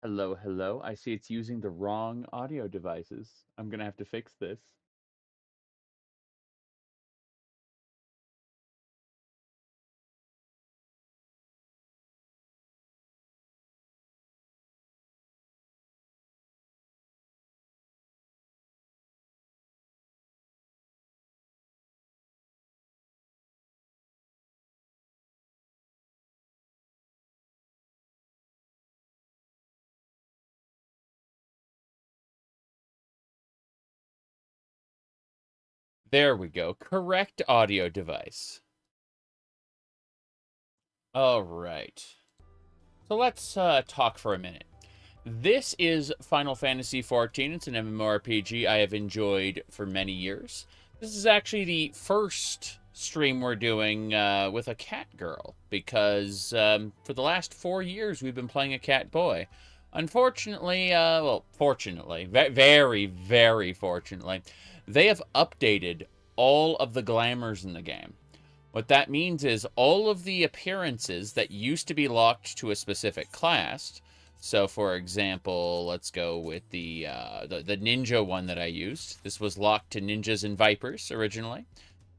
Hello, hello. I see it's using the wrong audio devices. I'm gonna have to fix this. There we go. Correct audio device. All right. So let's talk for a minute. This is Final Fantasy XIV. It's an MMORPG I have enjoyed for many years. This is actually the first stream we're doing with a cat girl because for the last 4 years we've been playing a cat boy. Unfortunately, well, fortunately, very, very fortunately, they have updated all of the glamours in the game. What that means is all of the appearances that used to be locked to a specific class. So, for example, let's go with the ninja one that I used. This was locked to ninjas and vipers originally.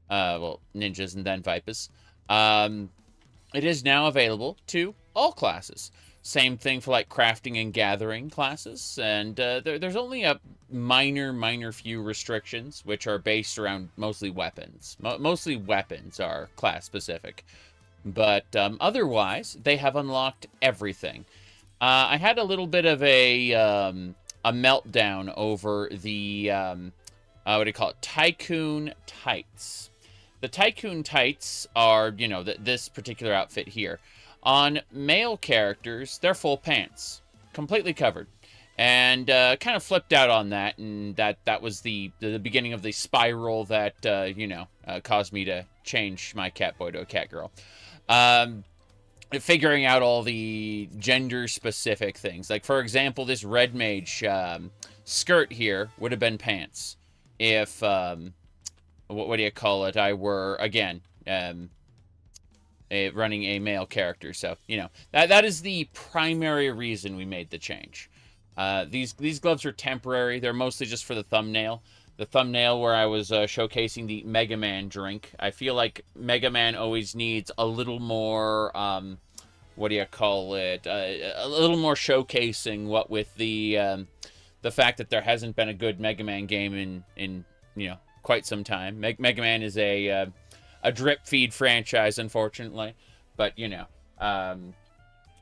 Well, ninjas and then vipers. It is now available to all classes. Same thing for like crafting and gathering classes, and there's only a minor few restrictions, which are based around mostly weapons. Mostly weapons are class specific, but otherwise they have unlocked everything. I had a little bit of a meltdown over the what do you call it? Tycoon tights. The Tycoon tights are, you know, this particular outfit here. On male characters, they're full pants, completely covered. And kind of flipped out on that, and that was the beginning of the spiral that, caused me to change my cat boy to a cat girl. Figuring out all the gender-specific things. Like, for example, this red mage skirt here would have been pants if... what do you call it? I were, again, running a male character. So, you know, that is the primary reason we made the change. These gloves are temporary. They're mostly just for the thumbnail. The thumbnail where I was showcasing the Mega Man drink. I feel like Mega Man always needs a little more, what do you call it? A little more showcasing, what with the fact that there hasn't been a good Mega Man game in you know, quite some time. Mega Man is a drip feed franchise, unfortunately. But, you know.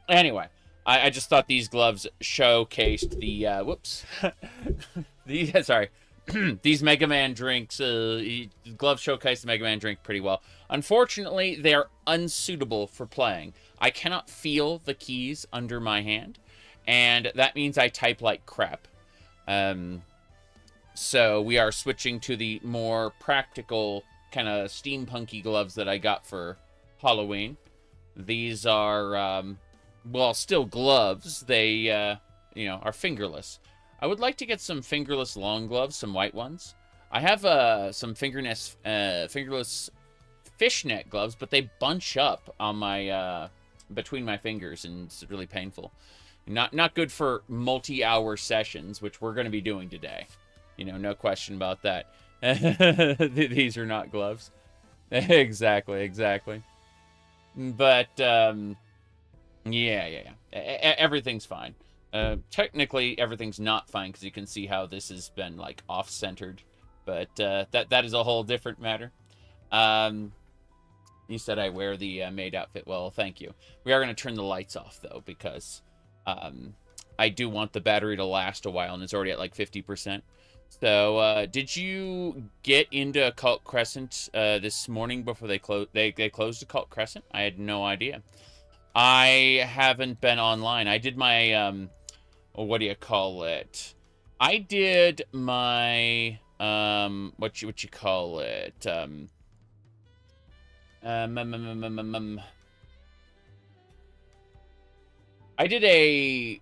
Anyway, I just thought these gloves showcased the... whoops. Sorry. These Mega Man drinks... gloves showcase the Mega Man drink pretty well. Unfortunately, they are unsuitable for playing. I cannot feel the keys under my hand. And that means I type like crap. So we are switching to the more practical kind of steampunky gloves that I got for Halloween. These are, well, still gloves. They, are fingerless. I would like to get some fingerless long gloves, some white ones. I have some fingerless fishnet gloves, but they bunch up on my between my fingers, and it's really painful. Not good for multi-hour sessions, which we're going to be doing today. You know, no question about that. These are not gloves. Exactly. But, yeah. Everything's fine. Technically, everything's not fine, because you can see how this has been, like, off-centered. But that is a whole different matter. You said I wear the maid outfit. Well, thank you. We are going to turn the lights off, though, because I do want the battery to last a while, and it's already at, like, 50%. So, did you get into Occult Crescent this morning before they closed? They closed Occult Crescent? I had no idea. I haven't been online. I did my what do you call it? I did my what you call it? I did a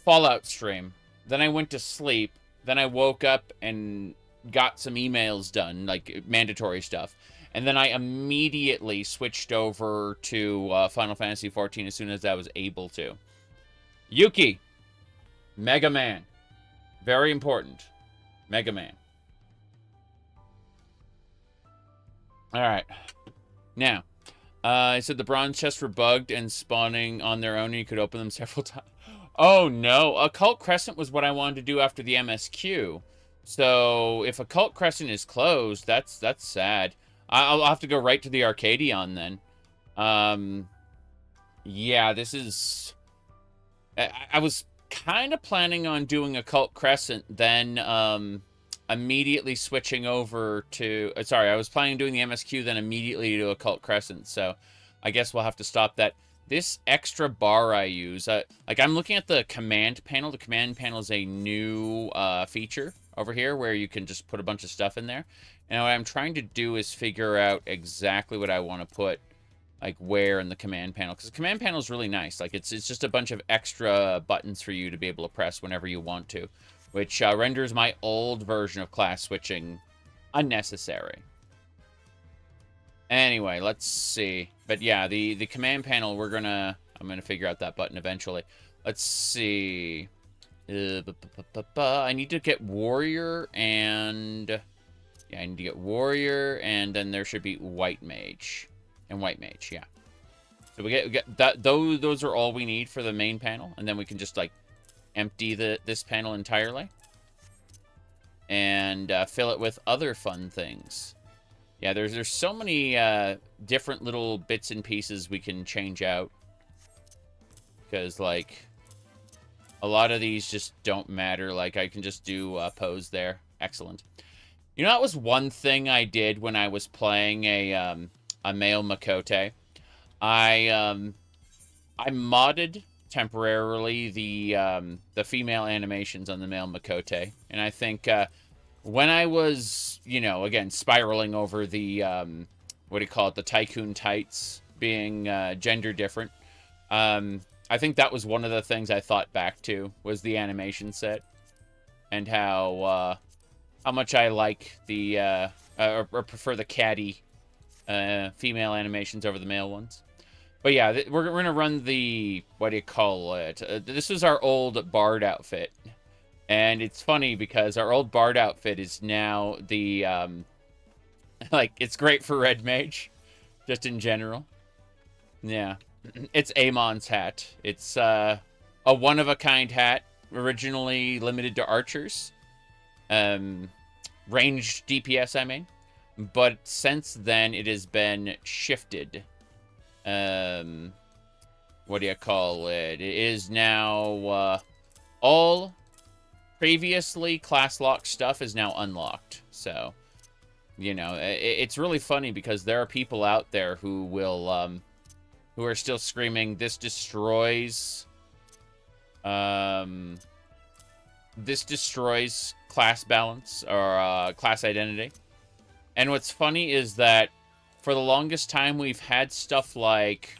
Fallout stream. Then I went to sleep. Then I woke up and got some emails done, like mandatory stuff. And then I immediately switched over to Final Fantasy XIV as soon as I was able to. Yuki, Mega Man. Very important. Mega Man. Alright. Now, I said the bronze chests were bugged and spawning on their own, and you could open them several times. Oh, no. Occult Crescent was what I wanted to do after the MSQ. So, if Occult Crescent is closed, that's sad. I'll have to go right to the Arcadion, then. Yeah, this is... I was kind of planning on doing Occult Crescent, then, immediately switching over to... sorry, I was planning on doing the MSQ, then immediately to Occult Crescent, so I guess we'll have to stop that. This extra bar I use, like, I'm looking at the command panel. The command panel is a new feature over here where you can just put a bunch of stuff in there. And what I'm trying to do is figure out exactly what I want to put, like, where in the command panel. Because the command panel is really nice. Like, it's just a bunch of extra buttons for you to be able to press whenever you want to, which renders my old version of class switching unnecessary. Anyway, let's see. But yeah, the command panel, I'm gonna figure out that button eventually. Let's see. I need to get warrior and... yeah, I need to get warrior, and then there should be white mage. And white mage, yeah. So we get that. Those are all we need for the main panel, and then we can just, like, empty this panel entirely. And fill it with other fun things. Yeah, there's so many different little bits and pieces we can change out. Because, like, a lot of these just don't matter. Like, I can just do pose there. Excellent. You know, that was one thing I did when I was playing a male Makote. I modded temporarily the female animations on the male Makote. And I think... when I was, you know, again, spiraling over the, what do you call it, the tycoon tights being gender different, I think that was one of the things I thought back to, was the animation set. And how much I like the, or prefer the catty female animations over the male ones. But yeah, we're going to run the, what do you call it, this is our old Bard outfit. And it's funny because our old Bard outfit is now the, like, it's great for Red Mage, just in general. Yeah. It's Amon's hat. It's a one-of-a-kind hat, originally limited to archers. Ranged DPS, I mean. But since then, it has been shifted. What do you call it? It is now, all... previously class lock stuff is now unlocked. So, you know, it's really funny because there are people out there who will, who are still screaming, this destroys class balance or class identity. And what's funny is that for the longest time we've had stuff like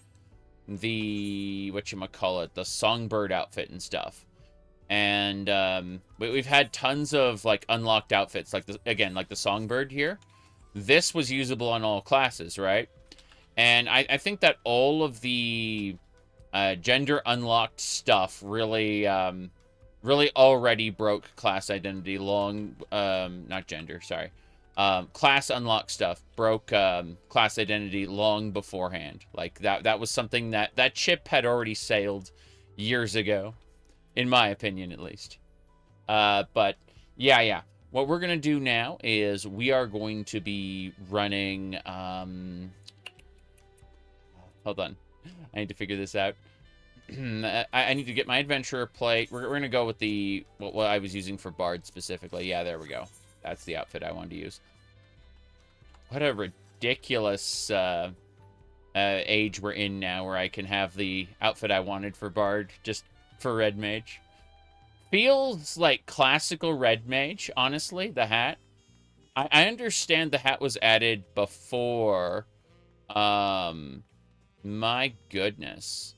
the, whatchamacallit, the Songbird outfit and stuff. And we've had tons of, like, unlocked outfits, like, again, like the Songbird here. This was usable on all classes, right? And I think that all of the gender unlocked stuff really, really already broke class identity not gender, sorry. Class unlocked stuff broke class identity long beforehand. Like, that was something that ship had already sailed years ago. In my opinion, at least. But, yeah. What we're going to do now is we are going to be running... hold on. I need to figure this out. I need to get my adventurer plate. We're going to go with the... what I was using for Bard specifically. Yeah, there we go. That's the outfit I wanted to use. What a ridiculous age we're in now where I can have the outfit I wanted for Bard just... for Red Mage. Feels like classical Red Mage, honestly, the hat. I understand the hat was added before. My goodness.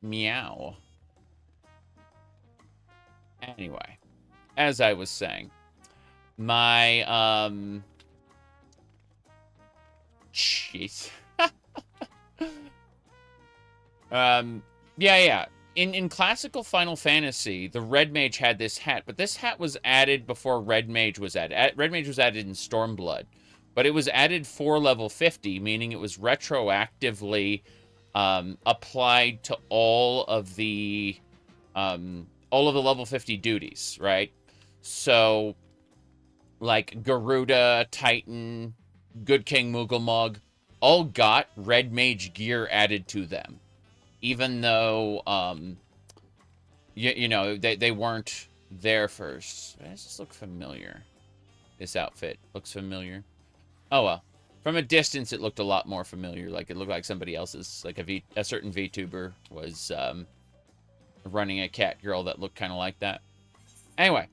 Meow. Anyway, as I was saying, my, jeez. Yeah. In classical Final Fantasy, the Red Mage had this hat, but this hat was added before Red Mage was added. Red Mage was added in Stormblood, but it was added for level 50, meaning it was retroactively applied to all of the level 50 duties, right? So, like Garuda, Titan, Good King Moogelmog, all got Red Mage gear added to them. Even though, you know, they weren't there first. Does this look familiar? This outfit looks familiar. Oh, well. From a distance, it looked a lot more familiar. Like, it looked like somebody else's. Like, a certain VTuber was running a cat girl that looked kind of like that. Anyway.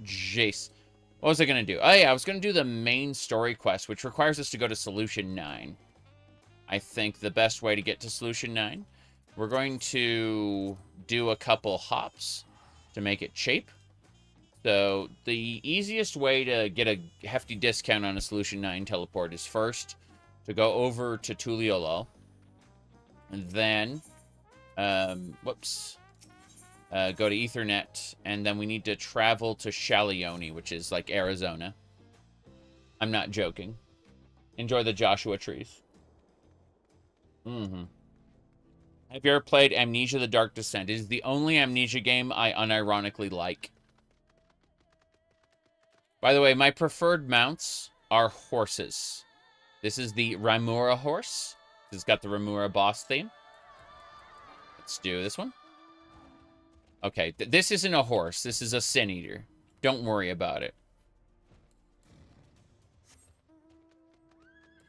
Jace. What was I going to do? Oh, yeah, I was going to do the main story quest, which requires us to go to Solution 9. I think the best way to get to Solution 9. We're going to do a couple hops to make it cheap. So, the easiest way to get a hefty discount on a Solution 9 teleport is first to go over to Tuliolol. And then, go to Ethernet. And then we need to travel to Shalioni, which is like Arizona. I'm not joking. Enjoy the Joshua trees. Have you ever played Amnesia: The Dark Descent? It is the only Amnesia game I unironically like. By the way, my preferred mounts are horses. This is the Ramura horse. This has got the Ramura boss theme. Let's do this one. Okay, this isn't a horse. This is a Sin Eater. Don't worry about it.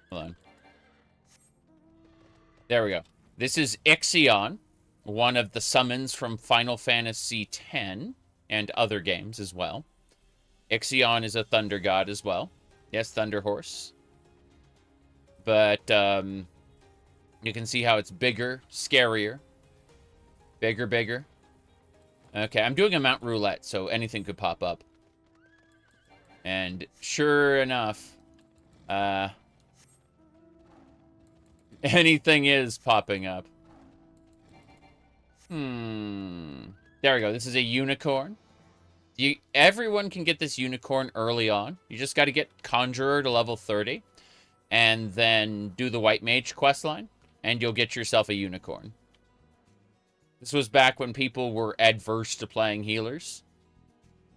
Hold on. There we go. This is Ixion, one of the summons from Final Fantasy X and other games as well. Ixion is a thunder god as well. Yes, Thunder Horse. But you can see how it's bigger, scarier. Bigger. Okay, I'm doing a Mount Roulette, so anything could pop up. And sure enough, anything is popping up. There we go. This is a unicorn. Everyone can get this unicorn early on. You just got to get Conjurer to level 30. And then do the White Mage questline. And you'll get yourself a unicorn. This was back when people were adverse to playing healers.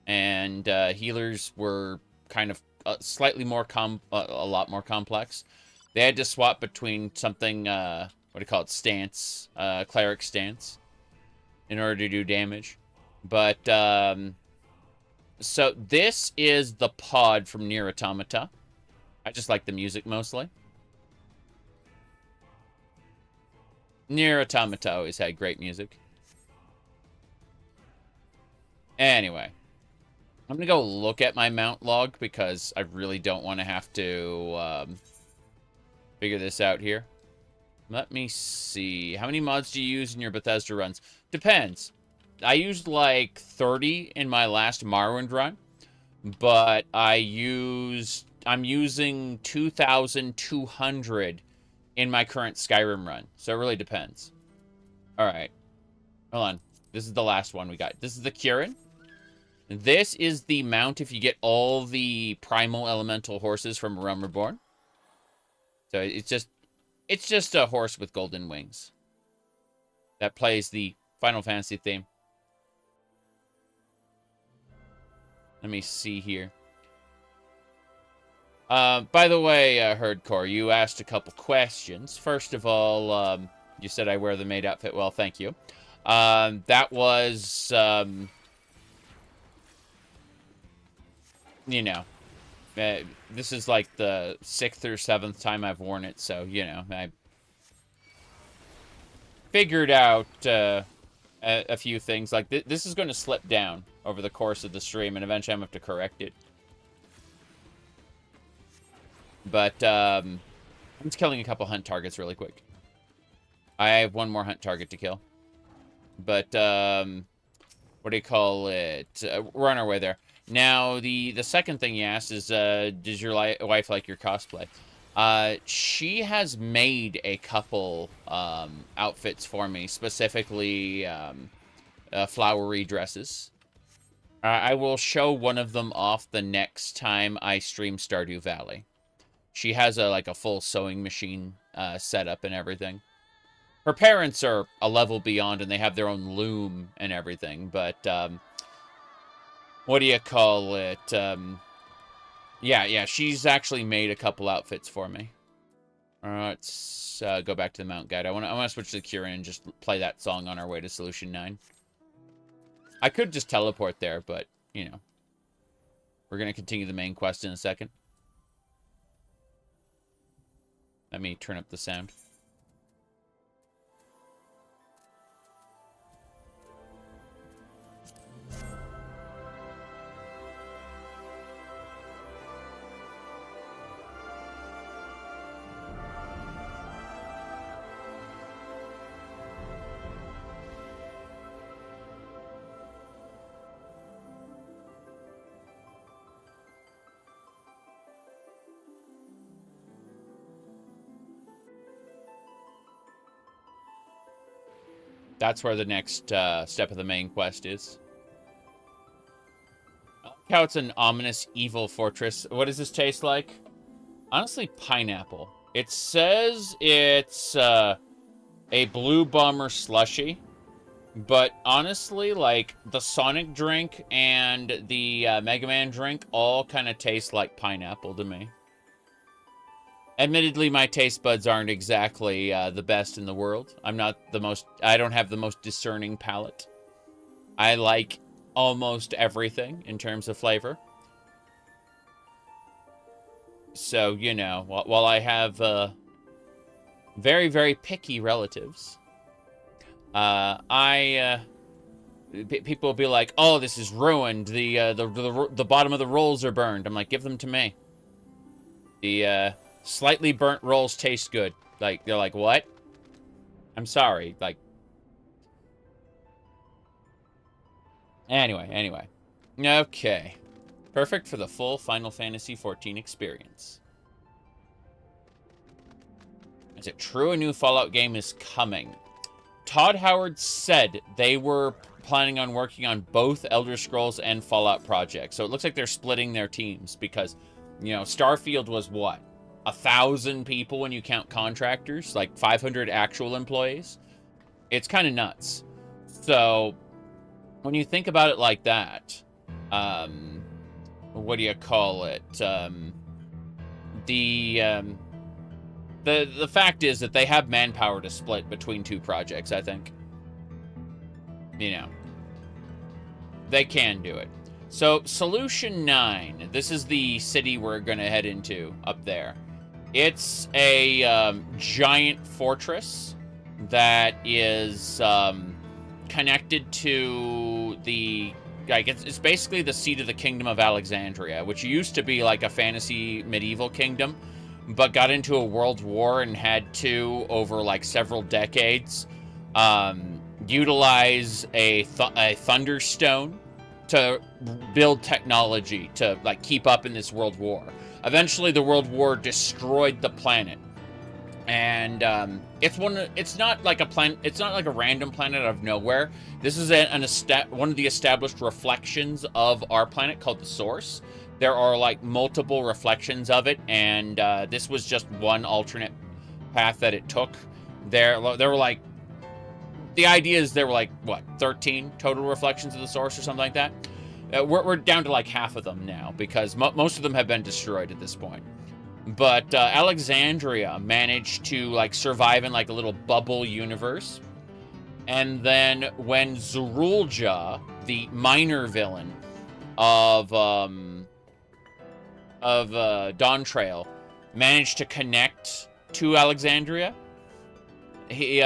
And healers were kind of slightly more a lot more complex. They had to swap between something, what do you call it, stance, cleric stance, in order to do damage. But, so this is the pod from Nier Automata. I just like the music mostly. Nier Automata always had great music. Anyway. I'm going to go look at my mount log because I really don't want to have to figure this out here. Let me see. How many mods do you use in your Bethesda runs? Depends. I used like 30 in my last Morrowind run, but I'm using 2,200 in my current Skyrim run. So it really depends. All right. Hold on. This is the last one we got. This is the Kirin. This is the mount if you get all the primal elemental horses from Realm Reborn. So it's just a horse with golden wings that plays the Final Fantasy theme. Let me see here. By the way, Herdcore, you asked a couple questions. First of all, you said I wear the maid outfit well. Thank you. That was, you know, this is like the 6th or 7th time I've worn it, so, you know, I figured out a few things. Like, this is going to slip down over the course of the stream, and eventually I'm going to have to correct it. But, I'm just killing a couple hunt targets really quick. I have one more hunt target to kill. But, what do you call it? We're on our way there. Now, the second thing you asked is, does your wife like your cosplay? She has made a couple outfits for me, specifically flowery dresses. I will show one of them off the next time I stream Stardew Valley. She has a full sewing machine setup and everything. Her parents are a level beyond, and they have their own loom and everything. But what do you call it? Yeah, she's actually made a couple outfits for me. Let's go back to the Mount Guide. I want to switch to Kieran and just play that song on our way to Solution 9. I could just teleport there, but, you know. We're going to continue the main quest in a second. Let me turn up the sound. That's where the next step of the main quest is. I like how it's an ominous, evil fortress. What does this taste like? Honestly, pineapple. It says it's a Blue Bomber slushie. But honestly, like, the Sonic drink and the Mega Man drink all kind of taste like pineapple to me. Admittedly, my taste buds aren't exactly the best in the world. I don't have the most discerning palate. I like almost everything in terms of flavor. So, you know, while I have very, very picky relatives, people will be like, "Oh, this is ruined. The bottom of the rolls are burned." I'm like, "Give them to me." The slightly burnt rolls taste good. Like, they're like, "What?" I'm sorry. Like, anyway. Okay. Perfect for the full Final Fantasy XIV experience. Is it true a new Fallout game is coming? Todd Howard said they were planning on working on both Elder Scrolls and Fallout projects. So it looks like they're splitting their teams because, you know, Starfield was what? 1,000 people when you count contractors, like 500 actual employees. It's kind of nuts. So when you think about it like that, what do you call it? The fact is that they have manpower to split between two projects, I think. You know, they can do it. So Solution 9, this is the city we're going to head into up there. It's a giant fortress that is connected to the, like, it's basically the seat of the Kingdom of Alexandria, which used to be like a fantasy medieval kingdom, but got into a world war and had to, over like several decades, utilize a thunderstone to build technology to like keep up in this world war. Eventually, the world war destroyed the planet, and it's not like a planet. It's not like a random planet out of nowhere. This is one of the established reflections of our planet called the Source. There are like multiple reflections of it, and this was just one alternate path that it took. There were like, the idea is there were like, what, 13 total reflections of the Source or something like that. We're down to like half of them now because most of them have been destroyed at this point. But Alexandria managed to like survive in like a little bubble universe. And then when Zorulja, the minor villain of Dawn Trail, managed to connect to Alexandria, he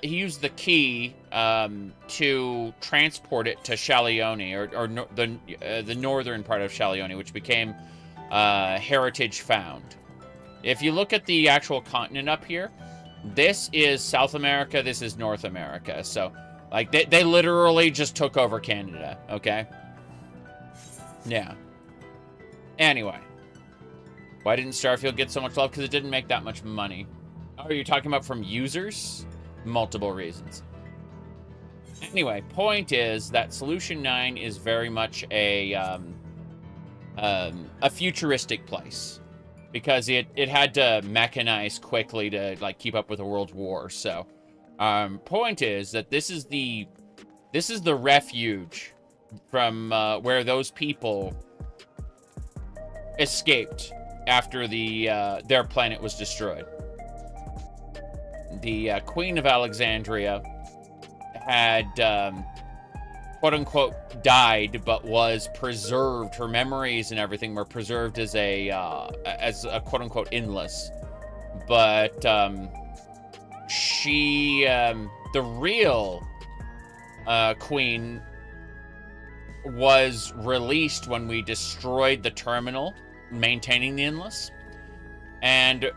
used the key to transport it to Shalioni, or the northern part of Shalioni, which became Heritage Found. If you look at the actual continent up here, this is South America, this is North America. So, like, they literally just took over Canada, okay? Yeah. Anyway. Why didn't Starfield get so much love? Because it didn't make that much money. Oh, are you talking about from users? Multiple reasons. Anyway, point is that Solution 9 is very much a futuristic place. Because it had to mechanize quickly to, like, keep up with the world war. So, point is that this is the refuge from where those people escaped after their planet was destroyed. The Queen of Alexandria had quote-unquote died, but was preserved. Her memories and everything were preserved as a quote-unquote endless. But she, the real queen, was released when we destroyed the terminal maintaining the endless. And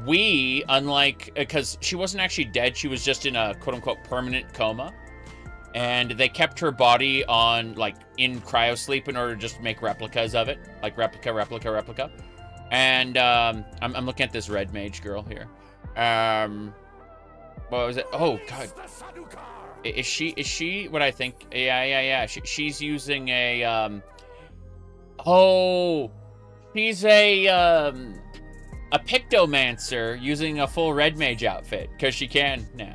we, unlike, because she wasn't actually dead, she was just in a quote-unquote permanent coma. And they kept her body on, like, in cryosleep in order to just make replicas of it. Like, replica. And, I'm looking at this red mage girl here. What was it? Oh, God. Is she what I think? Yeah. She's using a, she's a Pictomancer using a full red mage outfit. Because she can now.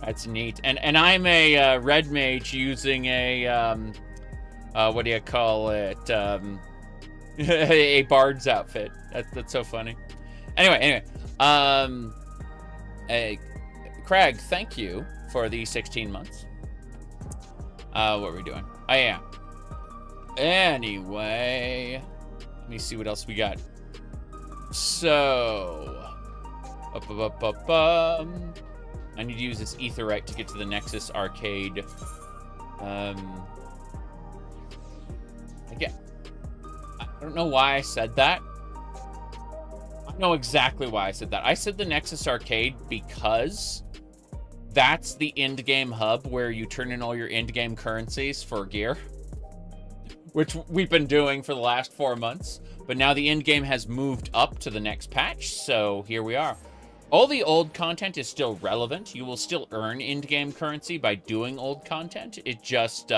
That's neat. And I'm a red mage using a what do you call it? A bard's outfit. That's so funny. Anyway. Craig, thank you for the 16 months. What are we doing? Oh yeah. Anyway, let me see what else we got. So, I need to use this etherite to get to the Nexus arcade. I don't know why I said that. I know exactly why I said that. I said the Nexus arcade because that's the end game hub where you turn in all your end game currencies for gear, which we've been doing for the last 4 months. But now the end game has moved up to the next patch, so here we are. All the old content is still relevant. You will still earn end-game currency by doing old content. It just,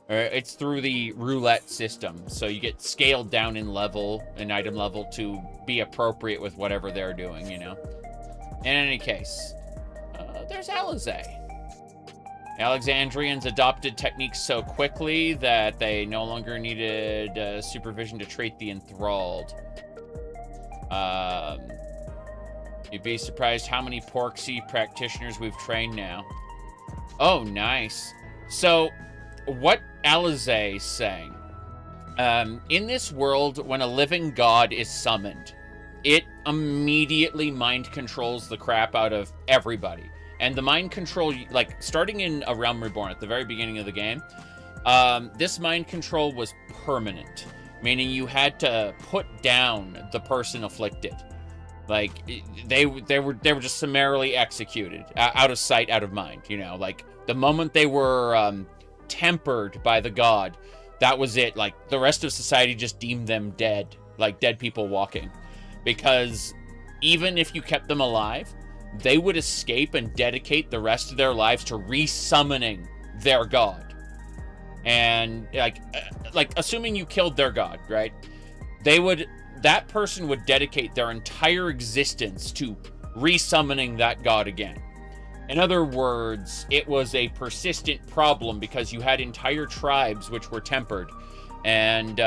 it's through the roulette system. So you get scaled down in level, in item level, to be appropriate with whatever they're doing, you know? In any case, there's Alizé. Alexandrians adopted techniques so quickly that they no longer needed supervision to treat the enthralled. You'd be surprised how many Porksy practitioners we've trained now. Oh, nice. So, what Alizé is saying, in this world, when a living god is summoned, it immediately mind controls the crap out of everybody. And the mind control, like, starting in A Realm Reborn at the very beginning of the game, this mind control was permanent, meaning you had to put down the person afflicted. Like, they were just summarily executed, out of sight, out of mind, you know? Like, the moment they were tempered by the god, that was it. Like, the rest of society just deemed them dead, like dead people walking. Because even if you kept them alive, they would escape and dedicate the rest of their lives to resummoning their god. And, like assuming you killed their god, right? That person would dedicate their entire existence to resummoning that god again. In other words, it was a persistent problem because you had entire tribes which were tempered, and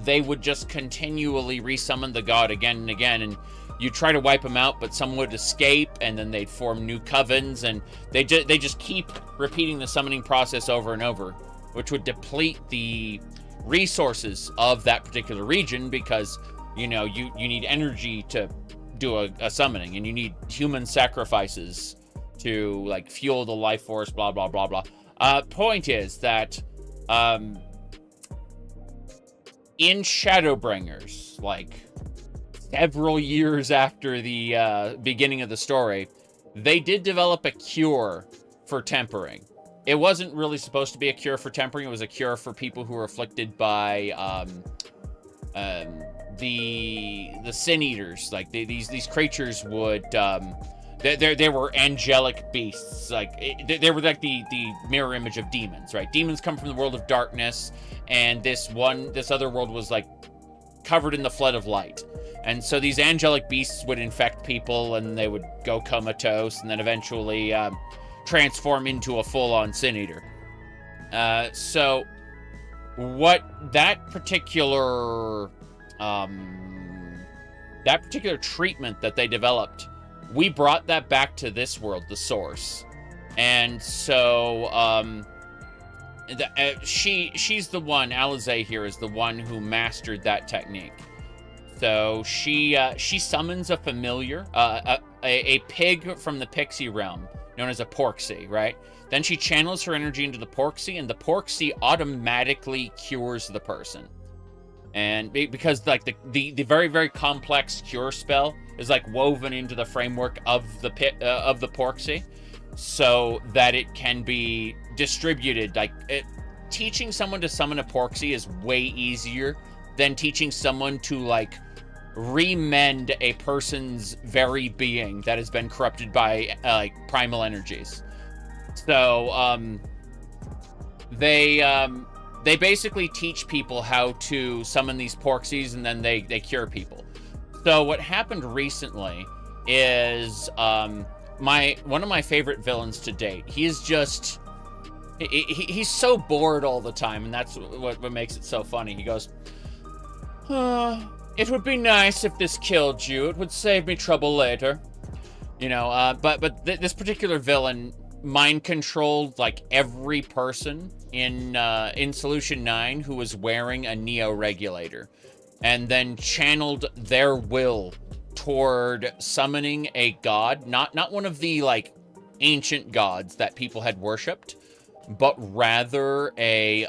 they would just continually resummon the god again and again, and you try to wipe them out, but some would escape, and then they'd form new covens, and they just keep repeating the summoning process over and over, which would deplete the resources of that particular region because, you know, you need energy to do a summoning, and you need human sacrifices to, like, fuel the life force, blah, blah, blah, blah. Point is that, in Shadowbringers, like, several years after the beginning of the story, they did develop a cure for tempering. It wasn't really supposed to be a cure for tempering. It was a cure for people who were afflicted by the Sin Eaters, like these creatures would they were angelic beasts, like they were like the mirror image of demons, right? Demons come from the world of darkness, and this other world was like covered in the flood of light. And so these angelic beasts would infect people, and they would go comatose, and then eventually transform into a full-on Sin Eater. So what that particular treatment that they developed, we brought that back to this world, the source. And so she's the one, Alize here is the one who mastered that technique. So she summons a familiar, a pig from the pixie realm, known as a porksy, right? Then she channels her energy into the porksy, and the porksy automatically cures the person. And because like the very, very complex cure spell is like woven into the framework of the porksy, so that it can be distributed. Like teaching someone to summon a porksy is way easier than teaching someone to like remend a person's very being that has been corrupted by like primal energies. So they basically teach people how to summon these porksies, and then they cure people. So what happened recently is one of my favorite villains to date. He's just he's so bored all the time, and that's what makes it so funny. He goes, it would be nice if this killed you. It would save me trouble later. You know, but this particular villain mind controlled like every person in Solution 9 who was wearing a Neo regulator, and then channeled their will toward summoning a god, not one of the like ancient gods that people had worshipped, but rather a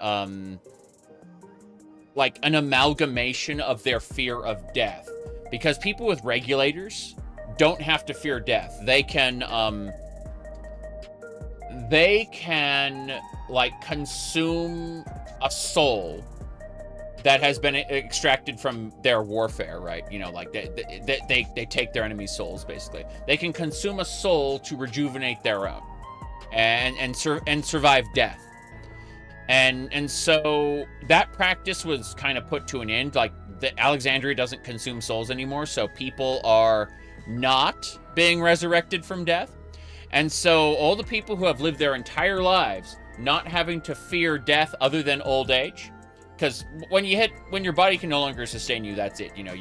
like an amalgamation of their fear of death. Because people with regulators don't have to fear death. They can like consume a soul that has been extracted from their warfare, right? You know, like they take their enemy's souls, basically. They can consume a soul to rejuvenate their own and survive death. And so that practice was kind of put to an end. Like Alexandria doesn't consume souls anymore, so people are not being resurrected from death. And so all the people who have lived their entire lives not having to fear death other than old age, because when your body can no longer sustain you, that's it. You know,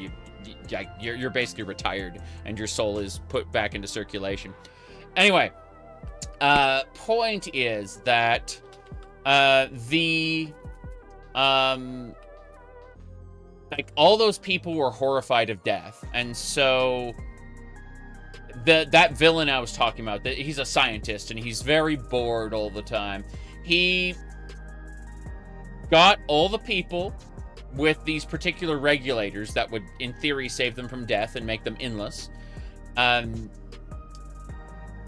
you're basically retired, and your soul is put back into circulation. Anyway, point is that like all those people were horrified of death, and so that villain I was talking about, he's a scientist, and he's very bored all the time. He got all the people with these particular regulators that would, in theory, save them from death and make them endless.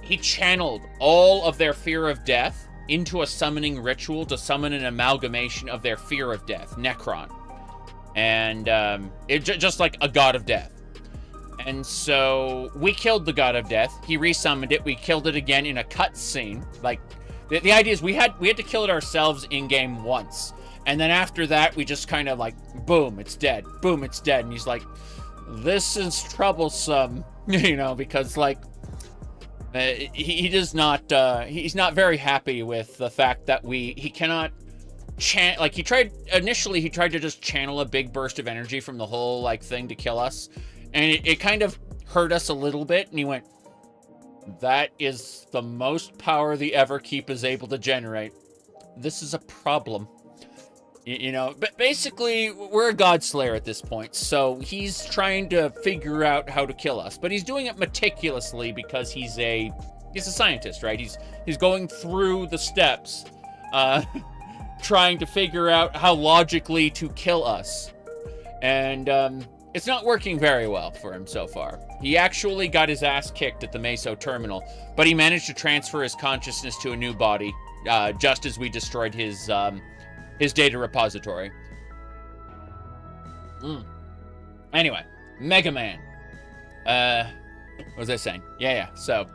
He channeled all of their fear of death into a summoning ritual to summon an amalgamation of their fear of death, Necron. And just like a god of death. And so we killed the god of death. He resummoned it. We killed it again in a cutscene. Like the idea is we had to kill it ourselves in game once, and then after that we just kind of like boom, it's dead. Boom, it's dead. And he's like, this is troublesome, you know, because like he does not he's not very happy with the fact that he cannot like he tried to just channel a big burst of energy from the whole like thing to kill us, and it kind of hurt us a little bit, and he went, that is the most power the Everkeep is able to generate. This is a problem. You know, but basically, we're a god slayer at this point, so he's trying to figure out how to kill us, but he's doing it meticulously because he's a scientist, right? He's going through the steps, trying to figure out how logically to kill us, and it's not working very well for him so far. He actually got his ass kicked at the Meso terminal, but he managed to transfer his consciousness to a new body, just as we destroyed his data repository. Anyway, Mega Man. What was I saying? Yeah. So,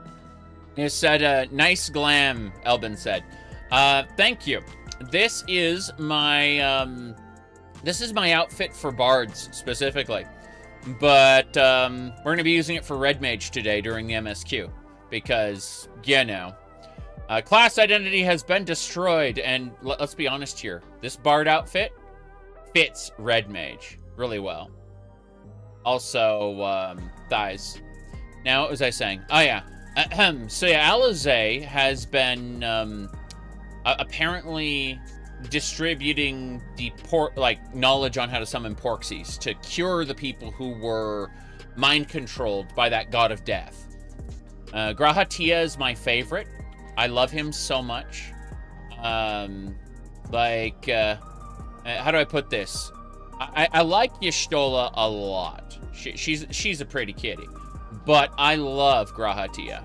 you said, nice glam, Elbin said. Thank you. This is my outfit for bards, specifically. But, we're gonna be using it for Red Mage today during the MSQ. Because, you know. Class identity has been destroyed, and let's be honest here. This bard outfit fits Red Mage really well. Also, thighs. Now, what was I saying? Oh, yeah. So, yeah, Alizé has been, apparently distributing the knowledge on how to summon Porxies to cure the people who were mind-controlled by that god of death. Grahatia is my favorite. I love him so much. How do I put this? I like Y'shtola a lot. She's a pretty kitty. But I love Grahatia.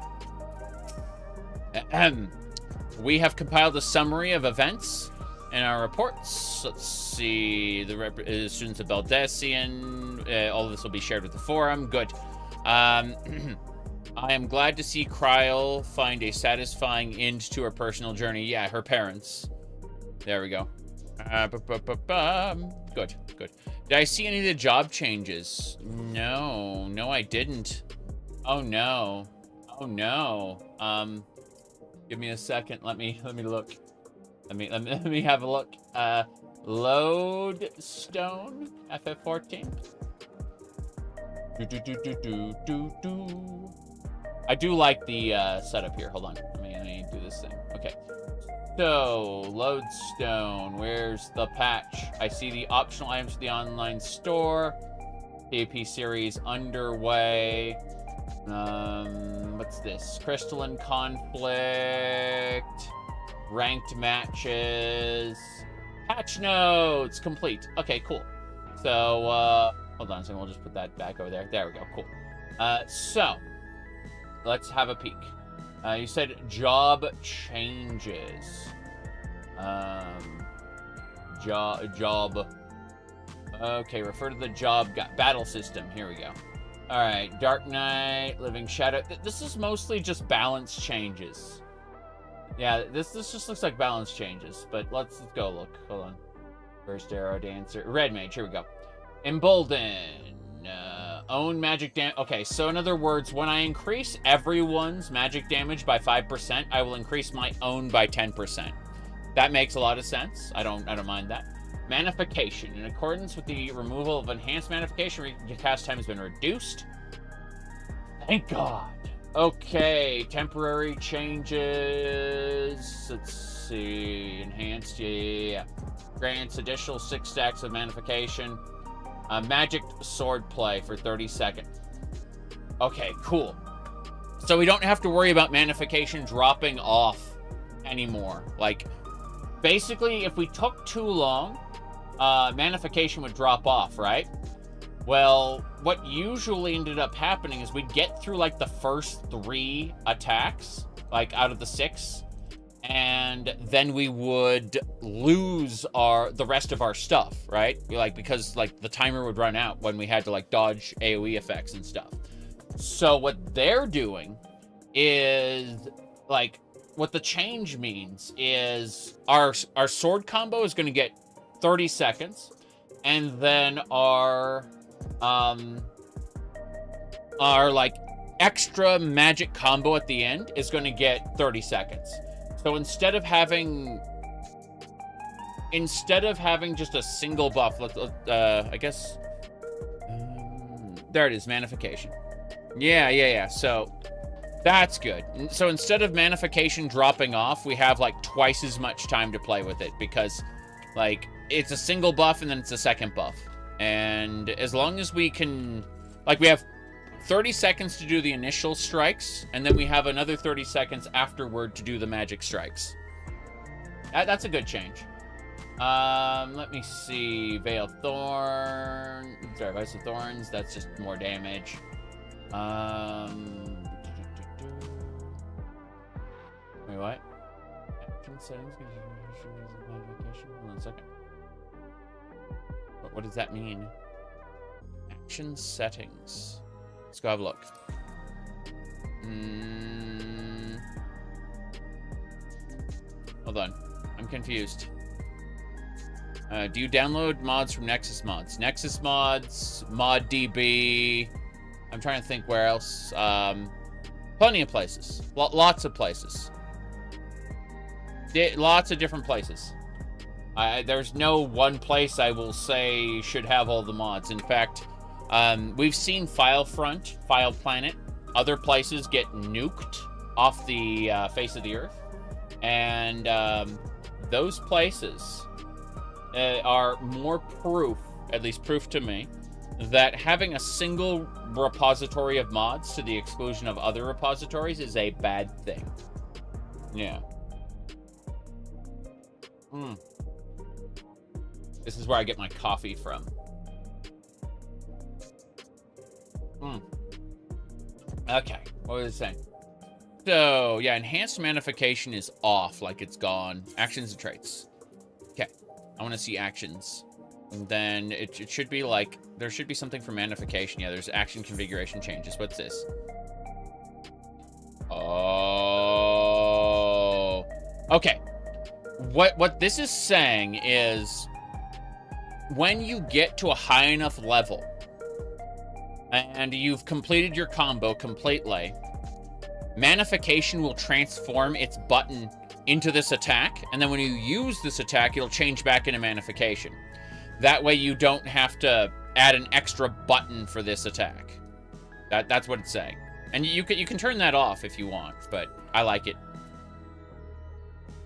We have compiled a summary of events in our reports. Let's see. The students of Baldessian. All of this will be shared with the forum. Good. I am glad to see Kryl find a satisfying end to her personal journey. Yeah, her parents. There we go. Good. Did I see any of the job changes? No, I didn't. Oh no. Give me a second. Let me look. Let me have a look. Lodestone FF14. I do like the setup here. Hold on. Let me do this thing. Okay. So, Lodestone. Where's the patch? I see the optional items for the online store. PvP series underway. What's this? Crystalline Conflict. Ranked matches. Patch notes. Complete. Okay, cool. So, hold on a second. We'll just put that back over there. There we go. Cool. So, let's have a peek. You said job changes. Job. Okay, refer to the job battle system. Here we go. All right, Dark Knight, Living Shadow. This is mostly just balance changes. Yeah, this just looks like balance changes. But let's go look. Hold on. First Arrow Dancer. Red Mage. Here we go. Embolden. Own magic damage. Okay, so in other words, when I increase everyone's magic damage by 5%, I will increase my own by 10%. That makes a lot of sense. I don't mind that. Manification. In accordance with the removal of enhanced manification, cast time has been reduced. Thank God. Okay, temporary changes. Let's see. Enhanced, yeah. Grants additional 6 stacks of manification. Magic sword play for 30 seconds. Okay, cool. So we don't have to worry about manification dropping off anymore. Like, basically, if we took too long, manification would drop off, right? Well, what usually ended up happening is we'd get through, like, the first 3 attacks, like, out of the 6, and then we would lose the rest of our stuff, right? Like, because, like, the timer would run out when we had to, like, dodge AoE effects and stuff. So what they're doing is, like, what the change means is our sword combo is going to get 30 seconds, and then our like, extra magic combo at the end is going to get 30 seconds. So instead of having just a single buff, I guess, there it is, manification. Yeah. So that's good. So instead of manification dropping off, we have, like, twice as much time to play with it, because, like, it's a single buff and then it's a second buff. And as long as we can, like, we have 30 seconds to do the initial strikes, and then we have another 30 seconds afterward to do the magic strikes. That's a good change. Let me see. Veil Thorn. Sorry, Vice of Thorns. That's just more damage. Wait, what? Action settings. Hold on a second. What does that mean? Action settings. Let's go have a look. Hold on. I'm confused. Do you download mods from Nexus Mods? Nexus Mods, ModDB. I'm trying to think where else. Plenty of places. Lots of places. Lots of different places. There's no one place I will say should have all the mods. In fact, we've seen FileFront, FilePlanet, other places get nuked off the face of the earth. And those places are more proof, at least proof to me, that having a single repository of mods to the exclusion of other repositories is a bad thing. Yeah. This is where I get my coffee from. Okay, what was I saying? So, yeah, enhanced magnification is off, like it's gone. Actions and traits. Okay, I want to see actions. And then it should be like, there should be something for magnification. Yeah, there's action configuration changes. What's this? Oh. Okay. What this is saying is when you get to a high enough level and you've completed your combo completely, magnification will transform its button into this attack, and then when you use this attack, it'll change back into magnification. That way you don't have to add an extra button for this attack. That's what it's saying. And you can turn that off if you want, but I like it.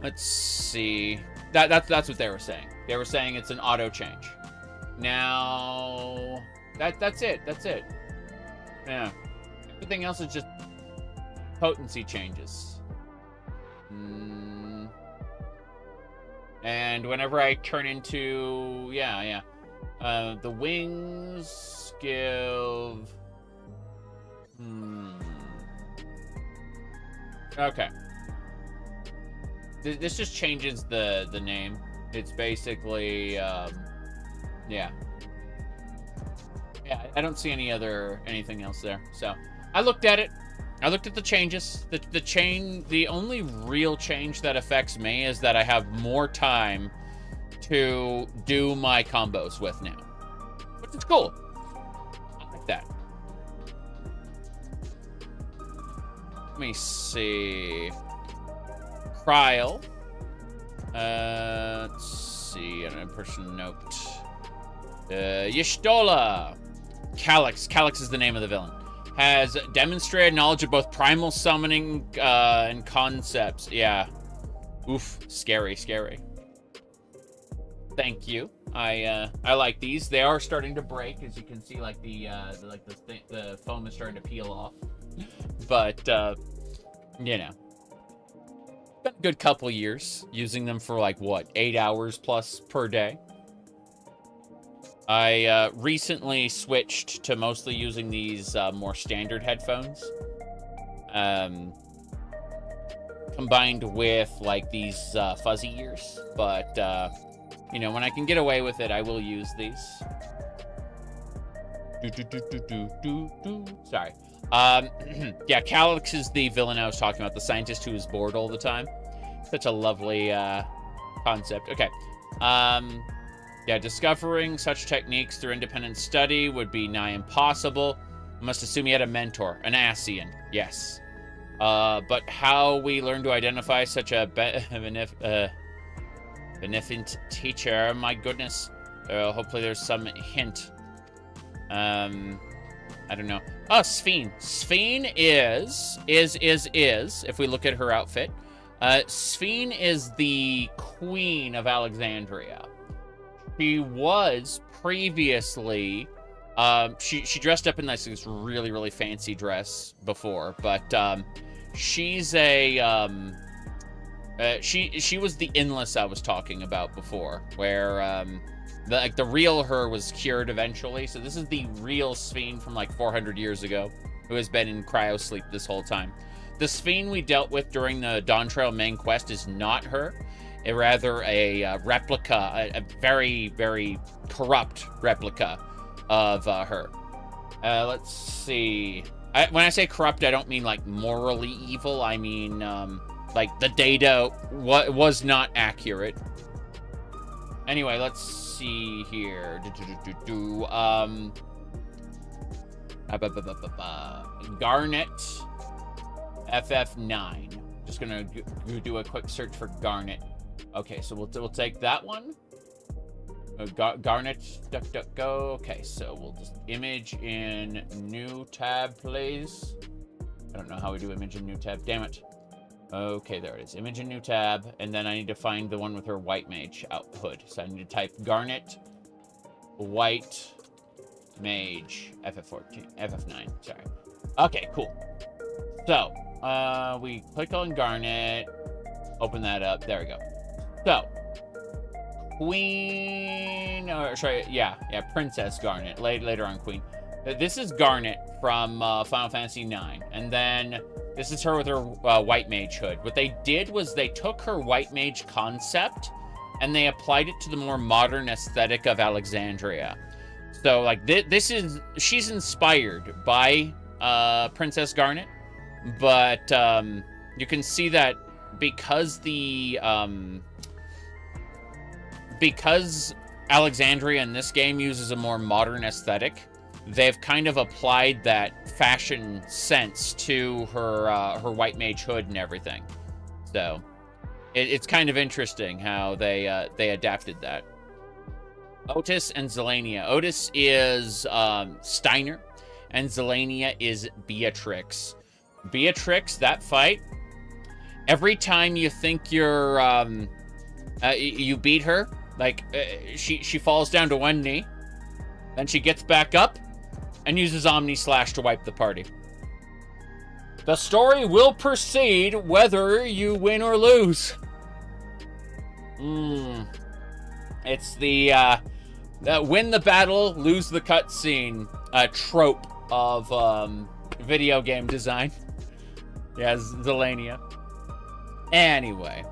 Let's see. That's what they were saying. They were saying it's an auto change. Now that's it. That's it. Yeah. Everything else is just potency changes. And whenever I turn into the wings give okay. This just changes the name. It's basically yeah, I don't see anything else there. So I looked at it. I looked at the changes. The only real change that affects me is that I have more time to do my combos with now, which is cool. I like that. Let me see. Kryl. Let's see. An impression note. Y'shtola. Calyx is the name of the villain. Has demonstrated knowledge of both primal summoning and concepts. Yeah. Oof. Scary. Thank you. I like these. They are starting to break, as you can see. Like the foam is starting to peel off. But you know, been a good couple years using them for like what, 8 hours plus per day. I recently switched to mostly using these more standard headphones, combined with like these fuzzy ears. But you know, when I can get away with it, I will use these. Sorry. Yeah, Calyx is the villain I was talking about, the scientist who is bored all the time. Such a lovely concept. Okay. Yeah, discovering such techniques through independent study would be nigh impossible. I must assume he had a mentor, an Asian. Yes. But how we learn to identify such a beneficent teacher, my goodness. Hopefully there's some hint. I don't know. Oh, Sphene. Sphene is, if we look at her outfit, Sphene is the Queen of Alexandria. She was previously, she dressed up in this really, really fancy dress before, but she's a, she was the Endless I was talking about before, where the real her was cured eventually. So this is the real Sphene from like 400 years ago, who has been in cryosleep this whole time. The Sphene we dealt with during the Dawn Trail main quest is not her. Rather a replica, a very, very corrupt replica of her. Let's see. When I say corrupt, I don't mean like morally evil. I mean, like the data was not accurate. Anyway, let's see here. Garnet FF9. Just gonna do a quick search for Garnet. Okay, so we'll take that one. Garnet DuckDuckGo. Okay, so we'll just image in new tab, please. I don't know how we do image in new tab. Damn it. Okay, there it is. Image in new tab, and then I need to find the one with her white mage hood. So I need to type Garnet white mage FF9. Sorry. Okay, cool. So we click on Garnet, open that up. There we go. So Queen, or sorry, yeah, Princess Garnet. Later on, Queen. This is Garnet from Final Fantasy IX, and then this is her with her white mage hood. What they did was they took her white mage concept and they applied it to the more modern aesthetic of Alexandria. So, like, she's inspired by Princess Garnet, but you can see that because Alexandria in this game uses a more modern aesthetic, they've kind of applied that fashion sense to her white mage hood and everything. So it's kind of interesting how they adapted that. Otis and Zelania. Otis is Steiner, and Zelania is Beatrix. Beatrix, that fight, every time you think you beat her, like she falls down to one knee, then she gets back up and uses Omni Slash to wipe the party. The story will proceed whether you win or lose. It's the win the battle, lose the cutscene trope of video game design. Yeah, Zelania. Anyway.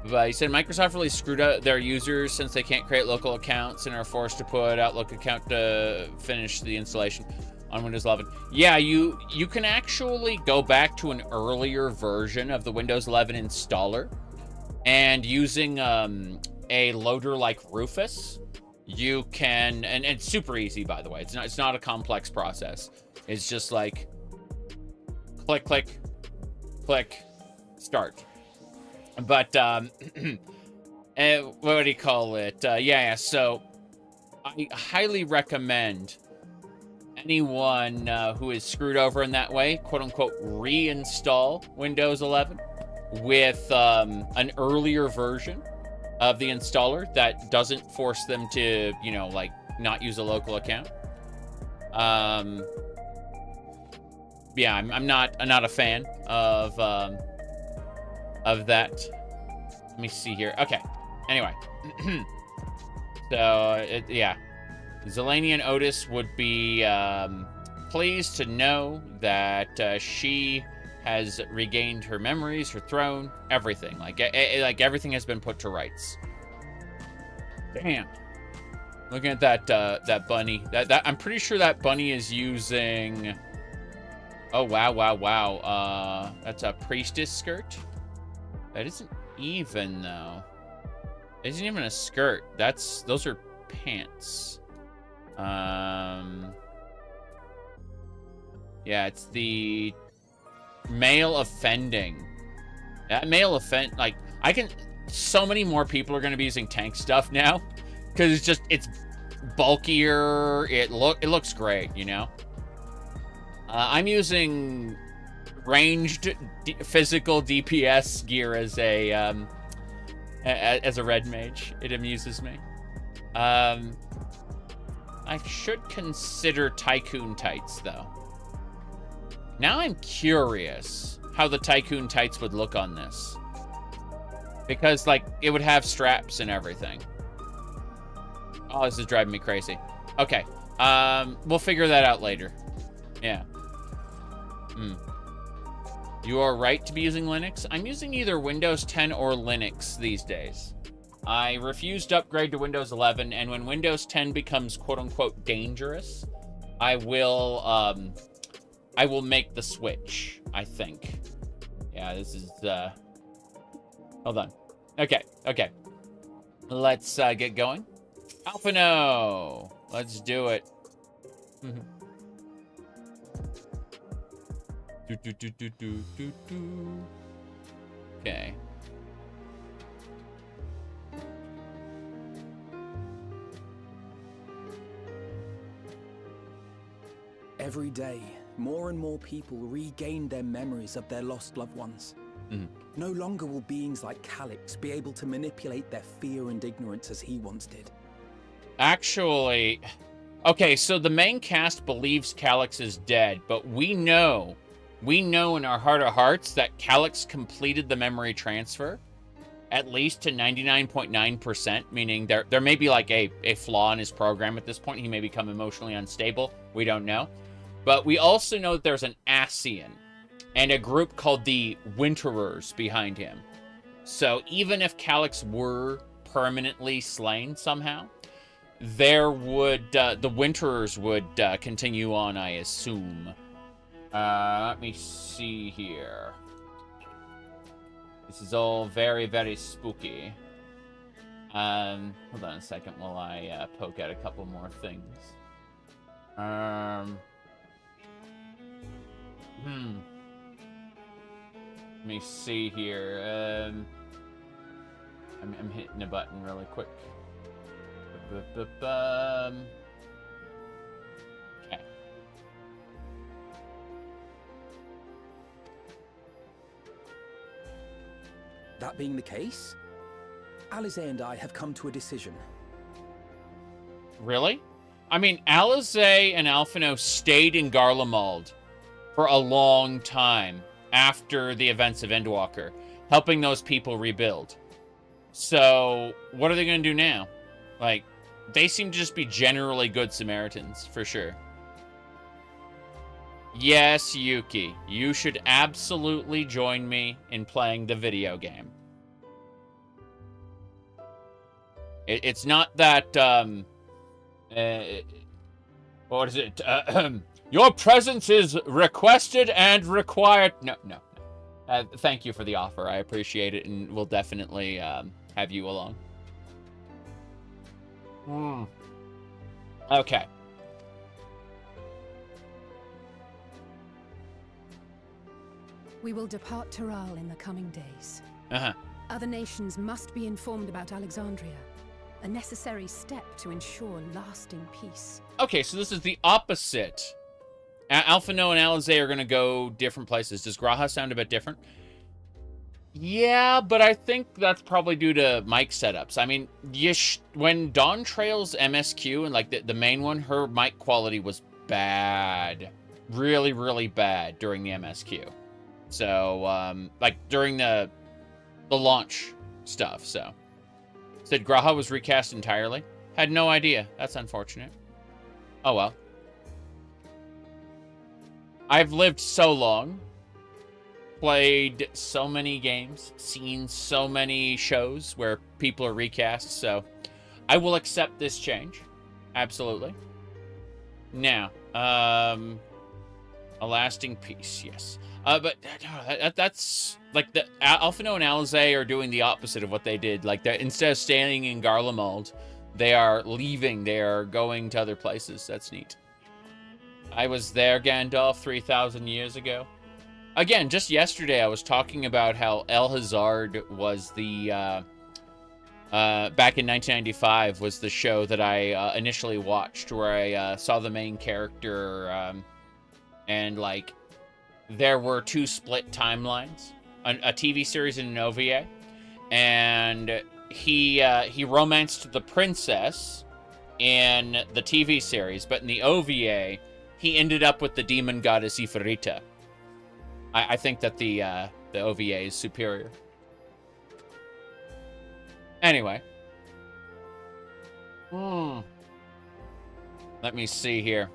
He said Microsoft really screwed up their users since they can't create local accounts and are forced to put Outlook account to finish the installation on Windows 11. Yeah, you can actually go back to an earlier version of the Windows 11 installer, and using a loader like Rufus, you can, and it's super easy, by the way. It's not a complex process. It's just like click, click, click, start. But what do you call it? Yeah, so I highly recommend anyone who is screwed over in that way, quote unquote, reinstall Windows 11 with an earlier version of the installer that doesn't force them to, you know, like, not use a local account. Yeah, I'm not a fan of that. Let me see here. Okay. Anyway. So, yeah. Zelania and Otis would be pleased to know that she has regained her memories, her throne, everything. Like everything has been put to rights. Damn. Looking at that bunny. That I'm pretty sure that bunny is using. Oh wow. That's a priestess skirt. That isn't even though. It isn't even a skirt. Those are pants. Yeah, it's the male offending. That male offend, like, so many more people are going to be using tank stuff now because it's bulkier. It looks great, you know. I'm using ranged physical DPS gear as a red mage. It amuses me. I should consider Tycoon tights though. Now I'm curious how the Tycoon tights would look on this, because like it would have straps and everything. Oh, this is driving me crazy. Okay, we'll figure that out later. Yeah. You are right to be using Linux. I'm using either Windows 10 or Linux these days. I refuse to upgrade to Windows 11, and when Windows 10 becomes quote-unquote dangerous, I will make the switch, I think. Yeah, this is, hold on. Okay. Let's, get going. Alphino! Let's do it. Okay. Every day, more and more people regain their memories of their lost loved ones. No longer will beings like Calyx be able to manipulate their fear and ignorance as he once did. Actually, okay, so the main cast believes Calyx is dead, but we know in our heart of hearts that Calyx completed the memory transfer, at least to 99.9%, meaning there may be like a flaw in his program at this point. He may become emotionally unstable. We don't know. But we also know that there's an Ascian and a group called the Winterers behind him. So even if Calyx were permanently slain somehow, there would, the Winterers would continue on, I assume. Let me see here. This is all very, very spooky. Hold on a second while I poke at a couple more things. Let me see here. I'm hitting a button really quick. Okay. That being the case, Alize and I have come to a decision. Really? I mean, Alize and Alphino stayed in Garlemald for a long time after the events of Endwalker, helping those people rebuild. So, what are they going to do now? Like, they seem to just be generally good Samaritans, for sure. Yes, Yuki, you should absolutely join me in playing the video game. It's not that, what is it? Your presence is requested and required. No. Thank you for the offer. I appreciate it, and we'll definitely have you along. Okay. We will depart Taral in the coming days. Other nations must be informed about Alexandria. A necessary step to ensure lasting peace. Okay, so this is the opposite. Alphino and Alize are going to go different places. Does Graha sound a bit different? Yeah, but I think that's probably due to mic setups. I mean, when Dawn Trail's MSQ and like the main one, her mic quality was bad. Really, really bad during the MSQ. So, like during the launch stuff, so. Said Graha was recast entirely. Had no idea. That's unfortunate. Oh well. I've lived so long, played so many games, seen so many shows where people are recast, so I will accept this change. Absolutely. Now, a lasting peace, yes. But that's like the Alphino and Alize are doing the opposite of what they did. Like instead of staying in Garlemald, they are leaving. They are going to other places. That's neat. I was there, Gandalf, 3,000 years ago. Again, just yesterday I was talking about how El Hazard was the back in 1995 was the show that I initially watched, where I saw the main character and like. There were two split timelines, a TV series and an OVA, and he romanced the princess in the TV series, but in the OVA, he ended up with the demon goddess Ifrita. I think that the OVA is superior. Anyway. Let me see here.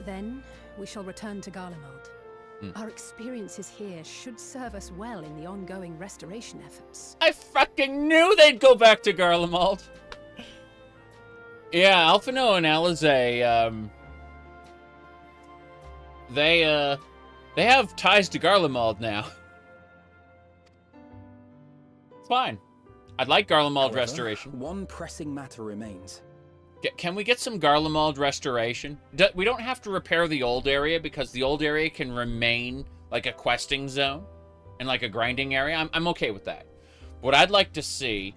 Then we shall return to Garlemald. Our experiences here should serve us well in the ongoing restoration efforts. I fucking knew they'd go back to Garlemald. Yeah, Alphino and Alizé, they have ties to Garlemald now. It's fine. I'd like Garlemald restoration. One pressing matter remains. Can we get some Garlemald restoration? We don't have to repair the old area because the old area can remain like a questing zone and like a grinding area. I'm okay with that. What I'd like to see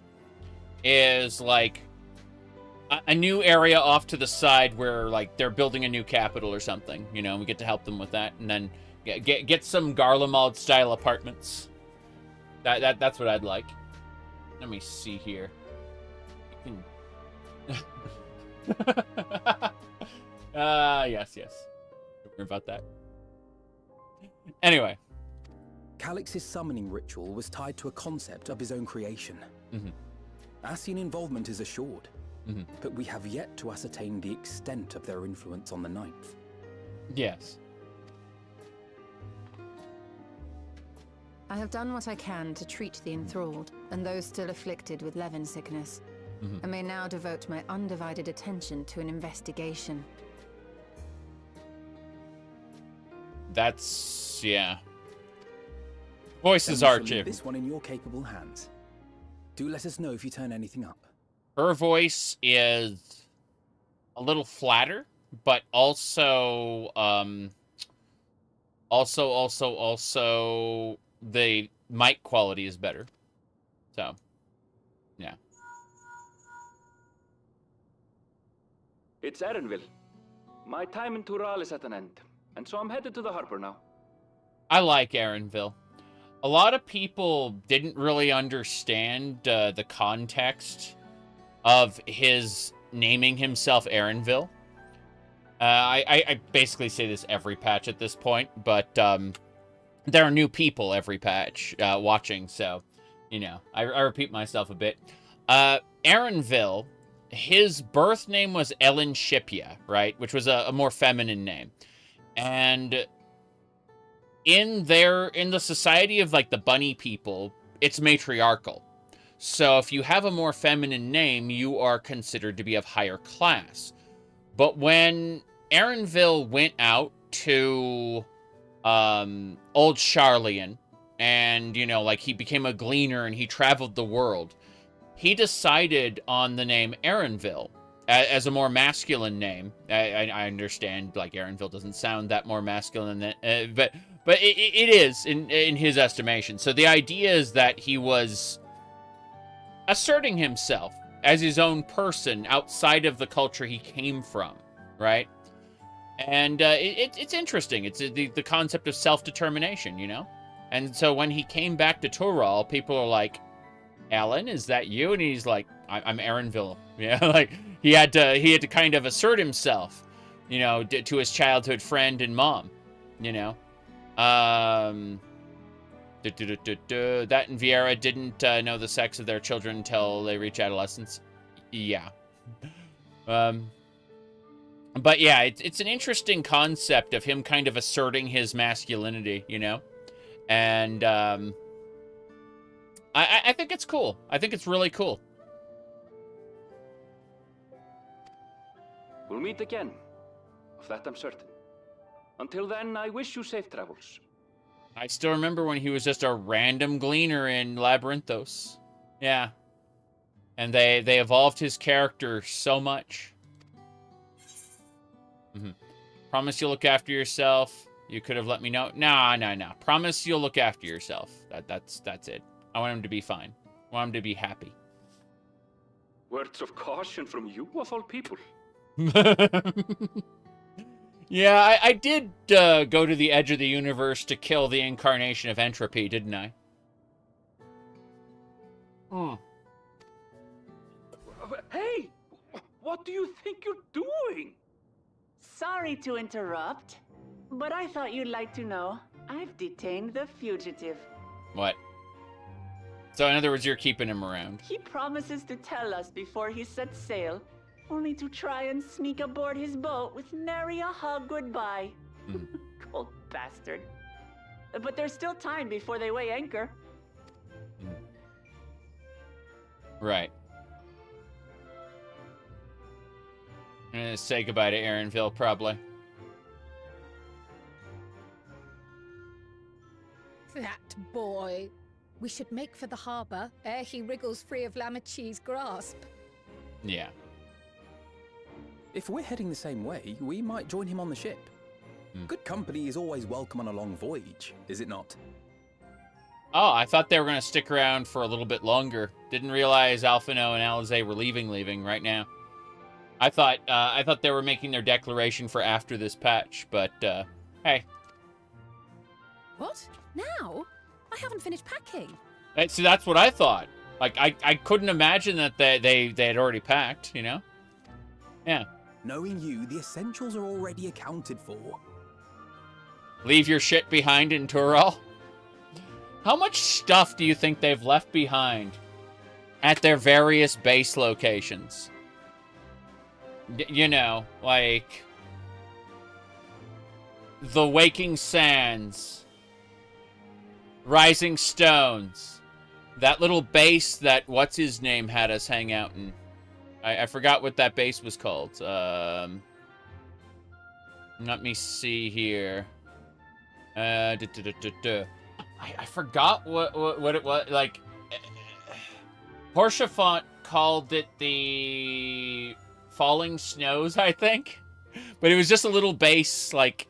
is like a new area off to the side where like they're building a new capital or something. You know, we get to help them with that, and then get some Garlemald style apartments. That's what I'd like. Let me see here. Yes. Don't worry about that. Anyway. Calix's summoning ritual was tied to a concept of his own creation. Ascian involvement is assured, but we have yet to ascertain the extent of their influence on the Ninth. Yes. I have done what I can to treat the enthralled and those still afflicted with Levin sickness. I may now devote my undivided attention to an investigation. That's, yeah. Voices are Jim. This one in your capable hands. Do let us know if you turn anything up. Her voice is a little flatter, but also, also the mic quality is better. So, yeah. It's Erenville. My time in Tural is at an end, and so I'm headed to the harbor now. I like Erenville. A lot of people didn't really understand the context of his naming himself Erenville. I basically say this every patch at this point, but there are new people every patch watching, so, you know, I repeat myself a bit. Erenville, his birth name was Ellen Shipya, right? Which was a more feminine name. And in the society of, like, the bunny people, it's matriarchal. So if you have a more feminine name, you are considered to be of higher class. But when Erenville went out to Old Sharlayan, and, you know, like, he became a gleaner and he traveled the world, he decided on the name Erenville as a more masculine name. I understand, like, Erenville doesn't sound that more masculine, but it is in his estimation. So the idea is that he was asserting himself as his own person outside of the culture he came from, right? And it's interesting. It's the concept of self-determination, you know? And so when he came back to Tural, people are like, Alan, is that you? And he's like, I'm Erenville. Yeah, like he had to kind of assert himself, you know, to his childhood friend and mom, you know. That and Viera didn't know the sex of their children until they reach adolescence. Yeah. But yeah, it's an interesting concept of him kind of asserting his masculinity, you know? And I think it's cool. I think it's really cool. We'll meet again. Of that I'm certain. Until then, I wish you safe travels. I still remember when he was just a random gleaner in Labyrinthos. Yeah. And they evolved his character so much. Promise you'll look after yourself. You could have let me know. Nah. Promise you'll look after yourself. That's it. I want him to be fine. I want him to be happy. Words of caution from you, of all people. Yeah, I did go to the edge of the universe to kill the incarnation of entropy, didn't I? Hey! What do you think you're doing? Sorry to interrupt, but I thought you'd like to know. I've detained the fugitive. What? So in other words, you're keeping him around. He promises to tell us before he sets sail, only to try and sneak aboard his boat with nary a hug goodbye. Cold bastard. But there's still time before they weigh anchor. Right. I'm gonna say goodbye to Aaronville, probably. That boy. We should make for the harbor ere he wriggles free of Lamachi's grasp. Yeah. If we're heading the same way, we might join him on the ship. Good company is always welcome on a long voyage, is it not? Oh, I thought they were going to stick around for a little bit longer. Didn't realize Alphino and Alizé were leaving right now. I thought they were making their declaration for after this patch, but hey. What? Now? I haven't finished packing. See, that's what I thought. Like, I couldn't imagine that they had already packed, you know? Yeah. Knowing you, the essentials are already accounted for. Leave your shit behind in Tural? How much stuff do you think they've left behind at their various base locations? You know, like the Waking Sands, Rising Stones, that little base that what's-his-name had us hang out in. I forgot what that base was called. Let me see here. I forgot what it was. Like, Portia called it the Falling Snows, I think. But it was just a little base, like,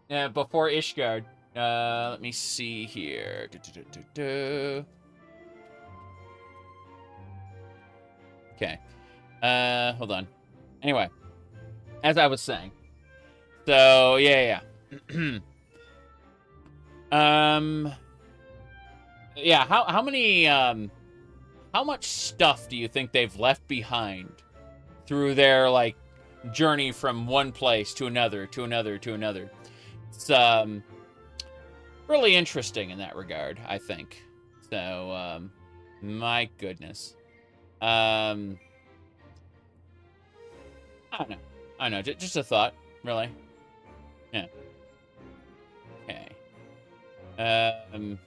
before Ishgard. Let me see here. Okay. Hold on. Anyway, as I was saying. So, yeah. Yeah, how many, how much stuff do you think they've left behind through their, like, journey from one place to another, to another, to another? It's, really interesting in that regard, I think. So, my goodness. I don't know. Just a thought, really. Yeah. Okay.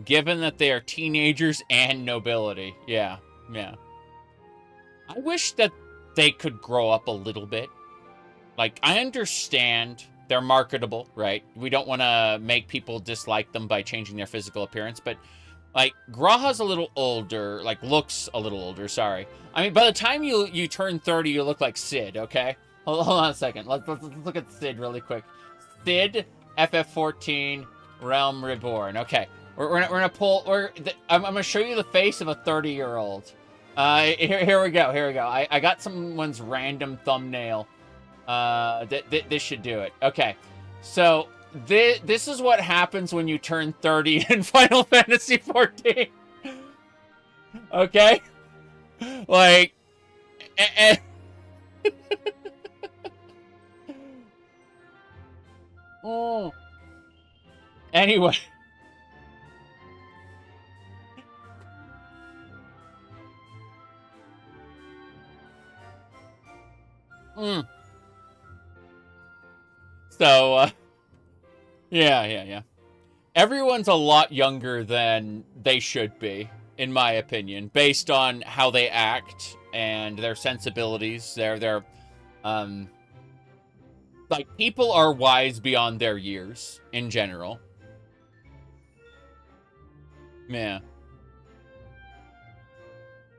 Given that they are teenagers and nobility. Yeah. I wish that they could grow up a little bit. Like, I understand they're marketable, right? We don't want to make people dislike them by changing their physical appearance, but like, Graha's a little older, like, looks a little older, sorry. I mean, by the time you turn 30, you look like Sid, okay? Hold on a second. Let's look at Sid really quick. Sid, FF14, Realm Reborn. Okay, we're gonna pull. I'm gonna show you the face of a 30-year-old. Here we go. I got someone's random thumbnail. This should do it. Okay, so this is what happens when you turn 30 in Final Fantasy XIV. Okay, like. Oh. Anyway. So, yeah. Everyone's a lot younger than they should be, in my opinion, based on how they act and their sensibilities. Like, people are wise beyond their years, in general. Yeah.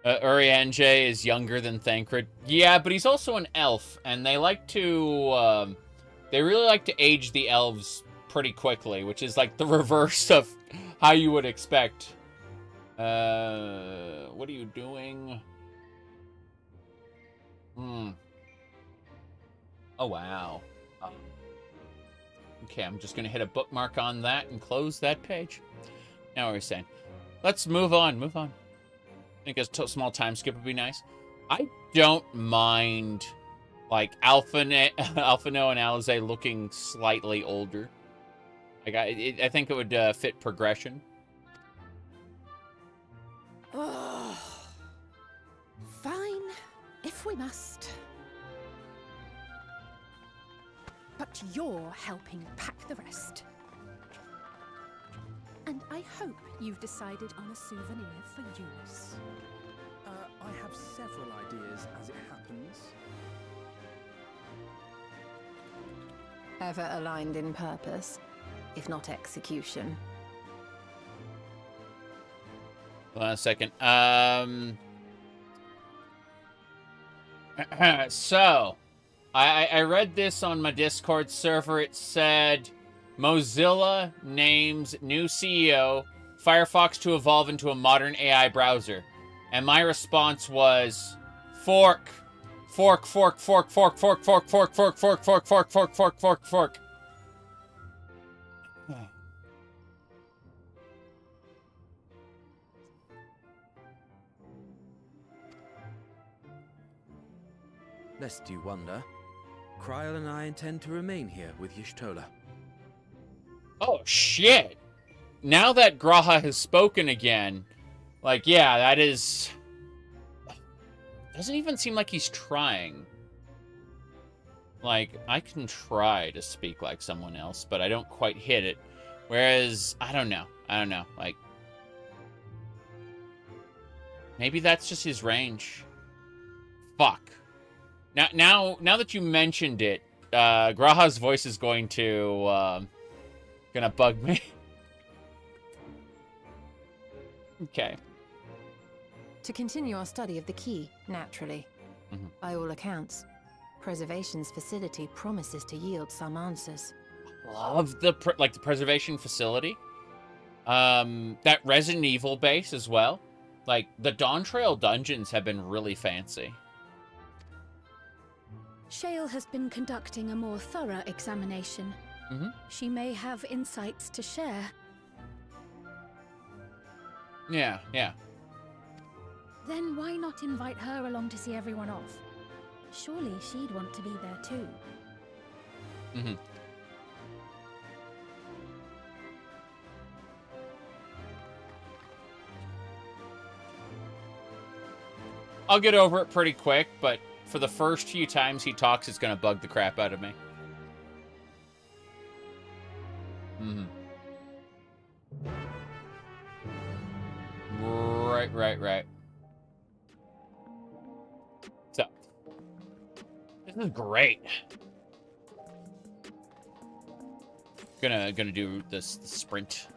Urianger is younger than Thancred. Yeah, but he's also an elf, and they like to, they really like to age the elves pretty quickly, which is like the reverse of how you would expect. What are you doing? Oh, wow. Okay, I'm just going to hit a bookmark on that and close that page. Now what we're saying. Let's move on. I think a small time skip would be nice. I don't mind, like, Alphino and Alizé looking slightly older. Like, I think it would fit progression. Oh, fine, if we must. But you're helping pack the rest. And I hope you've decided on a souvenir for Eunice. I have several ideas as it happens. Ever aligned in purpose, if not execution. Hold on a second. So, I read this on my Discord server. It said, Mozilla names new CEO, Firefox to evolve into a modern AI browser. And my response was, fork. Fork, fork, fork, fork, fork, fork, fork, fork, fork, fork, fork, fork, fork, fork, fork. Lest you wonder, Kryl and I intend to remain here with Y'shtola. Oh, shit. Now that Graha has spoken again, like, yeah, that is... Doesn't even seem like he's trying. Like, I can try to speak like someone else, but I don't quite hit it. Whereas, I don't know. Like, maybe that's just his range. Fuck. Now that you mentioned it, Graha's voice is going to, gonna bug me. Okay. To continue our study of the key, naturally. By all accounts, Preservation's facility promises to yield some answers. Love the preservation facility. That Resident Evil base as well. Like, the Dawn Trail dungeons have been really fancy. Shale has been conducting a more thorough examination. She may have insights to share. Yeah. Then why not invite her along to see everyone off? Surely she'd want to be there too. I'll get over it pretty quick, but for the first few times he talks, it's gonna bug the crap out of me. Right. So, this is great. Gonna do this sprint.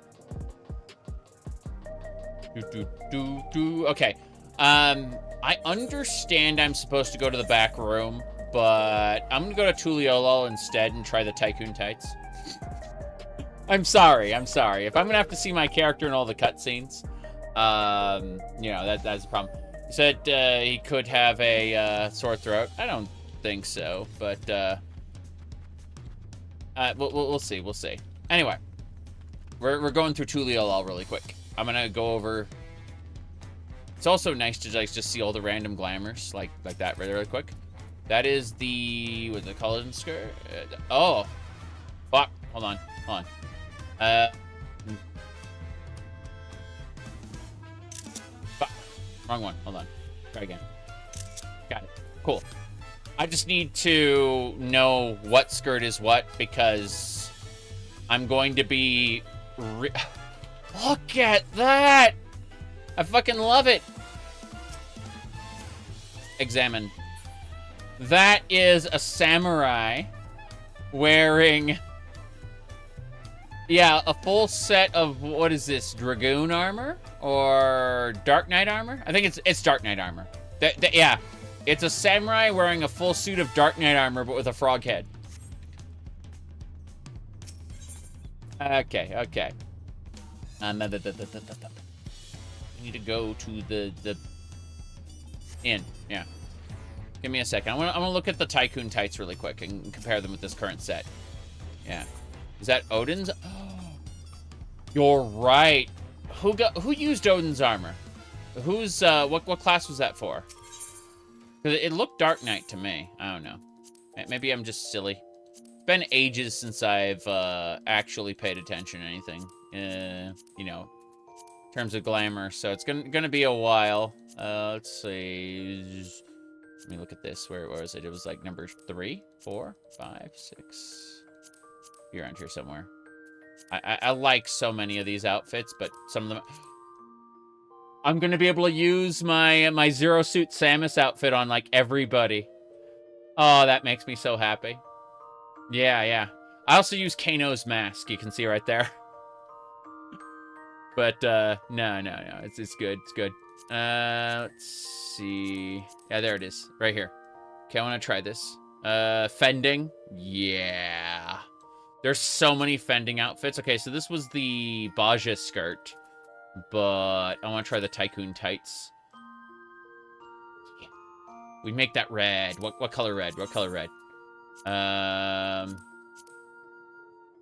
Okay. I understand I'm supposed to go to the back room, but I'm gonna go to Tuliolol instead and try the Tycoon Tights. I'm sorry. If I'm gonna have to see my character in all the cutscenes, you know, that's a problem. He said he could have a sore throat. I don't think so, but we'll see. Anyway, we're going through Tuliolol really quick. I'm gonna go over. It's also nice to like just see all the random glamours like that really quick. That is the what's it called? Skirt? Oh, fuck! Hold on. Fuck. Wrong one. Hold on. Try again. Got it. Cool. I just need to know what skirt is what because I'm going to be. Look at that! I fucking love it. Examine. That is a samurai wearing, yeah, a full set of, what is this, Dragoon armor? Or Dark Knight armor? I think it's Dark Knight armor. Yeah, it's a samurai wearing a full suit of Dark Knight armor, but with a frog head. Okay. We need to go to the inn. Yeah. Give me a second. I'm gonna look at the Tycoon Tights really quick and compare them with this current set. Yeah. Is that Odin's? Oh, you're right. Who used Odin's armor? Who's what class was that for? Because it looked Dark Knight to me. I don't know. Maybe I'm just silly. It's been ages since I've actually paid attention to anything. You know, in terms of glamour. So it's gonna be a while. Let's see. Let me look at this. Where was it? It was like number 3, 4, 5, 6. You're around here somewhere. I like so many of these outfits, but some of them. I'm gonna be able to use my Zero Suit Samus outfit on, like, everybody. Oh, that makes me so happy. Yeah, yeah. I also use Kano's mask, you can see right there. But, no. It's good. It's good. Let's see. Yeah, there it is. Right here. Okay, I want to try this. Fending. Yeah. There's so many fending outfits. Okay, so this was the Baja skirt. But I want to try the Tycoon tights. Yeah. We make that red. What color red? What color red?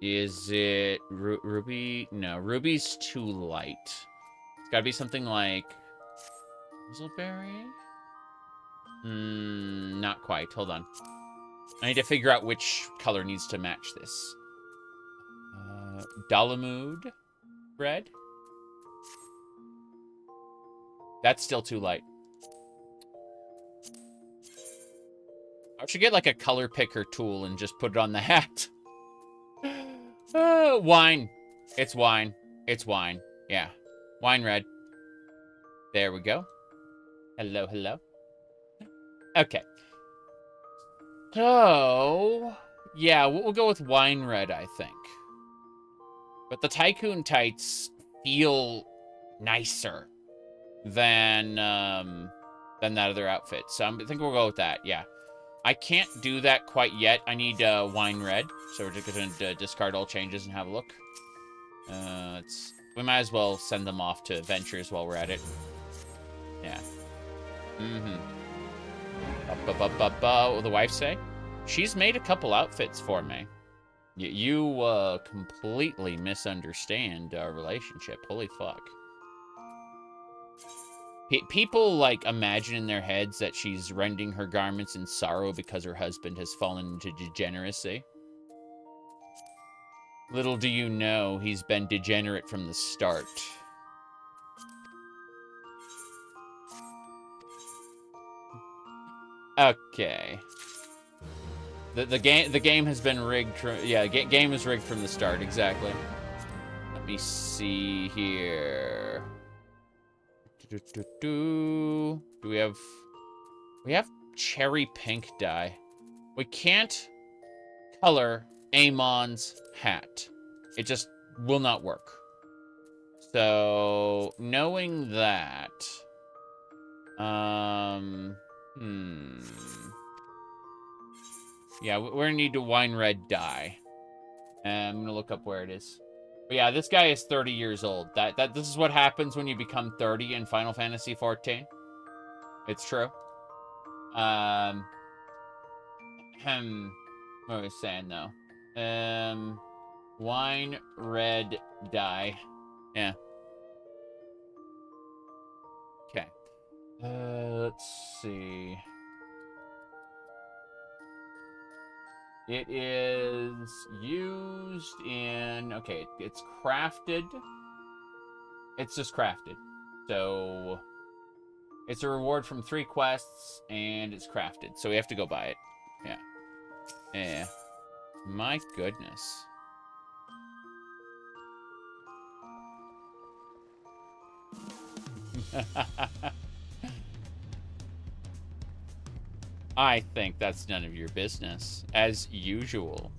Is it Ruby? No, Ruby's too light. It's gotta be something like Hazelberry? Not quite. Hold on. I need to figure out which color needs to match this. Dalamud red? That's still too light. I should get like a color picker tool and just put it on the hat. Wine. It's wine. It's wine. Yeah. Wine red. There we go. Hello, hello. Okay. So, yeah, we'll go with wine red, I think. But the Tycoon tights feel nicer than that other outfit. So I think we'll go with that, yeah. I can't do that quite yet. I need wine red. So we're just going to discard all changes and have a look. We might as well send them off to Ventures while we're at it. Yeah. What will the wife say? She's made a couple outfits for me. You completely misunderstand our relationship. Holy fuck. People, like, imagine in their heads that she's rending her garments in sorrow because her husband has fallen into degeneracy. Little do you know, he's been degenerate from the start. Okay. The game has been rigged. Yeah, game is rigged from the start. Exactly. Let me see here. Do we have? We have cherry pink dye. We can't color Amon's hat. It just will not work. So knowing that, yeah, we're gonna need to wine red dye. And I'm gonna look up where it is. But yeah, this guy is 30 years old. This is what happens when you become 30 in Final Fantasy XIV. It's true. What was I saying though? Wine red dye. Yeah. Okay. Let's see. It is used in... Okay, it's crafted. It's just crafted. So, it's a reward from 3 quests, and it's crafted. So we have to go buy it. Yeah. Yeah. My goodness. I think that's none of your business, as usual.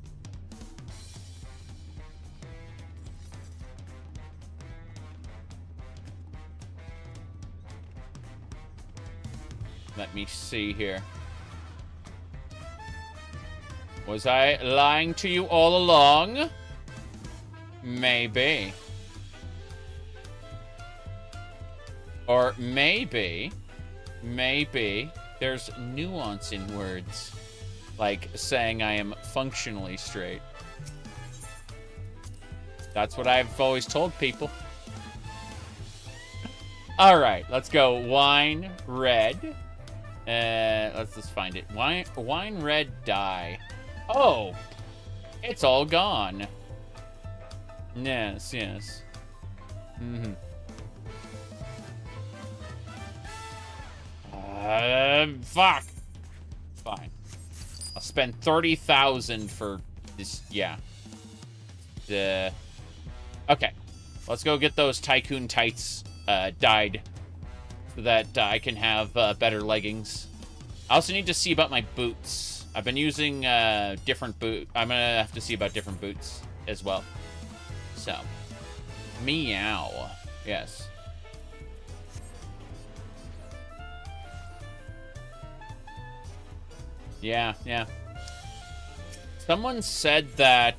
Let me see here. Was I lying to you all along? Maybe. Or maybe there's nuance in words, like saying I am functionally straight. That's what I've always told people. All right, let's go. Wine red. Let's just find it. Wine red dye. Oh, it's all gone. Yes. Mm-hmm. Fuck. Fine. I'll spend 30,000 for this. Yeah. Okay. Let's go get those Tycoon tights dyed so that I can have better leggings. I also need to see about my boots. I've been using different boot. I'm gonna have to see about different boots as well. So, meow. Yes. Yeah, yeah. Someone said that,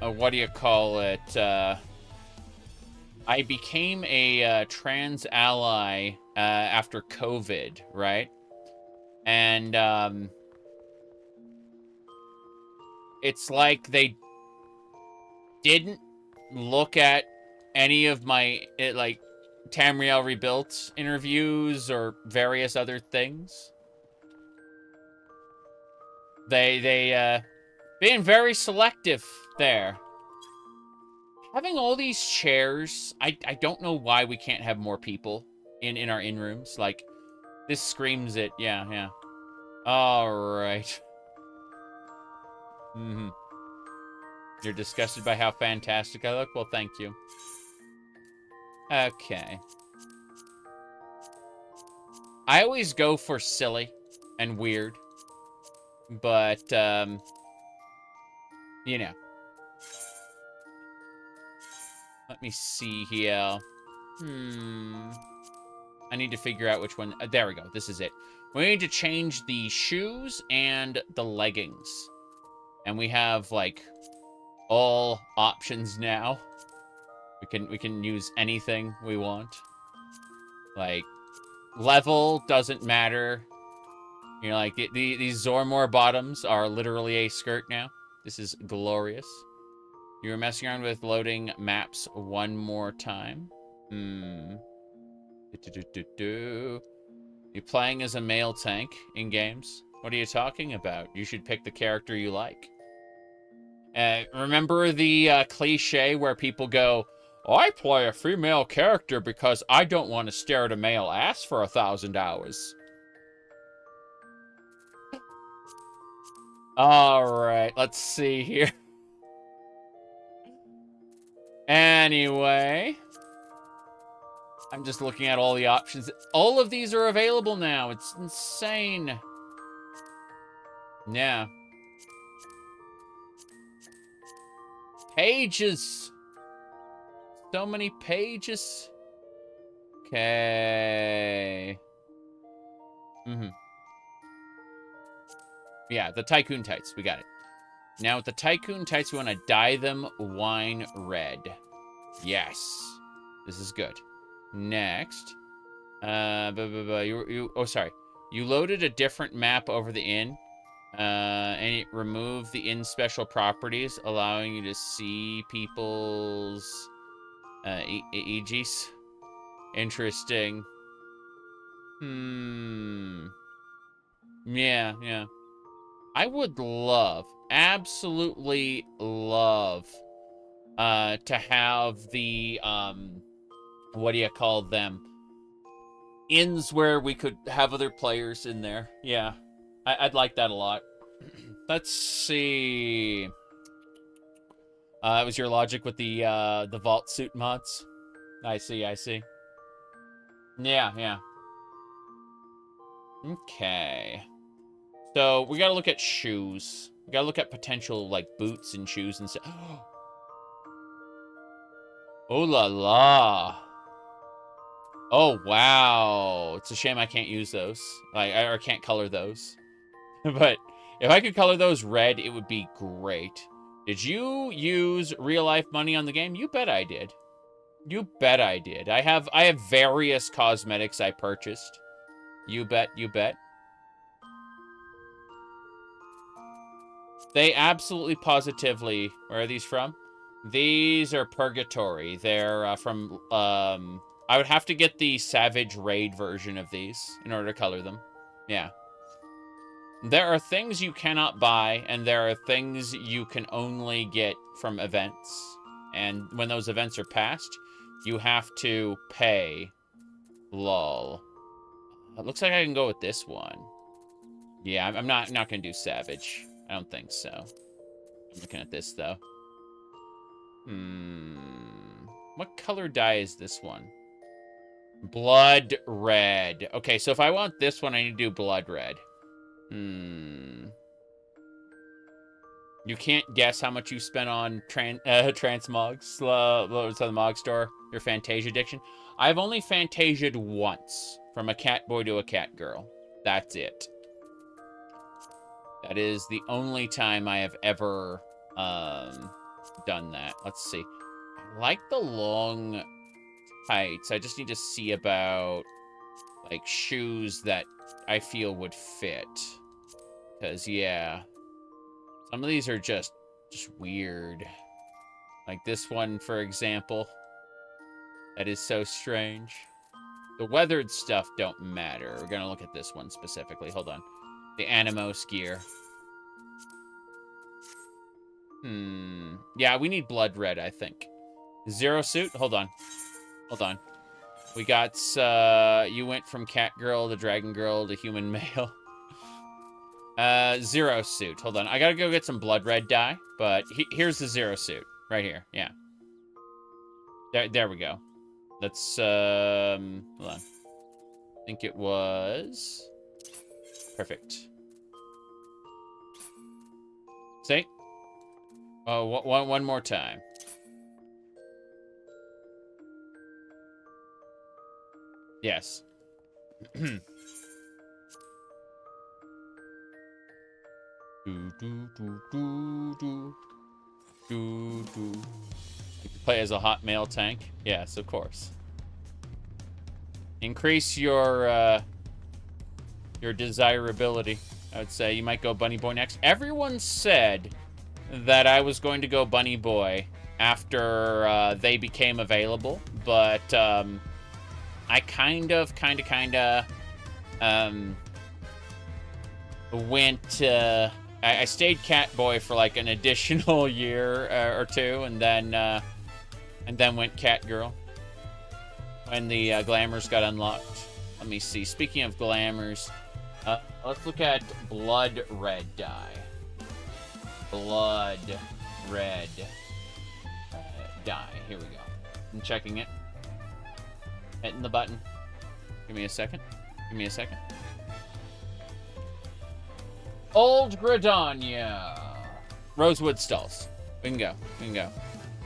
what do you call it? I became a trans ally after COVID, right? And it's like they didn't look at any of my like Tamriel Rebuilt interviews or various other things. They being very selective there. Having all these chairs, I don't know why we can't have more people in our in-rooms. Like, this screams it. Yeah, yeah. All right. Mm-hmm. You're disgusted by how fantastic I look? Well, thank you. Okay. I always go for silly and weird. But, you know. Let me see here. I need to figure out which one. There we go. This is it. We need to change the shoes and the leggings. And we have, like, all options now. We can use anything we want. Like, level doesn't matter. You know, like, these Zormor bottoms are literally a skirt now. This is glorious. You were messing around with loading maps one more time. You playing as a male tank in games? What are you talking about? You should pick the character you like. Remember the cliche where people go, I play a female character because I don't want to stare at a male ass for 1,000 hours. Alright, let's see here. Anyway. I'm just looking at all the options. All of these are available now. It's insane. Yeah. Pages. So many pages. Okay. Yeah, the Tycoon tights. We got it. Now with the Tycoon tights, we want to dye them wine red. Yes. This is good. Next. Oh, sorry. You loaded a different map over the inn. And it removed the inn special properties, allowing you to see people's EGs. Interesting. Yeah, yeah. I would love, absolutely love, to have the, what do you call them? Inns where we could have other players in there. Yeah, I'd like that a lot. Let's see. That was your logic with the vault suit mods. I see, I see. Yeah, yeah. Okay. So, we gotta look at shoes. We gotta look at potential, like, boots and shoes and stuff. Oh la la. Oh, wow. It's a shame I can't use those. Like, or can't color those. But if I could color those red, it would be great. Did you use real-life money on the game? You bet I did. You bet I did. I have various cosmetics I purchased. You bet, you bet. They absolutely positively... Where are these from? These are Purgatory. They're from... I would have to get the Savage Raid version of these in order to color them. Yeah. There are things you cannot buy, and there are things you can only get from events. And when those events are passed, you have to pay. Lol. It looks like I can go with this one. Yeah, I'm not going to do Savage. I don't think so. I'm looking at this, though. What color dye is this one? Blood red. Okay, so if I want this one, I need to do blood red. You can't guess how much you spent on transmogs, what's on the Mog store, your Fantasia addiction. I've only Fantasia'd once, from a cat boy to a cat girl. That's it. That is the only time I have ever done that. Let's see. I like the long tights. I just need to see about, like, shoes that I feel would fit. Because, yeah. Some of these are just weird. Like this one, for example. That is so strange. The weathered stuff don't matter. We're gonna look at this one specifically. Hold on. The Animos gear. Yeah, we need blood red, I think. Zero suit? Hold on. Hold on. We got, you went from cat girl to dragon girl to human male. Zero suit. Hold on. I gotta go get some blood red dye, but here's the zero suit. Right here. Yeah. There we go. Let's, hold on. I think it was... Perfect. See? Oh, one more time. Yes. Do. You play as a hot male tank? Yes, of course. Increase your desirability. I would say you might go Bunny Boy next. Everyone said that I was going to go Bunny Boy after they became available, but I kind of went. I stayed Cat Boy for like an additional year or two, and then went Cat Girl when the Glamours got unlocked. Let me see. Speaking of Glamours, let's look at blood red dye. Blood red dye. Here we go. I'm checking it. Hitting the button. Give me a second. Give me a second. Old Gridania. Rosewood Stalls. We can go. We can go.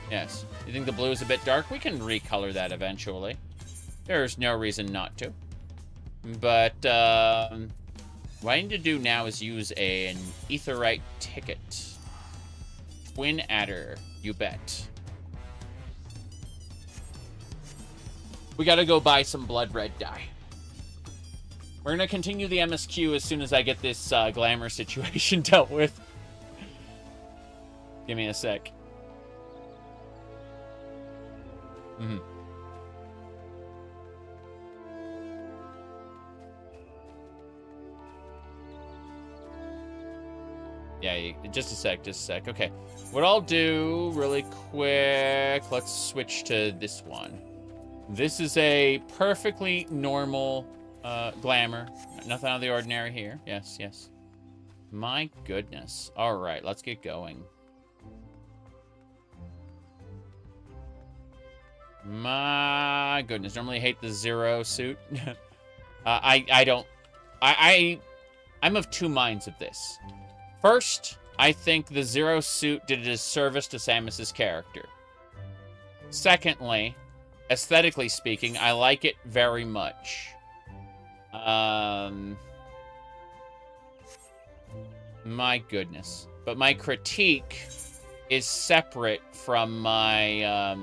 Yes. You think the blue is a bit dark? We can recolor that eventually. There's no reason not to. But, what I need to do now is use an Aetheryte ticket. Twin Adder. You bet. We gotta go buy some blood red dye. We're gonna continue the MSQ as soon as I get this Glamour situation dealt with. Give me a sec. Yeah, just a sec, just a sec. Okay. What I'll do really quick, let's switch to this one. This is a perfectly normal Glamour. Nothing out of the ordinary here. Yes, yes. My goodness. All right, let's get going. My goodness. Normally I hate the zero suit. I'm of two minds of this. First, I think the zero suit did a disservice to Samus's character. Secondly, aesthetically speaking, I like it very much. My goodness. But my critique is separate from my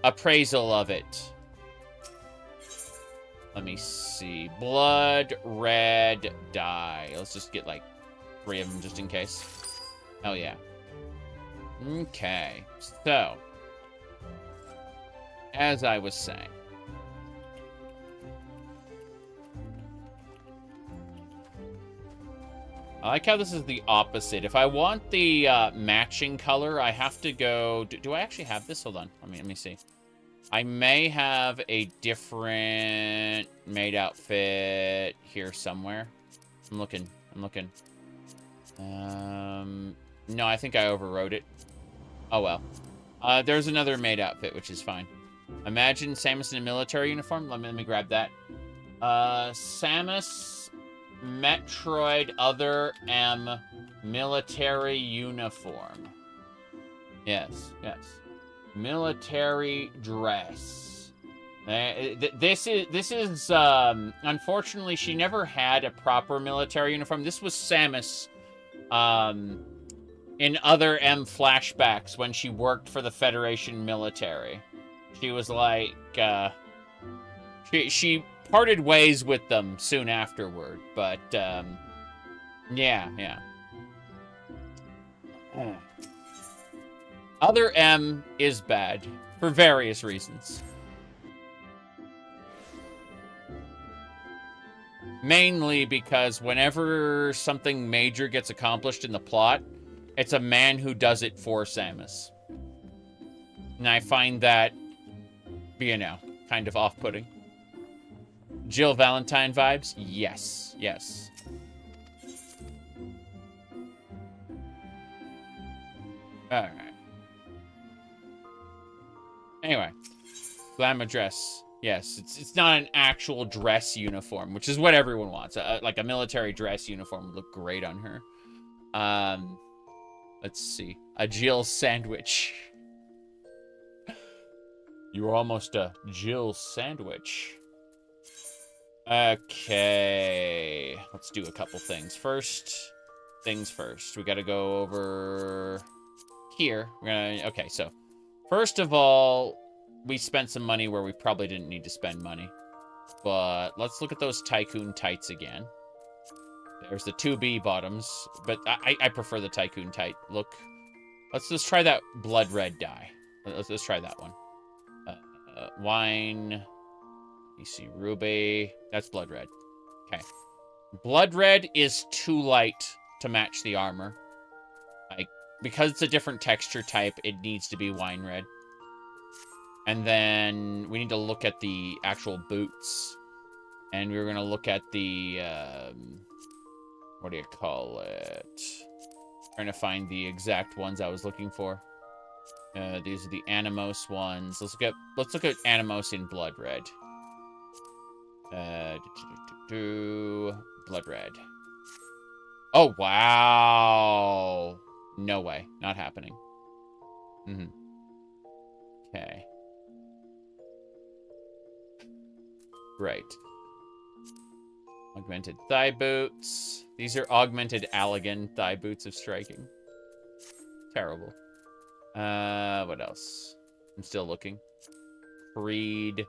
appraisal of it. Let me see. Blood red dye. Let's just get like 3 of them just in case. Oh yeah. Okay. So, as I was saying. I like how this is the opposite. If I want the matching color, I have to go... Do I actually have this? Hold on. Let me see. I may have a different maid outfit here somewhere. I'm looking. No, I think I overrode it. Oh, well. There's another maid outfit, which is fine. Imagine Samus in a military uniform. Let me grab that. Samus, Metroid, Other M, military uniform. Yes, yes. Military dress. This is unfortunately, she never had a proper military uniform. This was Samus in Other M flashbacks when she worked for the Federation military. She was like, she parted ways with them soon afterward, but, yeah. Other M is bad, for various reasons. Mainly because whenever something major gets accomplished in the plot, it's a man who does it for Samus. And I find that, you know, kind of off-putting. Jill Valentine vibes? Yes, yes. Alright. Anyway. Glamour dress. Yes, it's not an actual dress uniform, which is what everyone wants. Like a military dress uniform would look great on her. Let's see. A Jill sandwich. You were almost a Jill sandwich. Okay. Let's do a couple things. First things first. We gotta go over here. Okay, so first of all, we spent some money where we probably didn't need to spend money. But let's look at those Tycoon tights again. There's the 2B bottoms, but I prefer the Tycoon tight look. Let's just try that blood red dye. Let's try that one. Wine. You see ruby. That's blood red. Okay. Blood red is too light to match the armor. Like, because it's a different texture type, it needs to be wine red. And then we need to look at the actual boots. And we're going to look at the, what do you call it? Trying to find the exact ones I was looking for. These are the Animos ones. Let's look at Animos in blood red. Blood red. Oh, wow. No way. Not happening. Okay. Right. Augmented thigh boots. These are augmented Allegan thigh boots of striking. Terrible. What else? I'm still looking. Creed.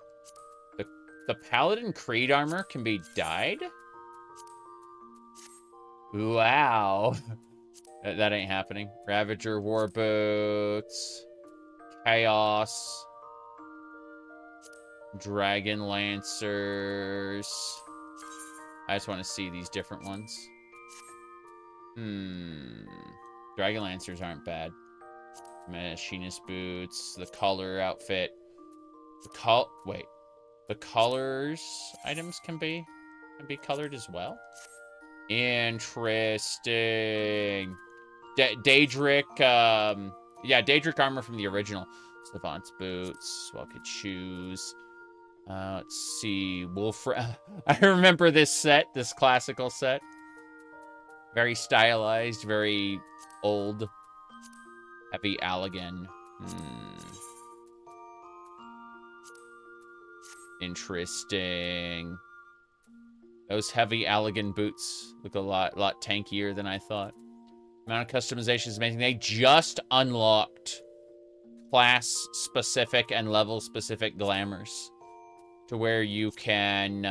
The Paladin Creed armor can be dyed? Wow. That ain't happening. Ravager war boots. Chaos. Dragon Lancers. I just want to see these different ones. Dragon Lancers aren't bad. Machinist boots. The color outfit. Wait. The colors items can be colored as well? Interesting. Daedric, yeah, Daedric armor from the original. Savant's boots, Welkid shoes. Let's see, I remember this set, this classical set. Very stylized, very old. Heavy Allegan. Interesting. Those heavy Allegan boots look a lot tankier than I thought. Amount of customization is amazing. They just unlocked class-specific and level-specific glamours to where you can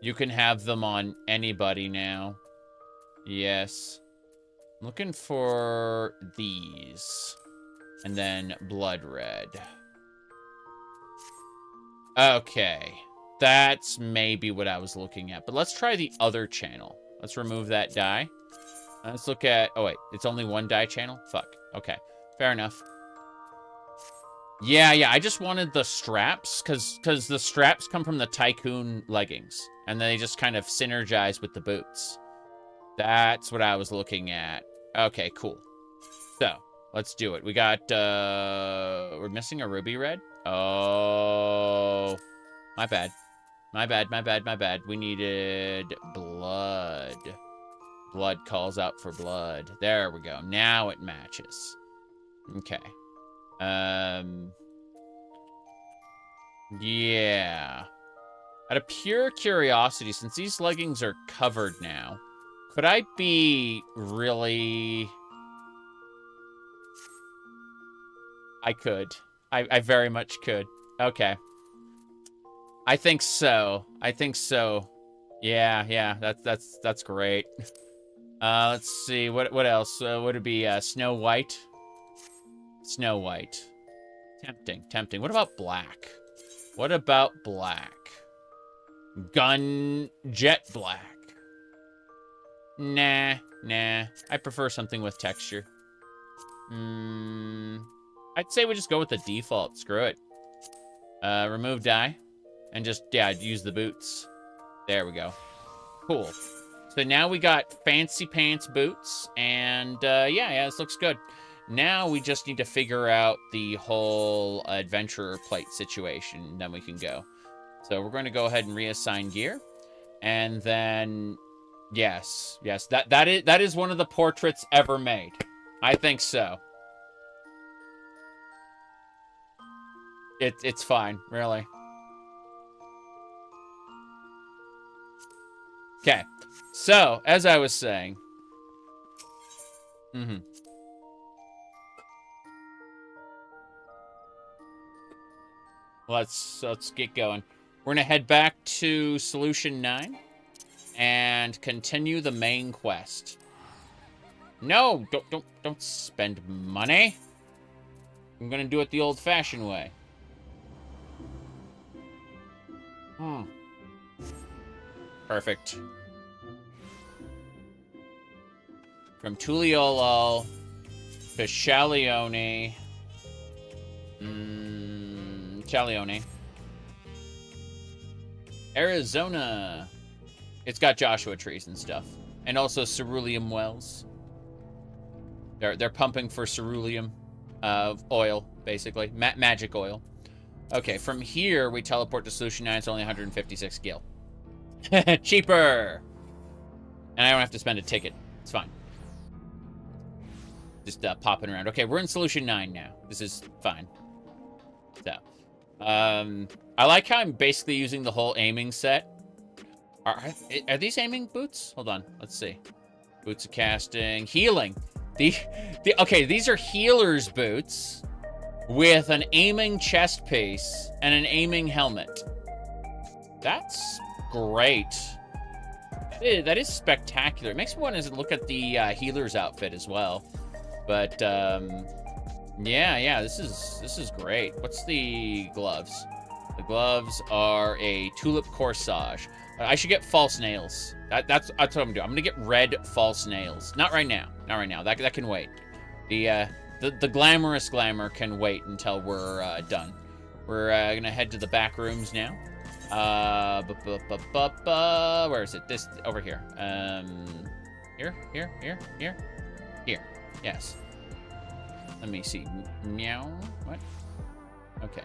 have them on anybody now. Yes. I'm looking for these. And then blood red. Okay. That's maybe what I was looking at. But let's try the other channel. Let's remove that dye. Let's look at... Oh, wait. It's only one dye channel? Fuck. Okay. Fair enough. Yeah. I just wanted the straps. Because the straps come from the Tycoon leggings. And they just kind of synergize with the boots. That's what I was looking at. Okay, cool. So, Let's do it. We got, we're missing a ruby red. Oh, my bad. My bad. We needed blood. Blood calls out for blood. There we go. Now it matches. Okay. Yeah. Out of pure curiosity, since these leggings are covered now, could I be really... I could. I very much could. Okay. I think so. Yeah, that's great. Let's see, what else? Would it be Snow White? Snow White. Tempting. What about black? Gun jet black. Nah. I prefer something with texture. I'd say we just go with the default. Screw it. Remove dye. And just, yeah, use the boots. There we go. Cool. So now we got fancy pants boots. And, yeah, this looks good. Now we just need to figure out the whole adventurer plate situation. Then we can go. So we're going to go ahead and reassign gear. And then, yes, that is one of the portraits ever made. I think so. It's fine, really. Okay, so as I was saying, let's get going. We're gonna head back to Solution 9 and continue the main quest. No, don't spend money. I'm gonna do it the old-fashioned way. Perfect. From Tuliolo to Chalione. Chalione. Arizona. It's got Joshua trees and stuff. And also cerulean wells. They're pumping for cerulean oil, basically. Magic oil. Okay, from here, we teleport to Solution 9. It's only 156 gil. Cheaper! And I don't have to spend a ticket. It's fine. Just popping around. Okay, we're in Solution 9 now. This is fine. So, I like how I'm basically using the whole aiming set. Are these aiming boots? Hold on, let's see. Boots of casting. Healing. Okay, these are healer's boots with an aiming chest piece and an aiming helmet. That's great. That is spectacular. It makes me want to look at the healer's outfit as well. But yeah, this is great. What's the gloves? The gloves are a tulip corsage. I should get false nails. That's what I'm doing. I'm gonna get red false nails. Not right now. That can wait. The glamorous glamour can wait until we're done. We're gonna head to the back rooms now. Where is it? This over here. Here. Yes. Let me see. Meow. What? Okay.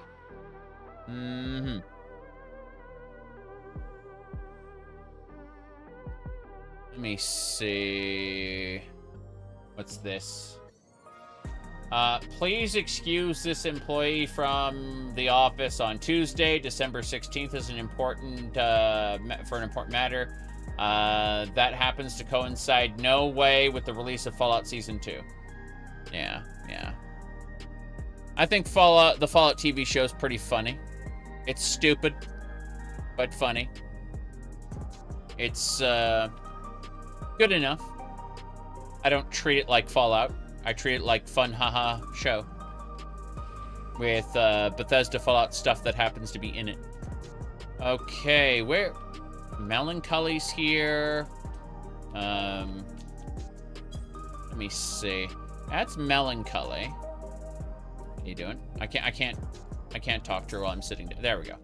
Let me see. What's this? Please excuse this employee from the office on Tuesday, December 16th is an important, for an important matter. That happens to coincide no way with the release of Fallout Season 2. Yeah. I think the Fallout TV show is pretty funny. It's stupid, but funny. It's, good enough. I don't treat it like Fallout. I treat it like fun haha show. With, Bethesda Fallout stuff that happens to be in it. Okay, where... Melancholy's here. Let me see. That's Melancholy. What are you doing? I can't talk to her while I'm sitting down. There we go.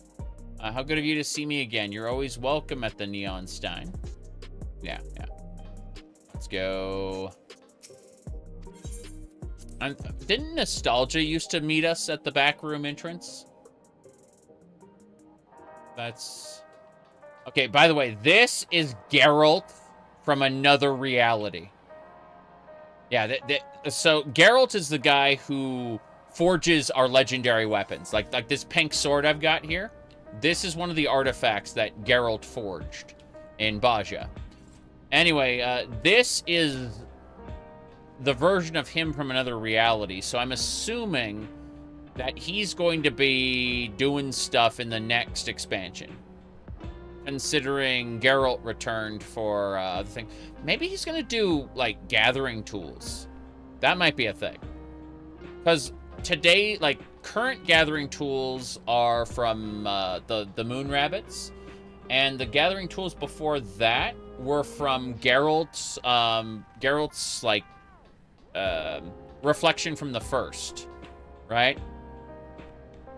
How good of you to see me again. You're always welcome at the Neon Stein. Yeah. Let's go. Didn't Nostalgia used to meet us at the back room entrance? That's... Okay, by the way, this is Geralt from another reality. Yeah, so Geralt is the guy who forges our legendary weapons. Like this pink sword I've got here. This is one of the artifacts that Geralt forged in Baja. Anyway, this is the version of him from another reality. So I'm assuming that he's going to be doing stuff in the next expansion. Considering Geralt returned for the thing. Maybe he's going to do, like, gathering tools. That might be a thing. Because today, like, current gathering tools are from the Moon Rabbits. And the gathering tools before that were from Geralt's, like, reflection from the first. Right?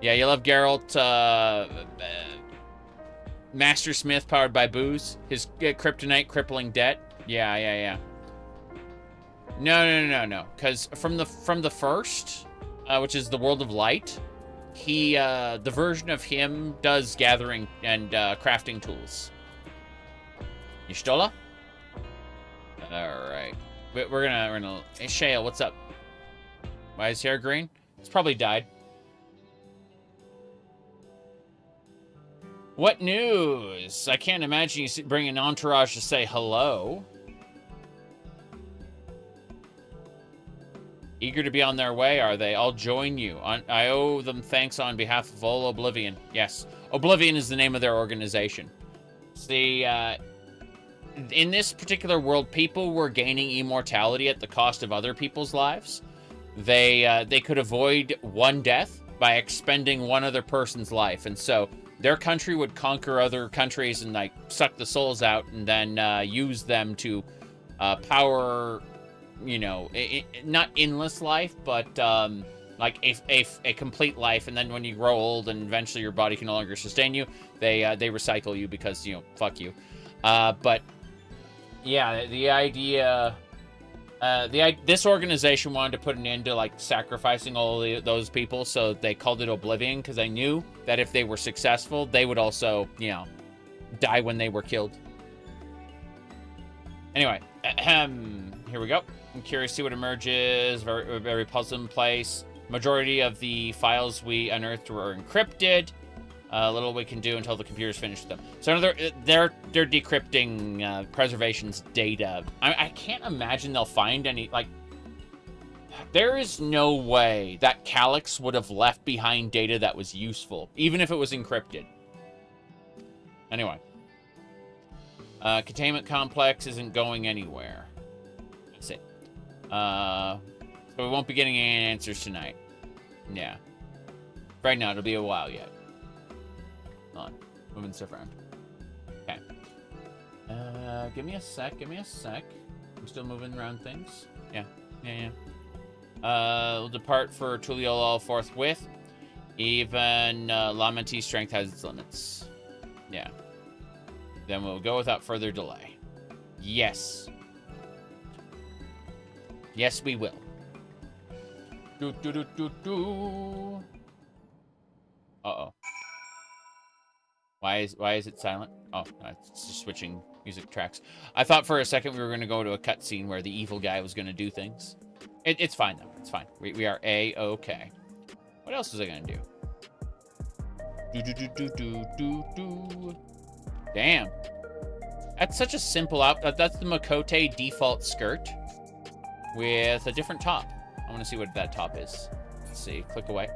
Yeah, you love Geralt, Master Smith powered by booze. His kryptonite crippling debt. Yeah. No. Because from the first, which is the World of Light, he the version of him does gathering and crafting tools. Y'shtola? All right. We're gonna. Hey, Shale, what's up? Why is his hair green? It's probably dyed. What news? I can't imagine you bring an entourage to say hello. Eager to be on their way, are they? I'll join you. I owe them thanks on behalf of all Oblivion. Yes. Oblivion is the name of their organization. See, in this particular world, people were gaining immortality at the cost of other people's lives. They could avoid one death by expending one other person's life. And so their country would conquer other countries and, like, suck the souls out and then use them to power, you know, not endless life, but like a complete life. And then when you grow old and eventually your body can no longer sustain you, they recycle you because, you know, fuck you. But yeah, the idea... this organization wanted to put an end to, like, sacrificing all those people, so they called it Oblivion, because they knew that if they were successful, they would also, you know, die when they were killed. Anyway, here we go. I'm curious to see what emerges. Very puzzling place. Majority of the files we unearthed were encrypted. Little we can do until the computer's finished with them. So they're decrypting preservation's data. I can't imagine they'll find any, like... There is no way that Calyx would have left behind data that was useful, even if it was encrypted. Anyway. Containment complex isn't going anywhere. That's it. So we won't be getting any answers tonight. Yeah. Right now, it'll be a while yet. Hold on. Moving stuff around. Okay. Give me a sec. I'm still moving around things. Yeah. We'll depart for Tuliolol forthwith. Even Lamenti's strength has its limits. Yeah. Then we'll go without further delay. Yes. Yes, we will. Uh-oh. Why is it silent? Oh, it's just switching music tracks. I thought for a second we were going to go to a cutscene where the evil guy was going to do things. It's fine, though. It's fine. We are A-okay. What else was I going to do? Damn. That's such a simple outfit. That's the Makote default skirt with a different top. I want to see what that top is. Let's see. Click away.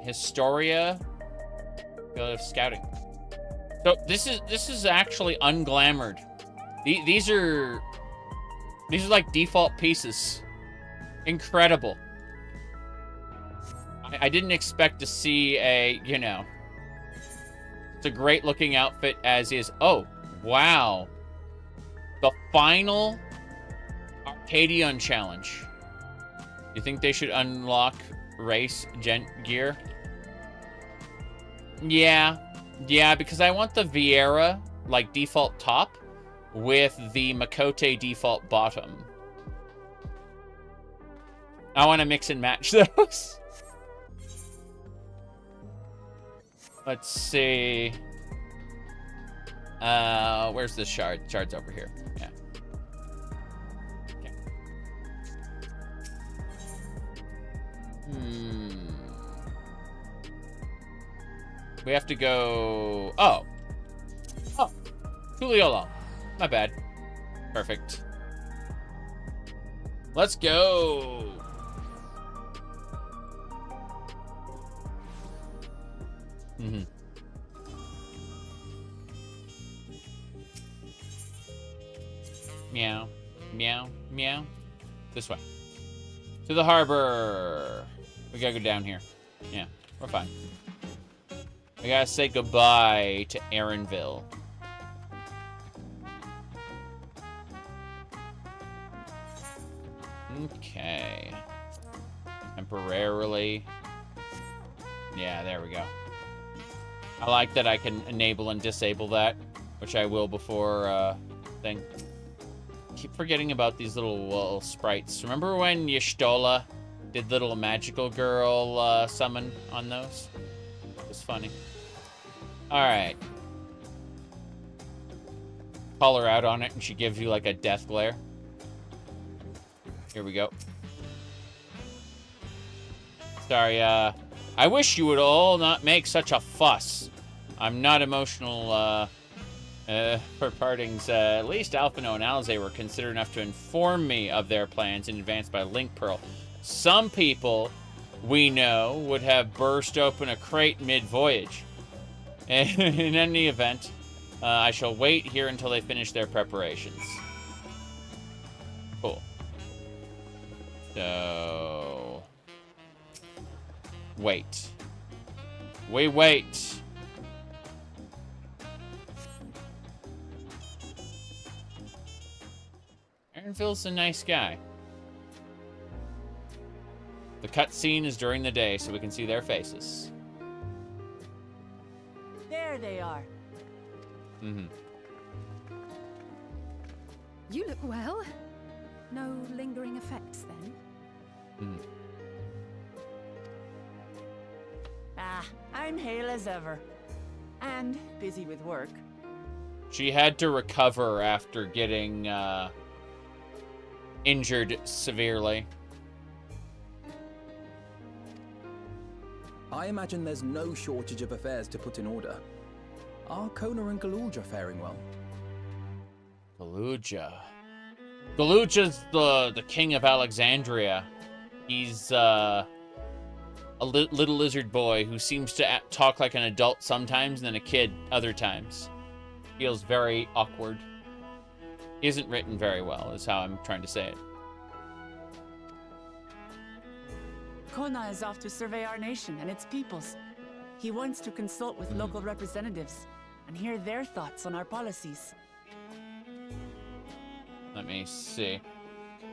Historia... of scouting. So this is actually unglamored. These are like default pieces. Incredible. I didn't expect to see a, you know, it's a great looking outfit as is. Oh, wow. The final Arcadion challenge. You think they should unlock race gear? Yeah, because I want the Vieira, like, default top with the Makote default bottom. I want to mix and match those. Let's see. Where's the shard? Shard's over here. Yeah. Okay. We have to go... Oh. Oh. Tuliolo. My bad. Perfect. Let's go. Meow, meow, meow. This way. To the harbor. We gotta go down here. Yeah, we're fine. We gotta say goodbye to Aaronville. Okay. Temporarily. Yeah, there we go. I like that I can enable and disable that, which I will before thing. Keep forgetting about these little sprites. Remember when Y'shtola did little magical girl summon on those? It was funny. Alright. Call her out on it and she gives you like a death glare. Here we go. Sorry, I wish you would all not make such a fuss. I'm not emotional, for partings. At least Alphino and Alize were considerate enough to inform me of their plans in advance by Link Pearl. Some people, we know, would have burst open a crate mid-voyage. In any event, I shall wait here until they finish their preparations. Cool. So... Wait. We wait. Aaronville's a nice guy. The cutscene is during the day, so we can see their faces. There they are. You look well. No lingering effects, then? Ah, I'm hale as ever. And busy with work. She had to recover after getting, injured severely. I imagine there's no shortage of affairs to put in order. Are Kona and Galulja faring well? Galulja. Galulja's the king of Alexandria. He's, a little lizard boy who seems to talk like an adult sometimes and then a kid other times. Feels very awkward. He isn't written very well, is how I'm trying to say it. Kona is off to survey our nation and its peoples. He wants to consult with local representatives and hear their thoughts on our policies. Let me see.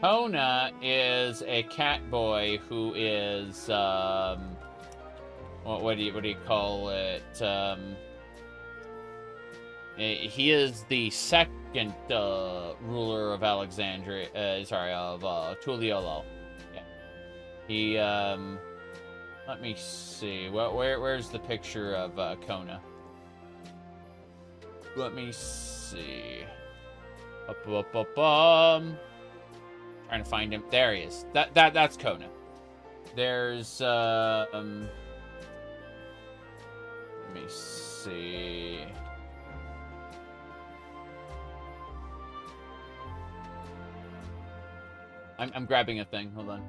Kona is a cat boy who is, what do you call it? He is the second ruler of Alexandria, of Tuliolo. Yeah. He, let me see. Where's the picture of Kona? Let me see. Trying to find him. There he is. That's Kona. There's let me see. I'm grabbing a thing. Hold on.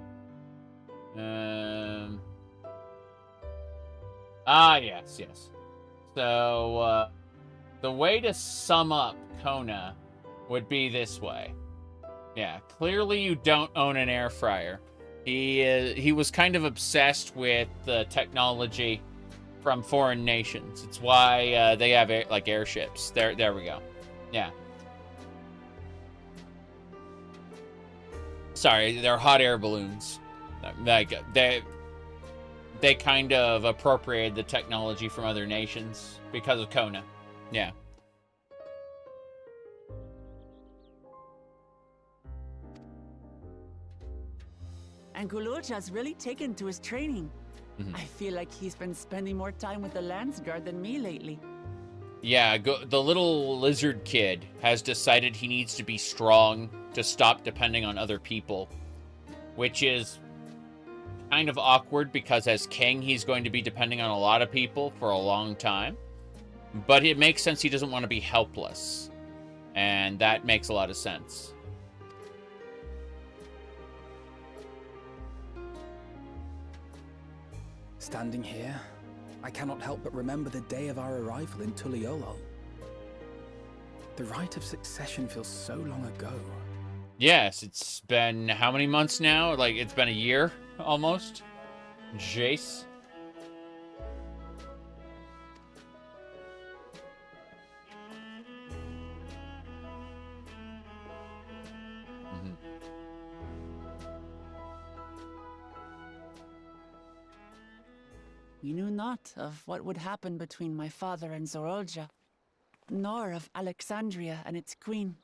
Yes. So the way to sum up Kona would be this way. Yeah, clearly you don't own an air fryer. He was kind of obsessed with the technology from foreign nations. It's why they have like airships. There we go. Yeah. Sorry, they're hot air balloons. Like they kind of appropriated the technology from other nations because of Kona. Yeah. And Gululja's really taken to his training. I feel like he's been spending more time with the Landsguard than me lately. Yeah, the little lizard kid has decided he needs to be strong to stop depending on other people, which is kind of awkward because as king, he's going to be depending on a lot of people for a long time. But it makes sense he doesn't want to be helpless, and that makes a lot of sense. Standing here, I cannot help but remember the day of our arrival in Tuliolol. The rite of succession feels so long ago. Yes, it's been how many months now? Like, it's been a year, almost? Jace? We knew not of what would happen between my father and Zorolja, nor of Alexandria and its queen.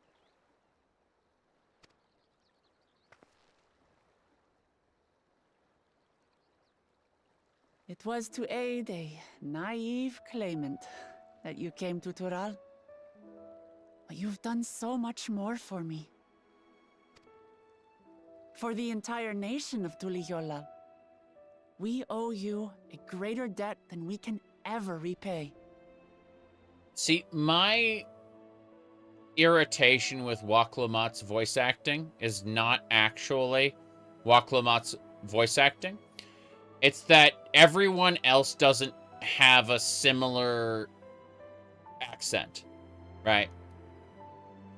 It was to aid a naive claimant that you came to Tural. But you've done so much more for me. For the entire nation of Tuliyollal. We owe you a greater debt than we can ever repay. See, my irritation with Waklamat's voice acting is not actually Waklamat's voice acting. It's that everyone else doesn't have a similar accent, right?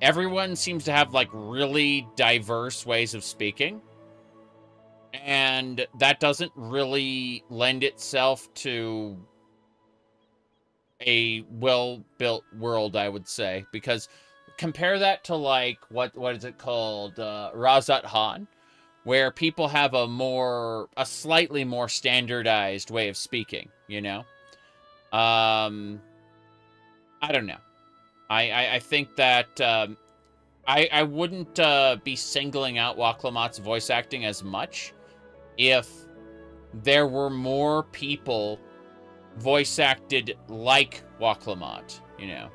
Everyone seems to have, like, really diverse ways of speaking. And that doesn't really lend itself to a well-built world, I would say. Because compare that to, like, what is it called? Razat Han, where people have a slightly more standardized way of speaking, you know? I don't know. I think that I wouldn't be singling out Waklamat's voice acting as much if there were more people voice acted like Waklamat, you know.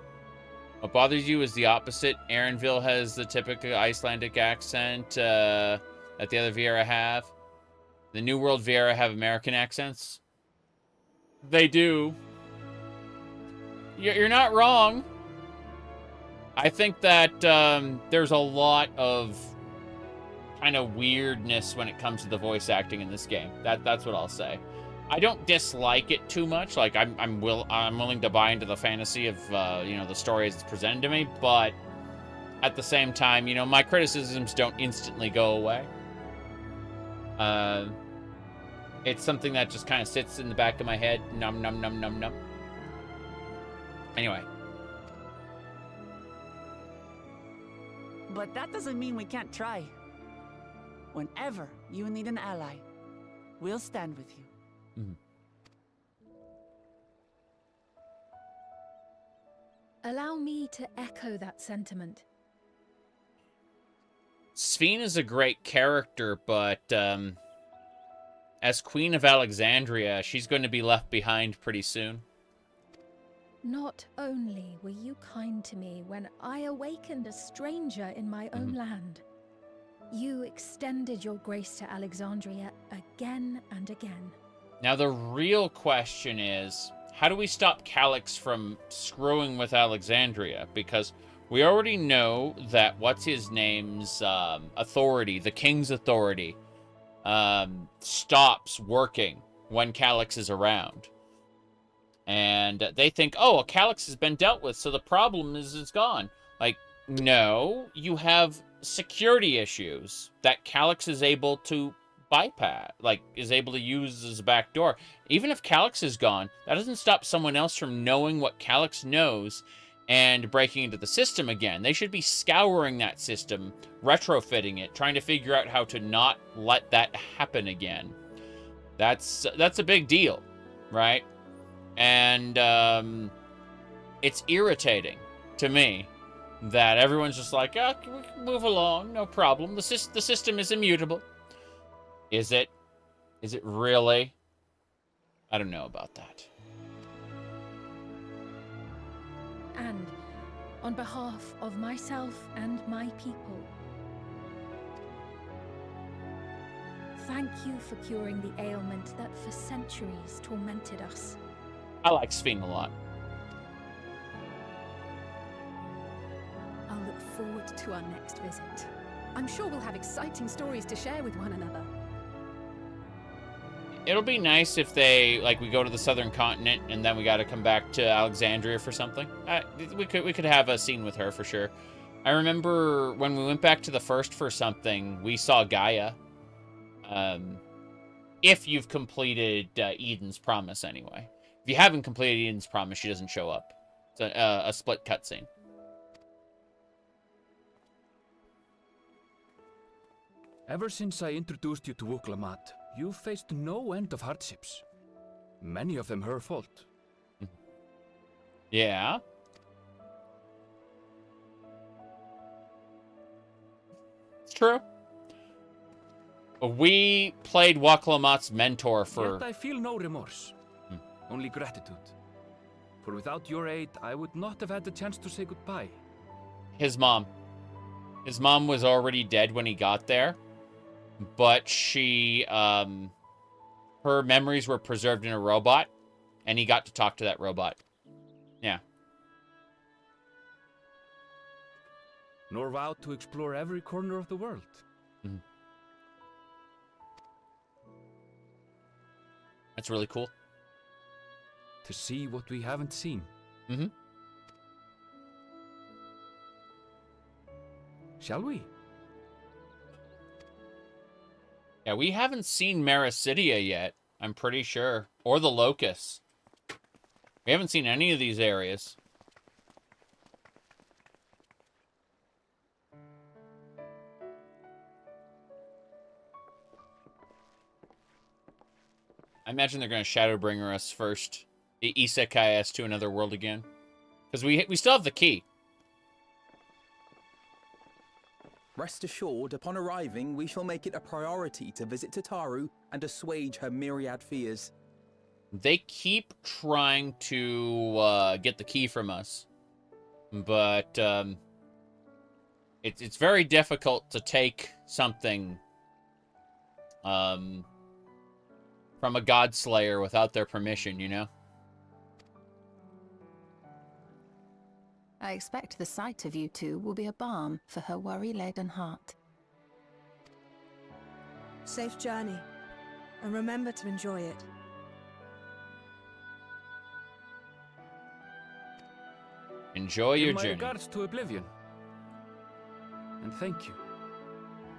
What bothers you is the opposite. Aaronville has the typical Icelandic accent that the other Viera have. The New World Viera have American accents. They do. You're not wrong. I think that there's a lot of kind of weirdness when it comes to the voice acting in this game. That's what I'll say. I don't dislike it too much. Like I'm willing to buy into the fantasy of you know, the story as it's presented to me, but at the same time, you know, my criticisms don't instantly go away. It's something that just kind of sits in the back of my head. Num num num num num. Anyway. But that doesn't mean we can't try. Whenever you need an ally, we'll stand with you. Mm-hmm. Allow me to echo that sentiment. Sphene is a great character, but as Queen of Alexandria, she's going to be left behind pretty soon. Not only were you kind to me when I awakened a stranger in my own land, you extended your grace to Alexandria again and again. Now the real question is, how do we stop Calix from screwing with Alexandria? Because we already know that what's-his-name's authority, the king's authority, stops working when Calix is around. And they think, oh, Calix has been dealt with, so the problem is gone. Like, no, you have security issues that Calix is able to bypass, like, is able to use as a backdoor. Even if Calix is gone, that doesn't stop someone else from knowing what Calix knows and breaking into the system again. They should be scouring that system, retrofitting it, trying to figure out how to not let that happen again. That's a big deal, right? And it's irritating to me that everyone's just like, oh, we can move along, no problem. The system is immutable. Is it? Is it really? I don't know about that. And on behalf of myself and my people, thank you for curing the ailment that for centuries tormented us. I like Sphene a lot. I'll look forward to our next visit. I'm sure we'll have exciting stories to share with one another. It'll be nice if they, like, we go to the southern continent and then we got to come back to Alexandria for something. We could have a scene with her for sure. I remember when we went back to the first for something, we saw Gaia. If you've completed Eden's Promise, anyway. If you haven't completed Eden's Promise, she doesn't show up. It's a split cutscene. Ever since I introduced you to Glamour, you've faced no end of hardships. Many of them her fault. Yeah. It's true. We played Waklamat's mentor for... Yet I feel no remorse. Only gratitude. For without your aid, I would not have had the chance to say goodbye. His mom. His mom was already dead when he got there. But she, her memories were preserved in a robot. And he got to talk to that robot. Yeah. Nor vowed to explore every corner of the world. Mm-hmm. That's really cool. To see what we haven't seen. Mm-hmm. Shall we? Yeah, we haven't seen Marasidia yet, I'm pretty sure. Or the Locusts. We haven't seen any of these areas. I imagine they're going to Shadowbringer us first. The Isekai us to another world again. Because we still have the key. Rest assured, upon arriving, we shall make it a priority to visit Tataru and assuage her myriad fears. They keep trying to get the key from us. But it's very difficult to take something from a Godslayer without their permission, you know? I expect the sight of you two will be a balm for her worry-laden heart. Safe journey, and remember to enjoy it. Enjoy your Give my journey. regards to Oblivion. And thank you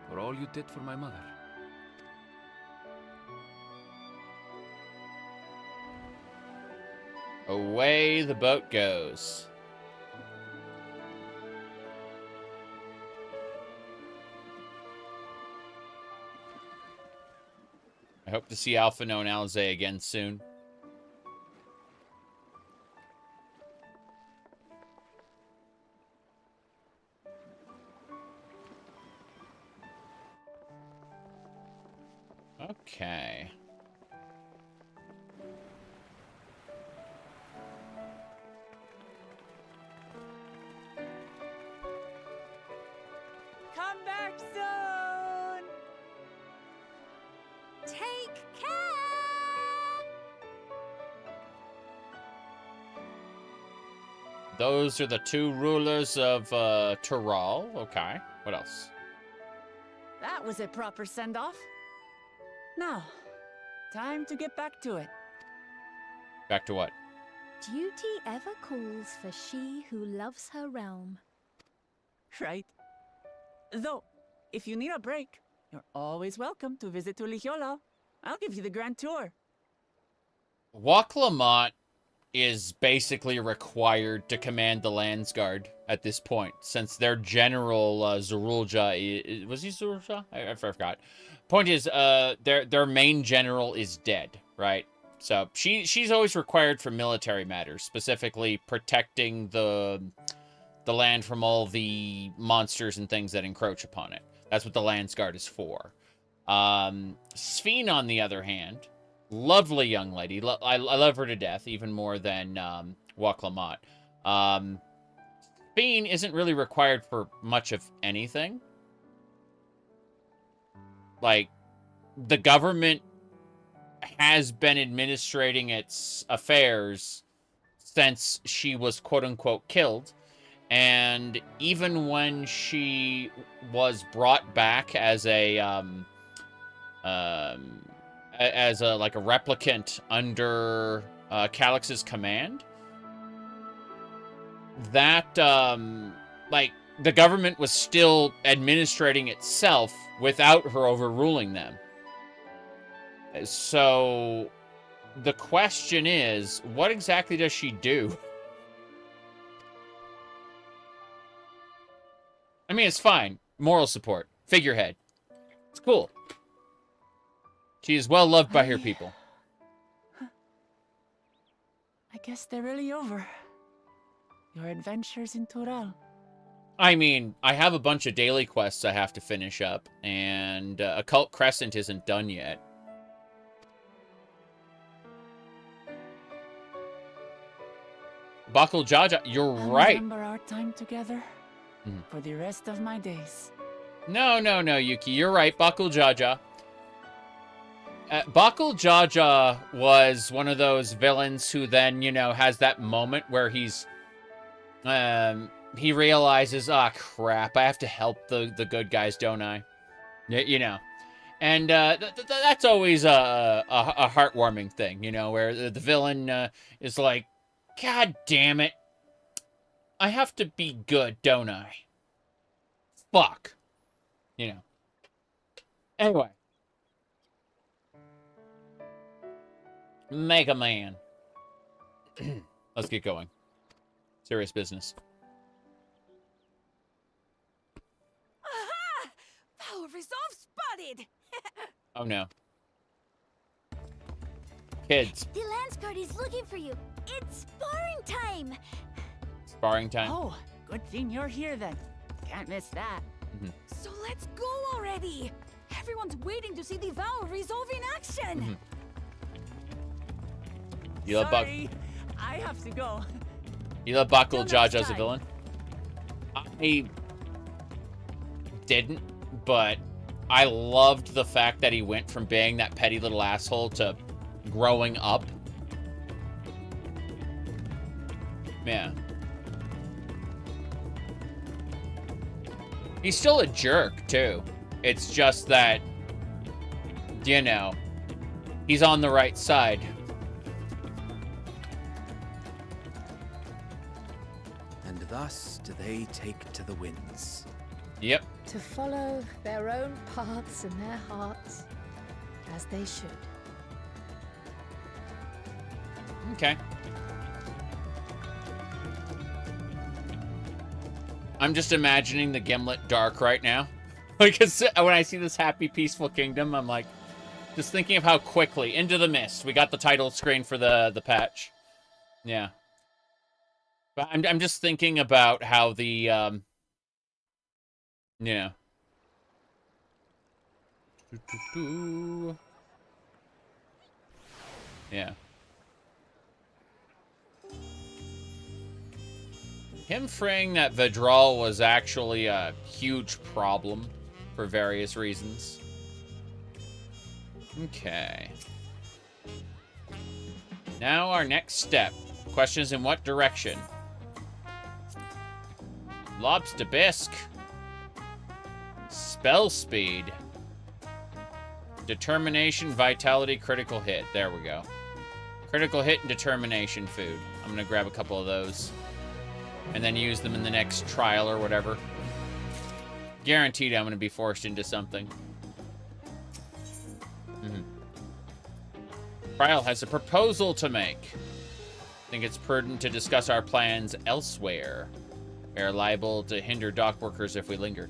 for all you did for my mother. Away the boat goes. I hope to see Alphino and Alize again soon. Okay. Come back soon! Take care! Those are the two rulers of Tural. Okay. What else? That was a proper send-off. Now, time to get back to it. Back to what? Duty ever calls for she who loves her realm. Right. Though, if you need a break, you're always welcome to visit Tulijola. I'll give you the grand tour. Waklamat is basically required to command the Landsguard at this point, since their general, Zorulja, was he Zorulja? I forgot. Point is, their main general is dead, right? So she's always required for military matters, specifically protecting the land from all the monsters and things that encroach upon it. That's what the Landsguard is for. Sphene, on the other hand, lovely young lady. I love her to death, even more than Waclamat. Sphene isn't really required for much of anything. Like, the government has been administrating its affairs since she was quote-unquote killed. And even when she was brought back as a like a replicant under Calix's command, that like the government was still administrating itself without her overruling them. So the question is, what exactly does she do? I mean, it's fine. Moral support. Figurehead. It's cool. She is well loved by her people. I guess they're really over. Your adventures in Tural. I mean, I have a bunch of daily quests I have to finish up, and Occult Crescent isn't done yet. Bakul Jaja, you're right. Remember our time together for the rest of my days. No, Yuki, you're right. Bakul Jaja. Bakul Jaja was one of those villains who then, you know, has that moment where he's, he realizes, ah, crap, I have to help the good guys, don't I? You know. And that's always a heartwarming thing, you know, where the villain is like, God damn it. I have to be good, don't I? Fuck. You know. Anyway. Mega Man. Let's get going. Serious business. Aha! Power resolve spotted! Oh no. Kids. The Lance Guard is looking for you. It's sparring time. Sparring time? Oh, good thing you're here then. Can't miss that. So let's go already. Everyone's waiting to see the Vow resolve in action. You love Sorry, I have to go. You love Bakul Till next Jaja as a time. villain? I didn't, but I loved the fact that he went from being that petty little asshole to growing up. Yeah. He's still a jerk, too. It's just that, you know, he's on the right side. And thus do they take to the winds. Yep. To follow their own paths in their hearts, as they should. Okay. I'm just imagining the Gimlet dark right now. Like, when I see this happy, peaceful kingdom, I'm like, just thinking of how quickly, into the mist, we got the title screen for the patch. Yeah. But I'm just thinking about how the, yeah. Yeah. Him fraying that Vedral was actually a huge problem for various reasons. Okay. Now our next step. Questions in what direction? Lobster Bisque. Spell speed. Determination, vitality, critical hit. There we go. Critical hit and determination food. I'm gonna grab a couple of those. And then use them in the next trial or whatever. Guaranteed I'm gonna be forced into something. Trial has a proposal to make. I think it's prudent to discuss our plans elsewhere. We are liable to hinder dock workers if we linger.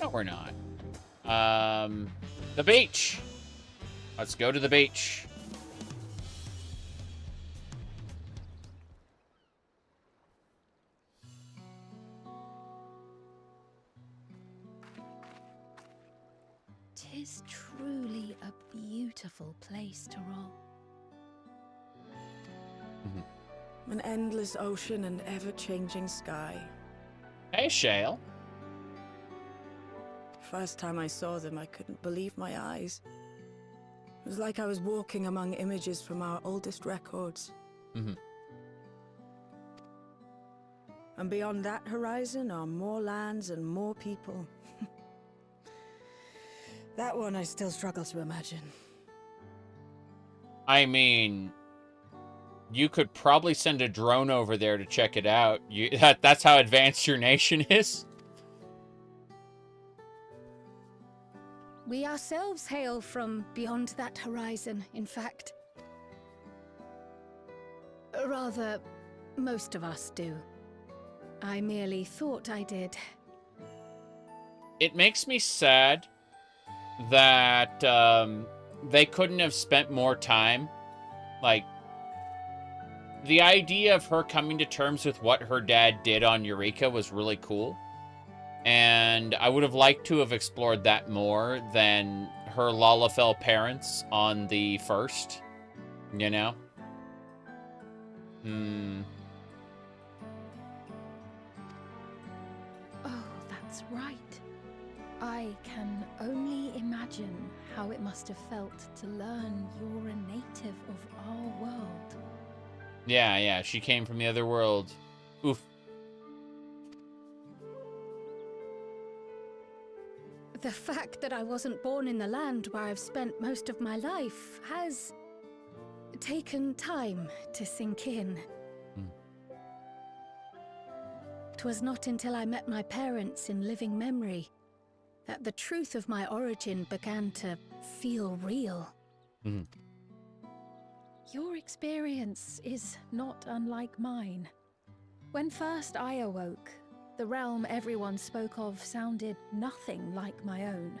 No, we're not. The beach. Let's go to the beach. is truly a beautiful place to roll. An endless ocean and ever-changing sky. Hey, Shale. First time I saw them, I couldn't believe my eyes. It was like I was walking among images from our oldest records. And beyond that horizon are more lands and more people. That one I still struggle to imagine. I mean, you could probably send a drone over there to check it out. That's how advanced your nation is? We ourselves hail from beyond that horizon, in fact. Rather, most of us do. I merely thought I did. It makes me sad that they couldn't have spent more time. Like, the idea of her coming to terms with what her dad did on Eureka was really cool. And I would have liked to have explored that more than her Lalafell parents on the first, you know? Oh, that's right. I can only imagine how it must have felt to learn you're a native of our world. Yeah, she came from the other world. Oof. The fact that I wasn't born in the land where I've spent most of my life has taken time to sink in. 'Twas not until I met my parents in living memory that the truth of my origin began to feel real. Your experience is not unlike mine. When first I awoke, the realm everyone spoke of sounded nothing like my own.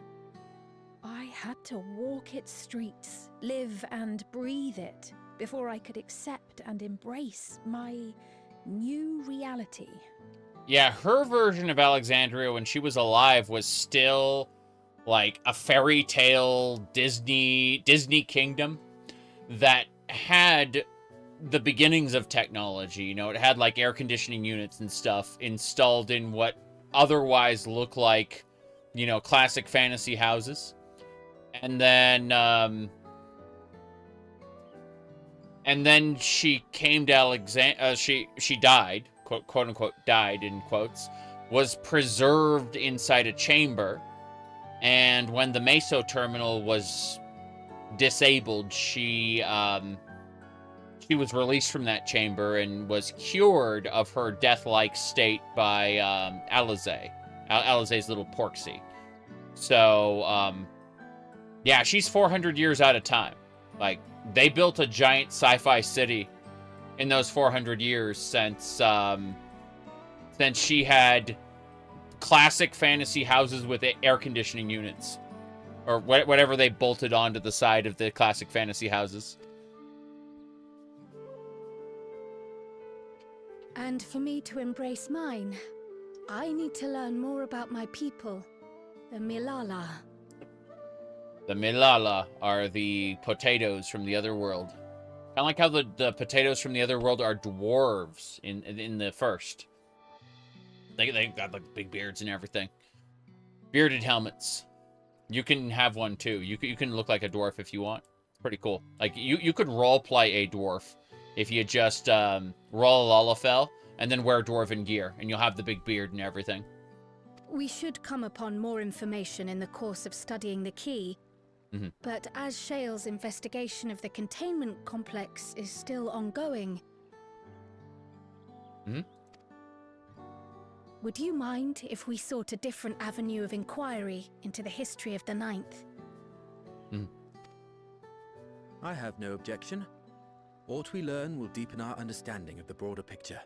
I had to walk its streets, live and breathe it, before I could accept and embrace my new reality. Yeah, her version of Alexandria when she was alive was still like a fairy tale Disney kingdom that had the beginnings of technology. You know, it had like air conditioning units and stuff installed in what otherwise look like, you know, classic fantasy houses. And then she came to Alexandria. She died, quote unquote, died in quotes, was preserved inside a chamber. And when the Meso terminal was disabled, she was released from that chamber and was cured of her death-like state by Alizé's little porksy. So, yeah, she's 400 years out of time. Like, they built a giant sci-fi city in those 400 years since she had classic fantasy houses with air conditioning units. Or whatever they bolted onto the side of the classic fantasy houses. And for me to embrace mine, I need to learn more about my people, the Milala. The Milala are the potatoes from the other world. Kind of like how the potatoes from the other world are dwarves in the first. They got like big beards and everything. Bearded helmets. You can have one too. You can look like a dwarf if you want. It's pretty cool. Like you could role play a dwarf if you just roll a Lalafell and then wear dwarven gear, and you'll have the big beard and everything. We should come upon more information in the course of studying the key. But as Shale's investigation of the containment complex is still ongoing, would you mind if we sought a different avenue of inquiry into the history of the Ninth? I have no objection. What we learn will deepen our understanding of the broader picture.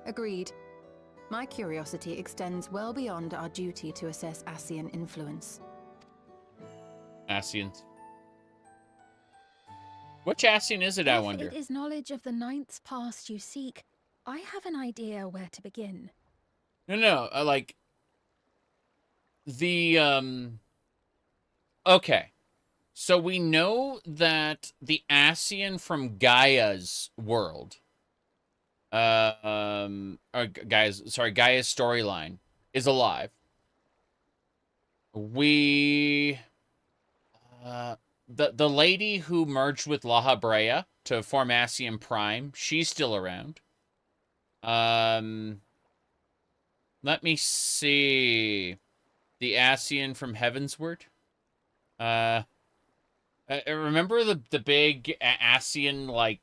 Agreed. My curiosity extends well beyond our duty to assess Ascian influence. Ascians. Which Ascian is it, I wonder? If it is knowledge of the Ninth's past you seek, I have an idea where to begin. No, like the Okay. So we know that the Ascian from Gaia's world, Gaia's storyline is alive. The lady who merged with La Brea to form Ascian Prime, she's still around. Let me see. The Ascian from Heavensward. Remember the big Ascian, like,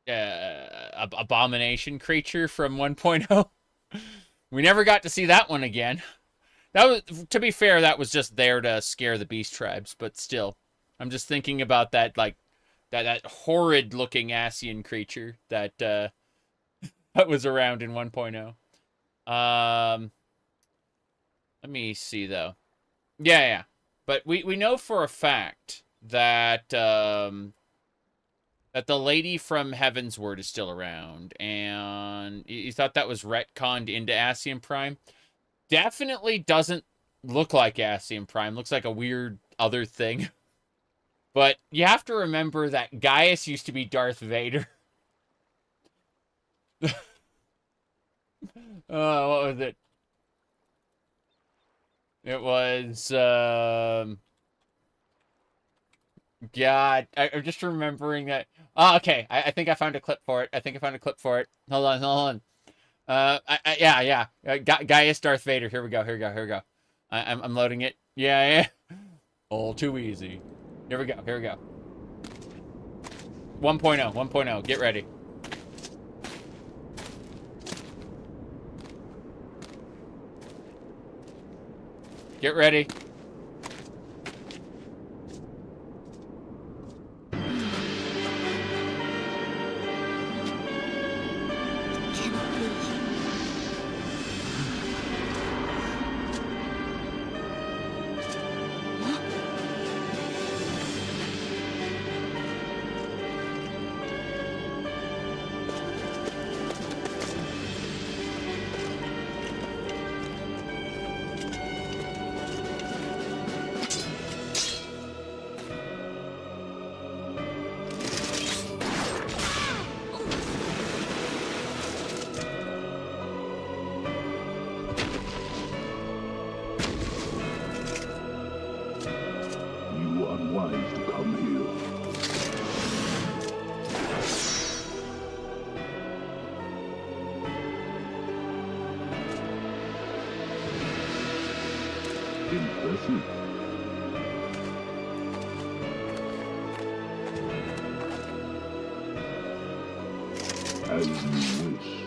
abomination creature from 1.0? We never got to see that one again. That was, to be fair, that was just there to scare the beast tribes, but still. I'm just thinking about that, like, that horrid-looking Ascian creature that, that was around in 1.0. Let me see, though. Yeah. But we know for a fact that, that the lady from Heavensward is still around, and you thought that was retconned into Ascian Prime? Definitely doesn't look like Ascian Prime. Looks like a weird other thing. But you have to remember that Gaius used to be Darth Vader. What was it? It was, God, I'm just remembering that. Oh, okay. I think I found a clip for it. Hold on. Yeah. Gaius Darth Vader. Here we go. I'm loading it. Yeah. All too easy. Here we go. 1.0. Get ready. Get ready. As you wish.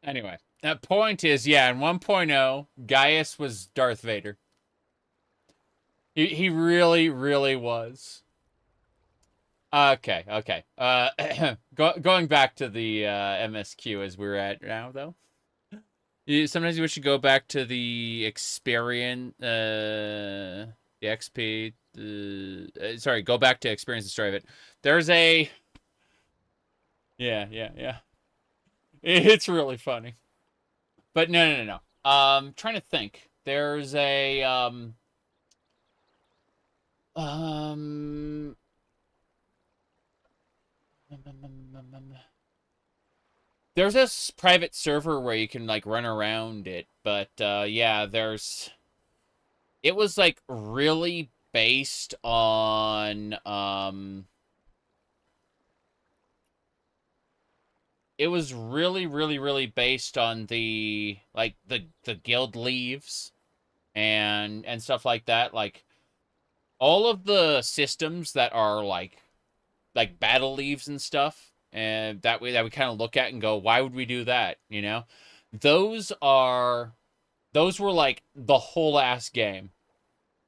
Anyway, that point is, yeah, in 1.0, Gaius was Darth Vader. He really, really was. Okay. Going back to the MSQ as we're at now, though. Sometimes we should go back to the experience, the XP. Sorry, go back to experience the story of it. There's a... Yeah. It's really funny. But no. Trying to think. There's a, there's this private server where you can, like, run around it. But, yeah, there's... It was, like, really based on, it was really based on the, like, the guild leaves. and stuff like that. Like, all of the systems that are like battle leaves and stuff, and that we kind of look at and go, why would we do that? You know, those were like the whole ass game.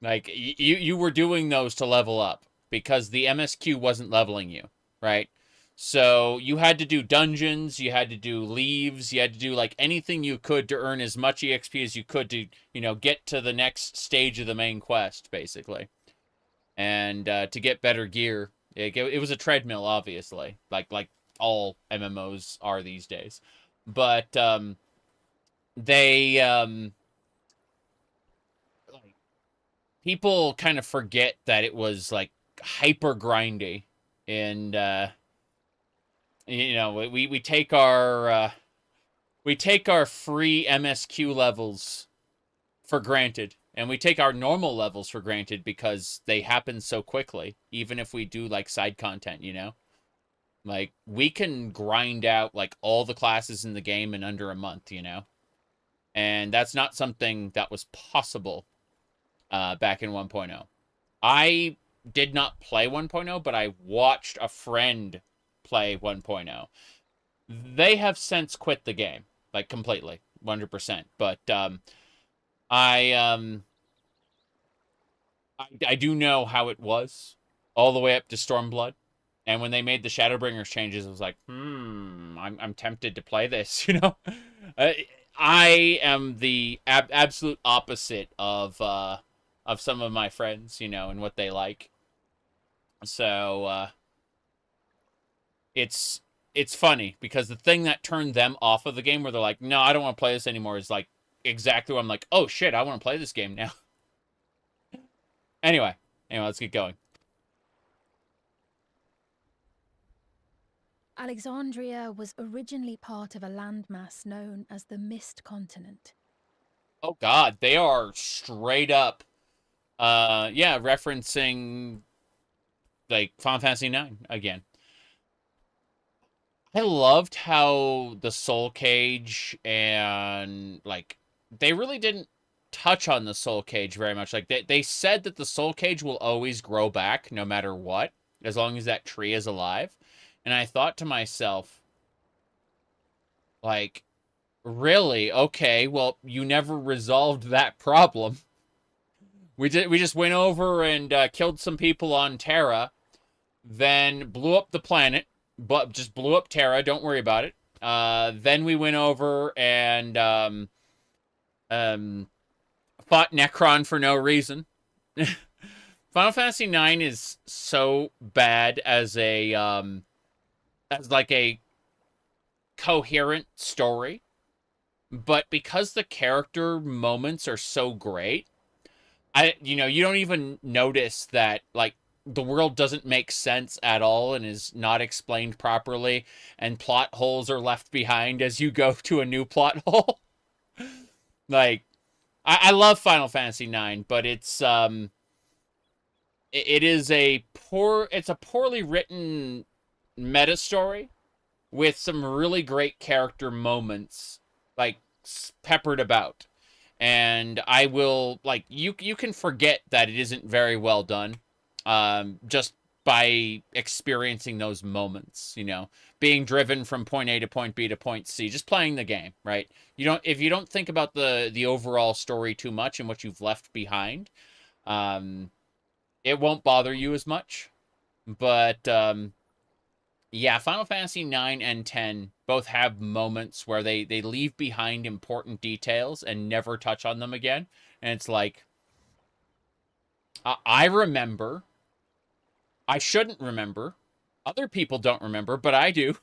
Like, you were doing those to level up because the MSQ wasn't leveling you, right? So you had to do dungeons, you had to do leaves, you had to do like anything you could to earn as much EXP as you could to, you know, get to the next stage of the main quest, basically. And to get better gear. It was a treadmill, obviously, like all MMOs are these days. But people kind of forget that it was like hyper grindy, and you know, we take our free MSQ levels for granted, and we take our normal levels for granted because they happen so quickly, even if we do like side content, you know? Like, we can grind out like all the classes in the game in under a month, you know? And that's not something that was possible back in 1.0. I did not play 1.0, but I watched a friend play 1.0. They have since quit the game, like, completely, 100%. But I do know how it was all the way up to Stormblood. And when they made the Shadowbringers changes, I was like, I'm tempted to play this, you know? I am the absolute opposite of some of my friends, you know, and what they like. So it's funny because the thing that turned them off of the game, where they're like, no, I don't want to play this anymore, is like exactly what I'm like, oh shit, I want to play this game now. Anyway, let's get going. Alexandria was originally part of a landmass known as the Mist Continent. Oh god, they are straight up yeah, referencing like Final Fantasy IX again. I loved how the Soul Cage and like they really didn't touch on the Soul Cage very much. Like they said that the Soul Cage will always grow back no matter what, as long as that tree is alive. And I thought to myself, like, really? Okay, well, you never resolved that problem. We just went over and killed some people on Terra, then blew up the planet, but just blew up Terra. Don't worry about it. Then we went over and fought Necron for no reason. Final Fantasy IX is so bad as like a coherent story, but because the character moments are so great, you don't even notice that like the world doesn't make sense at all and is not explained properly, and plot holes are left behind as you go to a new plot hole. Like, I love Final Fantasy IX, but it's it's a poorly written meta story with some really great character moments like peppered about. And I will, like, you can forget that it isn't very well done just by experiencing those moments, you know, being driven from point A to point B to point C, just playing the game, right? If you don't think about the overall story too much and what you've left behind, it won't bother you as much. But yeah, Final Fantasy IX and X both have moments where they leave behind important details and never touch on them again. And it's like, I remember. I shouldn't remember. Other people don't remember, but I do.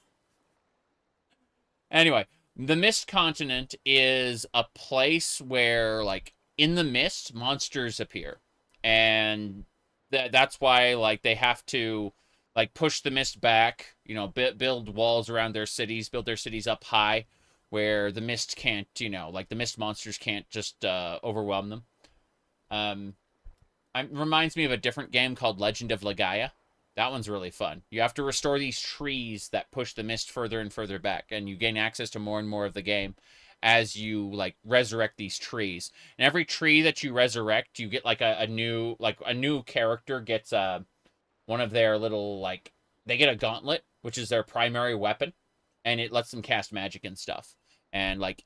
Anyway, the Mist Continent is a place where, like, in the mist, monsters appear. And that's why, like, they have to, like, push the mist back, you know, build walls around their cities, build their cities up high, where the mist can't, you know, like, the mist monsters can't just overwhelm them. It reminds me of a different game called Legend of Legaia. That one's really fun. You have to restore these trees that push the mist further and further back, and you gain access to more and more of the game. as you, like, resurrect these trees. And every tree that you resurrect, you get, like, a new character gets one of their little, like, they get a gauntlet, which is their primary weapon, and it lets them cast magic and stuff. And, like,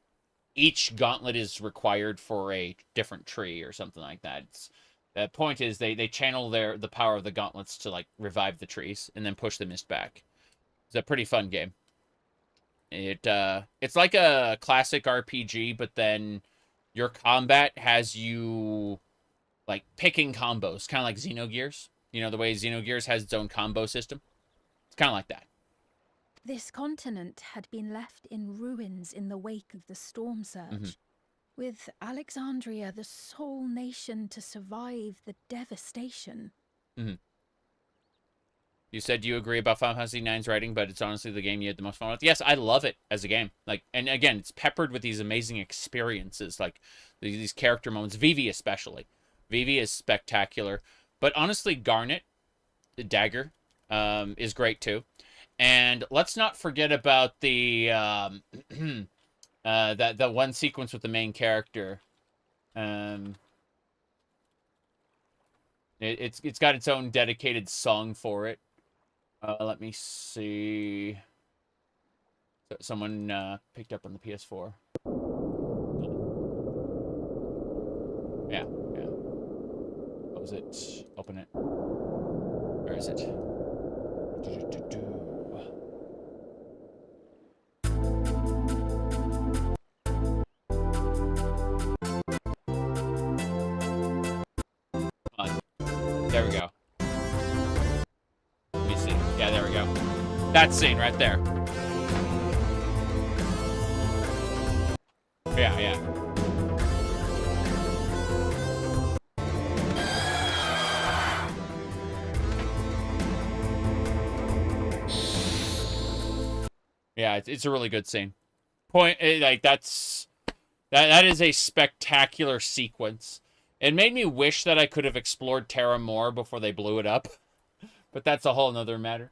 each gauntlet is required for a different tree or something like that. The point is they channel the power of the gauntlets to, like, revive the trees and then push the mist back. It's a pretty fun game. It's like a classic RPG, but then your combat has you, like, picking combos, kind of like Xenogears. You know, the way Xenogears has its own combo system? It's kind of like that. This continent had been left in ruins in the wake of the storm surge, with Alexandria the sole nation to survive the devastation. You said you agree about Final Fantasy IX's writing, but it's honestly the game you had the most fun with. Yes, I love it as a game. Like, and again, it's peppered with these amazing experiences, like these character moments. Vivi especially. Vivi is spectacular. But honestly, Garnet, the dagger, is great too. And let's not forget about the that one sequence with the main character. It's got its own dedicated song for it. Let me see. Someone picked up on the PS4. Yeah. Close it. Open it. Where is it? There we go. Let me see. Yeah, there we go. That scene right there. Yeah. Yeah, it's a really good scene. That is a spectacular sequence. It made me wish that I could have explored Terra more before they blew it up. But that's a whole nother matter.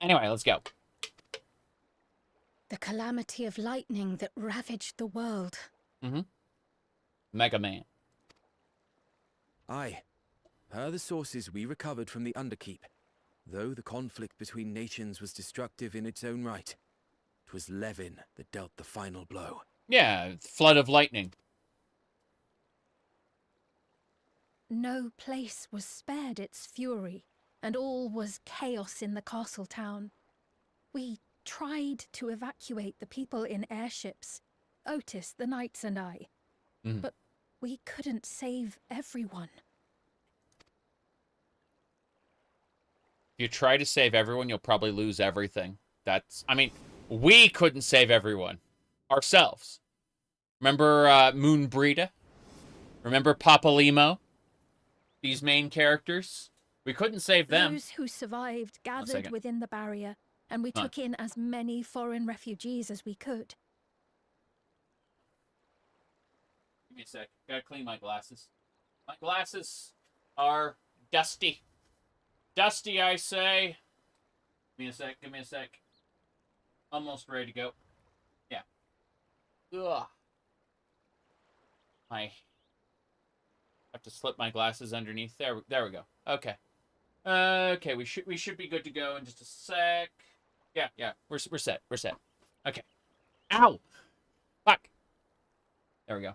Anyway, let's go. The calamity of lightning that ravaged the world. Mega Man. Aye. Per the sources we recovered from the Underkeep, though the conflict between nations was destructive in its own right, it was Levin that dealt the final blow. Yeah, flood of lightning. No place was spared its fury, and all was chaos in the castle town. We tried to evacuate the people in airships, Otis, the knights, and I. But we couldn't save everyone. If you try to save everyone, you'll probably lose everything. I mean, we couldn't save everyone. Ourselves. Remember Moonbreeda? Remember Papa Limo? These main characters? We couldn't save them. Those who survived gathered within the barrier, and we took in as many foreign refugees as we could. Give me a sec. Gotta clean my glasses. My glasses are dusty. Dusty, I say. Give me a sec. Almost ready to go. Yeah. Ugh. I have to slip my glasses underneath. There we go. Okay. Okay, we should be good to go in just a sec. Yeah. We're set. Okay. Ow! Fuck. There we go.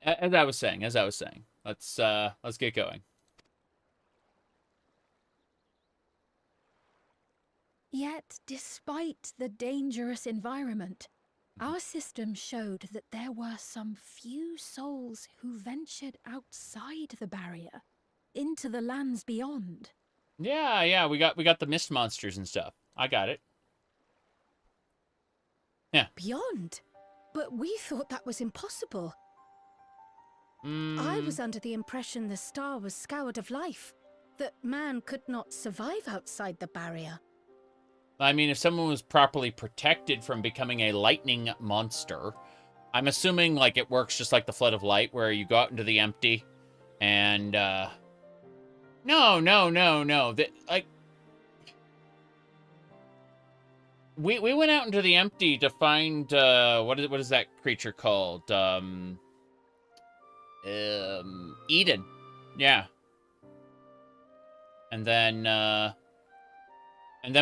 As I was saying, let's get going. Yet, despite the dangerous environment, our system showed that there were some few souls who ventured outside the barrier, into the lands beyond. Yeah, we got the mist monsters and stuff. I got it. Yeah. Beyond? But we thought that was impossible. I was under the impression the star was scoured of life, that man could not survive outside the barrier. I mean, if someone was properly protected from becoming a lightning monster, I'm assuming, like, it works just like the Flood of Light, where you go out into the empty, and, No. we went out into the empty to find what is that creature called? Eden. Yeah. And then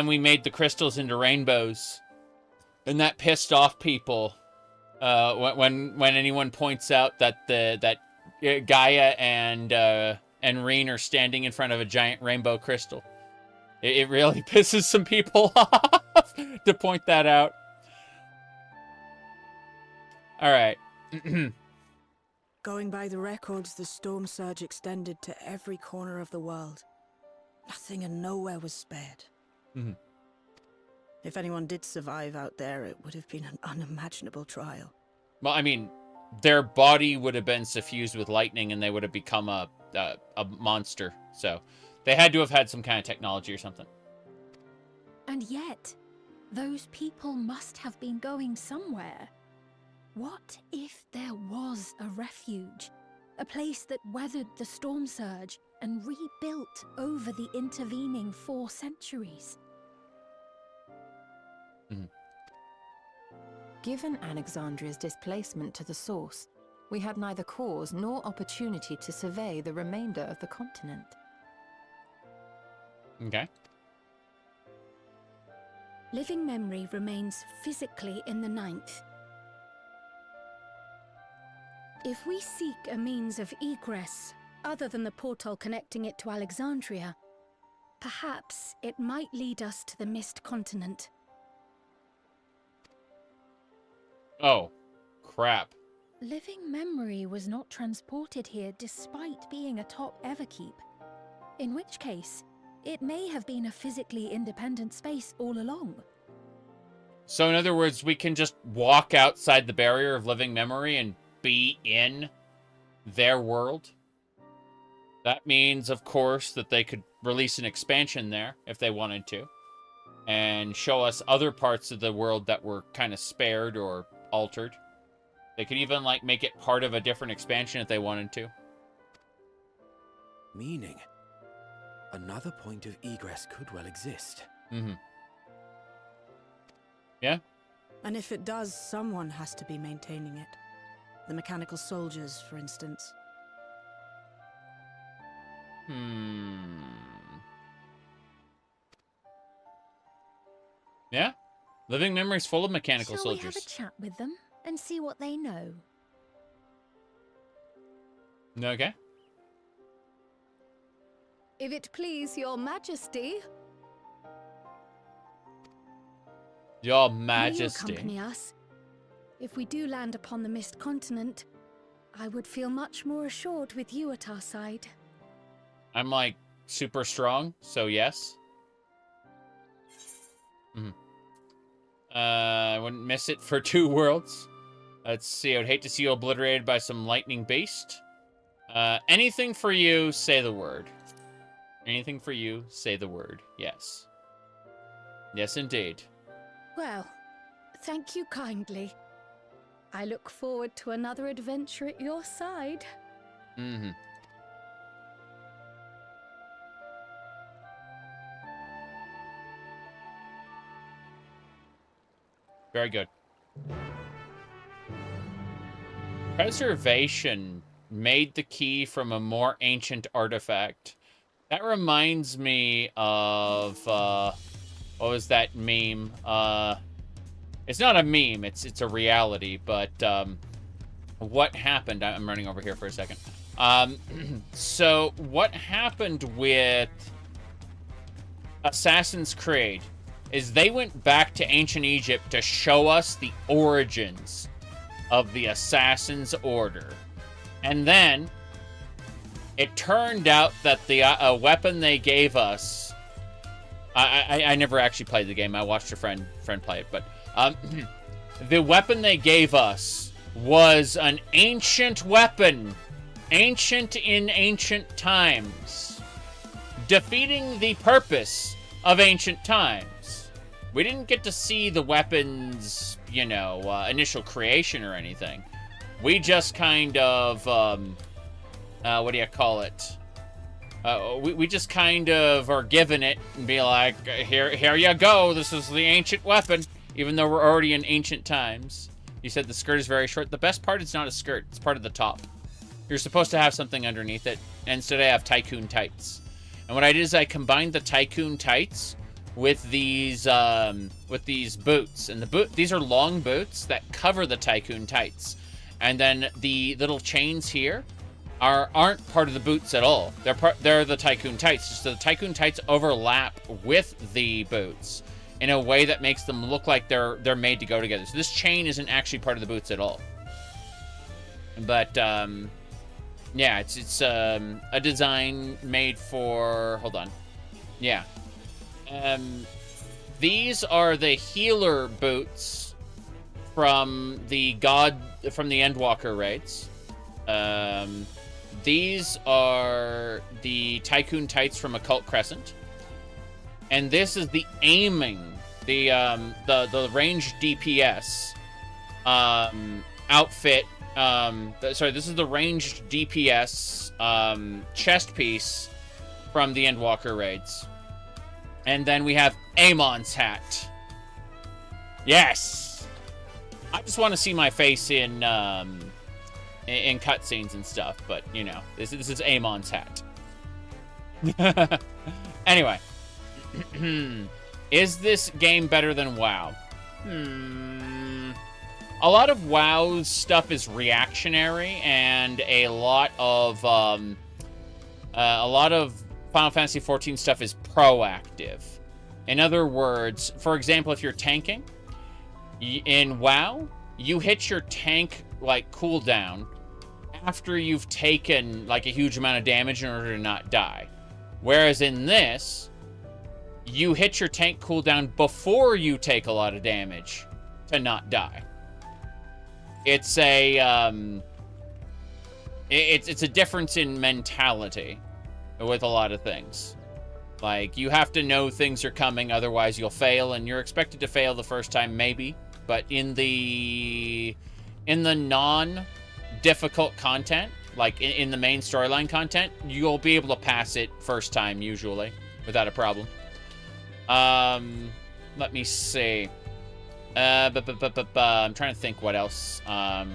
we made the crystals into rainbows. And that pissed off people. When anyone points out that Gaia and Reen are standing in front of a giant rainbow crystal. It really pisses some people off to point that out. All right. Going by the records, the storm surge extended to every corner of the world. Nothing and nowhere was spared. Mm-hmm. If anyone did survive out there, it would have been an unimaginable trial. Well, I mean, their body would have been suffused with lightning and they would have become a monster. So they had to have had some kind of technology or something. And yet, those people must have been going somewhere. What if there was a refuge? A place that weathered the storm surge and rebuilt over the intervening 4 centuries? Mm-hmm. Given Alexandria's displacement to the source, we had neither cause nor opportunity to survey the remainder of the continent. Okay. Living memory remains physically in the 9th. If we seek a means of egress other than the portal connecting it to Alexandria, perhaps it might lead us to the Mist Continent. Oh, crap. Living memory was not transported here despite being atop Everkeep. In which case, it may have been a physically independent space all along. So in other words, we can just walk outside the barrier of living memory and be in their world? That means, of course, that they could release an expansion there if they wanted to. And show us other parts of the world that were kind of spared or altered. They could even, like, make it part of a different expansion if they wanted to. Meaning, another point of egress could well exist. Mm-hmm. Yeah? And if it does, someone has to be maintaining it. The mechanical soldiers, for instance. Yeah? Living memory's full of mechanical Shall soldiers. we have a chat with them and see what they know? Okay. If it please your majesty. Your Will you Majesty. accompany us? If we do land upon the Mist Continent, I would feel much more assured with you at our side. I'm, like, super strong, so yes. Mm-hmm. I wouldn't miss it for 2 worlds. Let's see, I would hate to see you obliterated by some lightning beast. Anything for you, say the word. Anything for you, say the word. Yes. Yes, indeed. Well, thank you kindly. I look forward to another adventure at your side. Mm-hmm. Very good. Preservation made the key from a more ancient artifact. That reminds me of, what was that meme? It's not a meme, it's a reality, but, what happened? I'm running over here for a second. So, what happened with Assassin's Creed is they went back to ancient Egypt to show us the origins of the Assassin's Order. And then, it turned out that the weapon they gave us... I never actually played the game. I watched a friend play it. But the weapon they gave us was an ancient weapon. Ancient in ancient times. Defeating the purpose of ancient times. We didn't get to see the weapon's, you know, initial creation or anything. We just kind of, what do you call it? We just kind of are given it and be like, here you go. This is the ancient weapon, even though we're already in ancient times. You said the skirt is very short. The best part is not a skirt. It's part of the top. You're supposed to have something underneath it. And instead I have tycoon tights. And what I did is I combined the tycoon tights with these boots. And these are long boots that cover the tycoon tights. And then the little chains here aren't part of the boots at all. They're the tycoon tights. So the tycoon tights overlap with the boots in a way that makes them look like they're made to go together. So this chain isn't actually part of the boots at all. But yeah, it's a design made for, hold on. Yeah. These are the healer boots from the Endwalker raids. These are the Tycoon Tights from Occult Crescent. And this is the aiming, the ranged DPS outfit. Sorry, this is the ranged DPS chest piece from the Endwalker raids. And then we have Amon's hat. Yes! I just want to see my face in cutscenes and stuff, but, you know, this is Amon's hat. Anyway. Is this game better than WoW? A lot of WoW's stuff is reactionary, and a lot of Final Fantasy XIV stuff is proactive. In other words, for example, if you're tanking in WoW, you hit your tank like cooldown after you've taken like a huge amount of damage in order to not die. Whereas in this, you hit your tank cooldown before you take a lot of damage to not die. It's a it's a difference in mentality with a lot of things. Like, you have to know things are coming, otherwise you'll fail, and you're expected to fail the first time, maybe. But in the non-difficult content, like in the main storyline content, you'll be able to pass it first time, usually, without a problem. Let me see. I'm trying to think what else I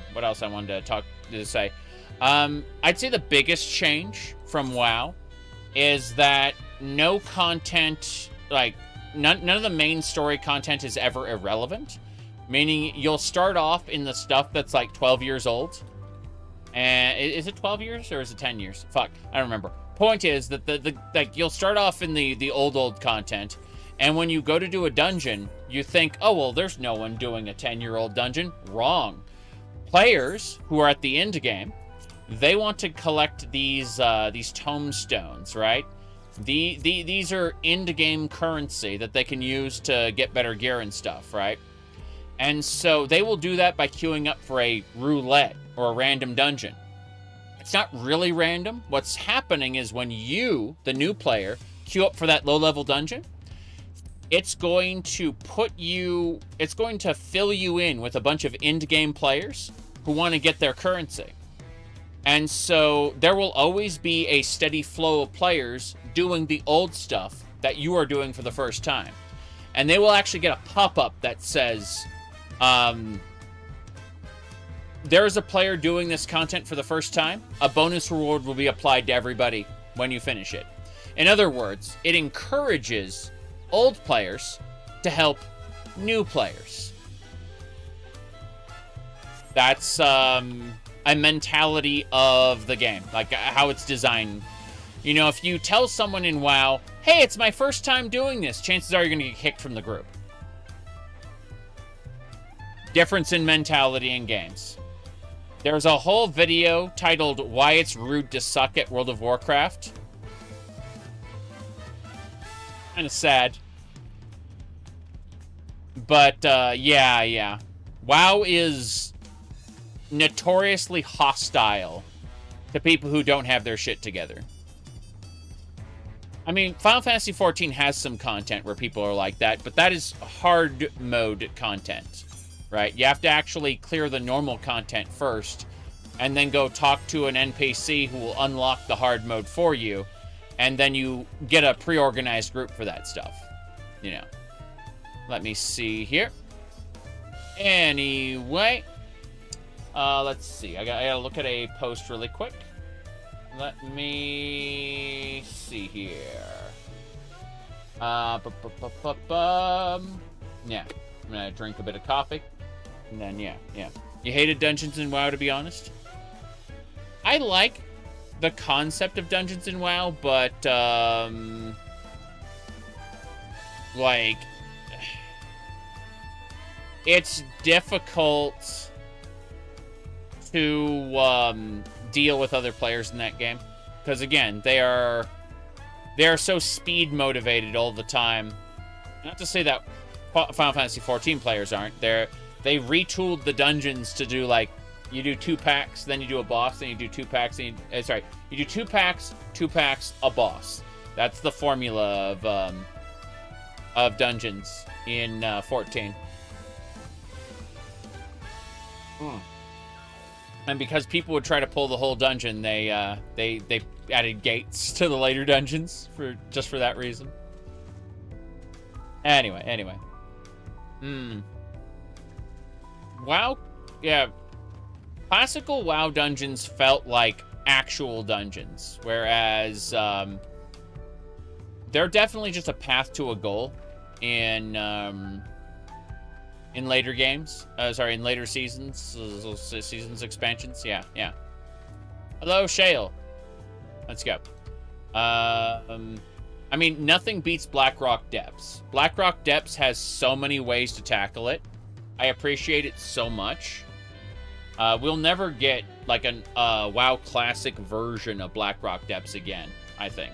wanted to say. I'd say the biggest change from WoW is that no content, like, none of the main story content is ever irrelevant. Meaning, you'll start off in the stuff that's, like, 12 years old. And is it 12 years or is it 10 years? Fuck, I don't remember. Point is that like, you'll start off in the old content. And when you go to do a dungeon, you think, oh, well, there's no one doing a 10-year-old dungeon. Wrong. Players who are at the end game, they want to collect these tomestones, right? These are end-game currency that they can use to get better gear and stuff, right? And so they will do that by queuing up for a roulette or a random dungeon. It's not really random. What's happening is when you, the new player, queue up for that low-level dungeon, it's going to fill you in with a bunch of end-game players who want to get their currency. And so there will always be a steady flow of players doing the old stuff that you are doing for the first time. And they will actually get a pop-up that says, there is a player doing this content for the first time. A bonus reward will be applied to everybody when you finish it. In other words, it encourages old players to help new players. That's a mentality of the game, like how it's designed. You know, if you tell someone in WoW, hey, it's my first time doing this, chances are you're going to get kicked from the group. Difference in mentality in games. There's a whole video titled Why It's Rude to Suck at World of Warcraft. Kind of sad. But, yeah. WoW is notoriously hostile to people who don't have their shit together. I mean, Final Fantasy XIV has some content where people are like that, but that is hard mode content, right? You have to actually clear the normal content first, and then go talk to an NPC who will unlock the hard mode for you, and then you get a pre-organized group for that stuff. You know. Let me see here. Anyway, let's see. I gotta look at a post really quick. Let me see here. Yeah, I'm gonna drink a bit of coffee, and then yeah. You hated Dungeons in WoW, to be honest. I like the concept of Dungeons in WoW, but like, it's difficult to deal with other players in that game, because again, they are so speed motivated all the time. Not to say that Final Fantasy XIV players aren't. They retooled the dungeons to do, like, you do 2 packs, then you do a boss, then you do 2 packs, then you do 2 packs, 2 packs, a boss. That's the formula of dungeons in 14. And because people would try to pull the whole dungeon, they added gates to the later dungeons just for that reason. Anyway. WoW, yeah. Classical WoW dungeons felt like actual dungeons, whereas they're definitely just a path to a goal in later games. In later seasons, expansions. Yeah. Hello, Shale. Let's go. I mean, nothing beats Blackrock Depths. Blackrock Depths has so many ways to tackle it. I appreciate it so much. We'll never get, like, a WoW Classic version of Blackrock Depths again, I think.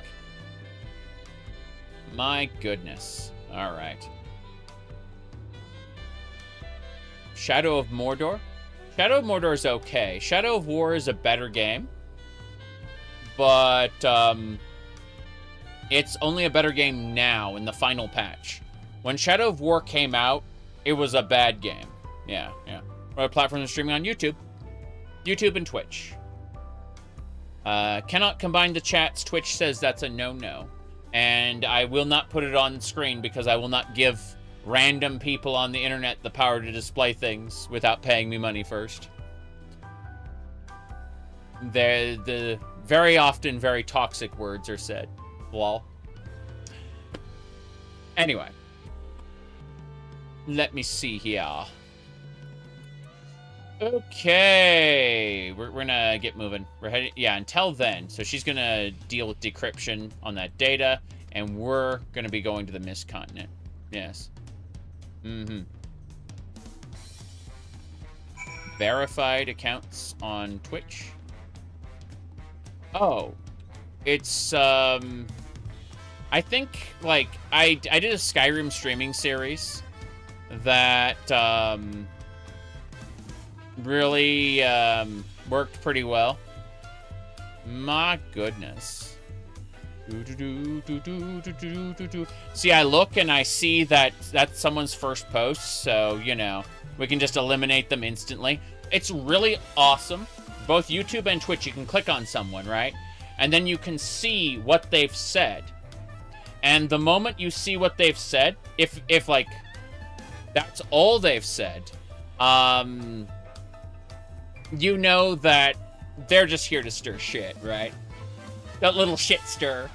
My goodness. All right. Shadow of Mordor? Shadow of Mordor is okay. Shadow of War is a better game. But, it's only a better game now in the final patch. When Shadow of War came out, it was a bad game. Yeah. What platforms are streaming on YouTube? YouTube and Twitch. Cannot combine the chats. Twitch says that's a no-no. And I will not put it on screen because I will not give random people on the internet the power to display things without paying me money first. The very often very toxic words are said. Lol. Anyway. Let me see here. Okay. We're gonna get moving. We're heading... Yeah, until then. So she's gonna deal with decryption on that data, and we're gonna be going to the Mist Continent. Yes. Verified accounts on Twitch. Oh. It's, I think, like, I did a Skyrim streaming series that, really, worked pretty well. My goodness. See, I look and I see that that's someone's first post, so, you know, we can just eliminate them instantly. It's really awesome. Both YouTube and Twitch, you can click on someone, right? And then you can see what they've said. And the moment you see what they've said, if like, that's all they've said, you know that they're just here to stir shit, right? That little shit stir.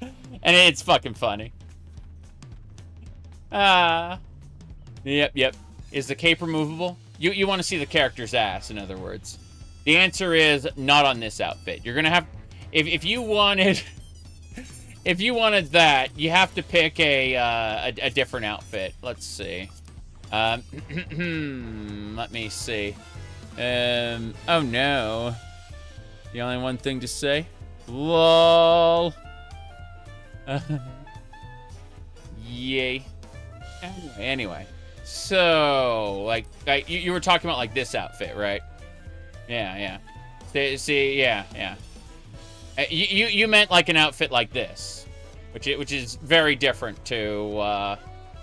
And it's fucking funny. Yep. Is the cape removable? You want to see the character's ass, in other words. The answer is not on this outfit. You're gonna have... If you wanted... If you wanted that, you have to pick a different outfit. Let's see. Let me see. Oh no. The only one thing to say? LOL. Yay. Anyway. So, like you were talking about, like, this outfit, right? Yeah. See, yeah. You meant, like, an outfit like this, which is very different to,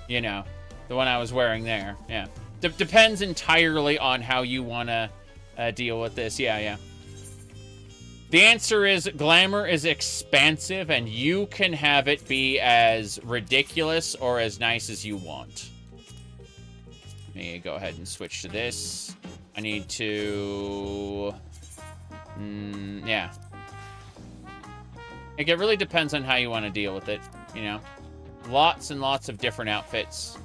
you know, the one I was wearing there. Yeah. Depends entirely on how you want to deal with this. Yeah. The answer is Glamour is expansive, and you can have it be as ridiculous or as nice as you want. Let me go ahead and switch to this. I need to... yeah. Like, it really depends on how you want to deal with it, you know? Lots and lots of different outfits.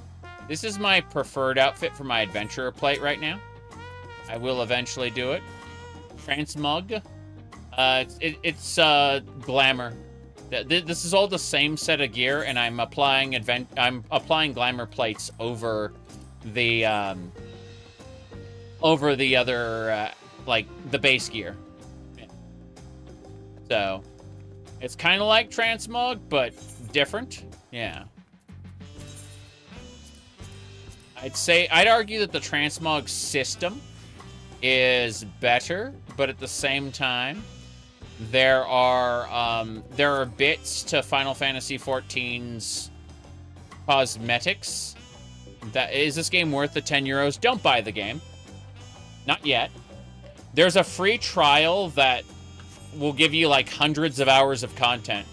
This is my preferred outfit for my adventurer plate right now. I will eventually do it. Transmog. It's Glamour. This is all the same set of gear, and I'm applying Glamour plates over the other like the base gear. So it's kind of like Transmog, but different. Yeah. I'd argue that the Transmog system is better, but at the same time, there are bits to Final Fantasy XIV's cosmetics. Is this game worth the 10 euros? Don't buy the game. Not yet. There's a free trial that will give you like hundreds of hours of content.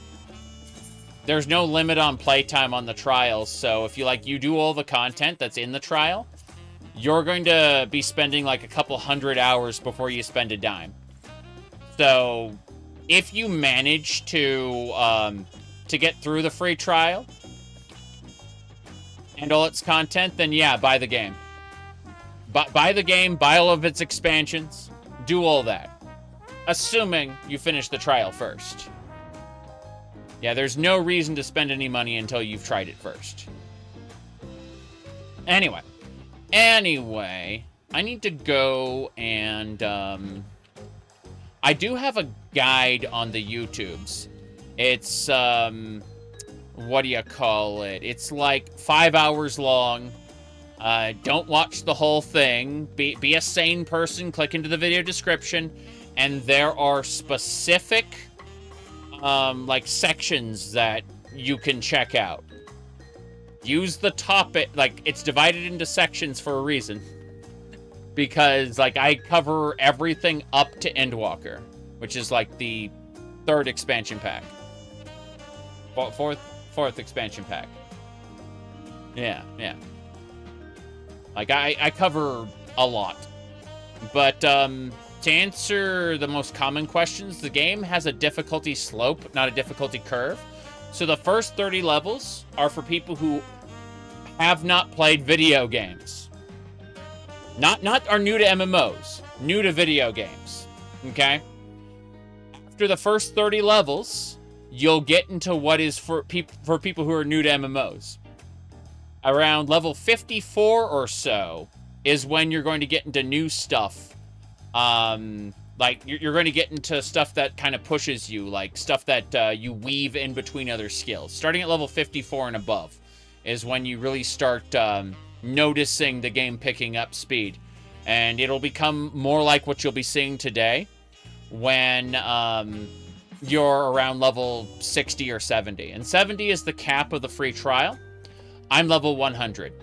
There's no limit on playtime on the trial, so if you do all the content that's in the trial, you're going to be spending like a couple hundred hours before you spend a dime. So if you manage to get through the free trial and all its content, then yeah, buy the game. Buy the game, buy all of its expansions, do all that. Assuming you finish the trial first. Yeah, there's no reason to spend any money until you've tried it first. Anyway, I need to go and, I do have a guide on the YouTubes. It's, what do you call it? It's like 5 hours long. Don't watch the whole thing. Be a sane person. Click into the video description. And there are specific, like, sections that you can check out. Use the topic. Like, it's divided into sections for a reason. Because, like, I cover everything up to Endwalker, which is, like, the 3rd expansion pack. Fourth expansion pack. Yeah. Like, I cover a lot. But, to answer the most common questions, the game has a difficulty slope, not a difficulty curve. So the first 30 levels are for people who have not played video games. Not are new to MMOs, new to video games, okay? After the first 30 levels, you'll get into what is for people who are new to MMOs. Around level 54 or so is when you're going to get into new stuff. Like, you're going to get into stuff that kind of pushes you, like stuff that you weave in between other skills. Starting at level 54 and above is when you really start noticing the game picking up speed. And it'll become more like what you'll be seeing today when you're around level 60 or 70. And 70 is the cap of the free trial. I'm level 100.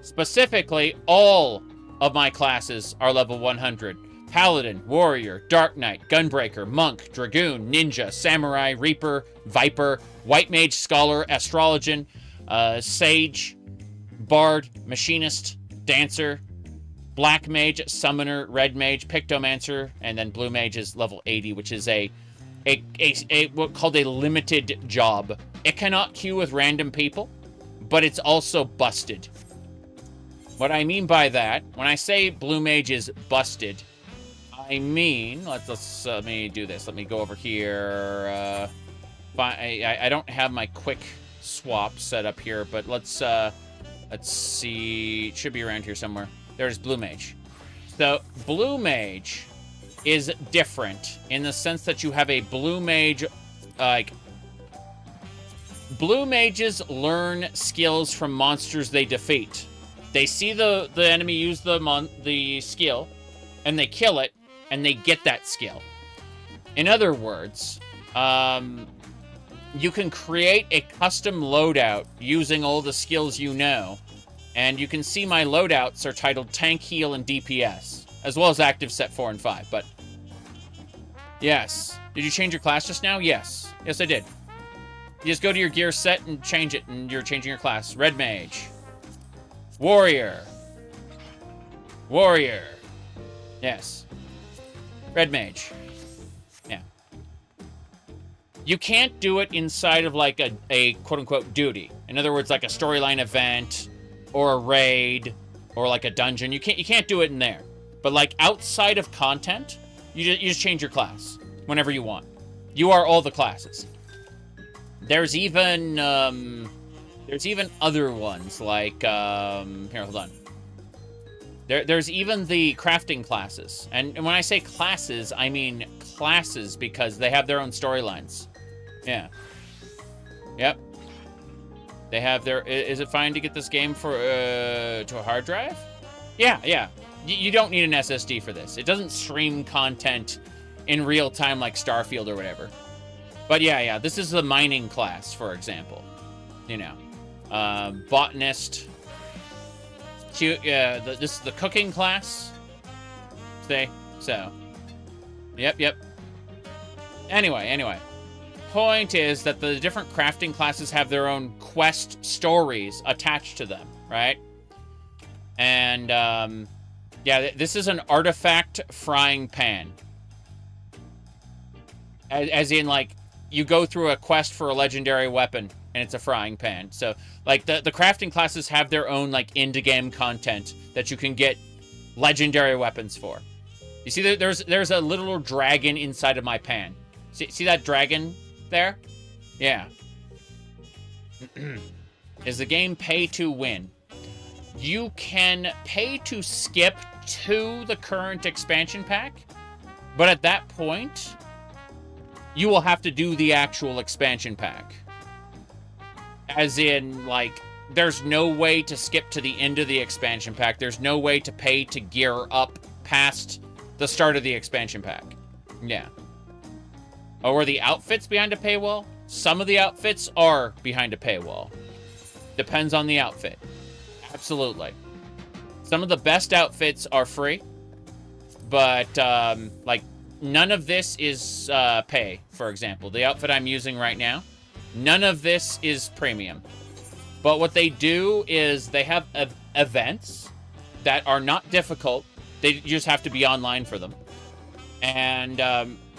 Specifically, all of my classes are level 100. Paladin, Warrior, Dark Knight, Gunbreaker, Monk, Dragoon, Ninja, Samurai, Reaper, Viper, White Mage, Scholar, Astrologian, Sage, Bard, Machinist, Dancer, Black Mage, Summoner, Red Mage, Pictomancer, and then Blue Mage is level 80, which is a what called a limited job. It cannot queue with random people, but it's also busted. What I mean by that, when I say Blue Mage is busted, I mean, let me do this. Let me go over here. I don't have my quick swap set up here, but let's see. It should be around here somewhere. There's Blue Mage. So Blue Mage is different in the sense that you have a Blue Mage, like, Blue Mages learn skills from monsters they defeat. They see the enemy use the skill, and they kill it, and they get that skill. In other words, you can create a custom loadout using all the skills you know, and you can see my loadouts are titled Tank, Heal, and DPS, as well as Active Set 4 and 5, but Yes. Did you change your class just now? Yes. Yes, I did. You just go to your gear set and change it, and you're changing your class. Red Mage. Warrior. Warrior. Yes. Red Mage. Yeah. You can't do it inside of like a quote-unquote duty. In other words, like a storyline event or a raid or like a dungeon. You can't do it in there. But like outside of content, you just change your class whenever you want. You are all the classes. There's even other ones like here, hold on. There's even the crafting classes. And when I say classes, I mean classes because they have their own storylines. Yeah. Yep. They have their... Is it fine to get this game for to a hard drive? Yeah, yeah. You don't need an SSD for this. It doesn't stream content in real time like Starfield or whatever. But yeah, this is the mining class, for example. You know. Botanist. This is the cooking class. See? So. Yep. Anyway. Point is that the different crafting classes have their own quest stories attached to them, right? And, yeah, this is an artifact frying pan. As in, like, you go through a quest for a legendary weapon, and it's a frying pan. So, like, the crafting classes have their own, like, end-game content that you can get legendary weapons for. You see, there's a little dragon inside of my pan. See that dragon there? Yeah. Is the game pay to win? You can pay to skip to the current expansion pack, but at that point, you will have to do the actual expansion pack. As in, like, there's no way to skip to the end of the expansion pack. There's no way to pay to gear up past the start of the expansion pack. Yeah. Oh, are the outfits behind a paywall? Some of the outfits are behind a paywall. Depends on the outfit. Absolutely. Some of the best outfits are free, but, like, none of this is pay, for example. The outfit I'm using right now, none of this is premium. But what they do is they have events that are not difficult. You just have to be online for them. And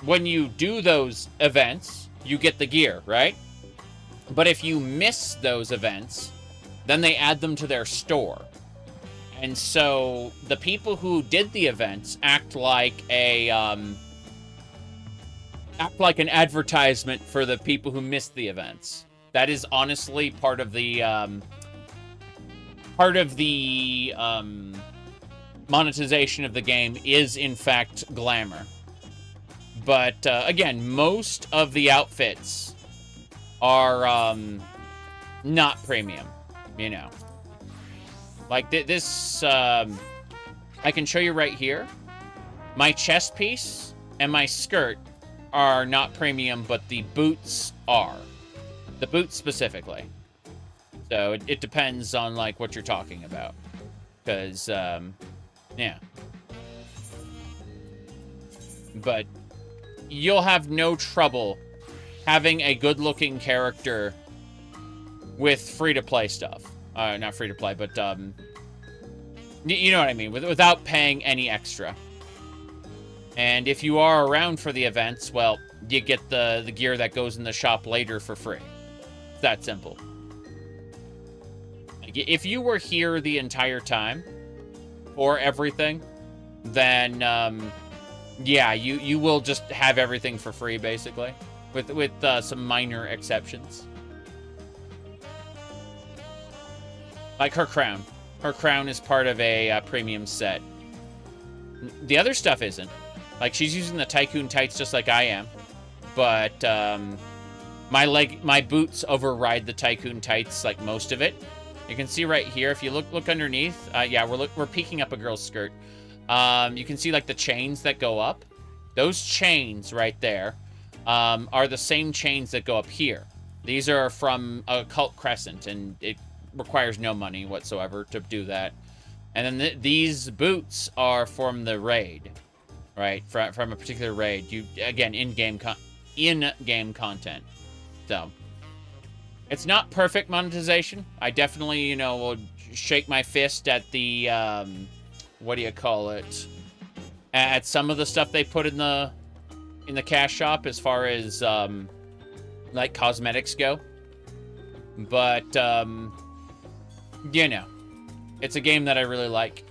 when you do those events, you get the gear, right? But if you miss those events, then they add them to their store. And so the people who did the events act like an advertisement for the people who missed the events. That is honestly part of the monetization of the game is in fact Glamour. But again, most of the outfits are not premium, you know. Like this, I can show you right here. My chest piece and my skirt are not premium, but the boots are. The boots specifically. So it depends on like what you're talking about. Because, yeah. But you'll have no trouble having a good-looking character with free-to-play stuff. Not free-to-play, but, you know what I mean, without paying any extra. And if you are around for the events, well, you get the gear that goes in the shop later for free. It's that simple. If you were here the entire time for everything, then, yeah, you will just have everything for free, basically, with some minor exceptions. Like her crown. Her crown is part of a premium set. The other stuff isn't. Like, she's using the Tycoon tights just like I am. But, my boots override the Tycoon tights, like most of it. You can see right here, if you look underneath, yeah, we're peeking up a girl's skirt. You can see, like, the chains that go up. Those chains right there are the same chains that go up here. These are from Occult Crescent, and it requires no money whatsoever to do that. And then these boots are from the raid. right? From a particular raid. You again in-game content. So it's not perfect monetization. I definitely, you know, will shake my fist at the what do you call it? At some of the stuff they put in the cash shop as far as like cosmetics go. But you know, it's a game that I really like.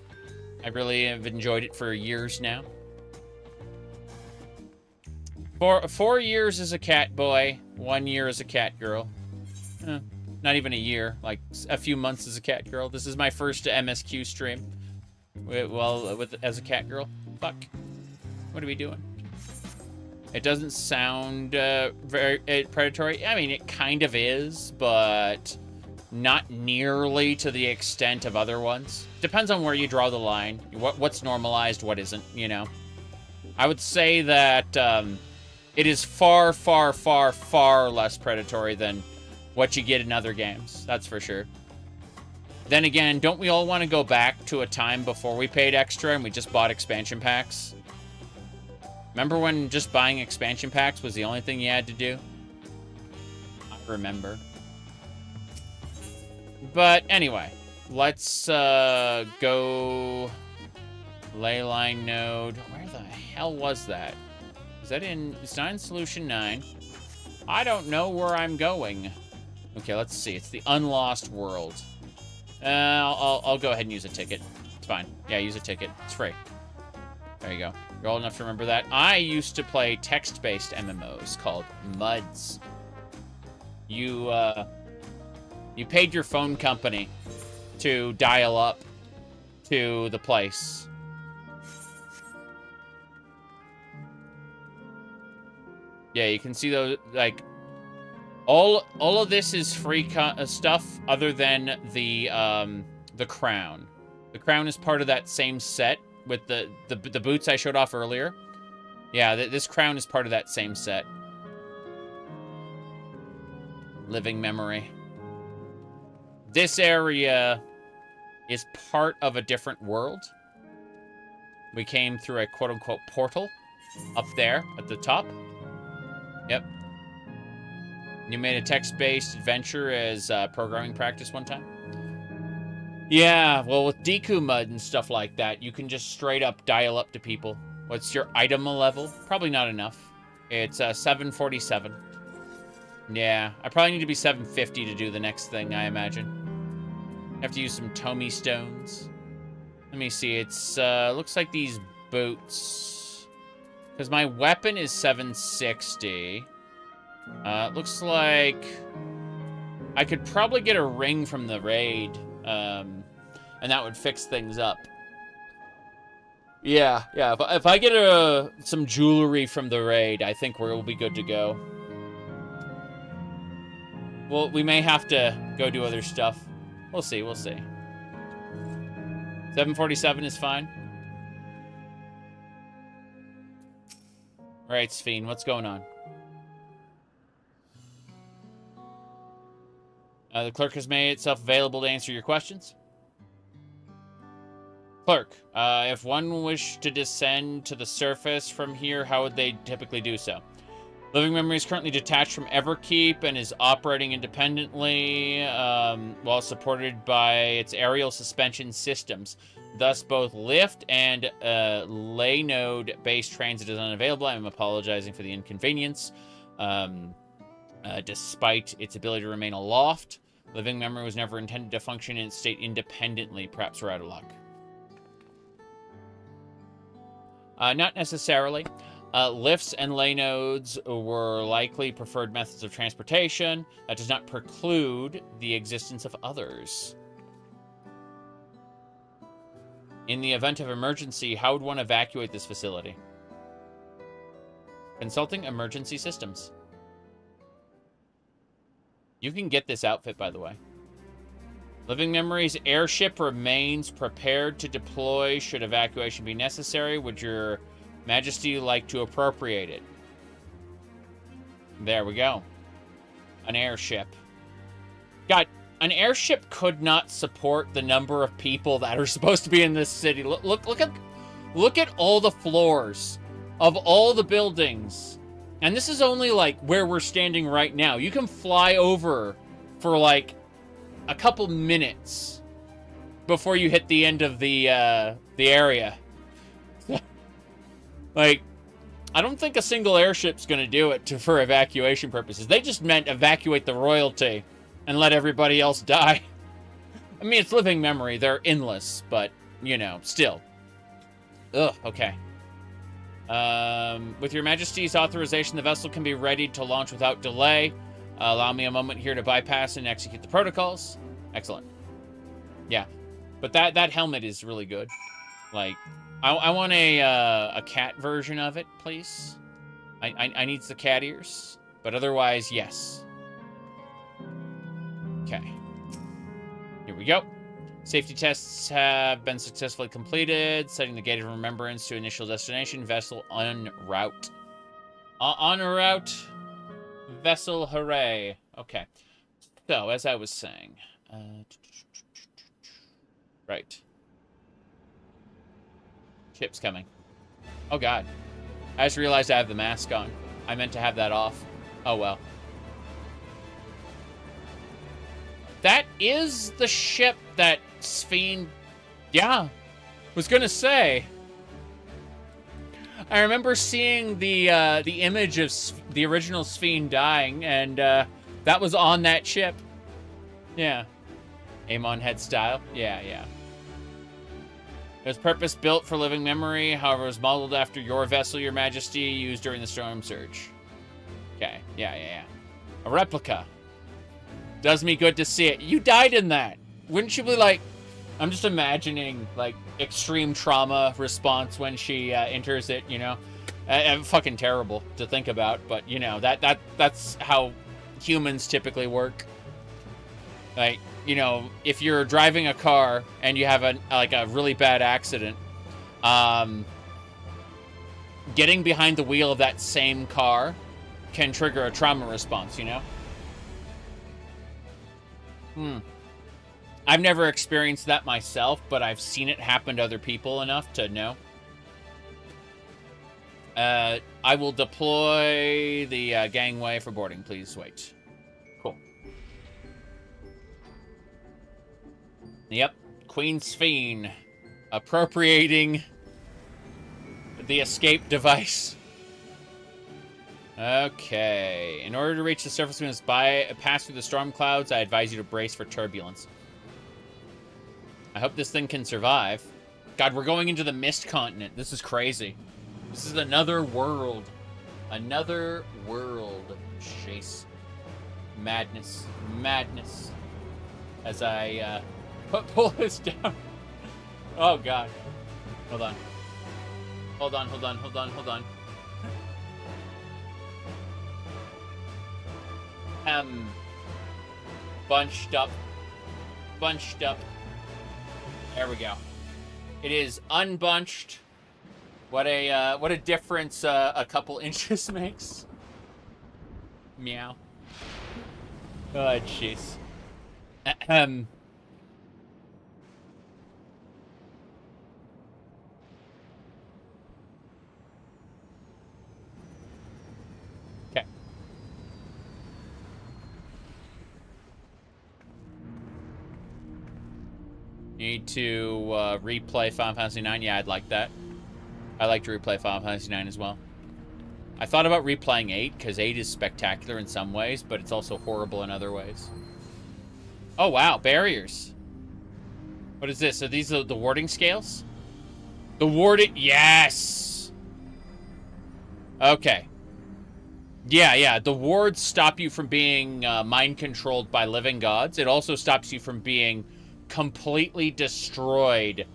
I really have enjoyed it for years now. 4 years as a cat boy, 1 year as a cat girl. Not even a year, like a few months as a cat girl. This is my first MSQ stream. Well, as a cat girl. Fuck. What are we doing? It doesn't sound very predatory. I mean, it kind of is, but not nearly to the extent of other ones. Depends on where you draw the line. What's normalized, what isn't, you know. I would say that it is far, far, far, far less predatory than what you get in other games. That's for sure. Then again, don't we all want to go back to a time before we paid extra and we just bought expansion packs? Remember when just buying expansion packs was the only thing you had to do? I remember. But anyway, let's go Leyline node. Where the hell was that? Is that in... It's not in Solution 9. I don't know where I'm going. Okay, let's see. It's the Unlost World. I'll go ahead and use a ticket. It's fine. Yeah, use a ticket. It's free. There you go. You're old enough to remember that. I used to play text-based MMOs called MUDs. You paid your phone company to dial up to the place. Yeah, you can see those, like, all of this is free stuff other than the crown. The crown is part of that same set with the boots I showed off earlier. Yeah, this crown is part of that same set. Living memory. This area is part of a different world. We came through a quote-unquote portal up there at the top. Yep. You made a text-based adventure as programming practice one time? Yeah, well, with Deku Mud and stuff like that, you can just straight up dial up to people. What's your item level? Probably not enough. It's 747. Yeah, I probably need to be 750 to do the next thing, I imagine. I have to use some Tomy stones. Let me see, it's, looks like these boots. Because my weapon is 760. Looks like I could probably get a ring from the raid, and that would fix things up. Yeah. If I get some jewelry from the raid, I think we'll be good to go. Well, we may have to go do other stuff. We'll see. 747 is fine. All right, Sphene, what's going on? The clerk has made itself available to answer your questions. Clerk, if one wished to descend to the surface from here, how would they typically do so? Living Memory is currently detached from Everkeep and is operating independently while supported by its aerial suspension systems. Thus, both lift and lay node-based transit is unavailable. I'm apologizing for the inconvenience. Despite its ability to remain aloft, Living Memory was never intended to function in its state independently. Perhaps we're out of luck. Not necessarily. Lifts and lay nodes were likely preferred methods of transportation. That does not preclude the existence of others. In the event of emergency, how would one evacuate this facility? Consulting emergency systems. You can get this outfit, by the way. Living Memory's airship remains prepared to deploy should evacuation be necessary. Would your Majesty like to appropriate it? There we go. An airship. God, an airship could not support the number of people that are supposed to be in this city. Look Look at all the floors of all the buildings. And this is only, like, where we're standing right now. You can fly over for, like, a couple minutes before you hit the end of the area. Like, I don't think a single airship's going to do it for evacuation purposes. They just meant evacuate the royalty and let everybody else die. I mean, it's living memory. They're endless, but, you know, still. Ugh, okay. With your Majesty's authorization, the vessel can be ready to launch without delay. Allow me a moment here to bypass and execute the protocols. Excellent. Yeah. But that helmet is really good. Like, I want a cat version of it, please. I need the cat ears. But otherwise, yes. Okay. Here we go. Safety tests have been successfully completed. Setting the gate of remembrance to initial destination. Vessel en route. En route. Vessel, hooray. Okay. So, as I was saying. Right. Ship's coming. Oh, God. I just realized I have the mask on. I meant to have that off. Oh, well. That is the ship that Sphene... Yeah. Was gonna say. I remember seeing the image of the original Sphene dying, and that was on that ship. Yeah. Amon head style. Yeah, yeah. It was purpose-built for living memory, however, it was modeled after your vessel, Your Majesty, used during the storm surge. Okay, yeah. A replica. Does me good to see it. You died in that. Wouldn't you be like... I'm just imagining, like, extreme trauma response when she enters it, you know? Fucking terrible to think about, but, you know, that's how humans typically work. Like, you know, if you're driving a car and you have a really bad accident, getting behind the wheel of that same car can trigger a trauma response, you know? I've never experienced that myself, but I've seen it happen to other people enough to know. I will deploy the gangway for boarding. Please wait. Cool. Yep. Queen Sphene appropriating the escape device. Okay. In order to reach the surface, we must pass through the storm clouds. I advise you to brace for turbulence. I hope this thing can survive. God, we're going into the Mist Continent. This is crazy. This is another world. Another world. Chase. Madness. Madness. As I pull this down. Oh, God. Hold on. Hold on. Bunched up. There we go. It is unbunched. What a difference a couple inches makes. Meow. Oh, jeez. Okay. Need to replay Final Fantasy IX. Yeah, I'd like that. I like to replay Final Fantasy IX as well. I thought about replaying 8, because 8 is spectacular in some ways, but it's also horrible in other ways. Oh, wow. Barriers. What is this? Are these the warding scales? The warding... Yes! Okay. Yeah. The wards stop you from being mind-controlled by living gods. It also stops you from being completely destroyed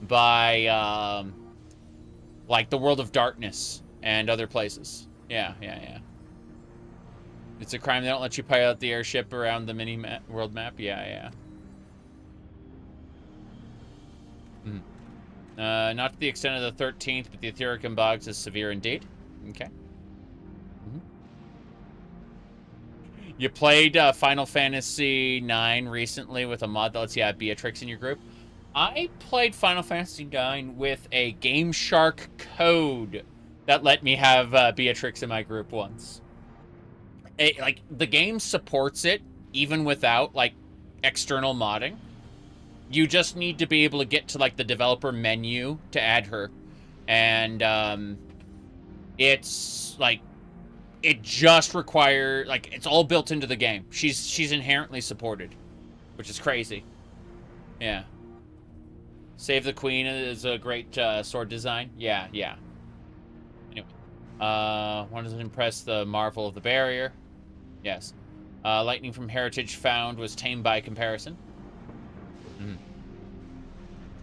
by... like the world of darkness and other places. Yeah. It's a crime they don't let you pilot the airship around the world map. Yeah. Not to the extent of the 13th, but the Etherican Bogs is severe indeed. Okay. You played Final Fantasy IX recently with a mod that lets you have Beatrix in your group. I played Final Fantasy IX with a Game Shark code that let me have Beatrix in my group once. Like, the game supports it, even without, like, external modding. You just need to be able to get to, like, the developer menu to add her. And, it's, like, it just requires, like, it's all built into the game. She's inherently supported, which is crazy. Yeah. Save the Queen is a great sword design. Yeah. Anyway. One doesn't impress the marvel of the barrier. Yes. Lightning from Heritage found was tamed by comparison.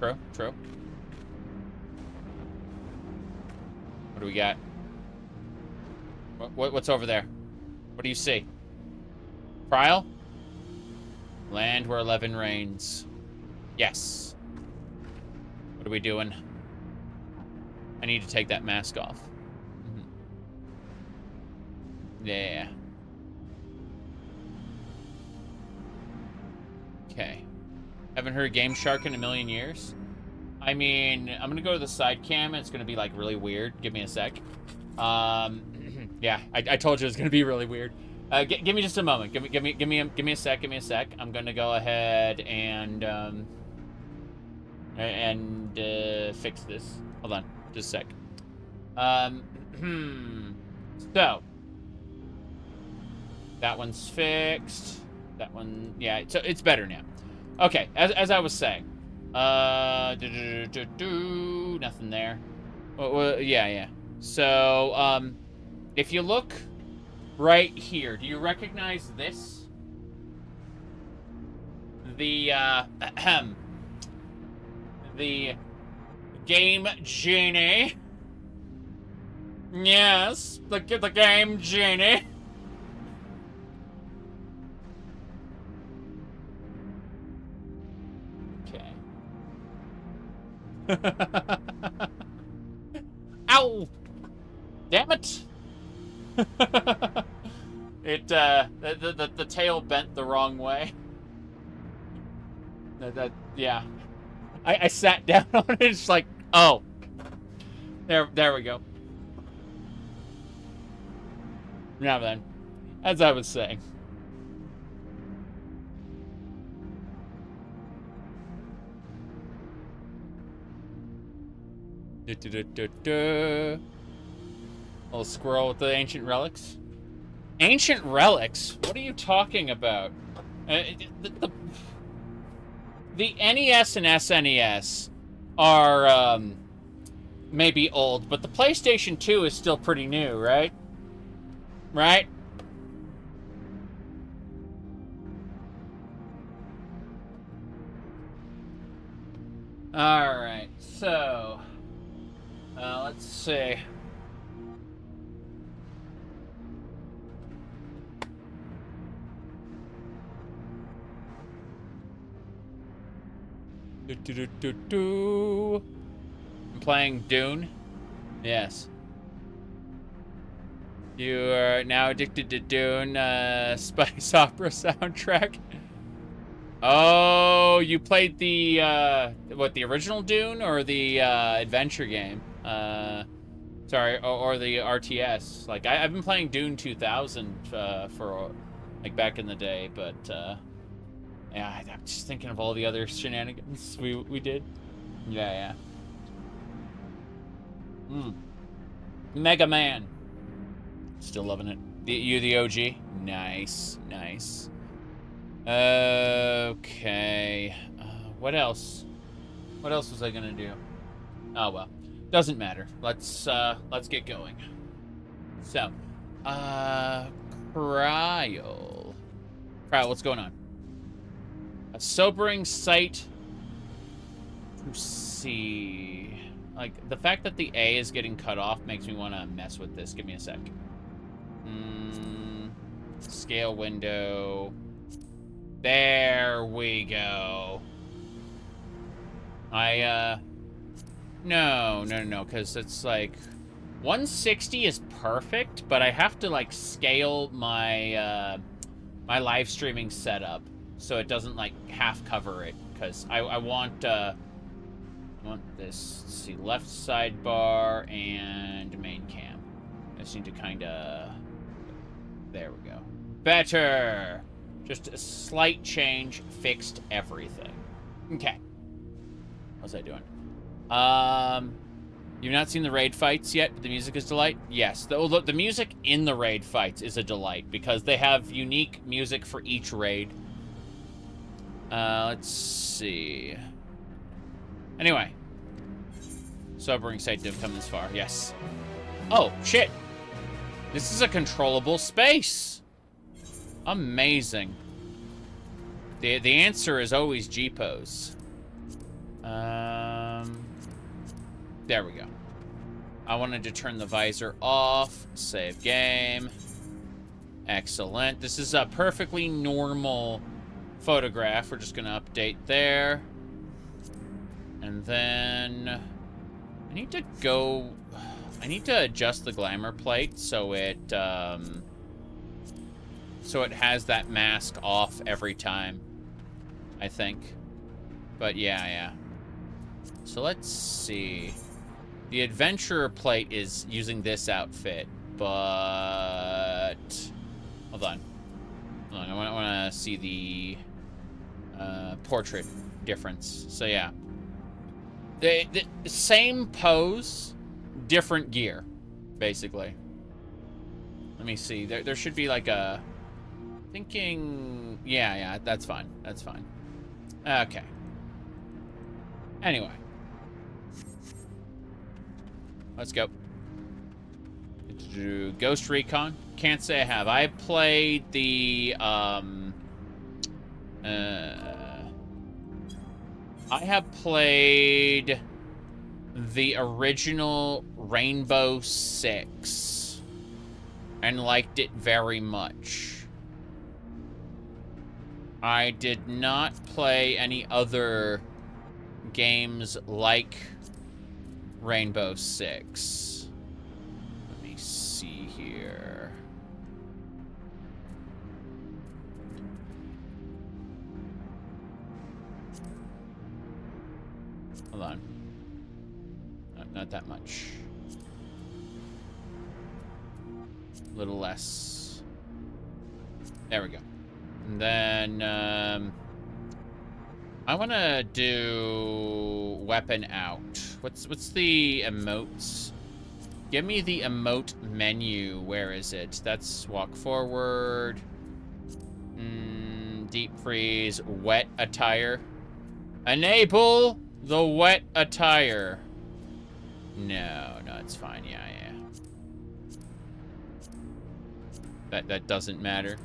True. What do we got? What's over there? What do you see? Trial? Land where 11 reigns. Yes. What are we doing? I need to take that mask off. Yeah. Okay. Haven't heard Game Shark in a million years. I mean, I'm gonna go to the side cam and it's gonna be like really weird. Give me a sec. Yeah, I told you it was gonna be really weird. Give me just a moment. Give me a sec. I'm gonna go ahead and fix this. Hold on, just a sec. So that one's fixed. That one, yeah. So it's better now. Okay, as I was saying, nothing there. Well, yeah. So if you look right here, do you recognize this? The the Game Genie. Yes, the Game Genie. Ow! Damn it! The tail bent the wrong way. Yeah. I sat down on it. It's like, oh, there we go. Now then, as I was saying. Little squirrel with the ancient relics. Ancient relics? What are you talking about? The NES and SNES are maybe old, but the PlayStation 2 is still pretty new, right? Right? Alright, so let's see. I'm playing Dune. Yes. You are now addicted to Dune Spice Opera soundtrack. Oh, you played the the original Dune or the adventure game? Sorry, or the RTS. Like I've been playing Dune 2000 for like back in the day, but yeah, I'm just thinking of all the other shenanigans we did. Yeah. Mega Man. Still loving it. You the OG? Nice. Okay. What else? What else was I gonna do? Oh well, doesn't matter. Let's get going. So, Cryo, what's going on? A sobering sight to see. Like the fact that the A is getting cut off makes me want to mess with this. Give me a sec. Scale window. There we go. No, because it's like 160 is perfect, but I have to like scale my my live streaming setup so it doesn't like half cover it. because I want this. Let's see, left sidebar and main cam. I just need to kind of. There we go. Better. Just a slight change fixed everything. Okay. How's that doing? You've not seen the raid fights yet, but the music is delight? Yes. The music in the raid fights is a delight because they have unique music for each raid. Let's see. Anyway. Sobering sight to have come this far. Yes. Oh, shit. This is a controllable space. Amazing. The answer is always G-pose. There we go. I wanted to turn the visor off. Save game. Excellent. This is a perfectly normal photograph. We're just going to update there. And then I need to go... I need to adjust the glamour plate so it has that mask off every time, I think. But yeah. So let's see. The adventurer plate is using this outfit, but hold on. I want to see the portrait difference. So yeah, the same pose, different gear, basically. Let me see. There should be like a thinking. Yeah, that's fine. That's fine. Okay. Anyway. Let's go. Ghost Recon. Can't say I have. I played the I have played the original Rainbow Six and liked it very much. I did not play any other games like Rainbow Six. Let me see here. Hold on. Not that much. A little less. There we go. And then, I want to do weapon out. What's the emotes? Give me the emote menu. Where is it? That's walk forward. Deep freeze. Wet attire. Enable the wet attire. No, it's fine. Yeah. That doesn't matter.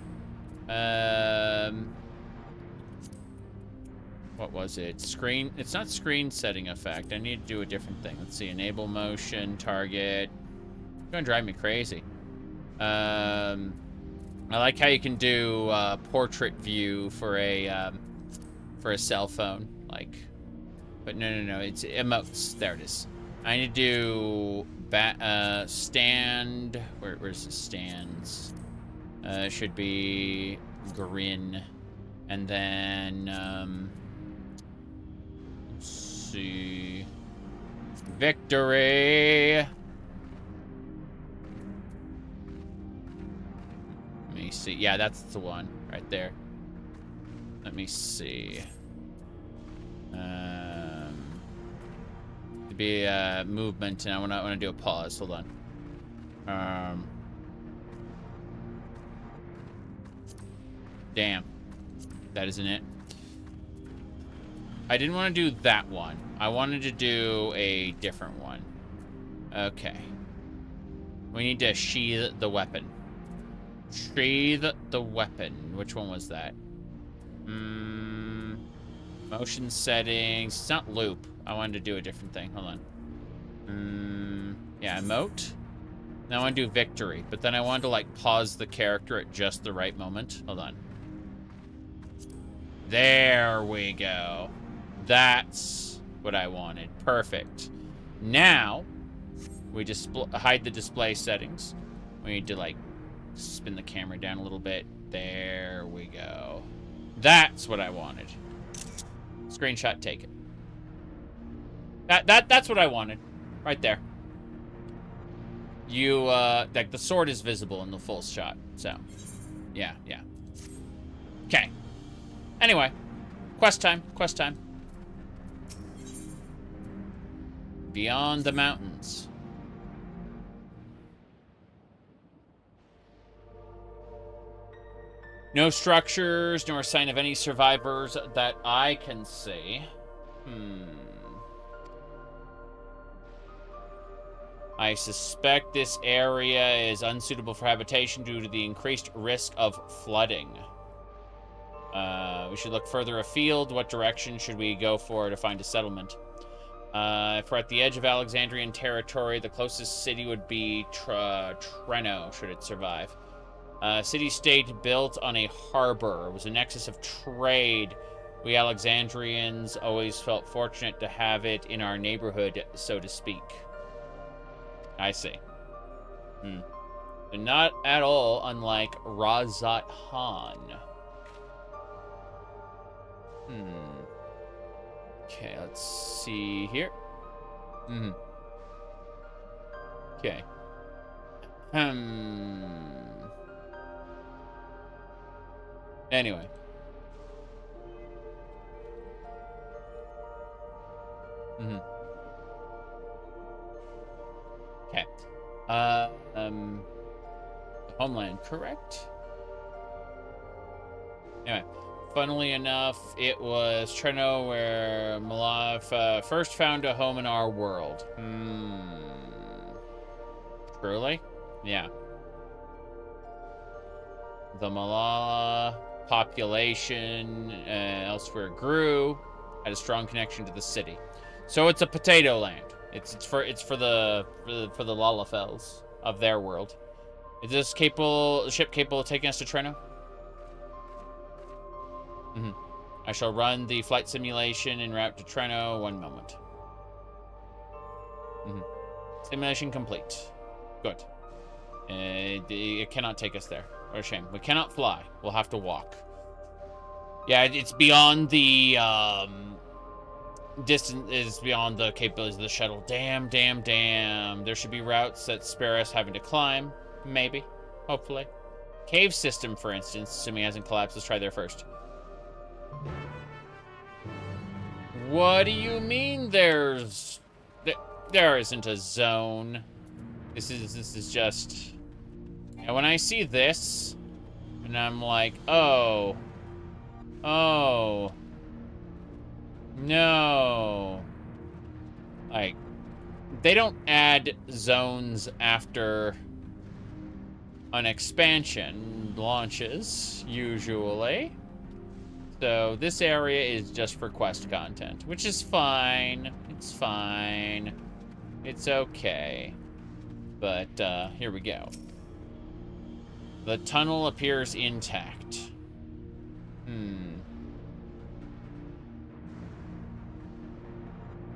What was it? Screen? It's not screen setting effect. I need to do a different thing. Let's see. Enable motion, target. It's gonna drive me crazy. I like how you can do portrait view for a cell phone. Like, but no. It's emotes. There it is. I need to do stand. Where's the stands? Should be grin, and then let's see, victory. Let me see. Yeah, that's the one right there. Let me see. To be movement, and I want to do a pause. Hold on. Damn. That isn't it. I didn't want to do that one. I wanted to do a different one. Okay. We need to sheath the weapon. Sheath the weapon. Which one was that? Motion settings. It's not loop. I wanted to do a different thing. Hold on. Yeah, emote. Now I want to do victory. But then I wanted to, like, pause the character at just the right moment. Hold on. There we go. That's what I wanted. Perfect. Now, we just hide the display settings. We need to, like, spin the camera down a little bit. There we go. That's what I wanted. Screenshot taken. That's what I wanted. Right there. You, like, the sword is visible in the full shot, so. Yeah. Okay. Anyway. Quest time. Beyond the mountains. No structures, nor sign of any survivors that I can see. I suspect this area is unsuitable for habitation due to the increased risk of flooding. We should look further afield. What direction should we go for to find a settlement? If we're at the edge of Alexandrian territory, the closest city would be Treno, should it survive. City-state built on a harbor. It was a nexus of trade. We Alexandrians always felt fortunate to have it in our neighborhood, so to speak. I see. But not at all unlike Razat Han. Okay, let's see here. Okay. Anyway. Okay. Homeland, correct? Anyway. Funnily enough, it was Treno where Malav first found a home in our world. Truly? Yeah. The Malala population elsewhere grew, had a strong connection to the city. So it's a potato land. It's for the Lalafels of their world. Is this ship capable of taking us to Treno? I shall run the flight simulation en route to Treno. 1 moment. Simulation complete. Good. It cannot take us there. What a shame. We cannot fly. We'll have to walk. Yeah, it's beyond the distance. Is beyond the capabilities of the shuttle. Damn. There should be routes that spare us having to climb. Maybe. Hopefully. Cave system, for instance, assuming it hasn't collapsed. Let's try there first. What do you mean there isn't a zone? This is just... And when I see this, and I'm like, oh, no. Like, they don't add zones after an expansion launches, usually. So this area is just for quest content, which is fine. It's fine. It's okay. But here we go. The tunnel appears intact.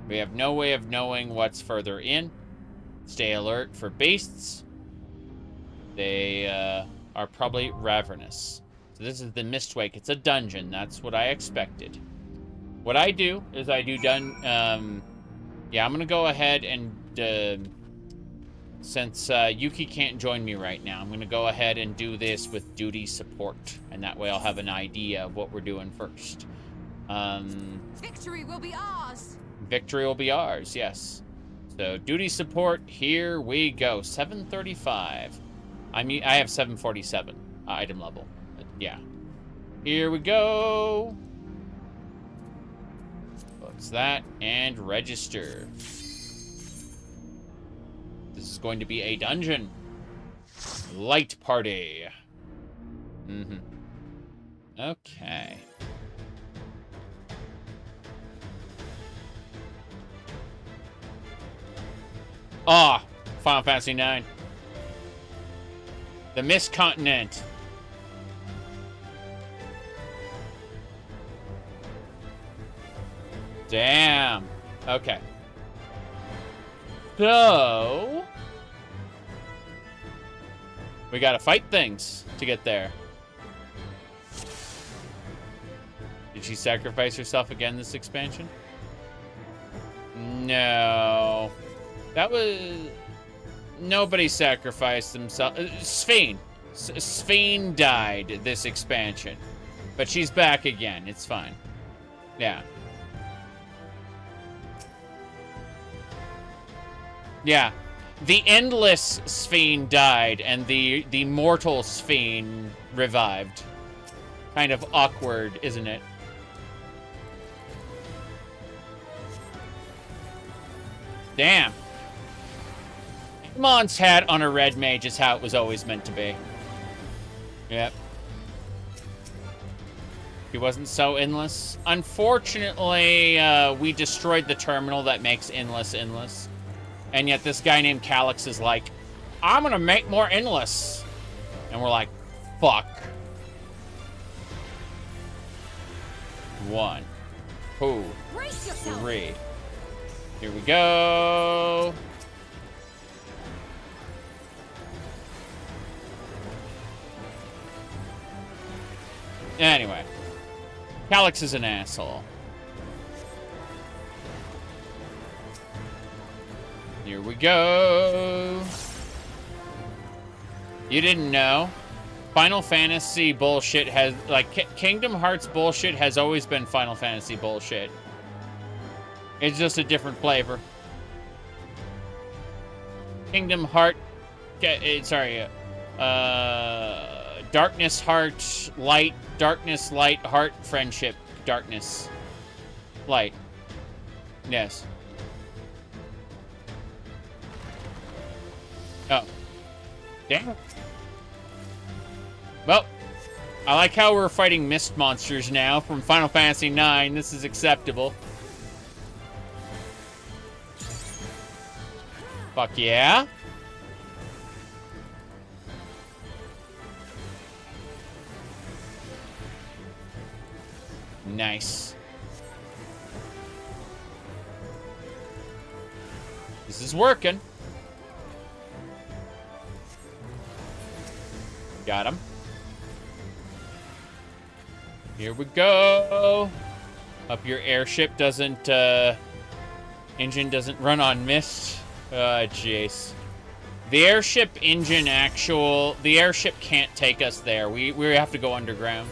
We have no way of knowing what's further in. Stay alert for beasts. They are probably ravenous. So this is the Mistwake. It's a dungeon. That's what I expected. What I do is I do yeah, I'm gonna go ahead and since Yuki can't join me right now, I'm gonna go ahead and do this with duty support, and that way I'll have an idea of what we're doing first. Victory will be ours. Victory will be ours. Yes. So duty support. Here we go. 735. I have 747 item level. Yeah. Here we go. Books that and register. This is going to be a dungeon. Light party. Okay. Ah, Final Fantasy IX. The Mist Continent. Damn. Okay. So... we gotta fight things to get there. Did Did she sacrifice herself again this expansion? No. That was... Nobody sacrificed themselves. Sphene. Sphene died this expansion. But she's back again. It's fine. Yeah. Yeah. The endless Sphene died, and the mortal Sphene revived. Kind of awkward, isn't it? Damn. Amon's hat on a red mage is how it was always meant to be. Yep. He wasn't so endless. Unfortunately, we destroyed the terminal that makes endless endless. And yet this guy named Calyx is like, I'm gonna make more endless. And we're like, fuck. 1, 2, 3. Here we go. Anyway. Calyx is an asshole. Here we go. You didn't know. Final Fantasy bullshit has, like, Kingdom Hearts bullshit has always been Final Fantasy bullshit. It's just a different flavor. Kingdom Heart, sorry, Darkness, Heart, Light, Darkness, Light, Heart, Friendship, Darkness, Light. Yes. Oh. Damn it. Well, I like how we're fighting mist monsters now from Final Fantasy IX. This is acceptable. Fuck yeah. Nice. This is working. Got him. Here we go. Hope your airship doesn't, engine doesn't run on mist. Jeez. The airship engine the airship can't take us there. We have to go underground.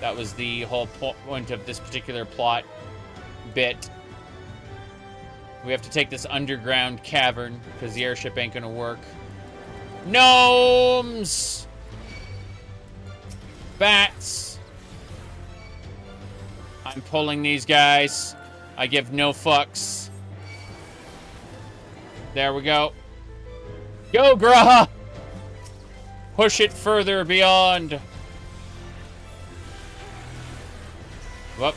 That was the whole point of this particular plot bit. We have to take this underground cavern because the airship ain't gonna work. Gnomes! Bats! I'm pulling these guys. I give no fucks. There we go. Go, Graha! Push it further beyond. Whoop.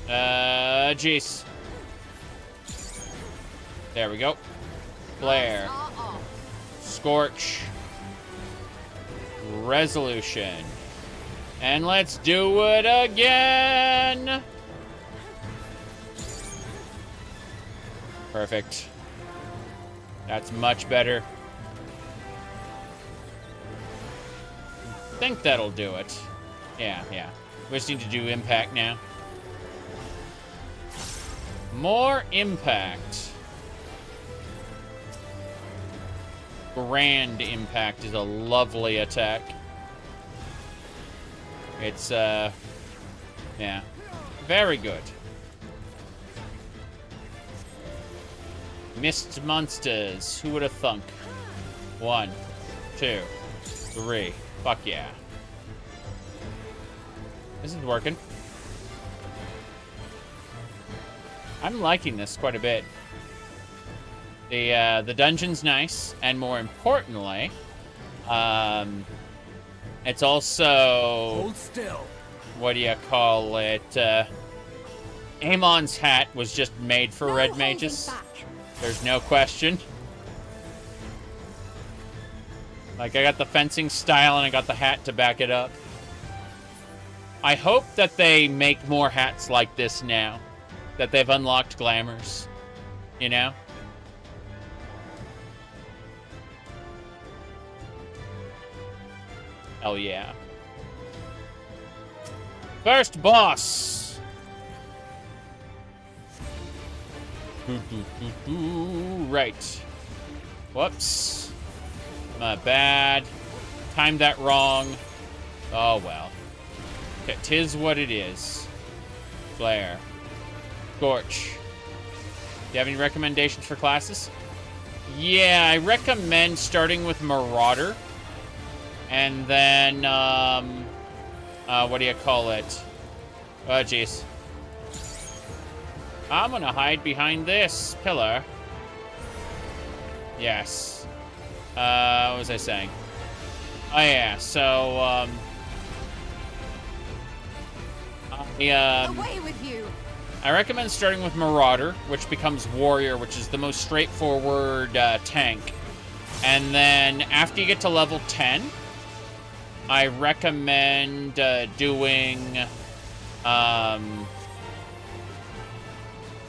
Jeez. There we go. Flare. Scorch. Resolution. And let's do it again. Perfect. That's much better. I think that'll do it. Yeah. We just need to do impact now. More impact. Grand impact is a lovely attack. It's, yeah. Very good. Mist monsters. Who would have thunk? 1, 2, 3. Fuck yeah. This is working. I'm liking this quite a bit. The dungeon's nice, and more importantly, it's also... Hold still. What do you call it? Amon's hat was just made for red mages. There's no question. Like, I got the fencing style and I got the hat to back it up. I hope that they make more hats like this now. That they've unlocked Glamours. You know? Hell yeah. First boss. Right. Whoops. My bad. Timed that wrong. Oh, well. Okay, 'tis what it is. Flare. Scorch. Do you have any recommendations for classes? Yeah, I recommend starting with Marauder. And then, what do you call it? Oh, jeez. I'm gonna hide behind this pillar. Yes. What was I saying? Oh, yeah, so, Away with you! I recommend starting with Marauder, which becomes Warrior, which is the most straightforward tank. And then after you get to level 10, I recommend doing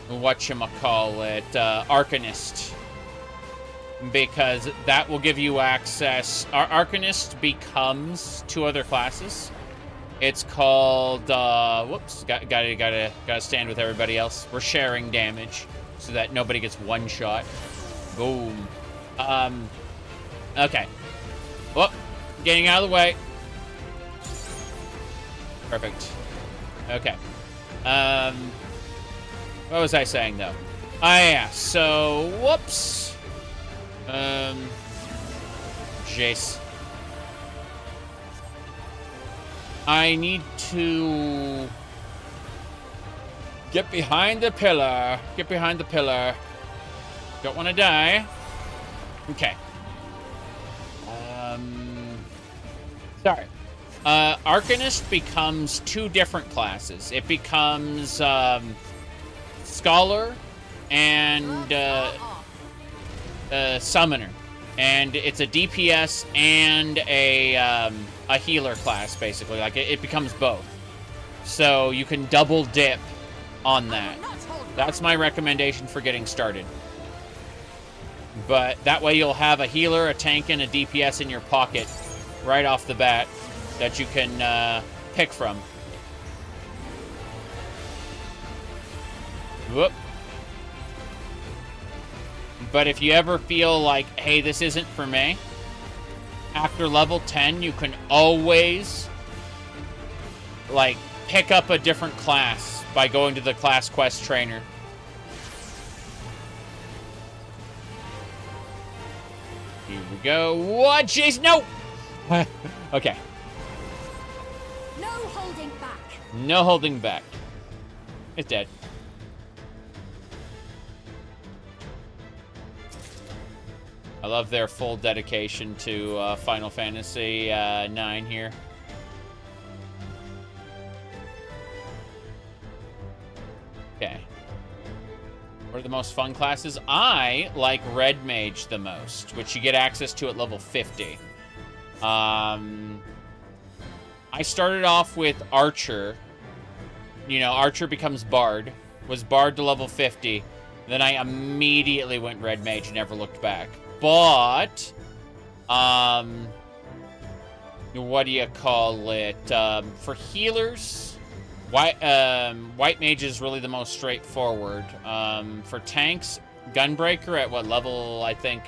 whatchamacallit, Arcanist. Because that will give you access. Arcanist becomes 2 other classes. It's called, whoops, gotta stand with everybody else. We're sharing damage so that nobody gets one shot. Boom. Okay. Whoop, getting out of the way. Perfect. Okay. What was I saying, though? Ah, yeah, so, whoops. Jace. I need to get behind the pillar. Get behind the pillar. Don't want to die. Okay. Sorry. Arcanist becomes 2 different classes. It becomes Scholar and Summoner. And it's a DPS and a healer class, basically. Like, it becomes both. So you can double dip on that. That's my recommendation for getting started. But that way you'll have a healer, a tank, and a DPS in your pocket right off the bat that you can pick from. Whoop. But if you ever feel like, hey, this isn't for me, after level 10, you can always, like, pick up a different class by going to the class quest trainer. Here we go. What? Jeez, no! Okay. No holding back. No holding back. It's dead. I love their full dedication to Final Fantasy 9 here. Okay. What are the most fun classes? I like Red Mage the most, which you get access to at level 50. I started off with Archer. You know, Archer becomes Bard. Was Bard to level 50. Then I immediately went Red Mage and never looked back. But, what do you call it? For healers, White Mage is really the most straightforward. For tanks, Gunbreaker at what level, I think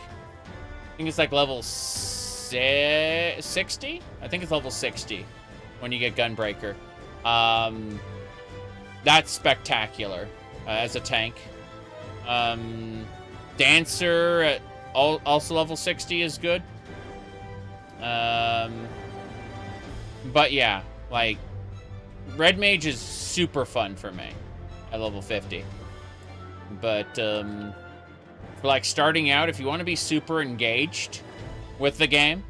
it's like level 60? I think it's level 60 when you get Gunbreaker. That's spectacular as a tank. Dancer at also level 60 is good. But yeah, like, Red Mage is super fun for me at level 50. But, for, like, starting out, if you want to be super engaged with the game,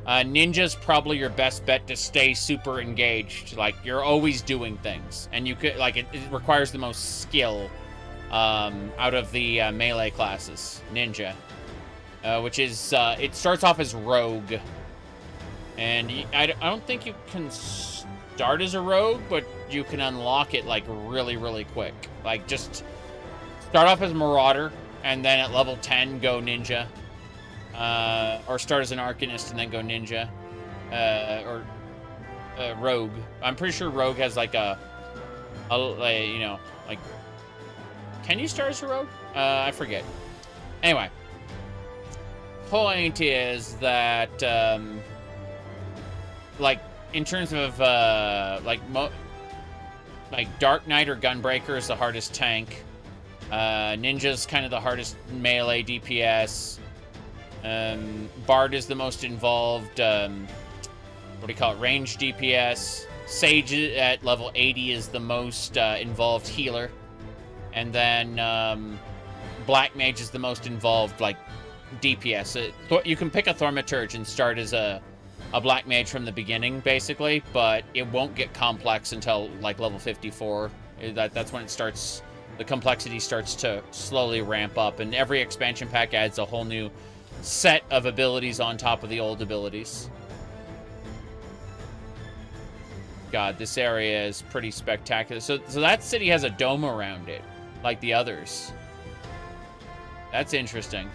Ninja's probably your best bet to stay super engaged. Like, you're always doing things. And you could, like, it requires the most skill out of the melee classes. Ninja. Which is, it starts off as Rogue. And I don't think you can start as a Rogue, but you can unlock it, like, really, really quick. Like, just start off as Marauder, and then at level 10, go Ninja. Or start as an Arcanist and then go Ninja. Or Rogue. I'm pretty sure Rogue has like a you know, like, can you start as a Rogue? I forget. Anyway, point is that like in terms of like Dark Knight or Gunbreaker is the hardest tank. Ninja's kind of the hardest melee DPS. Bard is the most involved, what do you call it, range DPS. Sage at level 80 is the most involved healer. And then Black Mage is the most involved, like, DPS. You can pick a Thaumaturge and start as a Black Mage from the beginning, basically, but it won't get complex until, like, level 54. That's when it starts, the complexity starts to slowly ramp up, and every expansion pack adds a whole new set of abilities on top of the old abilities. God, this area is pretty spectacular. So that city has a dome around it, like the others. That's interesting.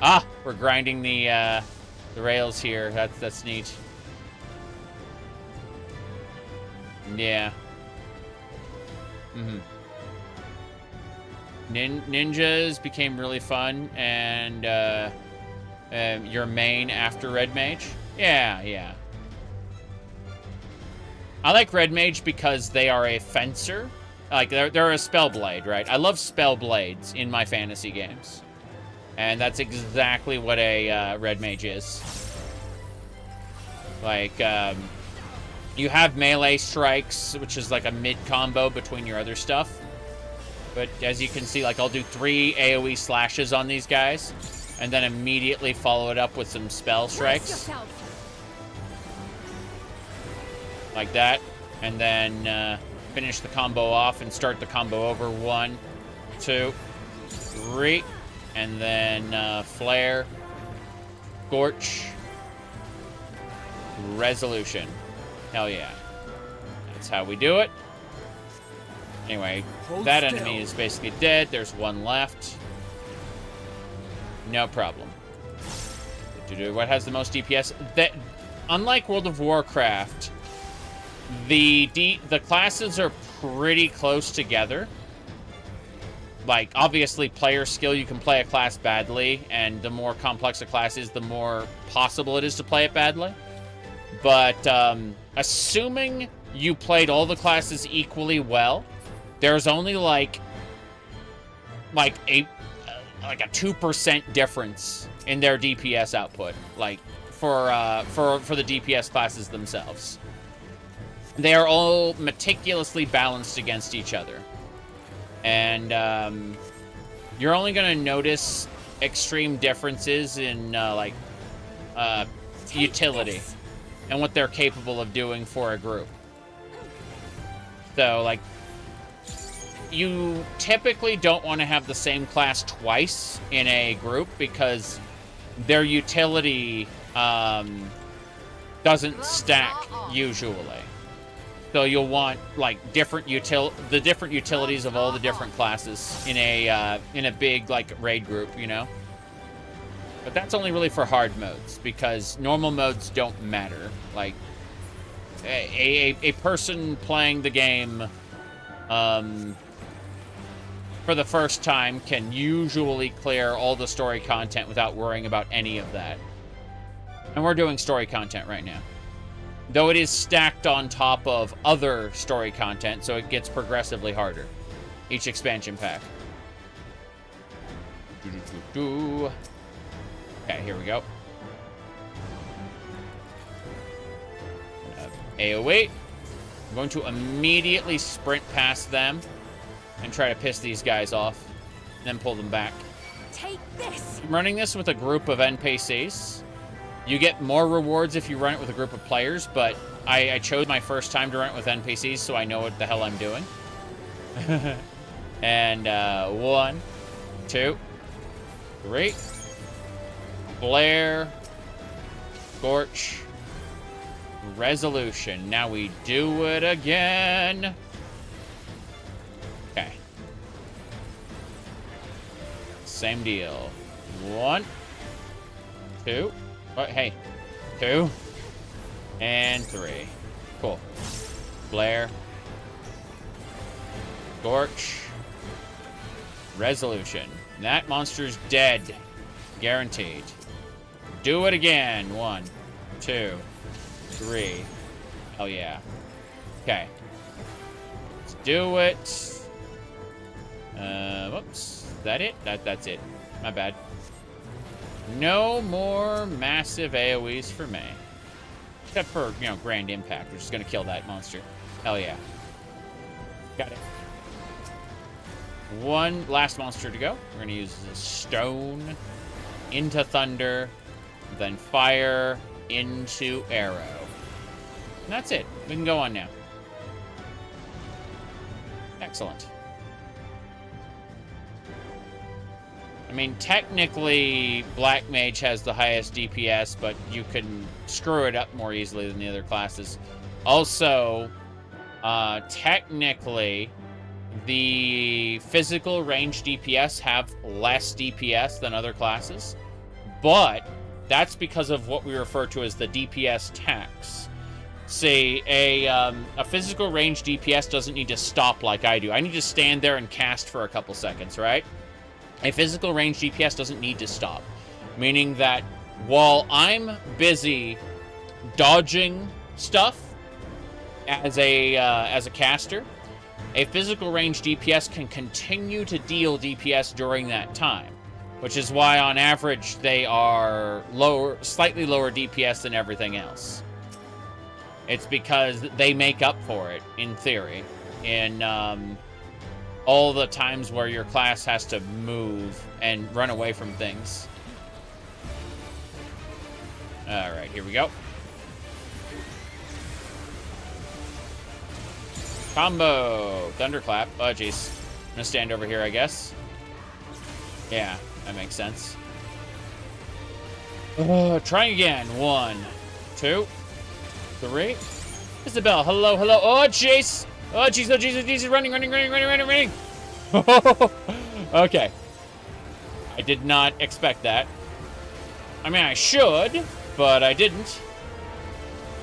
Ah, we're grinding the rails here. That's neat. Yeah. Mm-hmm. Ninjas became really fun, and your main after Red Mage. Yeah. I like Red Mage because they are a fencer. Like, they're a Spellblade, right? I love Spellblades in my fantasy games. And that's exactly what a Red Mage is. Like, you have melee strikes, which is like a mid-combo between your other stuff. But as you can see, like, I'll do 3 AoE slashes on these guys, and then immediately follow it up with some spell strikes. Like that, and then finish the combo off and start the combo over. 1, 2, 3, and then flare, scorch, resolution. Hell yeah. That's how we do it. Anyway, that enemy is basically dead. There's one left. No problem. What has the most DPS? Unlike World of Warcraft, the classes are pretty close together. Like, obviously, player skill, you can play a class badly, and the more complex a class is, the more possible it is to play it badly. But assuming you played all the classes equally well, there's only like a 2% difference in their DPS output, like for the DPS classes themselves. They are all meticulously balanced against each other. And you're only going to notice extreme differences in utility and what they're capable of doing for a group. So, like, you typically don't want to have the same class twice in a group because their utility doesn't stack usually. So you'll want, like, the different utilities of all the different classes in a big, like, raid group, you know? But that's only really for hard modes, because normal modes don't matter. Like, a person playing the game for the first time can usually clear all the story content without worrying about any of that. And we're doing story content right now. Though it is stacked on top of other story content, so it gets progressively harder. Each expansion pack. Okay, here we go. AoE. I'm going to immediately sprint past them and try to piss these guys off, and then pull them back. Take this. I'm running this with a group of NPCs. You get more rewards if you run it with a group of players, but I chose my first time to run it with NPCs, so I know what the hell I'm doing. And 1, 2, 3. Flare. Scorch. Resolution. Now we do it again. Okay. Same deal. 1, 2. Oh, hey. 2, And 3. Cool. Flare. Scorch. Resolution. That monster's dead. Guaranteed. Do it again. 1, 2, 3. Oh yeah. Okay. Let's do it. Whoops. Is that it? That's it. My bad. No more massive AoEs for me. Except for, you know, Grand Impact, which is going to kill that monster. Hell yeah. Got it. One last monster to go. We're going to use the Stone into Thunder, then Fire into Arrow. And that's it. We can go on now. Excellent. I mean, technically, Black Mage has the highest DPS, but you can screw it up more easily than the other classes. Also, technically, the physical range DPS have less DPS than other classes, but that's because of what we refer to as the DPS tax. See, a physical range DPS doesn't need to stop like I do. I need to stand there and cast for a couple seconds, right? A physical range DPS doesn't need to stop, meaning that while I'm busy dodging stuff as a caster, a physical range DPS can continue to deal DPS during that time, which is why on average they are slightly lower DPS than everything else. It's because they make up for it, in theory, in all the times where your class has to move and run away from things. Alright, here we go. Combo! Thunderclap. Oh, jeez. I'm gonna stand over here, I guess. Yeah, that makes sense. Trying again. 1, 2, 3. Isabel, hello, hello. Oh, jeez! Oh, jeez, oh, jeez, oh, jeez. Running. Okay. I did not expect that. I mean, I should, but I didn't.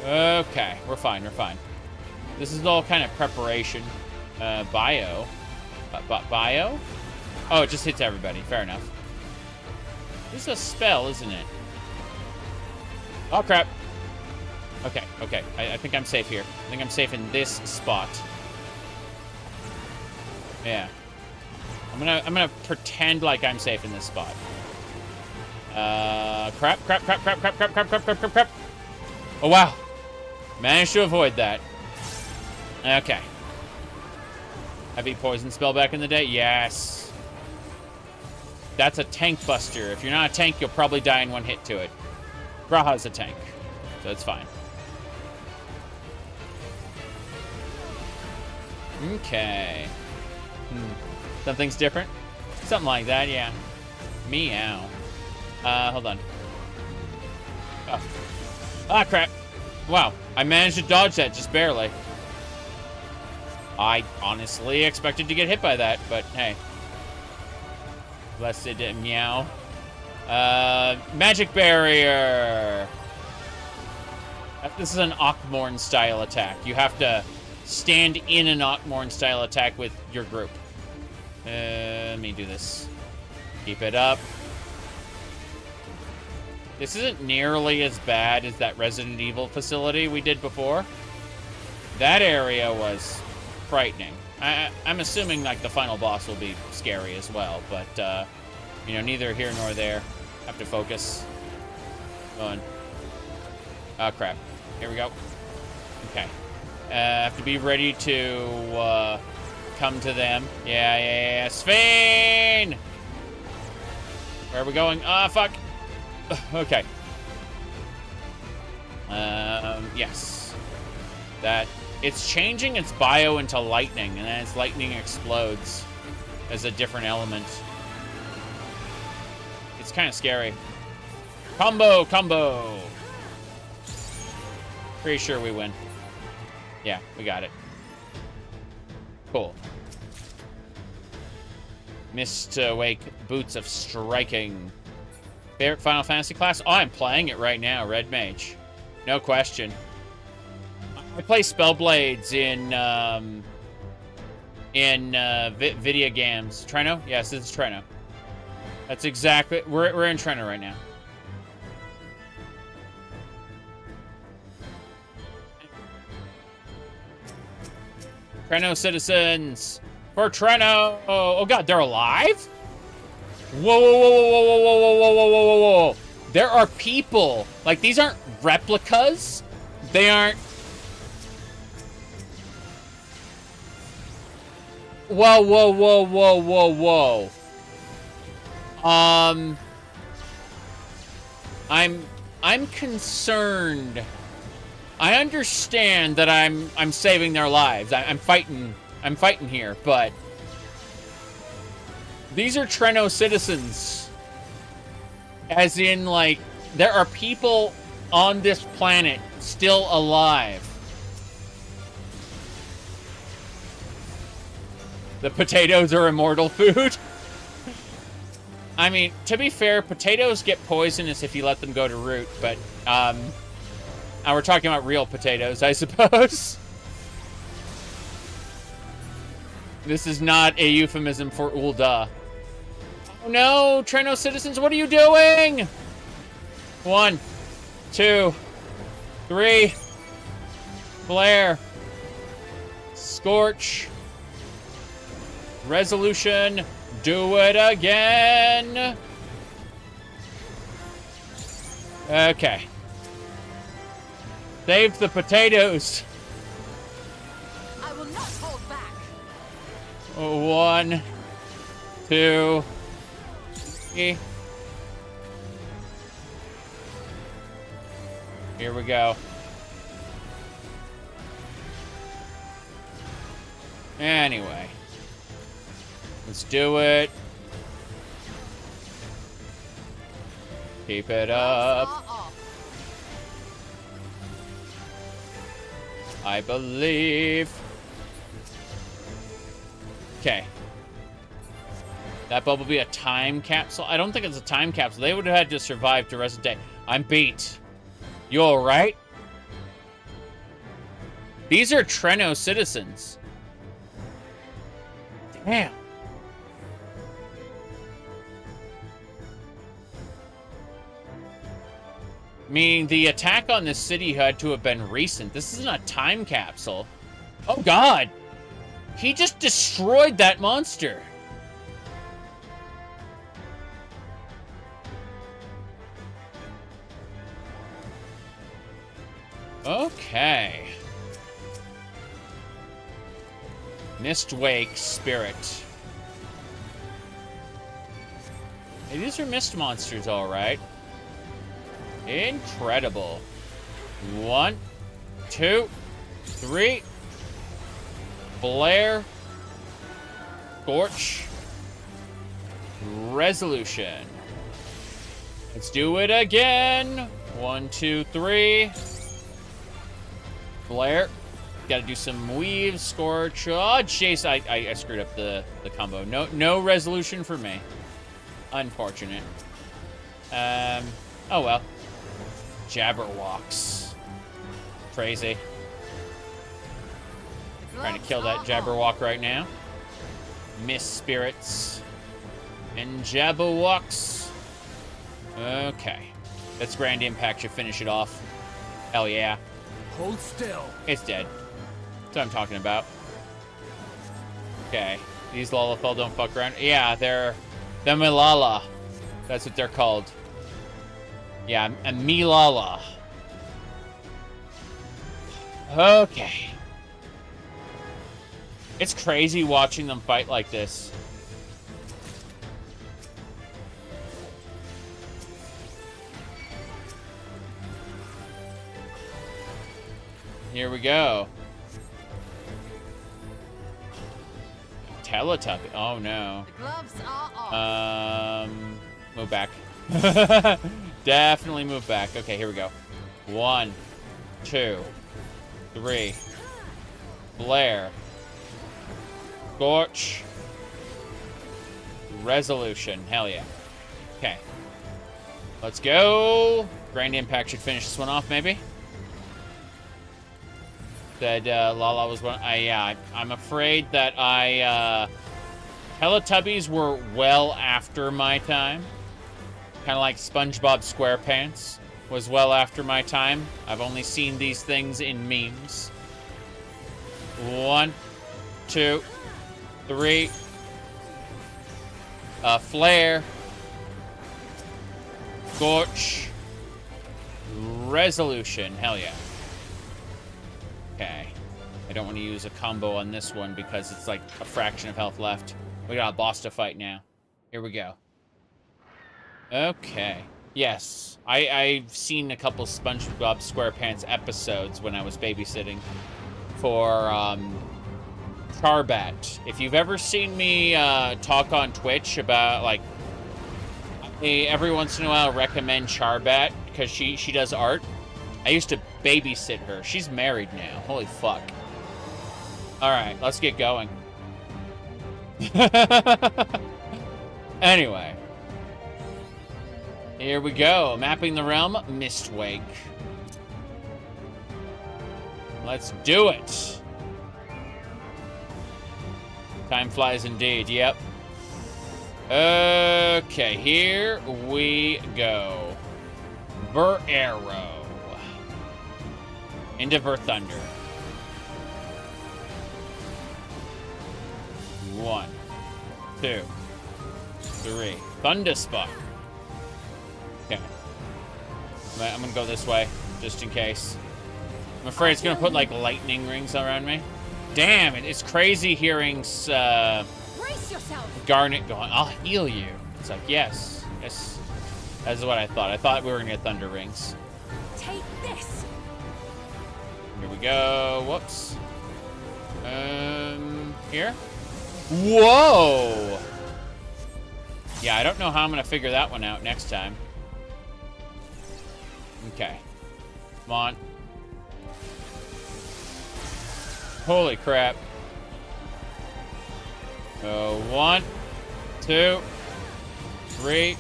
Okay, we're fine. This is all kind of preparation. Bio. Bio? Oh, it just hits everybody. Fair enough. This is a spell, isn't it? Oh, crap. Okay. I think I'm safe here. I think I'm safe in this spot. Yeah. I'm gonna pretend like I'm safe in this spot. Crap. Oh, wow. Managed to avoid that. Okay. Heavy poison spell back in the day? Yes. That's a tank buster. If you're not a tank, you'll probably die in one hit to it. Braha's a tank, so it's fine. Okay. Something's different? Something like that, yeah. Meow. Hold on. Oh. Ah, crap. Wow, I managed to dodge that just barely. I honestly expected to get hit by that, but hey. Blessed meow. Magic barrier. This is an Ockmorn style attack. You have to stand in an Ockmorn style attack with your group. Let me do this. Keep it up. This isn't nearly as bad as that Resident Evil facility we did before. That area was frightening. I'm assuming like the final boss will be scary as well, but you know, neither here nor there. Have to focus. On. Oh crap. Here we go. Okay. Have to be ready to come to them. Yeah. Sphane! Where are we going? Ah, fuck. Okay. Yes. That it's changing its bio into lightning, and then its lightning explodes as a different element. It's kind of scary. Combo! Pretty sure we win. Yeah, we got it. Cool. Mist Awake Boots of Striking. Favorite Final Fantasy class? Oh, I'm playing it right now. Red Mage. No question. I play Spellblades in video games. Treno? Yes, this is Treno. That's exactly... We're in Treno right now. Treno citizens! For Treno! Oh god, they're alive? Whoa, whoa, whoa, whoa, whoa, whoa, whoa, whoa, whoa, whoa, whoa. There are people. Like, these aren't replicas. They aren't... Whoa, whoa, whoa, whoa, whoa, whoa. I'm concerned. I understand that I'm saving their lives. I'm fighting here, but these are Treno citizens. As in, like, there are people on this planet still alive. The potatoes are immortal food. I mean, to be fair, potatoes get poisonous if you let them go to root, but, we're talking about real potatoes, I suppose. This is not a euphemism for Ulda. Oh no, Treno citizens, what are you doing? 1, 2, 3. Flare. Scorch. Resolution. Do it again. Okay. Save the potatoes. I will not hold back. 1, 2, 3. Here we go. Anyway. Let's do it. Keep it up. I believe. Okay. That bubble be a time capsule? I don't think it's a time capsule. They would have had to survive to rest of the day. I'm beat. You alright? These are Treno citizens. Damn. Meaning the attack on this city had to have been recent. This isn't a time capsule. Oh god! He just destroyed that monster! Okay. Mistwake Spirit. Hey, these are mist monsters, alright. Incredible. 1, 2, 3. Flare. Scorch. Resolution. Let's do it again. 1, 2, 3. Flare. Gotta do some weave, scorch. Oh, jeez, I screwed up the combo. No resolution for me. Unfortunate. Oh well. Jabberwocks. Crazy. Trying to kill that Jabberwock right now. Mist spirits. And Jabberwocks. Okay. That's Grand Impact should finish it off. Hell yeah. Hold still. It's dead. That's what I'm talking about. Okay. These Lullafell don't fuck around. Yeah, they're the Milala. That's what they're called. Yeah, a Milala. Okay. It's crazy watching them fight like this. Here we go. Teletubby. Oh no. The gloves are off. Move back. Definitely move back. Okay, here we go. 1, 2, 3. Flare. Scorch. Resolution. Hell yeah. Okay. Let's go. Grand Impact should finish this one off, maybe. Said Lala was one. Yeah, I'm afraid that Teletubbies were well after my time. Kind of like SpongeBob SquarePants was well after my time. I've only seen these things in memes. 1, 2, 3. Flare. Scorch. Resolution. Hell yeah. Okay. I don't want to use a combo on this one because it's like a fraction of health left. We got a boss to fight now. Here we go. Okay. Yes. I've seen a couple SpongeBob SquarePants episodes when I was babysitting for Charbat. If you've ever seen me talk on Twitch about, like, every once in a while recommend Charbat because she does art. I used to babysit her. She's married now. Holy fuck. Alright, let's get going. Anyway. Here we go. Mapping the realm, Mistwake. Let's do it. Time flies indeed, yep. Okay, here we go. Ver Arrow. Into Ver Thunder. 1, 2, 3. Thunderspark. Okay. I'm gonna go this way, just in case. I'm afraid it's gonna put, like, lightning rings around me. Damn, it's crazy hearing Garnet going, I'll heal you. It's like, yes. Yes. That's what I thought. I thought we were gonna get thunder rings. Take this. Here we go. Whoops. Here? Whoa! Yeah, I don't know how I'm gonna figure that one out next time. Okay. Come on. Holy crap. 1, 2, 3.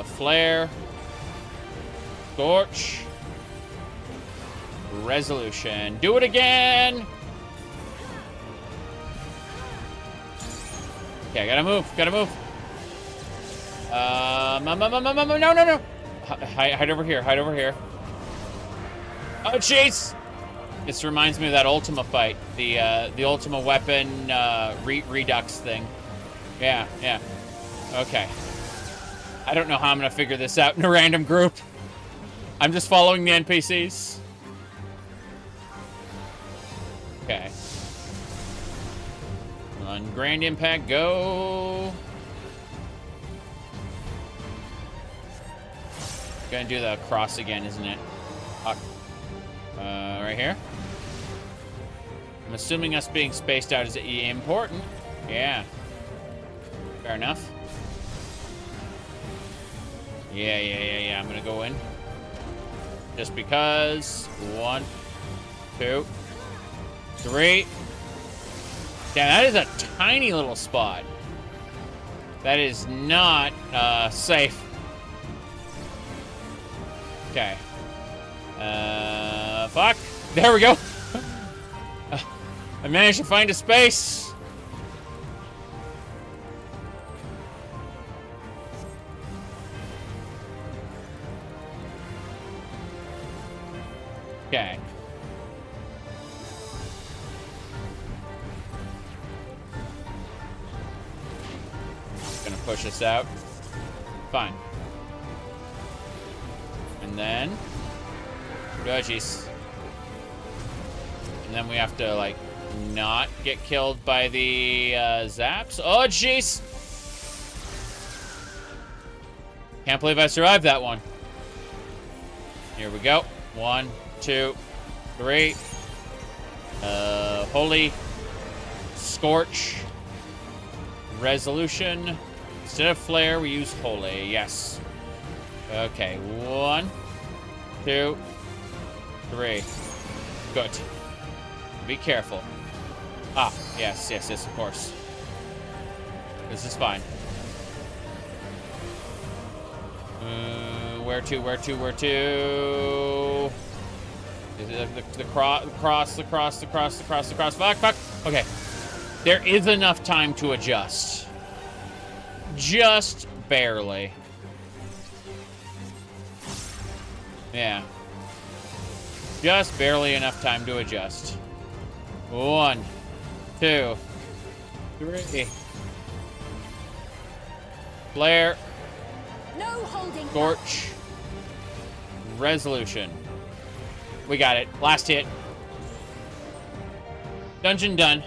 Flare. Scorch. Resolution. Do it again! Okay, gotta move. Gotta move. No. Hide over here. Hide over here. Oh, jeez! This reminds me of that Ultima fight. The Ultima weapon redux thing. Yeah. Okay. I don't know how I'm gonna figure this out in a random group. I'm just following the NPCs. Okay. On Grand Impact, go. Gonna do the cross again, isn't it? Right here. I'm assuming us being spaced out is important. Yeah. Fair enough. Yeah. I'm gonna go in. Just because. 1, 2, 3. Damn, that is a tiny little spot. That is not safe. Okay. Fuck. There we go. I managed to find a space. Okay. Gonna push us out. Fine. And then... Oh, jeez. And then we have to, like, not get killed by the zaps. Oh, jeez! Can't believe I survived that one. Here we go. 1, 2, 3. Holy. Scorch. Resolution. Instead of flare, we use holy. Yes. Okay. 1, 2, 3. Good. Be careful. Ah, yes, of course. This is fine. Where to? The cross. Fuck. Okay. There is enough time to adjust. Just barely. Yeah. Just barely enough time to adjust. 1, 2, 3. Flare. No holding. Scorch. Resolution. We got it. Last hit. Dungeon done.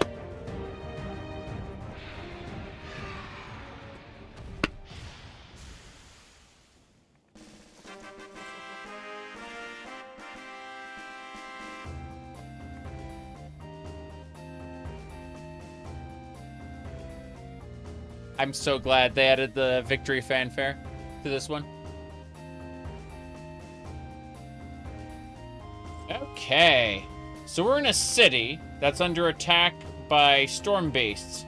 I'm so glad they added the victory fanfare to this one. Okay. So we're in a city that's under attack by storm beasts.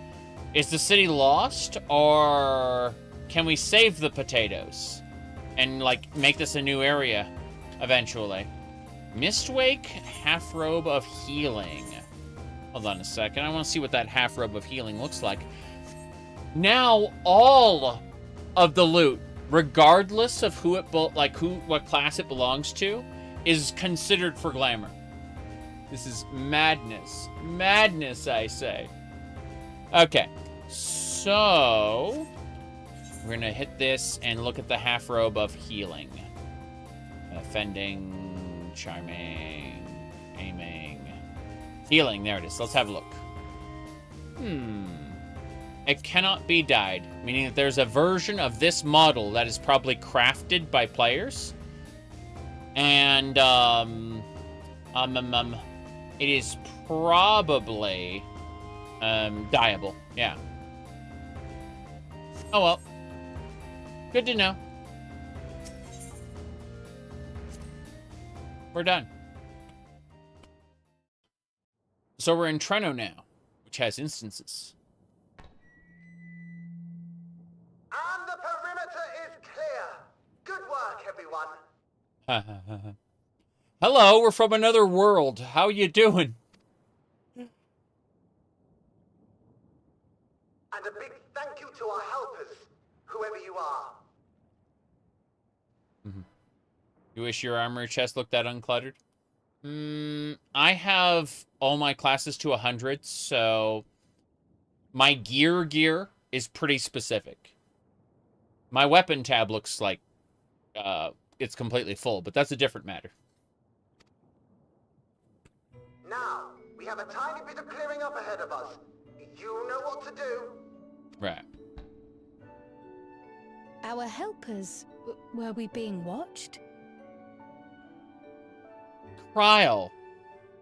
Is the city lost, or can we save the potatoes and, like, make this a new area eventually? Mistwake, half robe of healing. Hold on a second. I want to see what that half robe of healing looks like. Now all of the loot, regardless of who it what class it belongs to, is considered for glamour. This is madness. Madness, I say. Okay, so we're gonna hit this and look at the half robe of healing. Fending, charming, aiming, healing. There it is. Let's have a look. It cannot be dyed, meaning that there's a version of this model that is probably crafted by players. And, it is probably, dyeable. Yeah. Oh well. Good to know. We're done. So we're in Treno now, which has instances. And the perimeter is clear. Good work, everyone. Hello, we're from another world. How you doing? And a big thank you to our helpers, whoever you are. You wish your armor chest looked that uncluttered? I have all my classes to 100, so my gear is pretty specific. My weapon tab looks like it's completely full, but that's a different matter. Now, we have a tiny bit of clearing up ahead of us. You know what to do. Right. Our helpers, were we being watched? Trial.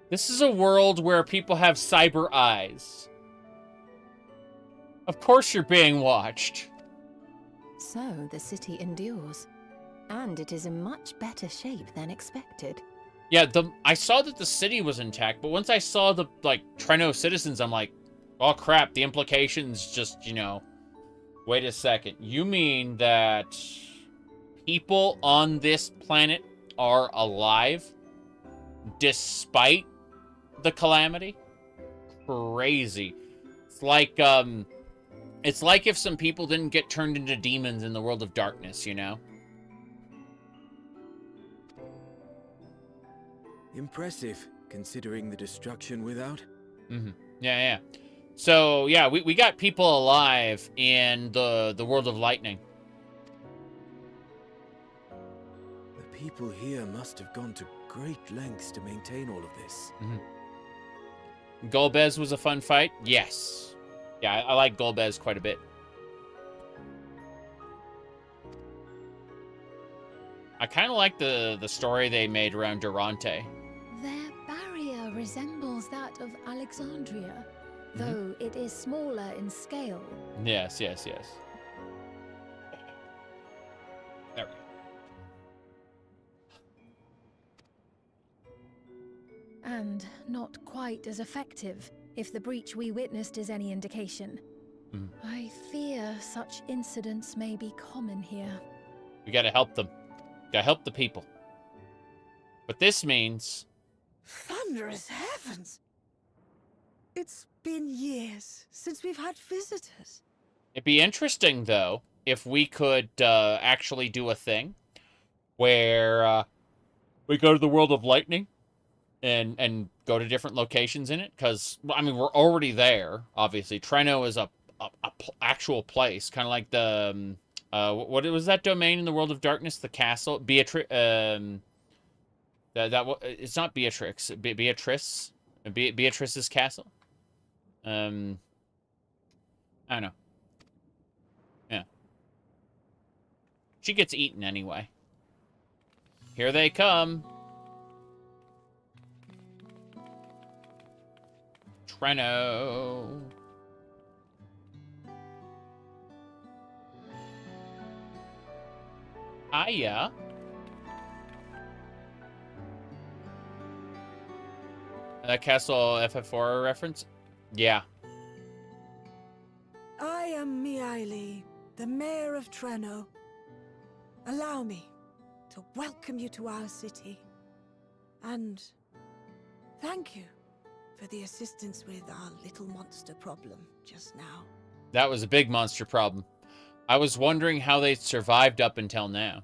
This is a world where people have cyber eyes. Of course you're being watched. So the city endures. And it is in much better shape than expected. Yeah, I saw that the city was intact, but once I saw the, Treno citizens, I'm like, oh crap, the implications just, wait a second. You mean that people on this planet are alive despite the calamity? Crazy. It's like if some people didn't get turned into demons in the world of darkness, Impressive, considering the destruction without. Yeah. So, yeah, we got people alive in the world of lightning. The people here must have gone to great lengths to maintain all of this. Golbez was a fun fight? Yes. Yeah, I like Golbez quite a bit. I kind of like the story they made around Durante. Their barrier resembles that of Alexandria, though it is smaller in scale. Yes. There we go. And not quite as effective, if the breach we witnessed is any indication. I fear such incidents may be common here. We gotta help them. Gotta help the people. But this means Thunderous heavens! It's been years since we've had visitors. It'd be interesting, though, if we could actually do a thing where we go to the world of lightning and go to different locations in it. Because, I mean, we're already there, obviously. Treno is a actual place, kind of like the... what was that domain in the world of darkness? The castle? Beatrix... it's not Beatrix. Beatrice? Beatrice's castle? I don't know. Yeah. She gets eaten anyway. Here they come. Treno. Hiya. That Castle FF4 reference? Yeah. I am Miaili, the mayor of Treno. Allow me to welcome you to our city. And thank you for the assistance with our little monster problem just now. That was a big monster problem. I was wondering how they survived up until now.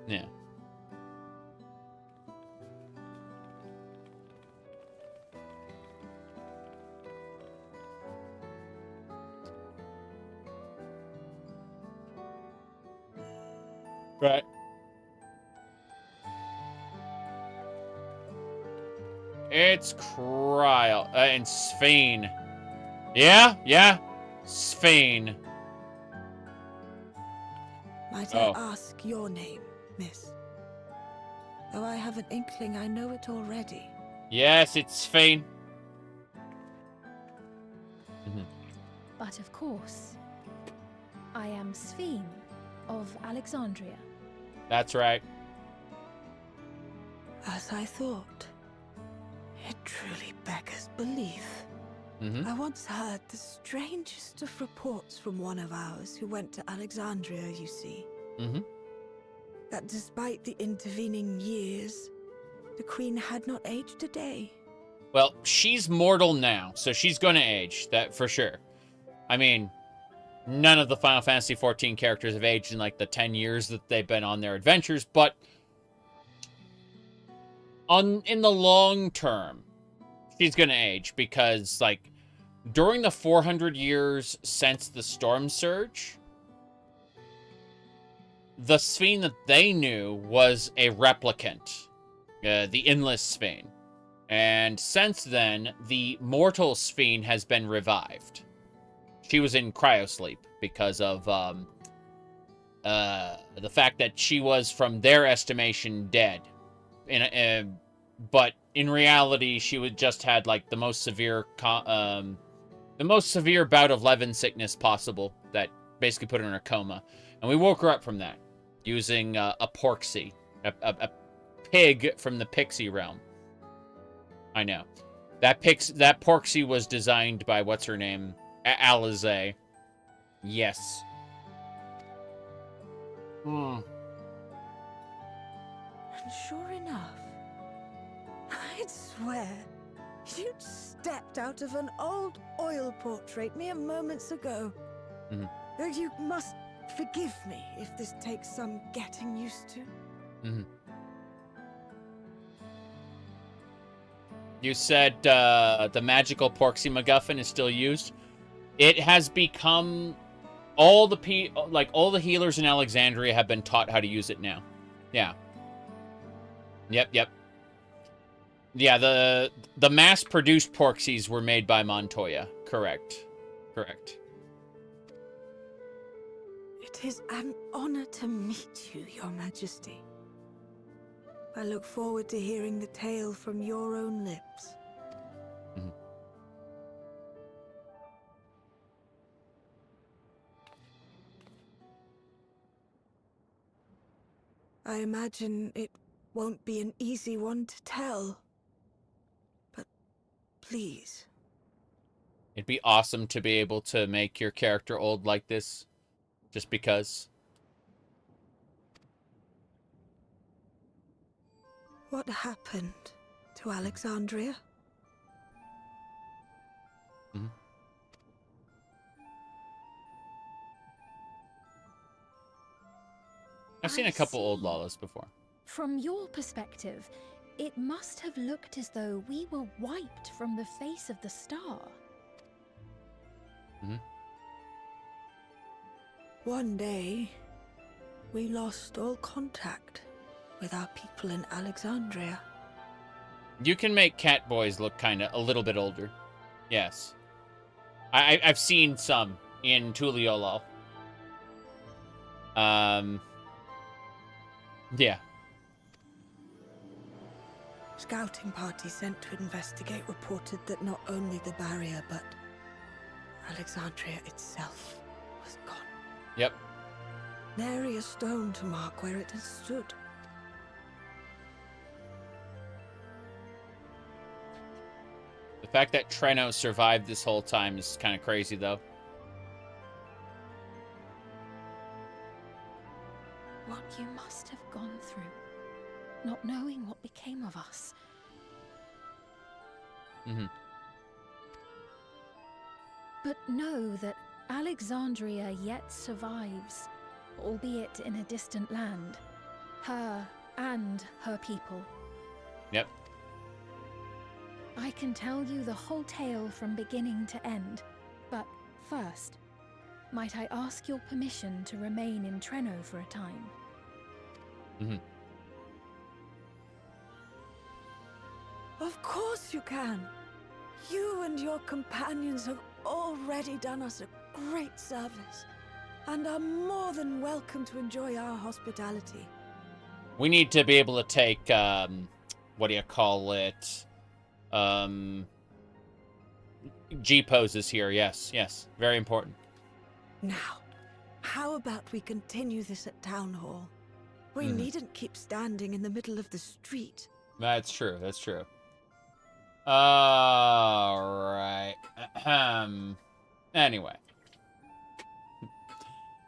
Yeah. Right. It's Cryle and Sphene. Yeah. Sphene. Might I ask your name, miss? Though I have an inkling I know it already. Yes, it's Sphene. But of course, I am Sphene of Alexandria. That's right. As I thought. It truly beggars belief. I once heard the strangest of reports from one of ours who went to Alexandria, you see. That despite the intervening years, the Queen had not aged a day. Well, she's mortal now, so she's gonna age, that for sure. I mean, none of the Final Fantasy XIV characters have aged in like the 10 years that they've been on their adventures, but in the long term, she's gonna age because, like, during the 400 years since the Storm Surge, the Sphene that they knew was a replicant, the Endless Sphene. And since then, the Mortal Sphene has been revived. She was in cryosleep because of the fact that she was, from their estimation, dead. But in reality, she would just had like the most severe bout of Levin sickness possible that basically put her in a coma, and we woke her up from that using a porksy, a pig from the pixie realm. I know that porksy was designed by what's her name, Alize. Yes. And sure enough, I'd swear you'd stepped out of an old oil portrait mere moments ago. Though you must forgive me if this takes some getting used to. You said the magical porksy MacGuffin is still used. It has become all the healers in Alexandria have been taught how to use it now. Yeah. Yep. Yeah, the mass-produced porksies were made by Montoya. Correct. It is an honor to meet you, Your Majesty. I look forward to hearing the tale from your own lips. I imagine it won't be an easy one to tell. But please. It'd be awesome to be able to make your character old like this. Just because. What happened to Alexandria? Mm-hmm. I've seen a couple old Lalas before. From your perspective, it must have looked as though we were wiped from the face of the star. Mm-hmm. One day, we lost all contact with our people in Alexandria. You can make cat boys look kind of a little bit older. Yes. I've seen some in Tuliolol. Yeah. Scouting party sent to investigate reported that not only the barrier, but Alexandria itself was gone. Yep. Nary a stone to mark where it has stood. The fact that Treno survived this whole time is kind of crazy, though. What you must have gone through, not knowing what became of us. Mm-hmm. But know that Alexandria yet survives, albeit in a distant land. Her and her people. Yep. I can tell you the whole tale from beginning to end, but first, might I ask your permission to remain in Treno for a time? Mm-hmm. Of course you can. You and your companions have already done us a great service, and are more than welcome to enjoy our hospitality. We need to be able to take, what do you call it? G poses here, yes, yes. Very important. Now, how about we continue this at Town Hall? We needn't keep standing in the middle of the street. That's true, that's true. Alright. Anyway.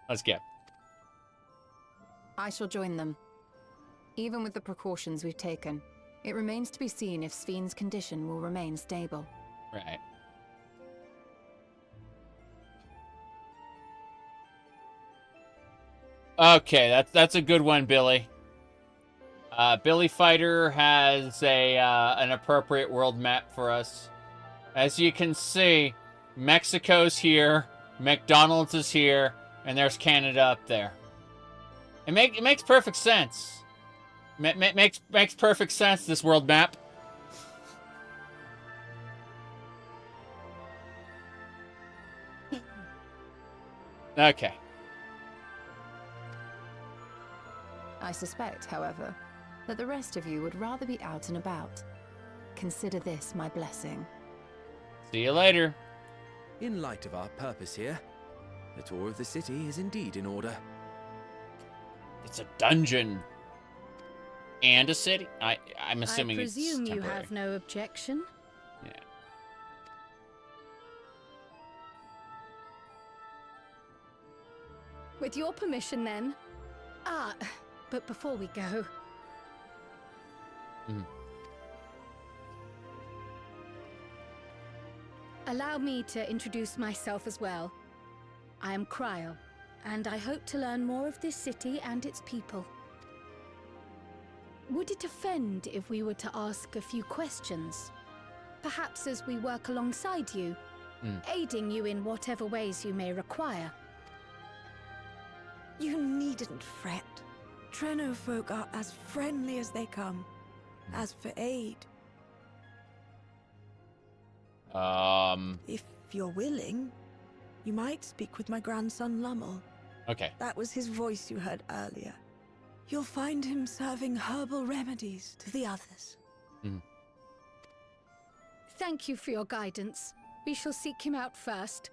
Let's get. I shall join them. Even with the precautions we've taken, it remains to be seen if Sven's condition will remain stable. Right. Okay, that's a good one, Billy. Billy Fighter has an appropriate world map for us. As you can see, Mexico's here, McDonald's is here, and there's Canada up there. It makes perfect sense. Makes perfect sense, this world map. Okay. I suspect, however, that the rest of you would rather be out and about. Consider this my blessing. See you later. In light of our purpose here, the tour of the city is indeed in order. It's a dungeon. And a city? I'm assuming it's temporary. I presume you have no objection? Yeah. With your permission, then. But before we go... Allow me to introduce myself as well. I am Cryo, and I hope to learn more of this city and its people. Would it offend if we were to ask a few questions? Perhaps as we work alongside you, aiding you in whatever ways you may require. You needn't fret. Treno folk are as friendly as they come. As for aid... If you're willing, you might speak with my grandson Lummel. Okay. That was his voice you heard earlier. You'll find him serving herbal remedies to the others. Thank you for your guidance. We shall seek him out first.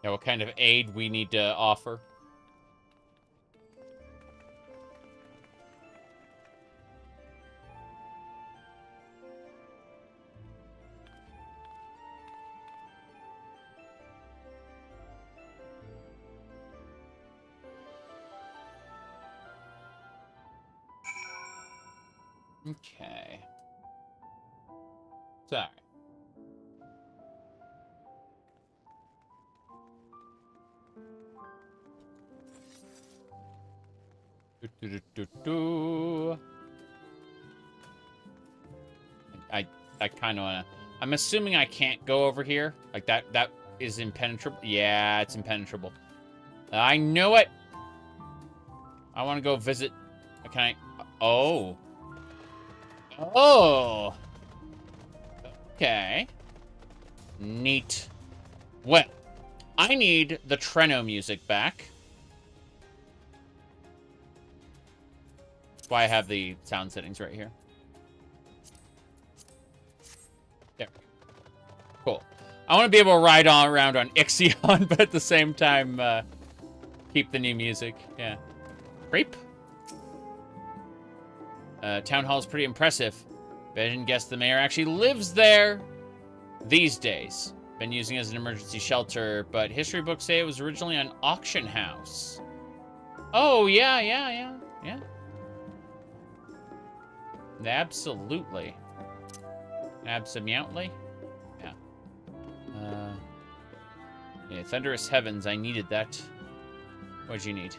Yeah, what kind of aid we need to offer? Okay. Sorry. I kind of wanna. I'm assuming I can't go over here. Like that is impenetrable. Yeah, it's impenetrable. I know it. I want to go visit. Can I? Oh. Oh. Okay. Neat. Well, I need the Treno music back. That's why I have the sound settings right here. There. Cool. I want to be able to ride around on XIV, but at the same time, keep the new music. Yeah. Creep. Town hall is pretty impressive. But I didn't guess the mayor actually lives there these days. Been using it as an emergency shelter, but history books say it was originally an auction house. Oh, yeah. Absolutely. Absolutely. Yeah. Yeah, Thunderous Heavens, I needed that. What'd you need?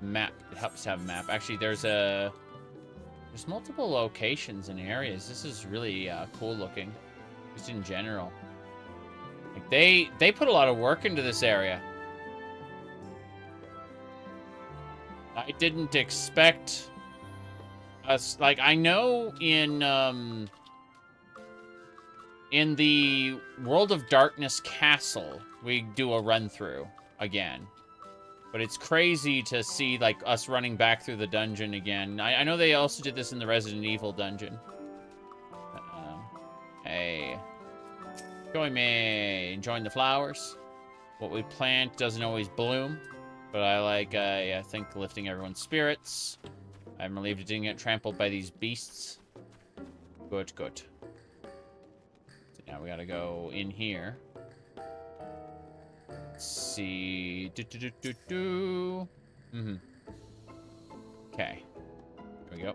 Map. It helps to have a map. Actually, there's multiple locations and areas. This is really cool looking. Just in general. Like they put a lot of work into this area. I didn't expect us, like, I know in the World of Darkness Castle, we do a run through again. But it's crazy to see, like, us running back through the dungeon again. I know they also did this in the Resident Evil dungeon. Hey. Join me. Enjoying the flowers. What we plant doesn't always bloom. But I like, I think, lifting everyone's spirits. I'm relieved it didn't get trampled by these beasts. Good. So now we gotta go in here. Let's see. Okay. There we go.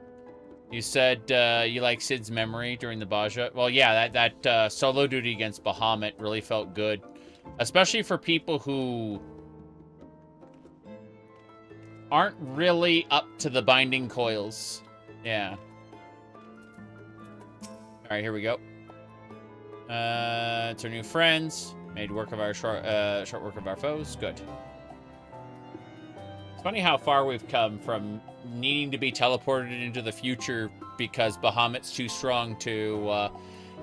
You said you like Sid's memory during the Baja. Well, yeah, that solo duty against Bahamut really felt good. Especially for people who aren't really up to the binding coils. Yeah. Alright, here we go. It's our new friends. Made work of our short work of our foes. Good. It's funny how far we've come from needing to be teleported into the future because Bahamut's too strong to,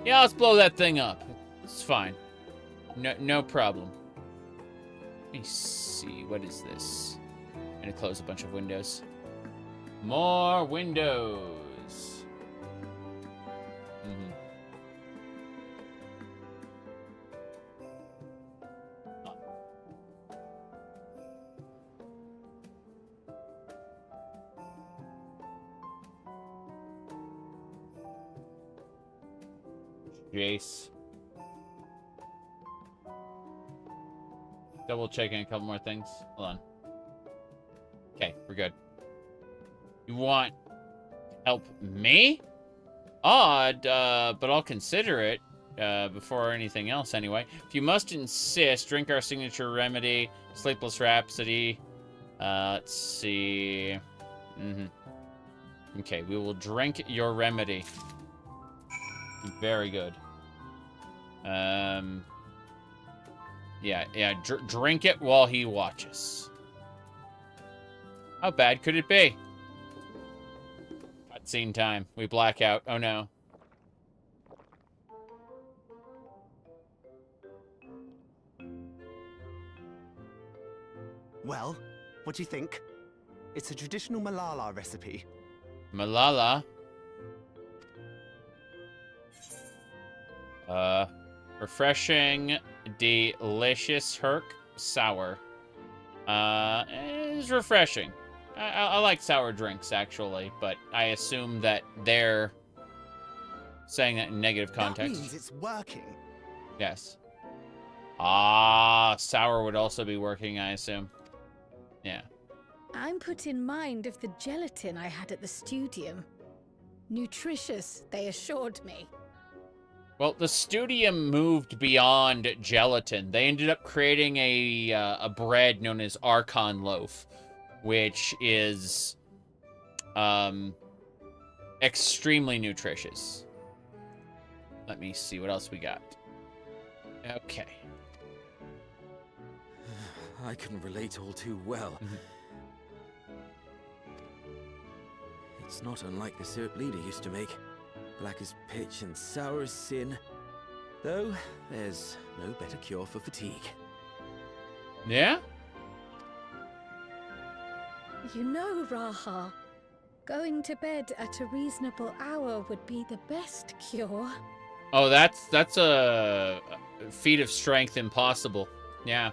yeah, let's blow that thing up. It's fine. No problem. Let me see. What is this? I'm gonna close a bunch of windows. More windows. Jace. Double checking a couple more things. Hold on. Okay, we're good. You want help me? Odd, but I'll consider it before anything else anyway. If you must insist, drink our signature remedy, Sleepless Rhapsody. Let's see. Okay, we will drink your remedy. Very good. Yeah, drink it while he watches. How bad could it be? Cutscene time. We black out. Oh no. Well, what do you think? It's a traditional Malala recipe. Malala? Refreshing, delicious, herc, sour. It's refreshing. I like sour drinks, actually, but I assume that they're saying that in negative context. That means it's working. Yes. Sour would also be working, I assume. Yeah. I'm put in mind of the gelatin I had at the studium. Nutritious, they assured me. Well, the studium moved beyond gelatin. They ended up creating a bread known as Archon loaf, which is extremely nutritious. Let me see what else we got. Okay. I can relate all too well. It's not unlike the syrup leader used to make. Black as pitch and sour as sin. Though, there's no better cure for fatigue. Yeah? You know, Raha, going to bed at a reasonable hour would be the best cure. Oh, that's a feat of strength impossible. Yeah.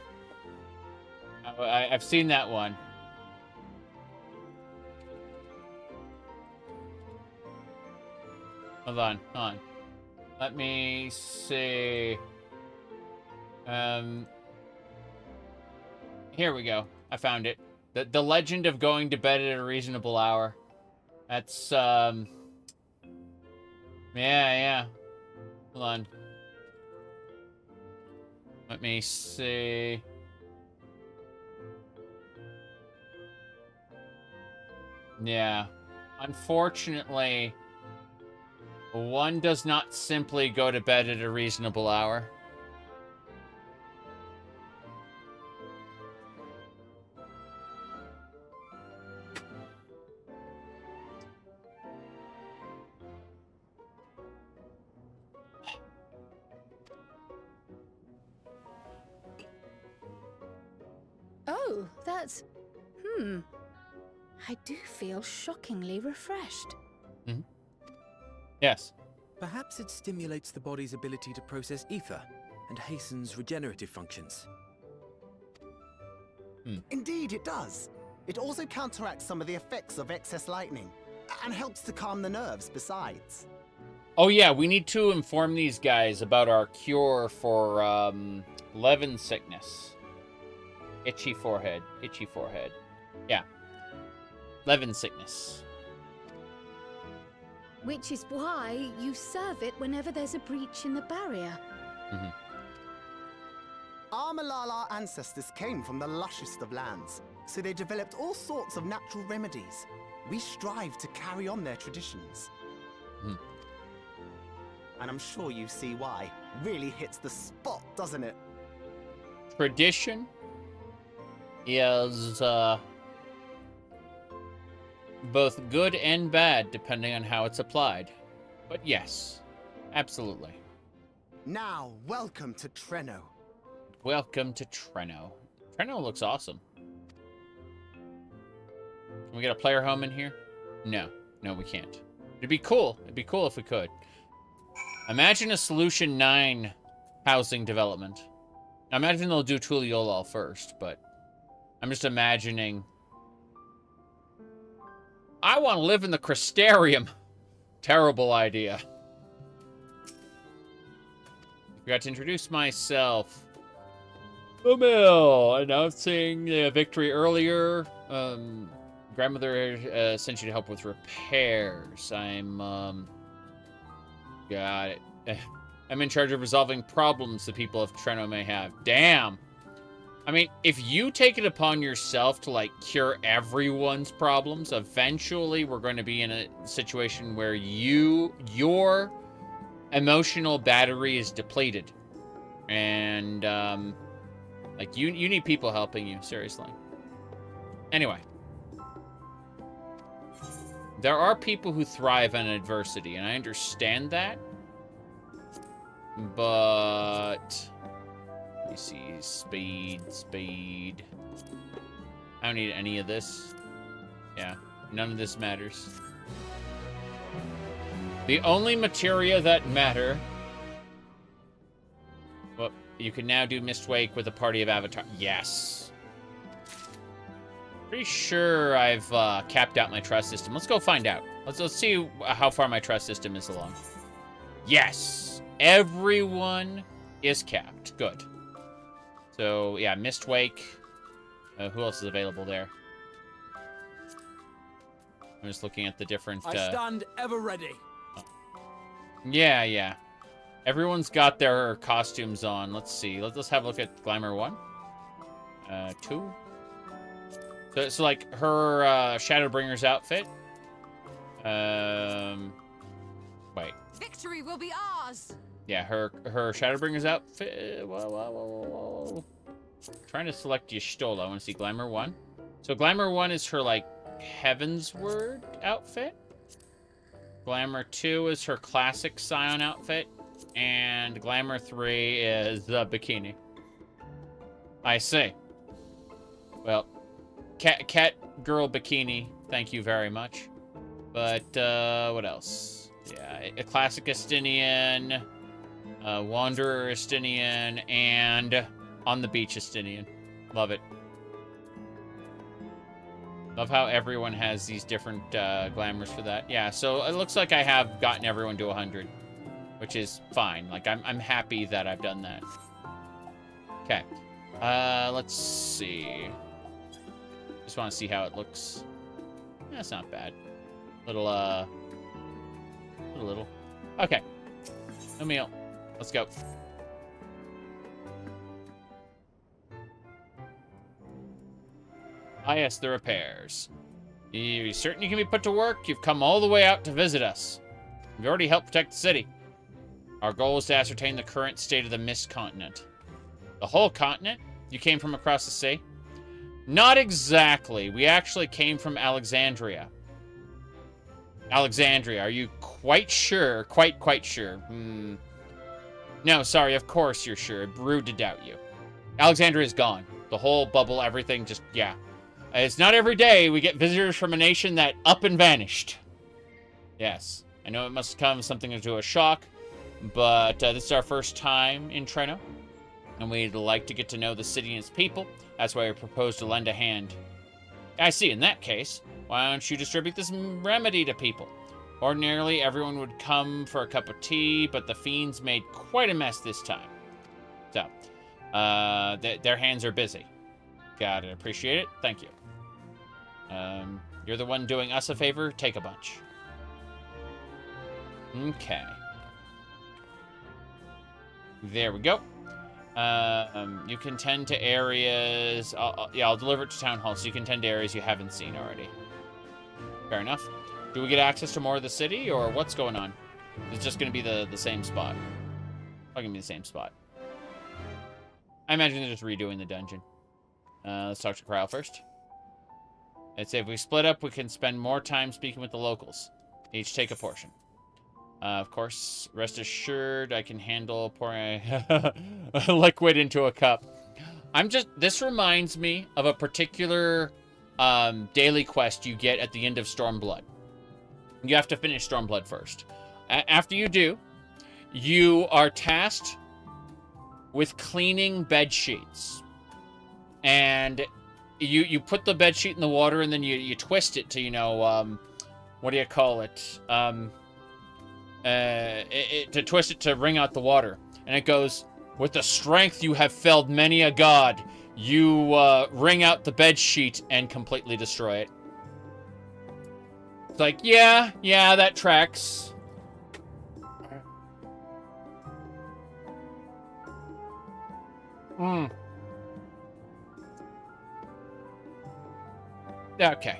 I've seen that one. Hold on. Let me see. Here we go. I found it. The legend of going to bed at a reasonable hour. That's, yeah. Hold on. Let me see. Yeah. Unfortunately, one does not simply go to bed at a reasonable hour. Oh, that's... I do feel shockingly refreshed. Mm-hmm. Yes. Perhaps it stimulates the body's ability to process ether and hastens regenerative functions. Indeed, it does. It also counteracts some of the effects of excess lightning, and helps to calm the nerves besides. Oh yeah, we need to inform these guys about our cure for Levin sickness. Itchy forehead. Yeah. Levin sickness. Which is why you serve it whenever there's a breach in the barrier. Our Malala ancestors came from the lushest of lands, so they developed all sorts of natural remedies. We strive to carry on their traditions. And I'm sure you see why. Really hits the spot, doesn't it? Tradition is both good and bad, depending on how it's applied. But yes, absolutely. Now, welcome to Treno. Welcome to Treno. Treno looks awesome. Can we get a player home in here? No, we can't. It'd be cool. It'd be cool if we could. Imagine a Solution 9 housing development. I imagine they'll do Tuliolal first, but I'm just imagining. I want to live in the Crystarium. Terrible idea. Forgot to introduce myself. The mill. Announcing the victory earlier. Grandmother sent you to help with repairs. Got it. I'm in charge of resolving problems the people of Treno may have. Damn. I mean, if you take it upon yourself to, like, cure everyone's problems, eventually we're going to be in a situation where your emotional battery is depleted. And, like, you need people helping you, seriously. Anyway. There are people who thrive on adversity, and I understand that. But... let me see. Speed. I don't need any of this. Yeah, none of this matters. The only materia that matter... well, you can now do Mistwake with a party of Avatar. Yes. Pretty sure I've capped out my trust system. Let's go find out. Let's see how far my trust system is along. Yes! Everyone is capped. Good. So, yeah, Mistwake. Who else is available there? I'm just looking at the different... I stand ever ready. Yeah, yeah. Everyone's got their costumes on. Let's see. Let's have a look at Glamour 1. 2. So like, her Shadowbringer's outfit. Wait. Victory will be ours. Yeah, her Shadowbringer's outfit. Whoa. Trying to select Y'shtola. I want to see Glamour 1. So Glamour 1 is her, like, Heavensward outfit. Glamour 2 is her classic Scion outfit. And Glamour 3 is the bikini. I see. Well, cat girl bikini, thank you very much. But, what else? Yeah, a classic Estinian, Wanderer Estinian, and on the beach Estinian. Love it. Love how everyone has these different glamours for that. Yeah, so it looks like I have gotten everyone to 100, which is fine. Like, I'm happy that I've done that. Okay. Let's see. Just want to see how it looks. That's not bad. Little. Okay. Emil, let's go. Ah, yes, the repairs. You're certain you can be put to work? You've come all the way out to visit us. You've already helped protect the city. Our goal is to ascertain the current state of the Mist Continent. The whole continent? You came from across the sea? Not exactly. We actually came from Alexandria. Alexandria, are you quite sure? Quite sure. No, sorry, of course you're sure. Rude to doubt you. Alexandria is gone. The whole bubble, everything, just, yeah. It's not every day we get visitors from a nation that up and vanished. Yes, I know it must come something into a shock, but this is our first time in Treno, and we'd like to get to know the city and its people. That's why I propose to lend a hand. I see, in that case, why don't you distribute this remedy to people? Ordinarily, everyone would come for a cup of tea, but the fiends made quite a mess this time. So, their hands are busy. Got it. Appreciate it. Thank you. You're the one doing us a favor. Take a bunch. Okay. There we go. You can tend to areas... yeah, I'll deliver it to Town Hall, so you can tend to areas you haven't seen already. Fair enough. Do we get access to more of the city, or what's going on? It's just going to be the same spot. Probably going to be the same spot. I imagine they're just redoing the dungeon. Let's talk to Krile first. I'd say if we split up, we can spend more time speaking with the locals. Each take a portion. Of course, rest assured, I can handle pouring a liquid into a cup. This reminds me of a particular daily quest you get at the end of Stormblood. You have to finish Stormblood first. After you do, you are tasked with cleaning bed sheets. And you put the bed sheet in the water, and then you twist it to, you know, what do you call it? To twist it to wring out the water. And it goes, with the strength you have felled many a god, you wring out the bed sheet and completely destroy it. It's like, yeah, that tracks. Okay.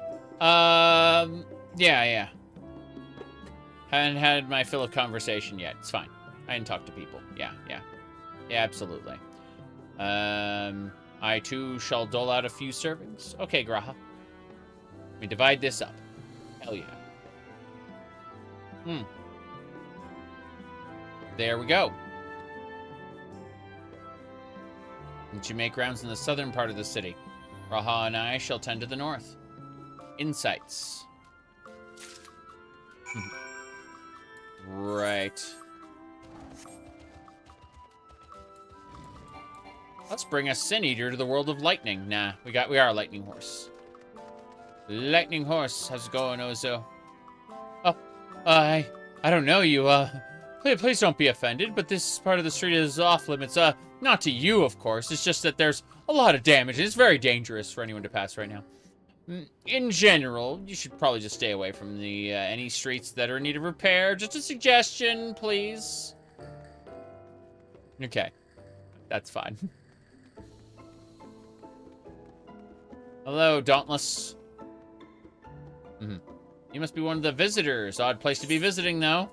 Yeah. Haven't had my fill of conversation yet. It's fine. I didn't talk to people. Yeah, absolutely. I too shall dole out a few servings. Okay, Graha. We divide this up. Hell yeah. There we go. Once you make rounds in the southern part of the city, Raha and I shall tend to the north. Insights. Right. Let's bring a Sin Eater to the world of lightning. Nah, we are a lightning horse. Lightning horse, how's it going, Ozo? Oh, I don't know you. Please don't be offended, but this part of the street is off limits. Not to you, of course. It's just that there's a lot of damage. It's very dangerous for anyone to pass right now. In general, you should probably just stay away from the any streets that are in need of repair. Just a suggestion, please. Okay. That's fine. Hello, Dauntless. You must be one of the visitors. Odd place to be visiting, though.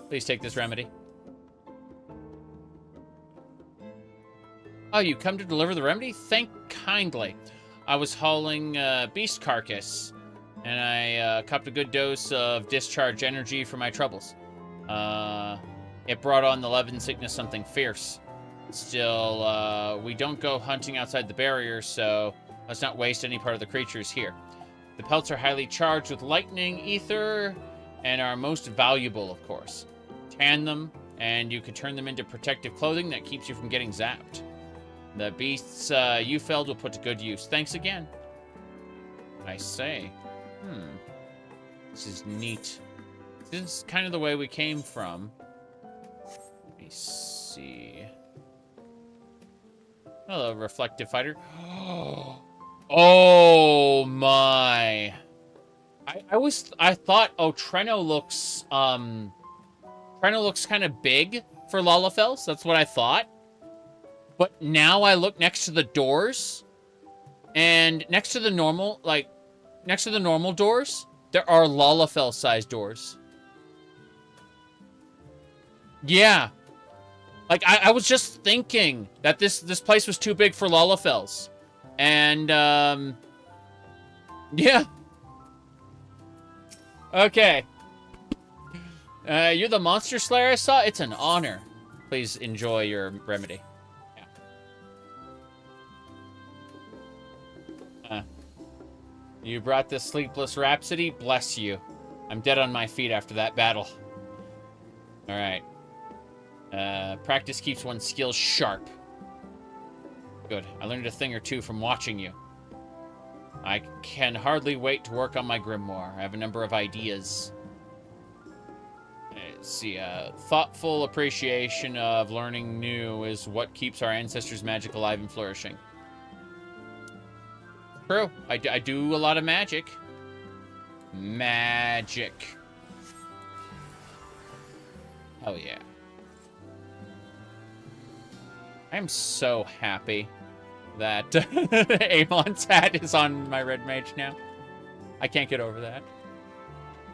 Please take this remedy. Oh, you come to deliver the remedy? Thank kindly. I was hauling beast carcass, and I cupped a good dose of discharge energy for my troubles. It brought on the Levin sickness something fierce. Still, we don't go hunting outside the barrier, so let's not waste any part of the creatures here. The pelts are highly charged with lightning ether, and are most valuable, of course. Tan them, and you can turn them into protective clothing that keeps you from getting zapped. The beasts you felled will put to good use. Thanks again. I say. This is neat. This is kind of the way we came from. Let me see. Hello, reflective fighter. Oh my. I thought, oh, Treno looks kind of big for Lalafels. That's what I thought. But now I look next to the doors, and next to the normal doors, there are Lalafell-sized doors. Yeah. Like, I was just thinking that this place was too big for Lalafels. And, yeah. Okay. You're the monster slayer I saw? It's an honor. Please enjoy your remedy. You brought this sleepless rhapsody? Bless you. I'm dead on my feet after that battle. Alright. Practice keeps one's skills sharp. Good. I learned a thing or two from watching you. I can hardly wait to work on my grimoire. I have a number of ideas. Let's see. Thoughtful appreciation of learning new is what keeps our ancestors' magic alive and flourishing. True. I do a lot of magic. Magic. Oh, yeah. I'm so happy that Amon's hat is on my red mage now. I can't get over that.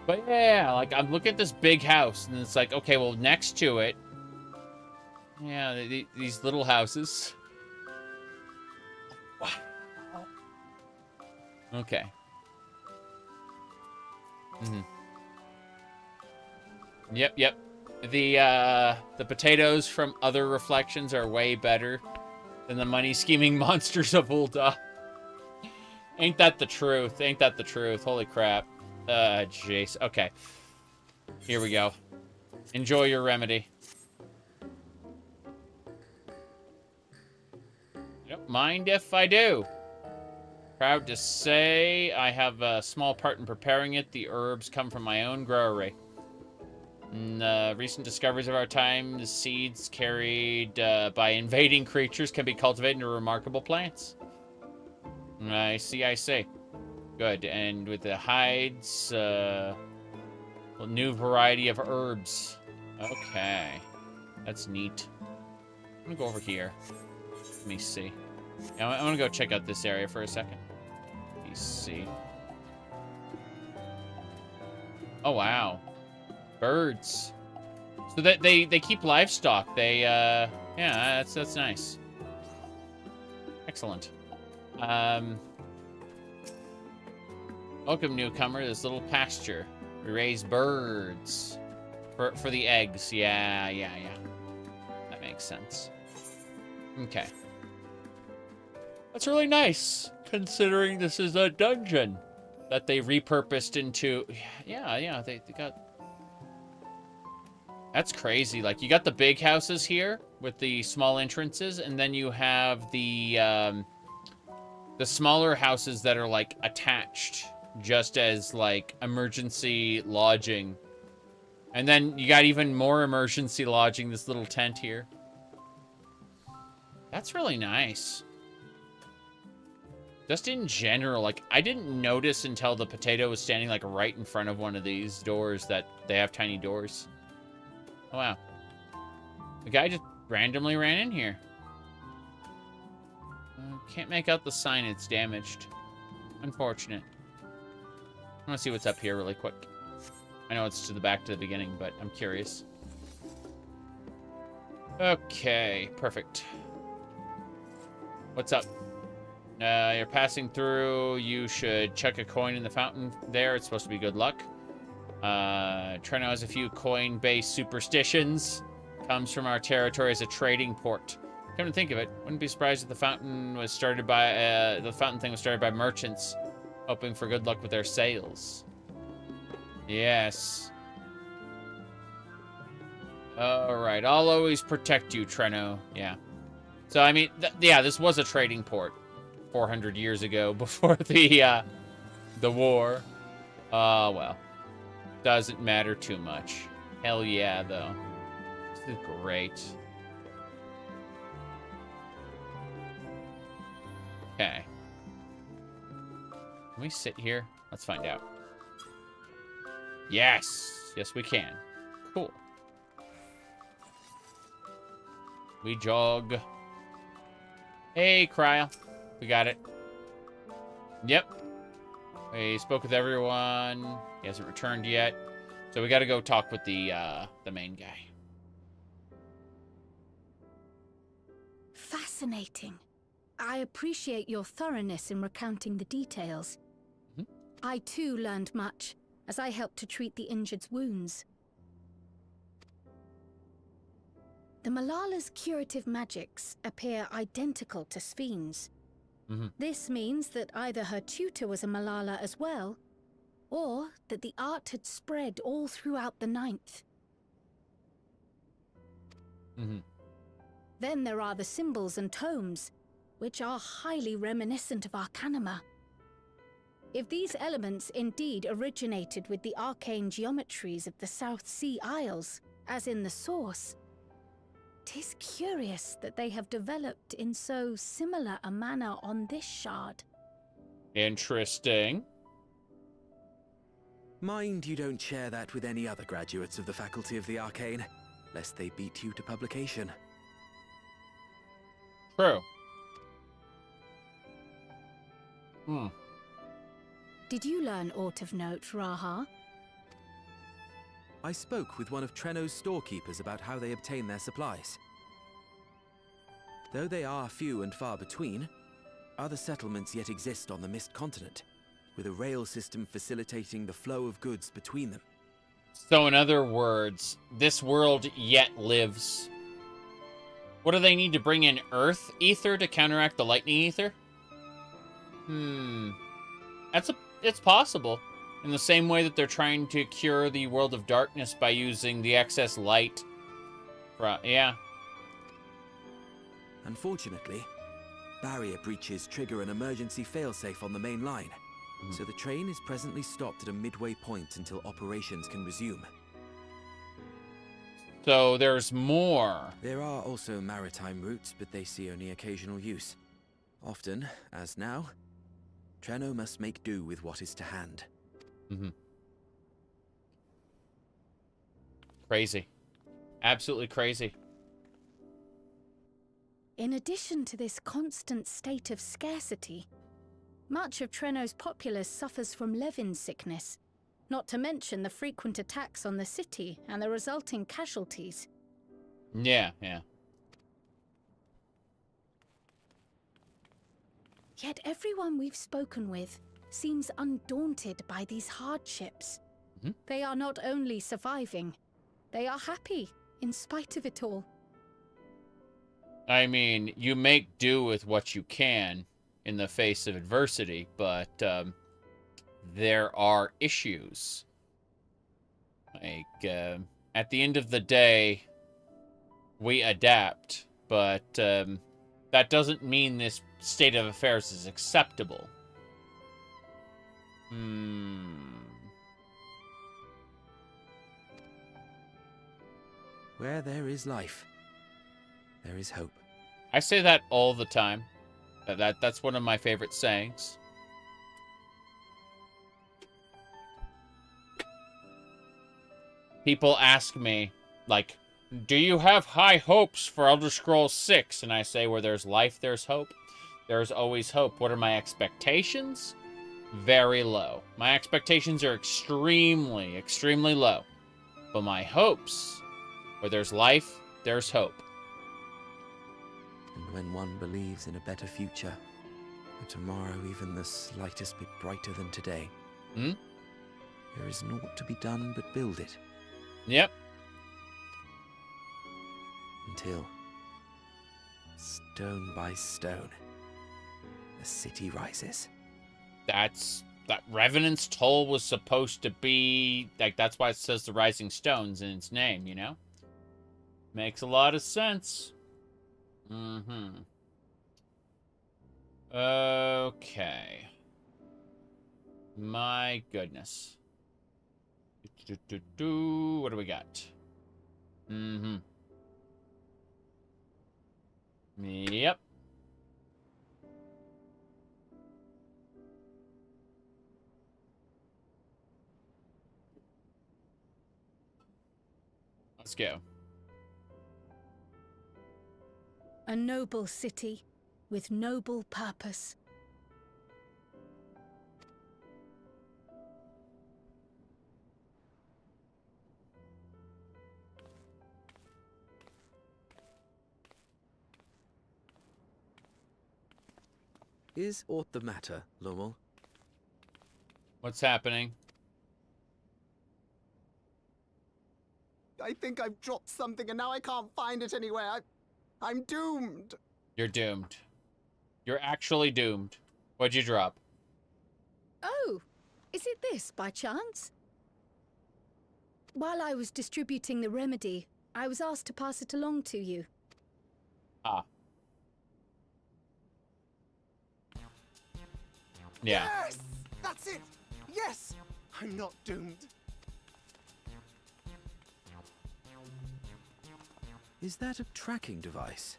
But yeah, like, I'm looking at this big house, and it's like, okay, well, next to it, yeah, these little houses. Wow. Okay. Yep. The potatoes from other reflections are way better than the money-scheming monsters of Ul'dah. Ain't that the truth? Ain't that the truth? Holy crap. Jeez. Okay. Here we go. Enjoy your remedy. Don't mind if I do. Proud to say I have a small part in preparing it. The herbs come from my own growery. Recent discoveries of our time, the seeds carried by invading creatures can be cultivated into remarkable plants. I see. Good. And with the hides, a new variety of herbs. Okay. That's neat. I'm gonna go over here. Let me see. I want to go check out this area for a second. Let me see. Oh, wow. Birds. So that they keep livestock. They, yeah, that's nice. Excellent. Welcome, newcomer, to this little pasture. We raise birds. For the eggs. Yeah. That makes sense. Okay. That's really nice, considering this is a dungeon that they repurposed into... Yeah, they got... That's crazy. Like, you got the big houses here with the small entrances, and then you have the smaller houses that are, like, attached just as, like, emergency lodging. And then you got even more emergency lodging, this little tent here. That's really nice. Just in general, like, I didn't notice until the potato was standing, like, right in front of one of these doors that they have tiny doors. Oh, wow. The guy just randomly ran in here. Can't make out the sign. It's damaged. Unfortunate. I want to see what's up here really quick. I know it's to the beginning, but I'm curious. Okay, perfect. What's up? You're passing through. You should chuck a coin in the fountain there. It's supposed to be good luck. Treno has a few coin-based superstitions. Comes from our territory as a trading port. Come to think of it, wouldn't be surprised if the fountain was started by the fountain thing was started by merchants, hoping for good luck with their sales. Yes. All right, I'll always protect you, Treno. Yeah. So I mean, yeah, this was a trading port 400 years ago before the war. Well, doesn't matter too much. Hell yeah, though. This is great. Okay. Can we sit here? Let's find out. Yes! Yes, we can. Cool. We jog. Hey, Kryl. We got it. Yep. We spoke with everyone. He hasn't returned yet. So we gotta go talk with the main guy. Fascinating. I appreciate your thoroughness in recounting the details. Mm-hmm. I too learned much, as I helped to treat the injured's wounds. The Malala's curative magics appear identical to Sphne's. Mm-hmm. This means that either her tutor was a Malala as well, or that the art had spread all throughout the Ninth. Mm-hmm. Then there are the symbols and tomes, which are highly reminiscent of Arcanima. If these elements indeed originated with the arcane geometries of the South Sea Isles, as in the source, 'tis curious that they have developed in so similar a manner on this shard. Interesting. Mind you don't share that with any other graduates of the Faculty of the Arcane, lest they beat you to publication. True. Did you learn aught of note, Raha? I spoke with one of Treno's storekeepers about how they obtain their supplies. Though they are few and far between, other settlements yet exist on the Mist Continent, with a rail system facilitating the flow of goods between them. So in other words, this world yet lives. What do they need to bring in? Earth ether to counteract the lightning ether? It's possible. In the same way that they're trying to cure the world of darkness by using the excess light. Yeah. Unfortunately, barrier breaches trigger an emergency failsafe on the main line, so the train is presently stopped at a midway point until operations can resume. So there's more. There are also maritime routes, but they see only occasional use. Often, as now, Treno must make do with what is to hand. Crazy. Absolutely crazy. In addition to this constant state of scarcity, much of Treno's populace suffers from Levin sickness, not to mention the frequent attacks on the city and the resulting casualties. Yeah. Yet everyone we've spoken with seems undaunted by these hardships. They are not only surviving, they are happy in spite of it all. I mean, you make do with what you can in the face of adversity, but there are issues. Like, at the end of the day, we adapt, but that doesn't mean this state of affairs is acceptable. Where there is life, there is hope. I say that all the time. That's one of my favorite sayings. People ask me, like, do you have high hopes for Elder Scrolls 6? And I say, where there's life, there's hope. There's always hope. What are my expectations? Very low. My expectations are extremely, extremely low. But my hopes, where there's life, there's hope. And when one believes in a better future, a tomorrow even the slightest bit brighter than today, there is naught to be done but build it. Yep. Until, stone by stone, the city rises. That Revenant's Toll was supposed to be, like, that's why it says the Rising Stones in its name, you know? Makes a lot of sense. Okay. My goodness. What do we got? Yep. Let's go. A noble city with noble purpose. Is aught the matter, Lowell? What's happening? I think I've dropped something and now I can't find it anywhere. I'm doomed. You're doomed. You're actually doomed. What'd you drop? Oh, is it this by chance? While I was distributing the remedy, I was asked to pass it along to you. Ah. Yeah. Yes! That's it! Yes! I'm not doomed. Is that a tracking device?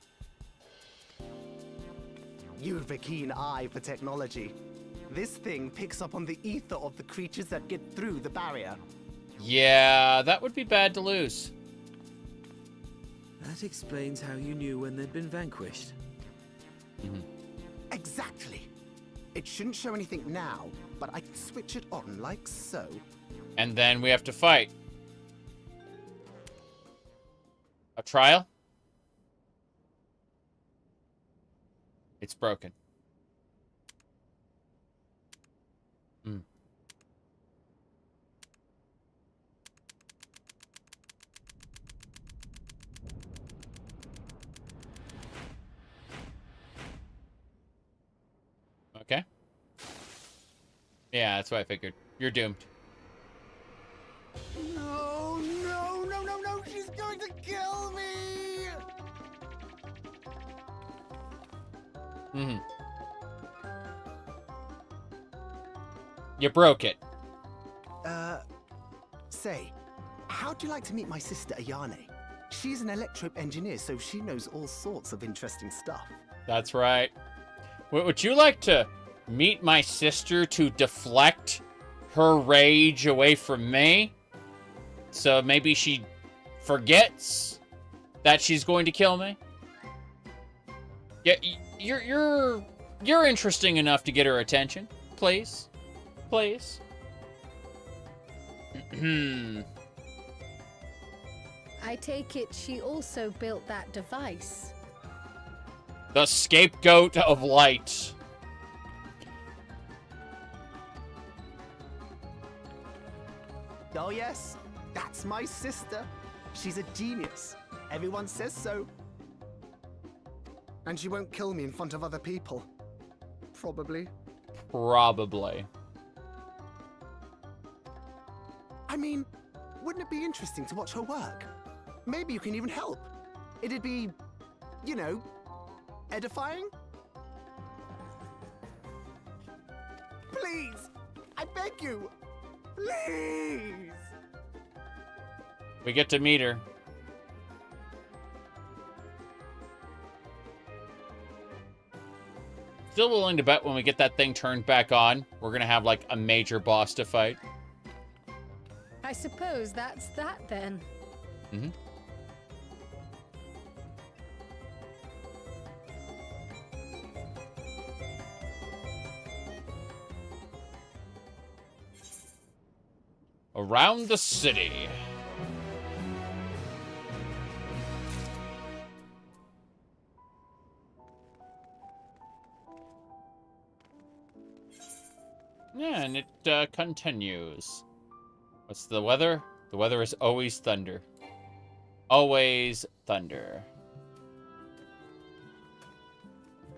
You've a keen eye for technology. This thing picks up on the ether of the creatures that get through the barrier. Yeah, that would be bad to lose. That explains how you knew when they'd been vanquished. Exactly. It shouldn't show anything now, but I can switch it on like so. And then we have to fight. A trial? It's broken. Okay. Yeah, that's what I figured. You're doomed. No, no, no, no, no! She's going to kill me! You broke it. Say, how'd you like to meet my sister Ayane? She's an electric engineer, so she knows all sorts of interesting stuff. That's right. Would you like to meet my sister to deflect her rage away from me? So maybe she forgets that she's going to kill me? Yeah, you're interesting enough to get her attention. Please. Please. I take it she also built that device. The scapegoat of light. Oh yes, that's my sister. She's a genius. Everyone says so. And she won't kill me in front of other people. Probably. Probably. I mean, wouldn't it be interesting to watch her work? Maybe you can even help. It'd be, you know, edifying? Please! I beg you! Please! We get to meet her. Still willing to bet when we get that thing turned back on, we're gonna have, like, a major boss to fight. I suppose that's that, then. Mm-hmm. Around the city. Yeah, and it continues. What's the weather? The weather is always thunder. Always thunder.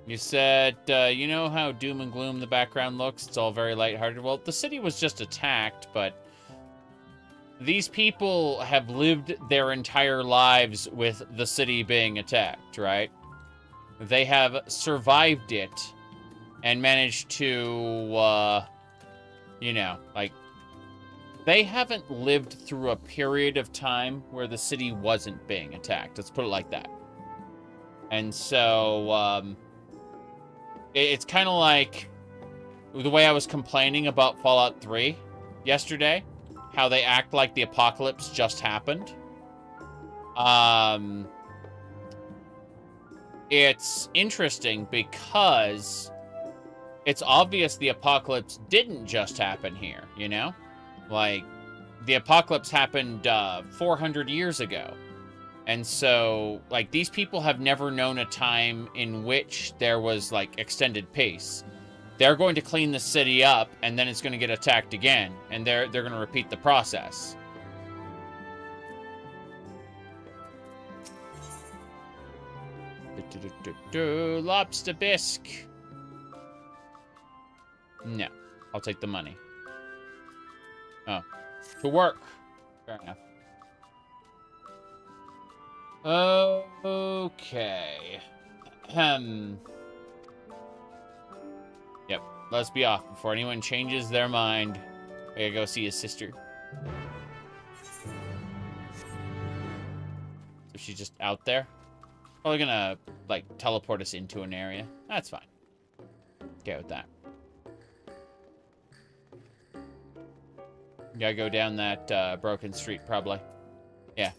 You said, you know how doom and gloom the background looks? It's all very lighthearted. Well, the city was just attacked, but these people have lived their entire lives with the city being attacked, right? They have survived it and managed to, you know, like, they haven't lived through a period of time where the city wasn't being attacked. Let's put it like that. And so, it's kind of like the way I was complaining about Fallout 3 yesterday. How they act like the apocalypse just happened. It's interesting because it's obvious the apocalypse didn't just happen here, you know? Like, the apocalypse happened 400 years ago. And so, like, these people have never known a time in which there was, like, extended peace. They're going to clean the city up, and then it's going to get attacked again. And they're going to repeat the process. Lobster bisque. No. I'll take the money. Oh. To work. Fair enough. Okay. Yep. Let's be off before anyone changes their mind. I gotta go see his sister. So she's just out there? Probably gonna, like, teleport us into an area. That's fine. Okay with that. Gotta go down that broken street, probably. Yeah.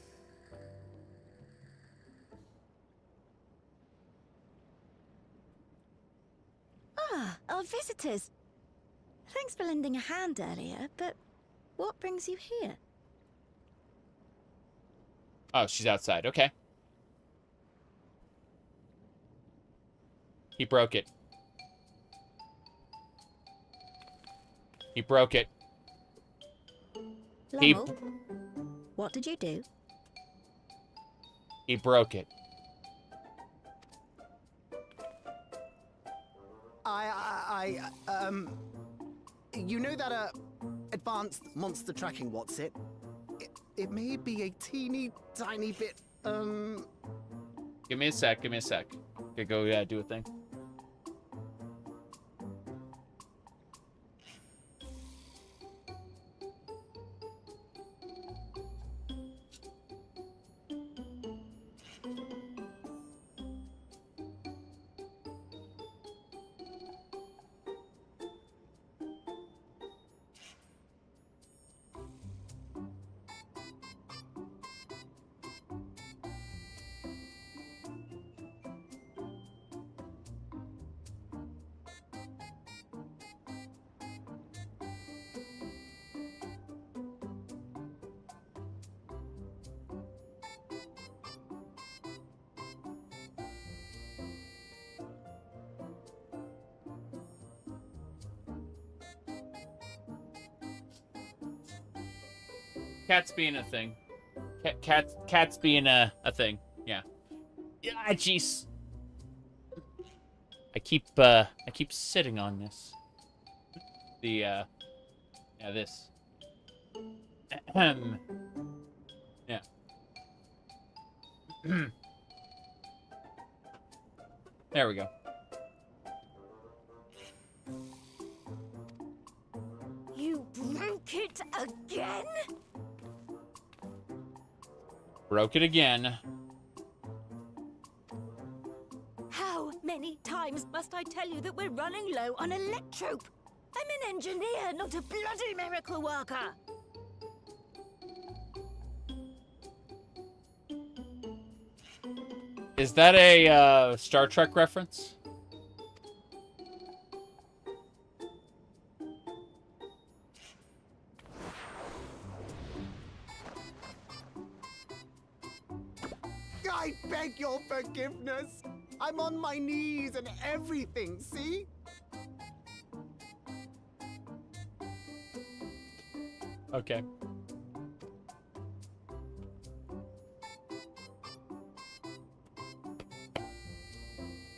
Ah, our visitors. Thanks for lending a hand earlier, but what brings you here? Oh, she's outside. Okay. He broke it. He broke it. Glamour, what did you do? He broke it. You know that, advanced monster tracking, what's it? It may be a teeny tiny bit, Give me a sec, give me a sec. Okay, go, do a thing. Cats being a thing. Cats being a thing. Yeah. Yeah, jeez. I keep sitting on this. Yeah, this. Yeah. There we go. You broke it again? Broke it again. How many many times must I tell you that we're running low on electrope? I'm an engineer, not a bloody miracle worker. Is that a Star Trek reference? I beg your forgiveness. I'm on my knees and everything, see? Okay.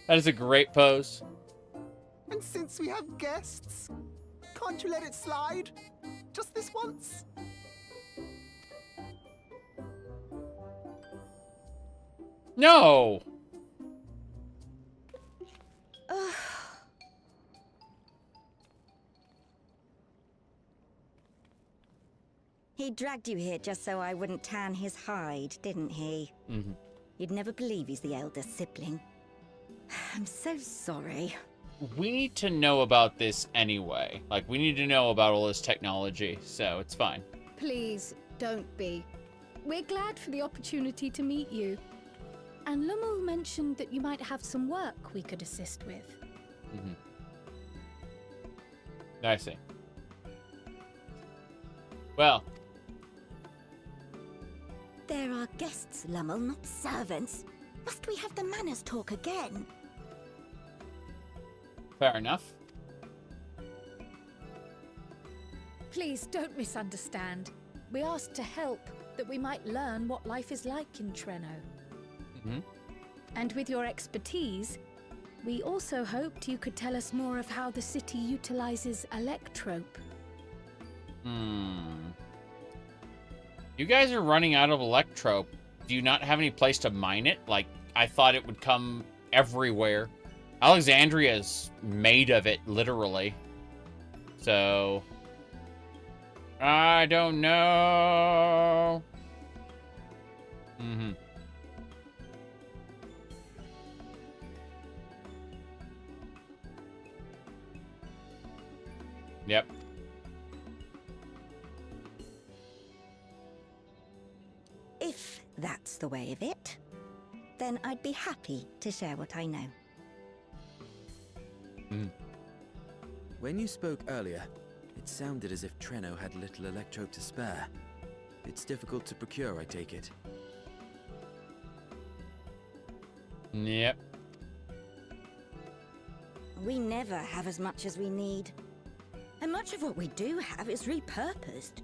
That is a great pose. And since we have guests, can't you let it slide? Just this once? No! He dragged you here just so I wouldn't tan his hide, didn't he? Mm-hmm. You'd never believe he's the elder sibling. I'm so sorry. We need to know about this anyway. Like, we need to know about all this technology, so it's fine. Please, don't be. We're glad for the opportunity to meet you. And Lummel mentioned that you might have some work we could assist with. Mm-hmm. I see. Well. There are guests, Lummel, not servants. Must we have the manners talk again? Fair enough. Please don't misunderstand. We asked to help, that we might learn what life is like in Treno. Mm-hmm. And with your expertise, we also hoped you could tell us more of how the city utilizes electrope. You guys are running out of electrope. Do you not have any place to mine it? Like, I thought it would come everywhere. Alexandria's made of it, literally. So, I don't know. Mm-hmm. Yep. If that's the way of it, then I'd be happy to share what I know. When you spoke earlier, it sounded as if Treno had little electrope to spare. It's difficult to procure, I take it. Yep. We never have as much as we need. And much of what we do have is repurposed.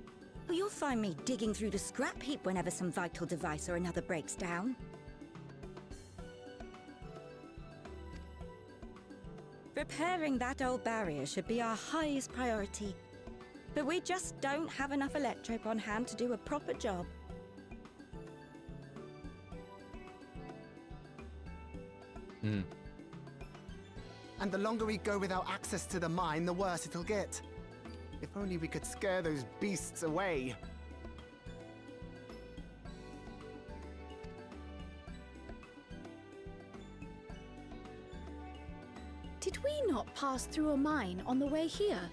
You'll find me digging through the scrap heap whenever some vital device or another breaks down. Repairing that old barrier should be our highest priority. But we just don't have enough electrope on hand to do a proper job. And the longer we go without access to the mine, the worse it'll get. If only we could scare those beasts away. Did we not pass through a mine on the way here?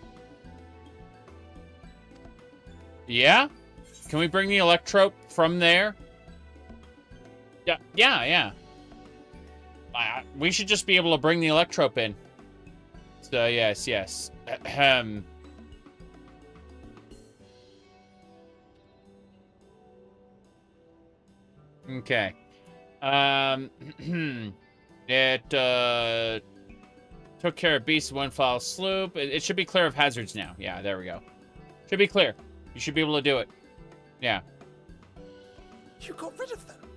Yeah? Can we bring the electrope from there? Yeah. We should just be able to bring the electrope in. So, yes. Ahem. Okay. It, took care of beasts in one foul swoop. It should be clear of hazards now. Yeah, there we go. Should be clear. You should be able to do it. Yeah. You got rid of them?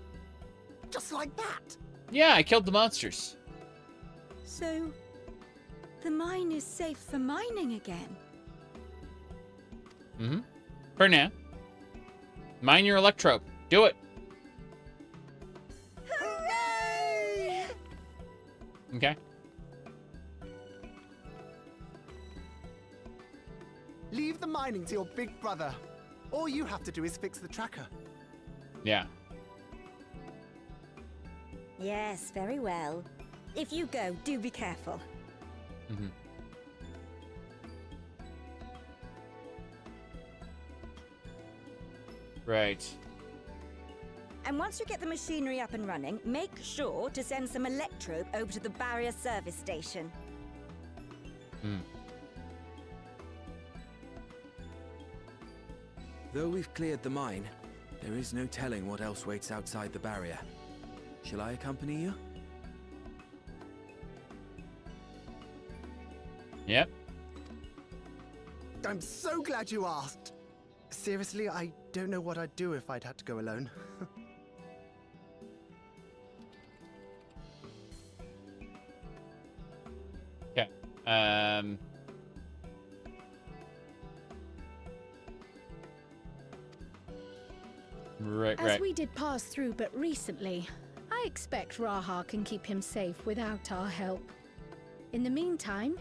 Just like that? Yeah, I killed the monsters. So, the mine is safe for mining again? Mm-hmm. For now. Mine your electrope. Do it. Hooray! Okay. Leave the mining to your big brother. All you have to do is fix the tracker. Yeah. Yes, very well. If you go, do be careful. Mm-hmm. Right. And once you get the machinery up and running, make sure to send some electrobe over to the barrier service station. Though we've cleared the mine, there is no telling what else waits outside the barrier. Shall I accompany you? Yep. I'm so glad you asked. Seriously, I don't know what I'd do if I'd had to go alone. Okay. As we did pass through but recently, I expect Raha can keep him safe without our help. In the meantime,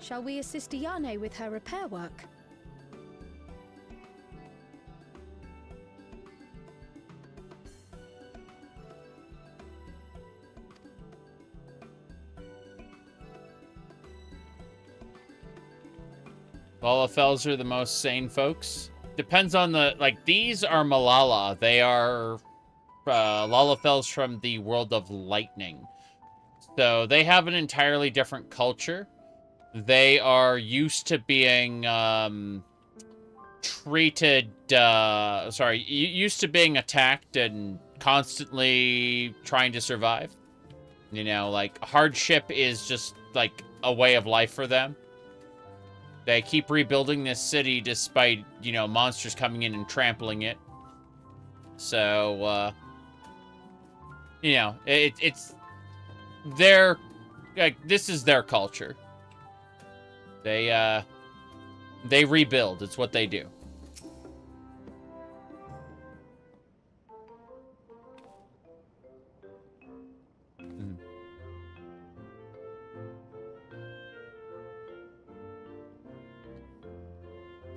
shall we assist Ayane with her repair work? Lalafels are the most sane folks. Depends on the, like, these are Malala. They are Lalafels from the world of lightning. So they have an entirely different culture. They are used to being treated, used to being attacked and constantly trying to survive. You know, like, hardship is just, like, a way of life for them. They keep rebuilding this city despite, you know, monsters coming in and trampling it. So, you know, it's their, like, this is their culture. They rebuild. It's what they do.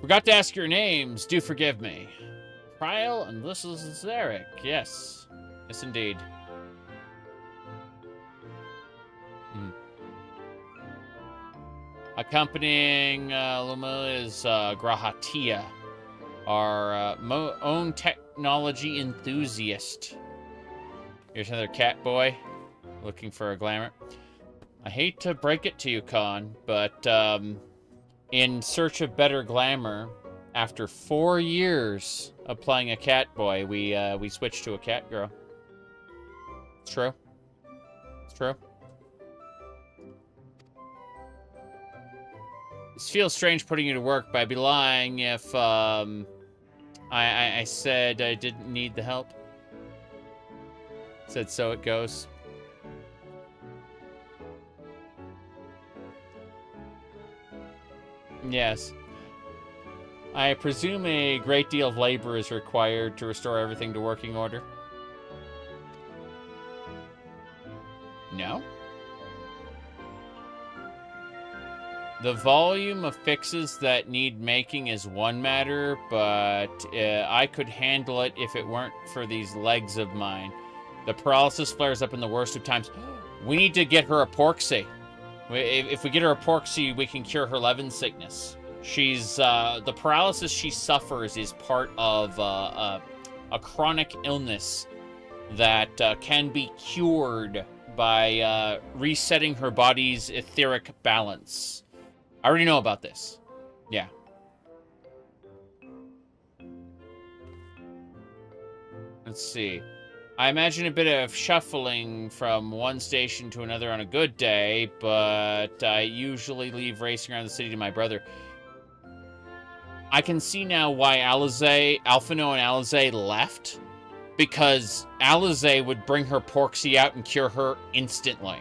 Forgot to ask your names. Do forgive me. Trial and this is Zarek. Yes. Yes, indeed. Accompanying Luma is Grahatia, our own technology enthusiast. Here's another cat boy looking for a glamour. I hate to break it to you, Khan, but in search of better glamour, after 4 years of playing a cat boy, we switched to a cat girl. It's true. It's true. This feels strange putting you to work, but I'd be lying if I said I didn't need the help. Said so it goes. Yes. I presume a great deal of labor is required to restore everything to working order. No? The volume of fixes that need making is one matter, but I could handle it if it weren't for these legs of mine. The paralysis flares up in the worst of times. We need to get her a porksy. If we get her a porksy, we can cure her Levin sickness. She's, the paralysis she suffers is part of a chronic illness that can be cured by resetting her body's etheric balance. I already know about this. Yeah. Let's see. I imagine a bit of shuffling from one station to another on a good day, but I usually leave racing around the city to my brother. I can see now why Alphino and Alize left, because Alize would bring her porksy out and cure her instantly.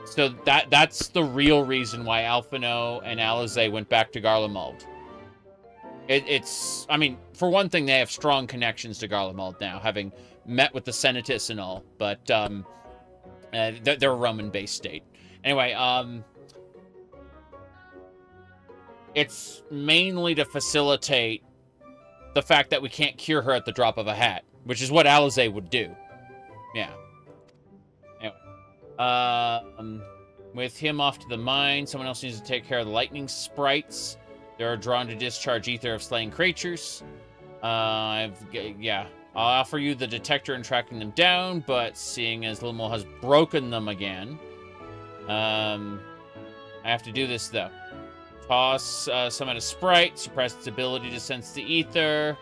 So that's the real reason why Alphino and Alize went back to Garlemald. It's, I mean, for one thing, they have strong connections to Garlemald now, having met with the Senatus and all, but they're a Roman-based state. Anyway, it's mainly to facilitate the fact that we can't cure her at the drop of a hat, which is what Alize would do. Yeah. Anyway. With him off to the mine, someone else needs to take care of the lightning sprites. They're drawn to discharge ether of slain creatures. Yeah. I'll offer you the detector and tracking them down, but seeing as Limo has broken them again, I have to do this, though. Toss some at a sprite, suppress its ability to sense the ether.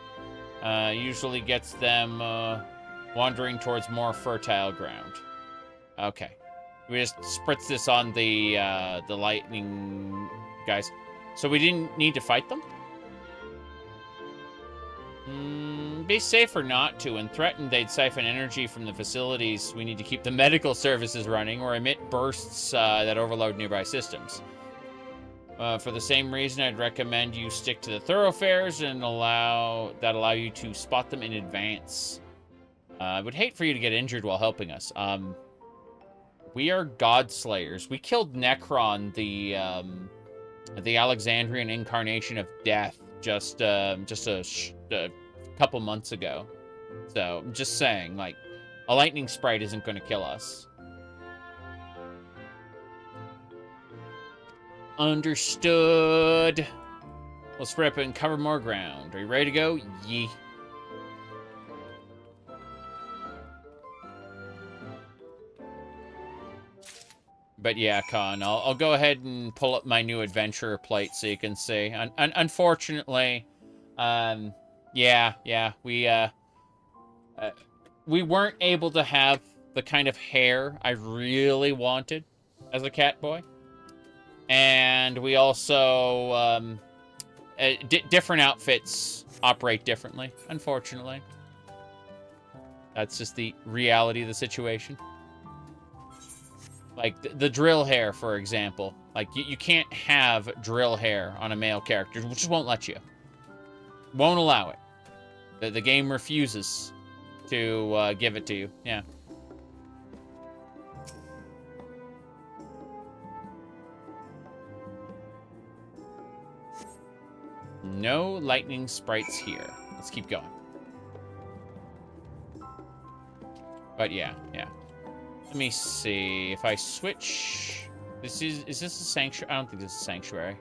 Usually gets them wandering towards more fertile ground. Okay. We just spritz this on the lightning guys. So we didn't need to fight them? Be safer not to. When threatened, they'd siphon energy from the facilities. We need to keep the medical services running or emit bursts that overload nearby systems. For the same reason, I'd recommend you stick to the thoroughfares and allow you to spot them in advance. I would hate for you to get injured while helping us. We are God Slayers. We killed Necron, the Alexandrian incarnation of death, just a couple months ago. So I'm just saying, like, a lightning sprite isn't going to kill us. Understood. We'll spread up and cover more ground. Are you ready to go? Yee. But yeah, Con, I'll go ahead and pull up my new adventurer plate so you can see. Unfortunately, we weren't able to have the kind of hair I really wanted as a cat boy. And we also, different outfits operate differently, unfortunately. That's just the reality of the situation. Like, the drill hair, for example. Like, you can't have drill hair on a male character. It just won't let you. Won't allow it. The game refuses to give it to you. Yeah. No lightning sprites here. Let's keep going. But yeah. Let me see if I switch. Is this a sanctuary? I don't think this is a sanctuary.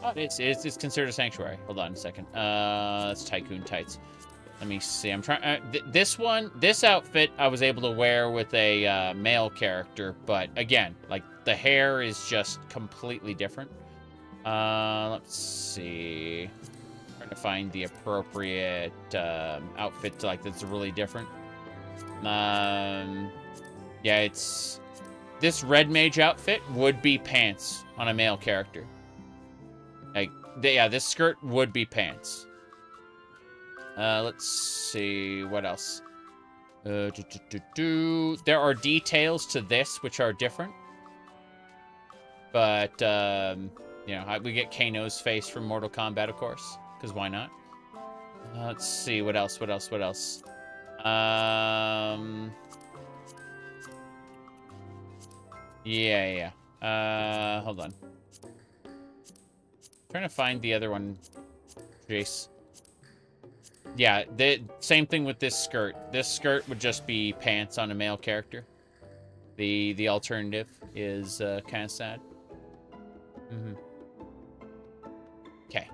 Oh, it's considered a sanctuary. Hold on a second. That's Tycoon Tights. Let me see. I'm trying. This outfit I was able to wear with a male character, but again, like, the hair is just completely different. Let's see. I'm trying to find the appropriate outfit that's really different. Yeah, it's... This red mage outfit would be pants on a male character. Like, yeah, this skirt would be pants. Let's see, what else? There are details to this which are different. But, you know, we get Kano's face from Mortal Kombat, of course. Because why not? Let's see, what else? Yeah. Hold on. Trying to find the other one, Jace. Yeah, the same thing with this skirt. This skirt would just be pants on a male character. The alternative is kind of sad. Okay.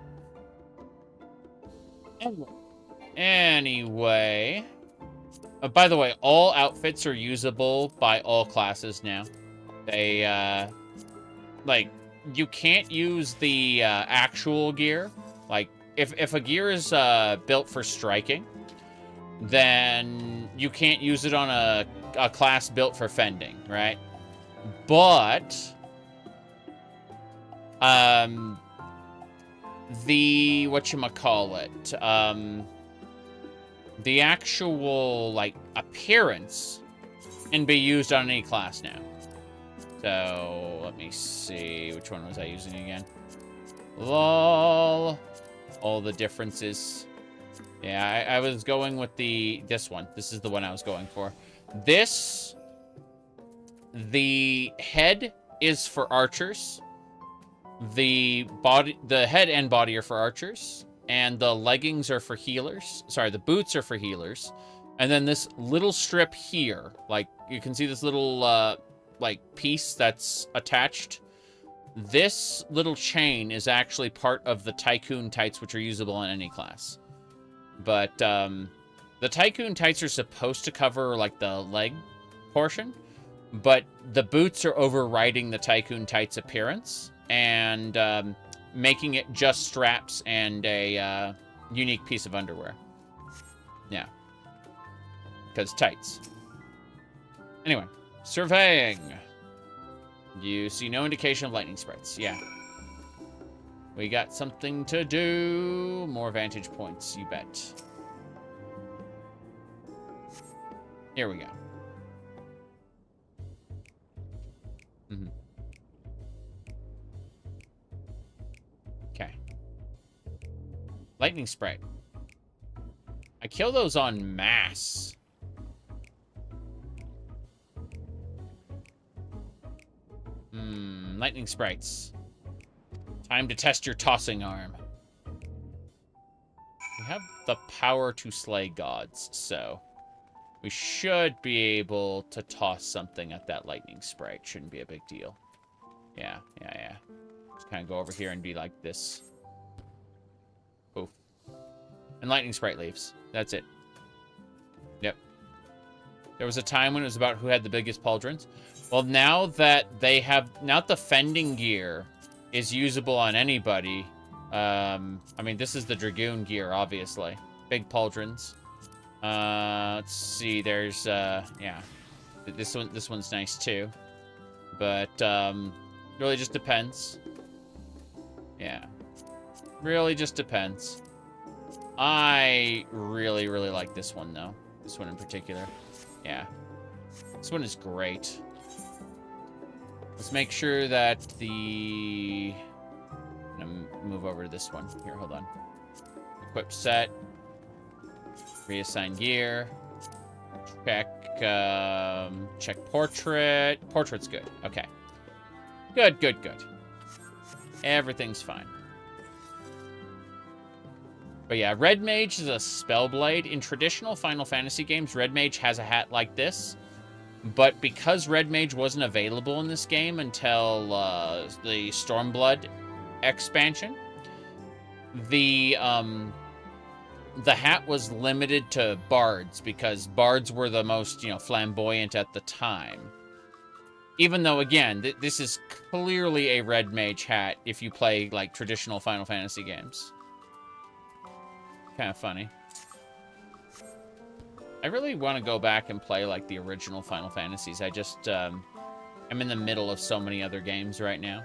Anyway. By the way, all outfits are usable by all classes now. They, like, you can't use the actual gear. Like, if a gear is built for striking, then you can't use it on a class built for fending, right? But the the actual, like, appearance can be used on any class now. So let me see, which one was I using again? Lol. All the differences. Yeah, I was going with this one. This is the one I was going for. The head is for archers. The head and body are for archers. And the leggings are for healers. Sorry, the boots are for healers. And then this little strip here, like, you can see this little, like, piece that's attached. This little chain is actually part of the Tycoon tights, which are usable on any class. But, the Tycoon tights are supposed to cover, like, the leg portion. But the boots are overriding the Tycoon tights appearance and, making it just straps and a, unique piece of underwear. Yeah. Because tights. Anyway, surveying. You see no indication of lightning sprites. Yeah. We got something to do. More vantage points, you bet. Here we go. Okay. Lightning sprite. I kill those en masse. Lightning sprites. Time to test your tossing arm. We have the power to slay gods, so we should be able to toss something at that lightning sprite. Shouldn't be a big deal. Yeah. Just kind of go over here and be like this. Poof. And lightning sprite leaves. That's it. Yep. There was a time when it was about who had the biggest pauldrons. Well, now that the fending gear is usable on anybody. I mean, this is the Dragoon gear, obviously. Big pauldrons. Let's see, there's, yeah. This one's nice, too. But, really just depends. Yeah. Really just depends. I really, really like this one, though. This one in particular. Yeah. This one is great. Let's make sure that the... I'm gonna move over to this one. Here, hold on. Equip set. Reassign gear. Check, check portrait. Portrait's good. Okay. Good. Everything's fine. But yeah, Red Mage is a Spellblade. In traditional Final Fantasy games, Red Mage has a hat like this. But because Red Mage wasn't available in this game until the Stormblood expansion, the hat was limited to bards because bards were the most, flamboyant at the time. Even though, again, this is clearly a Red Mage hat if you play, like, traditional Final Fantasy games. Kind of funny. I really want to go back and play, like, the original Final Fantasies. I just, I'm in the middle of so many other games right now.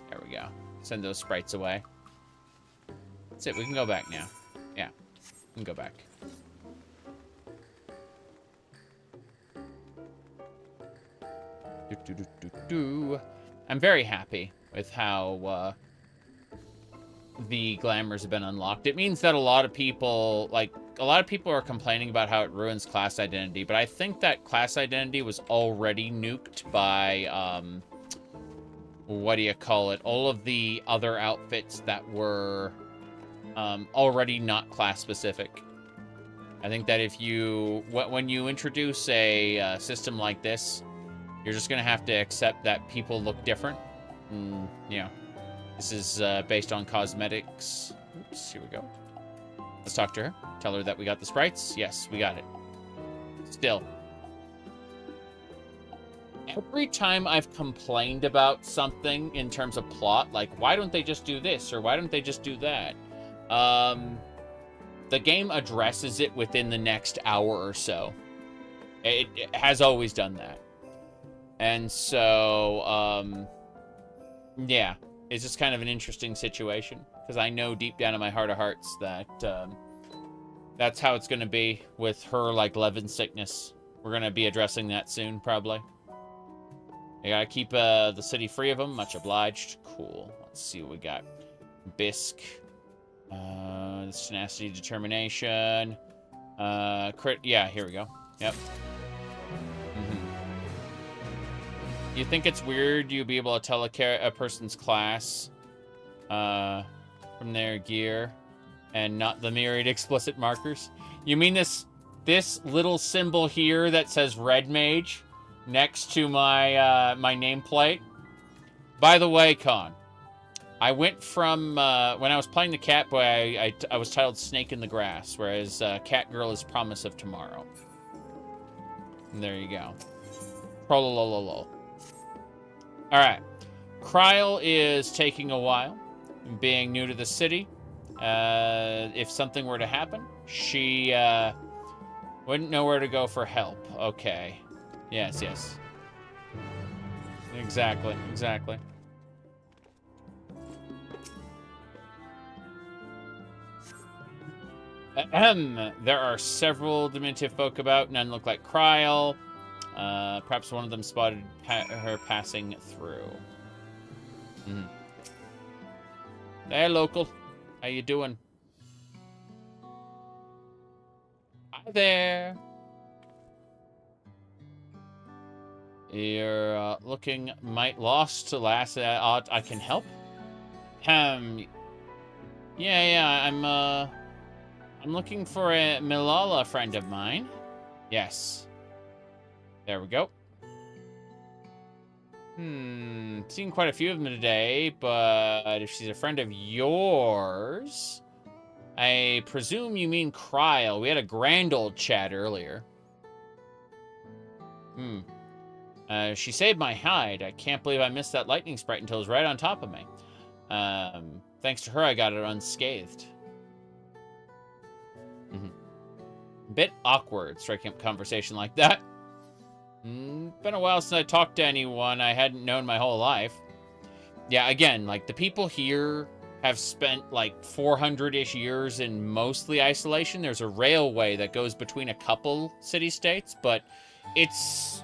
There we go. Send those sprites away. That's it. We can go back now. Yeah. We can go back. I'm very happy with how, the glamours have been unlocked. It means that a lot of people are complaining about how it ruins class identity, but I think that class identity was already nuked by, what do you call it? All of the other outfits that were, already not class specific. I think that when you introduce a system like this, you're just gonna have to accept that people look different. This is based on cosmetics. Oops, here we go. Let's talk to her. Tell her that we got the sprites. Yes, we got it. Still. Every time I've complained about something in terms of plot, like, why don't they just do this, or why don't they just do that? The game addresses it within the next hour or so. It has always done that. And so, yeah. It's just kind of an interesting situation, because I know deep down in my heart of hearts that that's how it's going to be with her, like, Levin sickness. We're going to be addressing that soon, probably. I gotta keep the city free of them. Much obliged. Cool. Let's see what we got. Bisque. Tenacity, determination. Crit. Yeah, here we go. Yep. You think it's weird you'll be able to tell a person's class from their gear? and not the myriad explicit markers. You mean this little symbol here that says Red Mage next to my my nameplate? By the way, Con, I went from when I was playing the cat boy, I was titled Snake in the Grass, whereas Cat Girl is Promise of Tomorrow. And there you go. Prolololol. All right. Kryl is taking a while, being new to the city. If something were to happen, she wouldn't know where to go for help. Okay. Yes, yes. Exactly, exactly. There are several diminutive folk about. None look like Kryl. Perhaps one of them spotted her passing through. Hey, local. How you doing? Hi there. You're looking might lost to last. I can help. Yeah. I'm looking for a Milala friend of mine. Yes. There we go. Seen quite a few of them today, but if she's a friend of yours, I presume you mean Kryl. We had a grand old chat earlier. She saved my hide. I can't believe I missed that lightning sprite until it was right on top of me. Thanks to her, I got it unscathed. Bit awkward striking up a conversation like that. Been a while since I talked to anyone I hadn't known my whole life. Yeah, again, like, the people here have spent, like, 400-ish years in mostly isolation. There's a railway that goes between a couple city-states, but it's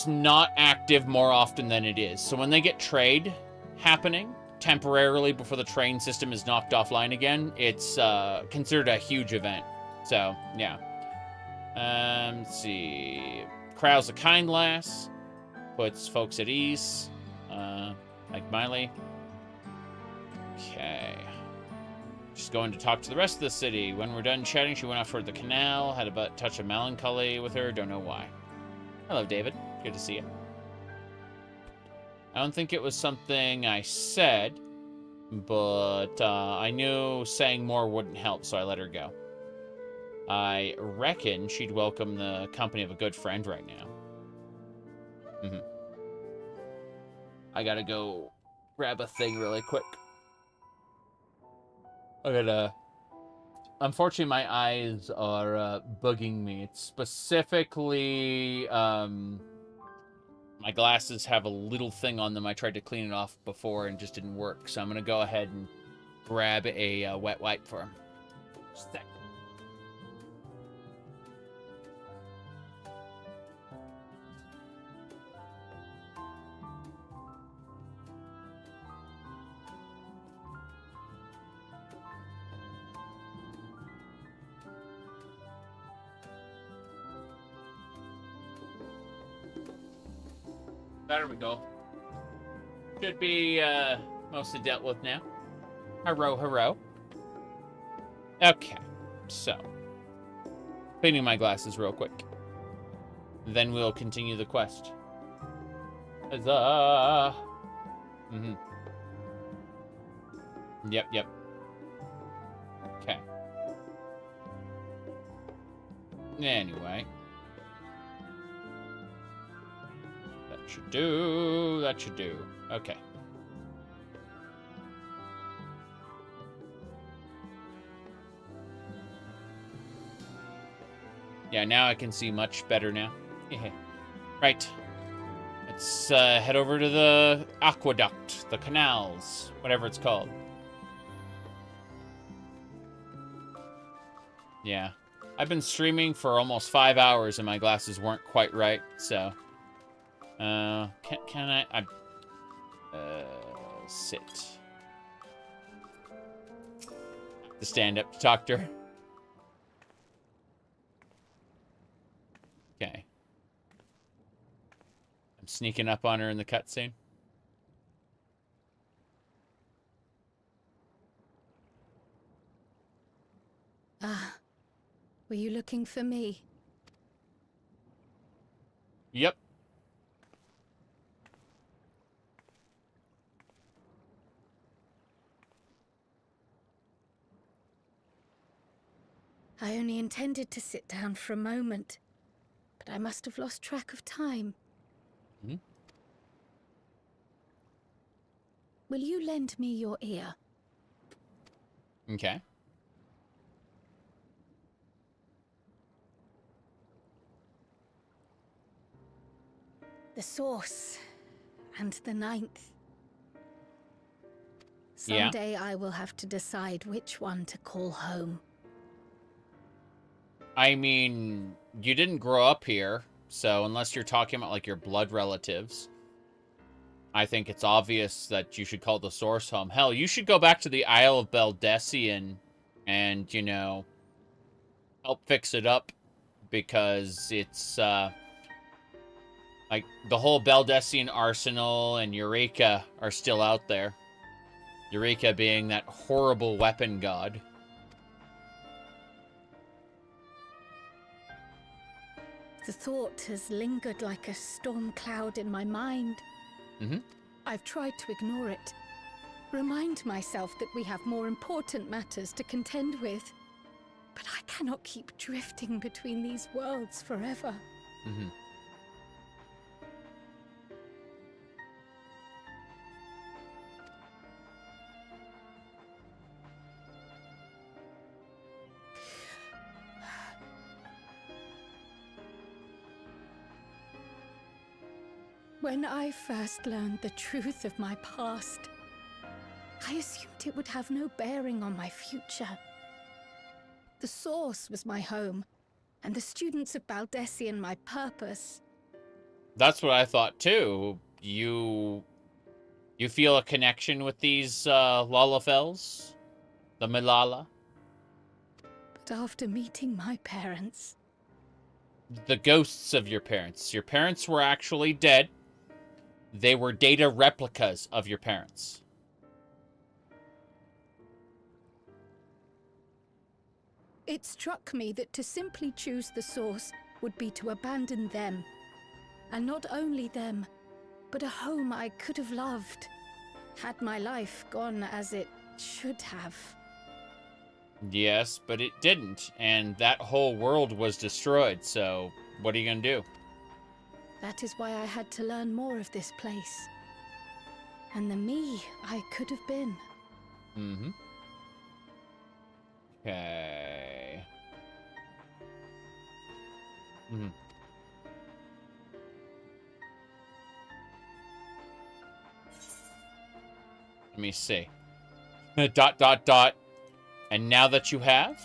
not active more often than it is. So when they get trade happening temporarily before the train system is knocked offline again, it's considered a huge event. So, yeah. Let's see. Kryl's a kind lass. Puts folks at ease. Like Miley. Okay. She's going to talk to the rest of the city. When we're done chatting, she went off toward the canal. Had a touch of melancholy with her. Don't know why. Hello, David. Good to see you. I don't think it was something I said, but I knew saying more wouldn't help, so I let her go. I reckon she'd welcome the company of a good friend right now. I gotta go grab a thing really quick. I gotta... Unfortunately, my eyes are bugging me. It's specifically... my glasses have a little thing on them. I tried to clean it off before and just didn't work. So I'm gonna go ahead and grab a wet wipe for them. Just a sec. There we go. Should be mostly dealt with now. Hurro. Okay, so cleaning my glasses real quick. Then we'll continue the quest. Huzzah! Yep. Okay. Anyway. That should do. Okay. Yeah, now I can see much better now. Right. Let's head over to the aqueduct, the canals, whatever it's called. Yeah. I've been streaming for almost 5 hours and my glasses weren't quite right, so... can I sit. To stand up to talk to her. Okay. I'm sneaking up on her in the cutscene. Were you looking for me? Yep. I only intended to sit down for a moment, but I must have lost track of time. Mm-hmm. Will you lend me your ear? Okay. The source and the ninth. Yeah. Someday I will have to decide which one to call home. I mean, you didn't grow up here, so unless you're talking about, like, your blood relatives, I think it's obvious that you should call the source home. Hell, you should go back to the Isle of Beldessian and, you know, help fix it up, because it's, like, the whole Beldessian arsenal and Eureka are still out there. Eureka being that horrible weapon god. The thought has lingered like a storm cloud in my mind. Mm-hmm. I've tried to ignore it. Remind myself that we have more important matters to contend with. But I cannot keep drifting between these worlds forever. Mm-hmm. When I first learned the truth of my past, I assumed it would have no bearing on my future. The source was my home, and the students of Baldessian my purpose. That's what I thought too. You feel a connection with these Lalafels? The Milala? But after meeting my parents... The ghosts of your parents. Your parents were actually dead. They were data replicas of your parents. It struck me that to simply choose the source would be to abandon them. And not only them, but a home I could have loved, had my life gone as it should have. Yes, but it didn't, and that whole world was destroyed, so what are you gonna do? That is why I had to learn more of this place. And the me I could have been. Mm-hmm. Okay. Mm-hmm. Let me see. ... And now that you have?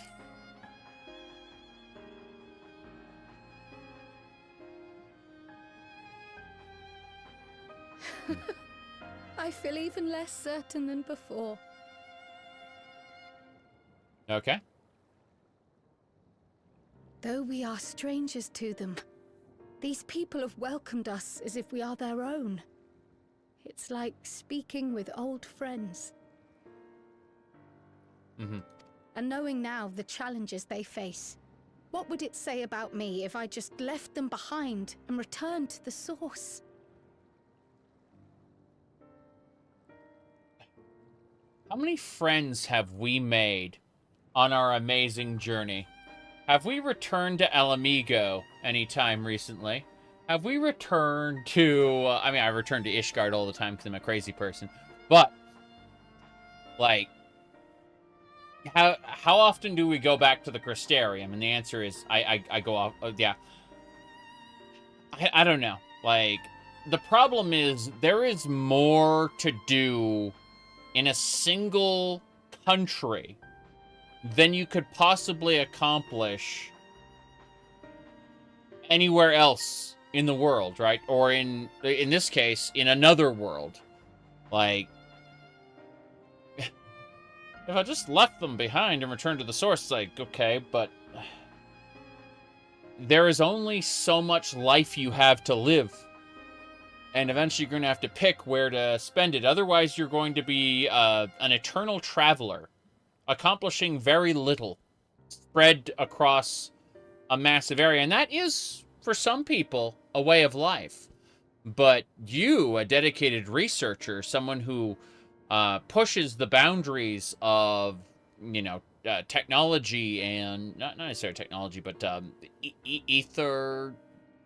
I feel even less certain than before. Okay. Though we are strangers to them, these people have welcomed us as if we are their own. It's like speaking with old friends. Mm-hmm. And knowing now the challenges they face, what would it say about me if I just left them behind and returned to the source? How many friends have we made on our amazing journey? Have we returned to El Amigo anytime recently? Have we returned to... I mean, I return to Ishgard all the time because I'm a crazy person. But, like, how often do we go back to the Crystarium? And the answer is, I go off... yeah. I don't know. Like, the problem is, there is more to do in a single country than you could possibly accomplish anywhere else in the world, right? Or in this case, in another world. Like, if I just left them behind and returned to the source, it's like, okay, but there is only so much life you have to live. And eventually you're going to have to pick where to spend it. Otherwise, you're going to be an eternal traveler, accomplishing very little spread across a massive area. And that is, for some people, a way of life. But you, a dedicated researcher, someone who pushes the boundaries of, you know, technology and not necessarily technology, but ether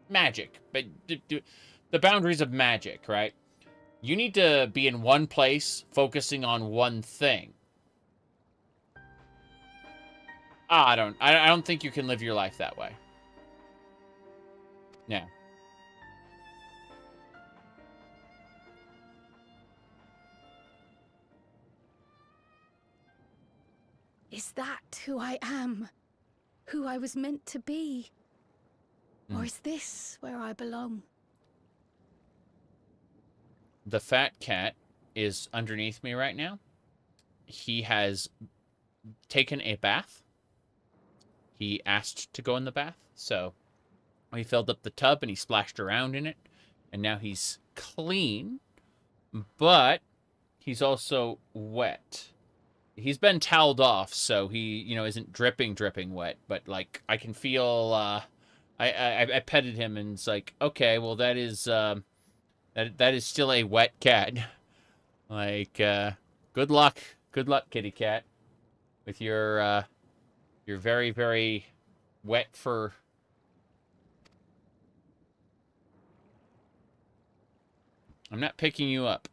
magic, but the boundaries of magic, right? You need to be in one place, focusing on one thing. I don't think you can live your life that way. Yeah. Is that who I am? Who I was meant to be? Or is this where I belong? The fat cat is underneath me right now. He has taken a bath. He asked to go in the bath, so he filled up the tub and he splashed around in it. And now he's clean, but he's also wet. He's been toweled off, so he, you know, isn't dripping wet. But, like, I can feel, I petted him and it's like, okay, well, that is, that is still a wet cat. Like, good luck, kitty cat, with your very, very wet fur. I'm not picking you up.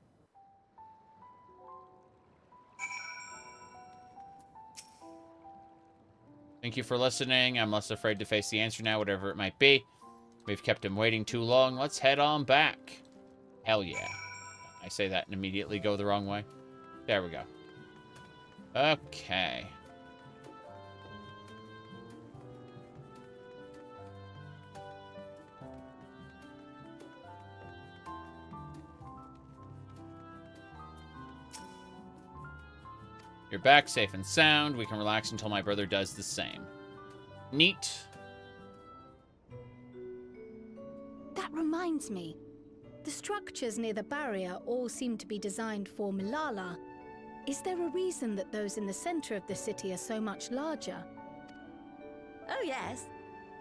Thank you for listening. I'm less afraid to face the answer now, whatever it might be. We've kept him waiting too long. Let's head on back. Hell yeah. I say that and immediately go the wrong way. There we go. Okay. You're back safe and sound. We can relax until my brother does the same. Neat. That reminds me. The structures near the barrier all seem to be designed for Milala. Is there a reason that those in the center of the city are so much larger? Oh yes.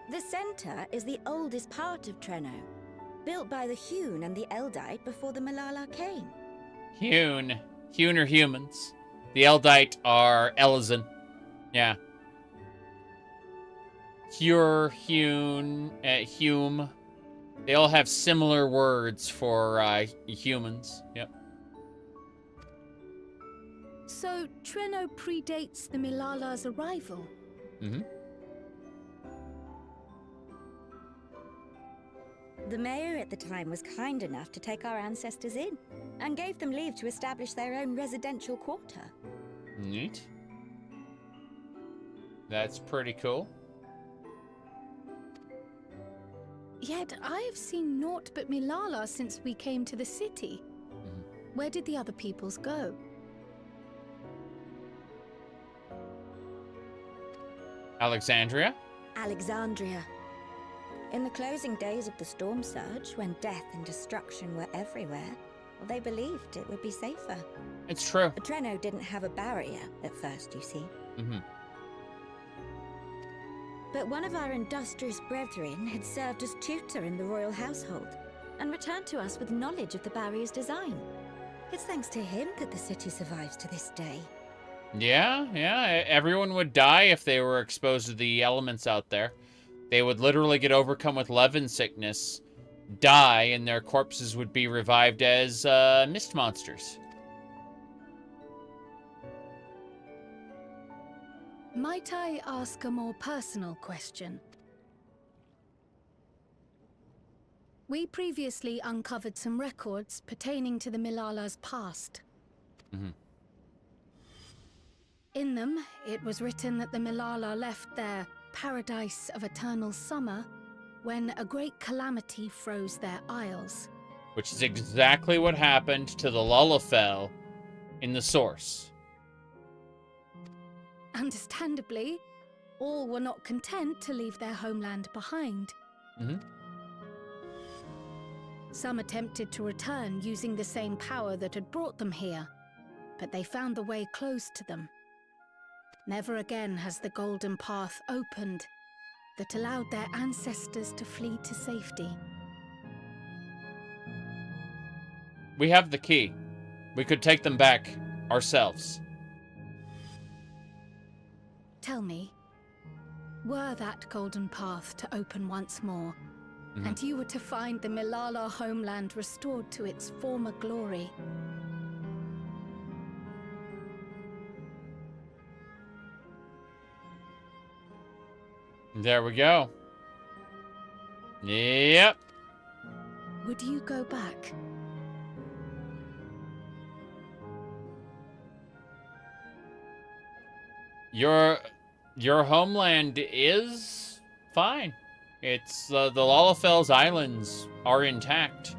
The center is the oldest part of Treno, built by the Hewn and the Eldite before the Milala came. Hewn. Hewn are humans. The Eldite are Elizan. Yeah. Hure, Hewn, Hume. They all have similar words for humans. Yep. So, Treno predates the Milala's arrival? Mm-hmm. The mayor at the time was kind enough to take our ancestors in, and gave them leave to establish their own residential quarter. Neat. That's pretty cool. Yet I have seen naught but Milala since we came to the city. Where did the other peoples go? Alexandria? Alexandria. In the closing days of the Storm Surge, when death and destruction were everywhere, they believed it would be safer. It's true. Treno didn't have a barrier at first, you see. Mm-hmm. But one of our industrious brethren had served as tutor in the royal household, and returned to us with knowledge of the barrier's design. It's thanks to him that the city survives to this day. Yeah. Everyone would die if they were exposed to the elements out there. They would literally get overcome with Levin sickness, die, and their corpses would be revived as mist monsters. Might I ask a more personal question? We previously uncovered some records pertaining to the Milala's past. Mm-hmm. In them, it was written that the Milala left their paradise of eternal summer when a great calamity froze their isles. Which is exactly what happened to the Lullafell in the source. Understandably, all were not content to leave their homeland behind. Mm-hmm. Some attempted to return using the same power that had brought them here, but they found the way closed to them. Never again has the golden path opened that allowed their ancestors to flee to safety. We have the key. We could take them back ourselves. Tell me, were that golden path to open once more, and you were to find the Milala homeland restored to its former glory, there we go. Yep. would you go back? Your homeland is fine. It's the Lalafell's Islands are intact.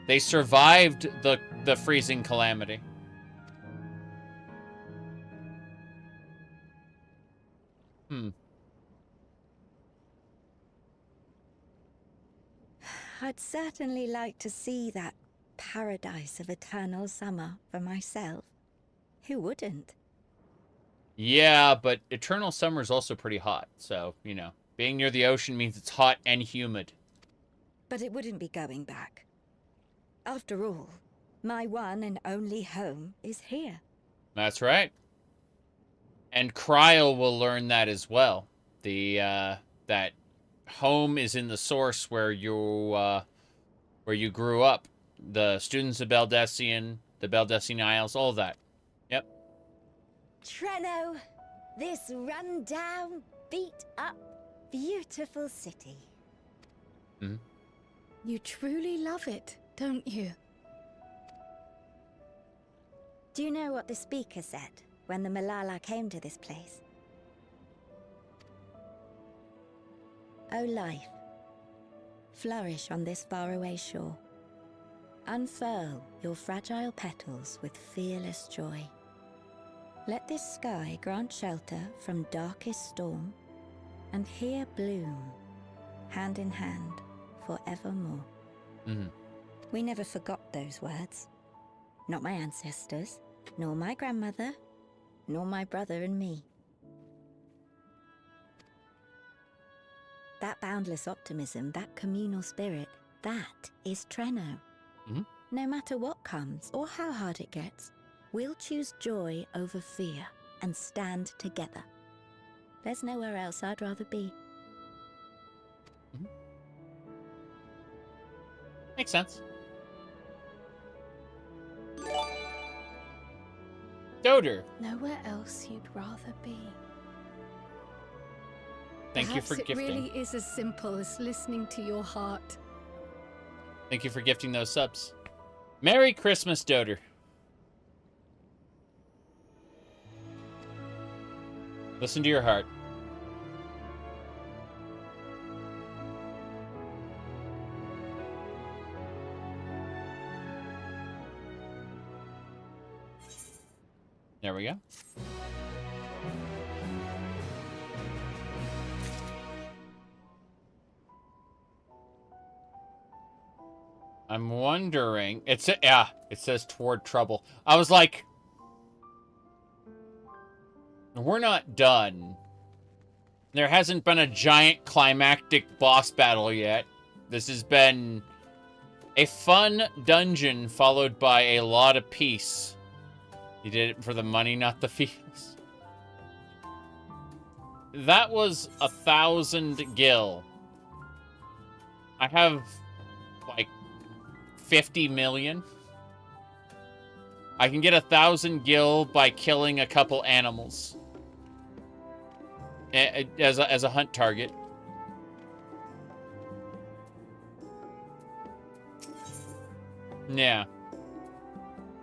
They survived the freezing calamity. I'd certainly like to see that paradise of eternal summer for myself. Who wouldn't? Yeah, but eternal summer is also pretty hot. So, you know, being near the ocean means it's hot and humid. But it wouldn't be going back. After all, my one and only home is here. That's right. And Kryl will learn that as well. That home is in the source where you grew up. The students of Beldessian, the Beldessian Isles, all that. Yep. Treno, this run-down, beat-up, beautiful city. You truly love it, don't you? Do you know what the speaker said when the Milala came to this place? O life, flourish on this faraway shore. Unfurl your fragile petals with fearless joy. Let this sky grant shelter from darkest storm, and here bloom, hand in hand, forevermore. We never forgot those words. Not my ancestors, nor my grandmother, nor my brother and me. That boundless optimism, that communal spirit, that is Treno. No matter what comes or how hard it gets, we'll choose joy over fear and stand together. There's nowhere else I'd rather be. Makes sense. Doder. Nowhere else you'd rather be. Thank you for Perhaps gifting. It really is as simple as listening to your heart. Thank you for gifting those subs. Merry Christmas, Doder. Listen to your heart. There we go. I'm wondering. It says toward trouble. I was like, we're not done. There hasn't been a giant climactic boss battle yet. This has been a fun dungeon followed by a lot of peace. You did it for the money, not the feels. That was 1,000 gil. I have like 50 million. I can get 1,000 gil by killing a couple animals as a hunt target. Yeah.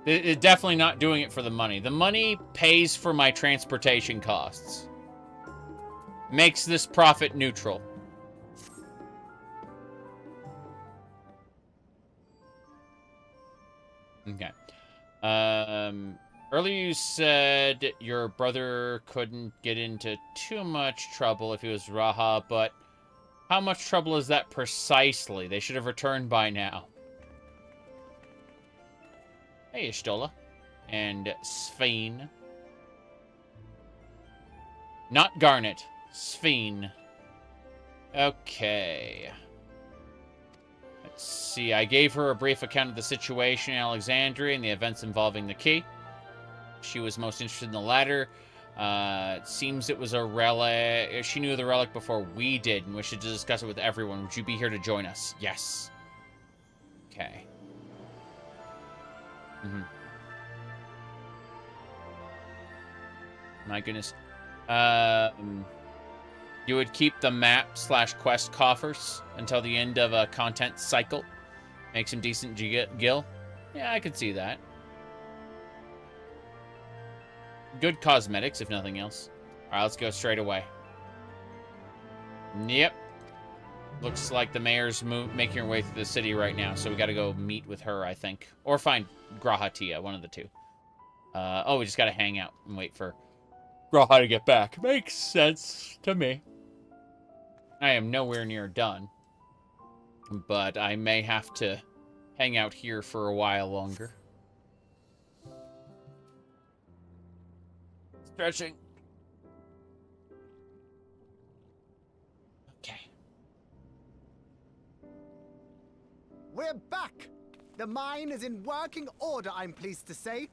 It's definitely not doing it for the money. The money pays for my transportation costs. Makes this profit neutral. Okay. Earlier you said your brother couldn't get into too much trouble if he was Raha, but how much trouble is that precisely? They should have returned by now. Hey, Ishtola. And Svein. Not Garnet. Sphene. Okay. Let's see. I gave her a brief account of the situation in Alexandria and the events involving the key. She was most interested in the latter. It seems it was a relic. She knew the relic before we did and wished to discuss it with everyone. Would you be here to join us? Yes. Okay. My goodness. You would keep the map/quest coffers until the end of a content cycle. Make some decent gil. Yeah, I could see that. Good cosmetics, if nothing else. Alright, let's go straight away. Yep. Looks like the mayor's making her way through the city right now, so we gotta go meet with her, I think. Or find Grahatia, one of the two. Oh, we just gotta hang out and wait for Graha to get back. Makes sense to me. I am nowhere near done. But I may have to hang out here for a while longer. Stretching. Okay. We're back! The mine is in working order, I'm pleased to say.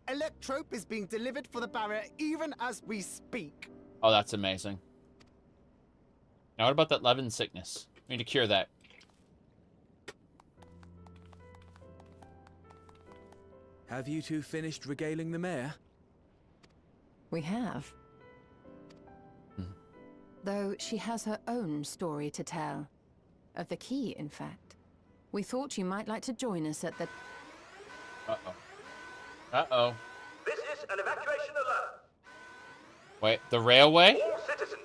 Electrope is being delivered for the barrier even as we speak. Oh, that's amazing. Now, what about that Levin sickness? We need to cure that. Have you two finished regaling the mayor? We have. Though she has her own story to tell. Of the key, in fact. We thought you might like to join us at the... Uh-oh. Uh-oh. This is an evacuation alert. Wait, the railway? All citizens,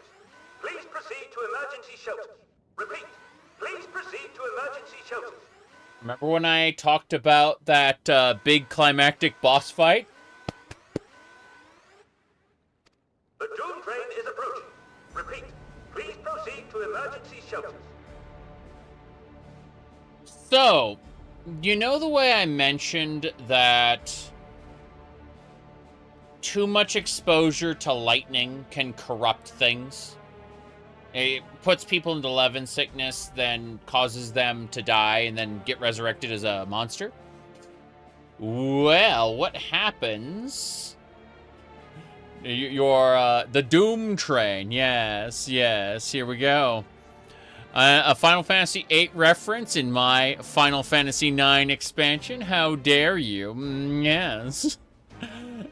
please proceed to emergency shelters. Repeat, please proceed to emergency shelters. Remember when I talked about that big climactic boss fight? The Doom train is approaching. Repeat, please proceed to emergency shelters. So, you know the way I mentioned that too much exposure to lightning can corrupt things? It puts people into Levin sickness, then causes them to die, and then get resurrected as a monster? Well, what happens... the Doom train. Yes, here we go. A Final Fantasy VIII reference in my Final Fantasy IX expansion. How dare you? Yes.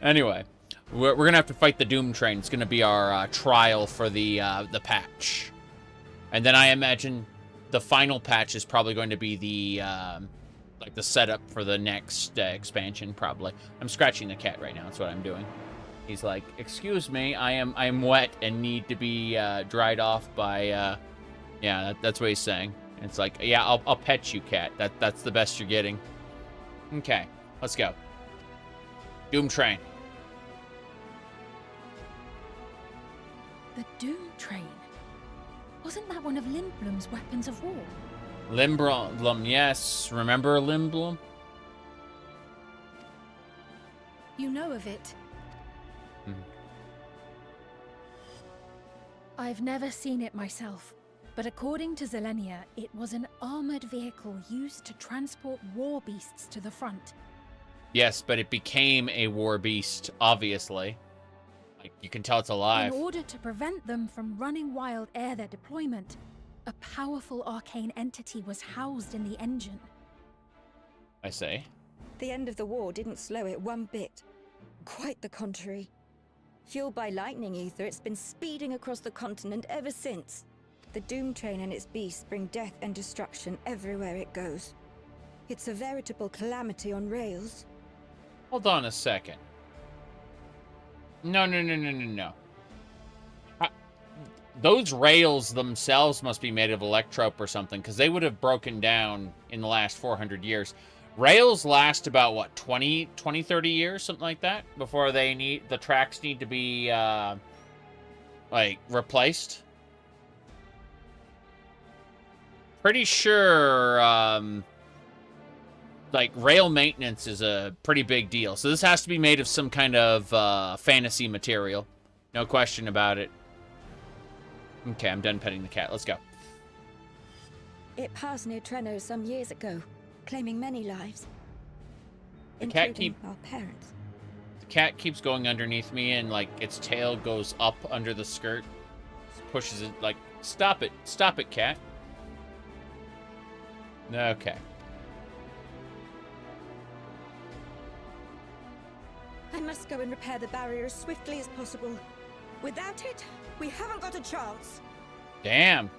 Anyway, we're gonna have to fight the Doom train. It's gonna be our trial for the patch, and then I imagine the final patch is probably going to be the like the setup for the next expansion. Probably. I'm scratching the cat right now. That's what I'm doing. He's like, "Excuse me, I am wet and need to be dried off by." Yeah, that's what he's saying. It's like, yeah, I'll pet you, cat. That's the best you're getting. Okay, let's go. Doom train. The Doom train? Wasn't that one of Lindblom's weapons of war? Lindblom, yes. Remember Lindblom? You know of it? I've never seen it myself. But according to Zelenia, it was an armored vehicle used to transport war beasts to the front. Yes, but it became a war beast, obviously. Like, you can tell it's alive. In order to prevent them from running wild ere their deployment, a powerful arcane entity was housed in the engine. I say. The end of the war didn't slow it one bit. Quite the contrary. Fueled by lightning ether, it's been speeding across the continent ever since. The Doom train and its beasts bring death and destruction everywhere it goes. It's a veritable calamity on rails. Hold on a second. No. Those rails themselves must be made of electrope or something, because they would have broken down in the last 400 years. Rails last about, what, 20, 30 years, something like that, before the tracks need to be, like, replaced? Pretty sure, like, rail maintenance is a pretty big deal. So this has to be made of some kind of fantasy material. No question about it. Okay, I'm done petting the cat. Let's go. It passed near Treno some years ago, claiming many lives. The cat our parents. The cat keeps going underneath me, and, like, its tail goes up under the skirt. Pushes it, like, stop it. Stop it, cat. Okay. I must go and repair the barrier as swiftly as possible. Without it, we haven't got a chance. Damn.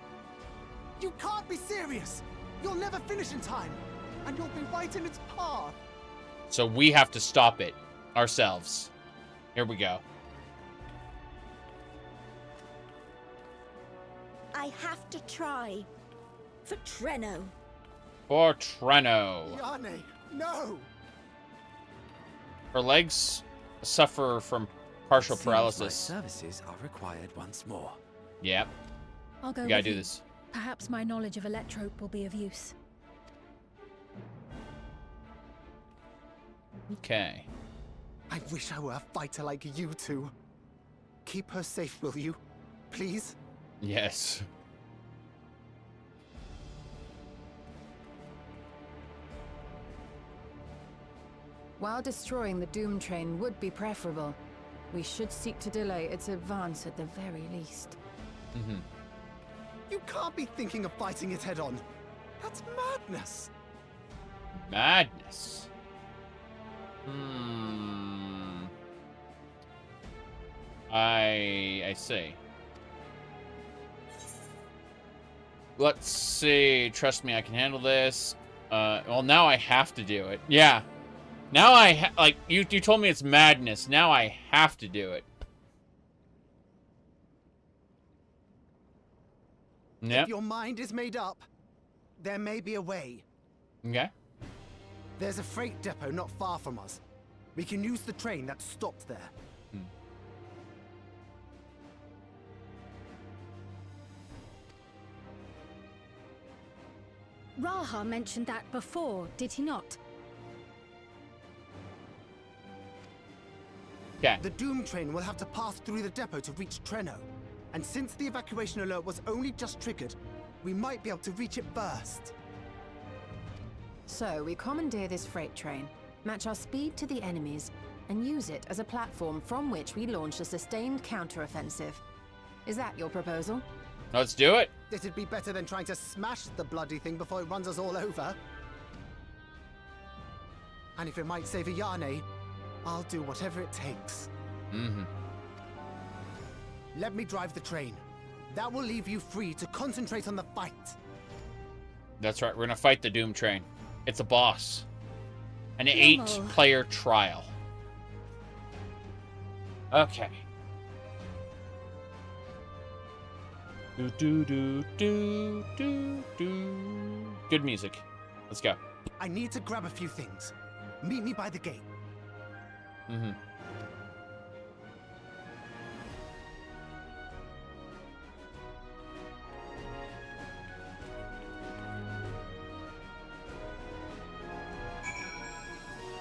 You can't be serious! You'll never finish in time, and you'll be right in its path. So we have to stop it ourselves. Here we go. I have to try. For Treno. For Treno. Yane, no! Her legs suffer from partial paralysis. My services are required once more. Yep. I'll go. We gotta with do you. this. Perhaps my knowledge of electrope will be of use. Okay. I wish I were a fighter like you two. Keep her safe, will you? Please? Yes. While destroying the Doom Train would be preferable, we should seek to delay its advance at the very least. Mm-hmm. You can't be thinking of fighting it head-on. That's madness. Madness. I see. Let's see. Trust me, I can handle this. Well, now I have to do it. Yeah. Now like, you told me it's madness. Now I have to do it. Yep. If your mind is made up, there may be a way. Okay. There's a freight depot not far from us. We can use the train that's stopped there. Raha mentioned that before, did he not? Okay. The Doom Train will have to pass through the depot to reach Treno. And since the evacuation alert was only just triggered, we might be able to reach it first. So we commandeer this freight train, match our speed to the enemy's, and use it as a platform from which we launch a sustained counteroffensive. Is that your proposal? Let's do it. This'd be better than trying to smash the bloody thing before it runs us all over. And if it might save a Yane, I'll do whatever it takes. Mm-hmm. Let me drive the train. That will leave you free to concentrate on the fight. That's right. We're gonna fight the Doom Train. It's a boss. An Glamour. 8-player trial. Okay. Do do do do do do. Good music. Let's go. I need to grab a few things. Meet me by the gate. Mm-hmm.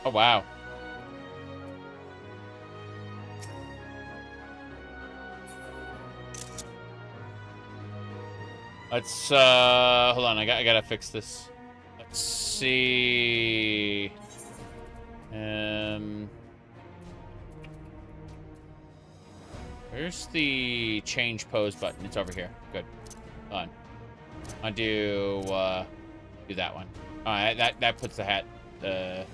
Oh, wow. Let's, hold on, I gotta fix this. Let's see. Where's the change pose button? It's over here. Good. Hold on. I'll do that one. Alright, that puts the hat, let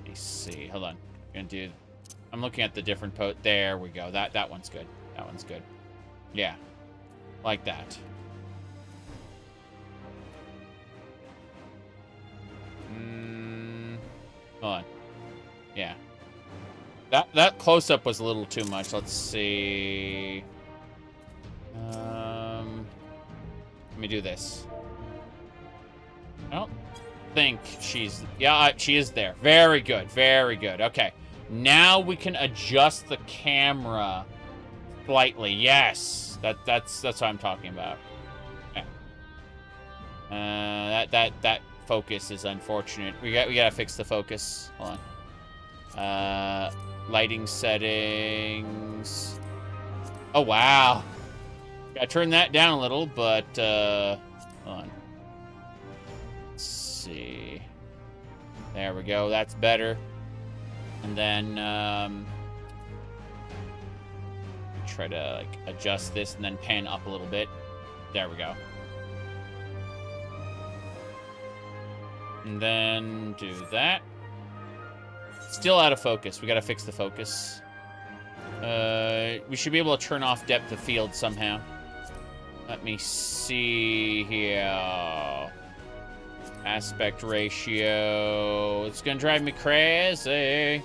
me see. Hold on. I'm looking at the different pose. There we go. That one's good. That one's good. Yeah. Like that. Hold on. Yeah. That close-up was a little too much. Let's see. Let me do this. I don't think she's... Yeah, she is there. Very good. Very good. Okay. Now we can adjust the camera slightly. Yes. That's what I'm talking about. Okay. That focus is unfortunate. We gotta fix the focus. Hold on. Lighting settings. Oh, wow. Gotta turn that down a little, but, hold on. Let's see. There we go. That's better. And then, try to, like, adjust this and then pan up a little bit. There we go. And then do that. Still out of focus. We gotta fix the focus. We should be able to turn off depth of field somehow. Let me see here. Aspect ratio. It's gonna drive me crazy.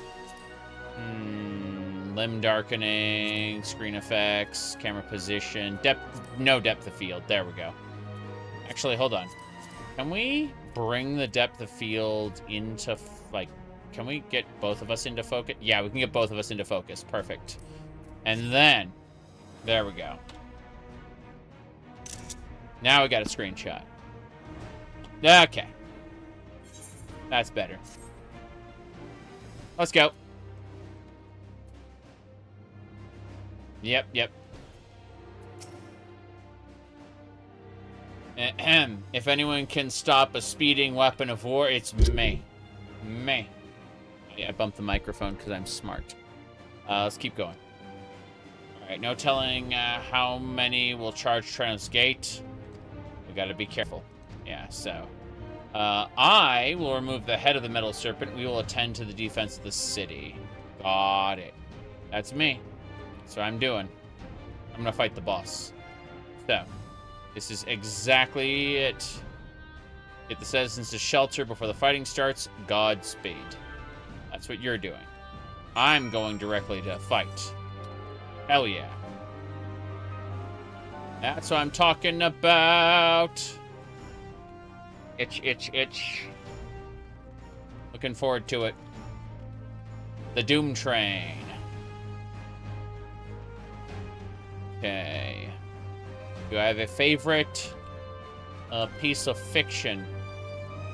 Limb darkening, screen effects, camera position, no depth of field. There we go. Actually, hold on. Can we bring the depth of field into, like, can we get both of us into focus? Yeah, we can get both of us into focus. Perfect. And then, there we go. Now we got a screenshot. Okay. That's better. Let's go. Yep. Ahem. If anyone can stop a speeding weapon of war, it's me. Me. Yeah, I bumped the microphone because I'm smart. Let's keep going. Alright, no telling how many will charge Treno's gate. We gotta be careful. Yeah, so. I will remove the head of the metal serpent. We will attend to the defense of the city. Got it. That's me. That's what I'm doing. I'm gonna fight the boss. So, this is exactly it. Get the citizens to shelter before the fighting starts. Godspeed. That's what you're doing. I'm going directly to fight. Hell yeah. That's what I'm talking about. Itch. Looking forward to it. The Doom Train. Okay. Do I have a favorite piece of fiction?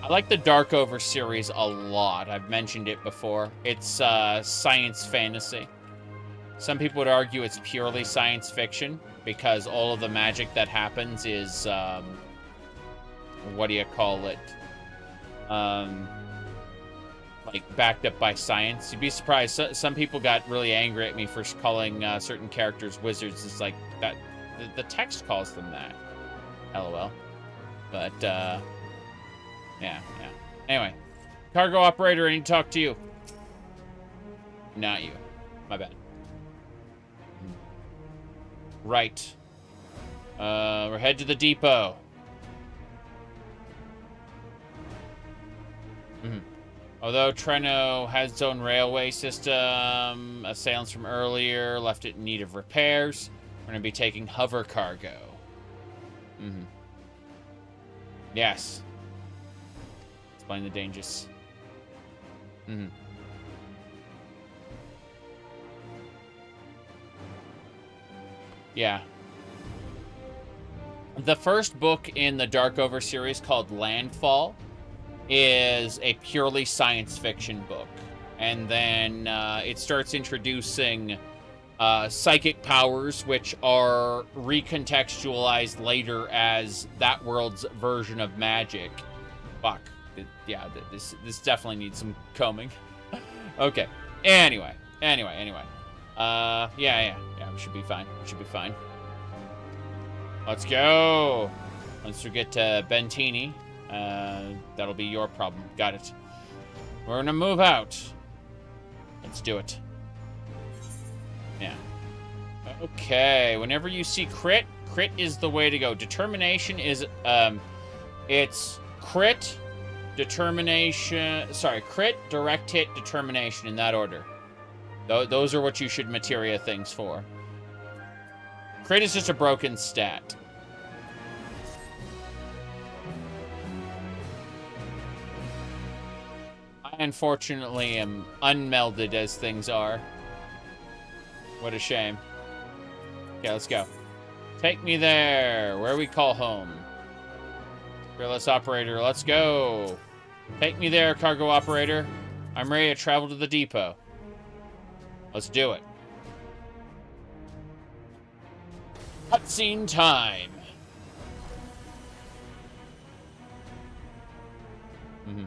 I like the Darkover series a lot. I've mentioned it before. It's science fantasy. Some people would argue it's purely science fiction because all of the magic that happens is, what do you call it? Like, backed up by science. You'd be surprised. Some people got really angry at me for calling certain characters wizards. It's like, that the text calls them that. LOL. But, yeah. Anyway. Cargo operator, I need to talk to you. Not you. My bad. Right. We're headed to the depot. Although Treno has its own railway system, assailants from earlier left it in need of repairs. We're going to be taking hover cargo. Yes. Explain the dangers. Yeah. The first book in the Darkover series, called Landfall, is a purely science fiction book. And then it starts introducing psychic powers, which are recontextualized later as that world's version of magic. Fuck. Yeah, this definitely needs some combing. Okay. Anyway. Yeah, we should be fine. Let's go. Once we get to Bentini, that'll be your problem. Got it. We're gonna move out. Let's do it. Yeah. Okay, whenever you see crit is the way to go. Determination is, it's crit, determination, crit, direct hit, determination, in that order. Those are what you should materia things for. Crit is just a broken stat. I unfortunately am unmelded as things are. What a shame. Okay, let's go. Take me there, where we call home. Fearless operator, let's go. Take me there, cargo operator. I'm ready to travel to the depot. Let's do it. Cutscene time. Mm-hmm.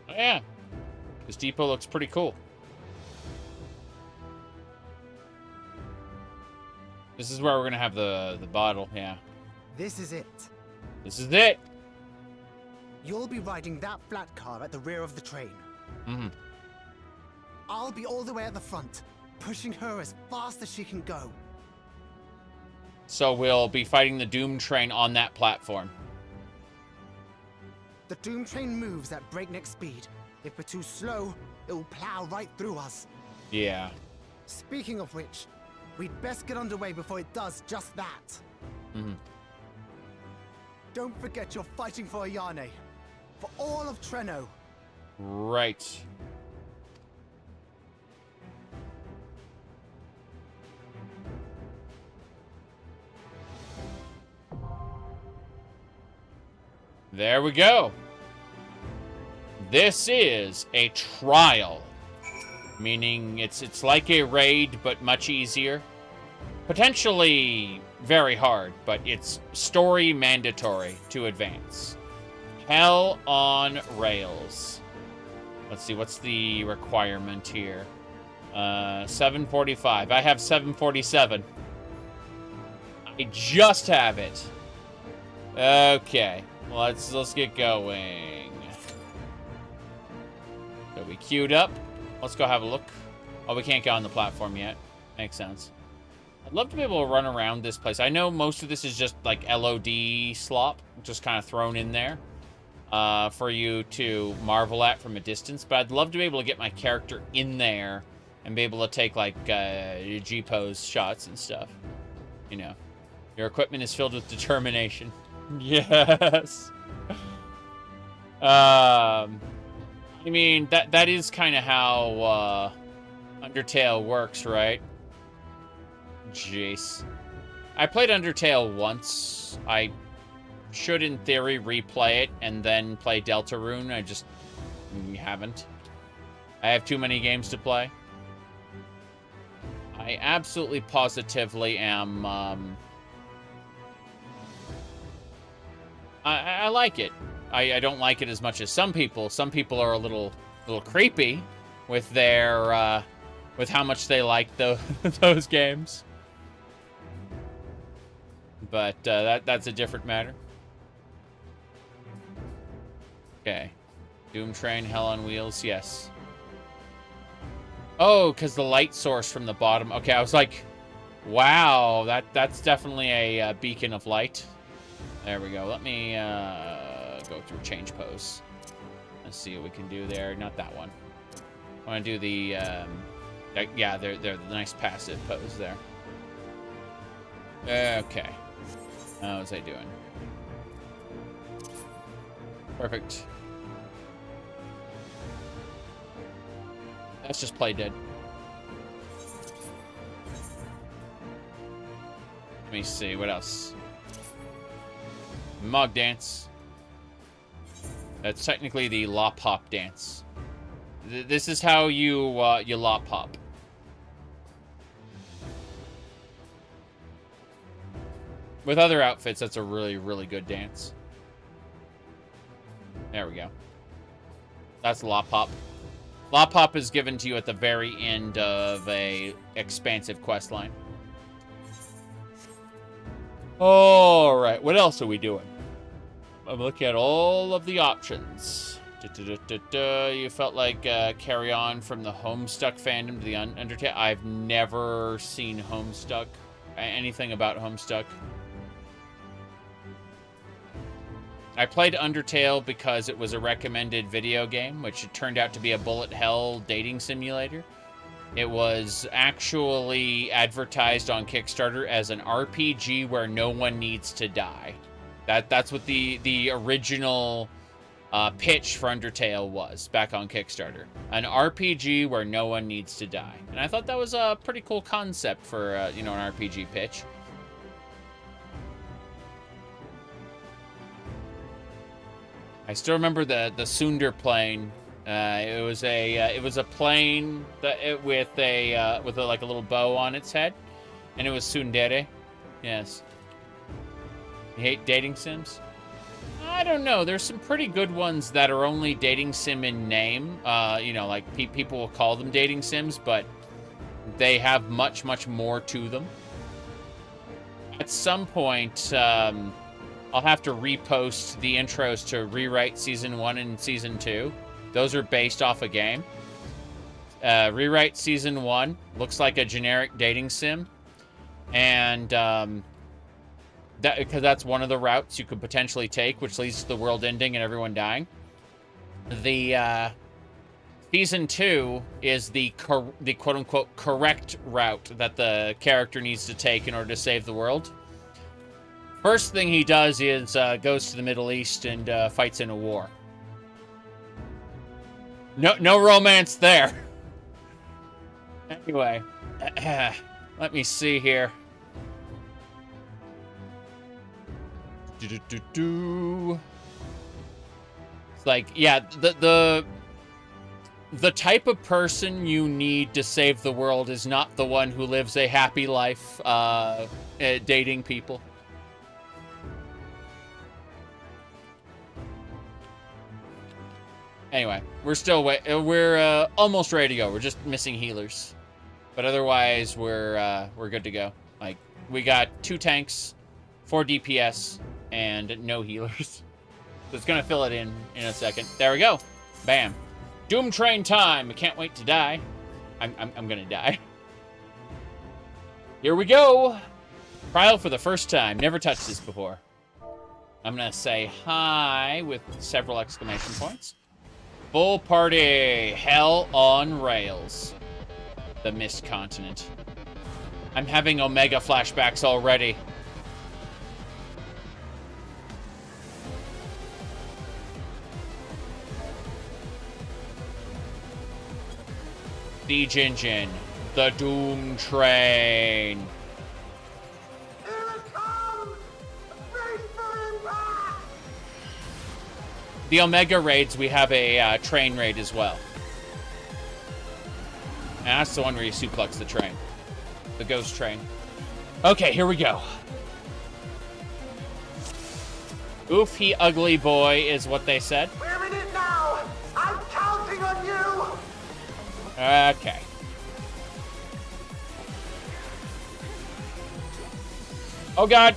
Oh, yeah. This depot looks pretty cool. This is where we're going to have the bottle, yeah. This is it. This is it. You'll be riding that flat car at the rear of the train. Mm-hmm. I'll be all the way at the front, pushing her as fast as she can go. So we'll be fighting the Doom train on that platform. The Doom train moves at breakneck speed. If we're too slow, it will plow right through us. Yeah. Speaking of which, we'd best get underway before it does just that. Mm-hmm. Don't forget you're fighting for Ayane. For all of Treno. Right. There we go. This is a trial. Meaning it's like a raid, but much easier. Potentially very hard, but it's story mandatory to advance. Hell on rails. Let's see, what's the requirement here? 745. I have 747. I just have it. Okay, let's get going. So we queued up. Let's go have a look. Oh, we can't get on the platform yet. Makes sense. I'd love to be able to run around this place. I know most of this is just like LOD slop, just kind of thrown in there for you to marvel at from a distance. But I'd love to be able to get my character in there and be able to take like G-pose shots and stuff. You know, your equipment is filled with determination. Yes. I mean, that is kind of how Undertale works, right? Jeez. I played Undertale once. I should, in theory, replay it and then play Deltarune. I just haven't. I have too many games to play. I absolutely positively am... I like it. I don't like it as much as some people. Some people are a little creepy with their with how much they like those games. But that's a different matter. Okay. Doom Train, Hell on Wheels, yes. Oh, because the light source from the bottom. Okay, I was like, wow, that's definitely a beacon of light. There we go. Let me go through change pose. Let's see what we can do there. Not that one. I want to do the, yeah, they're the nice passive pose there. Okay. How's I doing? Perfect. Let's just play dead. Let me see, what else? Mog dance. That's technically the lop hop dance. This is how you lop hop. With other outfits, that's a really, really good dance. There we go. That's lop hop. Lop hop is given to you at the very end of a expansive quest line. All right, what else are we doing? I'm looking at all of the options. You felt like Carry On from the Homestuck fandom to the Undertale. I've never seen Homestuck. Anything about Homestuck. I played Undertale because it was a recommended video game, which it turned out to be a bullet hell dating simulator. It was actually advertised on Kickstarter as an RPG where no one needs to die. That's what the original pitch for Undertale was back on Kickstarter. An RPG where no one needs to die. And I thought that was a pretty cool concept for, you know, an RPG pitch. I still remember the Sundar plane. It was a plane that with like a little bow on its head, and it was Tsundere. Yes. You hate dating sims? I don't know. There's some pretty good ones that are only dating sim in name. You know, like people will call them dating sims, but they have much more to them. At some point, I'll have to repost the intros to Rewrite Season 1 and Season 2. Those are based off a game. Rewrite Season 1 looks like a generic dating sim. And because that's one of the routes you could potentially take, which leads to the world ending and everyone dying. The Season 2 is the quote-unquote correct route that the character needs to take in order to save the world. First thing he does is goes to the Middle East and fights in a war. No romance there. Anyway, let me see here. It's like, yeah, the type of person you need to save the world is not the one who lives a happy life dating people. Anyway, we're almost ready to go. We're just missing healers, but otherwise we're good to go. Like, we got 2 tanks, 4 DPS, and no healers. So it's gonna fill it in a second. There we go. Bam. Doom Train time. I can't wait to die. I'm gonna die. Here we go. Trial for the first time. Never touched this before. I'm gonna say hi with several exclamation points. Full party, hell on rails. The Mist Continent. I'm having Omega flashbacks already. Siege Engine, the Doom Train. Here it comes! Race for impact! The Omega raids, we have a train raid as well. And that's the one where you suplex the train. The ghost train. Okay, here we go. Oof, he ugly boy is what they said. We're in it now! I'm counting on you! Okay. Oh god!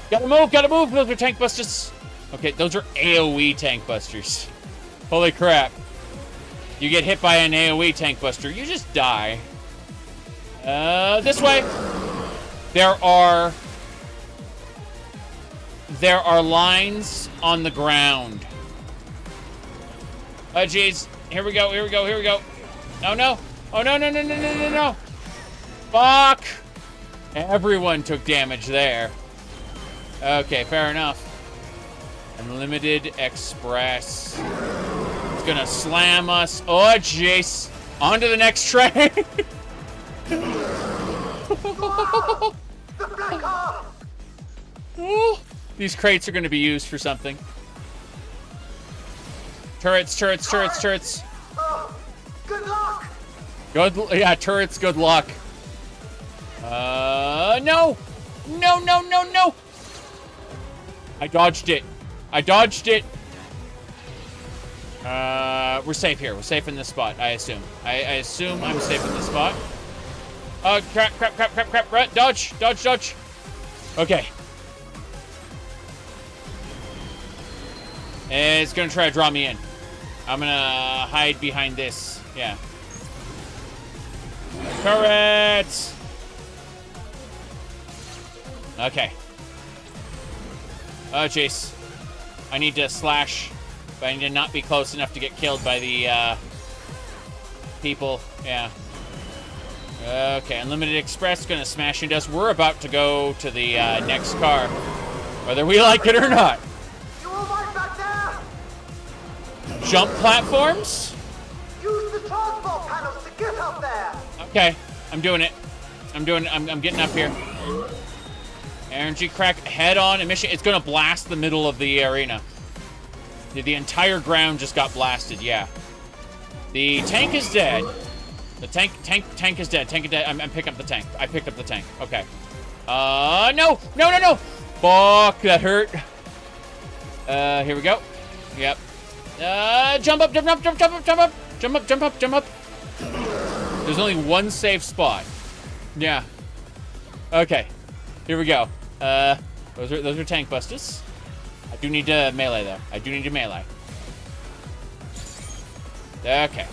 Gotta move! Those are tank busters! Okay, those are AoE tank busters. Holy crap. You get hit by an AoE tank buster, you just die. This way! There are lines on the ground. Oh jeez. Here we go. Oh no. Oh no. Fuck! Everyone took damage there. Okay, fair enough. Unlimited Express. It's gonna slam us. Oh jeez. On to the next train. Ooh, these crates are gonna be used for something. Turrets. Oh, good luck! Yeah, turrets, good luck. No! I dodged it. We're safe here. We're safe in this spot, I assume. I assume I'm safe in this spot. Crap. Right, dodge. Okay. It's gonna try to draw me in. I'm gonna hide behind this. Yeah. Turrets! Okay. Oh, jeez. I need to slash, but I need to not be close enough to get killed by the, people. Yeah. Okay, Unlimited Express gonna smash into us. We're about to go to the, next car, whether we like it or not. You all right back there? jump platforms? Use the transport panels to get up there. Okay, I'm doing it. I'm getting up here. Energy crack, head on emission. It's gonna blast the middle of the arena. The entire ground just got blasted, yeah. The tank is dead. The tank is dead. Tank is dead. I'm picking up the tank. I picked up the tank. Okay. No! Fuck, that hurt. Here we go. Yep. Jump up. There's only one safe spot. Yeah. Okay. Here we go. Those are tank busters. I do need to melee though. Okay.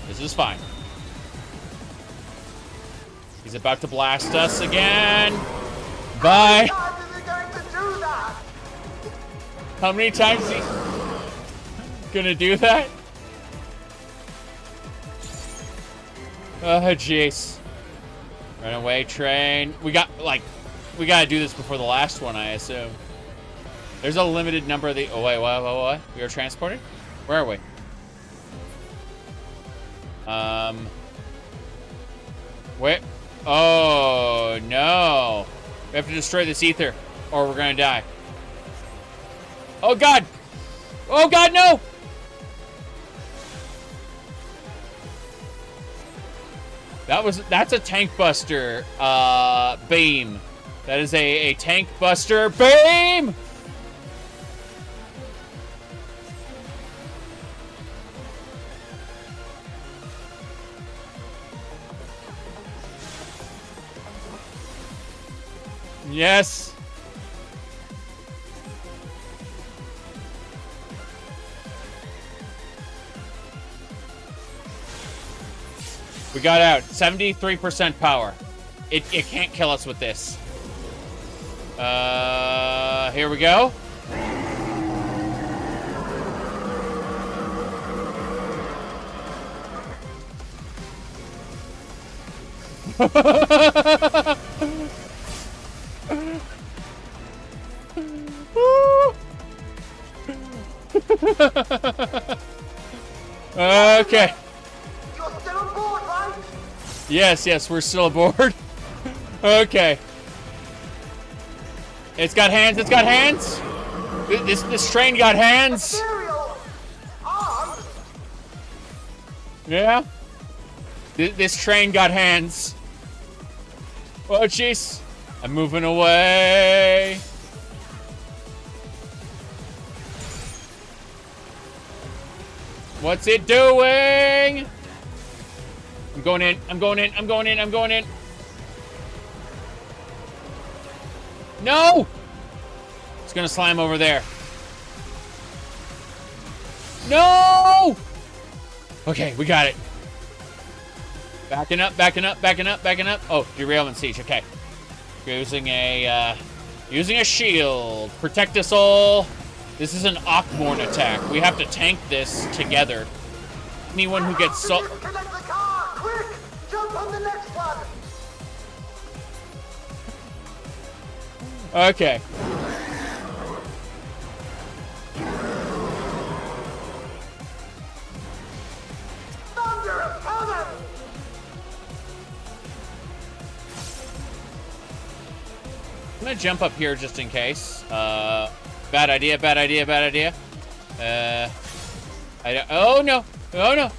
This is fine. He's about to blast us again. Bye. How many times is he gonna do that? Oh, jeez. Run away, train. We gotta do this before the last one, I assume. There's a limited number of the... Oh, wait, what? We are transporting? Where are we? Wait. Oh, no. We have to destroy this ether, or we're gonna die. Oh, God! Oh, God, no! That's a tank buster, beam. That is a tank buster beam! Yes! We got out. 73% power. It can't kill us with this. Here we go. Okay. You're still on board, right? Yes, we're still aboard. Okay. It's got hands. This train got hands. Yeah. This train got hands. Oh, jeez. I'm moving away. What's it doing? I'm going in. No! It's gonna slam over there. No! Okay, we got it. Backing up. Oh, derailment siege, okay. Using a shield. Protect us all. This is an Ockmorn attack. We have to tank this together. Anyone who gets so... Disconnect the car! Quick! Jump on the next one! Okay. Thunder of heaven! I'm gonna jump up here just in case. Bad idea. Oh no. No.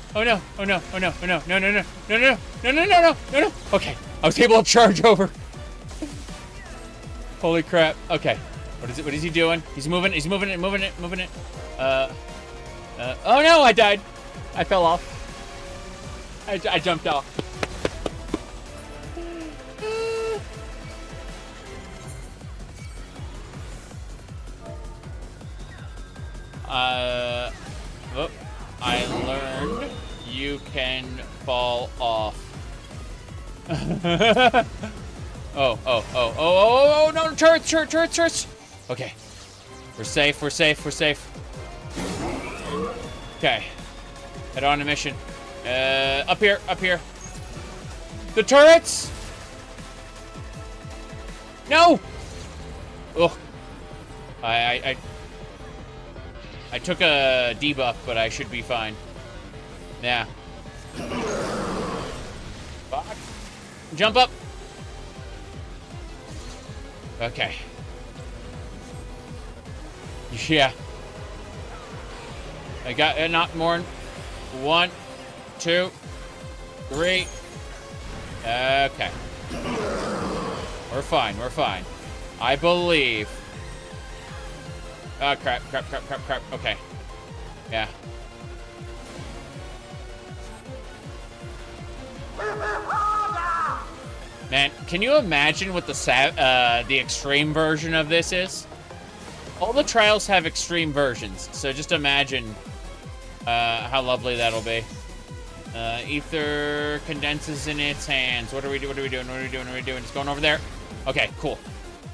Okay, I was able to charge over. Holy crap. Okay. What is he doing? He's moving it. Oh no, I died. I fell off. I jumped off. I learned you can fall off. Oh, no, turrets. Okay. We're safe. Okay. Head on a mission. Up here. The turrets! No! Ugh. I took a debuff, but I should be fine. Yeah. Fuck. Jump up. Okay. Yeah. I got not more than 1, 2, 3. Okay. We're fine. We're fine. I believe. Oh, crap. Okay. Yeah. Man, can you imagine what the extreme version of this is? All the trials have extreme versions, so just imagine how lovely that'll be. Ether condenses in its hands. What are we doing? It's going over there. Okay, cool.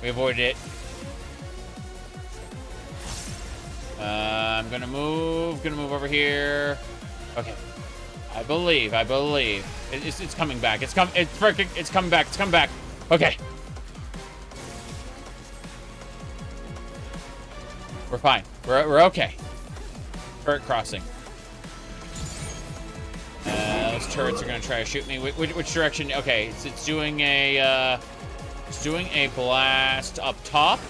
We avoided it. I'm gonna move over here. Okay. I believe. It's coming back. It's coming back. Okay. We're fine. We're okay. Turret crossing. Those turrets are gonna try to shoot me. Which direction? Okay, it's doing a blast up top,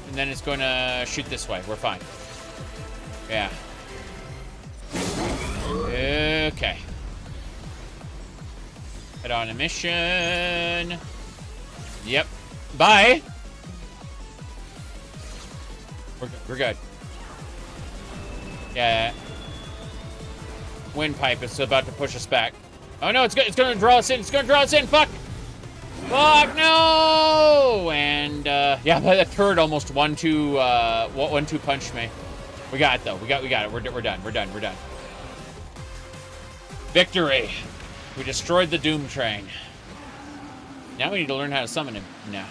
and then it's gonna shoot this way. We're fine. Yeah. Okay. Head on a mission. Yep. Bye. We're good. Yeah. Windpipe is about to push us back. Oh no, it's gonna draw us in. Fuck. Fuck no. And yeah, that turret almost 1-2 punched me. We got it though. We got it. We're done. Victory. We destroyed the Doom Train. Now we need to learn how to summon him. No.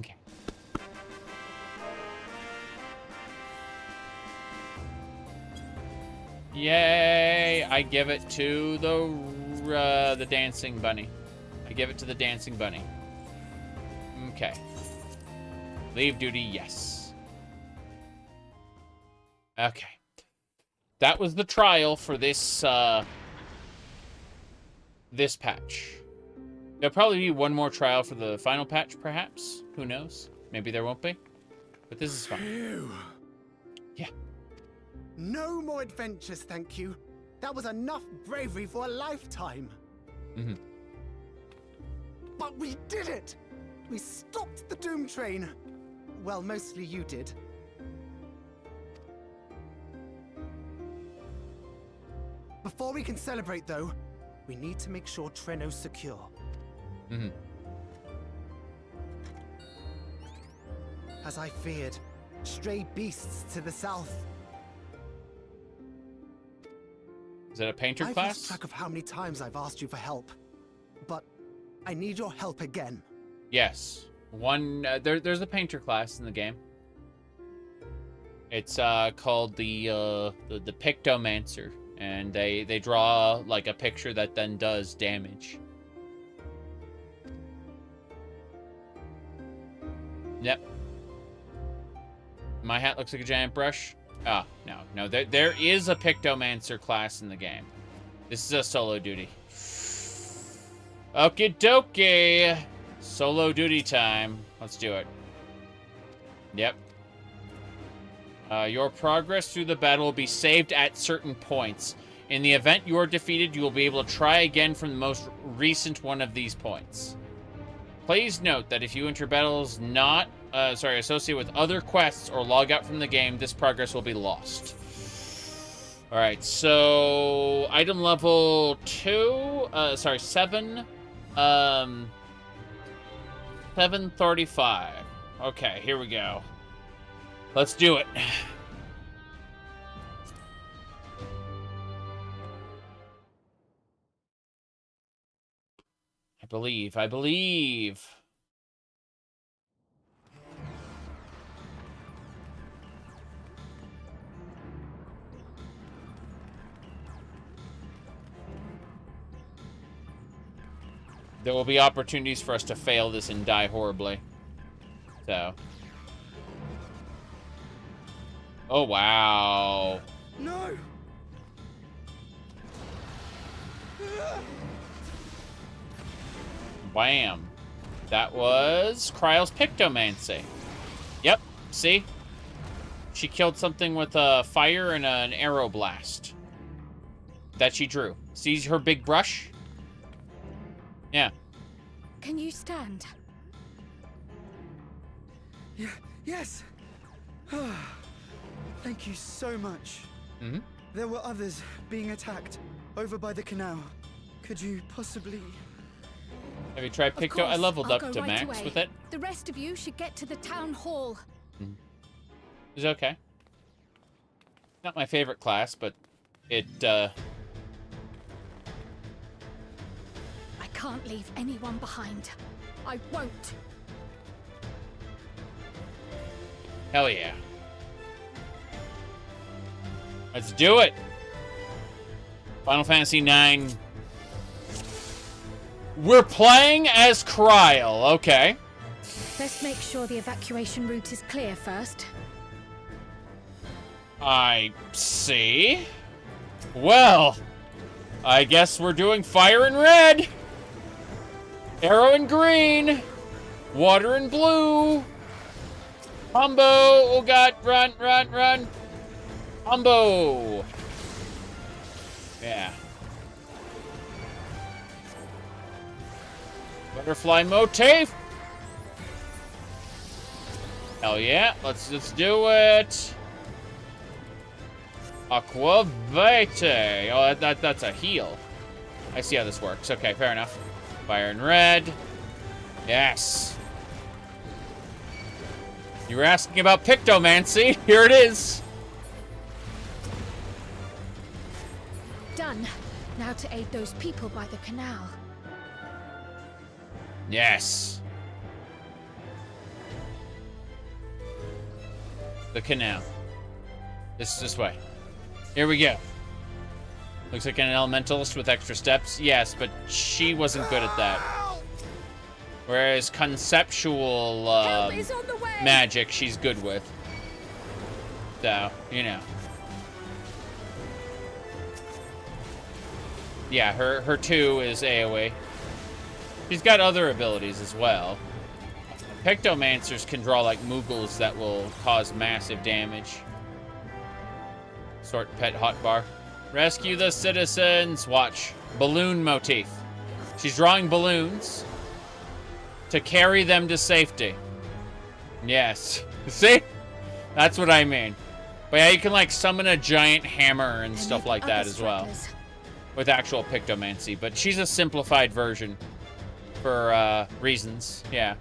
Okay. Yay! I give it to the dancing bunny. Okay. Leave duty, yes. Okay. That was the trial for this this patch. There'll probably be one more trial for the final patch, perhaps. Who knows? Maybe there won't be. But this is fine. Phew. Yeah. No more adventures, thank you. That was enough bravery for a lifetime. Mm-hmm. But we did it! We stopped the Doom Train. Well, mostly you did. Before we can celebrate, though, we need to make sure Treno's secure. Mm-hmm. As I feared, stray beasts to the south. Is that a painter I've class? lost track of how many times I've asked you for help, but I need your help again. Yes. There's a painter class in the game. It's called the Pictomancer, and they draw like a picture that then does damage. Yep. My hat looks like a giant brush. Oh, no. There is a Pictomancer class in the game. This is a solo duty. Okie dokie. Solo duty time. Let's do it. Yep. Your progress through the battle will be saved at certain points. In the event you are defeated, you will be able to try again from the most recent one of these points. Please note that if you enter battles not associated with other quests or log out from the game, this progress will be lost. Alright, so item level 7. 735. Okay, here we go. Let's do it. I believe. There will be opportunities for us to fail this and die horribly. So. Oh, wow. No! Wham. That was Kryle's Pictomancy. Yep, see? She killed something with a fire and an arrow blast that she drew. See her big brush? Yeah. Can you stand? Yeah, yes. Thank you so much. Mm-hmm. There were others being attacked over by the canal. Could you possibly... Have you tried Picto? I leveled up to max with it. The rest of you should get to the town hall. It's okay. Not my favorite class, but it, I can't leave anyone behind. I won't. Hell yeah. Let's do it! Final Fantasy IX. We're playing as Kryle, okay. Let's make sure the evacuation route is clear first. I see. Well, I guess we're doing fire in red, arrow in green, water in blue, combo. Oh god, run, run, run. Combo. Yeah. Butterfly motif. Hell yeah, let's do it. Aqua Vitae. Oh, that's a heal. I see how this works. Okay, fair enough. Fire in red. Yes. You were asking about Pictomancy. Here it is. Done. Now to aid those people by the canal. Yes. The canal. This way. Here we go. Looks like an elementalist with extra steps. Yes, but she wasn't good at that. Whereas conceptual magic, she's good with. So, you know. Yeah, her 2 is AoE. She's got other abilities as well. Pictomancers can draw like Moogles that will cause massive damage. Sort pet hotbar. Rescue the citizens. Watch. Balloon motif. She's drawing balloons to carry them to safety. Yes. See? That's what I mean. But yeah, you can like summon a giant hammer and stuff like that as well. With actual Pictomancy. But she's a simplified version for reasons. Yeah.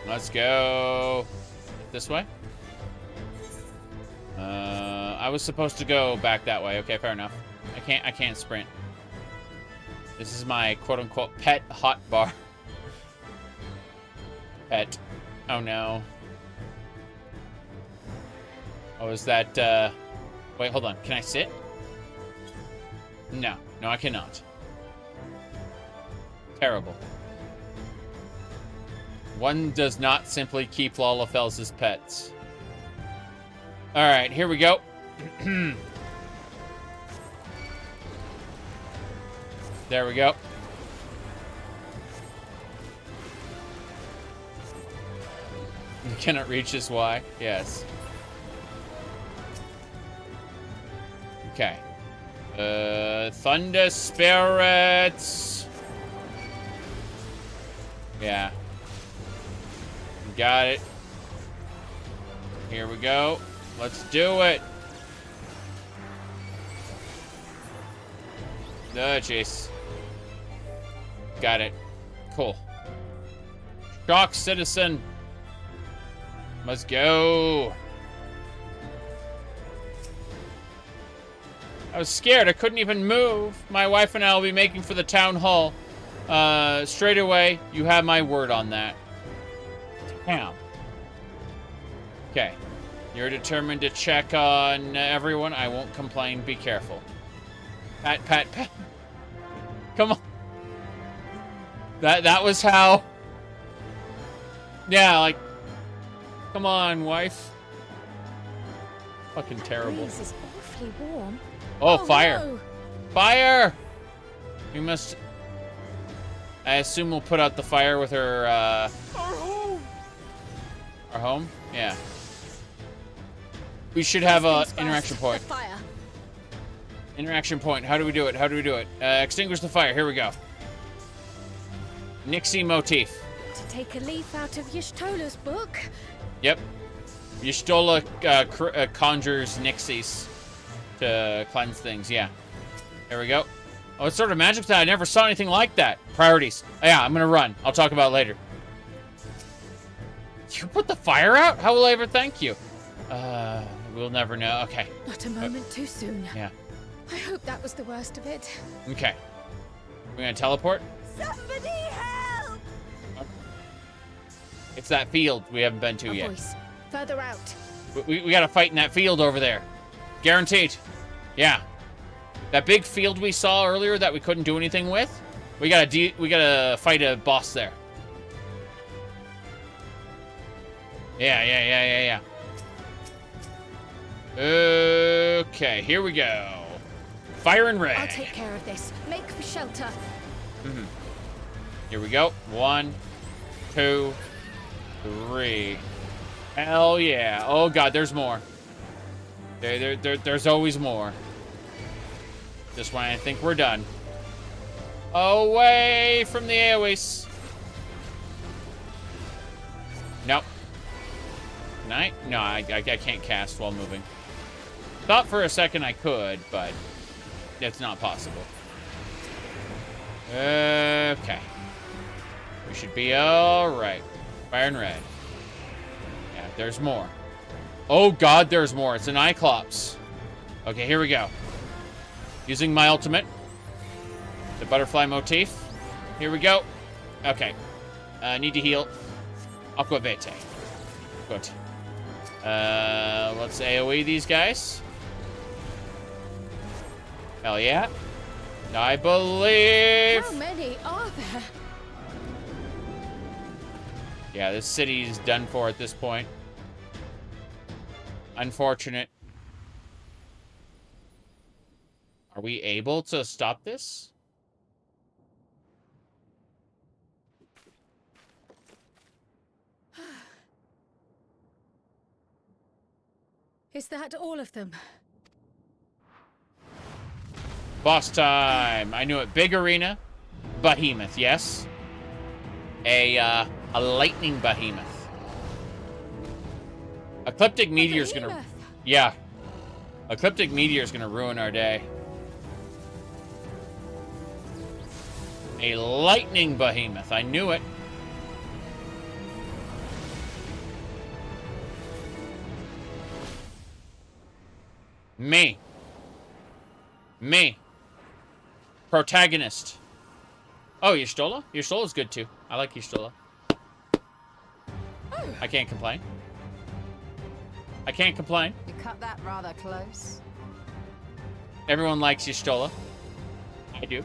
Let's go this way. I was supposed to go back that way. Okay, fair enough. I can't sprint. This is my quote-unquote pet hotbar. Pet. Oh no. Oh, is that wait, hold on. Can I sit? No. No, I cannot. Terrible. One does not simply keep Lalafels as pets. Alright, here we go. There we go. You cannot reach this Y? Yes. Okay. Thunder spirits. Yeah. Got it. Here we go. Let's do it. Oh, jeez. Got it. Cool. Shock citizen. Let's go. I was scared. I couldn't even move. My wife and I will be making for the town hall. Straight away, you have my word on that. Damn. Okay. You're determined to check on everyone. I won't complain. Be careful. Pat, pat, pat. Come on. That was how... Yeah, like... Come on, wife. Fucking terrible. The breeze is awfully warm. Oh, fire. No. Fire! We must... I assume we'll put out the fire with her, Our home! Our home? Yeah. We should have a interaction point. Fire. Interaction point. How do we do it? How do we do it? Extinguish the fire. Here we go. Nixie motif. To take a leaf out of Y'shtola's book. Yep. Y'shtola conjures Nixies to cleanse things. Yeah. There we go. Oh, it's sort of magic that I never saw anything like that. Priorities. Oh, yeah, I'm gonna run. I'll talk about it later. You put the fire out? How will I ever thank you? We'll never know. Okay. Not a moment too soon. Yeah. I hope that was the worst of it. Okay. We're gonna teleport? Somebody help! It's that field we haven't been to A yet. voice. Further out. We gotta fight in that field over there. Guaranteed. Yeah. That big field we saw earlier that we couldn't do anything with, we gotta fight a boss there. Yeah. Okay, here we go. Fire and red. I'll take care of this. Make for shelter. Mm-hmm. Here we go. 1, 2, 3. Hell yeah. Oh god, there's more. There's always more. Just when I think we're done. Away from the AoEs. Nope. No, I can't cast while moving. Thought for a second I could, but it's not possible. Okay. We should be alright. Fire and red. Yeah, there's more. Oh god, there's more. It's an Cyclops. Okay, here we go. Using my ultimate. The butterfly motif. Here we go. Okay. Need to heal. Aqua Vitae. Good. Let's AoE these guys. Hell yeah. I believe... How many are there? Yeah, this city's done for at this point. Unfortunate. Are we able to stop this? Is that all of them? Boss time. I knew it. Big arena. Behemoth, yes. A lightning behemoth. Ecliptic meteor's gonna... Yeah. Ecliptic meteor's gonna ruin our day. A lightning behemoth. I knew it. Me. Protagonist. Oh, Y'shtola? Y'shtola's good too. I like Y'shtola. I can't complain. You cut that rather close. Everyone likes Y'shtola. I do.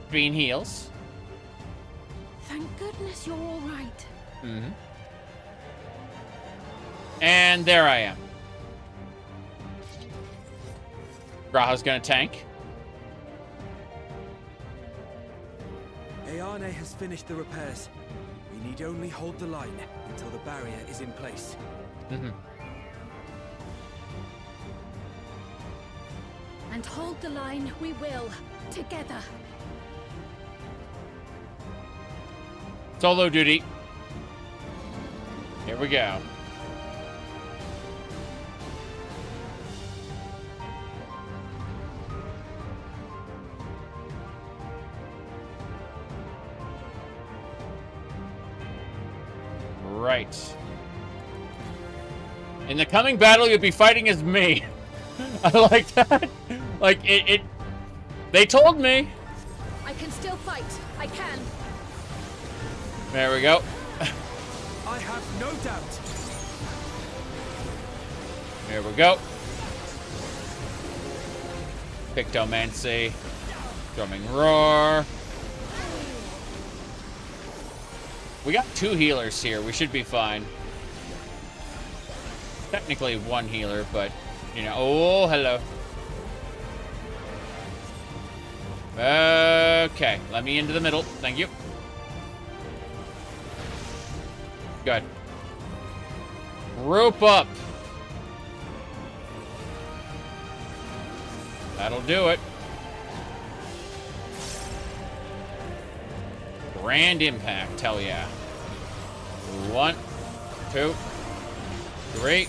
Green heals. Thank goodness you're all right. Mm-hmm. And there I am. Graha's gonna tank. Ayane has finished the repairs. We need only hold the line until the barrier is in place. Mm-hmm. And hold the line we will, together. Solo duty. Here we go. Right. In the coming battle, you'll be fighting as me. I like that. Like, it... They told me. I can still fight. I can. There we go. I have no doubt. Here we go. Pictomancy. Storming Roar. We got 2 healers here. We should be fine. Technically 1 healer, but, you know. Oh, hello. Okay, let me into the middle. Thank you. Good. Rope up. That'll do it. Grand impact, hell yeah. 1, 2, 3.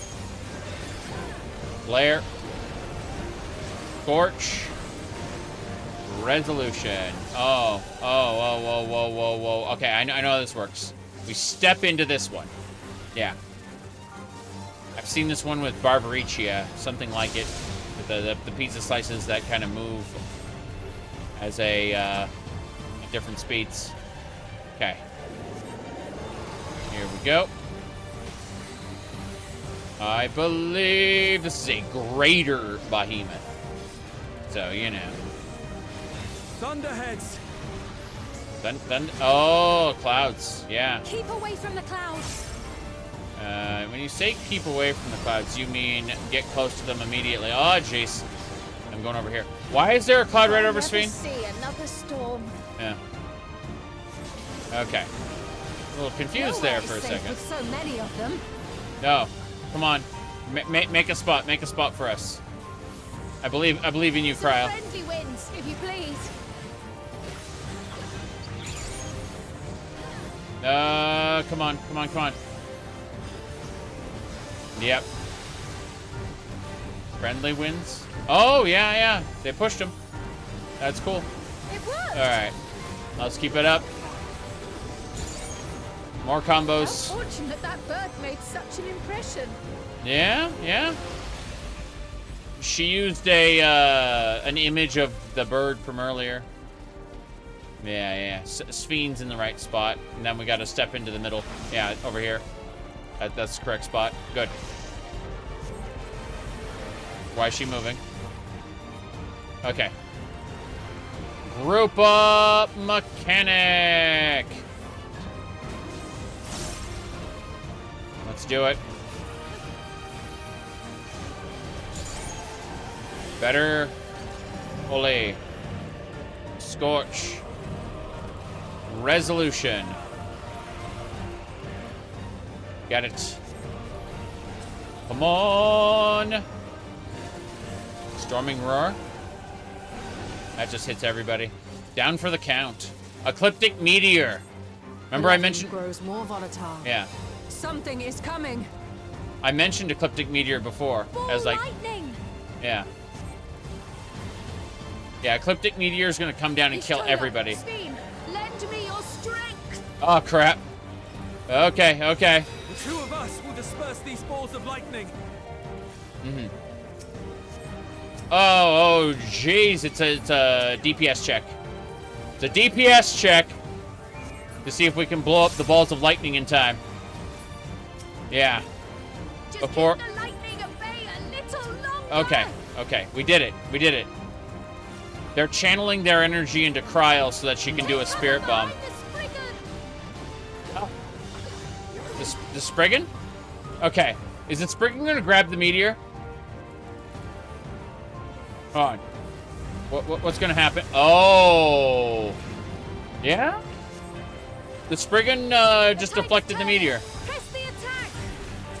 Flare. Scorch. Resolution. Oh. Whoa. Okay, I know how this works. We step into this one. Yeah. I've seen this one with Barbaricia, something like it. With the pizza slices that kind of move as a at different speeds. Okay. Here we go. I believe this is a greater behemoth. So, you know. Thunderheads. Oh, clouds. Yeah. Keep away from the clouds. When you say keep away from the clouds, you mean get close to them immediately. Oh, jeez. I'm going over here. Why is there a cloud right over Sphene? See another storm. Yeah. Okay. A little confused there for a second. With so many of them. No. Come on. Make a spot. Make a spot for us. I believe in you, Cryo. Friendly winds, if you please. Come on. Yep. Friendly winds. Oh, yeah. They pushed him. That's cool. It worked. All right. Let's keep it up. More combos. How fortunate that bird made such an impression. Yeah. She used an image of the bird from earlier. Yeah. Sphene's in the right spot. And then we got to step into the middle. Yeah, over here. That's the correct spot. Good. Why is she moving? Okay. Group up mechanic. Let's do it. Better. Ole. Scorch. Resolution. Got it. Come on. Storming Roar. That just hits everybody. Down for the count. Ecliptic Meteor. Remember I mentioned... grows more volatile. Yeah. Something is coming. I mentioned Ecliptic Meteor before. As like... lightning. Yeah. Yeah, Ecliptic Meteor is going to come down and kill everybody. Sphene, lend me your strength. Oh, crap. Okay. The 2 of us will disperse these balls of lightning. Mm-hmm. Oh, jeez. It's a DPS check. It's a DPS check to see if we can blow up the balls of lightning in time. Yeah. Just Before. keep the lightning at bay a little longer. Okay. We did it. They're channeling their energy into Cryo so that she can do a spirit bomb. The Spriggan? Okay. Is it Spriggan gonna grab the meteor? Hold on. What's gonna happen? Oh. Yeah? The Spriggan just deflected the meteor. Press the attack.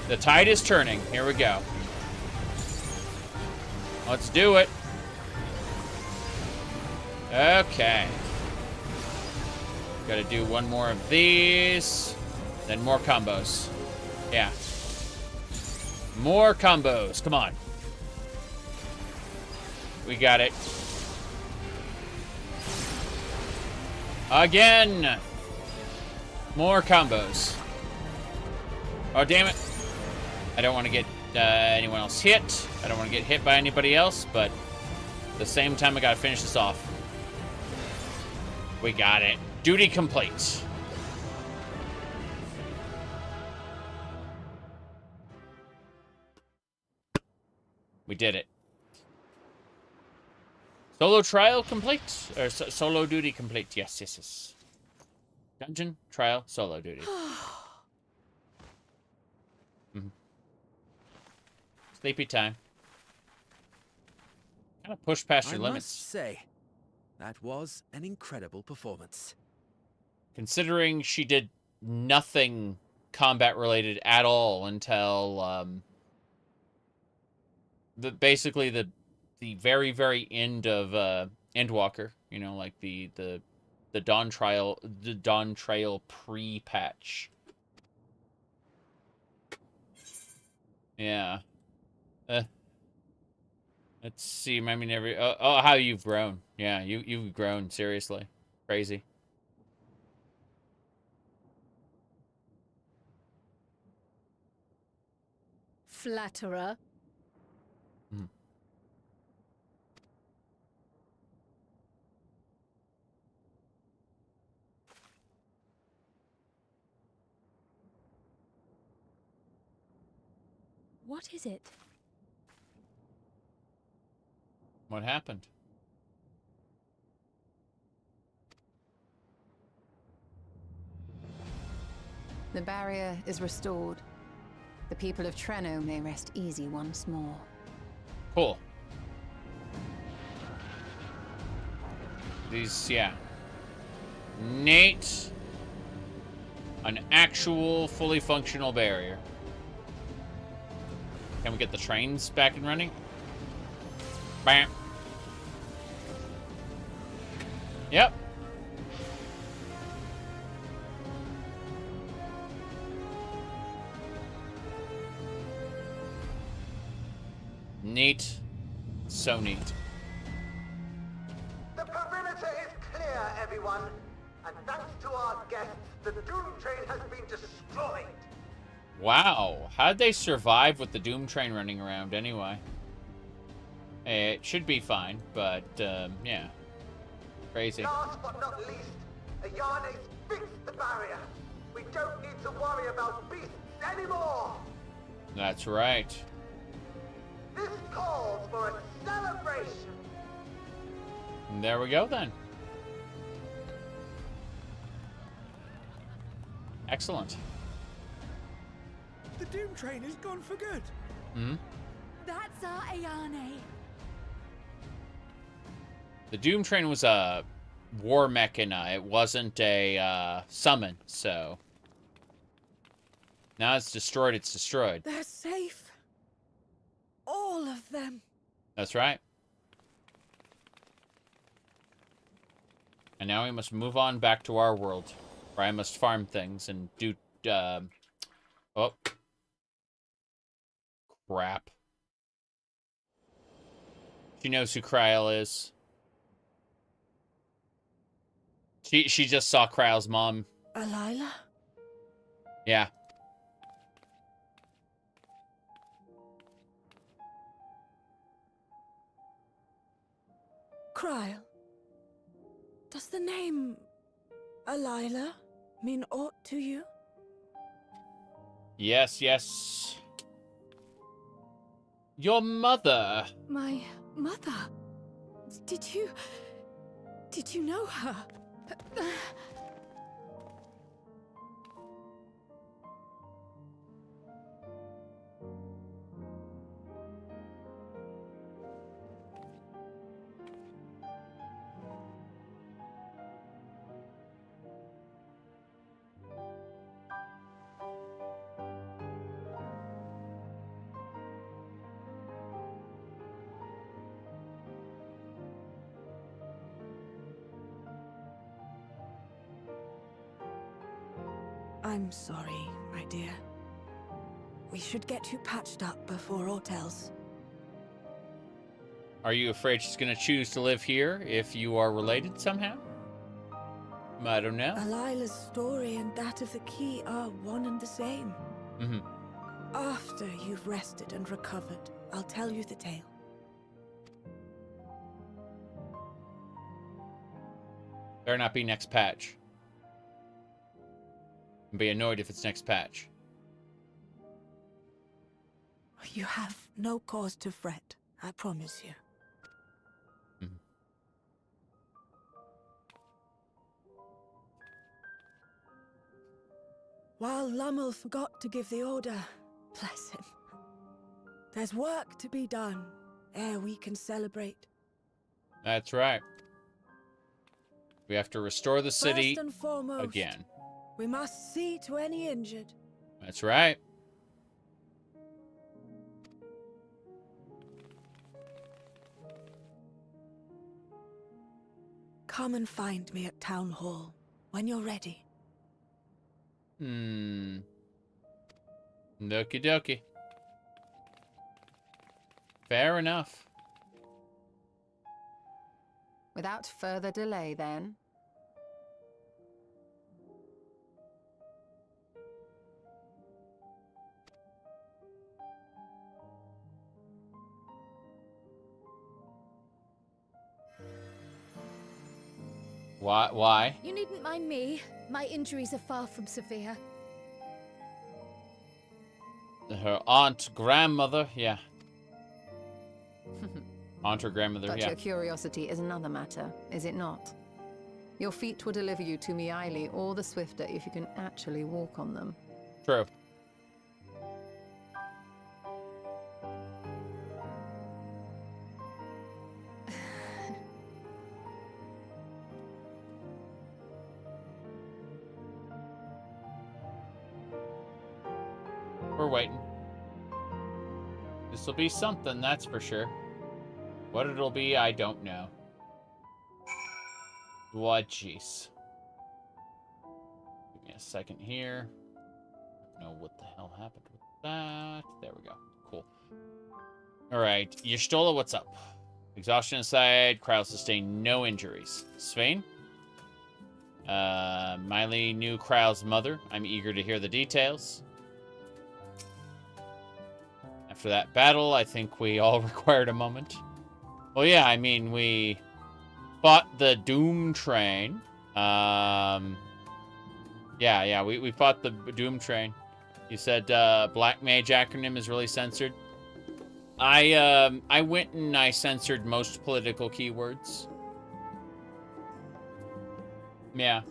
The tide is turning. Here we go. Let's do it. Okay. Gotta do one more of these. Then more combos. Yeah. More combos. Come on. We got it. Again. More combos. Oh, damn it. I don't want to get anyone else hit. I don't want to get hit by anybody else, but at the same time, I got to finish this off. We got it. Duty complete. We did it. Solo trial complete? Or solo duty complete. Yes, yes, yes. Dungeon, trial, solo duty. Sleepy time. Kind of push past your limits. I must say, that was an incredible performance. Considering she did nothing combat-related at all until, basically the very, very end of, Endwalker. You know, like the Dawn Trail pre-patch. Yeah. Let's see. I mean, oh, how you've grown. Yeah, you've grown, seriously. Crazy. Flatterer. What is it? What happened? The barrier is restored. The people of Treno may rest easy once more. Cool. These, yeah. Neat. An actual, fully functional barrier. Can we get the trains back and running? Bam. Yep. Neat. So neat. The perimeter is clear, everyone. And thanks to our guests, the Doom Train has been destroyed. Wow. How'd they survive with the Doom Train running around anyway? It should be fine, but, yeah. Crazy. Last but not least, Ayane's fixed the barrier. We don't need to worry about beasts anymore. That's right. This calls for a celebration. And there we go, then. Excellent. The Doom Train is gone for good. Hmm? That's our Ayane. The Doom Train was a war mechana. It wasn't a summon, so now it's destroyed. It's destroyed. They're safe. All of them. That's right. And now we must move on back to our world, where I must farm things and do. Oh, crap! She knows who Kryl is. She just saw Kryl's mom. Alila? Yeah. Kryl. Does the name Alila mean aught to you? Yes, yes. Your mother. My mother? Did you know her? I'm sorry, my dear. We should get you patched up before aught else. Are you afraid she's going to choose to live here if you are related somehow? I don't know. Alila's story and that of the key are one and the same. Mm-hmm. After you've rested and recovered, I'll tell you the tale. Better not be next patch. I'll be annoyed if it's next patch. You have no cause to fret, I promise you. While Lummel forgot to give the order, bless him, there's work to be done ere we can celebrate. That's right. We have to restore the city First and foremost, again. We must see to any injured. That's right. Come and find me at Town Hall when you're ready. Okie dokie. Fair enough. Without further delay, then. Why? You needn't mind me. My injuries are far from severe. Her aunt, grandmother, yeah. Aunt or grandmother, But yeah. your curiosity is another matter, is it not? Your feet will deliver you to Miaili all the swifter if you can actually walk on them. True. We're waiting. This'll be something, that's for sure. What it'll be, I don't know. What, jeez. Give me a second here. I don't know what the hell happened with that. There we go. Cool. Alright, Y'shtola, what's up? Exhaustion aside, Kryle sustained no injuries. Svein? Miley knew Kryle's mother. I'm eager to hear the details. After that battle, I think we all required a moment. Well, yeah, I mean, we fought the Doom Train. Yeah, we fought the Doom Train. You said Black Mage acronym is really censored. I went and I censored most political keywords. Yeah.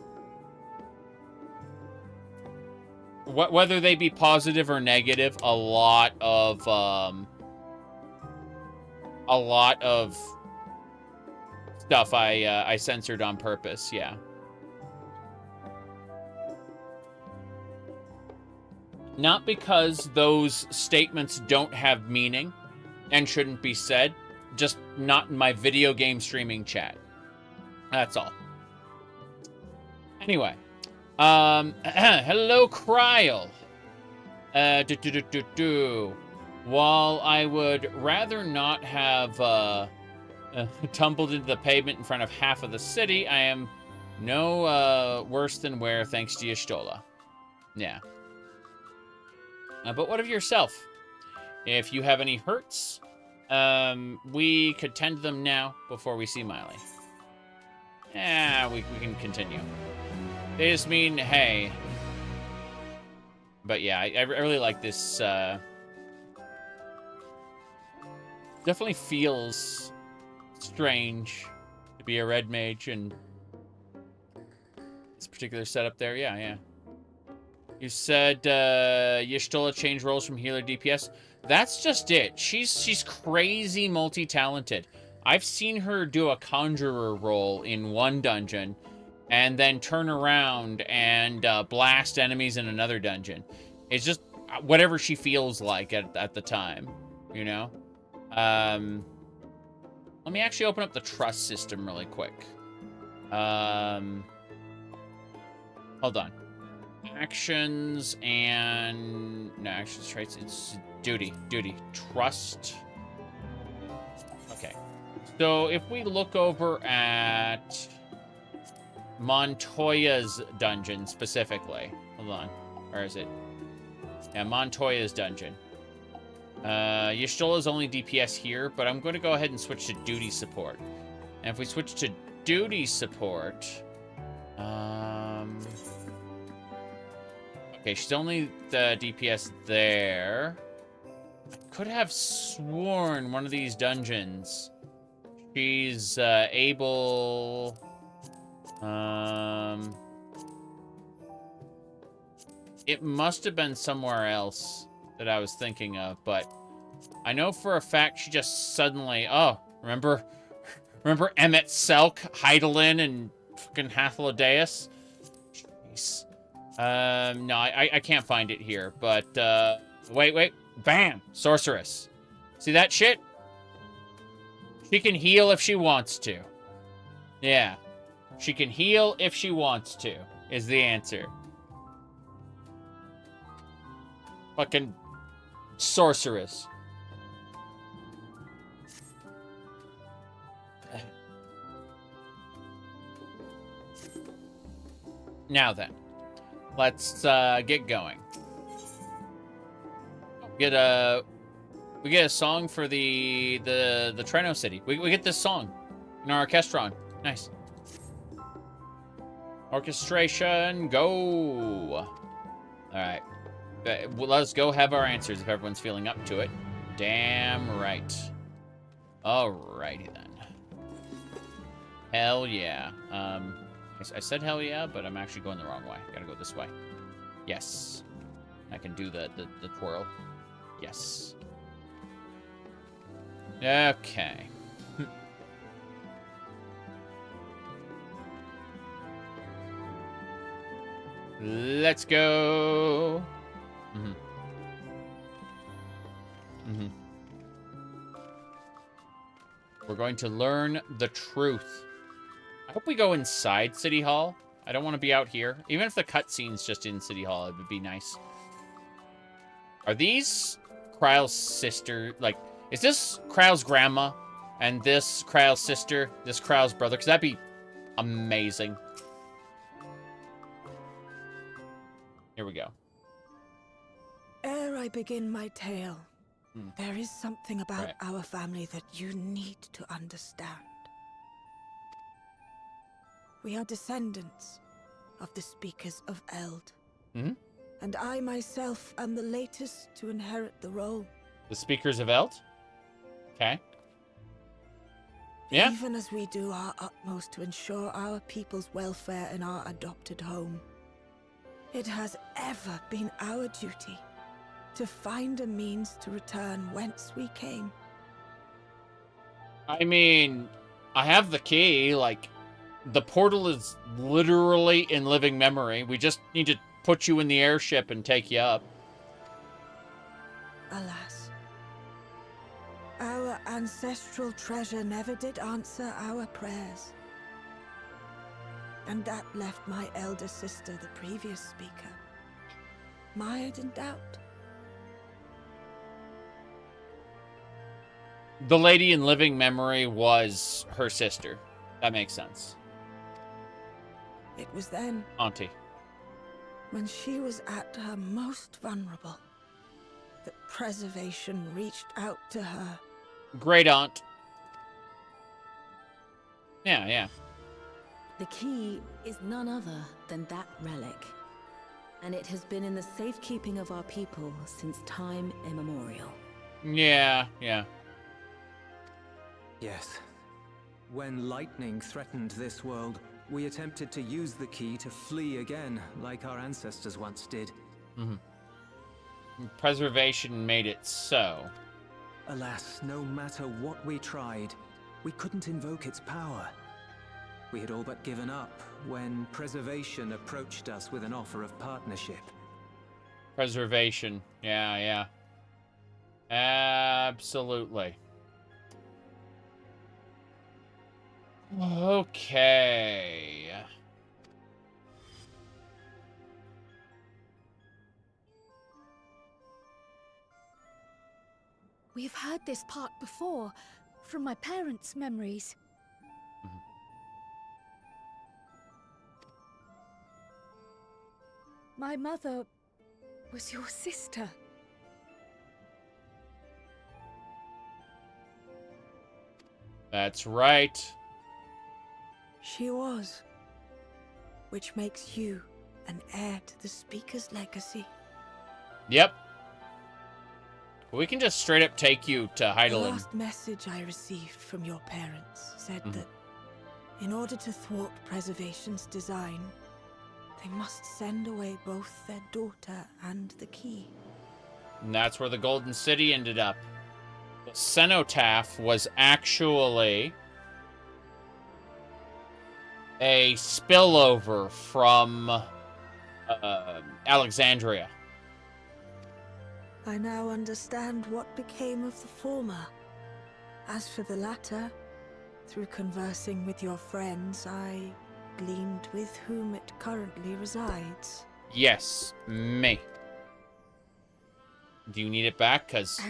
Whether they be positive or negative, a lot of stuff I censored on purpose, yeah. Not because those statements don't have meaning and shouldn't be said, just not in my video game streaming chat. That's all. Anyway, hello, Kryle. While I would rather not have tumbled into the pavement in front of half of the city, I am no worse than where, thanks to Y'shtola. Yeah. But what of yourself? If you have any hurts, we could tend to them now before we see Miley. Yeah, we can continue. They just mean, hey. But yeah, I really like this. Definitely feels strange to be a red mage and this particular setup there. Yeah. You said Y'shtola changed roles from healer DPS. That's just it. She's crazy multi-talented. I've seen her do a conjurer role in one dungeon and then turn around and blast enemies in another dungeon. It's just whatever she feels like at the time, you know? Let me actually open up the trust system really quick. Hold on. Actions and... No, actions, traits. It's duty. Trust. Okay. So if we look over at Montoya's dungeon specifically. Hold on. Where is it? Yeah, Montoya's dungeon. Y'shtola's only DPS here, but I'm going to go ahead and switch to duty support. And if we switch to duty support... Okay, she's only the DPS there. I could have sworn one of these dungeons, she's able... It must have been somewhere else that I was thinking of, but I know for a fact she just suddenly... Oh, remember Emmett Selk, Heidelin, and fucking Hathlodeus? Jeez. No, I can't find it here, but, wait. Bam! Sorceress. See that shit? She can heal if she wants to. Yeah. She can heal if she wants to, is the answer. Fucking sorceress. Now then, let's get going. We get a song for the Treno city. We get this song in our orchestron. Nice. Orchestration, go. All right. Let's go have our answers if everyone's feeling up to it. Damn right. Alrighty then. Hell yeah. I said hell yeah, but I'm actually going the wrong way. Gotta go this way. Yes. I can do the twirl. Yes. Okay. Let's go. We're going to learn the truth. I hope we go inside City Hall. I don't want to be out here. Even if the cutscene's just in City Hall, it would be nice. Are these Kryle's sister? Like, is this Kryle's grandma? And this Kryle's sister? This Kryle's brother? Because that'd be amazing. Here we go. Ere I begin my tale, there is something about our family that you need to understand. We are descendants of the speakers of Eld. And I myself am the latest to inherit the role. The speakers of Eld? Okay. Yeah. Even as we do our utmost to ensure our people's welfare in our adopted home, it has ever been our duty to find a means to return whence we came. I mean, I have the key. Like, the portal is literally in living memory. We just need to put you in the airship and take you up. Alas, our ancestral treasure never did answer our prayers. And that left my elder sister, the previous speaker, mired in doubt. The lady in living memory was her sister. That makes sense. It was then, Auntie, when she was at her most vulnerable, that preservation reached out to her. Great aunt. Yeah. The key is none other than that relic, and it has been in the safekeeping of our people since time immemorial. Yeah. Yes. When lightning threatened this world, we attempted to use the key to flee again, like our ancestors once did. Preservation made it so. Alas, no matter what we tried, we couldn't invoke its power. We had all but given up when Preservation approached us with an offer of partnership. Preservation. Yeah. Absolutely. Okay. We've heard this part before, from my parents' memories. My mother was your sister. That's right. She was. Which makes you an heir to the Speaker's legacy. Yep. We can just straight up take you to The Heidelin. last message I received from your parents said that in order to thwart preservation's design, they must send away both their daughter and the key. And that's where the Golden City ended up. The cenotaph was actually a spillover from Alexandria. I now understand what became of the former. As for the latter, through conversing with your friends, I gleaned with whom it currently resides. Yes, me. Do you need it back? Because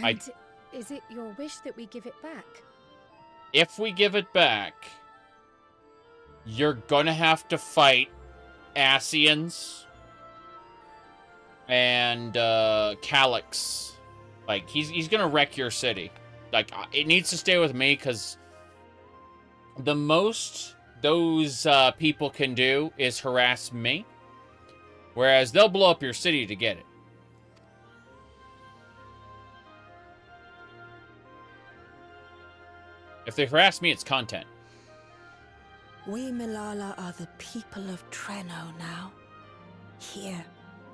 is it your wish that we give it back? if we give it back, you're gonna have to fight Asians and Calyx. Like, he's gonna wreck your city. Like, it needs to stay with me, because the most those people can do is harass me. Whereas they'll blow up your city to get it. If they harass me, it's content. We Milala are the people of Treno now. Here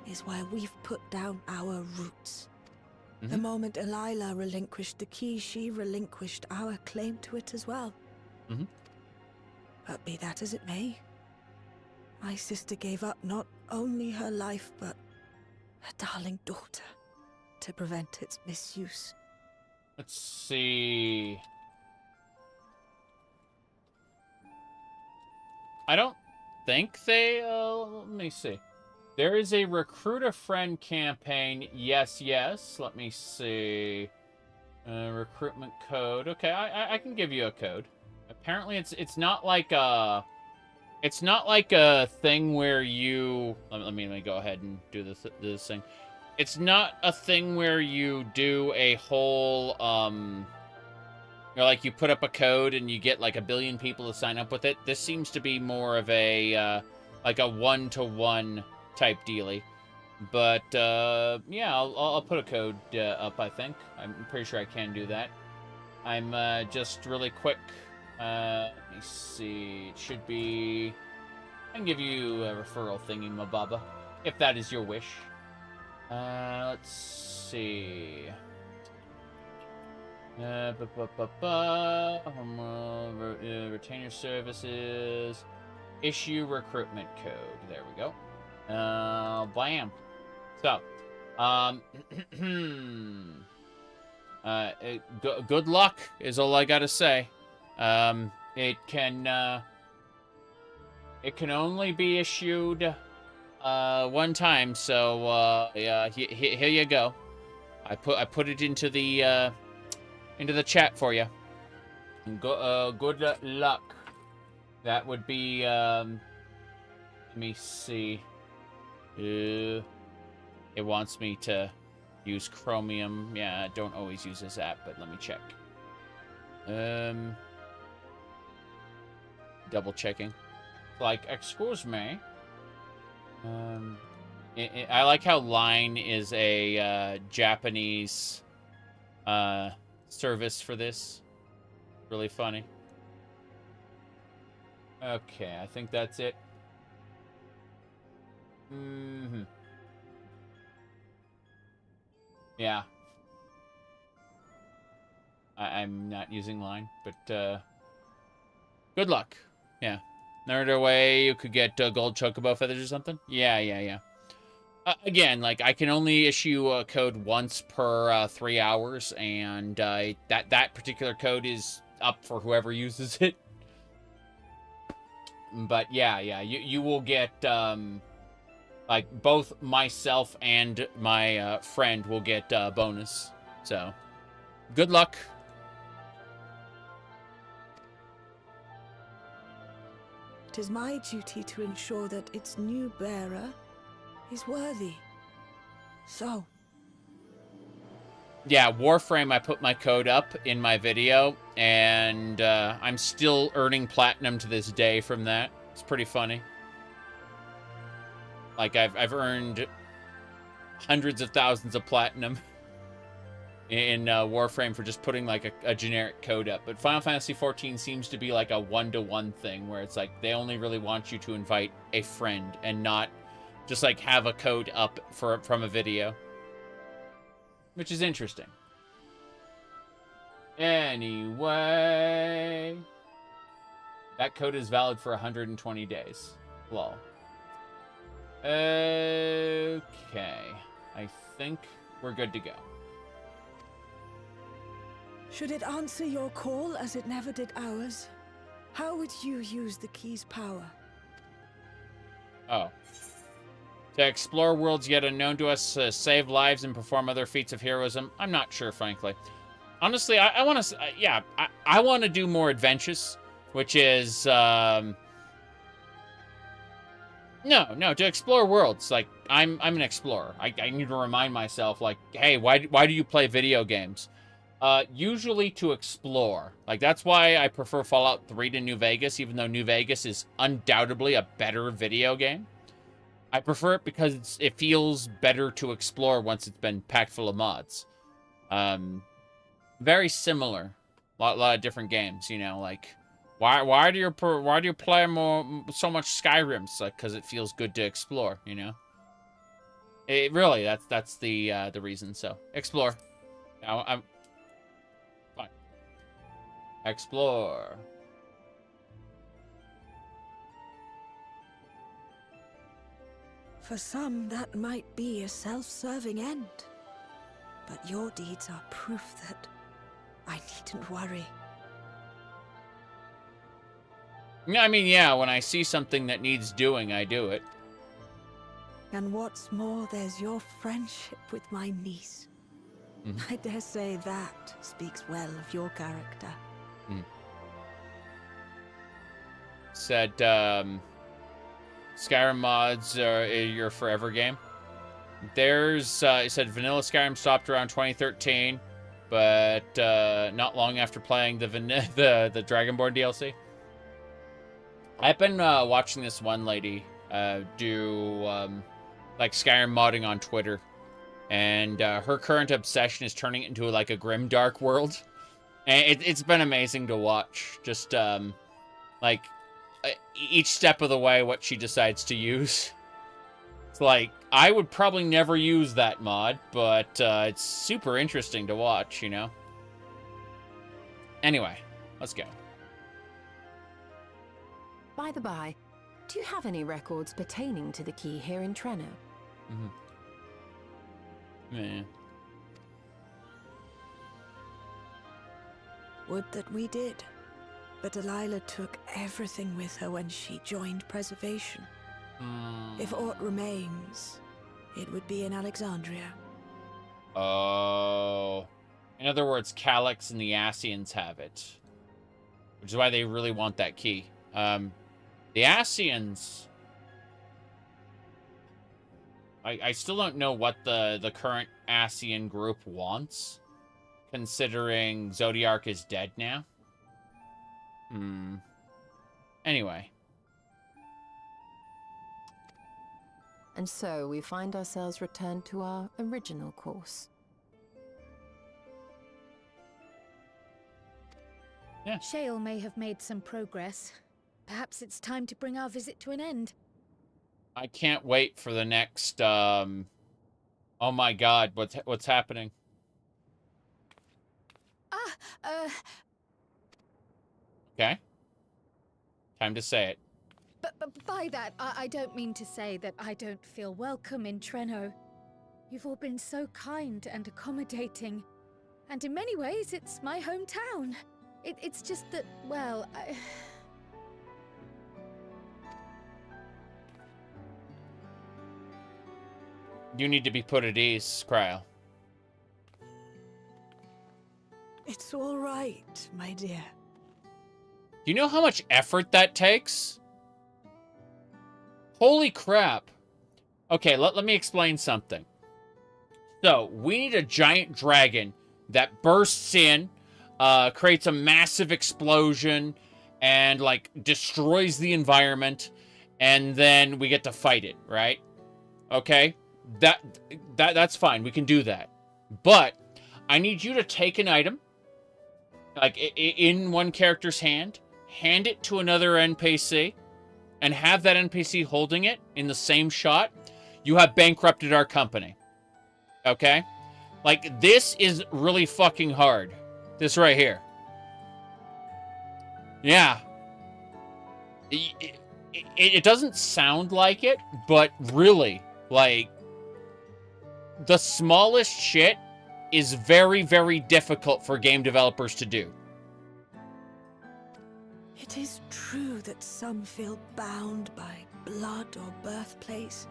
is where we've put down our roots. The moment Elila relinquished the key, she relinquished our claim to it as well. But be that as it may, my sister gave up not only her life, but her darling daughter, to prevent its misuse. Let's see. I don't think they, let me see. There is a recruit a friend campaign. Yes, yes. Let me see. Recruitment code. Okay, I can give you a code. Apparently it's not like a thing where you let me go ahead and do this thing. It's not a thing where you do a whole like you put up a code and you get like 1 billion people to sign up with it. This seems to be more of a like a one-to-one type dealy. But yeah, I'll put a code up. I think I'm pretty sure I can do that. I'm just really quick. Let me see. It should be. I can give you a referral thingy, Mababa, if that is your wish. Let's see. Retainer services. Issue recruitment code. There we go. Blam. So, good luck is all I gotta say. It can only be issued one time, so yeah, here you go. I put it into the chat for you. Good luck. That would be let me see. It wants me to use Chromium. Yeah, I don't always use this app, but let me check. Double checking. Like, excuse me. I like how Line is a Japanese service for this. Really funny. Okay, I think that's it. Yeah. I'm not using Line, but good luck. Yeah. Another way you could get gold chocobo feathers or something? Yeah. Again, like, I can only issue a code once per 3 hours, and that particular code is up for whoever uses it. But yeah, you will get, like, both myself and my friend will get bonus. So, good luck. It is my duty to ensure that its new bearer is worthy. So. Yeah, Warframe, I put my code up in my video, and I'm still earning platinum to this day from that. It's pretty funny. Like, I've earned hundreds of thousands of platinum. in Warframe for just putting like a generic code up. But Final Fantasy XIV seems to be like a one-to-one thing where it's like they only really want you to invite a friend and not just like have a code up from a video, which is interesting. Anyway, that code is valid for 120 days. Lol. Okay, I think we're good to go. Should it answer your call as it never did ours? How would you use the key's power? Oh. To explore worlds yet unknown to us, save lives, and perform other feats of heroism? I'm not sure, frankly. Honestly, I want to... yeah, I want to do more adventures, which is... No, to explore worlds. Like, I'm an explorer. I need to remind myself, like, hey, why do you play video games? Usually to explore. Like, that's why I prefer Fallout 3 to New Vegas, even though New Vegas is undoubtedly a better video game. I prefer it because it feels better to explore once it's been packed full of mods. Very similar. Lot of different games, you know, like... Why do you play so much Skyrim? It's like, because it feels good to explore, you know? It really, that's the reason, so. Explore. I'm... Fine. Explore. For some, that might be a self-serving end. But your deeds are proof that I needn't worry. I mean, yeah, when I see something that needs doing, I do it. And what's more, there's your friendship with my niece. I dare say that speaks well of your character. Said, Skyrim mods are your forever game. There's, it said Vanilla Skyrim stopped around 2013, but not long after playing the Dragonborn DLC. I've been watching this one lady do like Skyrim modding on Twitter, and her current obsession is turning it into like a grimdark world, and it's been amazing to watch. Just like each step of the way, what she decides to use. It's like I would probably never use that mod, but it's super interesting to watch, you know. Anyway, let's go. By the by, do you have any records pertaining to the key here in Treno? Yeah. Would that we did. But Delilah took everything with her when she joined Preservation. If aught remains, it would be in Alexandria. Oh. In other words, Calyx and the Ascians have it. Which is why they really want that key. The Ascians... I still don't know what the current Ascian group wants, considering Zodiark is dead now. Anyway. And so we find ourselves returned to our original course. Yeah. Shale may have made some progress. Perhaps it's time to bring our visit to an end. I can't wait for the next, oh my god, what's happening? Okay. Time to say it. But by that, I don't mean to say that I don't feel welcome in Treno. You've all been so kind and accommodating. And in many ways, it's my hometown. It's just that, well, You need to be put at ease, Cryo. It's all right, my dear. Do you know how much effort that takes? Holy crap. Okay, let me explain something. So, we need a giant dragon that bursts in, creates a massive explosion, and, like, destroys the environment, and then we get to fight it, right? Okay? That's fine. We can do that. But I need you to take an item, like in one character's hand, hand it to another NPC, and have that NPC holding it in the same shot. You have bankrupted our company. Okay? Like, this is really fucking hard. This right here. Yeah. It doesn't sound like it, but really, like, the smallest shit is very, very difficult for game developers to do. It is true that some feel bound by blood or birthplace,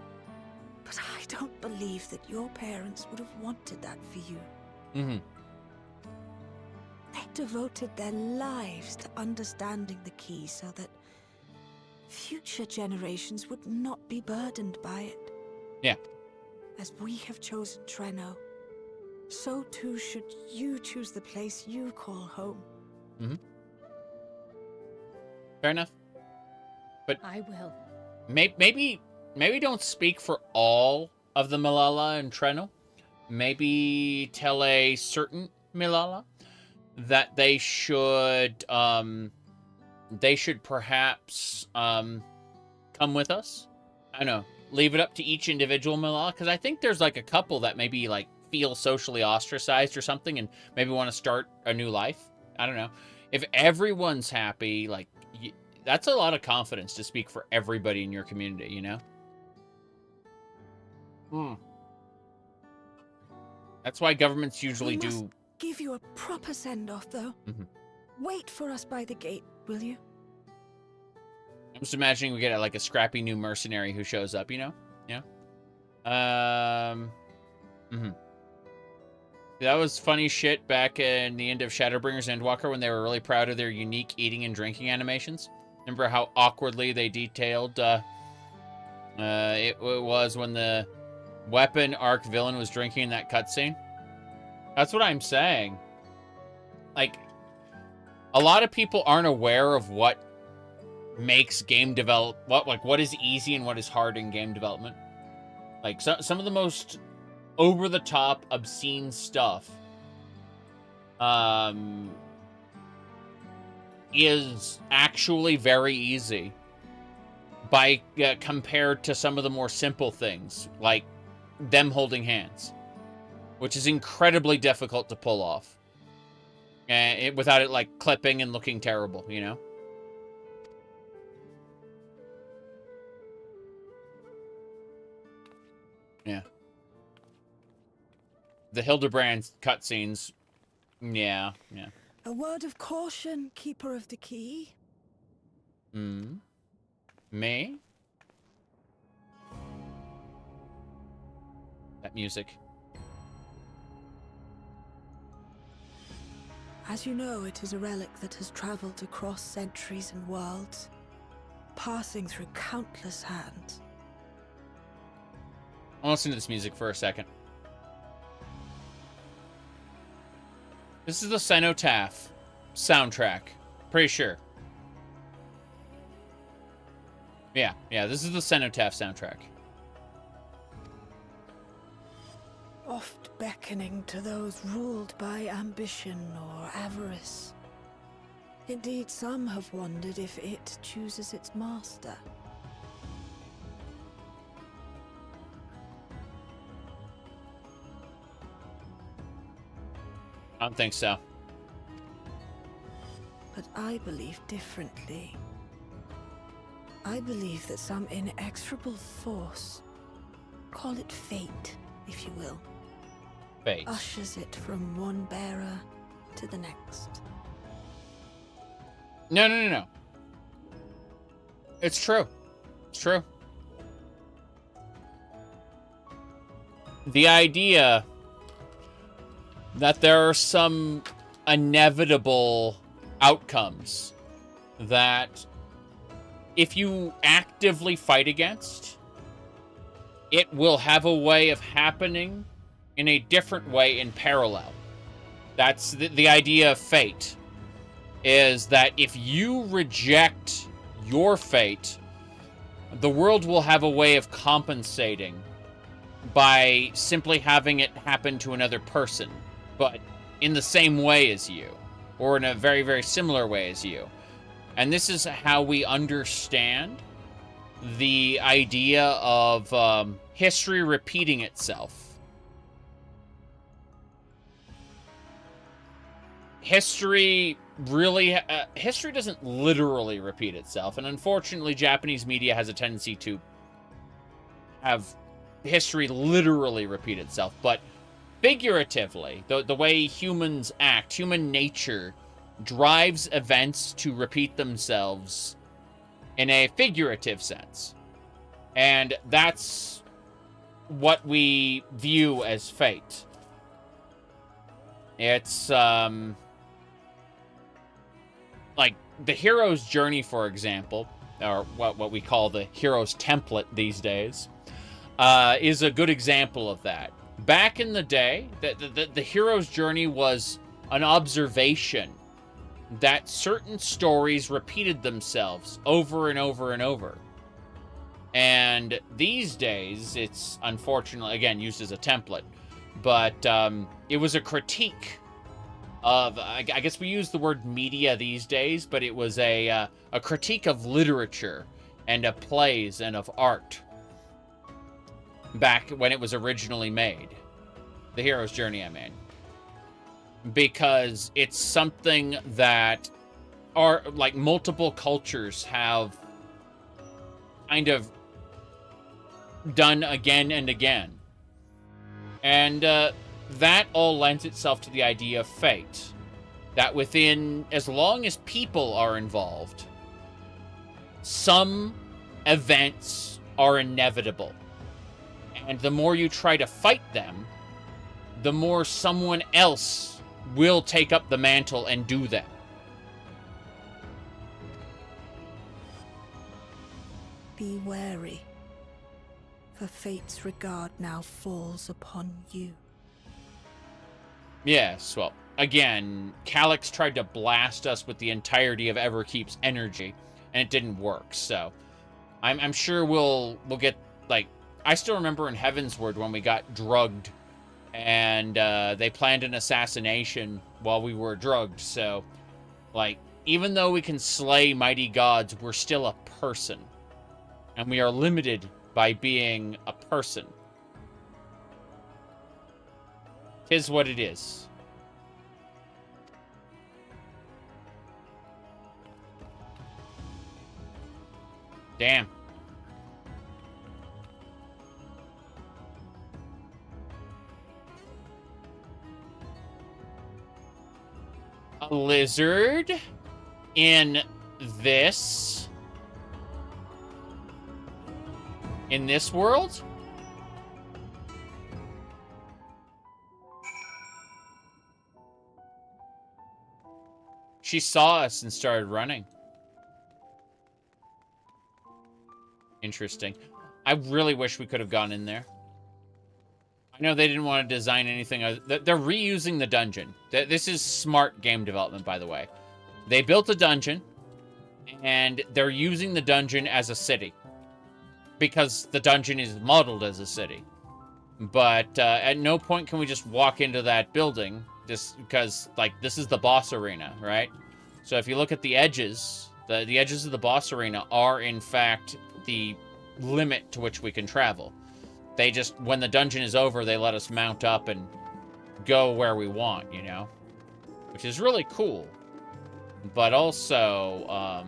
but I don't believe that your parents would have wanted that for you. Mm-hmm. They devoted their lives to understanding the key so that future generations would not be burdened by it. Yeah. As we have chosen Treno, so too should you choose the place you call home. Mm-hmm. Fair enough. But I will. Maybe don't speak for all of the Malala and Treno. Maybe tell a certain Malala that they should perhaps come with us. I don't know. Leave it up to each individual Malala, because I think there's like a couple that maybe like feel socially ostracized or something and maybe want to start a new life. I don't know. If everyone's happy, like, that's a lot of confidence to speak for everybody in your community, you know? That's why governments usually do... give you a proper send-off, though. Mm-hmm. Wait for us by the gate, will you? I'm just imagining we get like a scrappy new mercenary who shows up, you know? Yeah. That was funny shit back in the end of Shadowbringers Endwalker when they were really proud of their unique eating and drinking animations. Remember how awkwardly they detailed it was when the weapon arc villain was drinking in that cutscene? That's what I'm saying. Like, a lot of people aren't aware of what makes game what is easy and what is hard in game development. Like, some of the most over-the-top, obscene stuff is actually very easy by compared to some of the more simple things, like them holding hands, which is incredibly difficult to pull off, and without it like clipping and looking terrible, you know? Yeah. The Hildebrand cutscenes, yeah. A word of caution, Keeper of the Key. Me? That music. As you know, it is a relic that has traveled across centuries and worlds, passing through countless hands. I'll listen to this music for a second. This is the Cenotaph soundtrack. Pretty sure. Yeah, this is the Cenotaph soundtrack. Oft beckoning to those ruled by ambition or avarice. Indeed, some have wondered if it chooses its master. I don't think so. But I believe differently. I believe that some inexorable force, call it fate, if you will, Fate. ushers it from one bearer to the next. No. It's true. It's true. The idea that there are some inevitable outcomes that if you actively fight against, it will have a way of happening in a different way in parallel. That's the idea of fate, is that if you reject your fate, the world will have a way of compensating by simply having it happen to another person. but in the same way as you, or in a very, very similar way as you. And this is how we understand the idea of history repeating itself. History doesn't literally repeat itself, and unfortunately Japanese media has a tendency to have history literally repeat itself, but figuratively, the way humans act, human nature drives events to repeat themselves in a figurative sense. And that's what we view as fate. It's, like, the hero's journey, for example, or what we call the hero's template these days, is a good example of that. Back in the day, the hero's journey was an observation that certain stories repeated themselves over and over and over. And these days, it's unfortunately, again, used as a template, but it was a critique of, I guess we use the word media these days, but it was a critique of literature and of plays and of art back when it was originally made. The hero's journey, I mean. Because it's something that like multiple cultures have kind of done again and again. And that all lends itself to the idea of fate. That within, as long as people are involved, some events are inevitable. And the more you try to fight them, the more someone else will take up the mantle and do them. Be wary, for fate's regard now falls upon you. Yes, well, again, Calyx tried to blast us with the entirety of Everkeep's energy, and it didn't work, so I'm sure we'll get, like, I still remember in Heavensward when we got drugged, and they planned an assassination while we were drugged, so, like, even though we can slay mighty gods, we're still a person. And we are limited by being a person. 'Tis what it is. Damn. A lizard in this world? She saw us and started running. Interesting. I really wish we could have gone in there. I know they didn't want to design anything. They're reusing the dungeon. This is smart game development, by the way. They built a dungeon, and they're using the dungeon as a city. Because the dungeon is modeled as a city. But at no point can we just walk into that building, just because, like, this is the boss arena, right? So if you look at the edges, the edges of the boss arena are, in fact, the limit to which we can travel. They just, when the dungeon is over, they let us mount up and go where we want, you know? Which is really cool. But also,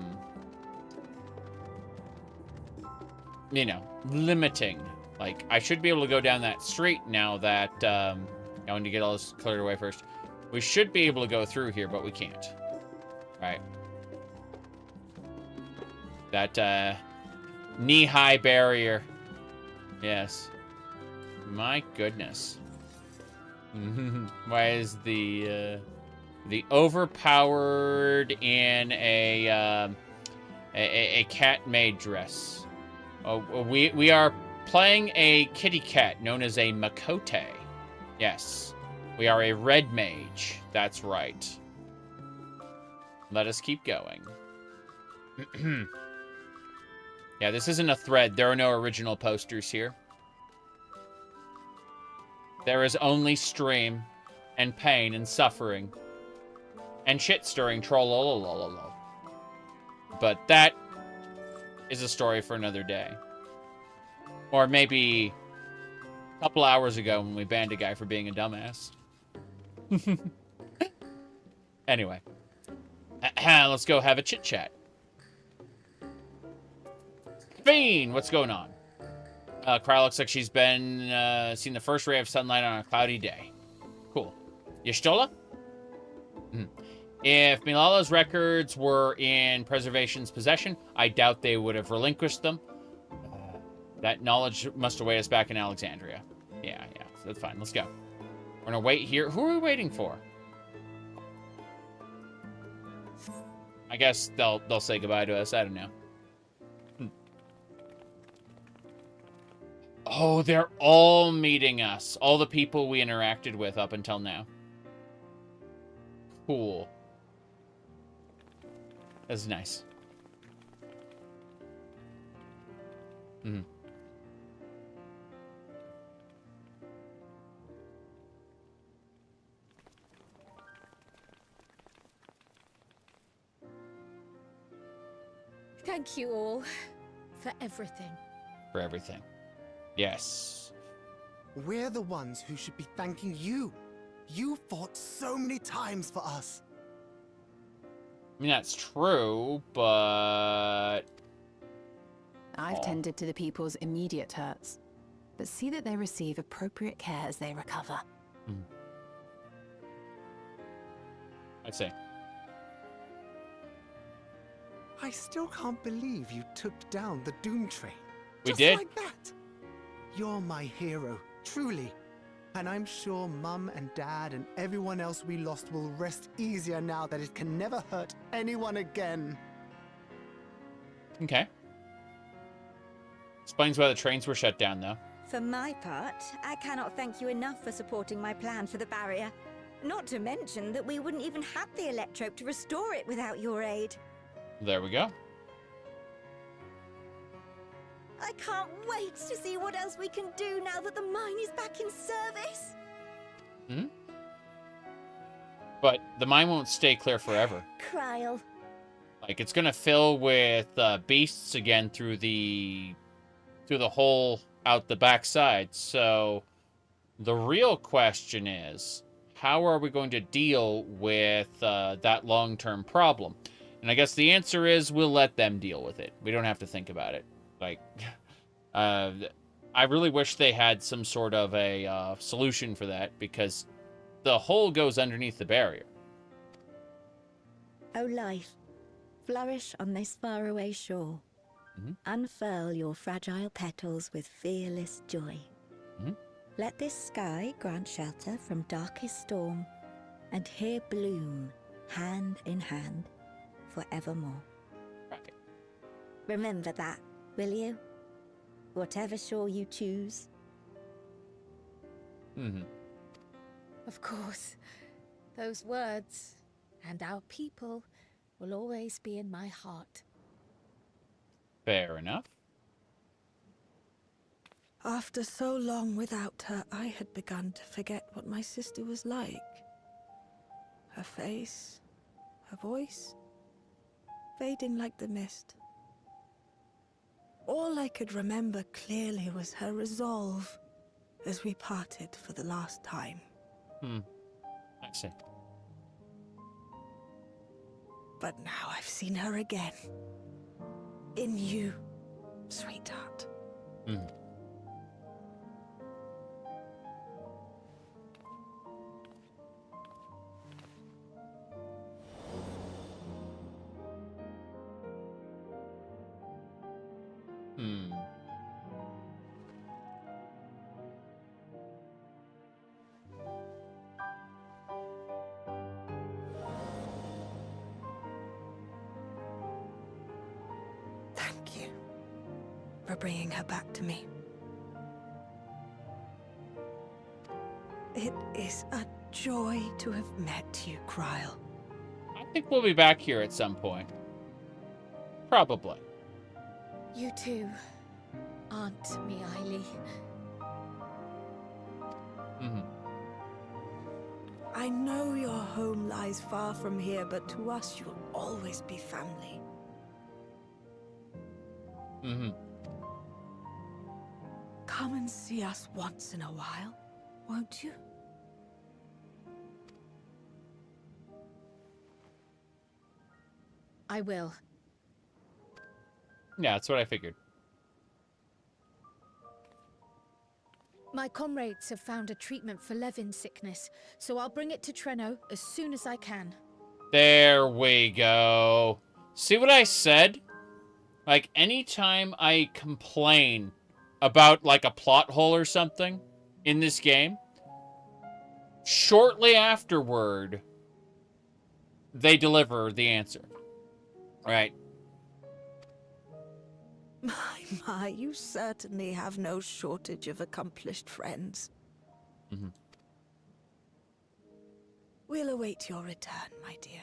you know, limiting. Like, I should be able to go down that street now that, I want to get all this cleared away first. We should be able to go through here, but we can't. Right. That, knee-high barrier. Yes. My goodness. Why is the overpowered in a cat maid dress? Oh, we are playing a kitty cat known as a Makote. Yes. We are a red mage. That's right. Let us keep going. Yeah, this isn't a thread. There are no original posters here. There is only stream. and pain and suffering and shit-stirring trollolololol. But that is a story for another day. Or maybe a couple hours ago when we banned a guy for being a dumbass. Anyway. Let's go have a chit-chat. Fiend, what's going on? Cry looks like she's been seen the first ray of sunlight on a cloudy day. Cool. Y'shtola? If Milala's records were in Preservation's possession, I doubt they would have relinquished them. That knowledge must await us back in Alexandria. Yeah, that's fine. Let's go. We're gonna wait here. Who are we waiting for? I guess they'll say goodbye to us. I don't know. Oh, they're all meeting us. All the people we interacted with up until now. Cool. That's nice. Thank you all for everything. For everything. Yes. We're the ones who should be thanking you. You fought so many times for us. I mean, that's true, but... I've tended to the people's immediate hurts, but see that they receive appropriate care as they recover. I see. I still can't believe you took down the Doom Train. We Just did? like that. You're my hero, truly. And I'm sure Mum and Dad and everyone else we lost will rest easier now that it can never hurt anyone again. Okay. Explains why the trains were shut down, though. For my part, I cannot thank you enough for supporting my plan for the barrier. Not to mention that we wouldn't even have the Electrope to restore it without your aid. There we go. I can't wait to see what else we can do now that the mine is back in service. But the mine won't stay clear forever. Kryl. Like, it's gonna fill with beasts again through the hole out the backside. So the real question is, how are we going to deal with that long-term problem? And I guess the answer is we'll let them deal with it. We don't have to think about it. Like, I really wish they had some sort of a solution for that, because the hole goes underneath the barrier. O life, flourish on this faraway shore. Unfurl your fragile petals with fearless joy. Let this sky grant shelter from darkest storm, and here bloom, hand in hand, forevermore. Right. Remember that, will you? Whatever shore you choose. Of course. Those words and our people will always be in my heart. Fair enough. After so long without her, I had begun to forget what my sister was like. Her face, her voice, fading like the mist. All I could remember clearly was her resolve as we parted for the last time. I see. But now I've seen her again. In you, sweetheart. Thank you for bringing her back to me. It is a joy to have met you, Kryl. I think we'll be back here at some point. Probably. You too, Aunt Miaili. I know your home lies far from here, but to us you'll always be family. Mm-hmm. Come and see us once in a while, won't you? I will. Yeah, that's what I figured. My comrades have found a treatment for Levin's sickness, so I'll bring it to Treno as soon as I can. There we go. See what I said? Like, anytime I complain about, like, a plot hole or something in this game, shortly afterward, they deliver the answer. Right? My, you certainly have no shortage of accomplished friends. Mm-hmm. We'll await your return, my dear.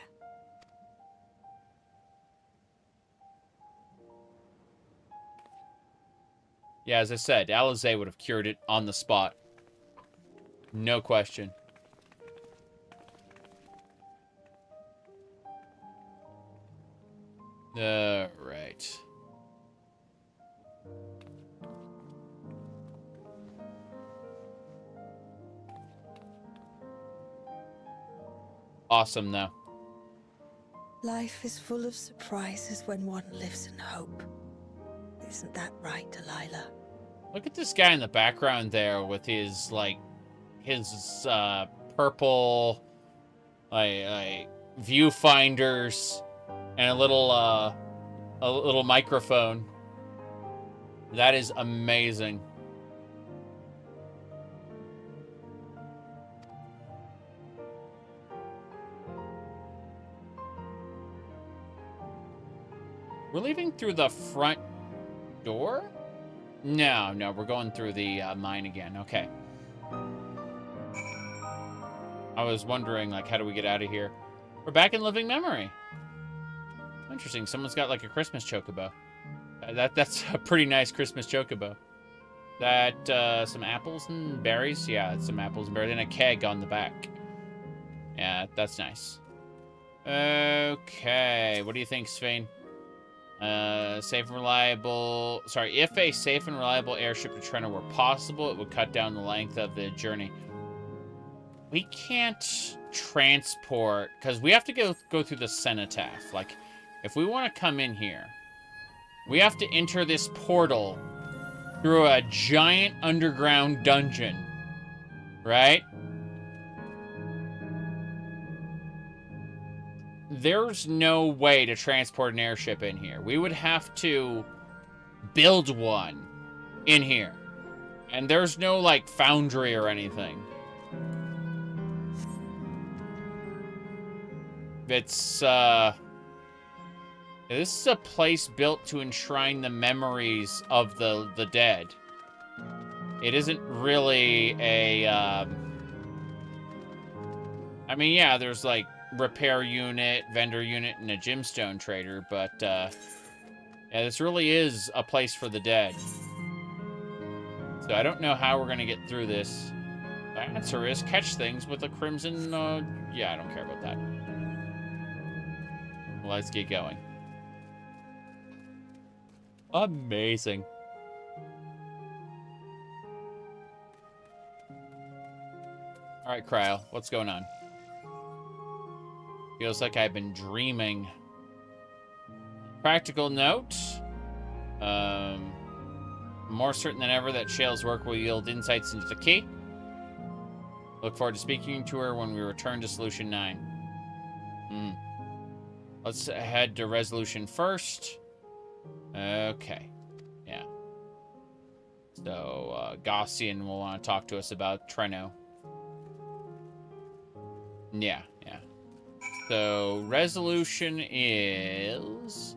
Yeah, as I said, Alizé would have cured it on the spot. No question. Right. Awesome, though. Life is full of surprises when one lives in hope. Isn't that right, Delilah? Look at this guy in the background there with his, like, his, purple, like viewfinders and a little microphone. That is amazing. We're leaving through the front door? No, we're going through the mine again. Okay. I was wondering, like, how do we get out of here? We're back in living memory. Interesting. Someone's got, like, a Christmas chocobo. That's a pretty nice Christmas chocobo. That, some apples and berries? Yeah, it's some apples and berries. And a keg on the back. Yeah, that's nice. Okay. What do you think, Svein? Safe and reliable... Sorry, if a safe and reliable airship to Treno were possible, it would cut down the length of the journey. We can't transport... Because we have to go through the cenotaph. Like, if we want to come in here, we have to enter this portal through a giant underground dungeon. Right? There's no way to transport an airship in here. We would have to build one in here. And there's no, like, foundry or anything. It's, this is a place built to enshrine the memories of the dead. It isn't really a, I mean, yeah, there's, like, repair unit, vendor unit, and a gemstone trader, but, yeah, this really is a place for the dead. So I don't know how we're gonna get through this. The answer is catch things with a crimson, yeah, I don't care about that. Let's get going. Amazing. Alright, Cryo, what's going on? Feels like I've been dreaming. Practical note. More certain than ever that Shale's work will yield insights into the key. Look forward to speaking to her when we return to Solution 9. Let's head to Resolution first. Okay. Yeah. So, Gaussian will want to talk to us about Treno. Yeah. So, resolution is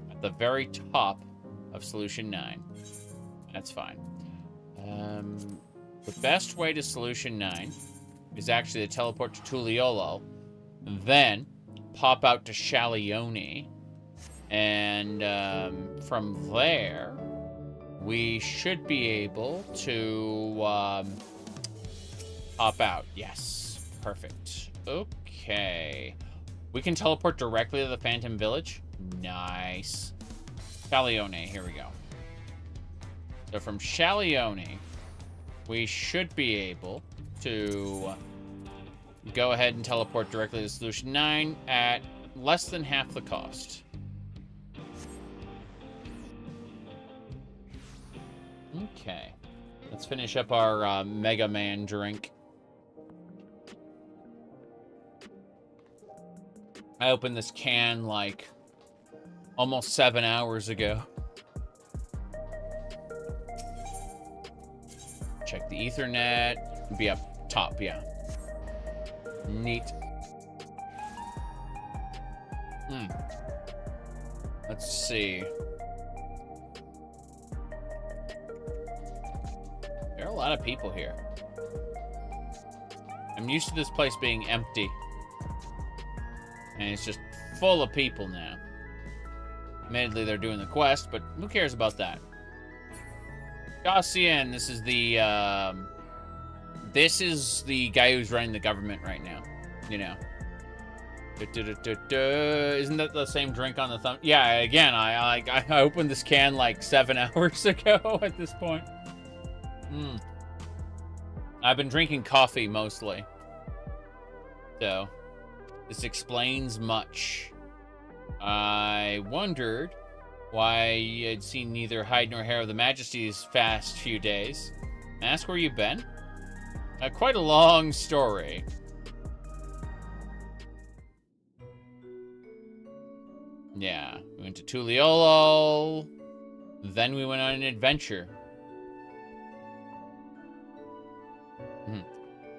at the very top of Solution 9. That's fine. The best way to Solution 9 is actually to teleport to Tuliolo, then pop out to Shalioni, and from there, we should be able to pop out. Yes, perfect. Okay. We can teleport directly to the Phantom Village. Nice. Shalione, here we go. So from Shalione, we should be able to go ahead and teleport directly to Solution 9 at less than half the cost. Okay. Let's finish up our Mega Man drink. I opened this can like almost 7 hours ago. Check the Ethernet. Be up top, yeah. Neat. Let's see. There are a lot of people here. I'm used to this place being empty. And it's just full of people now. Admittedly, they're doing the quest, but who cares about that? Gaussian, this is the guy who's running the government right now. You know. Isn't that the same drink on the thumb? Yeah, again, I opened this can like 7 hours ago at this point. I've been drinking coffee mostly. So, this explains much. I wondered why you had seen neither hide nor hair of the Majesty's past few days. Ask where you've been? Quite a long story. Yeah, we went to Tuliolo. Then we went on an adventure.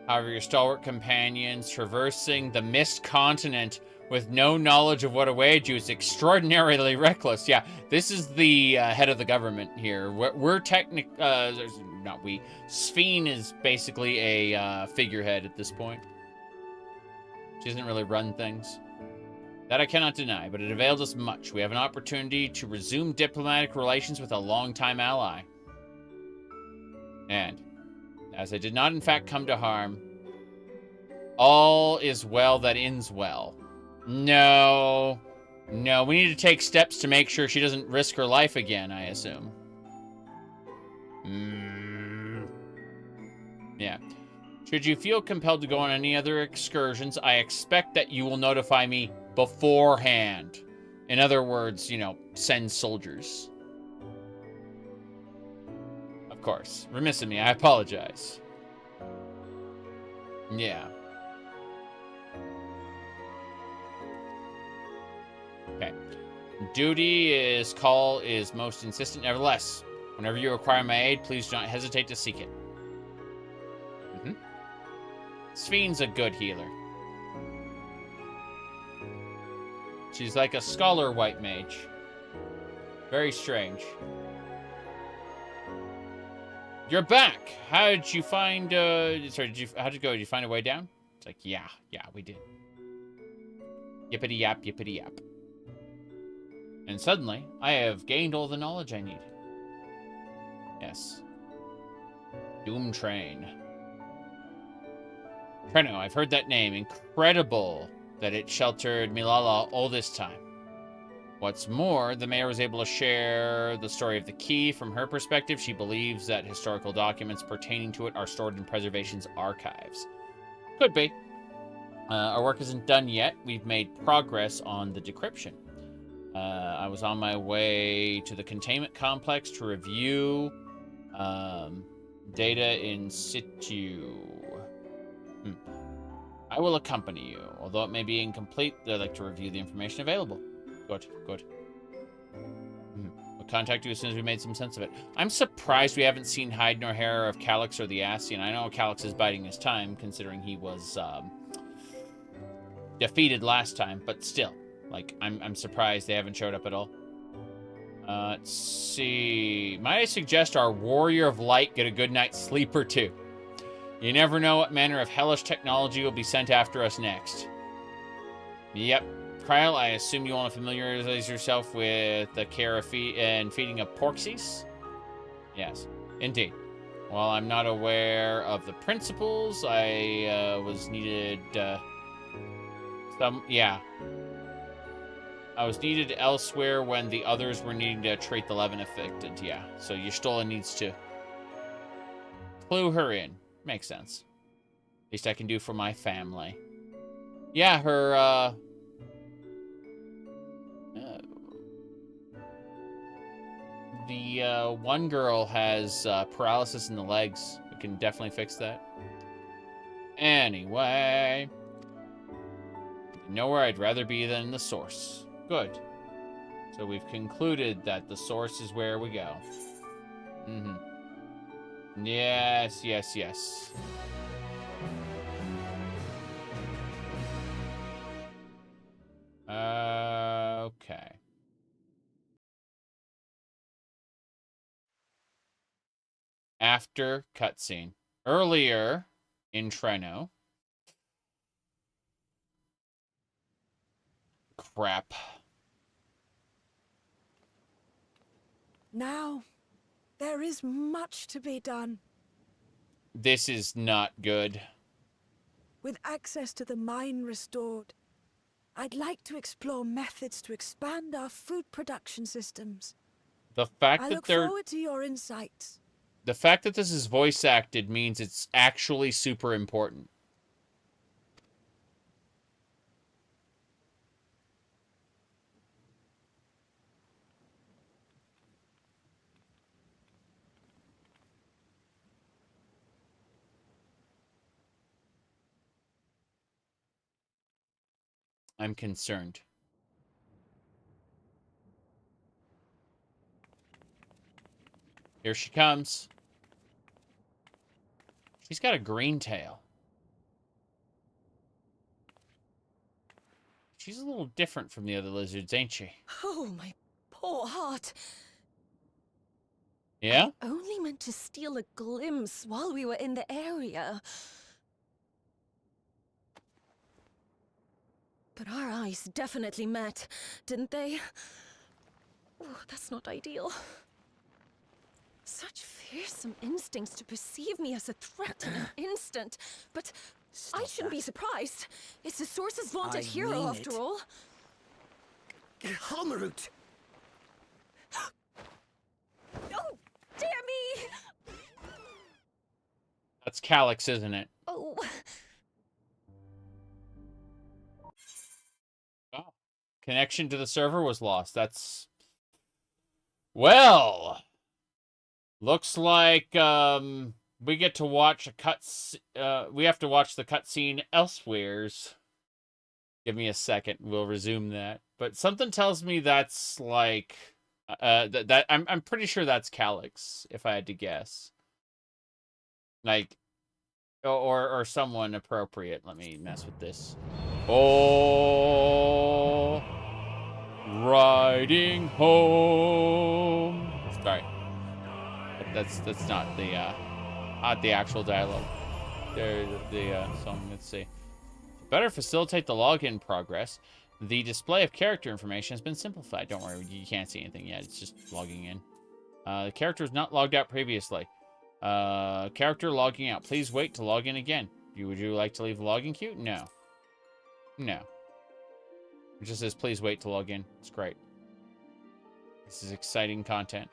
However, your stalwart companions traversing the Mist Continent with no knowledge of what awaited you is extraordinarily reckless. Yeah, this is the head of the government here. We're not we. Sphene is basically a figurehead at this point. She doesn't really run things. That I cannot deny, but it avails us much. We have an opportunity to resume diplomatic relations with a longtime ally. And, as I did not in fact come to harm, all is well that ends well. No, we need to take steps to make sure she doesn't risk her life again, I assume. Yeah. Should you feel compelled to go on any other excursions, I expect that you will notify me beforehand. In other words, you know, send soldiers. Of course. Remiss of me, I apologize. Yeah. Okay. Duty call is most insistent. Nevertheless, whenever you require my aid, please do not hesitate to seek it. Sphene's a good healer. She's like a scholar white mage. Very strange. You're back. How did you find, how'd it go? Did you find a way down? It's like, yeah, we did. Yippity yap, yippity yap. And suddenly, I have gained all the knowledge I need. Yes. Doom Train. Treno, I've heard that name. Incredible that it sheltered Milala all this time. What's more, the mayor was able to share the story of the key. From her perspective, she believes that historical documents pertaining to it are stored in Preservation's archives. Could be. Our work isn't done yet. We've made progress on the decryption. I was on my way to the containment complex to review data in situ. I will accompany you. Although it may be incomplete, I'd like to review the information available. Good. We'll contact you as soon as we made some sense of it. I'm surprised we haven't seen hide nor hair of Calyx or the Ascian. I know Calyx is biding his time, considering he was defeated last time, but still. Like, I'm surprised they haven't showed up at all. Let's see. Might I suggest our Warrior of Light get a good night's sleep or two? You never know what manner of hellish technology will be sent after us next. Yep. Kryle, I assume you want to familiarize yourself with the care of feeding of porksies? Yes, indeed. While I'm not aware of the principles, I was needed Yeah. I was needed elsewhere when the others were needing to treat the Levin affected. Yeah, so Y'shtola needs to clue her in. Makes sense. Least I can do for my family. Yeah, her, the one girl has paralysis in the legs. We can definitely fix that. Anyway. Nowhere I'd rather be than the source. Good. So we've concluded that the source is where we go. Mm-hmm. Yes, yes, yes. Okay. After cutscene. Earlier in Treno. Crap. Now, there is much to be done. This is not good. With access to the mine restored, I'd like to explore methods to expand our food production systems. The fact I that look forward to your insights. The fact that this is voice acted means it's actually super important. I'm concerned. Here she comes. She's got a green tail. She's a little different from the other lizards, ain't she? Oh, my poor heart. Yeah? I only meant to steal a glimpse while we were in the area. But our eyes definitely met, didn't they? Oh, that's not ideal. Such fearsome instincts to perceive me as a threat in an instant. But I shouldn't be surprised. It's the Source's vaunted hero, after all. Halmerut! Oh, dear me! That's Calyx, isn't it? Oh. Oh. Connection to the server was lost. That's... Well... Looks like, we get to watch a we have to watch the cutscene elsewheres. Give me a second. We'll resume that. But something tells me that's like, I'm pretty sure that's Calyx, if I had to guess. Like, or someone appropriate. Let me mess with this. Oh, riding home. Sorry. That's not the actual dialogue. The song. Let's see. To better facilitate the login progress, the display of character information has been simplified. Don't worry, you can't see anything yet. It's just logging in. The character was not logged out previously. Character logging out. Please wait to log in again. Would you like to leave the login queue? No. No. It just says please wait to log in. It's great. This is exciting content.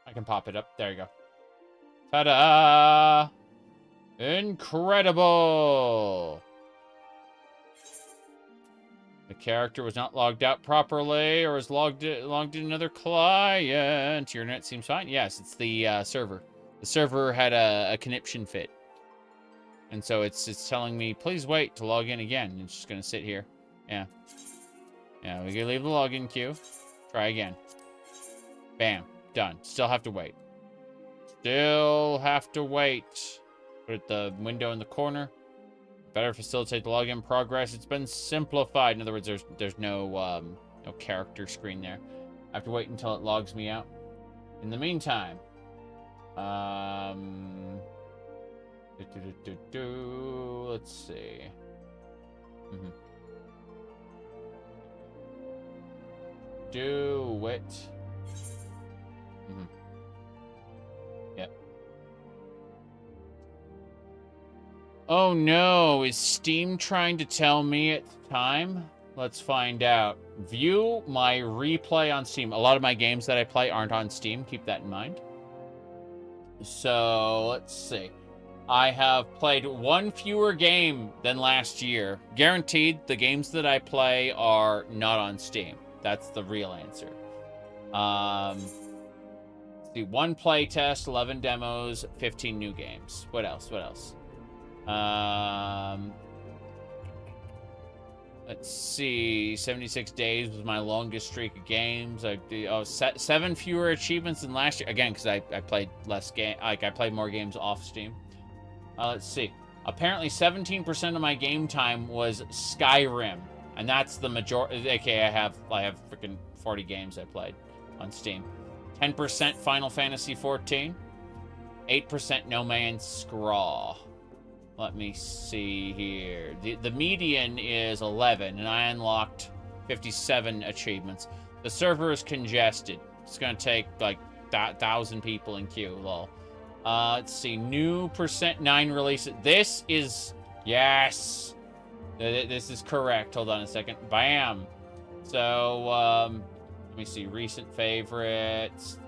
I can pop it up. There you go. Ta-da! Incredible! The character was not logged out properly or is logged in another client. Your internet seems fine. Yes, it's the server. The server had a conniption fit. And so it's telling me, please wait to log in again. It's just going to sit here. Yeah. Yeah, we can leave the login queue. Try again. Bam. Done. Still have to wait. Still have to wait. Put the window in the corner. Better facilitate the login progress. It's been simplified. In other words, there's no no character screen there. I have to wait until it logs me out. In the meantime, let's see. Do it. Yep. Oh no, is Steam trying to tell me it's time? Let's find out. View my replay on Steam. A lot of my games that I play aren't on Steam. Keep that in mind. So, let's see. I have played one fewer game than last year. Guaranteed, the games that I play are not on Steam. That's the real answer. Let's see, 1 playtest, 11 demos, 15 new games. What else? What else? Let's see. 76 days was my longest streak of games. 7 fewer achievements than last year. Again, because I played less game. Like I played more games off Steam. Let's see. Apparently, 17% of my game time was Skyrim, and that's the majority. Okay, I have freaking 40 games I played on Steam. 10% Final Fantasy XIV. 8% No Man's Sky. Let me see here. The median is 11, and I unlocked 57 achievements. The server is congested. It's going to take, like, 1,000 people in queue, lol. Let's see. New %9 releases. This is... Yes! This is correct. Hold on a second. Bam! So, let me see. Recent favorites.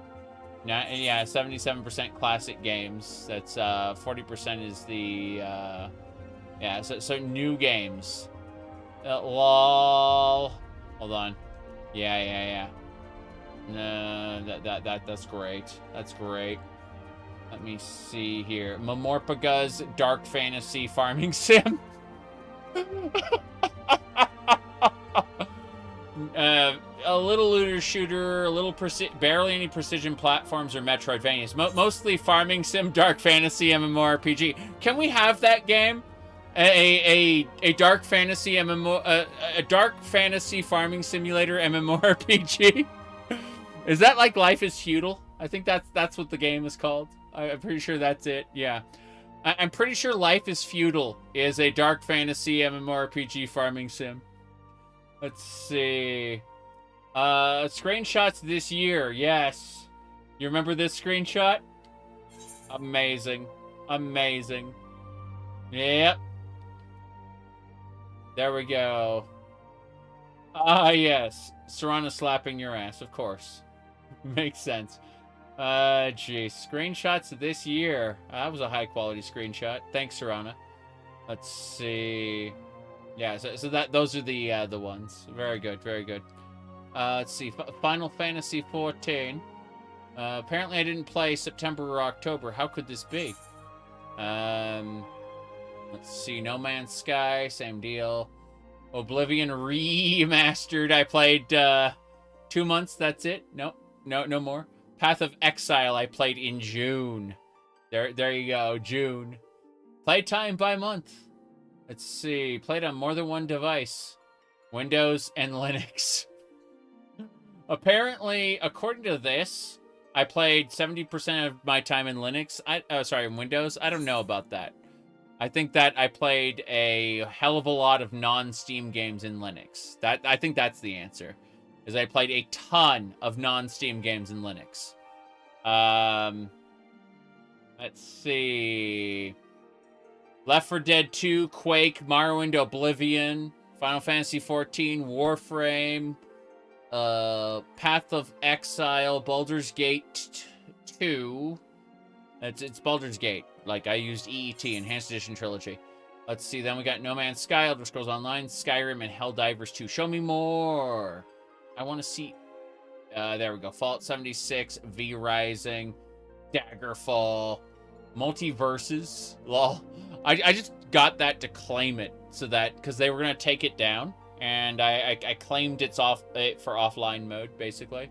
Yeah, 77% classic games. That's 40% is the yeah. So new games. Lol. Hold on. Yeah. No, that's great. That's great. Let me see here. Momorpaga's Dark Fantasy Farming Sim. A little looter shooter, a little barely any precision platforms or Metroidvanias. Mostly farming sim, dark fantasy MMORPG. Can we have that game? A dark fantasy MMO, a dark fantasy farming simulator MMORPG. Is that like Life is Feudal? I think that's what the game is called. I'm pretty sure that's it. Yeah, I'm pretty sure Life is Feudal is a dark fantasy MMORPG farming sim. Let's see. Screenshots this year. Yes. You remember this screenshot? Amazing. Amazing. Yep. There we go. Yes. Serana slapping your ass, of course. Makes sense. Geez. Screenshots this year. That was a high quality screenshot. Thanks, Serana. Let's see. Yeah, so those are the ones. Very good, very good. Let's see. Final Fantasy XIV. Apparently I didn't play September or October. How could this be? Let's see. No Man's Sky, same deal. Oblivion Remastered. I played 2 months. That's it. No more. Path of Exile. I played in June. There you go. June. Playtime by month. Let's see. Played on more than one device. Windows and Linux. Apparently, according to this, I played 70% of my time in Linux. In Windows. I don't know about that. I think that I played a hell of a lot of non-Steam games in Linux. I think that's the answer. Is I played a ton of non-Steam games in Linux. Let's see. Left 4 Dead 2, Quake, Morrowind, Oblivion, Final Fantasy XIV, Warframe, Path of Exile, Baldur's Gate 2. It's Baldur's Gate. Like, I used EET, Enhanced Edition Trilogy. Let's see, then we got No Man's Sky, Elder Scrolls Online, Skyrim, and Helldivers 2. Show me more! I want to see... there we go. Fallout 76, V-Rising, Daggerfall, Multiverses. Lol. I just got that to claim it, so that... Because they were going to take it down, and I claimed it's for offline mode, basically.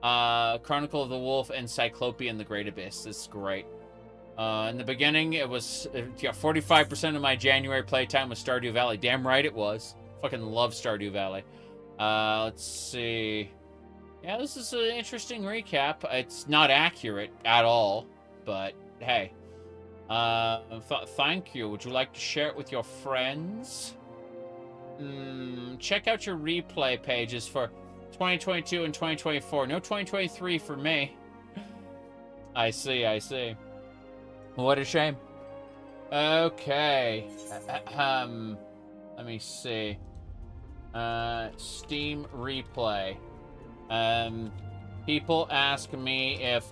Chronicle of the Wolf and Cyclopean the Great Abyss. This is great. In the beginning, it was 45% of my January playtime was Stardew Valley. Damn right it was. Fucking love Stardew Valley. Let's see. Yeah, this is an interesting recap. It's not accurate at all, but hey. Thank you. Would you like to share it with your friends? Check out your replay pages for 2022 and 2024. No 2023 for me. I see. What a shame. Okay. Let me see. Steam replay. People ask me if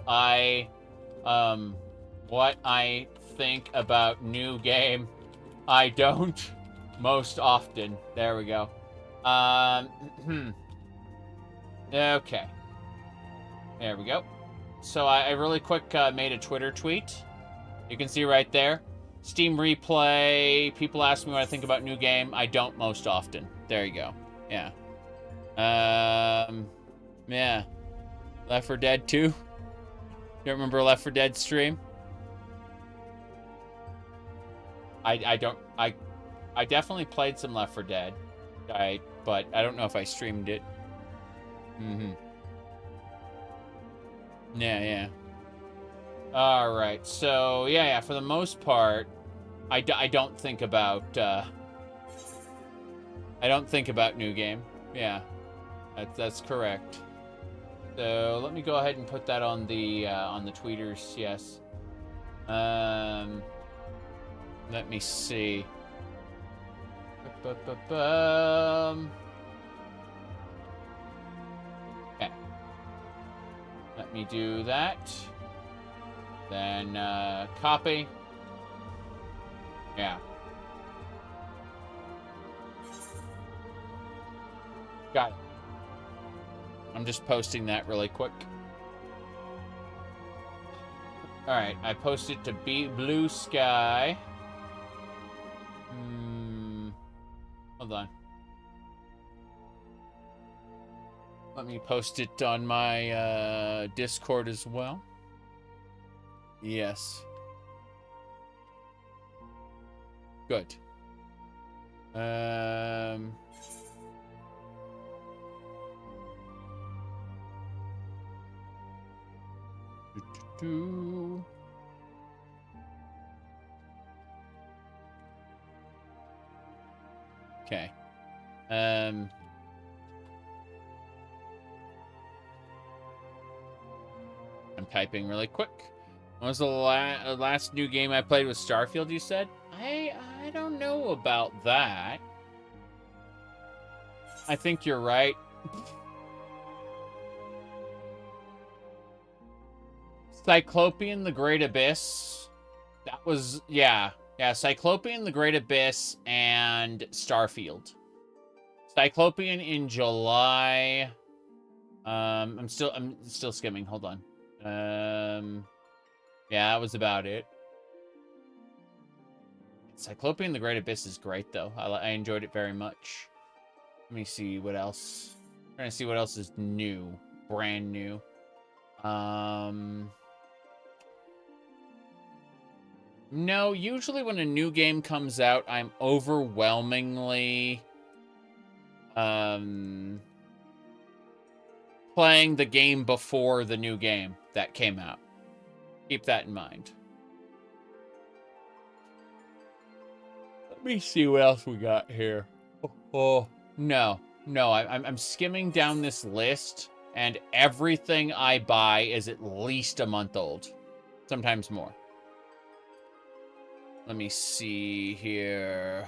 what I think about new game. I don't most often. There we go. Okay. There we go. So I really quick made a Twitter tweet. You can see right there. Steam replay. People ask me what I think about new game. I don't most often. There you go. Yeah. Yeah. Left 4 Dead 2. You don't remember Left 4 Dead stream? I definitely played some Left 4 Dead. But I don't know if I streamed it. Yeah. Alright, so, yeah, for the most part, I don't think about, I don't think about new game. Yeah, that's correct. So, let me go ahead and put that on the tweeters, yes. Let me see. Okay. Let me do that. Then, copy. Yeah. Got it. I'm just posting that really quick. Alright, I posted to Blue Sky. Hold on. Let me post it on my Discord as well. Yes. Good. Okay. I'm typing really quick. When was the last new game I played with Starfield, you said? I don't know about that. I think you're right. Cyclopean the Great Abyss. That was, yeah. Yeah, Cyclopean the Great Abyss and Starfield. Cyclopean in July. I'm still skimming. Hold on. Yeah, that was about it. Cyclopean the Great Abyss is great, though. I enjoyed it very much. Let me see what else. I'm trying to see what else is new. Brand new. No, usually when a new game comes out, I'm overwhelmingly playing the game before the new game that came out. Keep that in mind. Let me see what else we got here. No, I'm skimming down this list, and everything I buy is at least a month old, sometimes more. Let me see here.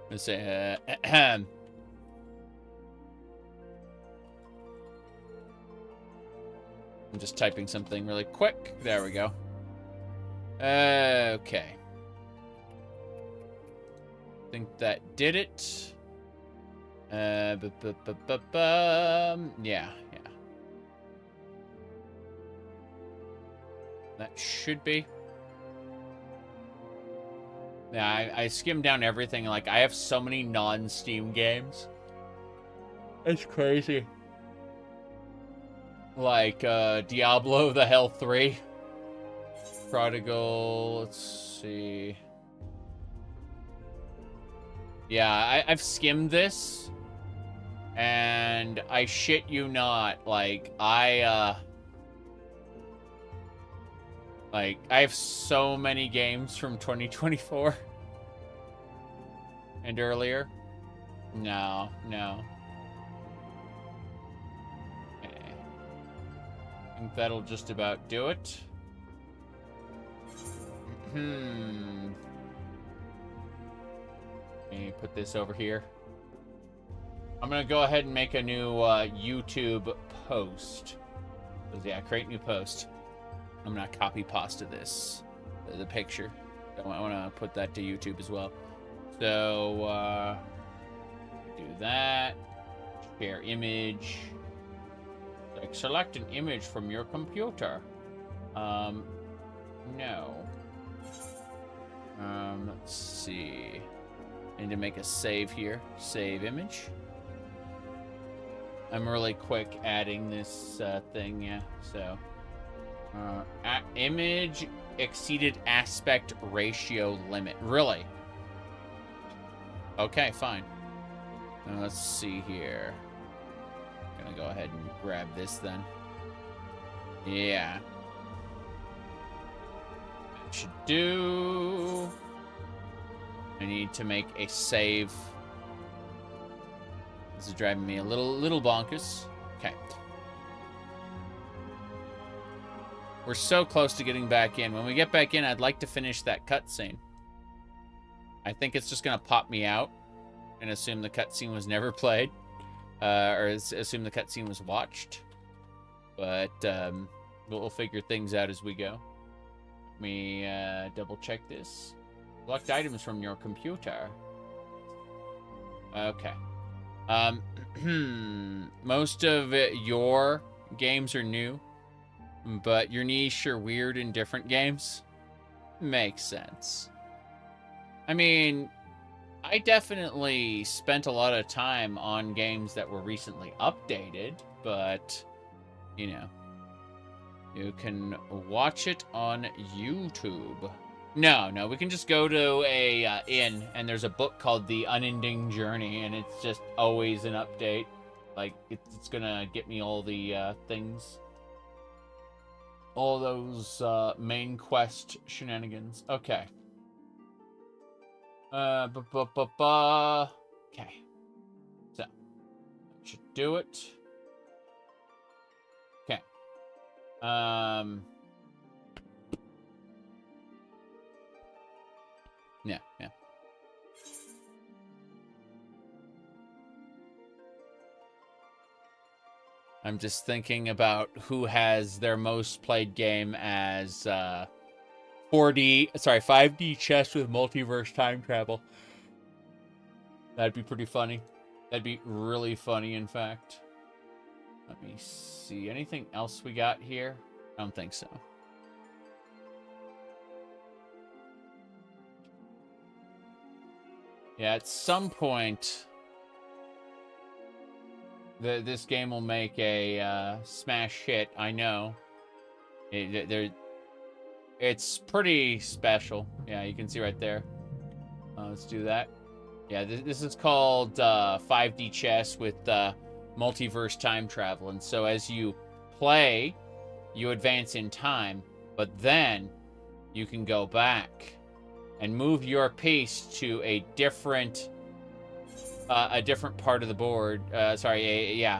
Let's say, I'm just typing something really quick. There we go. Okay. Think that did it. Yeah. That should be. Yeah, I skimmed down everything. Like, I have so many non-Steam games. It's crazy. Like, Diablo the Hell 3. Prodigal, let's see. Yeah, I've skimmed this. And I shit you not, like, I have so many games from 2024 and earlier. No, no. Okay. I think that'll just about do it. Let me put this over here. I'm gonna go ahead and make a new YouTube post. Yeah, create new post. I'm gonna copy pasta this, the picture. I want to put that to YouTube as well. So do that. Share image. Like select an image from your computer. No. Let's see. I need to make a save here. Save image. I'm really quick adding this thing, yeah. So, image exceeded aspect ratio limit. Really? Okay, fine. Let's see here. Gonna go ahead and grab this then. Yeah. That should do. I need to make a save. This is driving me a little bonkers. Okay. We're so close to getting back in. When we get back in, I'd like to finish that cutscene. I think it's just gonna pop me out and assume the cutscene was never played, or assume the cutscene was watched. But we'll figure things out as we go. Let me double check this. Select items from your computer. Okay. Most of your games are new, but your niche are weird and different games. Makes sense. I mean, I definitely spent a lot of time on games that were recently updated, but, you know, you can watch it on YouTube. No, we can just go to a inn, and there's a book called The Unending Journey, and it's just always an update. Like, it's gonna get me all the things. All those main quest shenanigans. Okay. Okay. So, that should do it. Okay. Yeah. I'm just thinking about who has their most played game as 5D chess with multiverse time travel. That'd be pretty funny. That'd be really funny, in fact. Let me see. Anything else we got here? I don't think so. Yeah, at some point, this game will make a smash hit. I know. It's pretty special. Yeah, you can see right there. Let's do that. Yeah, this is called 5D chess with multiverse time travel. And so as you play, you advance in time, but then you can go back and move your piece to a different part of the board. To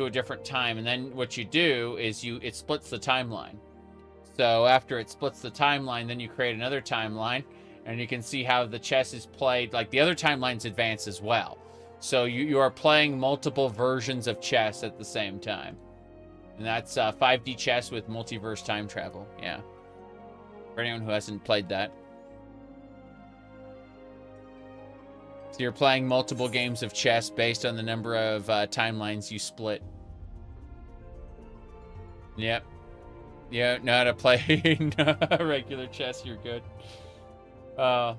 a different time. And then what you do is it splits the timeline. So after it splits the timeline, then you create another timeline, and you can see how the chess is played. Like, the other timelines advance as well. So you are playing multiple versions of chess at the same time. And that's 5D chess with multiverse time travel. Yeah. For anyone who hasn't played that. So you're playing multiple games of chess based on the number of timelines you split. Yep. Yeah, know how to play regular chess, you're good. I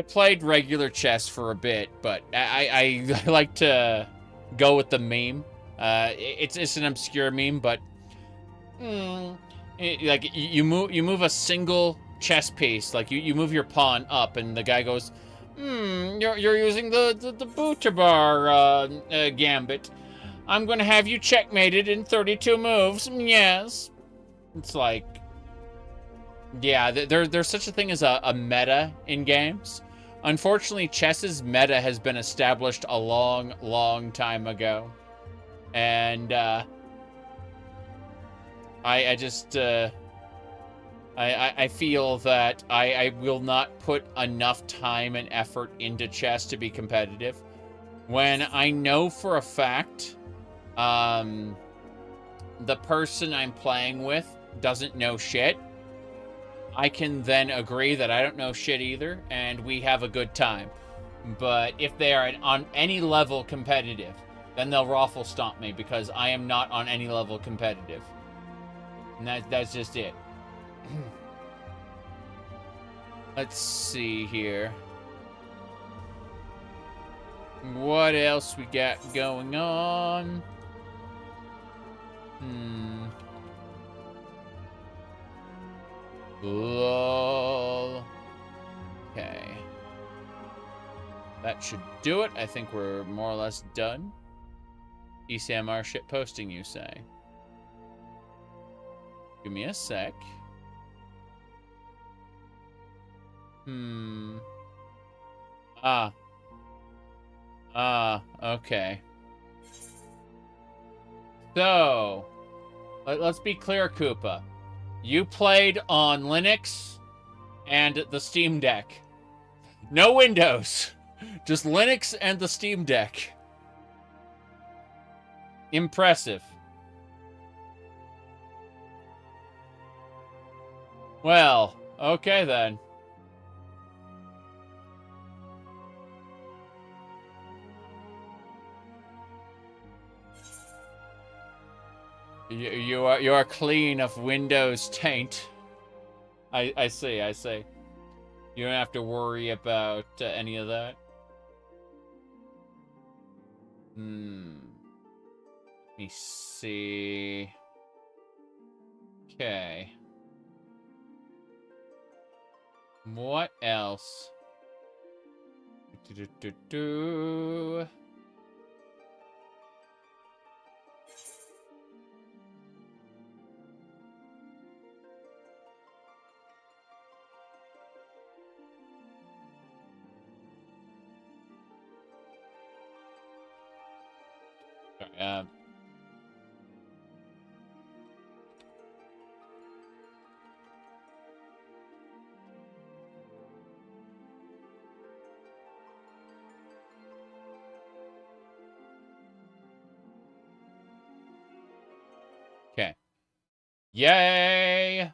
played regular chess for a bit, but I like to go with the meme. It's an obscure meme, but like you move a single chess piece, like you move your pawn up, and the guy goes, you're using the Butabar gambit. I'm gonna have you checkmated in 32 moves. Yes. It's like, yeah, there's such a thing as a meta in games. Unfortunately, chess's meta has been established a long, long time ago. And, I just, I feel that I will not put enough time and effort into chess to be competitive. When I know for a fact, the person I'm playing with doesn't know shit, I can then agree that I don't know shit either, and we have a good time. But if they are on any level competitive, then they'll raffle stomp me because I am not on any level competitive. And that's just it. Let's see here. What else we got going on? Lol. Okay. That should do it. I think we're more or less done. ECMR shit posting, you say? Give me a sec. Okay. So, let's be clear, Koopa. You played on Linux and the Steam Deck. No Windows. Just Linux and the Steam Deck. Impressive. Well, okay then. You are clean of Windows taint. I see. You don't have to worry about any of that. Let me see. Okay. What else? Sorry, okay. Yay!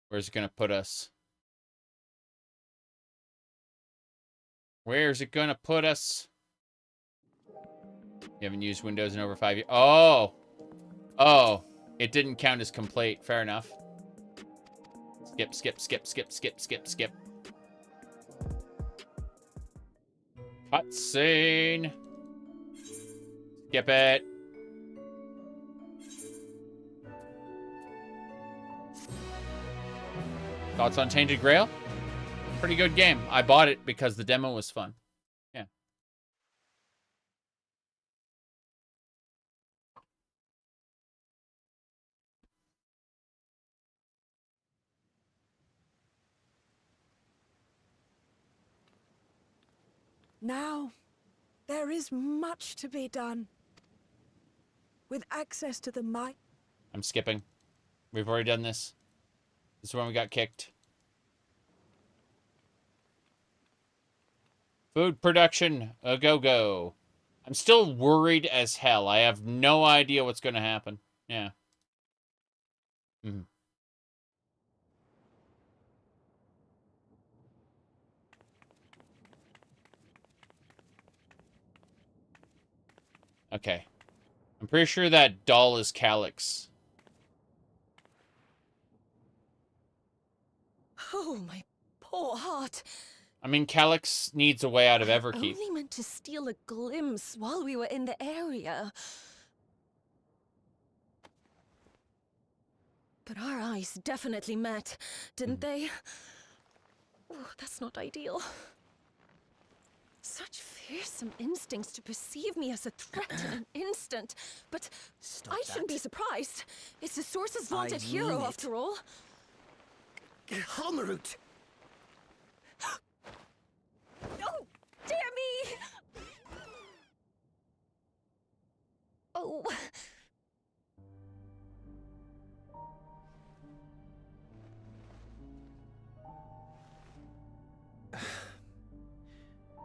Where's it gonna put us? Where's it gonna put us? You haven't used Windows in over 5 years. Oh! Oh. It didn't count as complete. Fair enough. Skip. Cutscene. Skip it. Thoughts on Tainted Grail? Pretty good game. I bought it because the demo was fun. Yeah. Now, there is much to be done. With access to the might. I'm skipping. We've already done this. This is when we got kicked. Food production, a go-go. I'm still worried as hell. I have no idea what's going to happen. Yeah. Okay. I'm pretty sure that doll is Calyx. Oh, my poor heart. I mean, Calyx needs a way out of Everkeep. Only meant to steal a glimpse while we were in the area. But our eyes definitely met, didn't they? Oh, that's not ideal. Such fearsome instincts to perceive me as a threat in an instant. But I shouldn't be surprised. It's the Source's vaunted hero, after all. Glamour! Oh.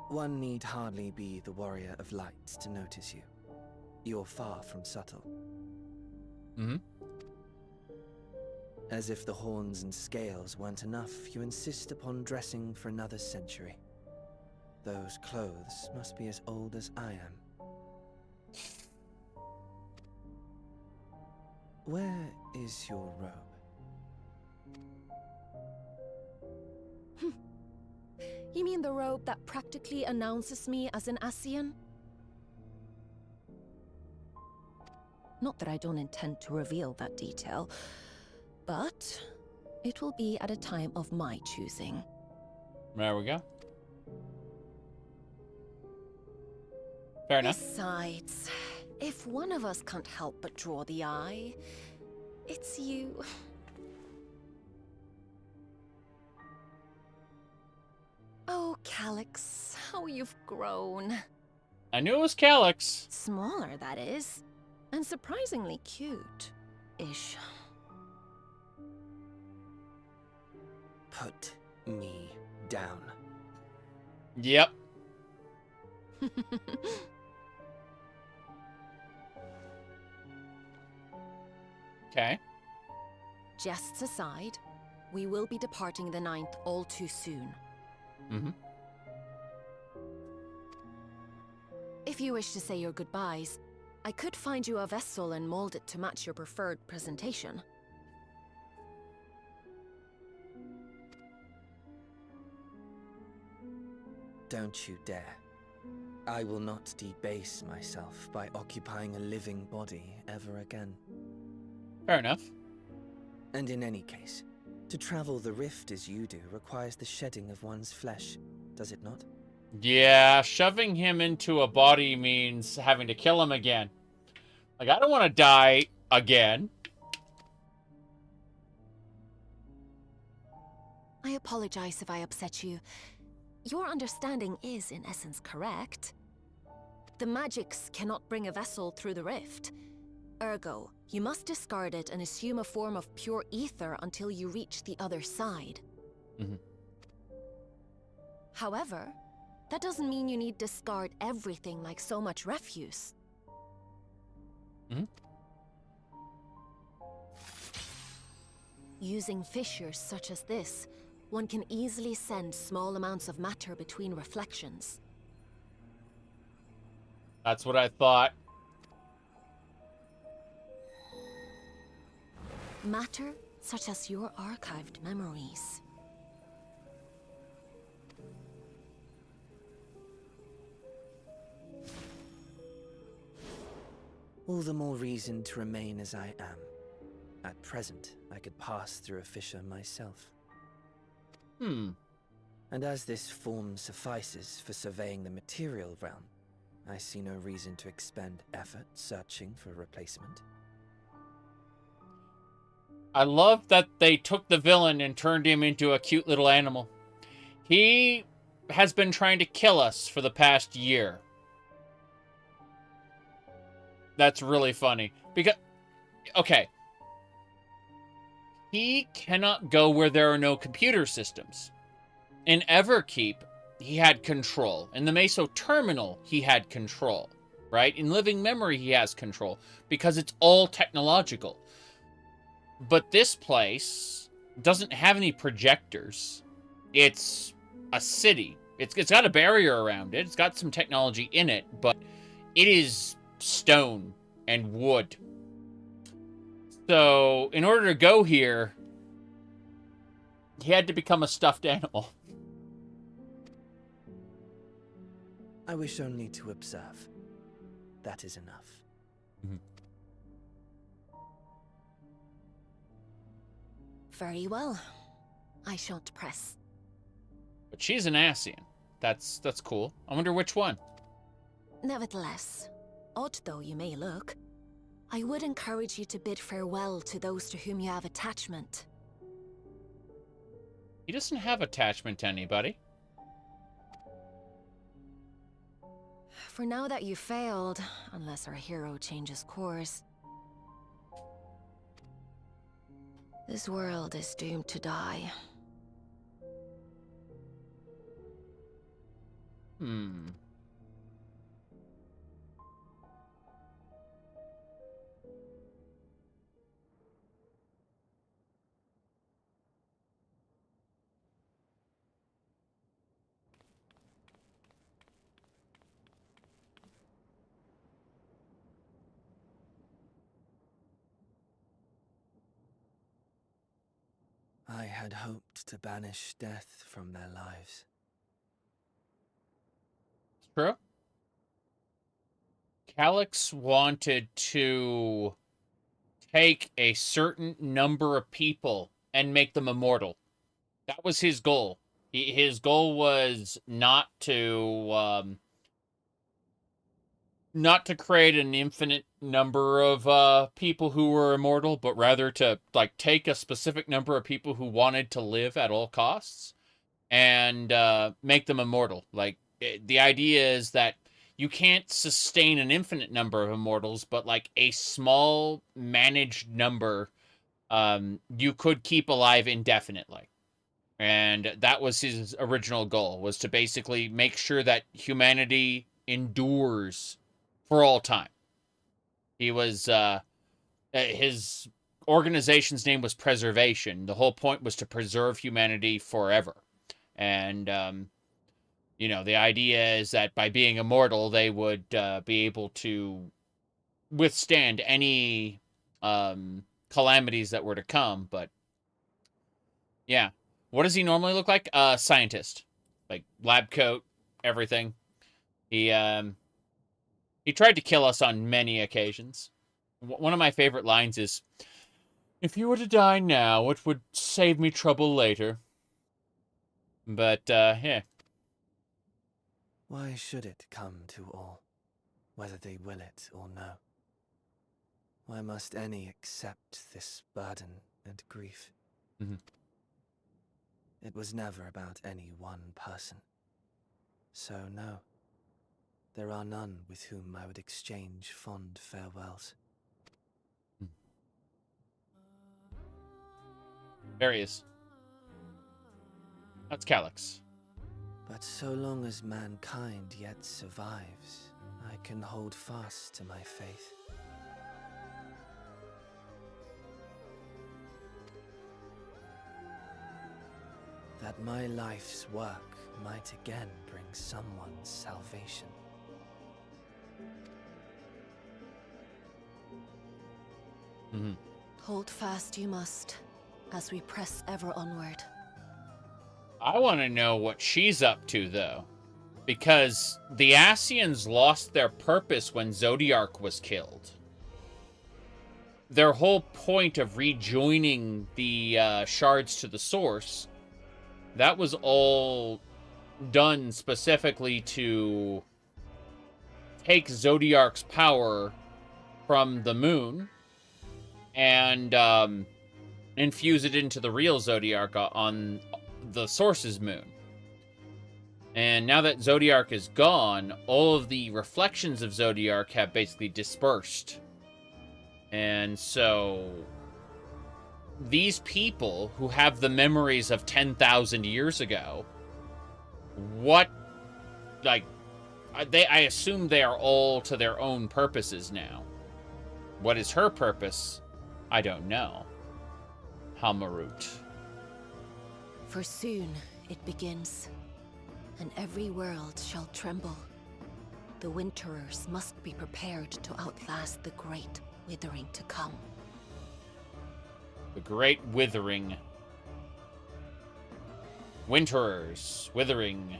One need hardly be the warrior of light to notice you. You're far from subtle. Mm-hmm. As if the horns and scales weren't enough, you insist upon dressing for another century. Those clothes must be as old as I am. Where is your robe? You mean the robe that practically announces me as an Ascian? Not that I don't intend to reveal that detail, but it will be at a time of my choosing. There we go. Fair enough. Besides, if one of us can't help but draw the eye, it's you. Oh, Calyx, how you've grown. I knew it was Calyx. Smaller, that is. And surprisingly cute-ish. Put me down. Yep. Okay. Jests aside, we will be departing the 9th all too soon. Mm-hmm. If you wish to say your goodbyes, I could find you a vessel and mold it to match your preferred presentation. Don't you dare. I will not debase myself by occupying a living body ever again. Fair enough. And in any case, to travel the rift as you do requires the shedding of one's flesh, does it not? Yeah, shoving him into a body means having to kill him again. Like, I don't want to die again. I apologize if I upset you. Your understanding is, in essence, correct. The magics cannot bring a vessel through the rift. Ergo, you must discard it and assume a form of pure ether until you reach the other side. Mm-hmm. However, that doesn't mean you need discard everything like so much refuse. Mm-hmm. Using fissures such as this, one can easily send small amounts of matter between reflections. That's what I thought. Matter such as your archived memories. All the more reason to remain as I am. At present, I could pass through a fissure myself. And as this form suffices for surveying the material realm, I see no reason to expend effort searching for a replacement. I love that they took the villain and turned him into a cute little animal. He has been trying to kill us for the past year. That's really funny. Because, okay. He cannot go where there are no computer systems. In Everkeep, he had control. In the Meso Terminal, he had control. Right? In Living Memory, he has control. Because it's all technological. But this place doesn't have any projectors. It's a city. It's got a barrier around it. It's got some technology in it. But it is stone and wood. So, in order to go here, he had to become a stuffed animal. I wish only to observe. That is enough. Mm-hmm. Very well. I shan't press. But she's an Ascian. That's cool. I wonder which one. Nevertheless, odd though you may look, I would encourage you to bid farewell to those to whom you have attachment. He doesn't have attachment to anybody. For now that you failed, unless our hero changes course, this world is doomed to die. I had hoped to banish death from their lives. True. Calix wanted to take a certain number of people and make them immortal. That was his goal. His goal was not to create an infinite number of people who were immortal, but rather to like take a specific number of people who wanted to live at all costs and make them immortal. Like the idea is that you can't sustain an infinite number of immortals, but like a small managed number you could keep alive indefinitely. And that was his original goal, was to basically make sure that humanity endures for all time. He was, his organization's name was Preservation. The whole point was to preserve humanity forever. And, you know, the idea is that by being immortal, they would be able to withstand any calamities that were to come. But, yeah. What does he normally look like? Scientist. Like, lab coat, everything. He tried to kill us on many occasions. One of my favorite lines is, "If you were to die now, it would save me trouble later." But, yeah. Why should it come to all, whether they will it or no? Why must any accept this burden and grief? It was never about any one person. So no, there are none with whom I would exchange fond farewells. There he is. That's Calix. But so long as mankind yet survives, I can hold fast to my faith. That my life's work might again bring someone's salvation. Hold fast you must, as we press ever onward. I want to know what she's up to, though. Because the Ascians lost their purpose when Zodiark was killed. Their whole point of rejoining the shards to the source, that was all done specifically to take Zodiark's power from the moon and infuse it into the real Zodiark on the source's moon. And now that Zodiark is gone, all of the reflections of Zodiark have basically dispersed. And so these people who have the memories of 10,000 years ago, what, like, I assume they are all to their own purposes now. What is her purpose? I don't know. Halmarut. For soon it begins, and every world shall tremble. The Winterers must be prepared to outlast the great withering to come. The Great Withering. Winterers. Withering.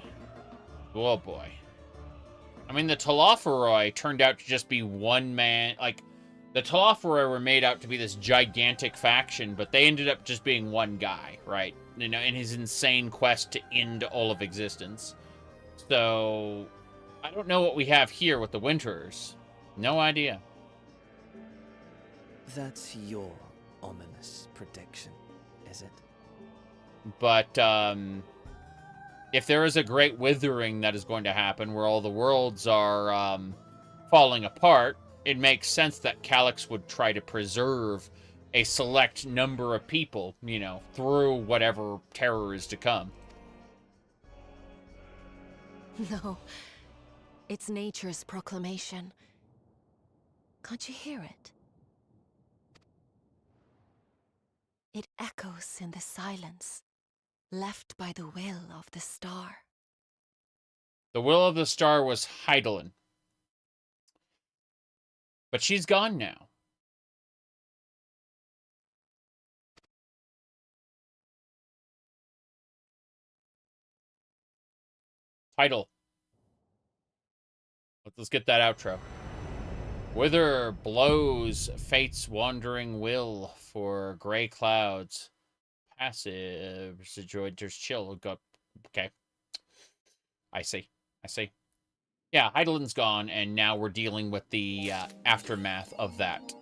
Oh boy. I mean, the Telophoroi turned out to just be one man. Like, the Telophoroi were made out to be this gigantic faction, but they ended up just being one guy, right? You know, in his insane quest to end all of existence. So, I don't know what we have here with the Winterers. No idea. That's your ominous prediction, is it? But, if there is a great withering that is going to happen where all the worlds are falling apart, it makes sense that Calyx would try to preserve a select number of people, you know, through whatever terror is to come. No, it's nature's proclamation. Can't you hear it? It echoes in the silence, left by the will of the star. The will of the star was Hydaelyn. But she's gone now. Title. Let's get that outro. Wither blows fate's wandering will for gray clouds. Passive. There's chill. Okay. I see. Yeah, Hydaelyn's gone, and now we're dealing with the aftermath of that.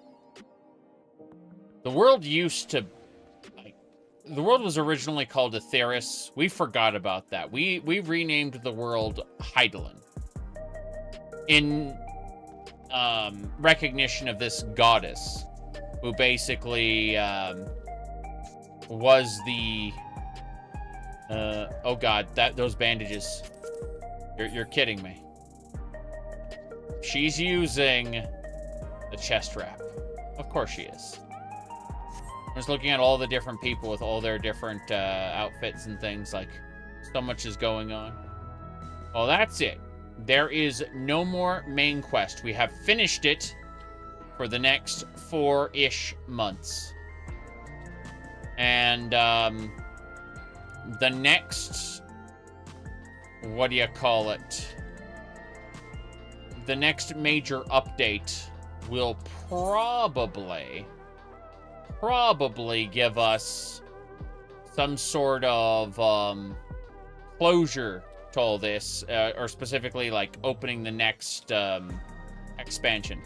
The world used to... the world was originally called Aetheris. We forgot about that. We renamed the world Hydaelyn. In recognition of this goddess, who basically was the... oh god, those bandages. You're kidding me. She's using the chest wrap. Of course she is. I'm just looking at all the different people with all their different outfits and things. Like, so much is going on. Well, that's it. There is no more main quest. We have finished it for the next 4-ish months. And the next... what do you call it? The next major update will probably give us some sort of closure to all this, or specifically like opening the next expansion.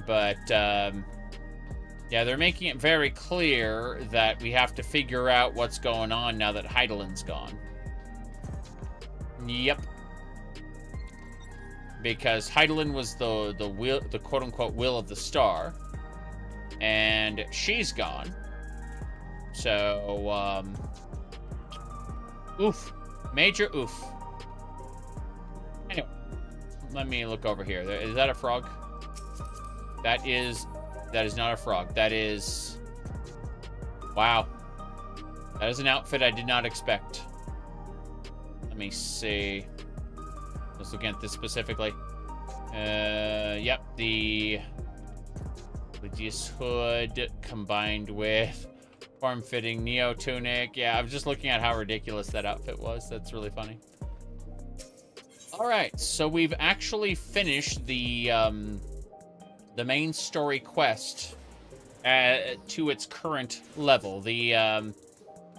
But yeah, they're making it very clear that we have to figure out what's going on now that Hydaelyn's gone. Yep. Because Hydaelyn was the quote-unquote will of the star. And she's gone. So, oof. Major oof. Anyway, let me look over here. Is that a frog? That is not a frog. That is... wow. That is an outfit I did not expect. Let me see. Let's look at this specifically. Yep, the religious hood combined with form-fitting neo tunic. Yeah, I was just looking at how ridiculous that outfit was. That's really funny. All right, so we've actually finished the main story quest to its current level. The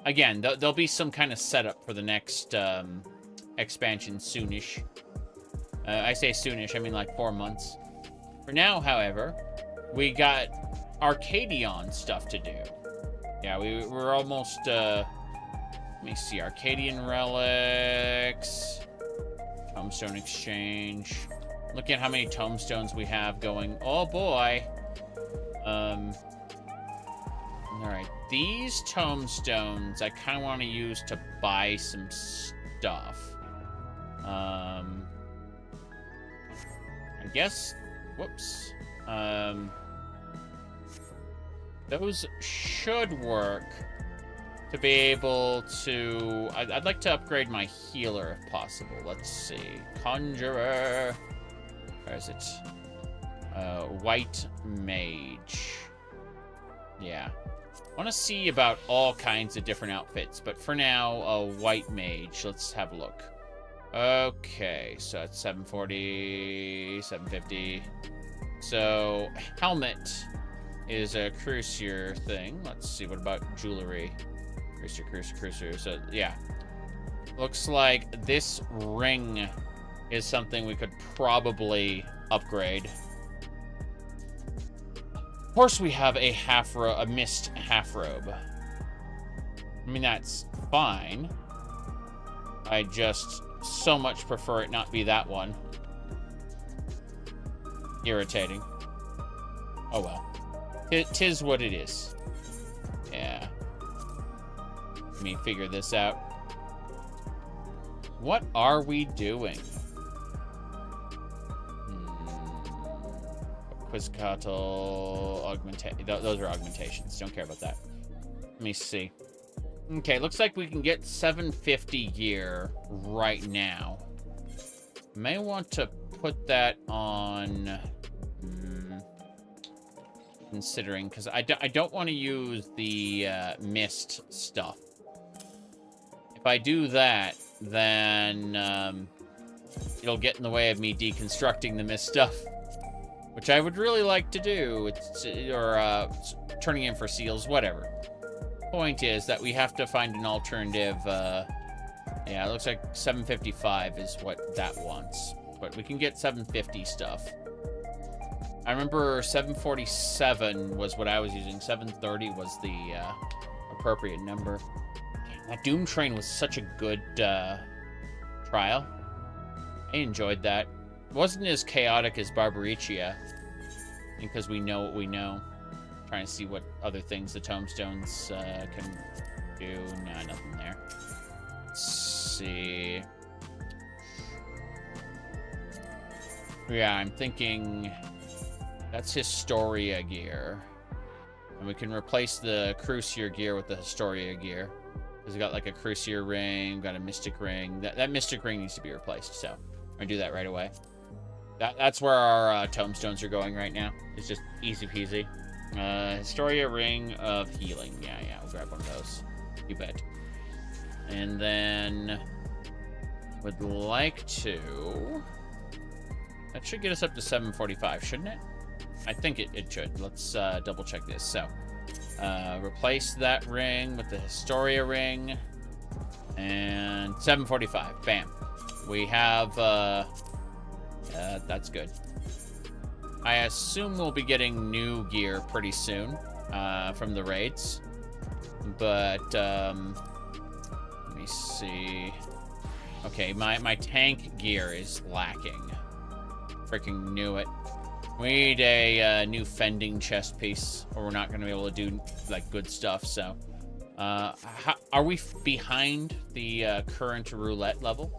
again, there'll be some kind of setup for the next expansion soonish. I say soonish, I mean like 4 months. For now, however, we got Arcadion stuff to do. Yeah, we're almost, let me see, Arcadian relics, Tomestone Exchange. Look at how many tomestones we have going. Oh boy. Alright, these tomestones I kind of want to use to buy some stuff. I guess, whoops. Those should work to be able to... I'd like to upgrade my healer if possible. Let's see. Conjurer. Where is it? White Mage. Yeah. I want to see about all kinds of different outfits, but for now, a White Mage. Let's have a look. Okay, so it's 740, 750. So, helmet is a cruiser thing. Let's see, what about jewelry? Cruiser. So, yeah. Looks like this ring is something we could probably upgrade. Of course, we have a mist half robe. I mean, that's fine. I just so much prefer it not be that one. Irritating. Oh well. Tis what it is. Yeah. Let me figure this out. What are we doing? Quizzicatal augmentation. Those are augmentations. Don't care about that. Let me see. Okay, looks like we can get 750 gear right now. May want to put that on... considering, because I don't want to use the mist stuff. If I do that, then it'll get in the way of me deconstructing the mist stuff, which I would really like to do. Or turning in for seals, whatever. Point is that we have to find an alternative. Yeah, it looks like 755 is what that wants, but we can get 750 stuff. I remember 747 was what I was using. 730 was the appropriate number. Damn, that Doom Train was such a good trial. I enjoyed that. It wasn't as chaotic as Barbaricia, because we know what we know. Trying to see what other things the tombstones can do. Nah, nothing there. Let's see. Yeah, I'm thinking that's Historia gear. And we can replace the Crucier gear with the Historia gear. Because we got like a Crucier ring, got a Mystic ring. That Mystic ring needs to be replaced, so I'm gonna do that right away. That's where our tombstones are going right now. It's just easy peasy. Historia ring of healing. Yeah, we'll grab one of those. You bet. And then would like to... That should get us up to 745, shouldn't it? I think it should. Let's double check this. So, replace that ring with the Historia ring. And 745. Bam. We have... that's good. I assume we'll be getting new gear pretty soon from the raids. But, let me see. Okay, my tank gear is lacking. Freaking knew it. We need a new fending chest piece, or we're not going to be able to do, like, good stuff, so. Are we behind the current roulette level?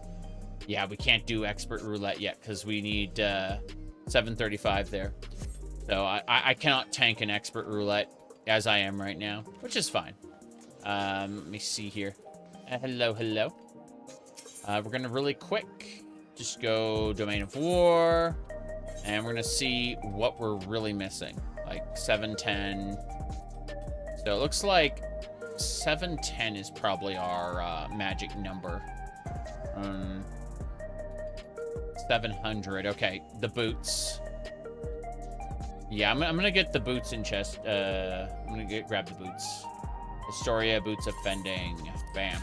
Yeah, we can't do expert roulette yet, because we need 735 there. So I cannot tank an expert roulette as I am right now, which is fine. Let me see here. Hello. We're going to really quick just go Domain of War. And we're going to see what we're really missing. Like 710. So it looks like 710 is probably our magic number. 700. Okay, the boots. Yeah, I'm going to get the boots in chest. I'm going to grab the boots. Historia, boots of fending. Bam.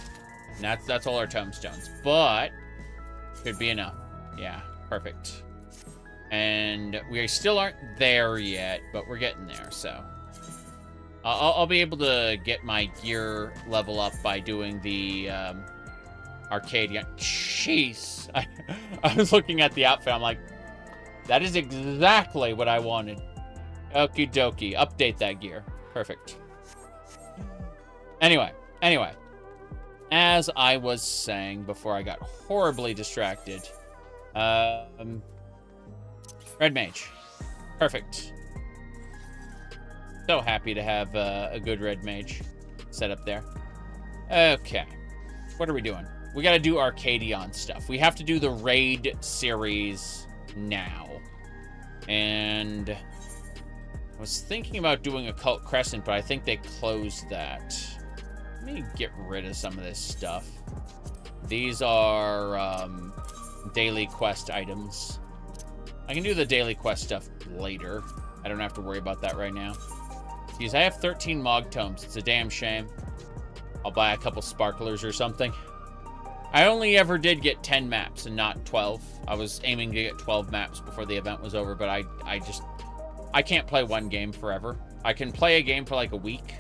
And that's all our tombstones. But could be enough. Yeah, perfect. And we still aren't there yet, but we're getting there, so. I'll be able to get my gear level up by doing the Arcadia. Jeez. I was looking at the outfit. I'm like, that is exactly what I wanted. Okie dokie. Update that gear. Perfect. Anyway. As I was saying before I got horribly distracted, Red Mage. Perfect. So happy to have a good Red Mage set up there. Okay. What are we doing? We got to do Arcadion stuff. We have to do the raid series now. And I was thinking about doing Occult Crescent, but I think they closed that. Let me get rid of some of this stuff. These are daily quest items. I can do the daily quest stuff later. I don't have to worry about that right now. Because I have 13 Mog Tomes. It's a damn shame. I'll buy a couple sparklers or something. I only ever did get 10 maps and not 12. I was aiming to get 12 maps before the event was over, but I can't play one game forever. I can play a game for like a week,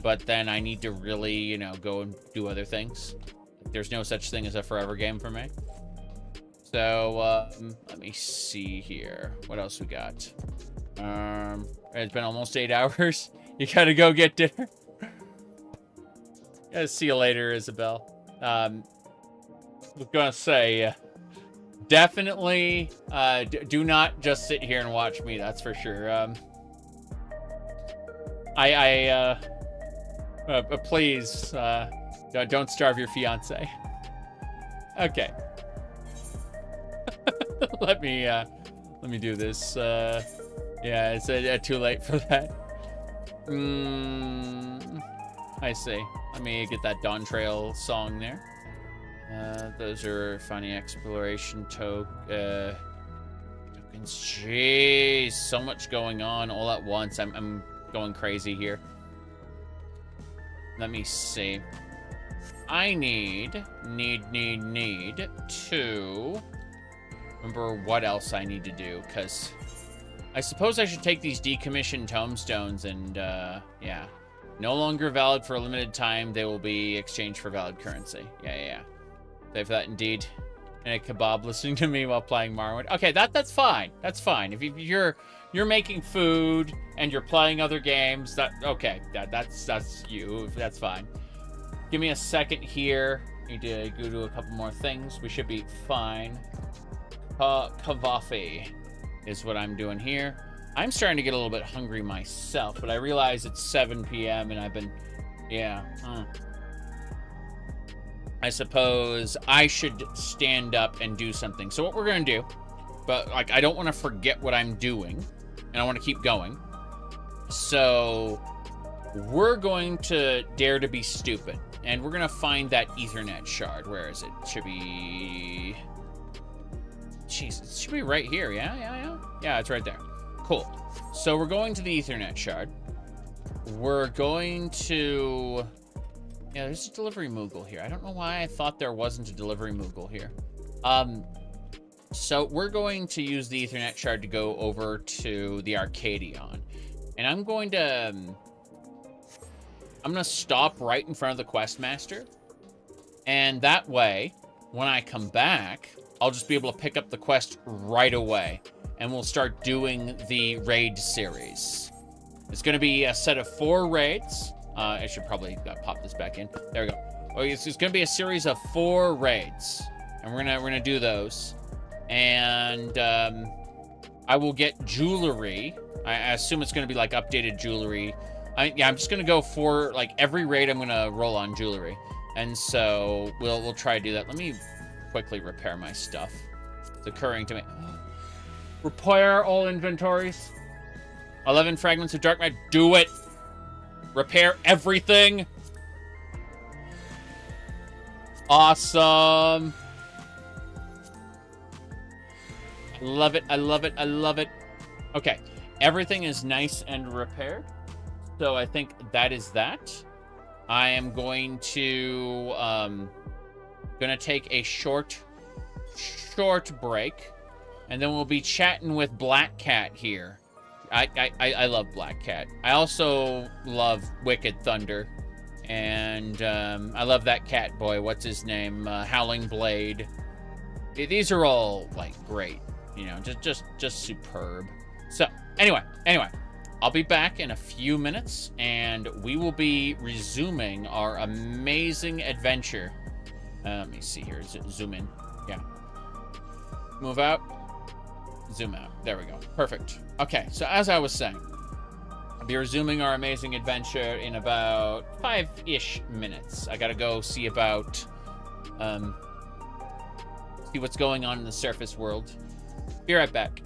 but then I need to really, go and do other things. there's no such thing as a forever game for me. So, let me see here. What else we got? It's been almost 8 hours. You gotta go get dinner. Gotta see you later, Isabel. I was gonna say, definitely, do not just sit here and watch me, that's for sure. Please, don't starve your fiance. Okay. Let me do this. Yeah, it's too late for that. I see. Let me get that Dawn Trail song there. Those are finding exploration tokens. Jeez, so much going on all at once. I'm going crazy here. Let me see. I need to remember what else I need to do, because I suppose I should take these decommissioned tomestones and, yeah. No longer valid for a limited time. They will be exchanged for valid currency. Yeah. Save that indeed. And a kebab listening to me while playing Morrowind. Okay, that's fine. That's fine. If you're making food and you're playing other games, okay. That's you. That's fine. Give me a second here. Need to go do a couple more things. We should be fine. Kavafi is what I'm doing here. I'm starting to get a little bit hungry myself, but I realize it's 7 p.m. and I've been, yeah. I suppose I should stand up and do something. So what we're going to do, but like I don't want to forget what I'm doing, and I want to keep going. So we're going to dare to be stupid, and we're going to find that Ethernet shard. Where is it? Should be... Jeez, it should be right here. Yeah. Yeah, it's right there. Cool. So we're going to the Ethernet shard. We're going to... Yeah, there's a delivery Moogle here. I don't know why I thought there wasn't a delivery Moogle here. So we're going to use the Ethernet shard to go over to the Arcadion. And I'm going to stop right in front of the Questmaster. And that way, when I come back, I'll just be able to pick up the quest right away. And we'll start doing the raid series. It's going to be a set of 4 raids. I should probably pop this back in. There we go. Oh, it's going to be a series of 4 raids. And we're gonna do those. And I will get jewelry. I assume it's going to be like updated jewelry. I'm just going to go for like every raid I'm going to roll on jewelry. And so we'll try to do that. Let me quickly repair my stuff. It's occurring to me. Repair all inventories. 11 fragments of dark matter. Do it. Repair everything. Awesome. I love it. I love it. I love it. Okay. Everything is nice and repaired. So I think that is that. I am going to take a short break. And then we'll be chatting with Black Cat here. I love Black Cat. I also love Wicked Thunder. And I love that cat boy. What's his name? Howling Blade. These are all, like, great. You know, just superb. So, anyway. I'll be back in a few minutes. And we will be resuming our amazing adventure. Let me see here. Zoom in. Yeah. Move out. Zoom out. There we go. Perfect. Okay, so as I was saying, I'll be resuming our amazing adventure in about 5-ish minutes. I gotta go see about, see what's going on in the surface world. Be right back.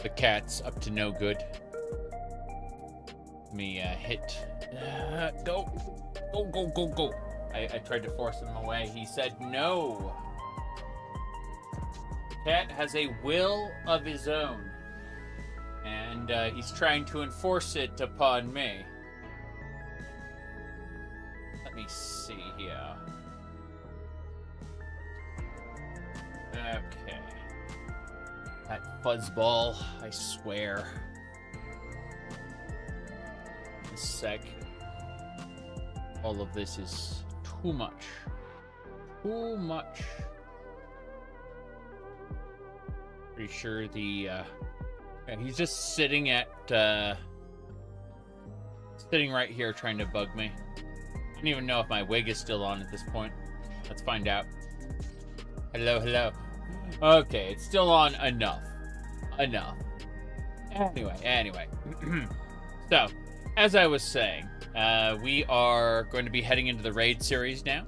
The cat's up to no good. Let me hit. Go. Go, go, go, go. I tried to force him away. He said no. The cat has a will of his own. And he's trying to enforce it upon me. Let me see here. Okay. That fuzzball, I swear. A sec. All of this is too much. Too much. Pretty sure the, yeah, he's just sitting at, sitting right here trying to bug me. I don't even know if my wig is still on at this point. Let's find out. Hello, hello. Okay, it's still on enough. Enough. Anyway. So, as I was saying, we are going to be heading into the raid series now.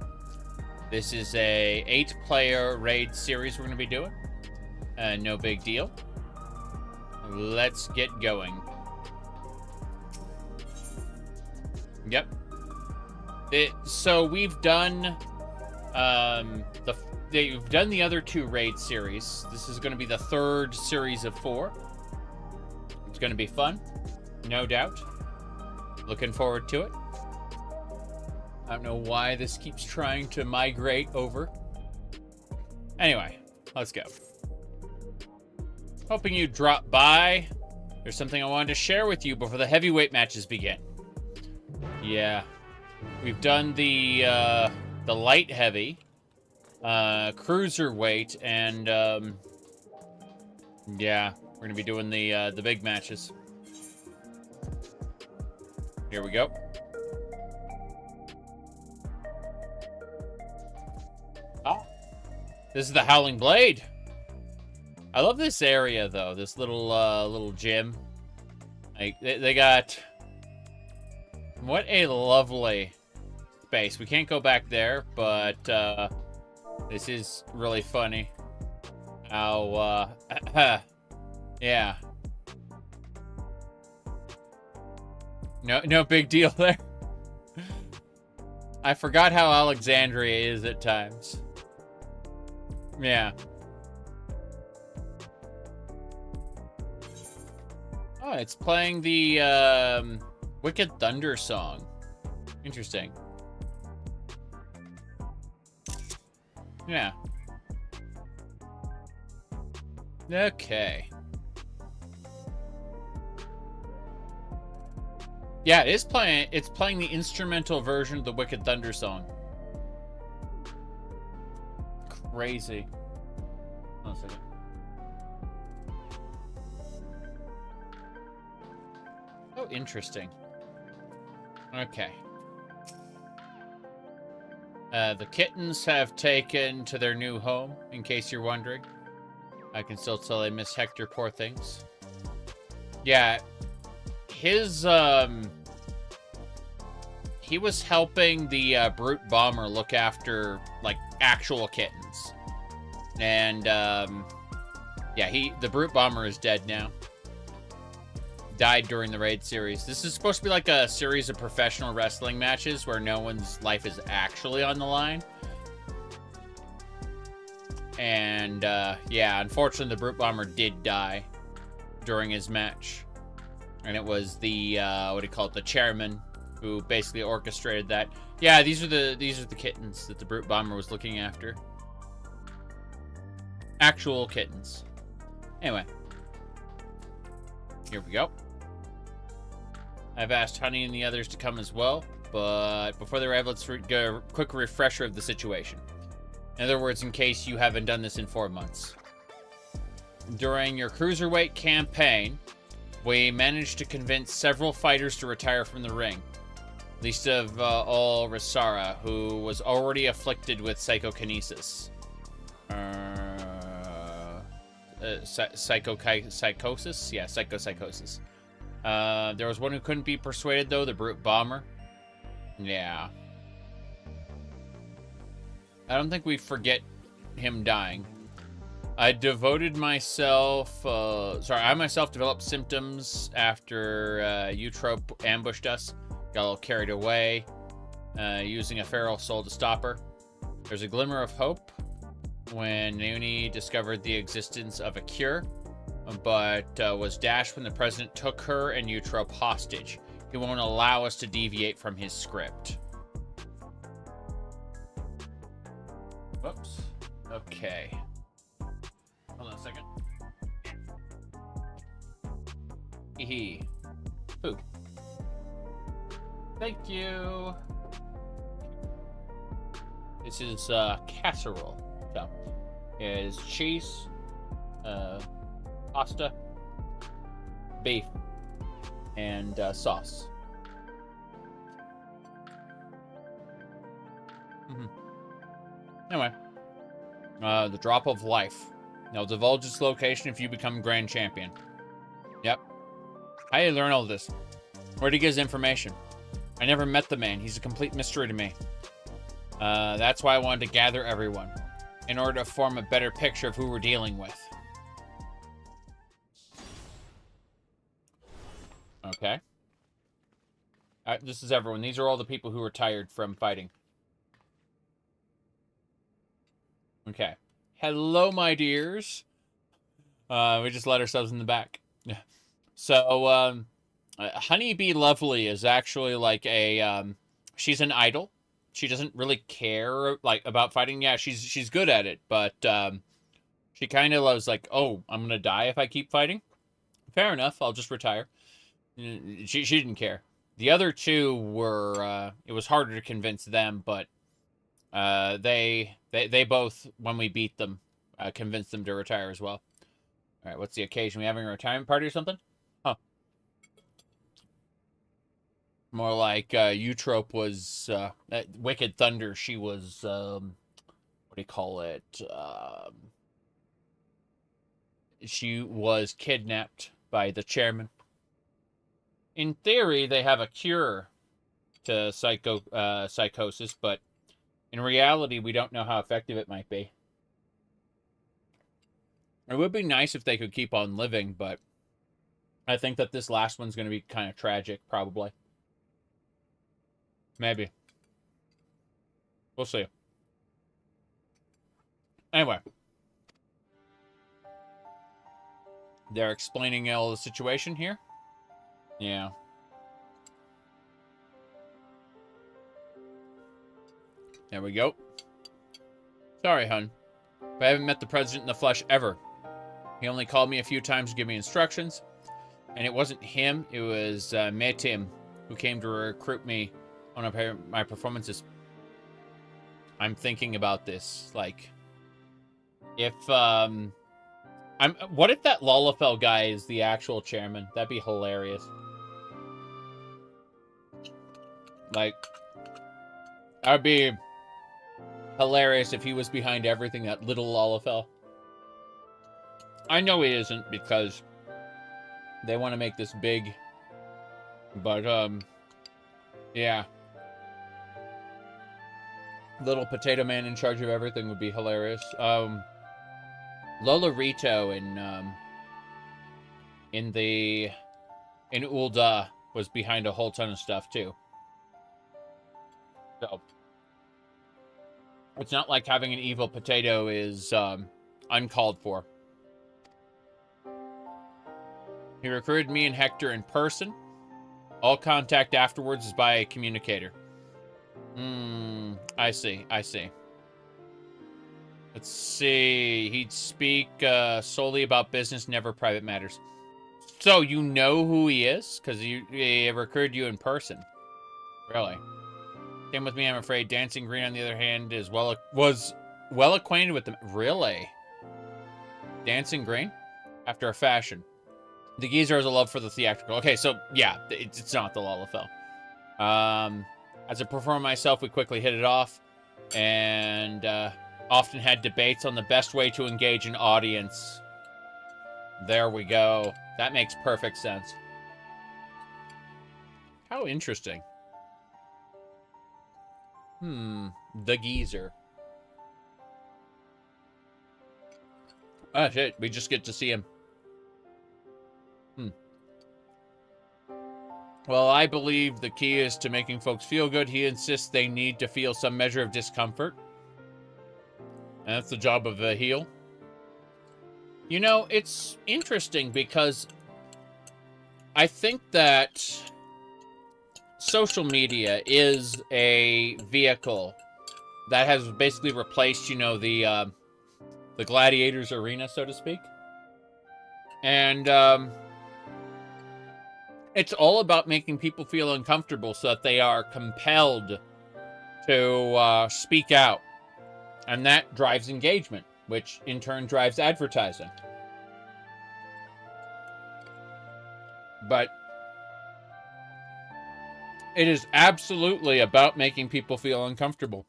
This is a 8-player raid series we're going to be doing. No big deal. Let's get going. Yep. So we've done we've done the other 2 raid series. This is going to be the 3rd series of 4. It's going to be fun, no doubt. Looking forward to it. I don't know why this keeps trying to migrate over. Anyway, let's go. Hoping you drop by. There's something I wanted to share with you before the heavyweight matches begin. Yeah. We've done the light heavy, cruiserweight, and yeah, we're gonna be doing the big matches. Here we go. Ah, this is the Howling Blade. I love this area though. This little gym. Like they got. What a lovely space. We can't go back there, but this is really funny. How yeah. No big deal there. I forgot how Alexandria is at times. Yeah. Oh, it's playing the Wicked Thunder song. Interesting. Yeah. Okay. Yeah, it is playing. It's playing the instrumental version of the Wicked Thunder song. Crazy. Hold on a second. Oh, interesting. Okay. The kittens have taken to their new home, in case you're wondering. I can still tell I miss Hector, poor things. Yeah. His, he was helping the, Brute Bomber look after, like, actual kittens. And, yeah, the Brute Bomber is dead now. Died during the raid series. This is supposed to be like a series of professional wrestling matches where no one's life is actually on the line. And, yeah, unfortunately the Brute Bomber did die during his match. And it was the, what do you call it, the chairman who basically orchestrated that. Yeah, these are the kittens that the Brute Bomber was looking after. Actual kittens. Anyway. Here we go. I've asked Honey and the others to come as well, but before they arrive, let's go a quick refresher of the situation. In other words, in case you haven't done this in 4 months. During your Cruiserweight campaign, we managed to convince several fighters to retire from the ring. Least of all Risara, who was already afflicted with psychokinesis. Psychosis? Yeah, psychosis. There was one who couldn't be persuaded, though, the Brute Bomber. Yeah. I don't think we forget him dying. I devoted myself, I myself developed symptoms after Eutrope ambushed us. Got a little carried away, using a feral soul to stop her. There's a glimmer of hope when Nooni discovered the existence of a cure, but was dashed when the president took her and Eutrope hostage. He won't allow us to deviate from his script. Whoops. Okay. Hold on a second. Hee. Poop. Thank you. This is casserole. So, it is cheese, pasta, beef, and sauce. Anyway, the drop of life. Now divulge its location if you become Grand Champion. Yep. How do you learn all this? Where'd he get his information? I never met the man. He's a complete mystery to me. That's why I wanted to gather everyone, in order to form a better picture of who we're dealing with. Okay. This is everyone. These are all the people who are tired from fighting. Okay. Hello, my dears. We just let ourselves in the back. Yeah. So, Honeybee Lovely is actually like a, she's an idol. She doesn't really care, like, about fighting. Yeah, she's good at it, but, she kind of was like, oh, I'm gonna die if I keep fighting. Fair enough, I'll just retire. She didn't care. The other two were, it was harder to convince them, but, they both, when we beat them, convinced them to retire as well. All right, what's the occasion? We having a retirement party or something? Huh. More like Eutrope was Wicked Thunder. She was what do you call it? She was kidnapped by the chairman. In theory, they have a cure to psychosis, but in reality, we don't know how effective it might be. It would be nice if they could keep on living, but I think that this last one's going to be kind of tragic, probably. Maybe. We'll see. Anyway. They're explaining all the situation here. Yeah. There we go. Sorry, hun. But I haven't met the president in the flesh ever. He only called me a few times to give me instructions. And it wasn't him, it was Metim, who came to recruit me on my performances. I'm thinking about this. Like, if, what if that Lalafell guy is the actual chairman? That'd be hilarious. Like, that'd be hilarious if he was behind everything, that little Lalafell. I know he isn't because they want to make this big. But, yeah. Little Potato Man in charge of everything would be hilarious. Lola Rito in Ul'dah was behind a whole ton of stuff too. So it's not like having an evil potato is uncalled for. He recruited me and Hector in person. All contact afterwards is by a communicator. I see. Let's see. He'd speak solely about business, never private matters. So you know who he is? Because he recruited you in person. Really? Same with me, I'm afraid. Dancing Green, on the other hand, was well acquainted with them. Really? Dancing Green? After a fashion. The geezer has a love for the theatrical. Okay, so, yeah, it's not the Lalafell. As a performer myself, we quickly hit it off. And, often had debates on the best way to engage an audience. There we go. That makes perfect sense. How interesting. The geezer. Oh, shit. We just get to see him. Well, I believe the key is to making folks feel good. He insists they need to feel some measure of discomfort. And that's the job of a heel. You know, it's interesting because I think that social media is a vehicle that has basically replaced, you know, the gladiators arena, so to speak. And it's all about making people feel uncomfortable so that they are compelled to speak out. And that drives engagement, which in turn drives advertising. But it is absolutely about making people feel uncomfortable.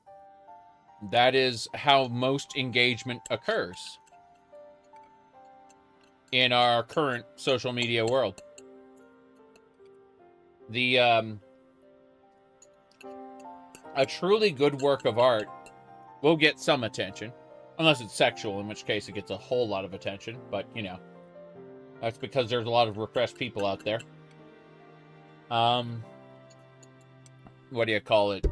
That is how most engagement occurs in our current social media world. A truly good work of art will get some attention, unless it's sexual, in which case it gets a whole lot of attention. But, you know, that's because there's a lot of repressed people out there. What do you call it?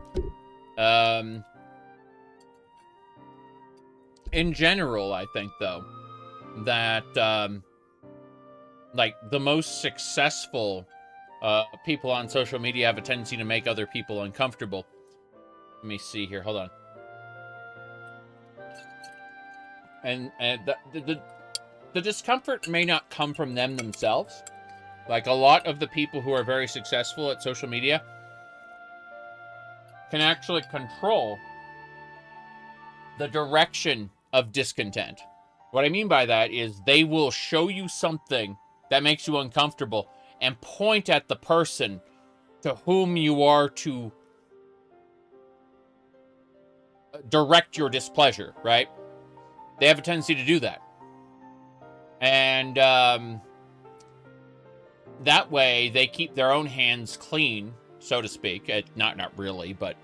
In general, I think, though, that, like, the most successful people on social media have a tendency to make other people uncomfortable. Let me see here. Hold on. And the discomfort may not come from them themselves. Like, a lot of the people who are very successful at social media can actually control the direction of discontent. What I mean by that is they will show you something that makes you uncomfortable and point at the person to whom you are to direct your displeasure, right? They have a tendency to do that. And that way they keep their own hands clean, so to speak. Not really, but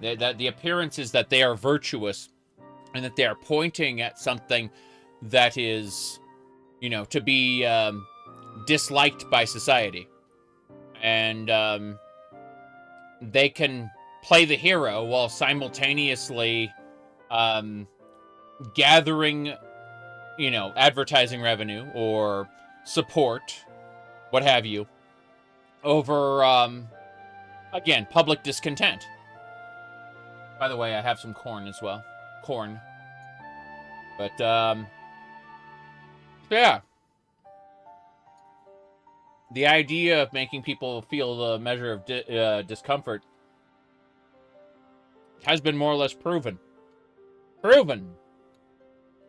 the appearance is that they are virtuous and that they are pointing at something that is, you know, to be disliked by society. And they can play the hero while simultaneously gathering, you know, advertising revenue or support, what have you, over, again, public discontent. By the way, I have some corn as well. Corn. But, yeah. The idea of making people feel the measure of discomfort has been more or less proven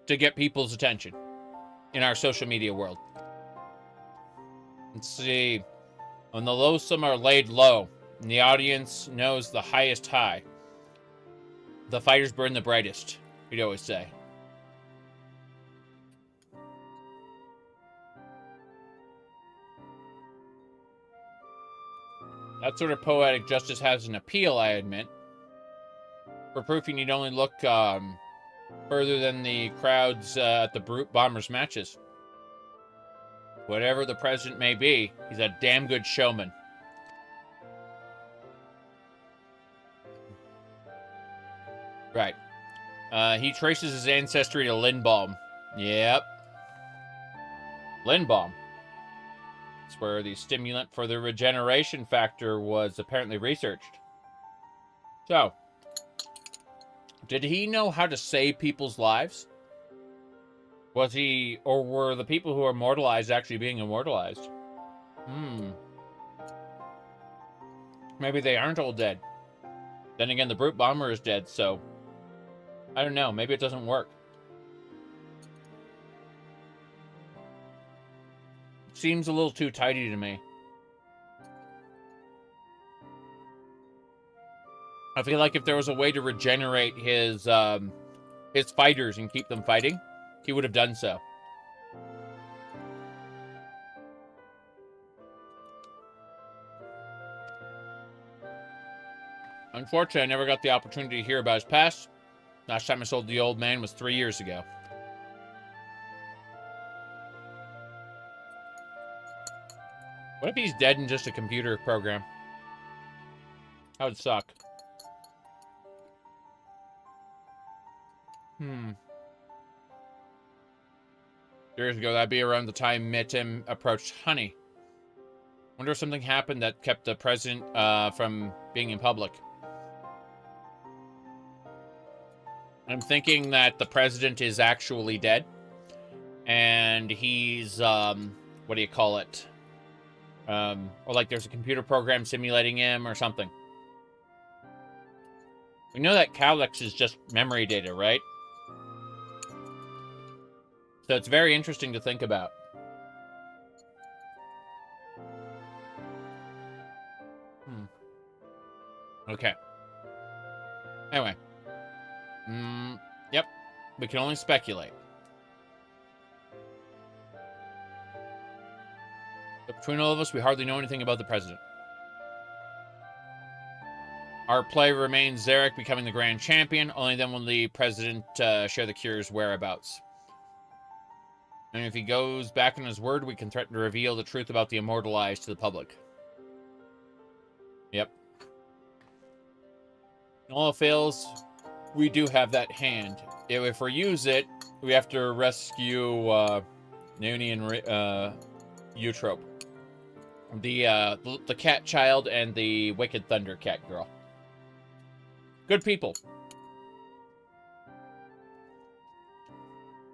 to get people's attention in our social media world. Let's see. When the loathsome are laid low, and the audience knows the highest high, the fighters burn the brightest, we'd always say. That sort of poetic justice has an appeal, I admit. For proof, you need only look further than the crowds at the Brute Bombers matches. Whatever the president may be, he's a damn good showman. Right. He traces his ancestry to Lindbaum. Yep. Lindbaum. It's where the stimulant for the regeneration factor was apparently researched. So, did he know how to save people's lives? Was he, or were the people who are immortalized actually being immortalized? Maybe they aren't all dead. Then again, the Brute Bomber is dead, so I don't know. Maybe it doesn't work. Seems a little too tidy to me. I feel like if there was a way to regenerate his fighters and keep them fighting, he would have done so. Unfortunately, I never got the opportunity to hear about his past. Last time I sold the old man was 3 years ago. What if he's dead in just a computer program? That would suck. Years ago, that'd be around the time Mitim approached Honey. Wonder if something happened that kept the president from being in public. I'm thinking that the president is actually dead. And he's, what do you call it? Or like there's a computer program simulating him or something. We know that Calyx is just memory data, right? So it's very interesting to think about. Okay. Anyway. Yep. We can only speculate. But between all of us, we hardly know anything about the president. Our play remains Zarek becoming the grand champion. Only then will the president share the cure's whereabouts. And if he goes back on his word, we can threaten to reveal the truth about the immortalized to the public. Yep. In all fails, we do have that hand. If we use it, we have to rescue Nooni and Eutrope. The cat child and the wicked thunder cat girl. Good people.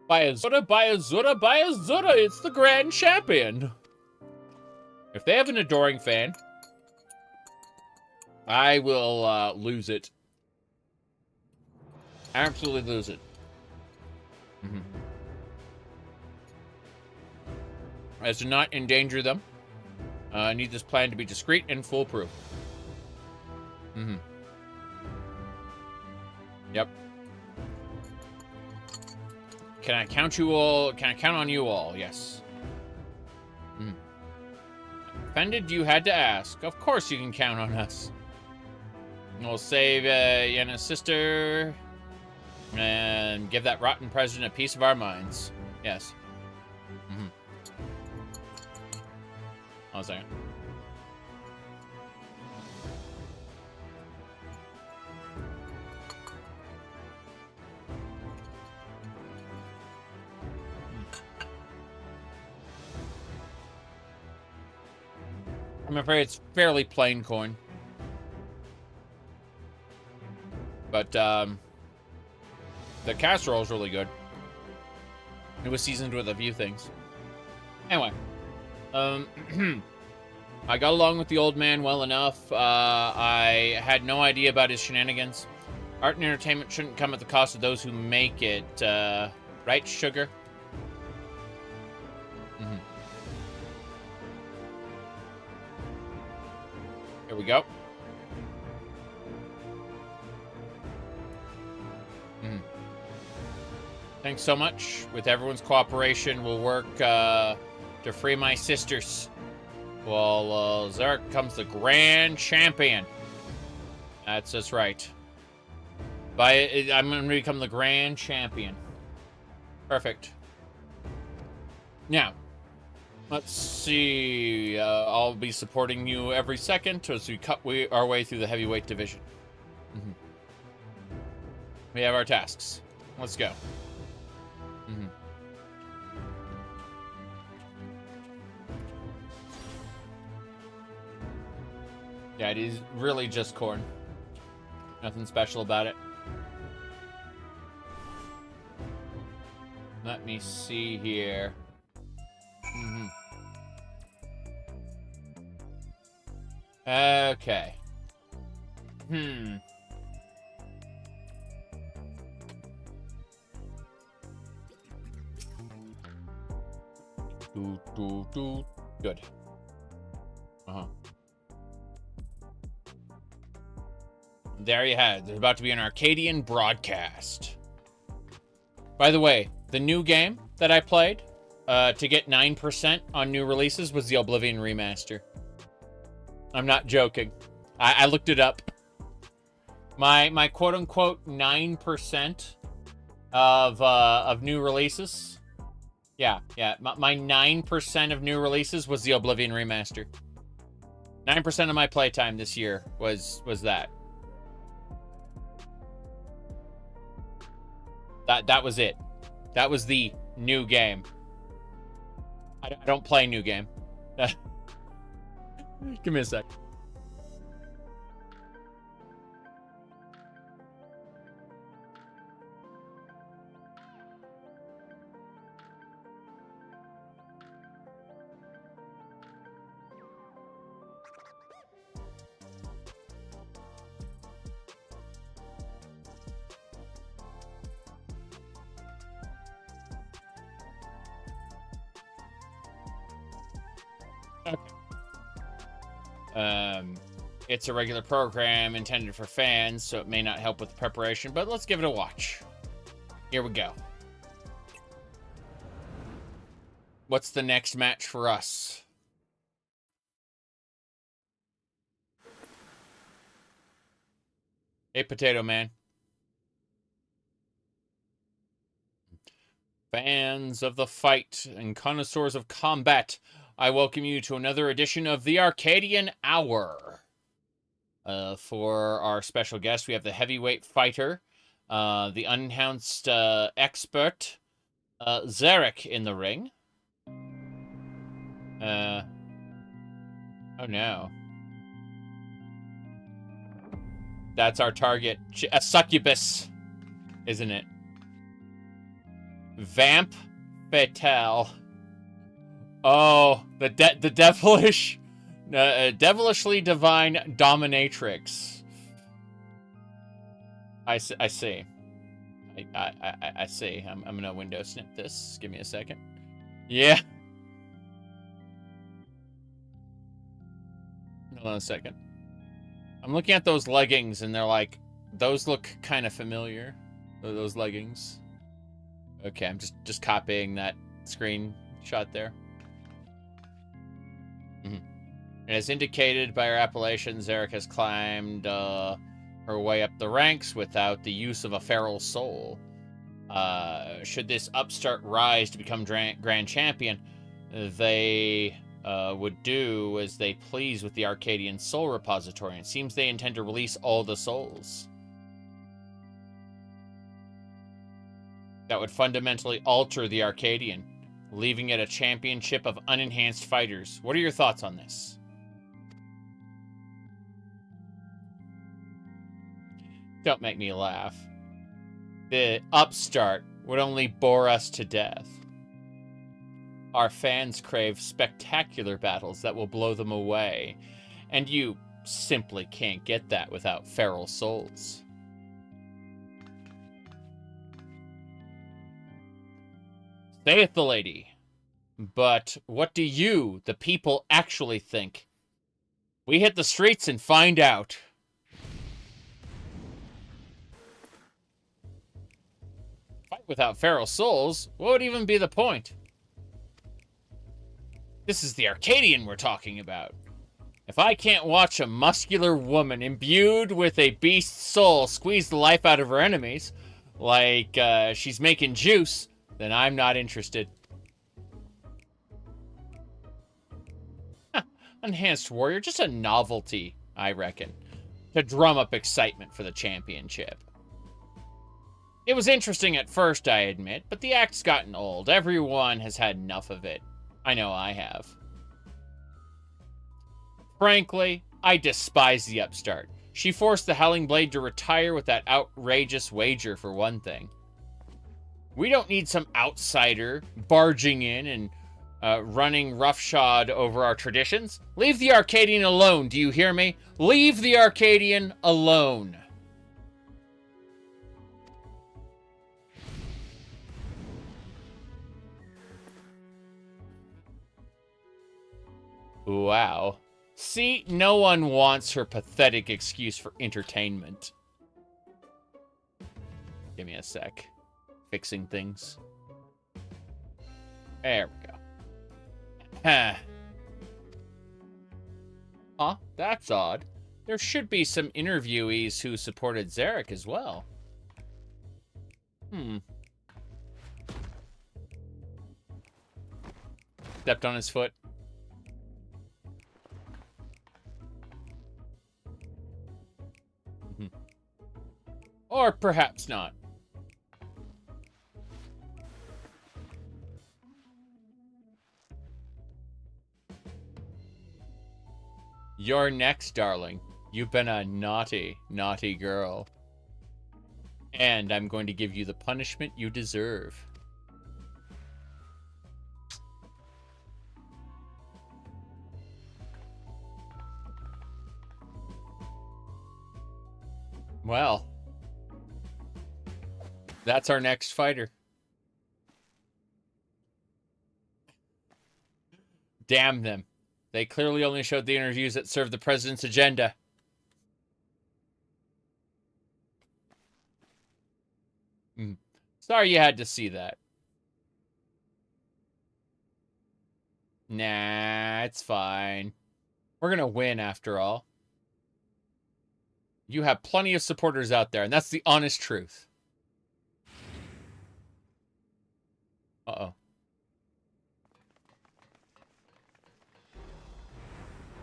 Bayazura, Bayazura, Bayazura, it's the grand champion. If they have an adoring fan, I will lose it. Absolutely lose it. As to not endanger them, I need this plan to be discreet and foolproof. Yep. Can I count you all? Can I count on you all? Yes. Offended you had to ask. Of course you can count on us. We'll save Yenna's sister and give that rotten president a piece of our minds. Yes. Hold on a second. I'm afraid it's fairly plain coin. But, the casserole is really good. It was seasoned with a few things. Anyway. I got along with the old man well enough. I had no idea about his shenanigans. Art and entertainment shouldn't come at the cost of those who make it, right, sugar? Here we go. Thanks so much. With everyone's cooperation, we'll work to free my sisters. Well, Zarek becomes the grand champion. That's right. I'm going to become the grand champion. Perfect. Now, let's see. I'll be supporting you every second as we cut our way through the heavyweight division. We have our tasks. Let's go. Yeah, it is really just corn. Nothing special about it. Let me see here. Okay. Good. There you have it. There's about to be an Arcadian broadcast. By the way, the new game that I played to get 9% on new releases was the Oblivion Remaster. I'm not joking. I looked it up. My quote-unquote 9% of new releases Yeah. My 9% of new releases was the Oblivion remaster. 9% of my playtime this year was that. That was it. That was the new game. I don't play new game. Give me a sec. It's a regular program intended for fans, so it may not help with the preparation, but let's give it a watch. Here we go. What's the next match for us? Hey, Potato Man. Fans of the fight and connoisseurs of combat, I welcome you to another edition of the Arcadian Hour. For our special guest, we have the heavyweight fighter, the unannounced expert, Zarek in the ring. Oh no. That's our target. A succubus, isn't it? Vamp Fatale. Oh, the devilish... devilishly divine dominatrix. I see. I see. I'm gonna window snip this. Give me a second. Yeah. Hold on a second. I'm looking at those leggings and they're like, those look kind of familiar. Those leggings. Okay, I'm just copying that screenshot there. As indicated by her appellation, Zarek has climbed her way up the ranks without the use of a feral soul. Should this upstart rise to become Grand Champion, they would do as they please with the Arcadian Soul Repository. It seems they intend to release all the souls. That would fundamentally alter the Arcadian, leaving it a championship of unenhanced fighters. What are your thoughts on this? Don't make me laugh. The upstart would only bore us to death. Our fans crave spectacular battles that will blow them away, and you simply can't get that without feral souls. Saith the lady. But what do you, the people, actually think? We hit the streets and find out. Fight without feral souls? What would even be the point? This is the Arcadian we're talking about. If I can't watch a muscular woman imbued with a beast soul squeeze the life out of her enemies, like she's making juice, then I'm not interested. Enhanced Warrior, just a novelty, I reckon, to drum up excitement for the championship. It was interesting at first, I admit, but the act's gotten old. Everyone has had enough of it. I know I have. Frankly, I despise the upstart. She forced the Howling Blade to retire with that outrageous wager, for one thing. We don't need some outsider barging in and running roughshod over our traditions. Leave the Arcadian alone, do you hear me? Leave the Arcadian alone. Wow. See, no one wants her pathetic excuse for entertainment. Give me a sec. Fixing things. There we go. Huh. Huh? That's odd. There should be some interviewees who supported Zarek as well. Stepped on his foot. Or perhaps not. You're next, darling. You've been a naughty, naughty girl. And I'm going to give you the punishment you deserve. Well, that's our next fighter. Damn them. They clearly only showed the interviews that served the president's agenda. Sorry you had to see that. Nah, it's fine. We're gonna win after all. You have plenty of supporters out there, and that's the honest truth. Uh-oh.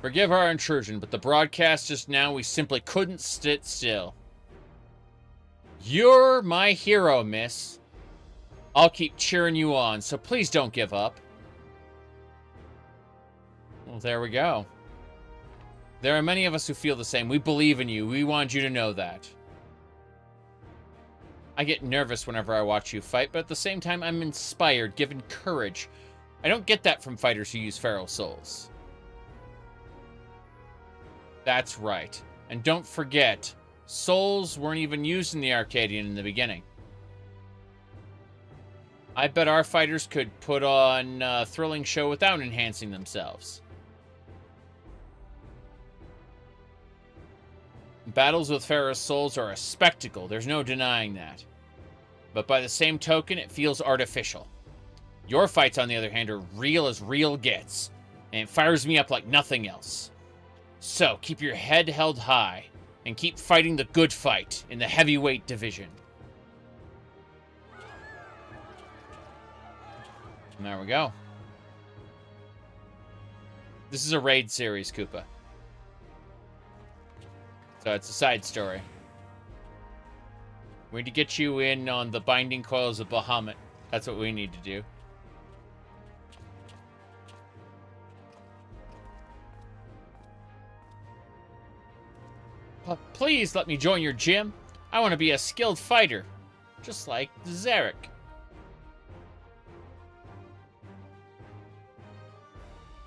Forgive our intrusion, but the broadcast just now, we simply couldn't sit still. You're my hero, miss. I'll keep cheering you on, so please don't give up. Well, there we go. There are many of us who feel the same. We believe in you. We want you to know that. I get nervous whenever I watch you fight, but at the same time, I'm inspired, given courage. I don't get that from fighters who use feral souls. That's right. And don't forget, souls weren't even used in the Arcadian in the beginning. I bet our fighters could put on a thrilling show without enhancing themselves. Battles with feral souls are a spectacle. There's no denying that. But by the same token, it feels artificial. Your fights, on the other hand, are real as real gets. And it fires me up like nothing else. So, keep your head held high. And keep fighting the good fight in the heavyweight division. And there we go. This is a raid series, Koopa. So it's a side story. We need to get you in on the binding coils of Bahamut. That's what we need to do. Please let me join your gym. I want to be a skilled fighter. Just like Zarek.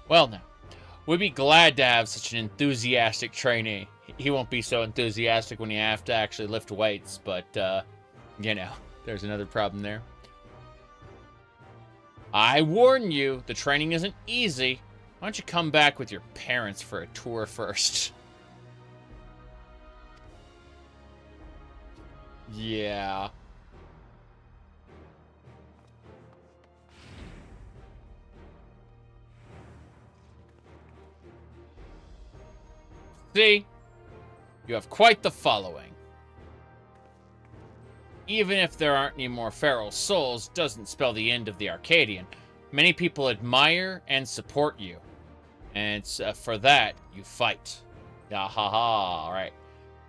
Well now, we'd be glad to have such an enthusiastic trainee. He won't be so enthusiastic when you have to actually lift weights, but, you know, there's another problem there. I warn you, the training isn't easy. Why don't you come back with your parents for a tour first? Yeah. See? You have quite the following. Even if there aren't any more feral souls, doesn't spell the end of the Arcadian. Many people admire and support you. And it's for that you fight. Ah ha ha, alright.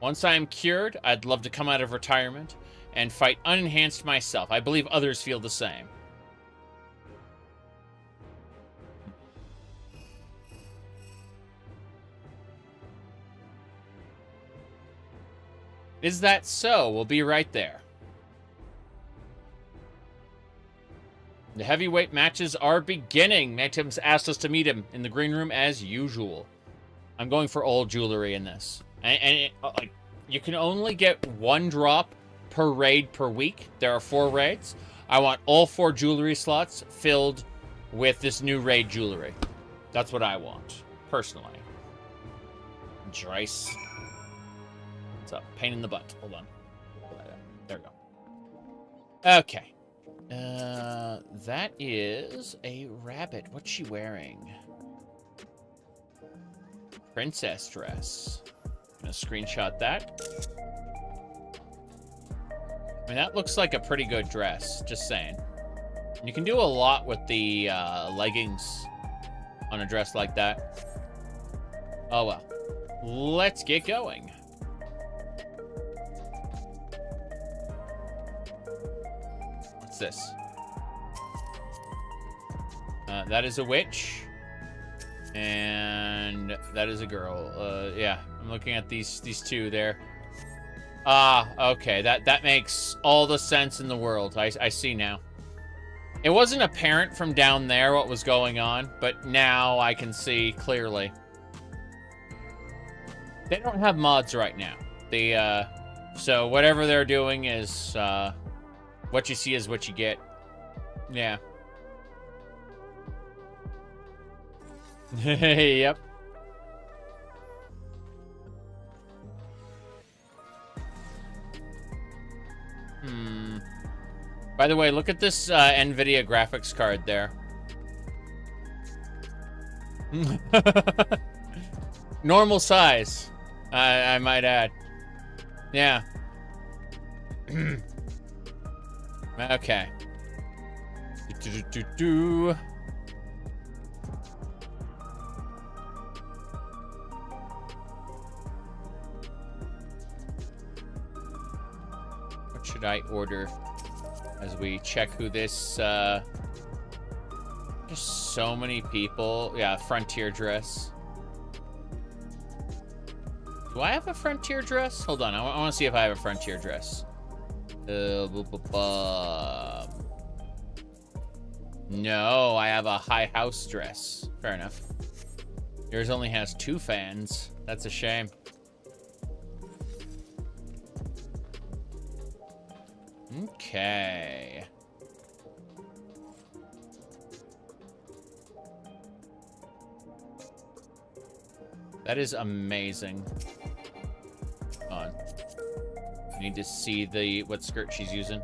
Once I am cured, I'd love to come out of retirement and fight unenhanced myself. I believe others feel the same. Is that so? We'll be right there. The heavyweight matches are beginning. Magnum's asked us to meet him in the green room as usual. I'm going for all jewelry in this. And like, you can only get one drop per raid per week. There are 4 raids. I want all 4 jewelry slots filled with this new raid jewelry. That's what I want, personally. Dryce. What's up? Pain in the butt. Hold on. There we go. Okay. That is a rabbit. What's she wearing? Princess dress. Gonna screenshot that. I mean, that looks like a pretty good dress. Just saying. You can do a lot with the leggings on a dress like that. Oh well. Let's get going. What's this? That is a witch. And that is a girl. Yeah, I'm looking at these two there. Ah, okay. That makes all the sense in the world. I see now. It wasn't apparent from down there what was going on, but now I can see clearly. They don't have mods right now. So whatever they're doing is, what you see is what you get. Yeah. Yep. By the way, look at this NVIDIA graphics card there. Normal size, I might add. Yeah. Okay. What should I order as we check who this, just so many people. Yeah, frontier dress. Do I have a frontier dress? Hold on, I want to see if I have a frontier dress. No, I have a high house dress. Fair enough. Yours only has 2 fans. That's a shame. Okay. That is amazing. Hold on. I need to see what skirt she's using.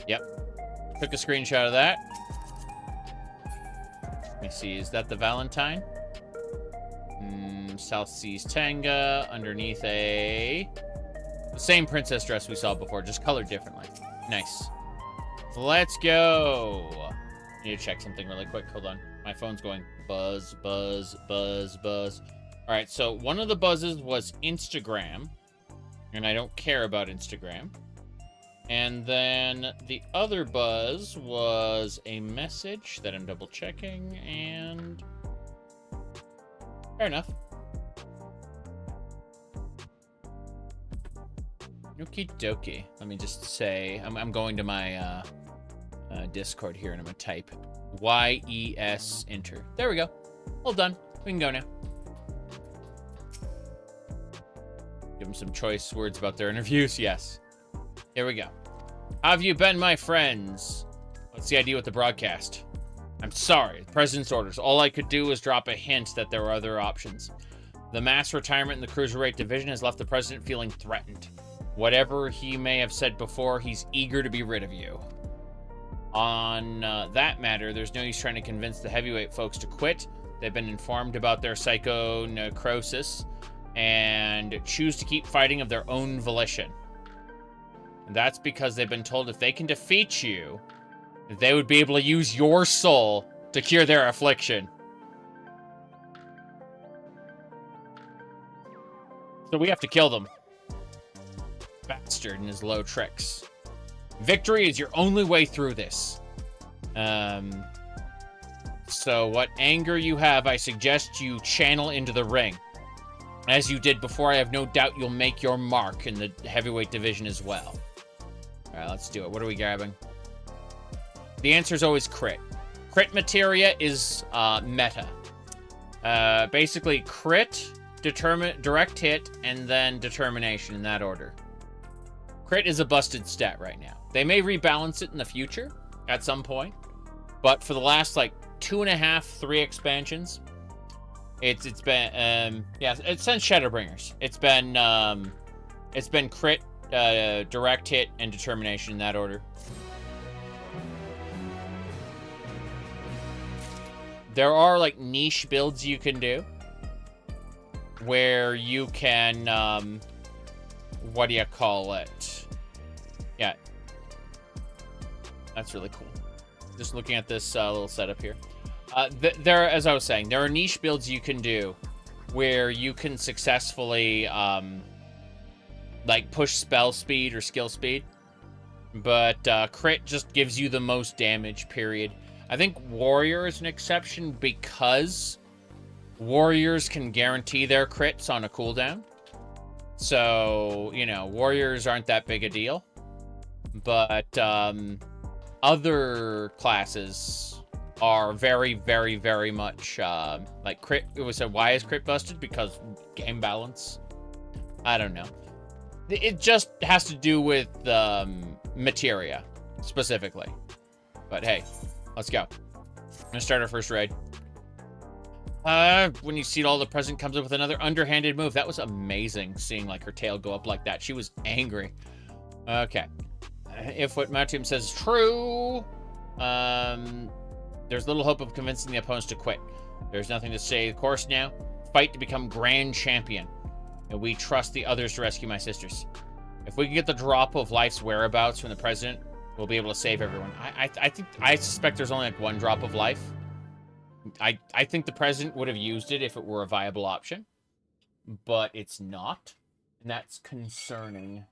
Yep. Took a screenshot of that. Let me see. Is that the Valentine? South Seas Tanga. Underneath the same princess dress we saw before, just colored differently. Nice. Let's go. I need to check something really quick. Hold on. My phone's going buzz, buzz, buzz, buzz. All right, so one of the buzzes was Instagram, and I don't care about Instagram. And then the other buzz was a message that I'm double checking, and fair enough. Okie dokie. Let me just say, I'm going to my Discord here, and I'm gonna type YES enter. There we go. All done. We can go now. Give them some choice words about their interviews. Yes. Here we go. How have you been, my friends? What's the idea with the broadcast? I'm sorry. The president's orders. All I could do was drop a hint that there were other options. The mass retirement in the cruiserweight division has left the president feeling threatened. Whatever he may have said before, he's eager to be rid of you. On that matter, there's no use trying to convince the heavyweight folks to quit. They've been informed about their psychonecrosis and choose to keep fighting of their own volition. And that's because they've been told if they can defeat you, they would be able to use your soul to cure their affliction. So we have to kill them. Bastard and his low tricks. Victory is your only way through this. So what anger you have, I suggest you channel into the ring. As you did before, I have no doubt you'll make your mark in the heavyweight division as well. All right, let's do it. What are we grabbing? The answer is always crit. Crit materia is meta. Basically, crit, direct hit, and then determination in that order. Crit is a busted stat right now. They may rebalance it in the future at some point, but for the last like 2.5, 3 expansions, it's been yeah, it's since Shadowbringers. It's been crit, direct hit, and determination in that order. There are like niche builds you can do where you can what do you call it? Yeah. That's really cool. Just looking at this little setup here. There, as I was saying, there are niche builds you can do where you can successfully, like, push spell speed or skill speed. But crit just gives you the most damage, period. I think warrior is an exception because warriors can guarantee their crits on a cooldown. So, you know, warriors aren't that big a deal. But other classes are very, very, very much like crit. It was why is crit busted? Because game balance. I don't know. It just has to do with materia specifically. But hey, let's go. I'm gonna start our first raid. When you see it all, the president comes up with another underhanded move. That was amazing, seeing like her tail go up like that. She was angry. Okay. If what Mautum says is true, there's little hope of convincing the opponents to quit. There's nothing to stay the course now. Fight to become grand champion. And we trust the others to rescue my sisters. If we can get the drop of life's whereabouts from the president, we'll be able to save everyone. I suspect there's only like one drop of life. I think the president would have used it if it were a viable option, but it's not, and that's concerning.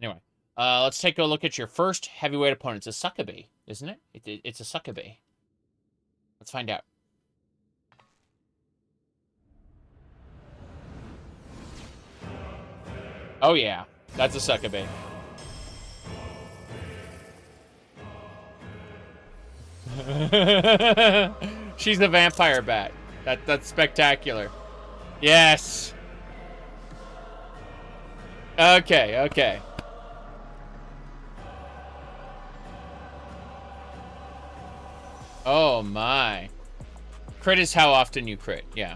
Anyway, let's take a look at your first heavyweight opponent. It's a Succubee, isn't it? It's a Succubee. Let's find out. Oh yeah, that's a Succubee. She's the vampire bat. That's spectacular. Yes. Okay, okay. Oh my. Crit is how often you crit, yeah.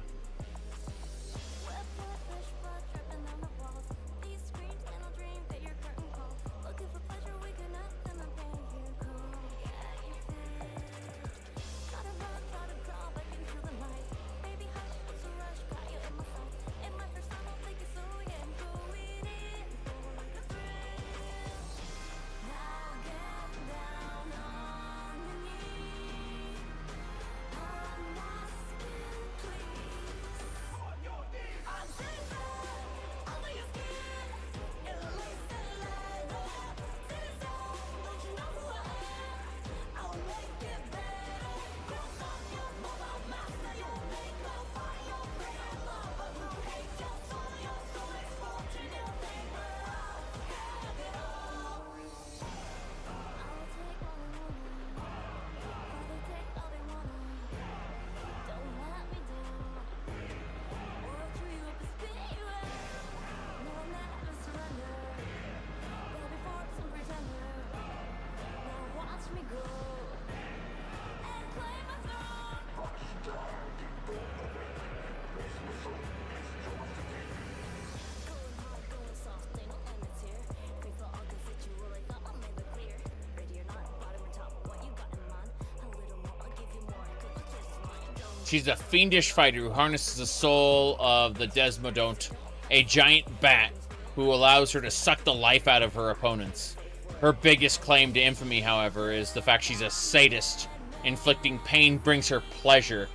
She's a fiendish fighter who harnesses the soul of the Desmodont, a giant bat who allows her to suck the life out of her opponents. Her biggest claim to infamy, however, is the fact she's a sadist. Inflicting pain brings her pleasure,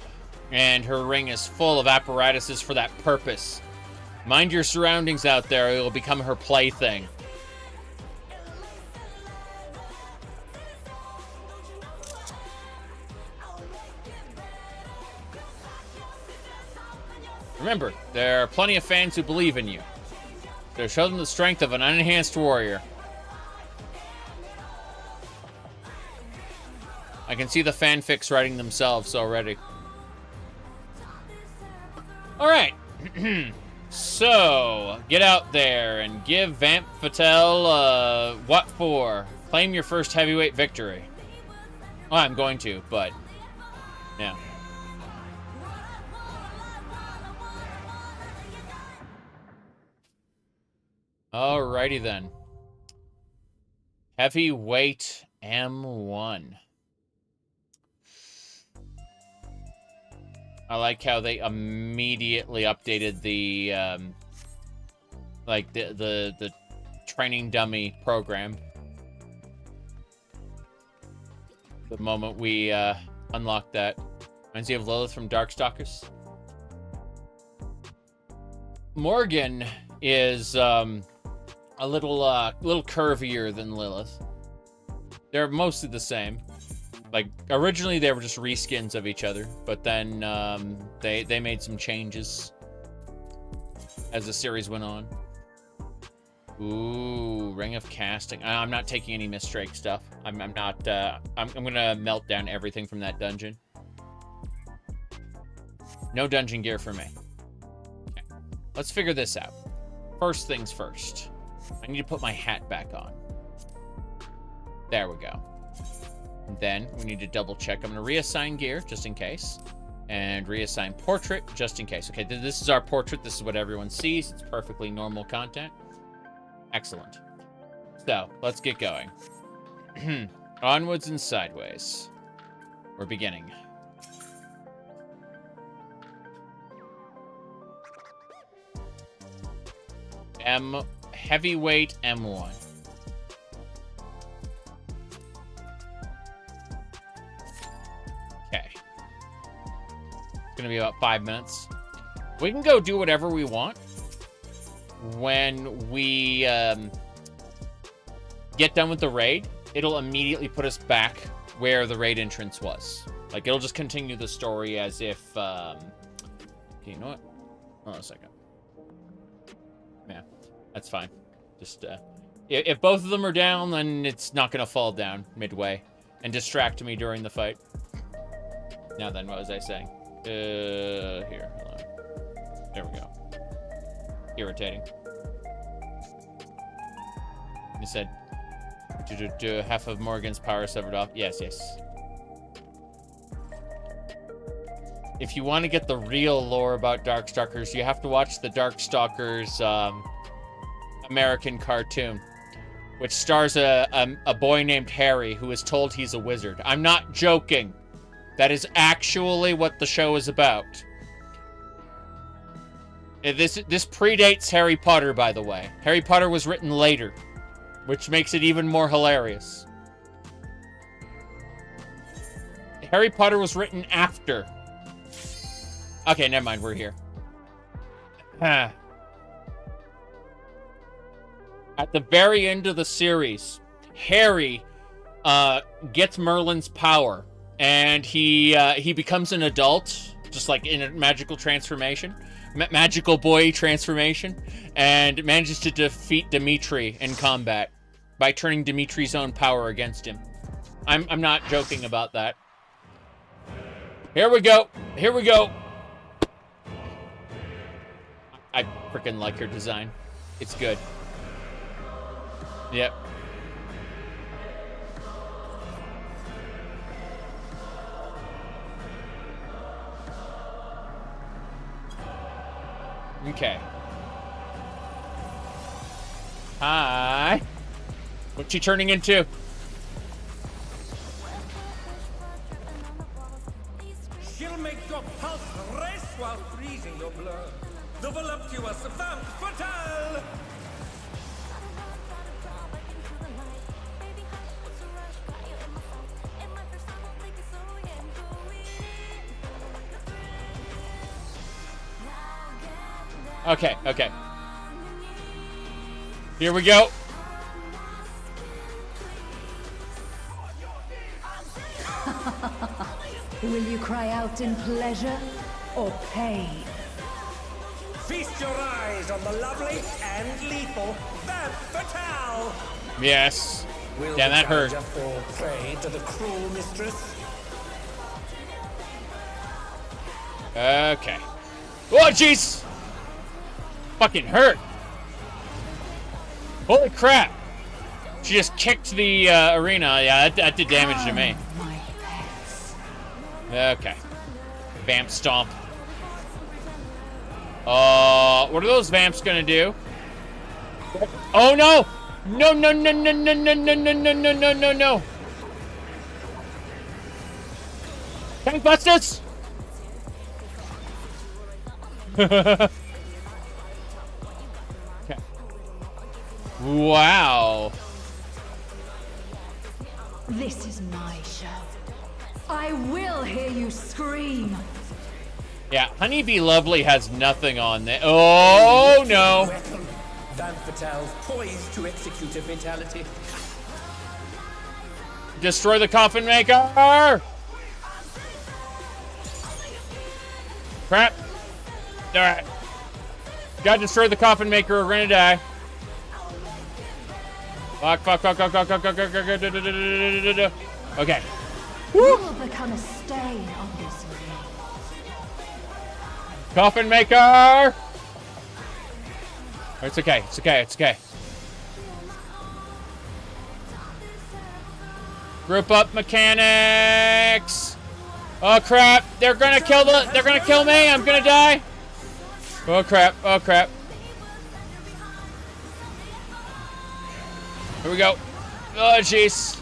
and her ring is full of apparatuses for that purpose. Mind your surroundings out there, or it will become her plaything. Remember, there are plenty of fans who believe in you. So show them the strength of an unenhanced warrior. I can see the fanfics writing themselves already. Alright. So, get out there and give Vamp Fatale what for? Claim your first heavyweight victory. Well, I'm going to, but yeah. Alrighty then. Heavyweight M1. I like how they immediately updated the like the training dummy program. the moment we unlock that. Reminds you of Lilith from Darkstalkers. Morgan is a little curvier than Lilith. They're mostly the same. Like, originally they were just reskins of each other, but then they made some changes as the series went on. Ooh, Ring of Casting. I'm not taking any Mistrake stuff. I'm gonna melt down everything from that dungeon. No dungeon gear for me. Okay, let's figure this out. First things first. I need to put my hat back on. There we go. And then we need to double check. I'm gonna reassign gear just in case. And reassign portrait just in case. Okay, this is our portrait. This is what everyone sees. It's perfectly normal content. Excellent. So, let's get going. Onwards and sideways. We're beginning. Heavyweight M1. Okay. It's gonna be about 5 minutes. We can go do whatever we want when we get done with the raid. It'll immediately put us back where the raid entrance was. Like, it'll just continue the story as if okay, you know what? Hold on a second. Yeah, that's fine. Just if both of them are down, then it's not gonna fall down midway and distract me during the fight. Now then, what was I saying? Here, hold on. There we go. Irritating. You said half of Morgan's power severed off. Yes, yes. If you want to get the real lore about Darkstalkers, you have to watch the Darkstalkers American cartoon, which stars a boy named Harry who is told he's a wizard. I'm not joking. That is actually what the show is about. This predates Harry Potter, by the way. Harry Potter was written later, which makes it even more hilarious. Harry Potter was written after. Okay, never mind. We're here. At the very end of the series, Harry gets Merlin's power, and he becomes an adult, just like in a magical transformation. Magical boy transformation, and manages to defeat Dimitri in combat by turning Dimitri's own power against him. I'm not joking about that. Here we go. Here we go. I freaking like her design. It's good. Yep. Okay. Hi. What's she turning into? She'll make your pulse race while freezing your blood. The voluptuous femme fatale. Okay, okay. Here we go. Will you cry out in pleasure or pain? Feast your eyes on the lovely and lethal femme fatale. Yes. Yeah, that hurt. Fall prey to the cruel mistress. Okay. Oh, jeez! Fucking hurt. Holy crap! She just kicked the arena. Yeah, that did damage to me. Okay. Vamp stomp. What are those vamps gonna do? Oh no! No, no, no, no, no, no, no, no, no, no, no, no, no. Tank busters! Okay. Wow. This is my show. I will hear you scream. Yeah, Honeybee Lovely has nothing on there. Oh, no. Van Fatale poised to execute a fatality. Destroy the coffin maker! Crap. Alright. Gotta destroy the coffin maker or we're gonna die. Fuck. Okay. You will become a stain on this world. Coffin maker! It's okay. Group up mechanics! Oh crap! They're gonna kill me! I'm gonna die! Oh crap. Here we go. Oh jeez.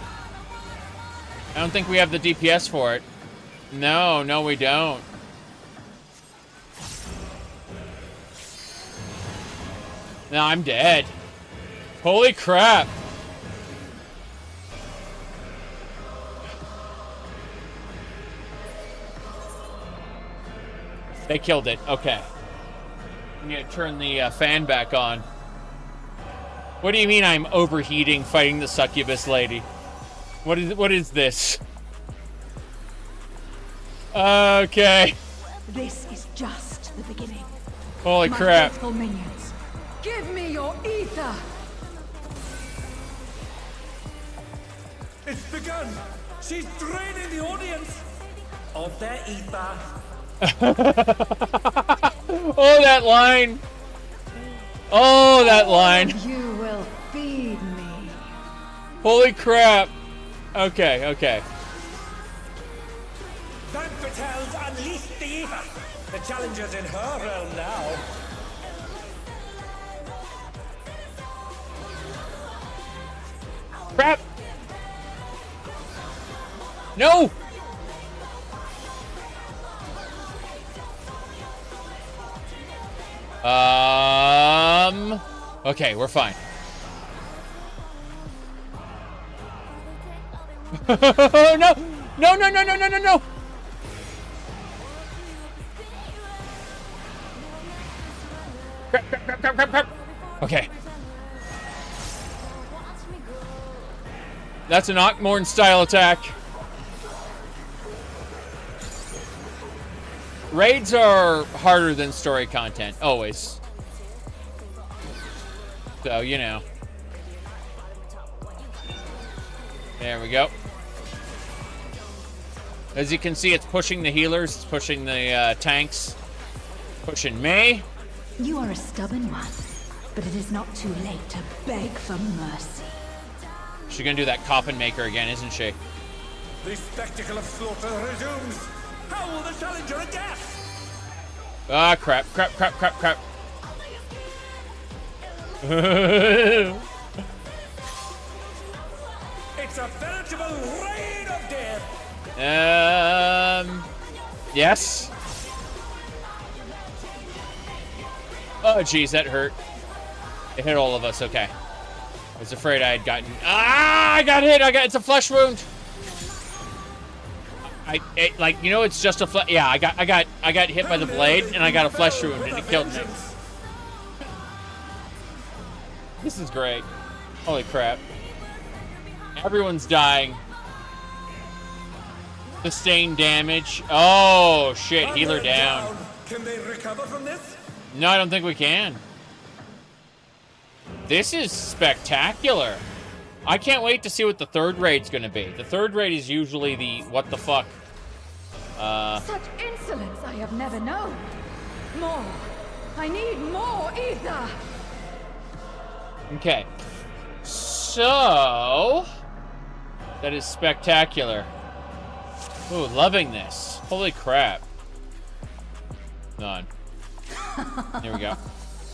I don't think we have the DPS for it. No, we don't. No, I'm dead. Holy crap. They killed it. Okay. I need to turn the fan back on. What do you mean I'm overheating fighting the succubus lady? What is this? Okay. This is just the beginning. Holy My crap. faithful minions, give me your ether. It's begun. She's draining the audience of their ether. Oh, that line. Oh, that line. You will feed me. Holy crap. Okay. Van Fatale's unleashed the ether. The challenger's in her realm now. Crap. No. Okay, we're fine. No! Crap. Okay. That's an Ockmorn style attack. Raids are harder than story content, always. So, you know. There we go. As you can see, it's pushing the healers, it's pushing the tanks, pushing me. You are a stubborn one, but it is not too late to beg for mercy. She's gonna do that coffin maker again, isn't she? The spectacle of slaughter resumes. How will the challenger adapt? Ah, crap. It's a veritable rain of death. Yes. Oh, jeez, that hurt. It hit all of us. Okay. I was afraid I had gotten. I got hit. It's a flesh wound. It's just a flesh. Yeah, I got hit by the blade, and I got a flesh wound, and it killed me. This is great. Holy crap. Everyone's dying. Sustained damage. Oh, shit. Healer down. Can they recover from this? No, I don't think we can. This is spectacular. I can't wait to see what the third raid's going to be. The third raid is usually the what the fuck. Such insolence I have never known. More. I need more ether. Okay. So, that is spectacular. Ooh, loving this. Holy crap. None. Here we go.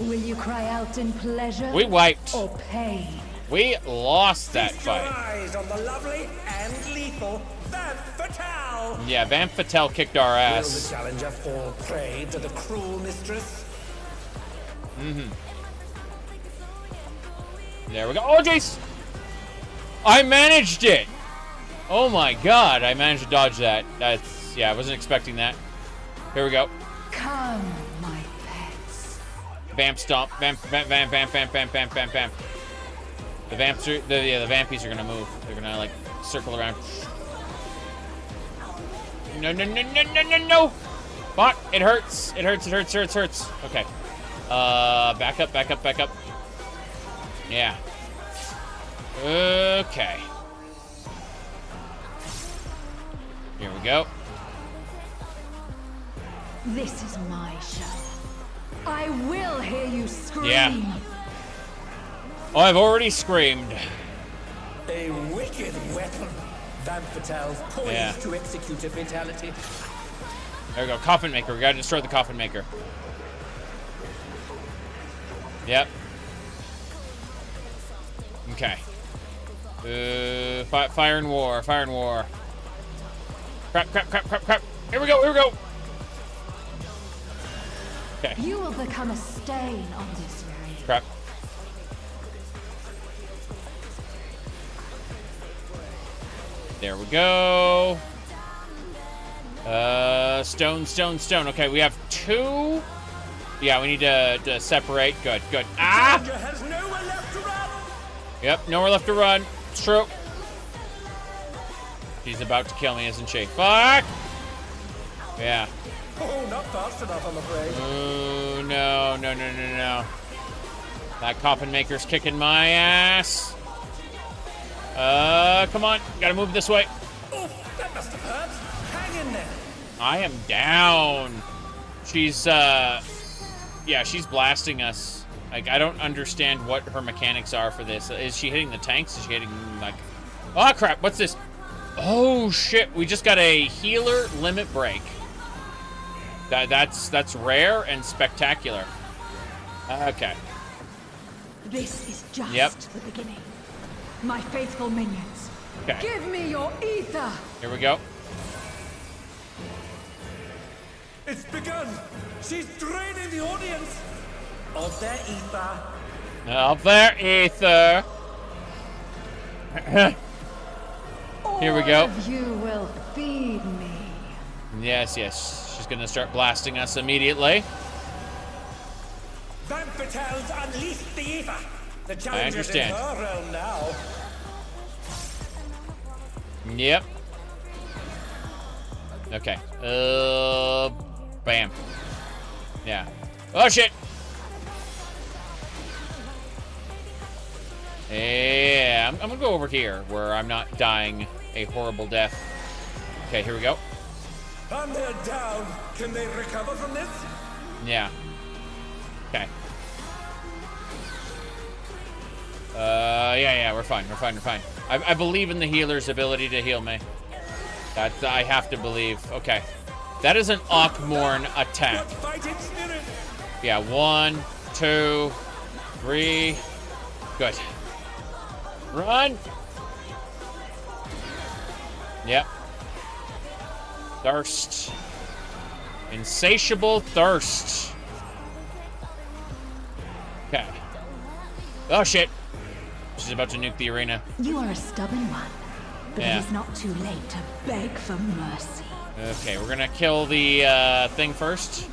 Will you cry out in pleasure? We wiped. Or pain? We lost that fight. Your eyes on the lovely and lethal Van Fatale. Yeah, Van Fatale kicked our ass. Will the challenger fall prey to the cruel mistress? There we go. Oh, jeez. I managed it. Oh my god, I managed to dodge that. That's, yeah, I wasn't expecting that. Here we go. Come, my pets. Vamp stomp. Vamp. The vamps are, the vampies are gonna move. They're gonna like circle around. No. Fuck, it hurts. It hurts. Okay. Back up. Yeah. Okay. Here we go. This is my show. I will hear you scream. Yeah. Oh, I've already screamed. A wicked weapon. Vamp Fatales poised to execute a fatality. There we go. Coffin Maker. We gotta destroy the Coffin Maker. Yep. Okay. Fire and War. Crap. Here we go. Okay. You will become a stain on this ring. Crap. There we go. Stone. Okay, we have 2. Yeah, we need to separate. Good. Ah! Has nowhere left to run. Yep, nowhere left to run. It's true. She's about to kill me, isn't she? Fuck! Yeah. Oh, not fast enough, I'm afraid. Oh, no. That Coffin Maker's kicking my ass. Come on. Gotta move this way. Oh, that must have hurt. Hang in there. I am down. She's, yeah, she's blasting us. Like, I don't understand what her mechanics are for this. Is she hitting the tanks? Is she hitting, like... Oh, crap. What's this? Oh, shit. We just got a healer limit break. That's rare and spectacular. Okay. This is just the beginning. My faithful minions. Okay. Give me your ether. Here we go. It's begun. She's draining the audience of their ether. Of their ether. Here we go. All of you will feed me. Yes. She's gonna start blasting us immediately. Vamp Fatales unleash the ether. The I challenger's in understand. her realm now. Yep. Okay. Bam. Yeah. Oh, shit. Yeah, I'm gonna go over here where I'm not dying a horrible death. Okay, here we go. And they're down. Can they recover from this? Yeah. Okay. Yeah, we're fine. I believe in the healer's ability to heal me. That I have to believe. Okay. That is an Ockmorn attack. Yeah, 1, 2, 3. Good. Run! Yep. Thirst. Insatiable thirst. Okay. Oh, shit. She's about to nuke the arena. You are a stubborn one, but Yeah. it is not too late to beg for mercy. Okay, we're gonna kill the thing first.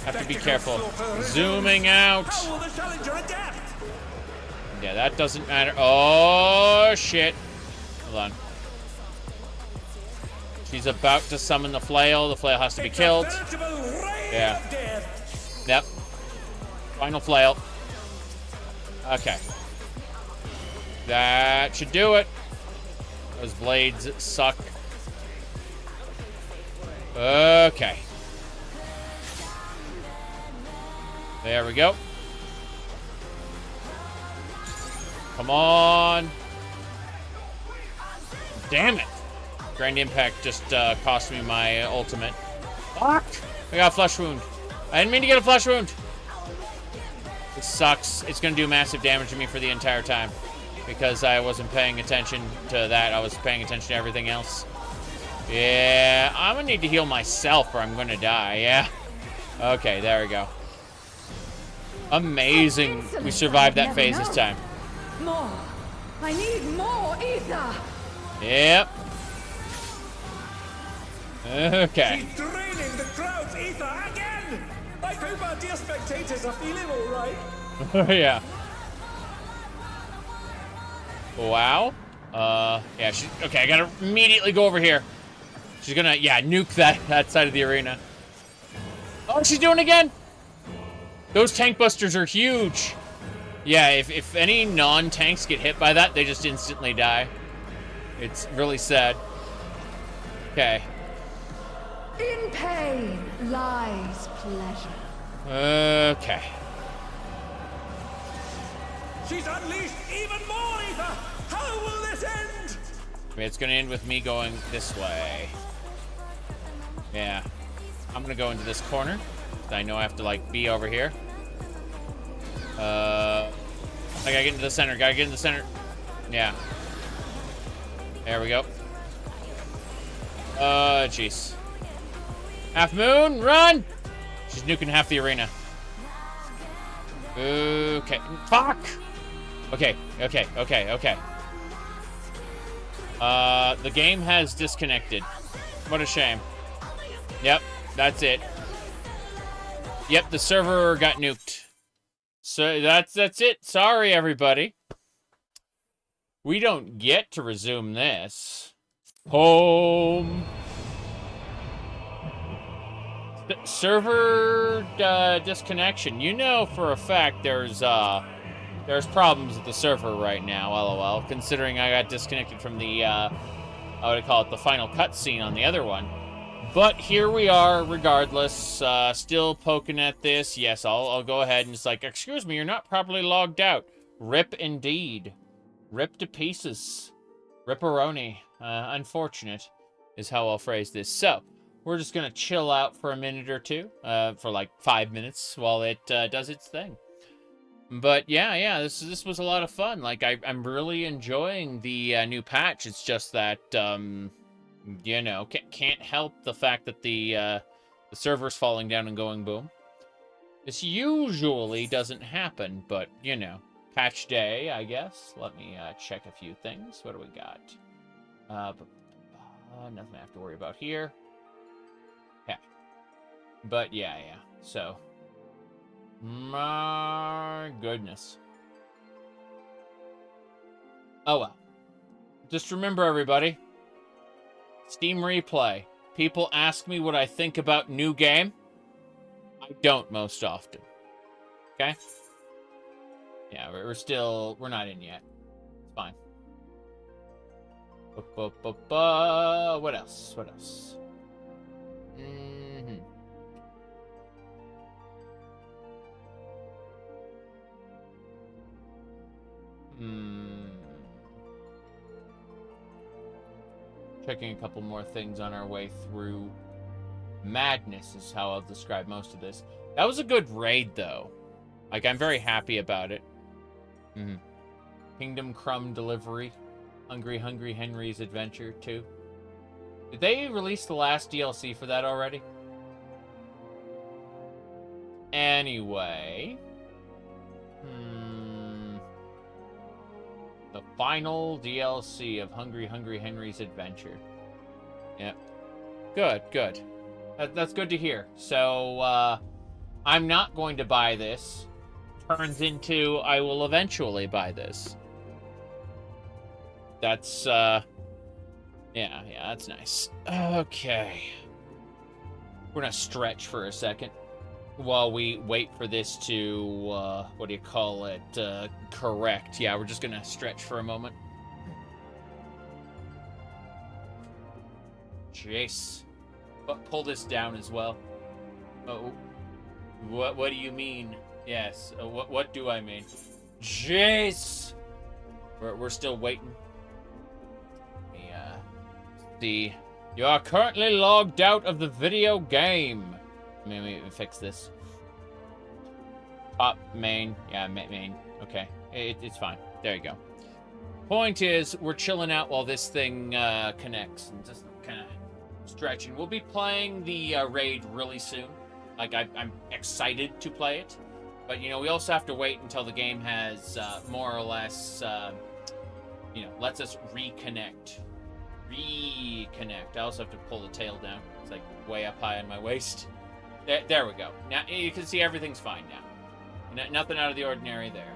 Have to be careful. Zooming out. How will the challenger adapt? Yeah, that doesn't matter. Oh, shit. Hold on. She's about to summon the flail. The flail has to be killed. Yeah. Yep. Final flail. Okay. That should do it. Those blades suck. Okay. There we go. Come on. Damn it. Grand Impact just cost me my ultimate. Fuck. I got a flesh wound. I didn't mean to get a flesh wound. It sucks. It's going to do massive damage to me for the entire time. Because I wasn't paying attention to that. I was paying attention to everything else. Yeah. I'm going to need to heal myself or I'm going to die. Yeah. Okay, there we go. Amazing. We survived that phase this time. More. I need more ether. Yep. Okay. She's draining the crowd's ether again! I hope our dear spectators are feeling alright. Yeah. Wow. Yeah, okay, I gotta immediately go over here. She's gonna, yeah, nuke that side of the arena. Oh, she's doing it again! Those tank busters are huge. Yeah, if any non-tanks get hit by that, they just instantly die. It's really sad. Okay. In pain lies pleasure. Okay. She's unleashed even more ether! How will this end? I mean, it's gonna end with me going this way. Yeah. I'm gonna go into this corner. I know I have to, like, be over here. I gotta get into the center. Gotta get in the center. Yeah. There we go. Jeez. Half Moon, run! She's nuking half the arena. Okay. Fuck! Okay. The game has disconnected. What a shame. Yep, that's it. Yep, the server got nuked. So that's it. Sorry, everybody. We don't get to resume this. Home. Server disconnection. You know for a fact there's problems with the server right now, LOL, considering I got disconnected from the, how would I call it, the final cutscene on the other one. But here we are, regardless, still poking at this. Yes, I'll go ahead and just like, excuse me, you're not properly logged out. Rip indeed. Rip to pieces. Ripperoni. Unfortunate is how I'll phrase this. So, we're just gonna chill out for a minute or two, for like 5 minutes while it does its thing. But yeah, this was a lot of fun. Like, I'm really enjoying the new patch. It's just that, you know, can't help the fact that the server's falling down and going boom. This usually doesn't happen, but, you know, patch day, I guess. Let me check a few things. What do we got? Nothing I have to worry about here. Okay. But, yeah. So, my goodness. Oh, well. Just remember, everybody. Steam Replay. People ask me what I think about new game. I don't most often. Okay? Yeah, we're not in yet. It's fine. What else? Checking a couple more things on our way through. Madness is how I'll describe most of this. That was a good raid, though. Like, I'm very happy about it. Kingdom Crumb Delivery. Hungry Henry's Adventure 2. Did they release the last DLC for that already? Anyway. The final DLC of Hungry Henry's Adventure. Yep. Good. That's good to hear. So, I'm not going to buy this. Turns into, I will eventually buy this. That's, yeah, that's nice. Okay. We're gonna stretch for a second while we wait for this to, what do you call it, correct. Yeah, we're just gonna stretch for a moment. Jeez. But pull this down as well. Oh, what do you mean? Yes, what do I mean? Jeez! We're still waiting. See. You are currently logged out of the video game. Let me fix this. Top, main. Yeah, main. Okay. It's fine. There you go. Point is, we're chilling out while this thing connects. And just kind of stretching. We'll be playing the raid really soon. Like, I'm excited to play it. But, you know, we also have to wait until the game has more or less, you know, lets us reconnect. I also have to pull the tail down. It's like way up high on my waist. There we go. Now you can see everything's fine now. Nothing out of the ordinary there.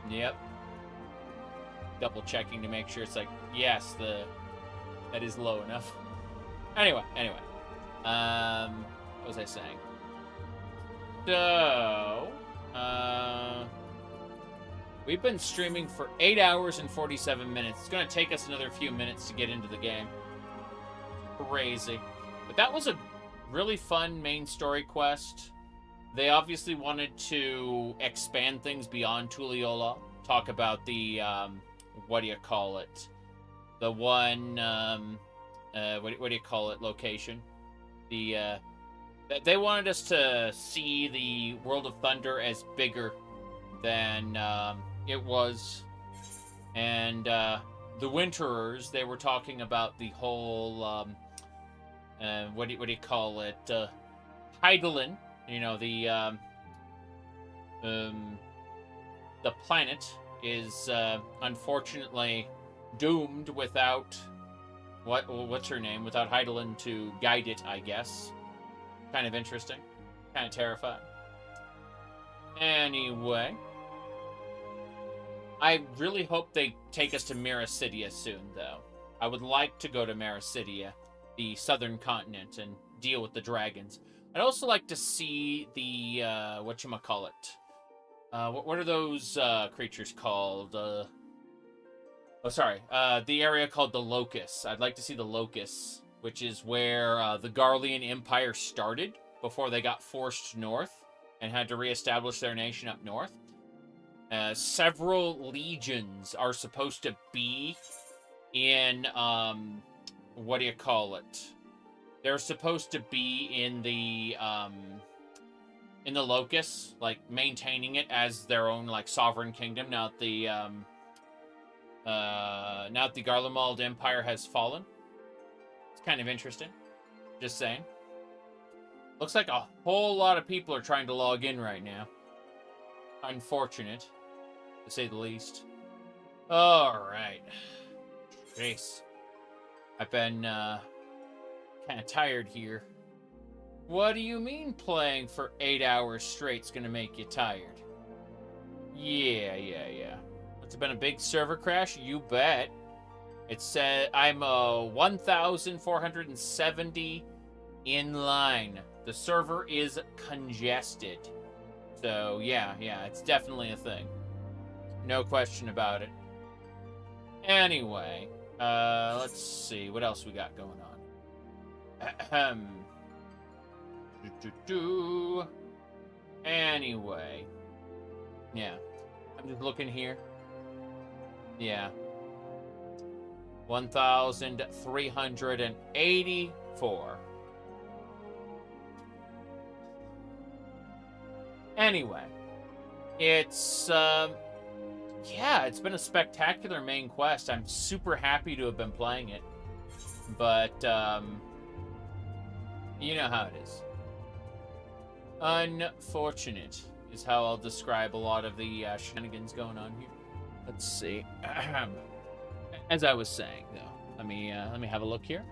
Yep. Double checking to make sure it's like, yes, that is low enough. Anyway. What was I saying? So, we've been streaming for 8 hours and 47 minutes. It's going to take us another few minutes to get into the game. Crazy. But that was a really fun main story quest. They obviously wanted to expand things beyond Tuliyola. Talk about the, what do you call it? The one, what do you call it, location? The, they wanted us to see the World of Thunder as bigger than it was. And the Winterers, they were talking about the whole, what do you call it? Hydaelyn, you know, the planet is unfortunately doomed without what's her name? Without Hydaelyn to guide it, I guess. Kind of interesting. Kind of terrifying. Anyway. I really hope they take us to Meracidia soon, though. I would like to go to Meracidia, the southern continent, and deal with the dragons. I'd also like to see the, whatchamacallit. What are those creatures called? The area called the Locusts. I'd like to see the Locusts, which is where the Garlean Empire started before they got forced north and had to reestablish their nation up north. Several legions are supposed to be in, what do you call it? They're supposed to be in the Locusts, like, maintaining it as their own, like, sovereign kingdom, now that the Garlemald Empire has fallen. It's kind of interesting. Just saying. Looks like a whole lot of people are trying to log in right now. Unfortunate, to say the least. Alright. Jeez. I've been, kind of tired here. What do you mean playing for 8 hours straight's gonna make you tired? Yeah. It's been a big server crash? You bet. It said I'm 1,470 in line. The server is congested. So, yeah, it's definitely a thing. No question about it. Anyway, let's see. What else we got going on? Anyway. Yeah. I'm just looking here. Yeah. 1,384. Anyway. It's, yeah, it's been a spectacular main quest. I'm super happy to have been playing it. But, you know how it is. Unfortunate is how I'll describe a lot of the shenanigans going on here. Let's see. As I was saying, though, let me have a look here.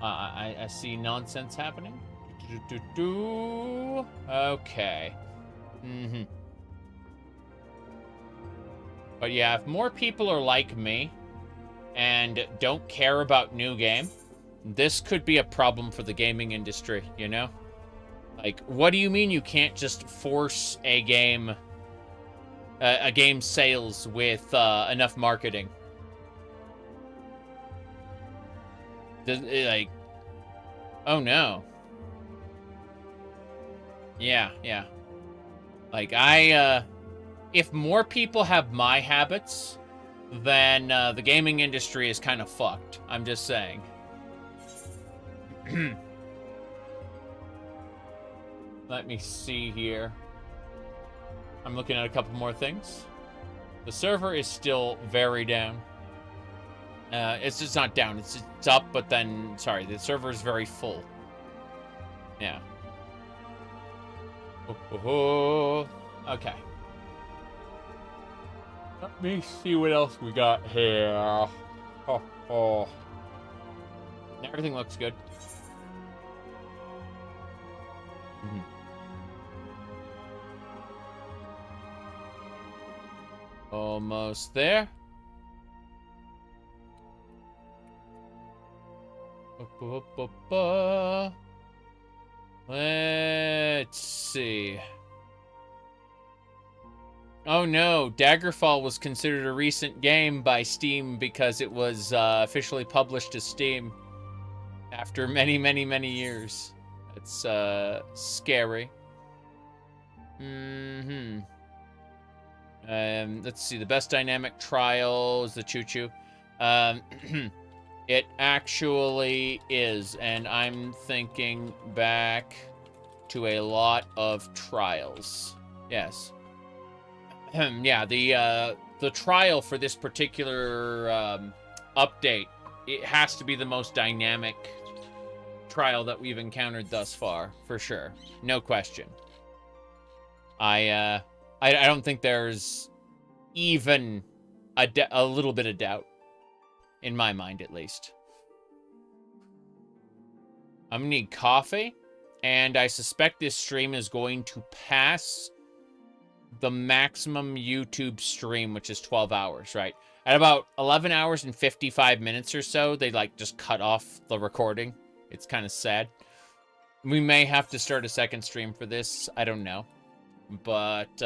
I see nonsense happening. Okay. But yeah, if more people are like me and don't care about new game, this could be a problem for the gaming industry, you know? Like, what do you mean you can't just force a game sales with enough marketing? Like, oh no. Yeah. Like, if more people have my habits, then the gaming industry is kind of fucked. I'm just saying. Let me see here. I'm looking at a couple more things. The server is still very down. It's just not down. It's up, but then, sorry, the server is very full. Yeah. Okay. Let me see what else we got here. Everything looks good. Almost there. Let's see. Oh no, Daggerfall was considered a recent game by Steam because it was officially published as Steam after many, many, many years. It's scary. Let's see, the best dynamic trial is the choo-choo. It actually is, and I'm thinking back to a lot of trials. Yes. Yeah, the trial for this particular update, it has to be the most dynamic trial that we've encountered thus far, for sure. No question. I don't think there's even a little bit of doubt. In my mind, at least. I'm gonna need coffee, and I suspect this stream is going to pass the maximum YouTube stream, which is 12 hours, right? At about 11 hours and 55 minutes or so, they, like, just cut off the recording. It's kind of sad. We may have to start a second stream for this. I don't know. But,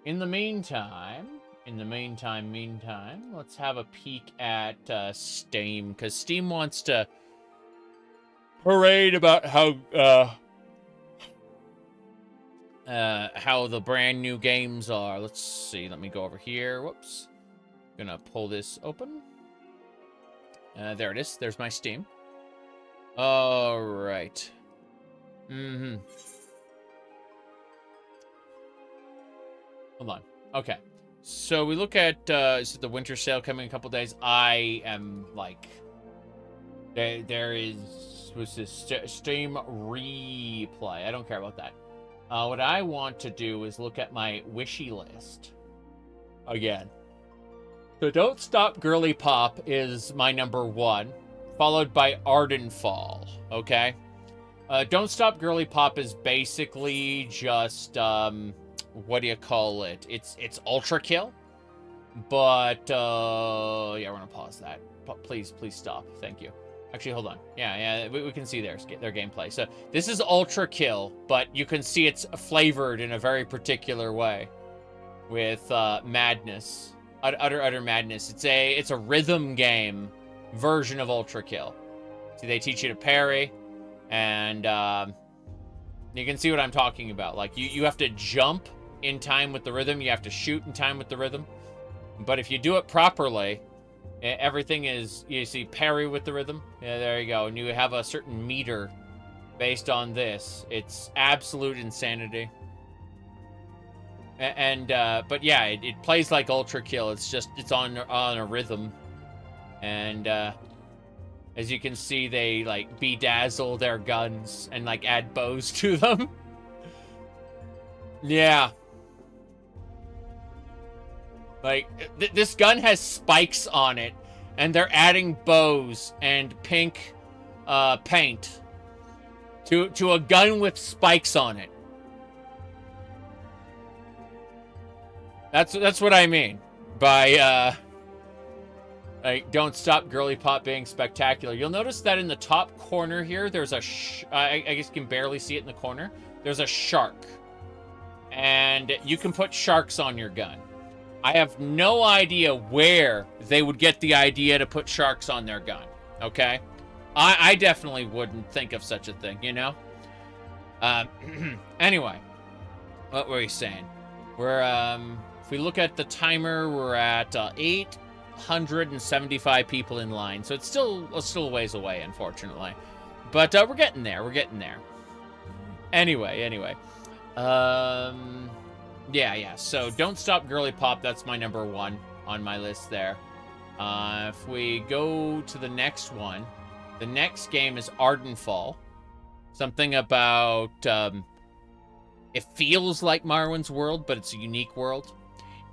in the meantime, let's have a peek at Steam, because Steam wants to parade about how the brand new games are. Let's see. Let me go over here. Whoops. Gonna pull this open. There it is. There's my Steam. All right. Hold on. Okay. So we look at is it the winter sale coming in a couple days? I am like, there is, what's this, Steam replay. I don't care about that. What I want to do is look at my wishy list again. So Don't Stop Girly Pop is my number 1, followed by Ardenfall. Okay. Don't Stop Girly Pop is basically just what do you call it? It's Ultra Kill, but yeah, we're gonna pause that. Please stop. Thank you. Actually, hold on. Yeah, we can see their gameplay. So this is Ultra Kill, but you can see it's flavored in a very particular way with madness, utter madness. It's a rhythm game version of Ultra Kill. See, they teach you to parry, and you can see what I'm talking about. Like you have to jump in time with the rhythm. You have to shoot in time with the rhythm. But if you do it properly, everything is, you see, parry with the rhythm. Yeah, there you go. And you have a certain meter based on this. It's absolute insanity. But yeah, it plays like Ultra Kill. It's just, it's on a rhythm. And as you can see, they like bedazzle their guns and like add bows to them. Yeah. Like, this gun has spikes on it, and they're adding bows and pink paint to a gun with spikes on it. That's what I mean by like, Don't Stop Girly Pop being spectacular. You'll notice that in the top corner here, there's a I guess you can barely see it in the corner. There's a shark, and you can put sharks on your gun. I have no idea where they would get the idea to put sharks on their gun, okay? I definitely wouldn't think of such a thing, you know? Anyway, what were we saying? We're, if we look at the timer, we're at 875 people in line, so it's still a ways away, unfortunately. But we're getting there, Anyway. Yeah, so Don't Stop Girly Pop, that's my number 1 on my list there. If we go to the next one, the next game is Ardenfall. Something about, it feels like Marwyn's World, but it's a unique world.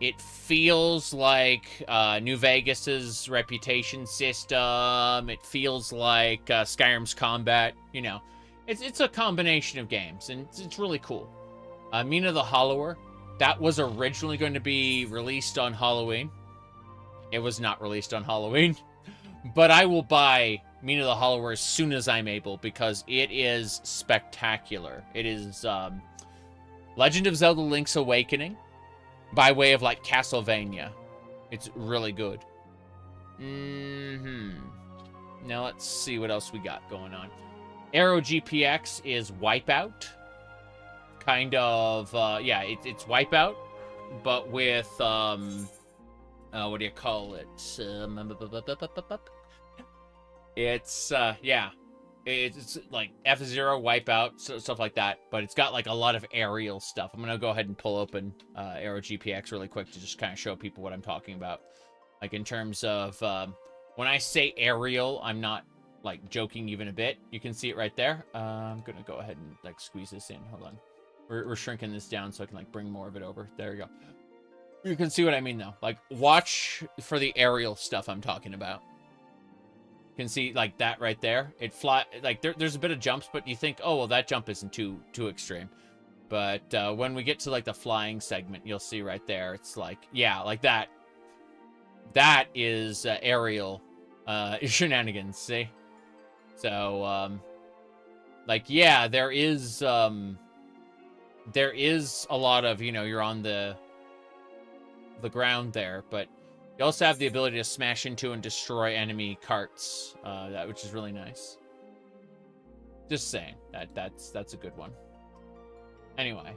It feels like New Vegas's reputation system. It feels like Skyrim's combat. You know, it's a combination of games, and it's really cool. Mina the Hollower, that was originally going to be released on Halloween. It was not released on Halloween, but I will buy Mina the Hollower as soon as I'm able because it is spectacular. It is Legend of Zelda Link's Awakening by way of like Castlevania. It's really good. Now let's see what else we got going on. Arrow GPX is Wipeout. Kind of, yeah, it's Wipeout, but with, what do you call it? It's, yeah, it's like F-Zero, Wipeout, stuff like that, but it's got like a lot of aerial stuff. I'm gonna go ahead and pull open Arrow GPX really quick to just kind of show people what I'm talking about. Like in terms of, when I say aerial, I'm not like joking even a bit. You can see it right there. I'm gonna go ahead and like squeeze this in. Hold on. We're shrinking this down so I can like bring more of it over. There you go. You can see what I mean though. Like watch for the aerial stuff I'm talking about. You can see like that right there. It fly like there's a bit of jumps, but you think, oh well, that jump isn't too extreme. But when we get to like the flying segment, you'll see right there. It's like, yeah, like that. That is aerial shenanigans. See? So like yeah, there is a lot of, you know, you're on the ground there, but you also have the ability to smash into and destroy enemy carts, which is really nice. Just saying that's a good one. Anyway,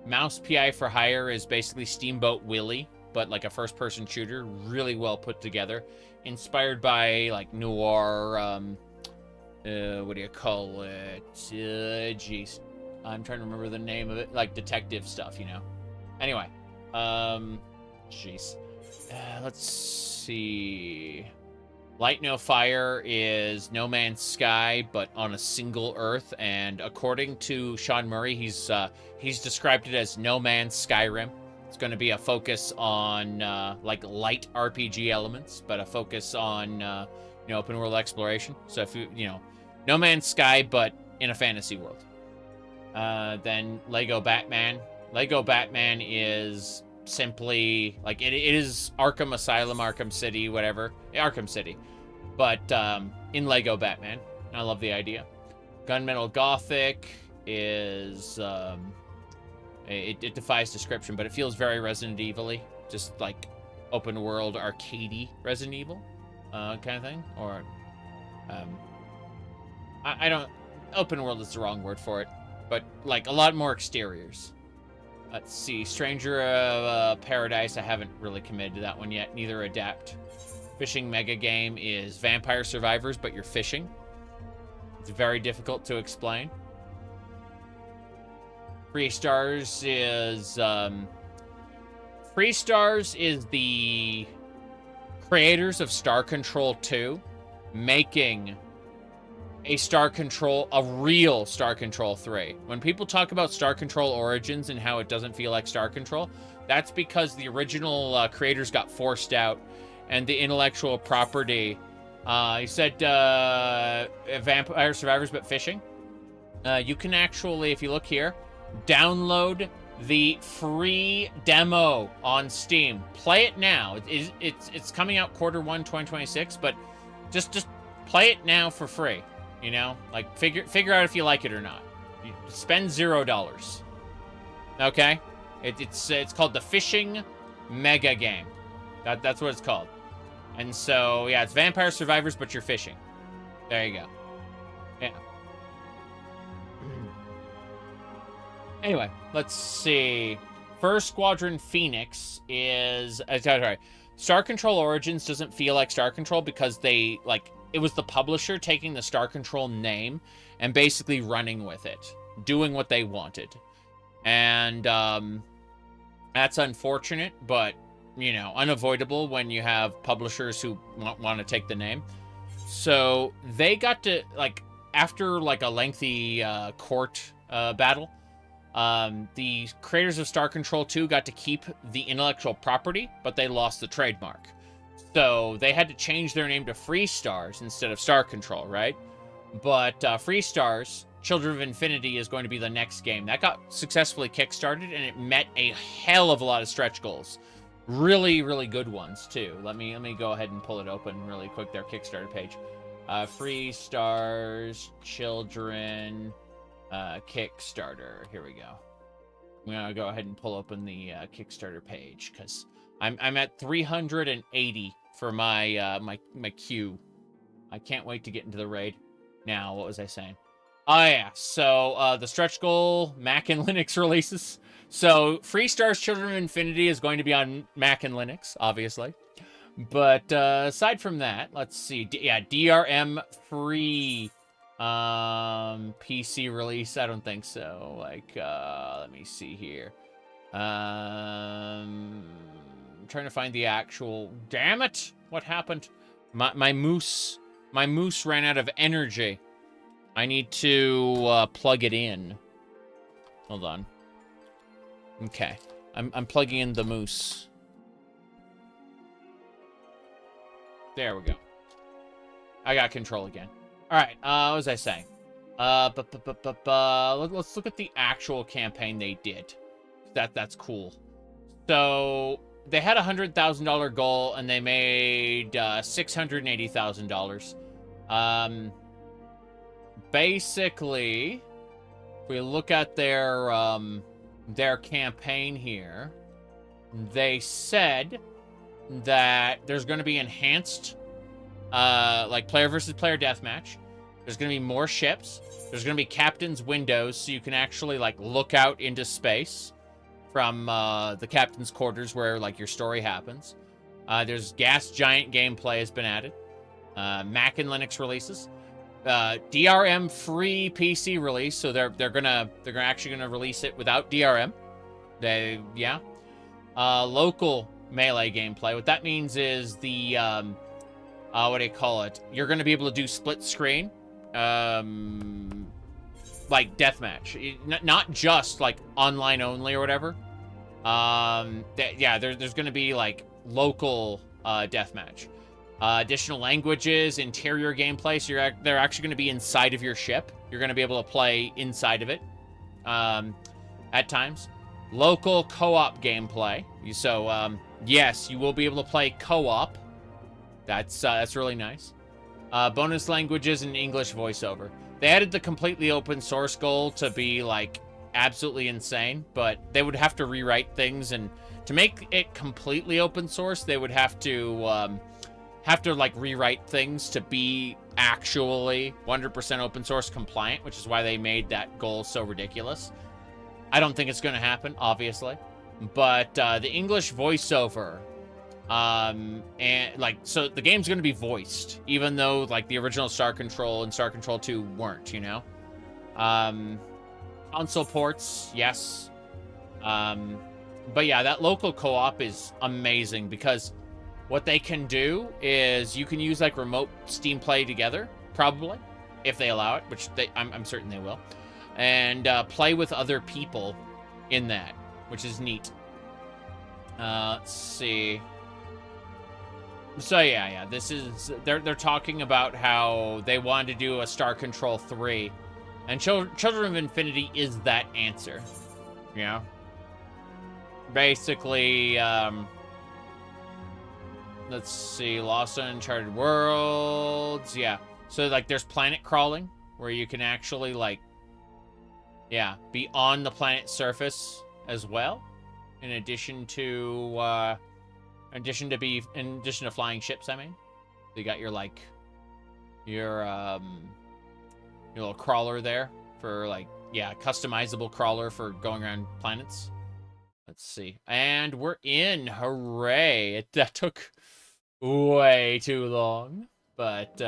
Mouse PI for Hire is basically Steamboat Willie, but like a first-person shooter, really well put together, inspired by like noir. What do you call it? Jeez. I'm trying to remember the name of it. Like detective stuff, you know? Anyway. Jeez. Let's see. Light No Fire is No Man's Sky, but on a single Earth. And according to Sean Murray, he's described it as No Man's Skyrim. It's going to be a focus on, like, light RPG elements, but a focus on, you know, open world exploration. So if you know, No Man's Sky, but in a fantasy world. Then Lego Batman. Lego Batman is simply like it is Arkham Asylum, Arkham City, whatever, Arkham City, but in Lego Batman. I love the idea. Gunmetal Gothic is it defies description, but it feels very Resident Evil-y, just like open world arcadey Resident Evil kind of thing, or I don't, open world is the wrong word for it, but like a lot more exteriors. Let's see, Stranger of Paradise, I haven't really committed to that one yet, neither Adapt. Fishing mega game is Vampire Survivors, but you're fishing. It's very difficult to explain. Freestars is the creators of Star Control 2 making a real Star Control 3. When people talk about Star Control Origins and how it doesn't feel like Star Control, that's because the original creators got forced out and the intellectual property, he said Vampire Survivors but fishing. You can actually, if you look here, download the free demo on Steam. Play it now. It's coming out Q1 2026, but just play it now for free. You know, like figure out if you like it or not. You spend $0. Okay, it's called the Fishing Mega Game. That's what it's called. And so yeah, it's Vampire Survivors, but you're fishing. There you go. Yeah. Anyway, let's see. First Squadron Phoenix is sorry. Star Control Origins doesn't feel like Star Control because they like. It was the publisher taking the Star Control name and basically running with it, doing what they wanted. And that's unfortunate, but, you know, unavoidable when you have publishers who want to take the name. So they got to, like, after, like, a lengthy court battle, The creators of Star Control 2 got to keep the intellectual property, but they lost the trademark. So they had to change their name to Free Stars instead of Star Control, right? But Free Stars, Children of Infinity, is going to be the next game. That got successfully kickstarted, and it met a hell of a lot of stretch goals. Really, really good ones, too. Let me go ahead and pull it open really quick, their Kickstarter page. Free Stars, Children, Kickstarter. Here we go. I'm going to go ahead and pull open the Kickstarter page, because I'm at 380 for my my queue. I can't wait to get into the raid. Now, what was I saying? Oh, yeah. So, the stretch goal, Mac and Linux releases. So, Free Stars Children of Infinity is going to be on Mac and Linux, obviously. But, aside from that, let's see. Yeah, DRM free PC release. I don't think so. Like, let me see here. I'm trying to find the actual... Damn it! What happened? My moose ran out of energy. I need to plug it in. Hold on. Okay. I'm plugging in the moose. There we go. I got control again. Alright, what was I saying? Let's look at the actual campaign they did. That's cool. So, they had a $100,000 goal, and they made $680,000. Basically, if we look at their campaign here, they said that there's going to be enhanced, like player versus player deathmatch. There's going to be more ships. There's going to be captain's windows, so you can actually like look out into space from the captain's quarters where like your story happens. There's gas giant gameplay has been added. Mac and Linux releases. DRM free PC release, so they're actually gonna release it without DRM. Local melee gameplay. What that means is the what do you call it? You're gonna be able to do split screen, like deathmatch, not just like online only or whatever. There's gonna be like local deathmatch. Additional languages, interior gameplay, so they're actually going to be inside of your ship. You're going to be able to play inside of it at times. Local co-op gameplay. So, yes, you will be able to play co-op. That's really nice. Bonus languages and English voiceover. They added the completely open source goal to be, like, absolutely insane, but they would have to rewrite things, and to make it completely open source, they would have to like rewrite things to be actually 100% open source compliant, which is why they made that goal so ridiculous. I don't think it's going to happen, obviously, but the English voiceover, and like, so the game's going to be voiced, even though like the original Star Control and Star Control 2 weren't, you know. Console ports, yes. But yeah, that local co-op is amazing, because what they can do is you can use like remote Steam Play together, probably, if they allow it, which I'm certain they will, and play with other people in that, which is neat. Let's see. So yeah, this is they're talking about how they wanted to do a Star Control 3, and Children of Infinity is that answer. You know, basically. Let's see, Lost and Uncharted Worlds, yeah. So, like, there's planet crawling, where you can actually, like, yeah, be on the planet's surface as well, in addition to flying ships, I mean. So you got your, like, your little crawler there for, like, yeah, customizable crawler for going around planets. Let's see. And we're in. Hooray. That took way too long, but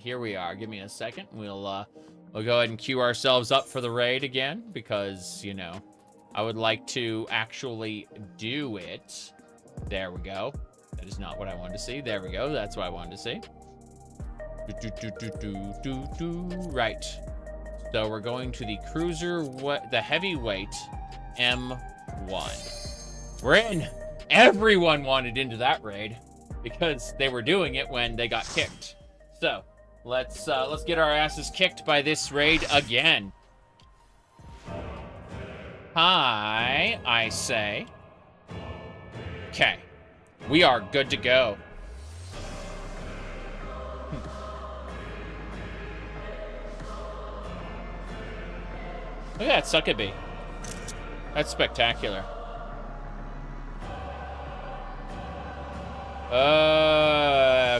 here we are. Give me a second. We'll go ahead and queue ourselves up for the raid again, because, you know, I would like to actually do it. There we go. That is not what I wanted to see. There we go. That's what I wanted to see. Right. So we're going to the the heavyweight M1. We're in. Everyone wanted into that raid because they were doing it when they got kicked. So let's get our asses kicked by this raid again. Hi, I say. Okay, we are good to go. Look at that Succubee. That's spectacular.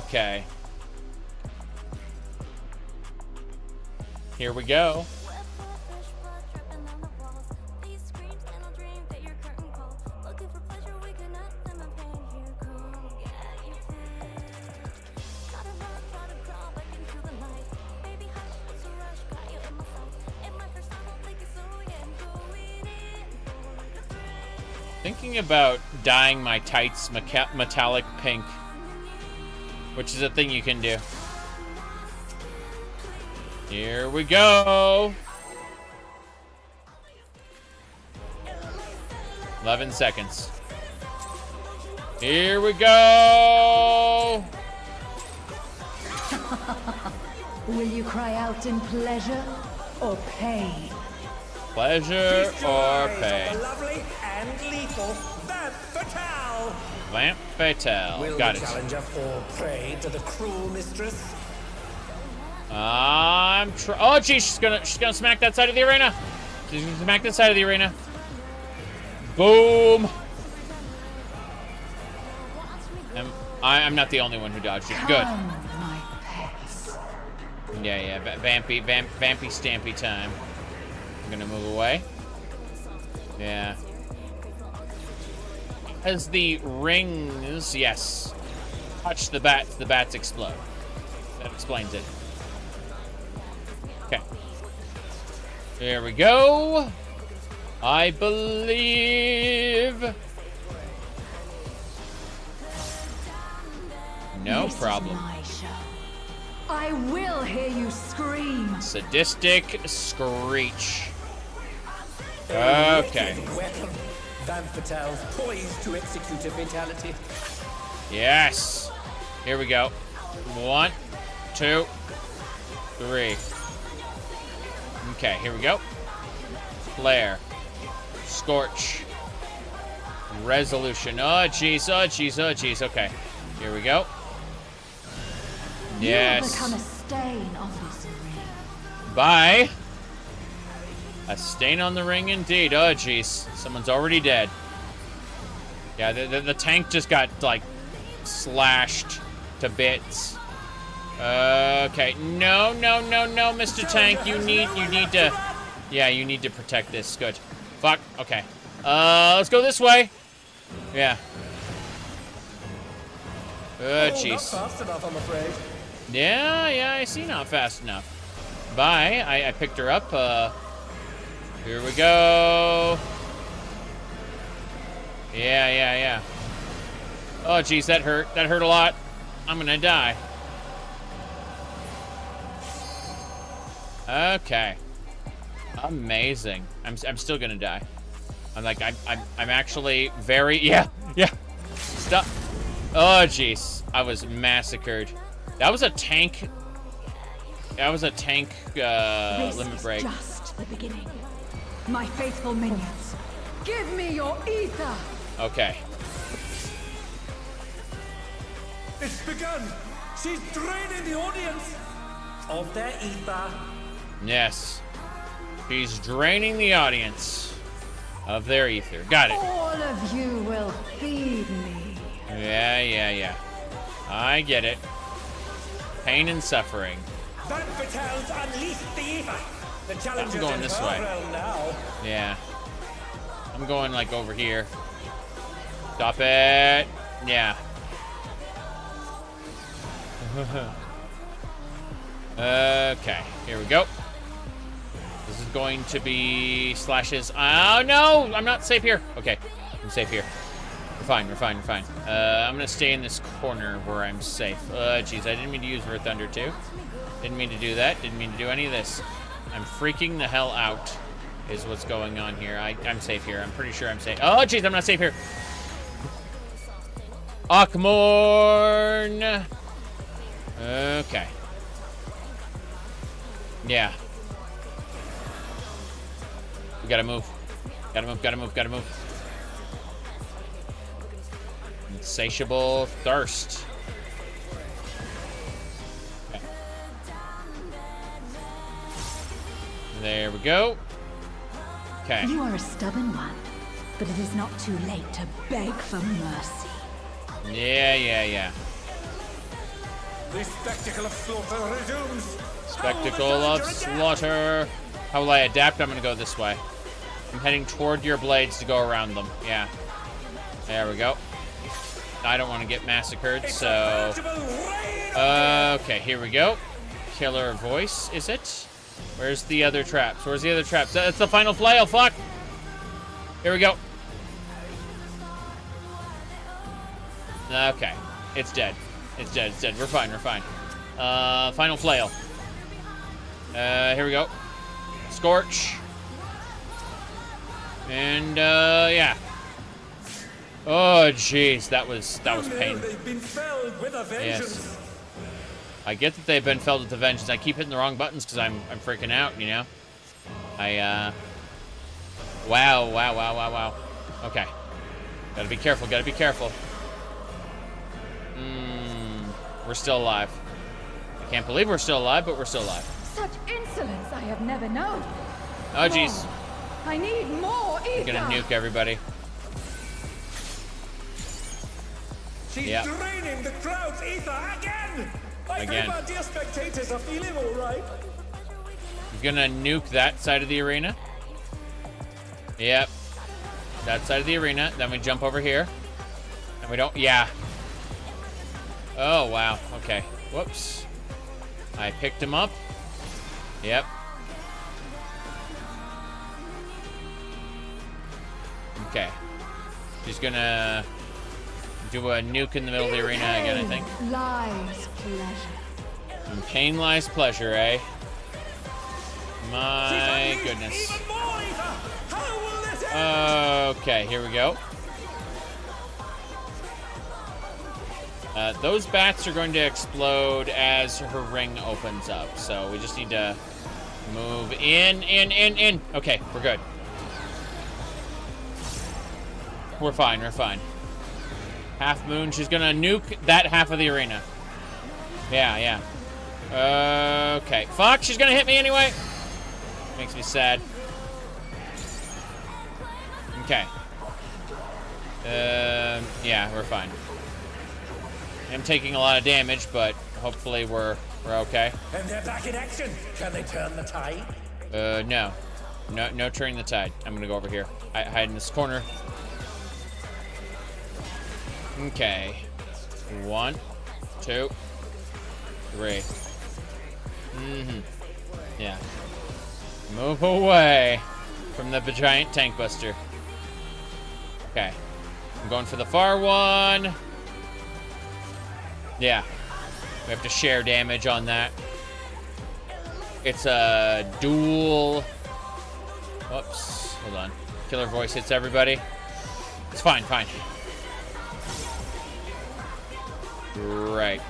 Okay. Here we go. Thinking about dyeing my tights metallic pink, which is a thing you can do. Here we go. 11 seconds. Here we go. Will you cry out in pleasure or pain? Pleasure or pain? Lovely and lethal Vamp Fatale. Vamp Fatale. Got it. Will the challenger fall prey to the cruel mistress? Oh, geez, she's gonna smack that side of the arena. She's gonna smack that side of the arena. Boom. I'm not the only one who dodged it. Good. Yeah. Vampy stampy time. I'm gonna move away. Yeah. As the rings, yes, touch the bats explode. That explains it. Okay. Here we go. I believe. No problem. I will hear you scream. Sadistic screech. Okay. Vamp Fatale poised to execute a fatality. Yes. Here we go. 1, 2, 3. Okay, here we go. Flare. Scorch. Resolution. Oh, jeez. Oh, jeez. Oh, jeez. Okay. Here we go. Yes. You have become a stain on this ring. Bye. A stain on the ring indeed. Oh, jeez. Someone's already dead. Yeah, the tank just got, like, slashed to bits. Okay. No, Mr. Tank. You need to... Yeah, you need to protect this. Good. Fuck. Okay. Let's go this way. Yeah. Oh, jeez. Not fast enough, I'm afraid. Yeah, I see not fast enough. Bye. I picked her up. Here we go. Yeah. Oh, geez, that hurt. That hurt a lot. I'm gonna die. Okay. Amazing. I'm still gonna die. I'm actually very... Yeah. Stop. Oh, jeez. I was massacred. That was a tank... limit break. This is just the beginning. My faithful minions, give me your ether! Okay. It's begun! She's draining the audience of their ether. Yes. She's draining the audience of their ether. Got it. All of you will feed me. Yeah. I get it. Pain and suffering. Vamp Fatale's unleashed the ether. The challenger's I'm going this way. Now. Yeah. I'm going, like, over here. Stop it. Yeah. Okay. Here we go. This is going to be slashes. Oh, no! I'm not safe here. Okay. I'm safe here. We're fine. I'm gonna stay in this corner where I'm safe. Jeez. I didn't mean to use Earth Thunder, too. Didn't mean to do that. Didn't mean to do any of this. I'm freaking the hell out is what's going on here. I'm safe here. I'm pretty sure I'm safe. Oh, jeez, I'm not safe here. Akmorn. Okay. Yeah. We gotta move. Gotta move, gotta move, gotta move. Insatiable thirst. Okay. There we go. Okay. You are a stubborn one, but it is not too late to beg for mercy. Yeah. The spectacle of slaughter resumes. Spectacle of slaughter. How will I adapt? I'm gonna go this way. I'm heading toward your blades to go around them. Yeah. There we go. I don't want to get massacred, so... Okay, here we go. Killer voice, is it? Where's the other traps? Where's the other traps? That's the final flail, fuck! Here we go. Okay. It's dead. It's dead, it's dead. We're fine, we're fine. Final flail. Here we go. Scorch. And, yeah. Oh, jeez, that was pain. Yes. I get that they've been felled with a vengeance. I keep hitting the wrong buttons because I'm freaking out, you know? Wow. Okay. Gotta be careful, gotta be careful. We're still alive. I can't believe we're still alive, but we're still alive. Such insolence I have never known. Oh, jeez. I need more ether. I'm gonna nuke everybody. She's draining the crowd's ether again! I Again. hope our dear spectators are feeling alright. I'm gonna nuke that side of the arena. Yep. That side of the arena. Then we jump over here. And we don't... Yeah. Oh, wow. Okay. Whoops. I picked him up. Yep. Okay. She's gonna do a nuke in the middle of the arena again, I think. Lies pleasure. In pain lies pleasure, eh? My goodness. Okay, here we go. Those bats are going to explode as her ring opens up, so we just need to move in. Okay, we're good. We're fine, we're fine. Half moon, she's gonna nuke that half of the arena. Yeah. Okay. Fuck, she's gonna hit me anyway. Makes me sad. Okay. Yeah, we're fine. I'm taking a lot of damage, but hopefully we're okay. And they're back in action. Can they turn the tide? No, turning the tide. I'm gonna go over here. Hide in this corner. Okay. 1, 2, 3. Yeah. Move away from the giant tank buster. Okay. I'm going for the far one. Yeah. We have to share damage on that. It's a dual... Whoops. Hold on. Killer voice hits everybody. It's fine. Right.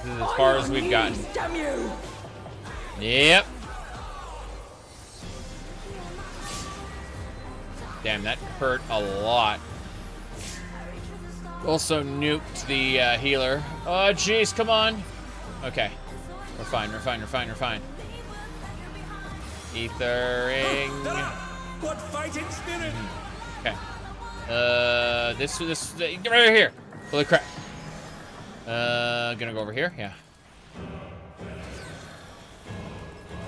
This is as far as we've gotten. Yep. Damn, that hurt a lot. Also nuked the healer. Oh, jeez, come on. Okay. We're fine. Ethering. What fighting spirit? Okay. This get right here. Holy crap. Gonna go over here. Yeah.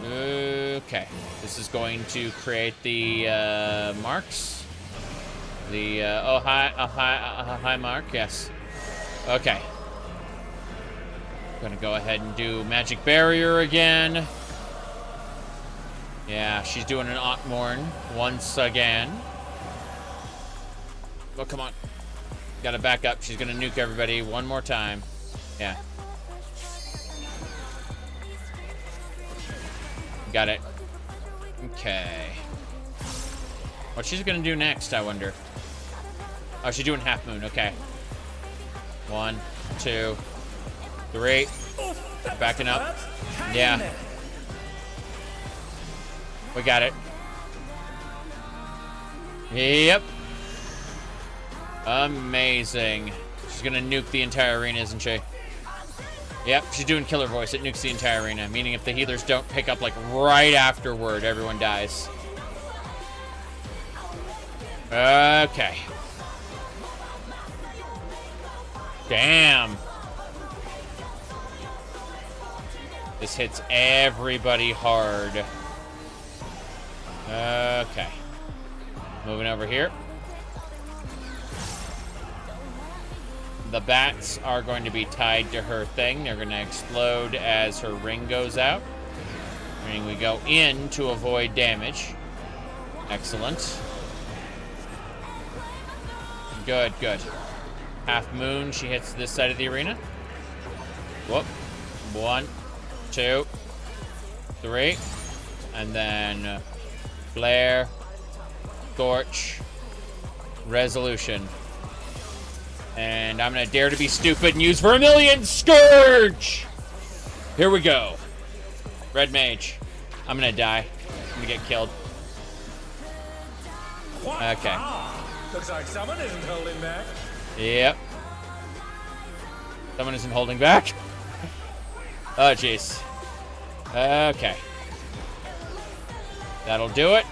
Okay. This is going to create the marks. The high mark. Yes. Okay. Gonna go ahead and do magic barrier again. Yeah, she's doing an Otmorn once again. Oh, come on. Gotta back up. She's gonna nuke everybody one more time. Yeah. Got it. Okay. What's she gonna do next, I wonder? Oh, she's doing half moon. Okay. 1, 2, 3. Backing up. Yeah. We got it. Yep. Amazing. She's gonna nuke the entire arena, isn't she? Yep, she's doing killer voice. It nukes the entire arena, meaning if the healers don't pick up, like, right afterward, everyone dies. Okay. Damn. This hits everybody hard. Okay. Moving over here. The bats are going to be tied to her thing. They're going to explode as her ring goes out. Meaning we go in to avoid damage. Excellent. Good, good. Half moon, she hits this side of the arena. Whoop. 1, 2, 3. And then flare, scorch, resolution. And I'm gonna dare to be stupid and use Vermilion Scourge! Here we go. Red Mage. I'm gonna die. I'm gonna get killed. Okay. Looks like someone isn't holding back. Yep. Someone isn't holding back. Oh, jeez. Okay. That'll do it.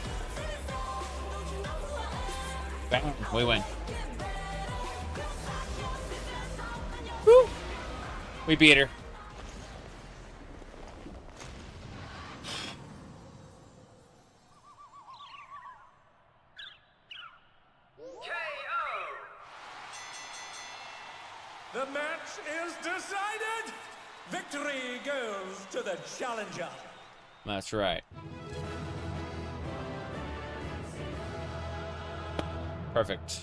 Bam. We win. Woo. We beat her. The match is decided. Victory goes to the challenger. That's right. Perfect.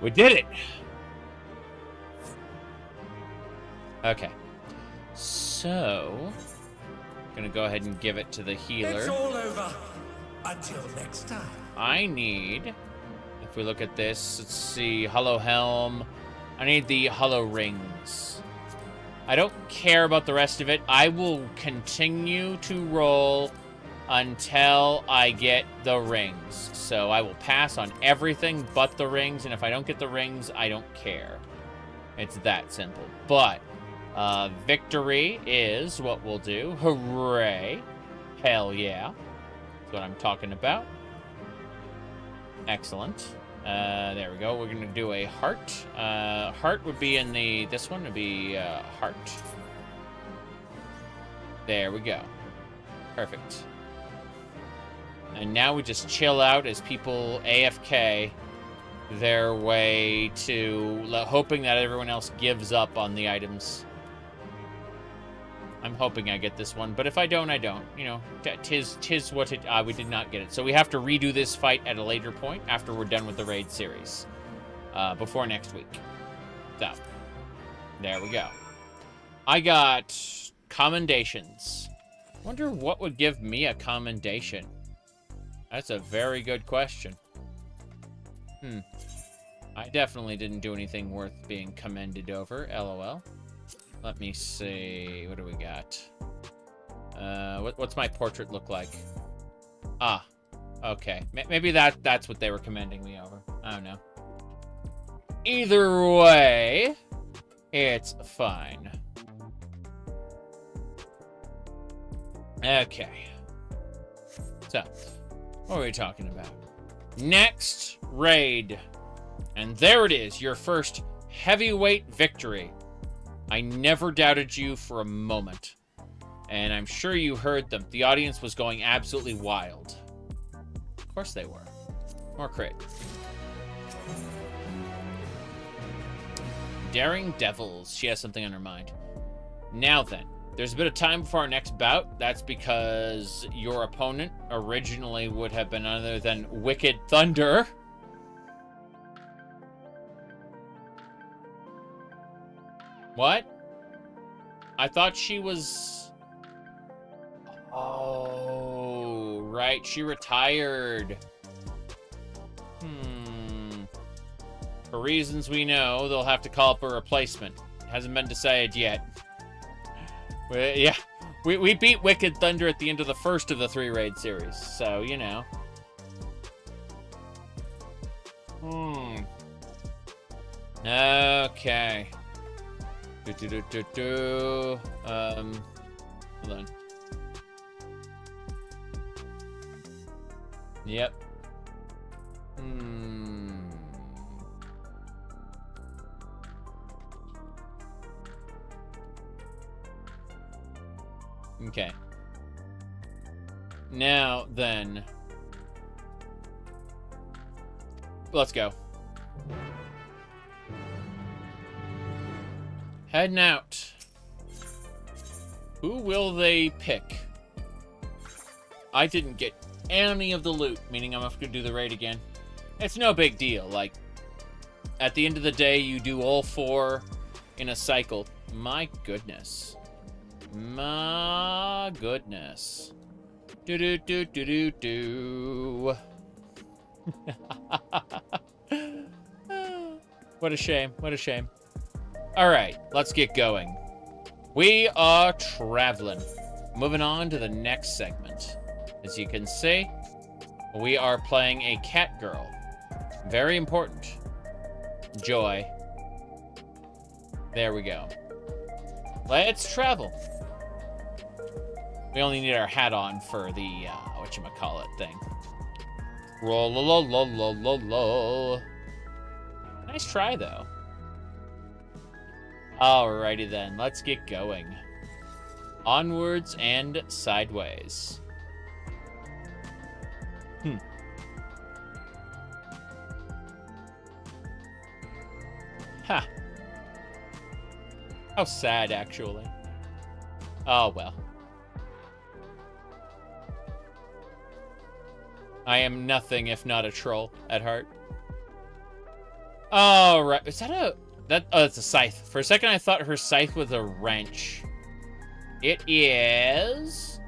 We did it. Okay. So, gonna go ahead and give it to the healer. It's all over. Until next time. I need, if we look at this, let's see, Hollow Helm. I need the Hollow Rings. I don't care about the rest of it. I will continue to roll until I get the rings. So I will pass on everything but the rings, and if I don't get the rings, I don't care. It's that simple. But victory is what we'll do. Hooray. Hell yeah. That's what I'm talking about. Excellent. There we go. We're going to do a heart. Heart would be in the... This one would be heart. There we go. Perfect. And now we just chill out as people AFK their way to... hoping that everyone else gives up on the items. I'm hoping I get this one, but if I don't, I don't. You know, tis what it... we did not get it. So we have to redo this fight at a later point after we're done with the raid series. Before next week. So, there we go. I got commendations. Wonder what would give me a commendation. That's a very good question. I definitely didn't do anything worth being commended over, LOL. Let me see. What do we got? What's my portrait look like? Ah, okay. Maybe that's what they were commending me over. I don't know. Either way, it's fine. Okay. So, what are we talking about? Next raid. And there it is, your first heavyweight victory. I never doubted you for a moment. And I'm sure you heard them. The audience was going absolutely wild. Of course they were. More crit. Daring Devils. She has something on her mind. Now then, there's a bit of time before our next bout. That's because your opponent originally would have been none other than Wicked Thunder. What? I thought she was... Oh, right. She retired. For reasons we know, they'll have to call up a replacement. Hasn't been decided yet. Yeah. We beat Wicked Thunder at the end of the first of the 3 raid series, so, you know. Okay. Hold on. Yep. Okay. Now, then. Let's go. Heading out. Who will they pick? I didn't get any of the loot, meaning I'm have to do the raid again. It's no big deal. Like, at the end of the day, you do all 4 in a cycle. My goodness. My goodness. Do. What a shame. What a shame. All right, let's get going. We are traveling. Moving on to the next segment. As you can see, we are playing a cat girl. Very important. Joy. There we go. Let's travel. We only need our hat on for the, whatchamacallit thing. Roll. Nice try, though. Alrighty then, let's get going. Onwards and sideways. Ha. How sad, actually. Oh, well. I am nothing if not a troll at heart. Oh, right. Is that a... Oh, it's a scythe. For a second, I thought her scythe was a wrench. It is...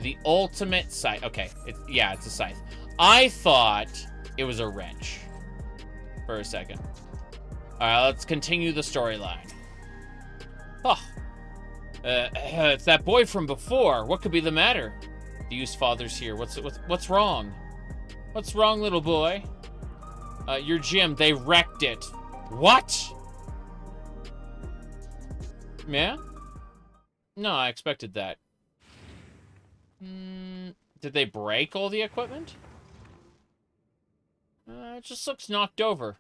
the ultimate scythe. Okay. Yeah, it's a scythe. I thought it was a wrench. For a second. Alright, let's continue the storyline. Oh. It's that boy from before. What could be the matter? The youth's father's here. What's wrong? What's wrong, little boy? Your gym, they wrecked it. What? Yeah? No, I expected that. Did they break all the equipment? It just looks knocked over.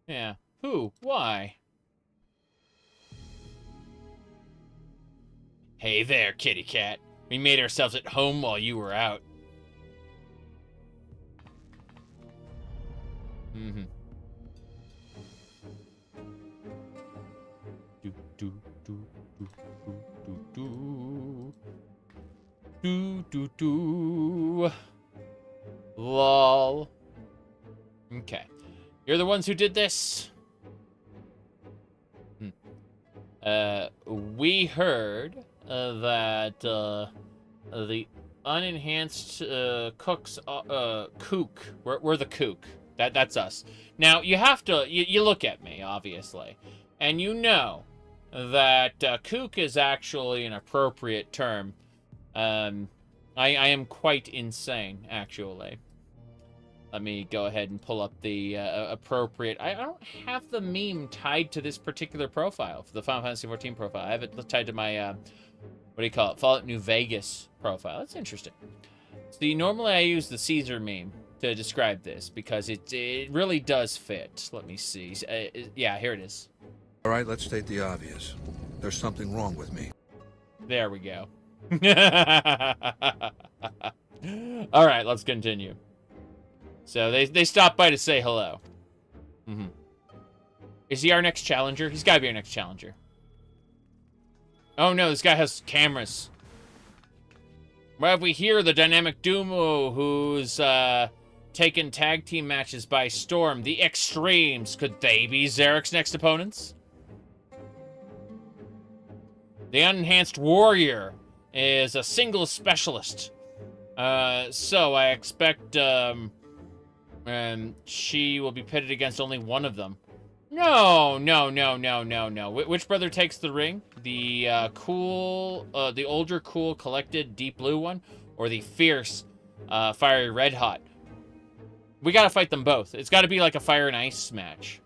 Yeah. Who? Why? Hey there, kitty cat. We made ourselves at home while you were out. Lol. Okay. You're the ones who did this? We heard that the unenhanced cooks kook. We're the kook. That's us. Now you have to you look at me, obviously, and you know that kook is actually an appropriate term. I am quite insane, actually. Let me go ahead and pull up the appropriate... I don't have the meme tied to this particular profile, for the Final Fantasy XIV profile. I have it tied to my, what do you call it, Fallout New Vegas profile. That's interesting. See, normally I use the Caesar meme to describe this, because it really does fit. Let me see. Yeah, here it is. All right, let's state the obvious. There's something wrong with me. There we go. All right, let's continue. So they stopped by to say hello. Is he our next challenger? He's got to be our next challenger. Oh no, this guy has cameras. Well, if we hear the dynamic Dumo who's taken tag team matches by storm, the Extremes, could they be Zarek's next opponents? The Unenhanced Warrior. is a single specialist. So I expect she will be pitted against only one of them. No. Which brother takes the ring? The the older, cool, collected, deep blue one, or the fierce, fiery red hot? We gotta fight them both. It's gotta be like a fire and ice match.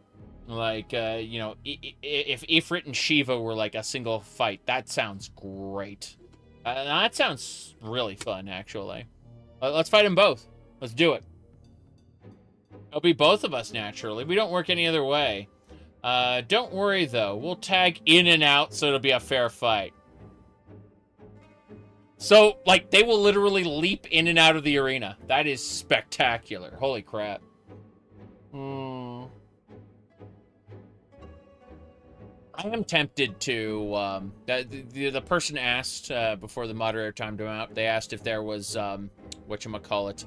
Like, you know, if Ifrit and Shiva were like a single fight, that sounds great. That sounds really fun, actually. Let's fight them both. Let's do it. It'll be both of us, naturally. We don't work any other way. Don't worry, though. We'll tag in and out, so it'll be a fair fight. So, like, they will literally leap in and out of the arena. That is spectacular. Holy crap. I am tempted to, the person asked, before the moderator timed him out, they asked if there was, whatchamacallit,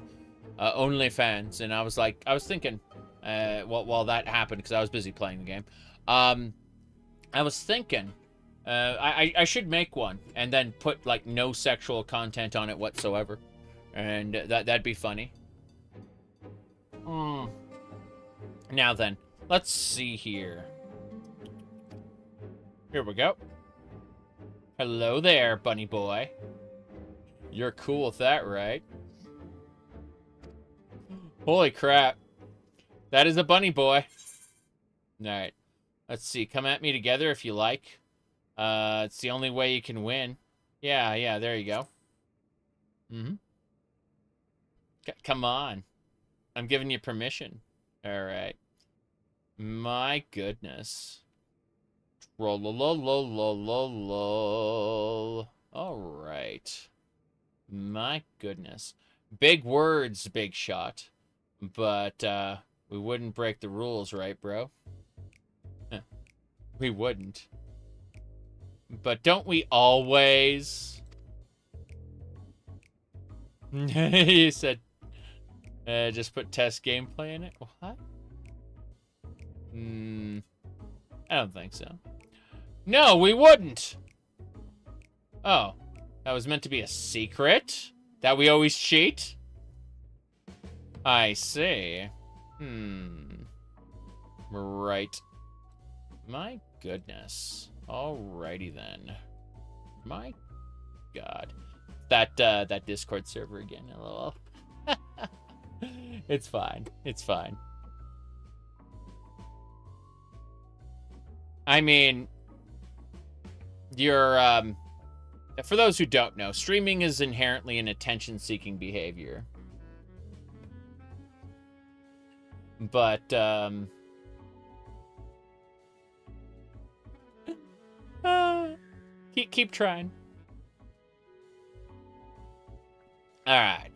OnlyFans, and I was thinking, while that happened, because I was busy playing the game, I was thinking, I should make one, and then put, like, no sexual content on it whatsoever, and that'd be funny. Now then, let's see here. Here we go. Hello there, bunny boy. You're cool with that, right? Holy crap. That is a bunny boy. Alright. Let's see. Come at me together if you like. It's the only way you can win. Yeah, there you go. Come on. I'm giving you permission. Alright. My goodness. Roll. Alright. My goodness. Big words, big shot. But, we wouldn't break the rules, right, bro? We wouldn't. But don't we always? You said, just put test gameplay in it? What? I don't think so. No, we wouldn't. Oh, that was meant to be a secret? That we always cheat? I see. Right. My goodness. Alrighty then. My God. That Discord server again, lol. It's fine. It's fine. I mean, you're, for those who don't know, streaming is inherently an attention-seeking behavior. But, keep trying. Alright.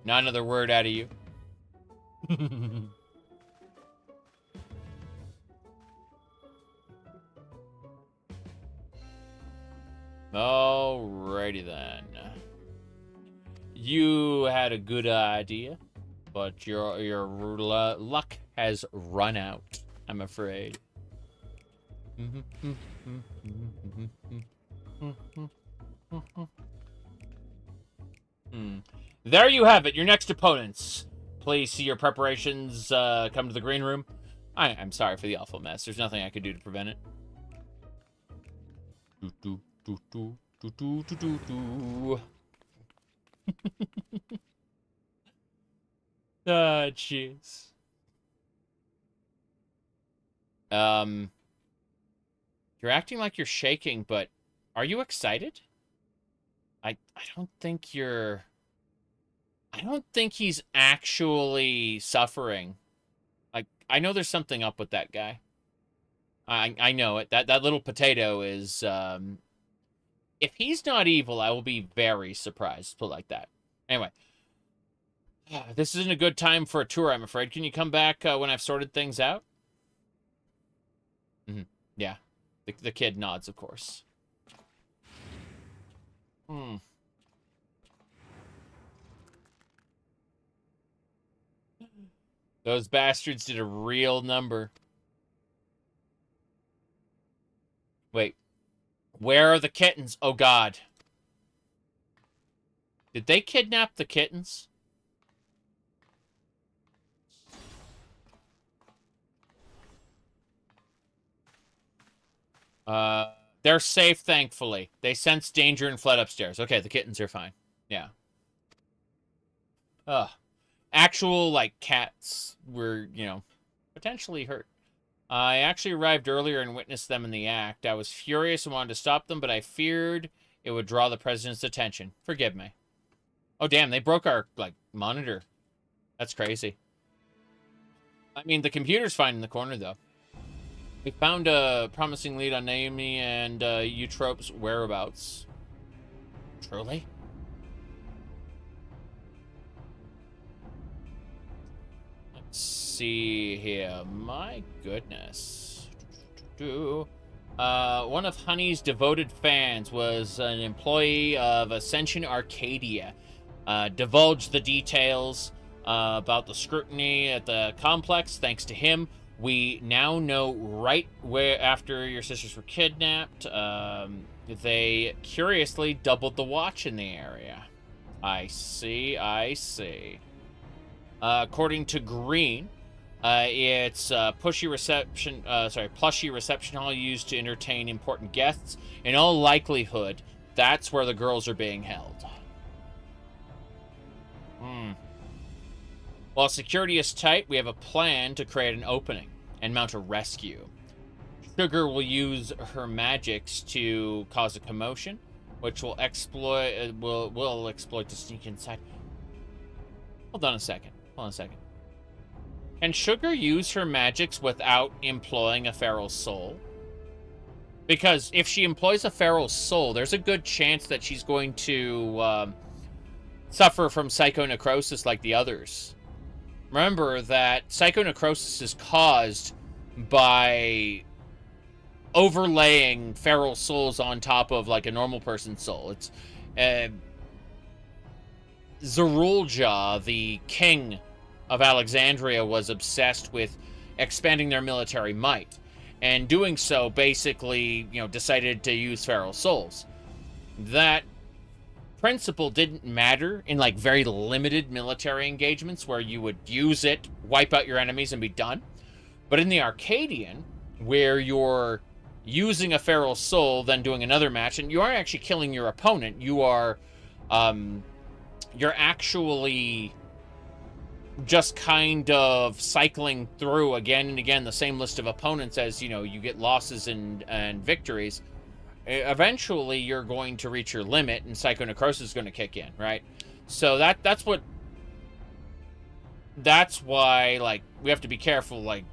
Not another word out of you. Alrighty then. You had a good idea, but your luck has run out, I'm afraid. There you have it, your next opponents. Please see your preparations come to the green room. I'm sorry for the awful mess. There's nothing I could do to prevent it. Ah, jeez. You're acting like you're shaking, but are you excited? I don't think you're... I don't think he's actually suffering. Like, I know there's something up with that guy. I know it. That little potato is, if he's not evil, I will be very surprised. Put it like that. Anyway. This isn't a good time for a tour, I'm afraid. Can you come back when I've sorted things out? Yeah. The kid nods, of course. Those bastards did a real number. Wait. Where are the kittens? Oh, God. Did they kidnap the kittens? They're safe, thankfully. They sensed danger and fled upstairs. Okay, the kittens are fine. Yeah. Actual, like, cats were, you know, potentially hurt. I actually arrived earlier and witnessed them in the act. I was furious and wanted to stop them, but I feared it would draw the president's attention. Forgive me. Oh, damn, they broke our, like, monitor. That's crazy. I mean, the computer's fine in the corner, though. We found a promising lead on Naomi and Eutrope's whereabouts. Truly? Let's see here. My goodness. One of Honey's devoted fans was an employee of Ascension Arcadia. Divulged the details about the scrutiny at the complex. Thanks to him, we now know right where after your sisters were kidnapped. They curiously doubled the watch in the area. I see, I see. According to Green, it's plushie reception hall used to entertain important guests. In all likelihood, that's where the girls are being held. While security is tight, we have a plan to create an opening and mount a rescue. Sugar will use her magics to cause a commotion, which will exploit to sneak inside. Hold on a second. Can Sugar use her magics without employing a feral soul? Because if she employs a feral soul, there's a good chance that she's going to suffer from psychonecrosis like the others. Remember that psychonecrosis is caused by overlaying feral souls on top of like a normal person's soul. It's Zerulja, the king of Alexandria, was obsessed with expanding their military might, and doing so basically, you know, decided to use feral souls. That principle didn't matter in like very limited military engagements where you would use it, wipe out your enemies, and be done. But in the Arcadian, where you're using a feral soul, then doing another match, and you aren't actually killing your opponent, you are, you're actually just kind of cycling through again and again the same list of opponents as, you know, you get losses and victories. Eventually, you're going to reach your limit, and psychonecrosis is going to kick in, right? So that's why, like, we have to be careful. Like,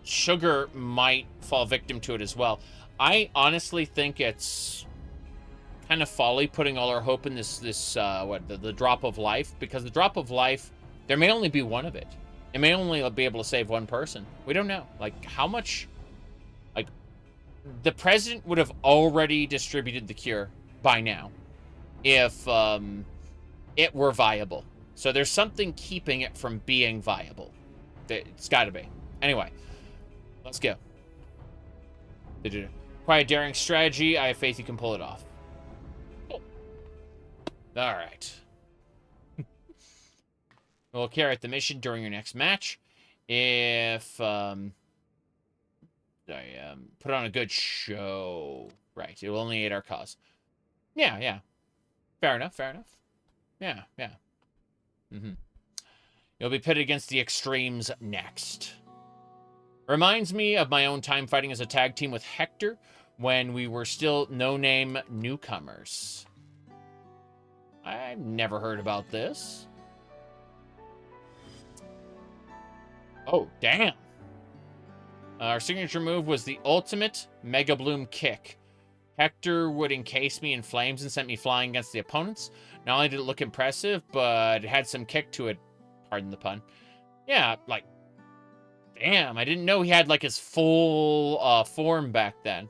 Sugar might fall victim to it as well. I honestly think it's kind of folly putting all our hope in the drop of life, because the drop of life, there may only be one of it. It may only be able to save one person. We don't know. Like, how much... Like, the president would have already distributed the cure by now if it were viable. So there's something keeping it from being viable. It's got to be. Anyway, let's go. Quiet, daring strategy. I have faith you can pull it off. Cool. All right. We'll carry out the mission during your next match. If put on a good show. Right, it will only aid our cause. Yeah. Fair enough. Yeah. You'll be pitted against the extremes next. Reminds me of my own time fighting as a tag team with Hector when we were still no-name newcomers. I've never heard about this. Oh, damn. Our signature move was the ultimate Mega Bloom kick. Hector would encase me in flames and sent me flying against the opponents. Not only did it look impressive, but it had some kick to it. Pardon the pun. Yeah, like, damn, I didn't know he had, like, his full form back then.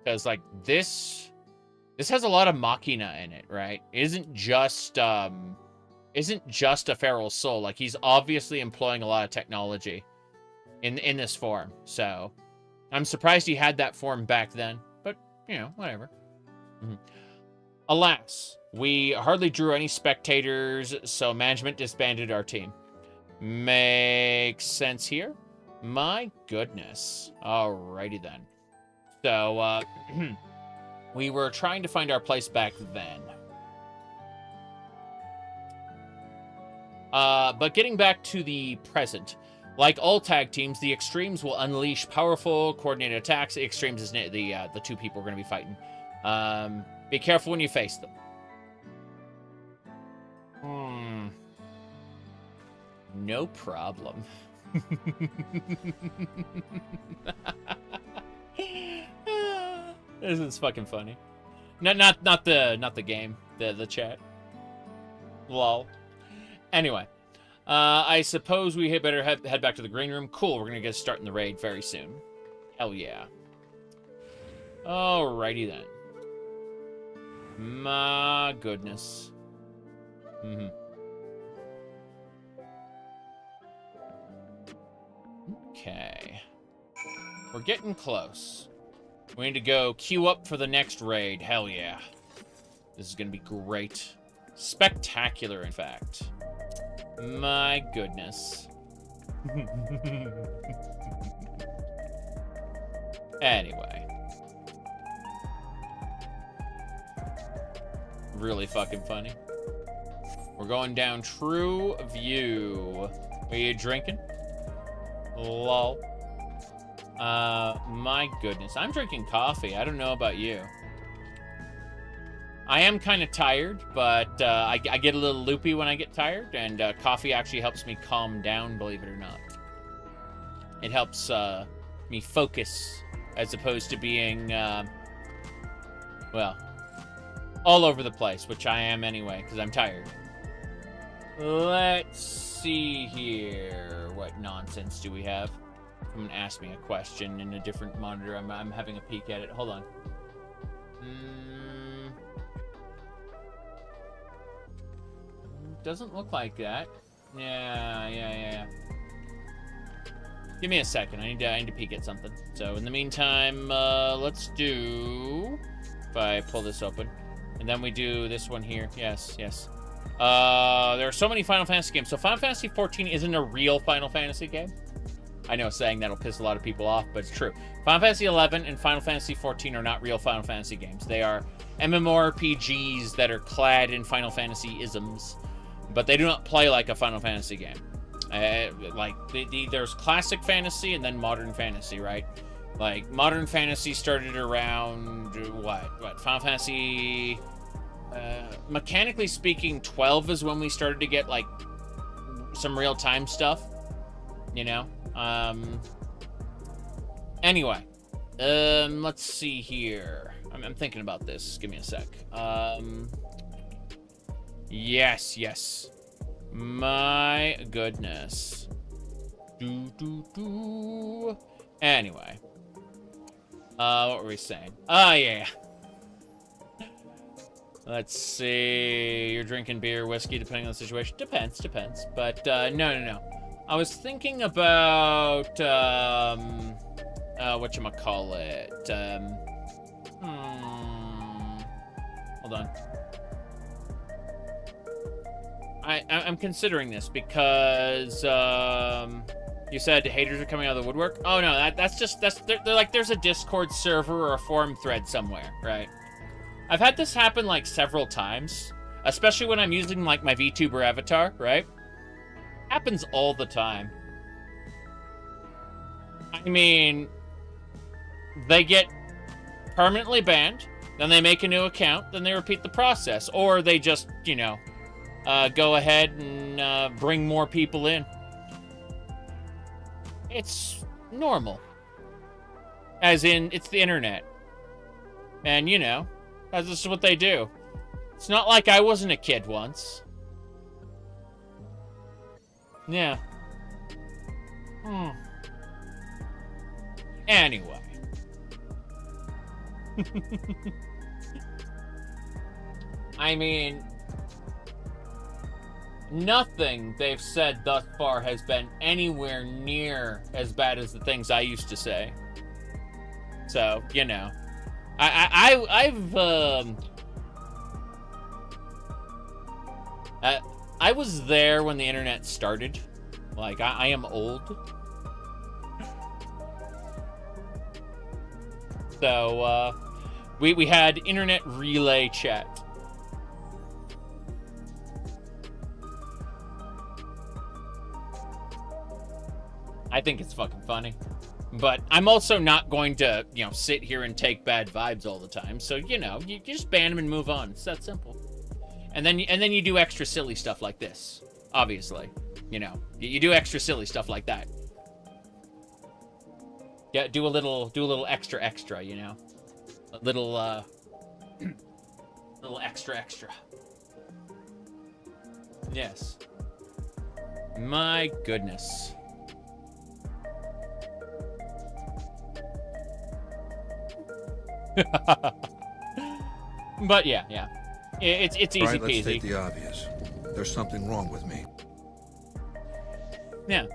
Because, like, this has a lot of Machina in it, right? It isn't just a feral soul. Like, he's obviously employing a lot of technology in this form. So, I'm surprised he had that form back then. But, you know, whatever. Alas, we hardly drew any spectators, so management disbanded our team. Makes sense here? My goodness. Alrighty then. So, we were trying to find our place back then. But getting back to the present, like all tag teams, the Extremes will unleash powerful, coordinated attacks. The Extremes is the two people we're going to be fighting. Be careful when you face them. No problem. This is fucking funny. Not the game. The chat. Lol. Anyway, I suppose we had better head back to the green room. Cool, we're gonna get starting the raid very soon. Hell yeah. Alrighty then. My goodness. Okay. We're getting close. We need to go queue up for the next raid. Hell yeah. This is gonna be great. Spectacular, in fact. My goodness. Anyway. Really fucking funny. We're going down True View. Are you drinking? Lol. My goodness. I'm drinking coffee. I don't know about you. I am kind of tired, but I get a little loopy when I get tired, and coffee actually helps me calm down, believe it or not. It helps me focus, as opposed to being, well, all over the place, which I am anyway, because I'm tired. Let's see here. What nonsense do we have? Someone asked me a question in a different monitor. I'm having a peek at it. Hold on. Doesn't look like that. Yeah. Give me a second. I need to peek at something. So in the meantime, let's do. If I pull this open, and then we do this one here. Yes. There are so many Final Fantasy games. So Final Fantasy 14 isn't a real Final Fantasy game. I know saying that'll piss a lot of people off, but it's true. Final Fantasy 11 and Final Fantasy 14 are not real Final Fantasy games. They are MMORPGs that are clad in Final Fantasy isms, but they do not play like a Final Fantasy game. There's classic fantasy and then modern fantasy, right? Like, modern fantasy started around, what? Final Fantasy, mechanically speaking, 12 is when we started to get, like, some real-time stuff, you know? Anyway, let's see here. I'm thinking about this. Give me a sec. Yes. My goodness. Anyway. What were we saying? Oh, yeah. Let's see. You're drinking beer, whiskey, depending on the situation. Depends. But, no. I was thinking about, whatchamacallit. Hold on. I'm considering this because, you said haters are coming out of the woodwork? Oh, no, they're like, there's a Discord server or a forum thread somewhere, right? I've had this happen, like, several times, especially when I'm using, like, my VTuber avatar, right? Happens all the time. I mean, they get permanently banned, then they make a new account, then they repeat the process, or they just, you know, go ahead and bring more people in. It's normal. As in, it's the internet. And, you know, that's just what they do. It's not like I wasn't a kid once. Yeah. Anyway. I mean, nothing they've said thus far has been anywhere near as bad as the things I used to say. So, you know. I was there when the internet started. Like, I am old. So, we had internet relay chat. I think it's fucking funny. But I'm also not going to, you know, sit here and take bad vibes all the time. So, you know, you just ban them and move on. It's that simple. And then you do extra silly stuff like this. Obviously. You know, you do extra silly stuff like that. Yeah, do a little extra, you know. A little little extra. Yes. My goodness. But yeah. It's easy All right, peasy. let's state the obvious. There's something wrong with me. Yeah.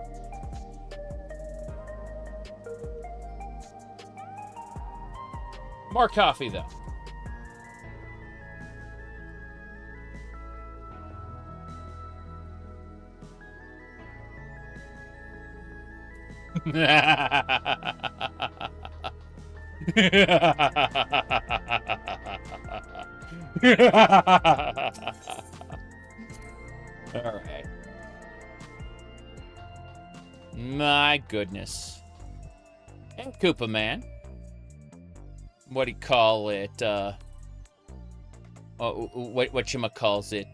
More coffee, though. All right. My goodness. And Koopa Man. What do you call it? What you calls it?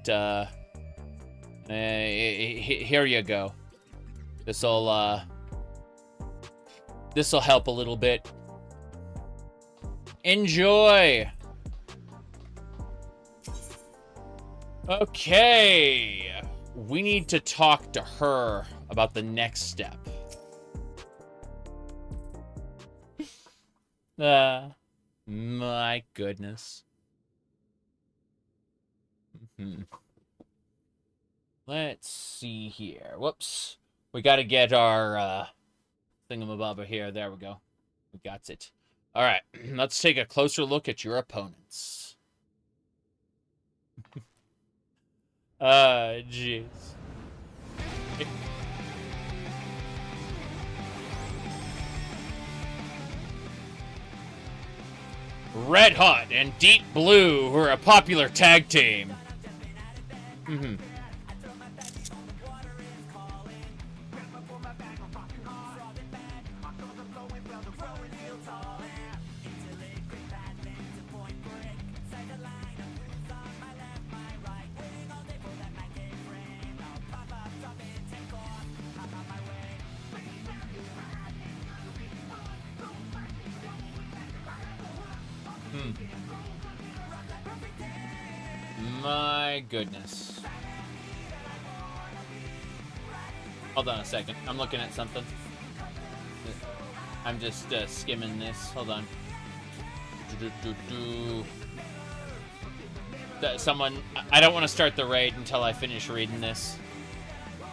Here you go. This'll help a little bit. Enjoy. Okay. We need to talk to her about the next step. My goodness. Let's see here. Whoops. We got to get our thingamabobber here. There we go. We got it. All right. Let's take a closer look at your opponents. Jeez. Red Hot and Deep Blue, who are a popular tag team. My goodness. Hold on a second. I'm looking at something. I'm just skimming this. Hold on. Someone... I don't want to start the raid until I finish reading this.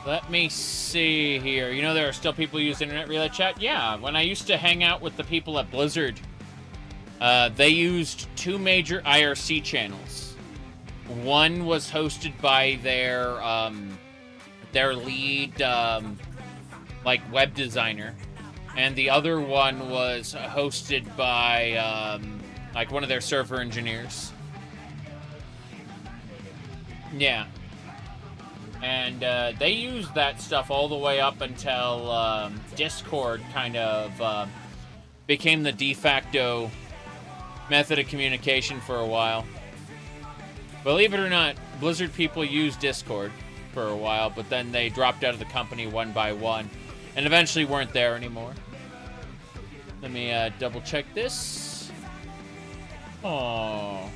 Let me see here. You know there are still people who use internet relay chat? Yeah, when I used to hang out with the people at Blizzard, they used two major IRC channels. One was hosted by their lead, like, web designer. And the other one was hosted by, like, one of their server engineers. Yeah. And they used that stuff all the way up until Discord kind of became the de facto method of communication for a while. Believe it or not, Blizzard people used Discord for a while, but then they dropped out of the company one by one, and eventually weren't there anymore. Let me double check this. Oh.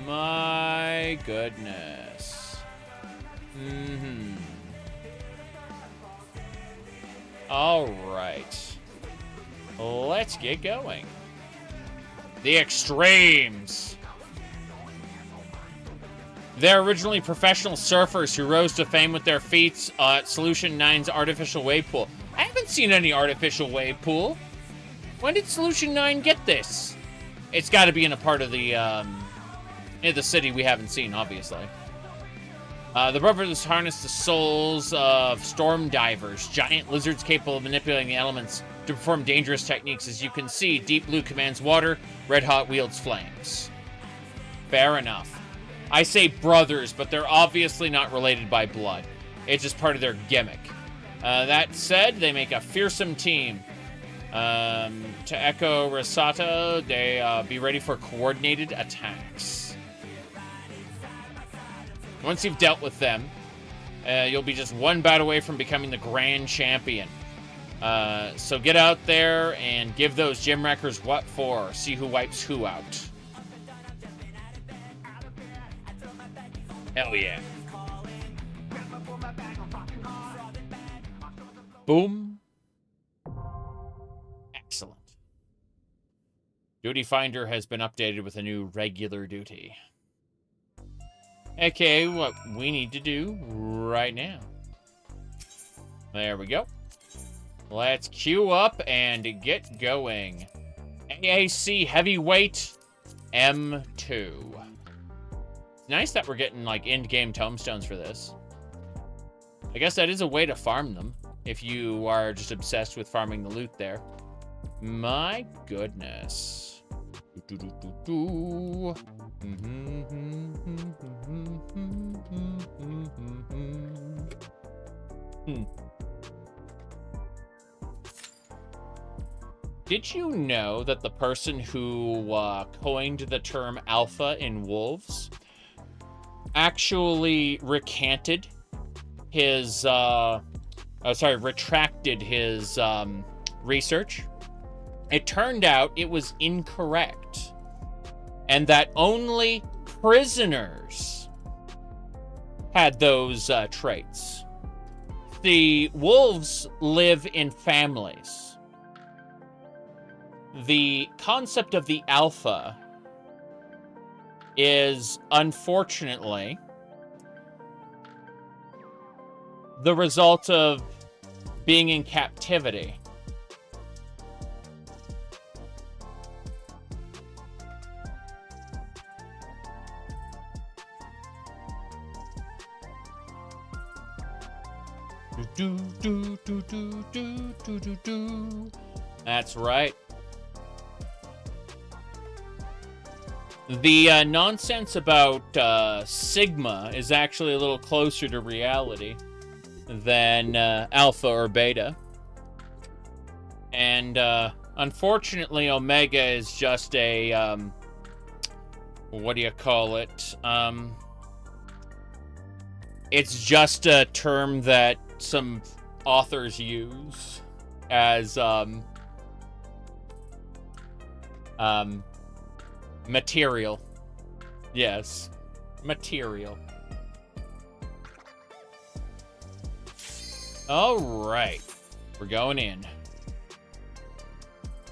My goodness. All right. Let's get going. The Extremes. They're originally professional surfers who rose to fame with their feats at Solution 9's artificial wave pool. I haven't seen any artificial wave pool. When did Solution 9 get this? it's got to be in a part of the city we haven't seen, obviously. The brothers harness the souls of storm divers, giant lizards capable of manipulating the elements to perform dangerous techniques. As you can see, Deep Blue commands water, Red Hot wields flames. Fair enough. I say brothers, but they're obviously not related by blood. It's just part of their gimmick. That said, they make a fearsome team. To echo Risata, they be ready for coordinated attacks. Once you've dealt with them, you'll be just one bout away from becoming the grand champion. So get out there and give those gym wreckers what for. See who wipes who out. Hell yeah. Boom. Excellent. Duty Finder has been updated with a new regular duty. Okay, what we need to do right now. There we go. Let's queue up and get going. AAC Heavyweight M2. It's nice that we're getting, like, end-game tomestones for this. I guess that is a way to farm them, if you are just obsessed with farming the loot there. My goodness. Did you know that the person who coined the term alpha in wolves actually recanted his, retracted his research? It turned out it was incorrect, and that only prisoners had those traits. The wolves live in families. The concept of the alpha is, unfortunately, the result of being in captivity. That's right. The nonsense about Sigma is actually a little closer to reality than Alpha or Beta. And unfortunately, Omega is just a, what do you call it? It's just a term that some authors use as material. Yes, material. All right, we're going in.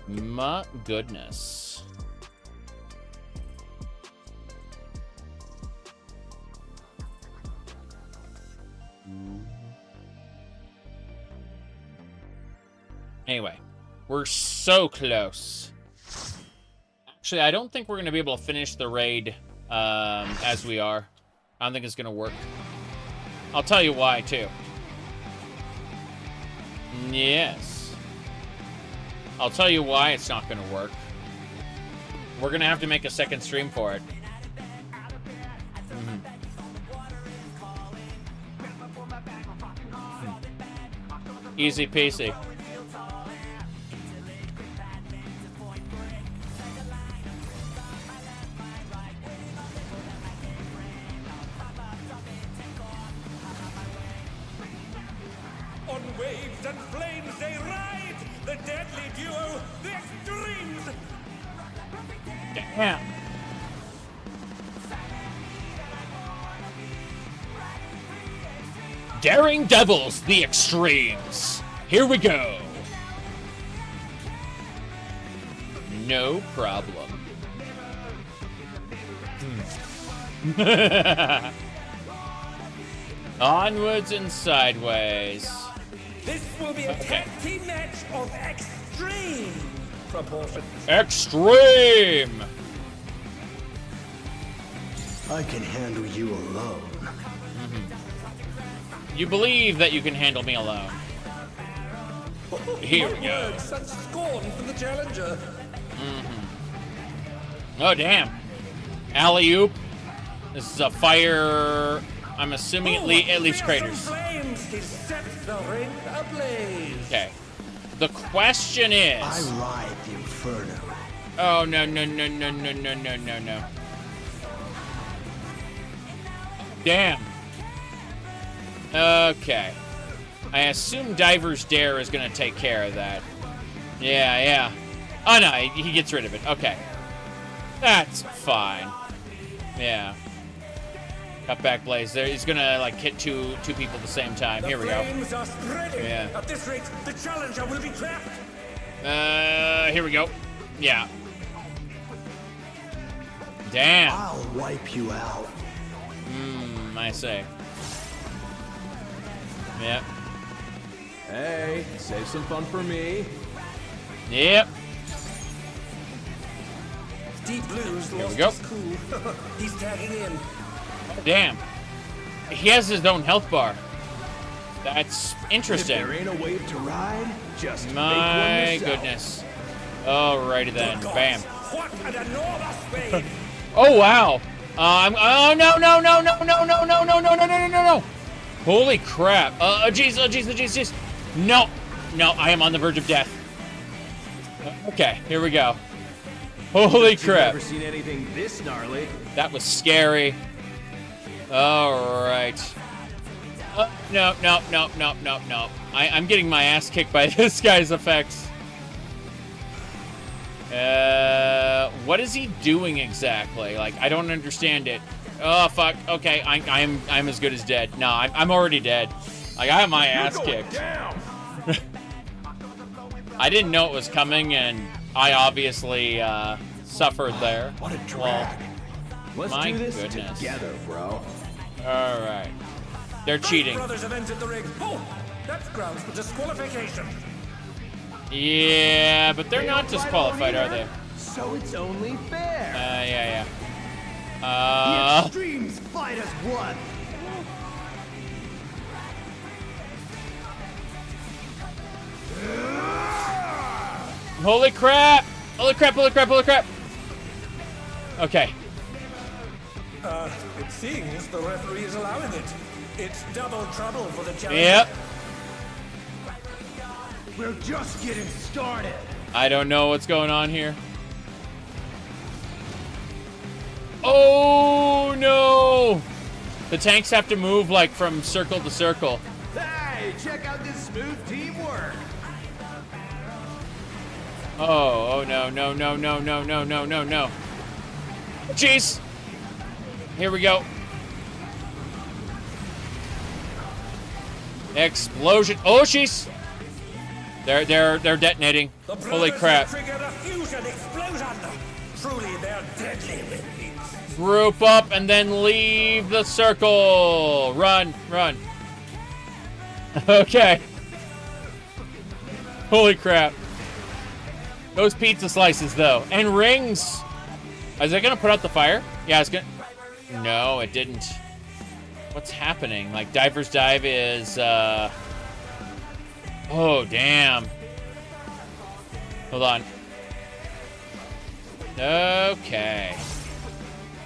My goodness. Anyway, we're so close. Actually, I don't think we're going to be able to finish the raid as we are. I don't think it's going to work. I'll tell you why, too. Yes. I'll tell you why it's not going to work. We're going to have to make a second stream for it. Easy peasy. On waves and flames they ride, the deadly duo, the extremes. Damn. Daring Devils, the extremes. Here we go. No problem. Onwards and sideways. This will be a tag team match of extreme. proportions. Extreme! I can handle you alone. You believe that you can handle me alone. Here we go. Such scorn for the challenger. Oh, damn. Alley-oop. This is a fire... I'm assuming it leaves craters. Flames, he sets the ring ablaze. Okay. The question is... I ride the inferno. Oh, no. Damn. Okay. I assume Diver's Dare is going to take care of that. Yeah. Oh, no, he gets rid of it. Okay. That's fine. Yeah. Cut back blaze. There, he's going to, like, hit two people at the same time. Here we go. Flames are spreading. Yeah. At this rate, the challenger will be trapped. Here we go. Yeah. Damn. I'll wipe you out. I say. Yep. Hey, save some fun for me. Yep. Deep Blue's Here we lost go. his cool. He's tagging in. Damn. He has his own health bar. That's interesting. If there ain't a wave to ride, just make one My yourself. goodness. Alrighty then. Bam. What an enormous wave! Oh wow. Oh no. Holy crap. Jeez. No, I am on the verge of death. Okay, here we go. Holy crap. Never seen anything this gnarly. That was scary. All right. No. I'm getting my ass kicked by this guy's effects. What is he doing exactly? Like, I don't understand it. Oh fuck. Okay, I'm as good as dead. No, I'm already dead. Like, I have my ass kicked. I didn't know it was coming, and I obviously suffered there. What a drag. Well, Let's my do this goodness. together, bro. All right. They're cheating. Brothers have entered the ring. Oh, that's grounds for disqualification. Yeah, but they're not disqualified, are they? So it's only fair. Yeah. The extremes fight as one. Holy crap! Okay. It seems the referee is allowing it. It's double trouble for the challenger. Yep. We're just getting started. I don't know what's going on here. Oh no! The tanks have to move like from circle to circle. Hey, check out this smooth teamwork. Oh no. Jeez. Here we go. Explosion. Oh jeez. They're detonating. Holy crap. Triggered a fusion explosion. Truly, they're deadly weapons. Group up and then leave the circle. Run. Okay. Holy crap. Those pizza slices, though. And rings. Is it going to put out the fire? Yeah, it's going to... No, it didn't. What's happening? Like, Diver's Dive is, Oh, damn. Hold on. Okay.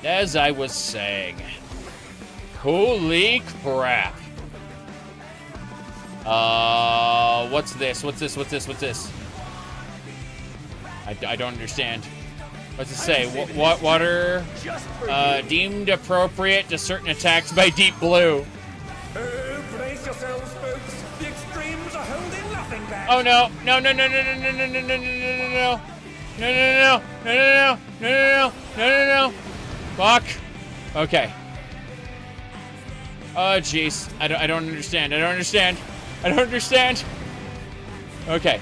As I was saying. Holy crap. What's this? I don't understand. What's it say? What water deemed appropriate to certain attacks by Deep Blue? Brace yourselves, folks. The extremes are holding nothing back. Oh no. No. Fuck. Okay. Oh jeez. I don't understand. Okay.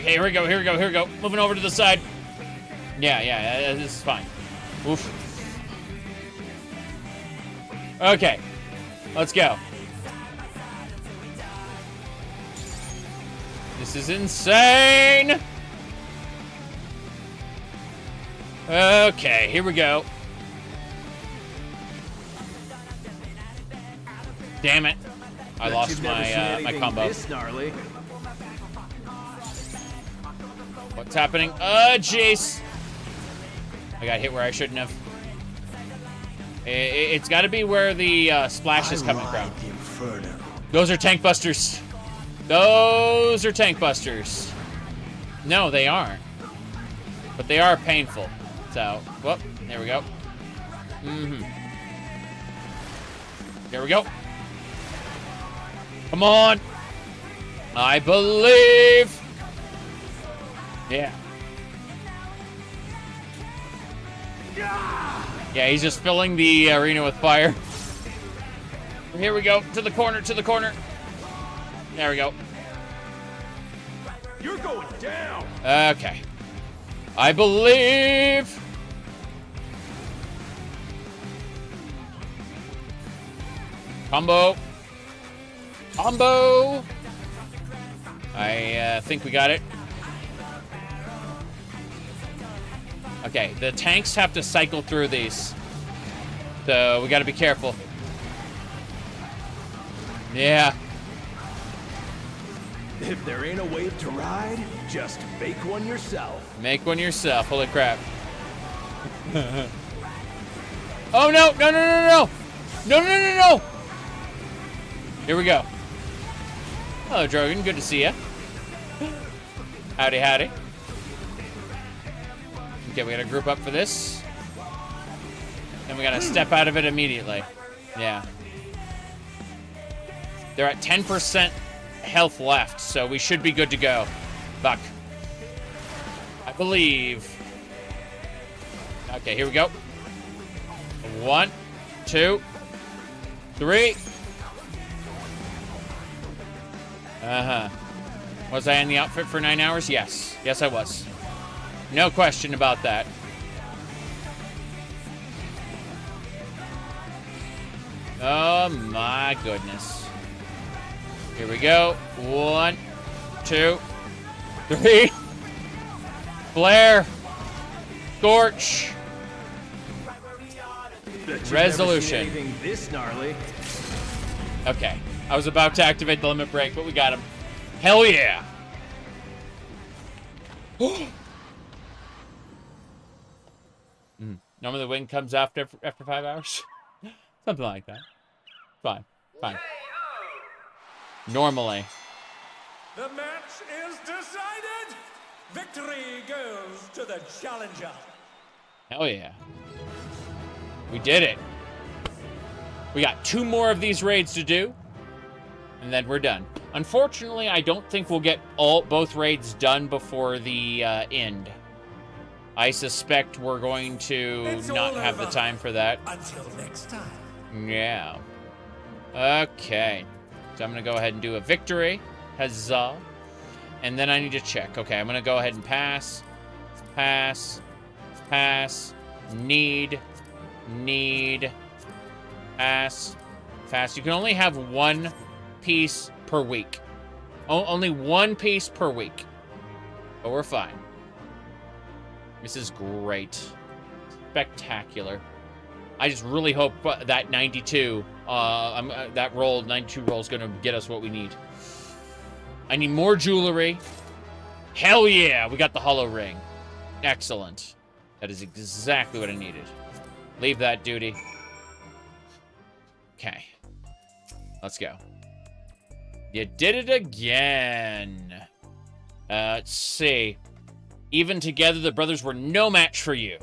Here we go. Moving over to the side. Yeah, this is fine. Oof. Okay. Let's go. This is insane! Okay, here we go. Damn it. I lost my my combo. This gnarly. What's happening? Jeez. I got hit where I shouldn't have. It's got to be where the splash is coming from. Those are tank busters. Those are tank busters. No, they aren't. But they are painful. So, whoop, there we go. There we go. Come on. I believe. Yeah. Yeah, he's just filling the arena with fire. Here we go. To the corner, to the corner. There we go. You're going down. Okay. I believe. Combo. Combo. I think we got it. Okay, the tanks have to cycle through these. So we got to be careful. Yeah. If there ain't a wave to ride, just make one yourself. Make one yourself. Holy crap. Oh, no. No, no, no, no. No, no, no, no. Here we go. Hello, Drogon. Good to see ya. Howdy, howdy. Okay, we gotta group up for this. And we gotta step out of it immediately. Yeah. They're at 10% health left, so we should be good to go. Buck. I believe. Okay, here we go. 1, 2, 3. Was I in the outfit for 9 hours? Yes. Yes, I was. No question about that. Oh my goodness. Here we go. 1, 2, 3. Flare. Scorch. Resolution. This gnarly. Okay. I was about to activate the limit break, but we got him. Hell yeah. Normally the wind comes after 5 hours. Something like that. Fine. Fine. Normally. The match is decided. Victory goes to the challenger. Hell yeah. We did it. We got 2 more of these raids to do, and then we're done. Unfortunately, I don't think we'll get both raids done before the end. I suspect we're going to not have the time for that. Until next time. Yeah. Okay. So I'm going to go ahead and do a victory. Huzzah. And then I need to check. Okay, I'm going to go ahead and pass. Pass. Pass. Need. Pass. Pass. You can only have 1 piece per week. Only 1 piece per week. But we're fine. This is great. Spectacular. I just really hope that 92, that roll, 92 roll is going to get us what we need. I need more jewelry. Hell yeah, we got the hollow ring. Excellent. That is exactly what I needed. Leave that duty. Okay. Let's go. You did it again. Let's see. Even together, the brothers were no match for you.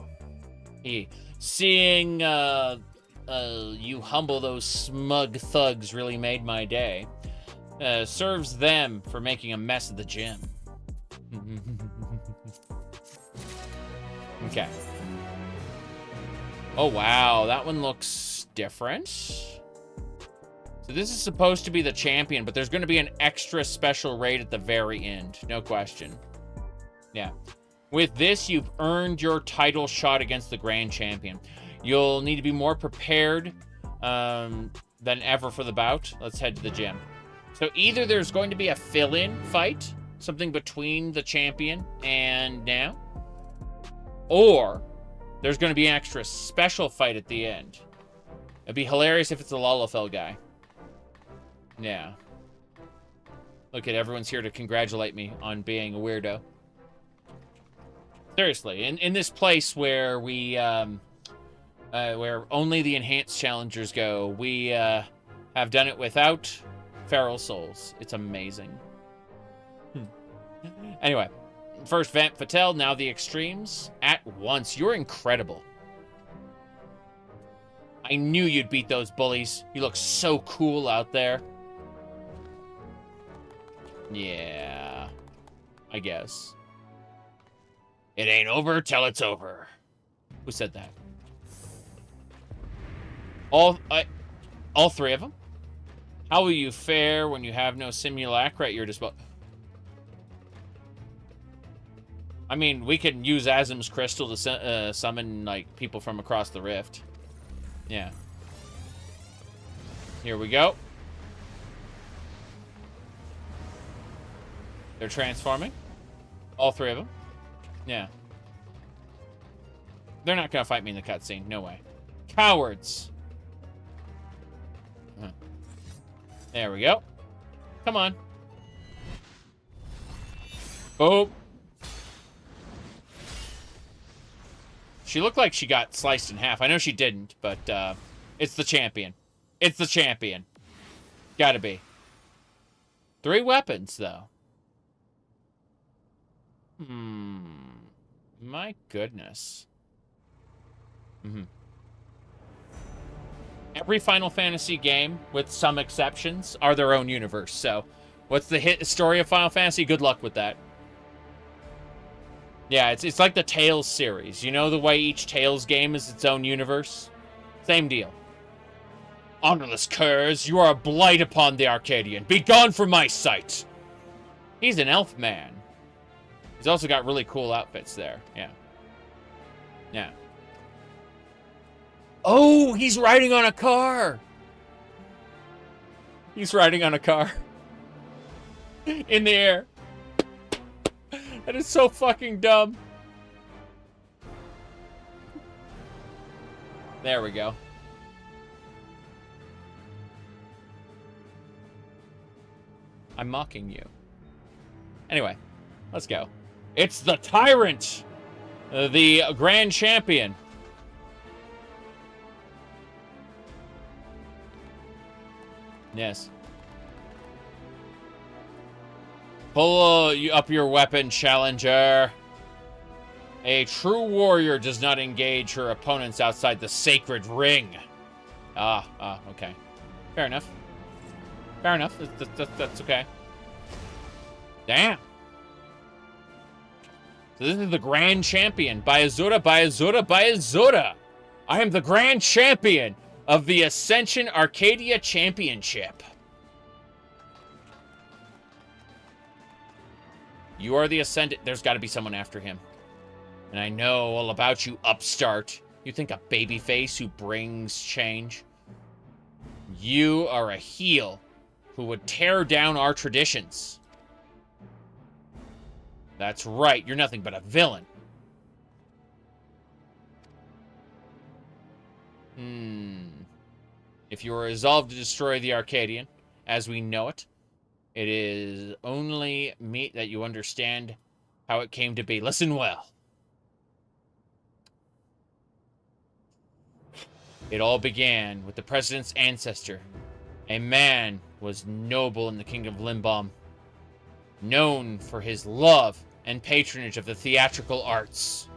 Seeing you humble those smug thugs really made my day. Serves them for making a mess of the gym. Okay. Oh, wow. That one looks different. So this is supposed to be the champion, but there's going to be an extra special raid at the very end. No question. Yeah. With this, you've earned your title shot against the Grand Champion. You'll need to be more prepared than ever for the bout. Let's head to the gym. So either there's going to be a fill-in fight, something between the champion and now, or There's going to be an extra special fight at the end. It'd be hilarious if it's the Lalafell guy. Yeah. Look at everyone's here to congratulate me on being a weirdo. Seriously, in this place where we, where only the enhanced challengers go, we have done it without feral souls. It's amazing. Anyway, first Vamp Fatale, now the extremes. At once, you're incredible. I knew you'd beat those bullies. You look so cool out there. Yeah, I guess. It ain't over till it's over. Who said that? All three of them? How will you fare when you have no simulacra at your disposal? I mean, we can use Azim's crystal to summon, like, people from across the rift. Yeah. Here we go. They're transforming. All three of them. Yeah. They're not gonna fight me in the cutscene. No way. Cowards. There we go. Come on. Boom. She looked like she got sliced in half. I know she didn't, but it's the champion. It's the champion. Gotta be. 3 weapons, though. My goodness. Every Final Fantasy game, with some exceptions, are their own universe. So, what's the story of Final Fantasy? Good luck with that. Yeah, it's like the Tales series. You know the way each Tales game is its own universe? Same deal. Honorless curs, you are a blight upon the Arcadian. Be gone from my sight! He's an elf man. He's also got really cool outfits there. Yeah. Yeah. Oh, he's riding on a car! He's riding on a car. In the air. That is so fucking dumb. There we go. I'm mocking you. Anyway, let's go. It's the Tyrant! The Grand Champion. Yes. Pull up your weapon, challenger. A true warrior does not engage her opponents outside the sacred ring. Okay. Fair enough. Fair enough. That's okay. Damn. So this is the Grand Champion. Bayazura, Bayazura, Bayazura. I am the Grand Champion of the Ascension Arcadia Championship. You are the Ascendant. There's got to be someone after him. And I know all about you, upstart. You think a babyface who brings change? You are a heel who would tear down our traditions. That's right. You're nothing but a villain. If you are resolved to destroy the Arcadian, as we know it, it is only meet that you understand how it came to be. Listen well. It all began with the president's ancestor. A man was noble in the kingdom of Limbom, known for his love and patronage of the theatrical arts.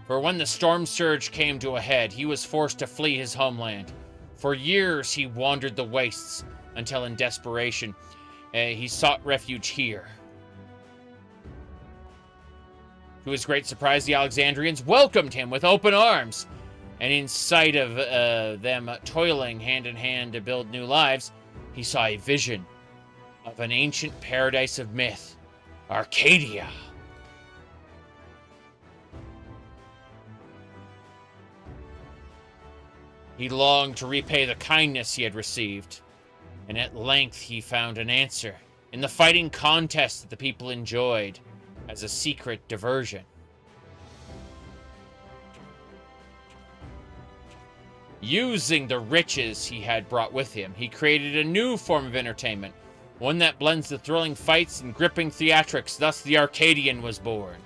For when the storm surge came to a head, he was forced to flee his homeland. For years, he wandered the wastes, until in desperation, he sought refuge here. To his great surprise, the Alexandrians welcomed him with open arms, and in sight of them toiling hand in hand to build new lives, he saw a vision of an ancient paradise of myth, Arcadia. He longed to repay the kindness he had received, and at length he found an answer in the fighting contest that the people enjoyed. as a secret diversion. Using the riches he had brought with him, he created a new form of entertainment, one that blends the thrilling fights and gripping theatrics. Thus, the Arcadian was born.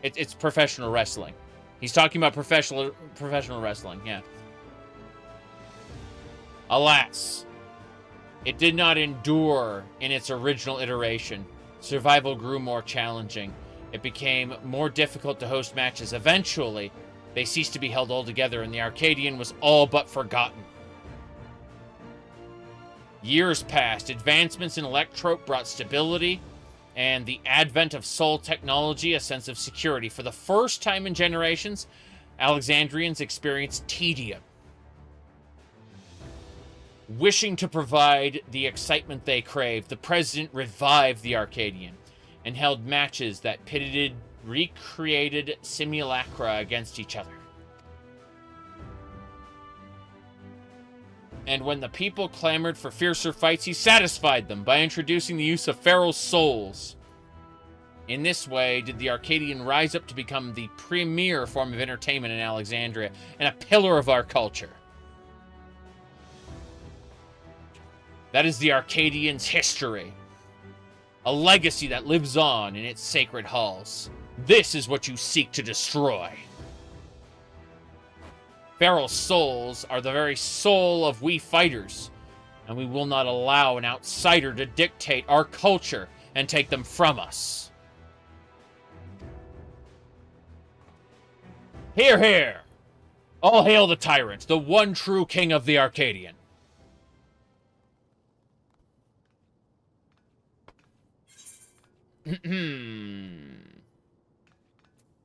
It's professional wrestling. He's talking about professional wrestling, yeah. Alas, it did not endure in its original iteration. Survival grew more challenging. It became more difficult to host matches. Eventually, they ceased to be held altogether, and the Arcadian was all but forgotten. Years passed. Advancements in electrope brought stability, and the advent of soul technology, a sense of security. For the first time in generations, Alexandrians experienced tedium. Wishing to provide the excitement they craved, the president revived the Arcadian and held matches that pitted recreated simulacra against each other. And when the people clamored for fiercer fights, he satisfied them by introducing the use of feral souls. In this way, did the Arcadian rise up to become the premier form of entertainment in Alexandria and a pillar of our culture. That is the Arcadian's history. A legacy that lives on in its sacred halls. This is what you seek to destroy. Feral souls are the very soul of we fighters, and we will not allow an outsider to dictate our culture and take them from us. Hear, hear! All hail the tyrant, the one true king of the Arcadian.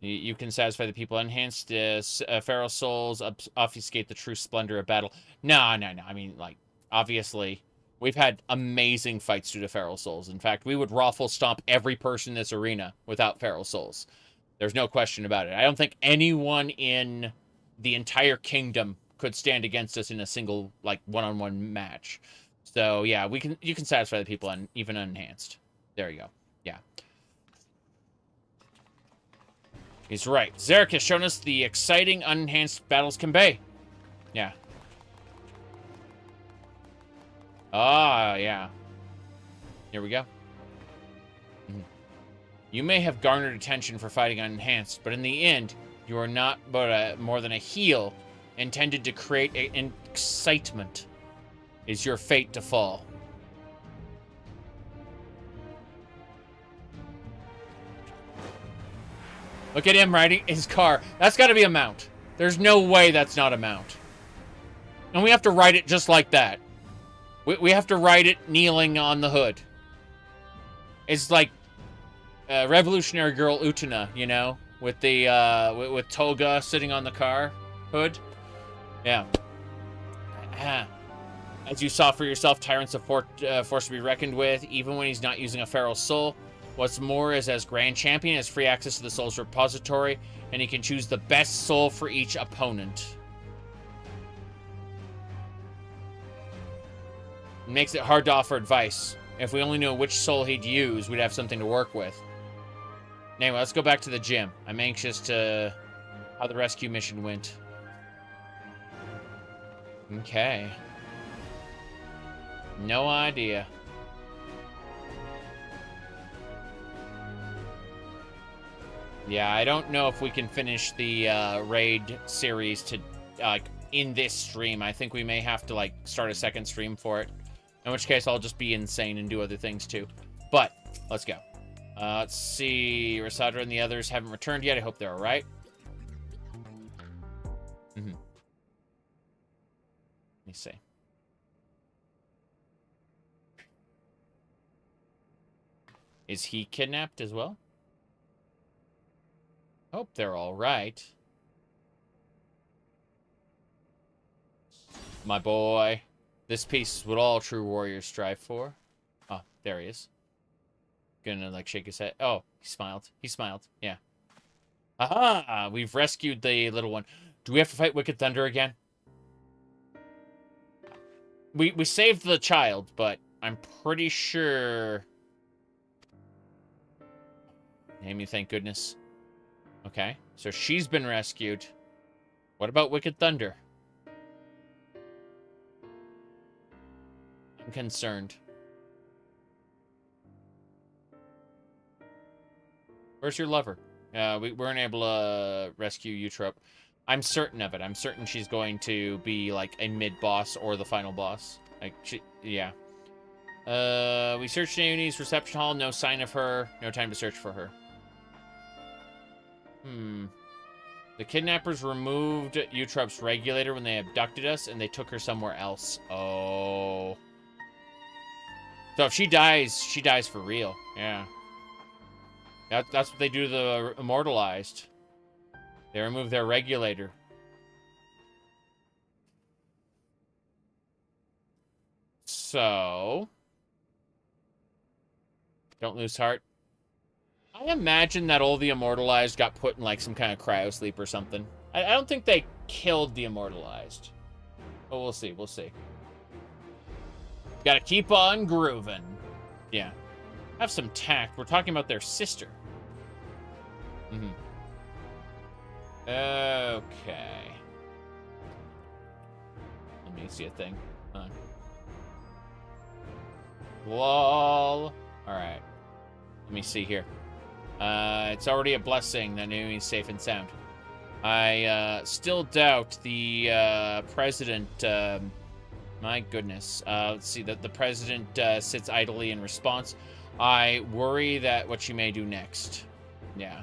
You can satisfy the people. Enhanced feral souls obfuscate the true splendor of battle. No. I mean, like, obviously, we've had amazing fights due to feral souls. In fact, we would raffle stomp every person in this arena without feral souls. There's no question about it. I don't think anyone in the entire kingdom could stand against us in a single, like, one-on-one match. So, yeah, you can satisfy the people on even unenhanced. There you go. Yeah. He's right. Zarek has shown us the exciting unenhanced battles can be. Yeah. Ah, yeah. Here we go. You may have garnered attention for fighting unenhanced, but in the end, you are not but more than a heel intended to create an excitement. Is your fate to fall. Look at him riding his car. That's got to be a mount. There's no way that's not a mount. And we have to ride it just like that. We have to ride it kneeling on the hood. It's like Revolutionary Girl Utena, you know? With the, with Toga sitting on the car hood. Yeah. As you saw for yourself, tyrants are forced to be reckoned with, even when he's not using a feral soul. What's more is, as Grand Champion, has free access to the Soul's repository, and he can choose the best soul for each opponent. It makes it hard to offer advice. If we only knew which soul he'd use, we'd have something to work with. Anyway, let's go back to the gym. I'm anxious to how the rescue mission went. Okay. No idea. Yeah, I don't know if we can finish the raid series to in this stream. I think we may have to like start a second stream for it. In which case, I'll just be insane and do other things too. But let's go. Let's see. Rasadra and the others haven't returned yet. I hope they're all right. Let me see. Is he kidnapped as well? Hope they're all right. My boy. This piece is what all true warriors strive for. Oh, there he is. Gonna, like, shake his head. Oh, he smiled. He smiled. Yeah. Aha! We've rescued the little one. Do we have to fight Wicked Thunder again? We saved the child, but I'm pretty sure... Amy, thank goodness. Okay, so she's been rescued. What about Wicked Thunder? I'm concerned. Where's your lover? We weren't able to rescue Eutrope. I'm certain of it. I'm certain she's going to be like a mid-boss or the final boss. Like, yeah. We searched Naomi's reception hall. No sign of her. No time to search for her. The kidnappers removed Eutrope's regulator when they abducted us, and they took her somewhere else. Oh. So if she dies for real. Yeah. That's what they do to the immortalized. They remove their regulator. So... Don't lose heart. I imagine that all the immortalized got put in like some kind of cryo sleep or something. I don't think they killed the immortalized. But we'll see, we'll see. Gotta keep on grooving. Yeah. Have some tact. We're talking about their sister. Okay. Let me see a thing. Lol. Alright. Let me see here. It's already a blessing that Naomi's safe and sound. I still doubt the president... my goodness. Let's see. The president sits idly in response. I worry that what she may do next. Yeah.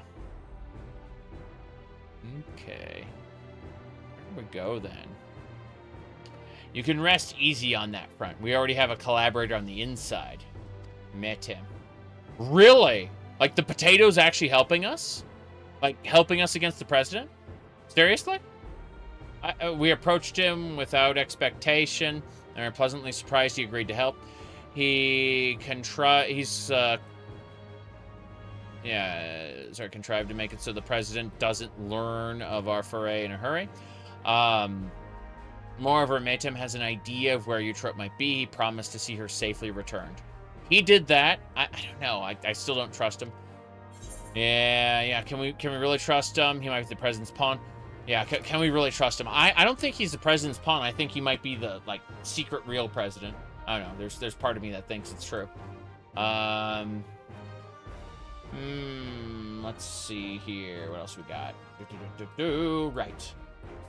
Okay. Here we go, then. You can rest easy on that front. We already have a collaborator on the inside. Met him. Really? Like, the potato's actually helping us? Like, helping us against the president? Seriously? We approached him without expectation, and are pleasantly surprised he agreed to help. Contrived to make it so the president doesn't learn of our foray in a hurry. Moreover, Metem has an idea of where Eutrope might be. He promised to see her safely returned. He did that. I don't know. I still don't trust him. Yeah. Can we really trust him? He might be the president's pawn. Yeah, can we really trust him? I don't think he's the president's pawn. I think he might be the, like, secret real president. I don't know. There's part of me that thinks it's true. Let's see here. What else we got? Right.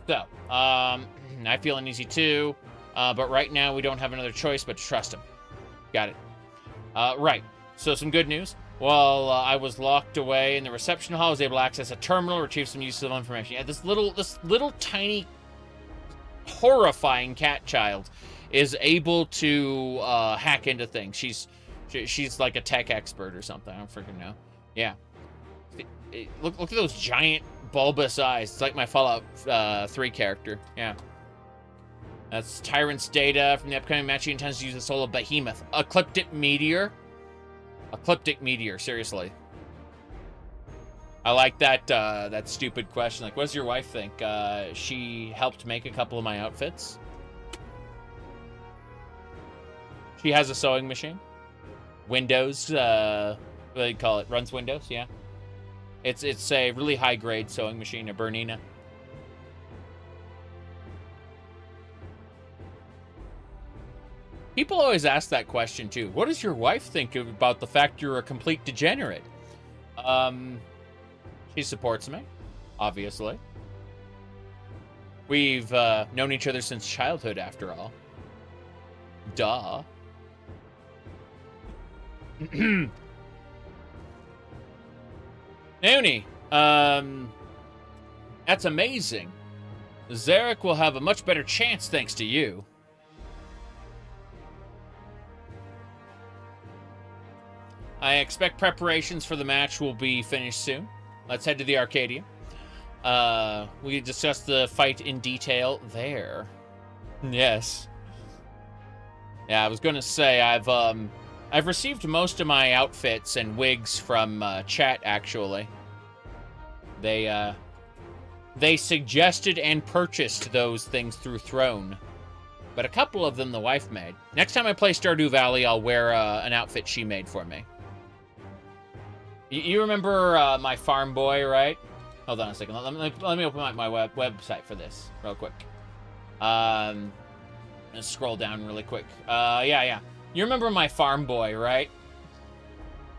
So, I feel uneasy too. But right now we don't have another choice but to trust him. Got it. Right. So some good news. While I was locked away in the reception hall, I was able to access a terminal, retrieve some useful information. Yeah, this little tiny, horrifying cat child is able to hack into things. She's like a tech expert or something. I don't freaking know. Yeah. Look at those giant bulbous eyes. It's like my Fallout 3 character. Yeah. That's Tyrant's data from the upcoming match. He intends to use the soul of Behemoth. Ecliptic Meteor. Ecliptic Meteor, seriously. I like that stupid question. Like, what does your wife think? She helped make a couple of my outfits. She has a sewing machine. Windows, what do you call it? Runs Windows, yeah. It's a really high-grade sewing machine, a Bernina. People always ask that question, too. What does your wife think about the fact you're a complete degenerate? She supports me, obviously. We've known each other since childhood, after all. Duh. Naomi, that's amazing. Zarek will have a much better chance thanks to you. I expect preparations for the match will be finished soon. Let's head to the Arcadia. We discussed the fight in detail there. Yes. Yeah, I was going to say, I've received most of my outfits and wigs from chat, actually. They suggested and purchased those things through Throne. But a couple of them the wife made. Next time I play Stardew Valley, I'll wear an outfit she made for me. You remember my farm boy, right? Hold on a second. Let me open my website for this real quick. Let's scroll down really quick. Yeah. You remember my farm boy, right?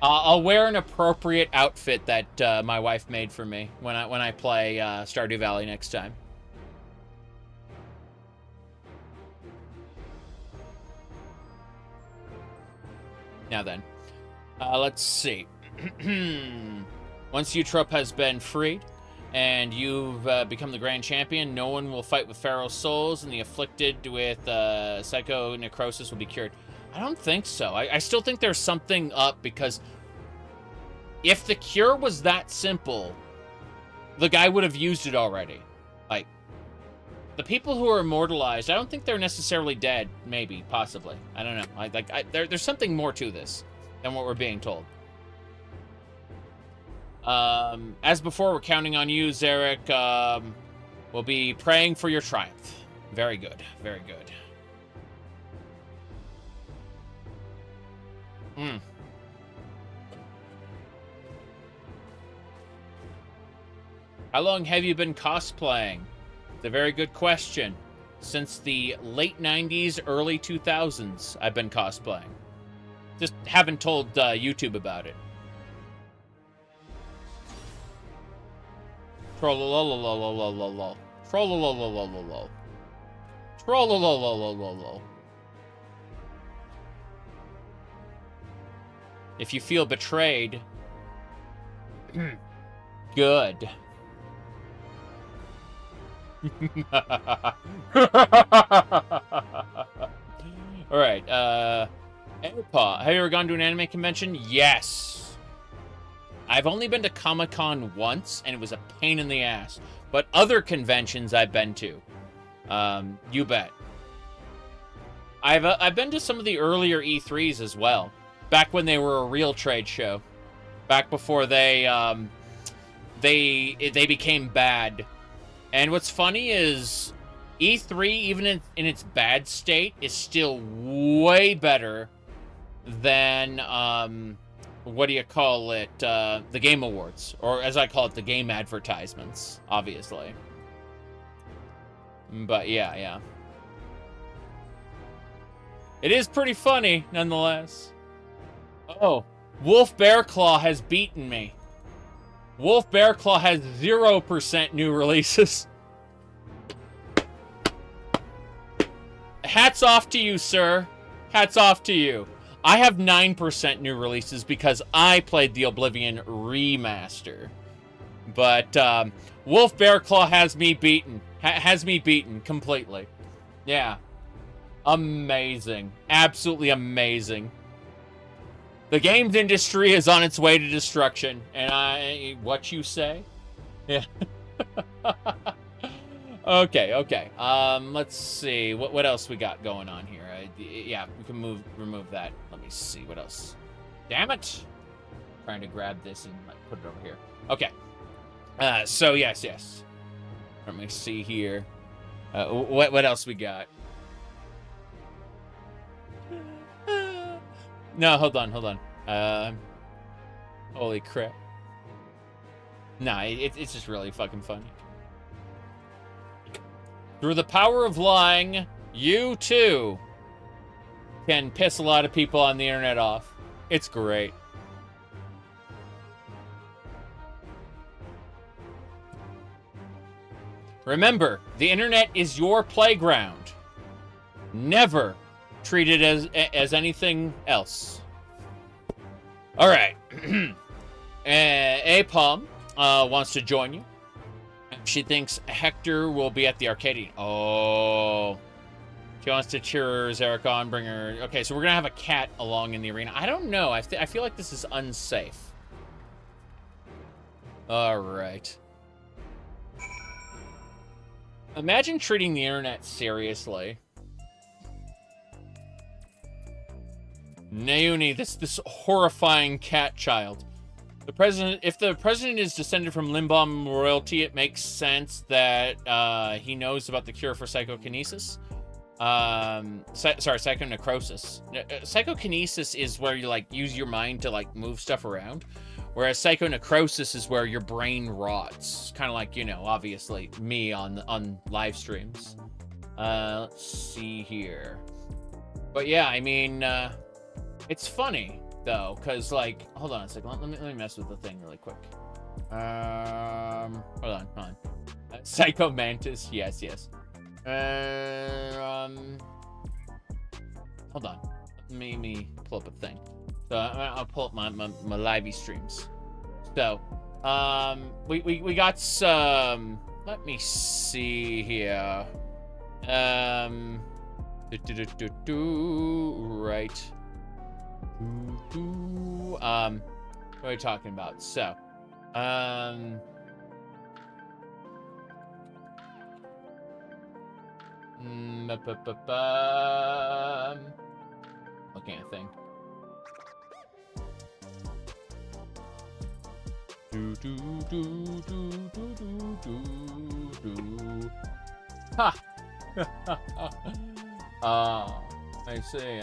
I'll wear an appropriate outfit that my wife made for me when I play Stardew Valley next time. Now then, let's see. Once Eutrope has been freed and you've become the Grand Champion, no one will fight with Pharaoh's souls, and the afflicted with psycho-necrosis will be cured. I don't think so. I still think there's something up, because if the cure was that simple, the guy would have used it already. Like, the people who are immortalized, I don't think they're necessarily dead. Maybe, possibly. I don't know. There's something more to this than what we're being told. As before, we're counting on you, Zarek. We'll be praying for your triumph. Very good. Very good. How long have you been cosplaying? It's a very good question. Since the late 90s, early 2000s, I've been cosplaying. Just haven't told YouTube about it. Trollololololololol. Trollolololololol. Trollolololololol. If you feel betrayed, good. Alright, Airpaw, have you ever gone to an anime convention? Yes. I've only been to Comic-Con once, and it was a pain in the ass. But other conventions I've been to. You bet. I've been to some of the earlier E3s as well. Back when they were a real trade show. Back before they became bad. And what's funny is E3, even in its bad state, is still way better than, what do you call it, the Game Awards. Or as I call it, the game advertisements, obviously. But yeah. It is pretty funny, nonetheless. Oh, Wolf Bearclaw has beaten me. Wolf Bearclaw has 0% new releases. Hats off to you, sir. Hats off to you. I have 9% new releases because I played the Oblivion remaster. But Wolf Bearclaw has me beaten. Has me beaten completely. Yeah. Amazing. Absolutely amazing. The games industry is on its way to destruction, and what you say? Yeah. Okay. Let's see what else we got going on here. Yeah, we can remove that. Let me see what else. Damn it! I'm trying to grab this and put it over here. Okay. So yes. Let me see here. What else we got? No, hold on. Holy crap. Nah, it's just really fucking funny. Through the power of lying, you too can piss a lot of people on the internet off. It's great. Remember, the internet is your playground. Never treat it as anything else. All right. Apom wants to join you. She thinks Hector will be at the arcade. Oh. She wants to cheer Zarek on, bring her... Okay, so we're going to have a cat along in the arena. I don't know. I feel like this is unsafe. All right. Imagine treating the internet seriously. Naomi, this horrifying cat child. If the president is descended from Limbom royalty, it makes sense that he knows about the cure for psychokinesis. Psychonecrosis. Psychokinesis is where you use your mind to move stuff around, Whereas psychonecrosis is where your brain rots. Kind of like, you know, obviously me on live streams. Let's see here. But yeah, I mean, it's funny though, because like, hold on a second. Let me mess with the thing really quick. Hold on. Psycho Mantis, yes. Hold on. Let me pull up a thing. So I'll pull up my livey streams. So, we got some. Let me see here. Right. What are we talking about? So, looking at a thing. Ha! I see.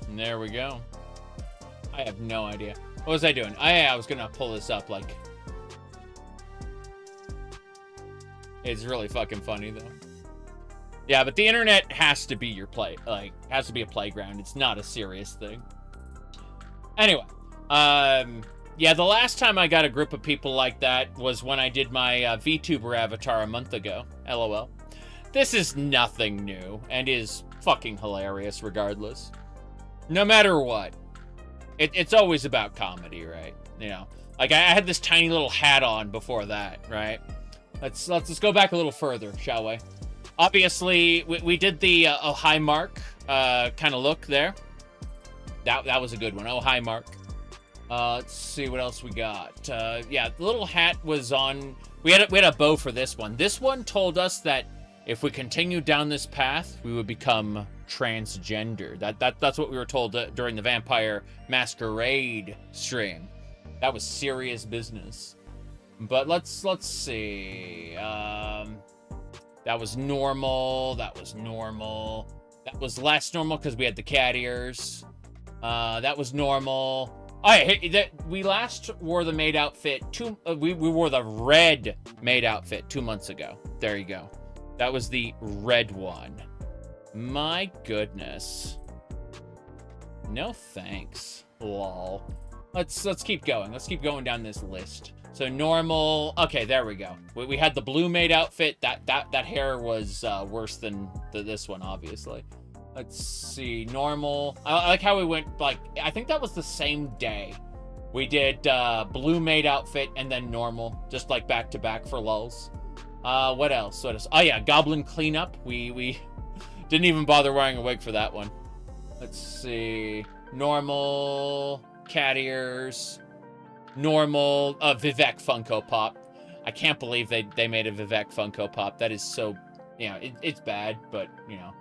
And there we go. I have no idea. What was I doing? I was gonna pull this up, like... It's really fucking funny, though. Yeah, but the internet has to be your has to be a playground. It's not a serious thing. Anyway, yeah, the last time I got a group of people like that was when I did my VTuber avatar a month ago. LOL. This is nothing new, and is fucking hilarious regardless. No matter what. It's always about comedy, right? You know, like I had this tiny little hat on before that, right? Let's go back a little further, shall we? Obviously, we did the oh hi Mark kind of look there. That was a good one. Oh hi Mark. Let's see what else we got. Yeah, the little hat was on. We had a bow for this one. This one told us that if we continued down this path, we would become transgender. That's what we were told during the Vampire Masquerade stream. That was serious business. But let's see. That was normal. That was normal. That was less normal because we had the cat ears. That was normal. We last wore the maid outfit we wore the red maid outfit 2 months ago. There you go. That was the red one. My goodness. No thanks. Lol. Let's keep going. Let's keep going down this list. So normal. Okay, there we go. We had the blue maid outfit. That hair was worse than this one, obviously. Let's see. Normal. I like how we went, like, I think that was the same day. We did blue maid outfit and then normal, just like back to back for lulz. What else? Oh yeah, goblin cleanup. We didn't even bother wearing a wig for that one. Let's see. Normal. Cat ears. Normal. Vivek Funko Pop. I can't believe they made a Vivek Funko Pop. That is so, you know, it's bad, but, you know.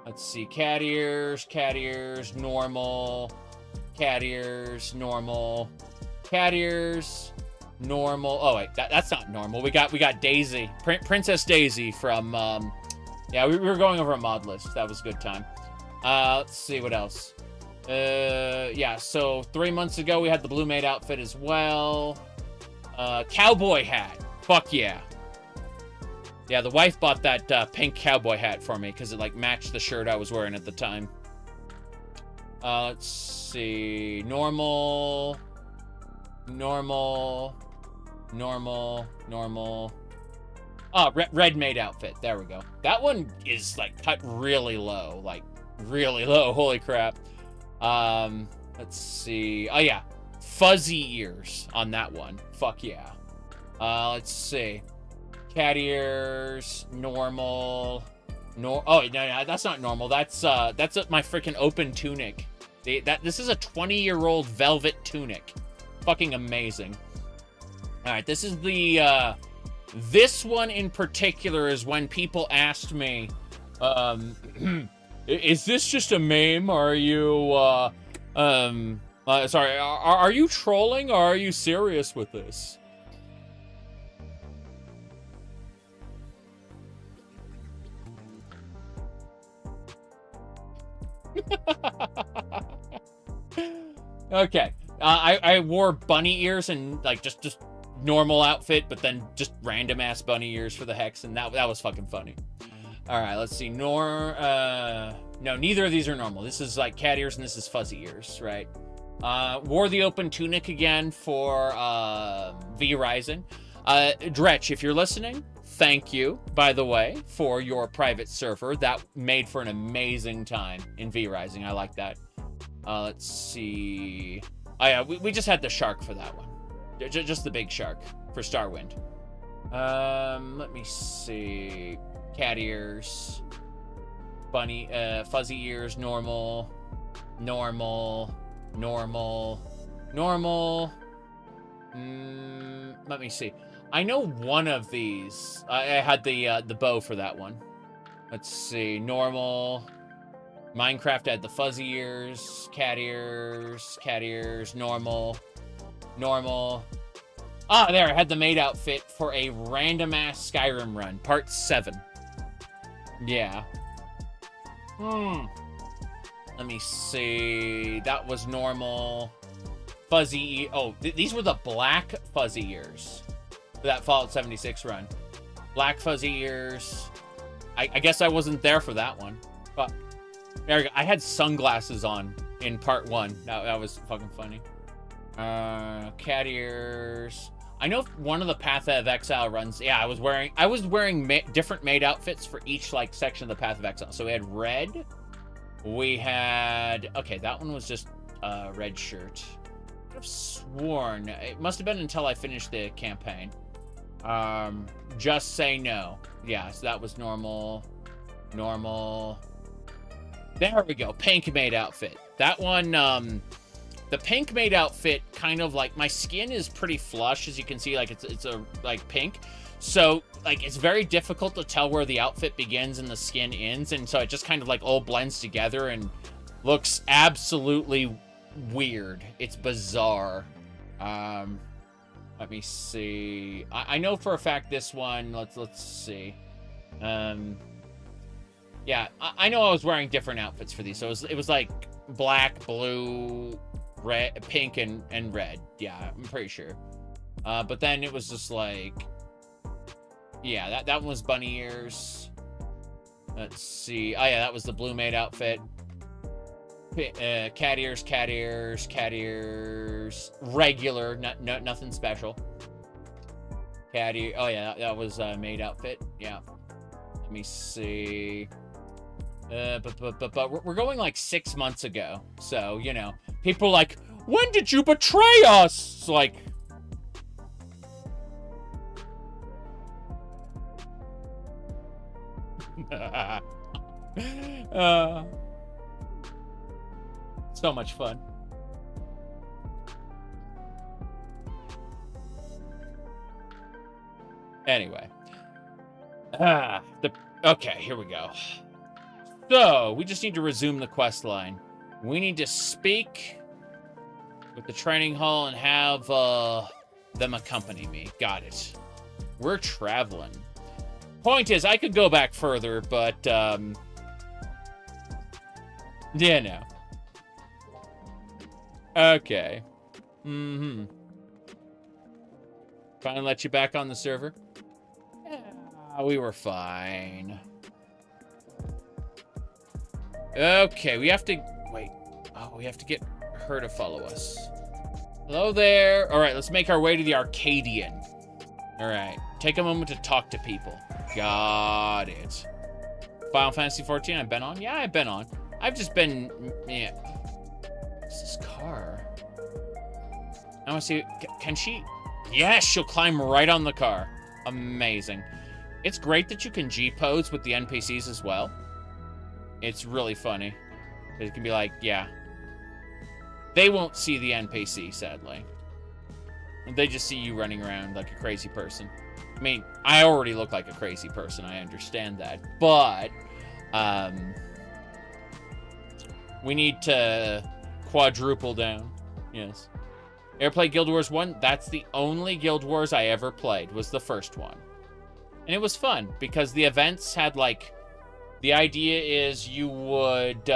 Let's see. Cat ears, normal. Cat ears, normal. Cat ears, normal. Oh, wait, that's not normal. We got Daisy. Princess Daisy from, yeah, we were going over a mod list. That was a good time. Let's see what else. Yeah, so 3 months ago we had the blue maid outfit as well. Cowboy hat. Fuck yeah. Yeah, the wife bought that pink cowboy hat for me because it like matched the shirt I was wearing at the time. Let's see. Normal. Oh, red maid outfit. There we go. That one is like cut really low. Like really low. Holy crap. Let's see. Oh yeah. Fuzzy ears on that one. Fuck yeah. Let's see. Cat ears, normal. Oh no, that's not normal. That's my freaking open tunic. This is a 20-year-old velvet tunic. Fucking amazing. All right, this is the this one in particular is when people asked me, is this just a meme? Or are you sorry, are you trolling or are you serious with this? Okay. I wore bunny ears and like just normal outfit, but then just random ass bunny ears for the hex, and that was fucking funny. All right, let's see. No, neither of these are normal. This is like cat ears and this is fuzzy ears, right? Wore the open tunic again for V-Rising. Dretch, if you're listening, thank you, by the way, for your private server. That made for an amazing time in V-Rising. I like that. Let's see. Oh, yeah, we just had the shark for that one. Just the big shark for Starwind. Let me see. Cat ears. Bunny, fuzzy ears, normal. Let me see. I know one of these. I had the bow for that one. Let's see. Normal. Minecraft had the fuzzy ears, cat ears, normal. Ah, there, I had the maid outfit for a random-ass Skyrim run, part 7. Yeah. Let me see. That was normal. Fuzzy, oh, these were the black fuzzy ears for that Fallout 76 run. Black fuzzy ears. I guess I wasn't there for that one, but there we go. I had sunglasses on in part 1. That was fucking funny. Cat ears. I know one of the Path of Exile runs. Yeah, I was wearing different maid outfits for each like section of the Path of Exile. So we had red. We had, okay, that one was just red shirt. I have sworn it must have been until I finished the campaign. Just say no. Yeah, so that was normal. There we go. Pink maid outfit. That one, the pink maid outfit kind of like, my skin is pretty flush, as you can see, like it's a like pink. So like it's very difficult to tell where the outfit begins and the skin ends, and so it just kind of like all blends together and looks absolutely weird. It's bizarre. Let me see. I know for a fact this one, let's see. Yeah, I know I was wearing different outfits for these. So it was like black, blue, red, pink, and red. Yeah, I'm pretty sure. But then it was just like, yeah, that one was bunny ears. Let's see. Oh yeah, that was the blue maid outfit. Cat ears. Regular, nothing special. Cat ear. Oh yeah, that was maid outfit. Yeah. Let me see. But we're going like 6 months ago, so you know, people are like, when did you betray us? It's like, so much fun. Anyway, okay, here we go. So, we just need to resume the quest line. We need to speak with the training hall and have them accompany me. Got it. We're traveling. Point is, I could go back further, but, yeah, no. Okay. Finally let you back on the server? Yeah, we were fine. Okay, we have to... Wait. Oh, we have to get her to follow us. Hello there. All right, let's make our way to the Arcadian. All right. Take a moment to talk to people. Got it. Final Fantasy 14, I've been on? Yeah, I've been on. I've just been... Yeah. What's this car? I want to see... Can she... Yes, she'll climb right on the car. Amazing. It's great that you can G-pose with the NPCs as well. It's really funny. It can be like, yeah. They won't see the NPC, sadly. They just see you running around like a crazy person. I mean, I already look like a crazy person. I understand that. But, we need to quadruple down. Yes. Ever played Guild Wars 1? That's the only Guild Wars I ever played, was the first one. And it was fun, because the events had, like... The idea is you would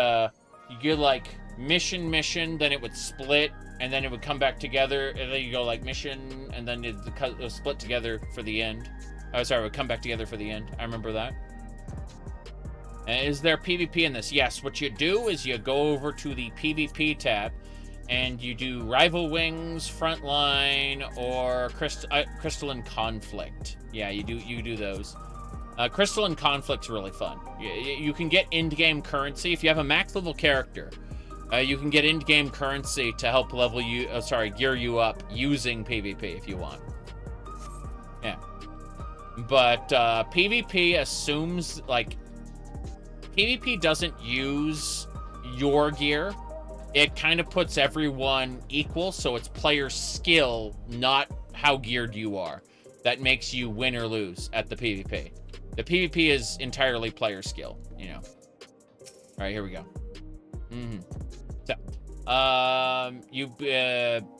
you get like mission, then it would split, and then it would come back together, and then you go like mission, and then it would split together for the end. Oh, sorry, it would come back together for the end. I remember that. And is there PvP in this? Yes, what you do is you go over to the PvP tab, and you do Rival Wings, Frontline, or Crystalline Conflict. Yeah, you do those. Crystalline Conflict's really fun. You can get in-game currency. If you have a max level character, you can get in-game currency to help level you, gear you up using PvP if you want. Yeah. But PvP assumes, like, PvP doesn't use your gear. It kind of puts everyone equal, so it's player skill, not how geared you are, that makes you win or lose at the PvP. The PvP is entirely player skill, you know. All right, here we go. So, you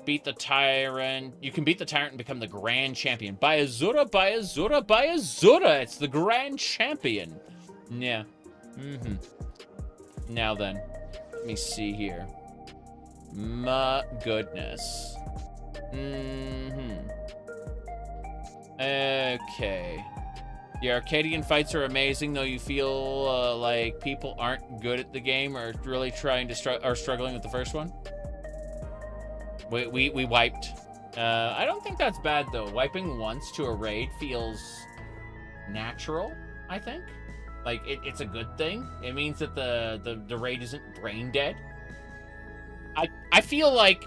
beat the tyrant. You can beat the tyrant and become the grand champion. Bayazura, Bayazura, Bayazura. It's the grand champion. Yeah. Now then, let me see here. My goodness. Okay. The Arcadian fights are amazing, though you feel like people aren't good at the game or really trying to are struggling with the first one. We wiped. I don't think that's bad though. Wiping once to a raid feels natural, I think. Like it's a good thing. It means that the raid isn't brain dead. I feel like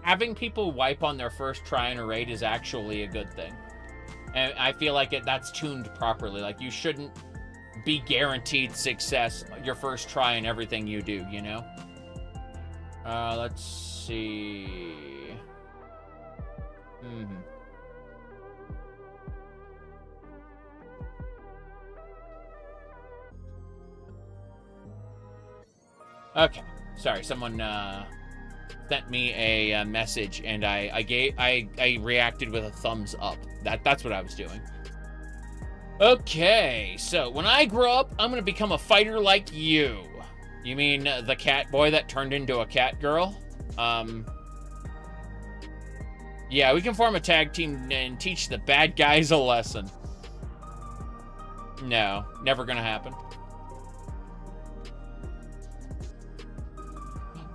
having people wipe on their first try in a raid is actually a good thing. And I feel like that's tuned properly. Like, you shouldn't be guaranteed success your first try in everything you do, you know? Let's see. Okay. Sorry, someone sent me a message, and I reacted with a thumbs up. That's what I was doing. Okay, so when I grow up, I'm gonna become a fighter like you. You mean the cat boy that turned into a cat girl? Yeah, we can form a tag team and teach the bad guys a lesson. No, never gonna happen.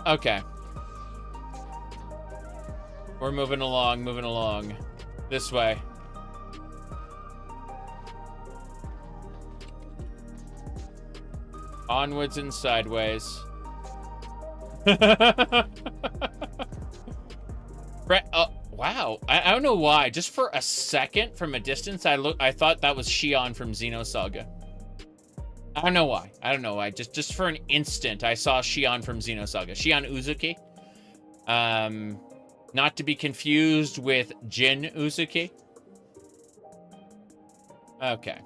Okay. We're moving along. This way. Onwards and sideways. Wow. I don't know why. Just for a second, from a distance, I thought that was Shion from Xenosaga. I don't know why. Just for an instant, I saw Shion from Xenosaga. Shion Uzuki. Not to be confused with Jin Uzuki. Okay.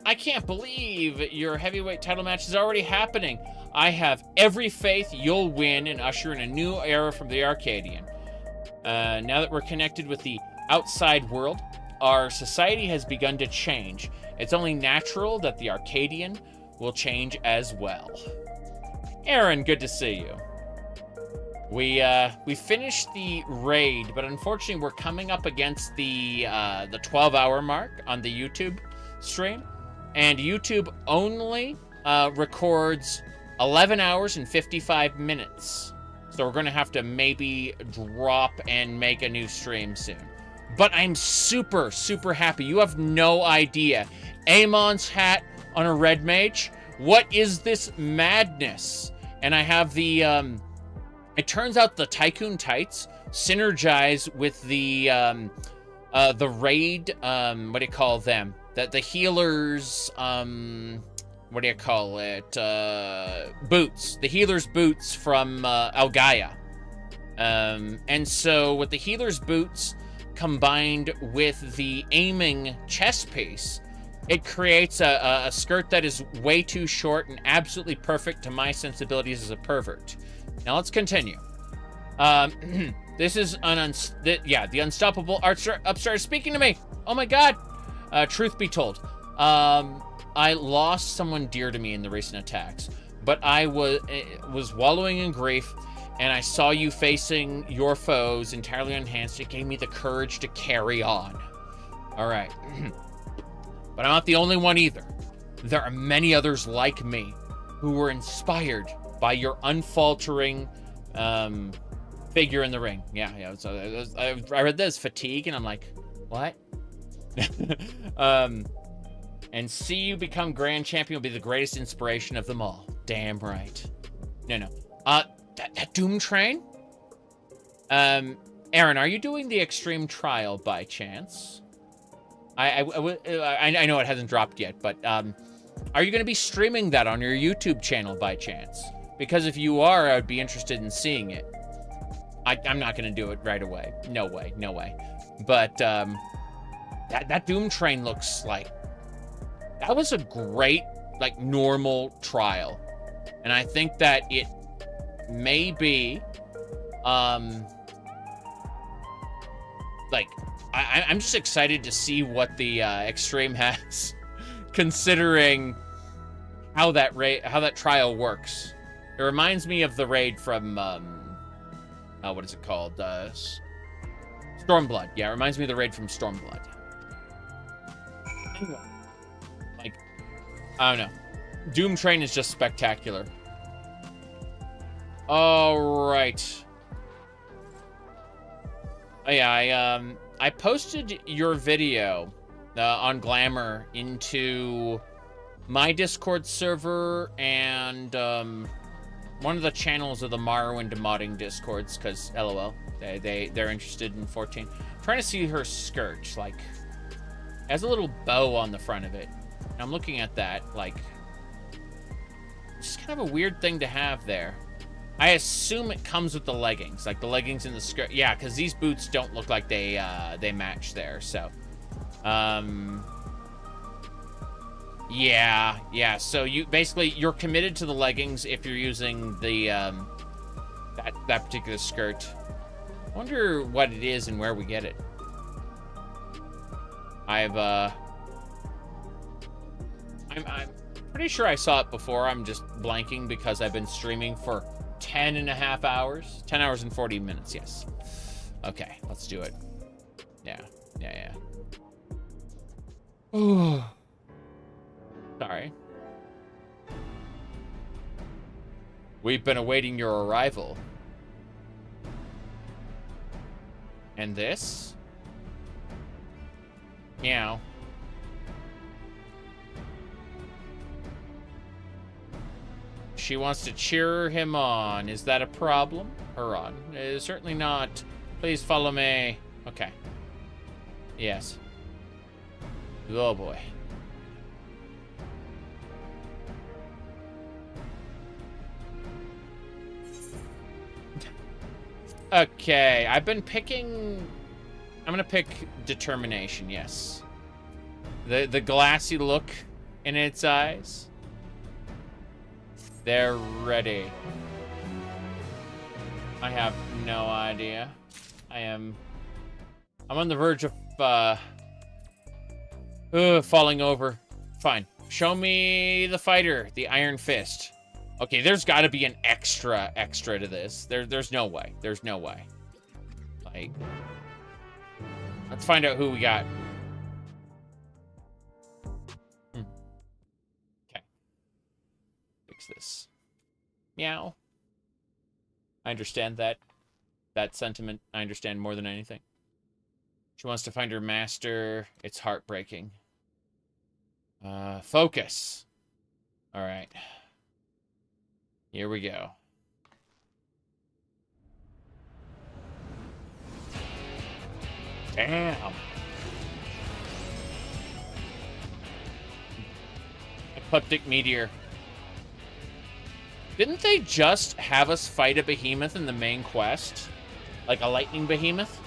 I can't believe your heavyweight title match is already happening. I have every faith you'll win and usher in a new era from the Arcadian. Now that we're connected with the outside world, our society has begun to change. It's only natural that the Arcadian will change as well. Aaron, good to see you. We finished the raid, but unfortunately we're coming up against the 12-hour mark on the YouTube stream, and YouTube only records 11 hours and 55 minutes. So we're going to have to maybe drop and make a new stream soon. But I'm super, super happy. You have no idea. Amon's hat on a red mage? What is this madness? And I have the, it turns out the Tycoon Tights synergize with the raid, what do you call them? The healers, what do you call it? Boots. The healer's boots from Algaia. And so with the healer's boots combined with the aiming chest piece, it creates a skirt that is way too short and absolutely perfect to my sensibilities as a pervert. Now let's continue. This is the Unstoppable Archer upstairs speaking to me. Oh my god. Truth be told. I lost someone dear to me in the recent attacks, but I was wallowing in grief, and I saw you facing your foes entirely unenhanced. It gave me the courage to carry on. All right. But I'm not the only one either. There are many others like me who were inspired by your unfaltering figure in the ring. Yeah. So I read this fatigue, and I'm like, what? And see you become grand champion will be the greatest inspiration of them all. Damn right. No. That Doom Train? Aaron, are you doing the Extreme Trial by chance? I know it hasn't dropped yet, but are you going to be streaming that on your YouTube channel by chance? Because if you are, I would be interested in seeing it. I'm not going to do it right away. No way. But that Doom Train looks like... That was a great, like, normal trial. And I think that it may be, like, I'm just excited to see what the Extreme has, considering how that trial works. It reminds me of the raid from, what is it called? Stormblood. Yeah, it reminds me of the raid from Stormblood. Like, I don't know. Doom Train is just spectacular. All right. Oh yeah, I posted your video on Glamour into my Discord server and one of the channels of the Morrowind modding Discords, because LOL, they're interested in 14. I'm trying to see her skirt, like, it has a little bow on the front of it. And I'm looking at that, like, it's kind of a weird thing to have there. I assume it comes with the leggings, like the leggings and the skirt. Yeah, because these boots don't look like they match there. So, yeah. So you're committed to the leggings if you're using the that particular skirt. I wonder what it is and where we get it. I'm pretty sure I saw it before. I'm just blanking because I've been streaming for 10.5 hours. 10 hours and 40 minutes, yes. Okay, let's do it. Yeah. Sorry. We've been awaiting your arrival. And this? Meow. She wants to cheer him on. Is that a problem? Huron. Certainly not. Please follow me. Okay. Yes. Oh boy. Okay, I've been picking... I'm gonna pick determination, yes. The glassy look in its eyes. They're ready. I have no idea. I'm on the verge of falling over. Fine. Show me the fighter, the Iron Fist. Okay, there's got to be an extra to this. There's no way. There's no way. Like, let's find out who we got. Okay. Fix this. Meow. I understand that sentiment. I understand more than anything. She wants to find her master. It's heartbreaking. Focus. All right. Here we go. Damn. Ecliptic Meteor. Didn't they just have us fight a behemoth in the main quest? Like a lightning behemoth?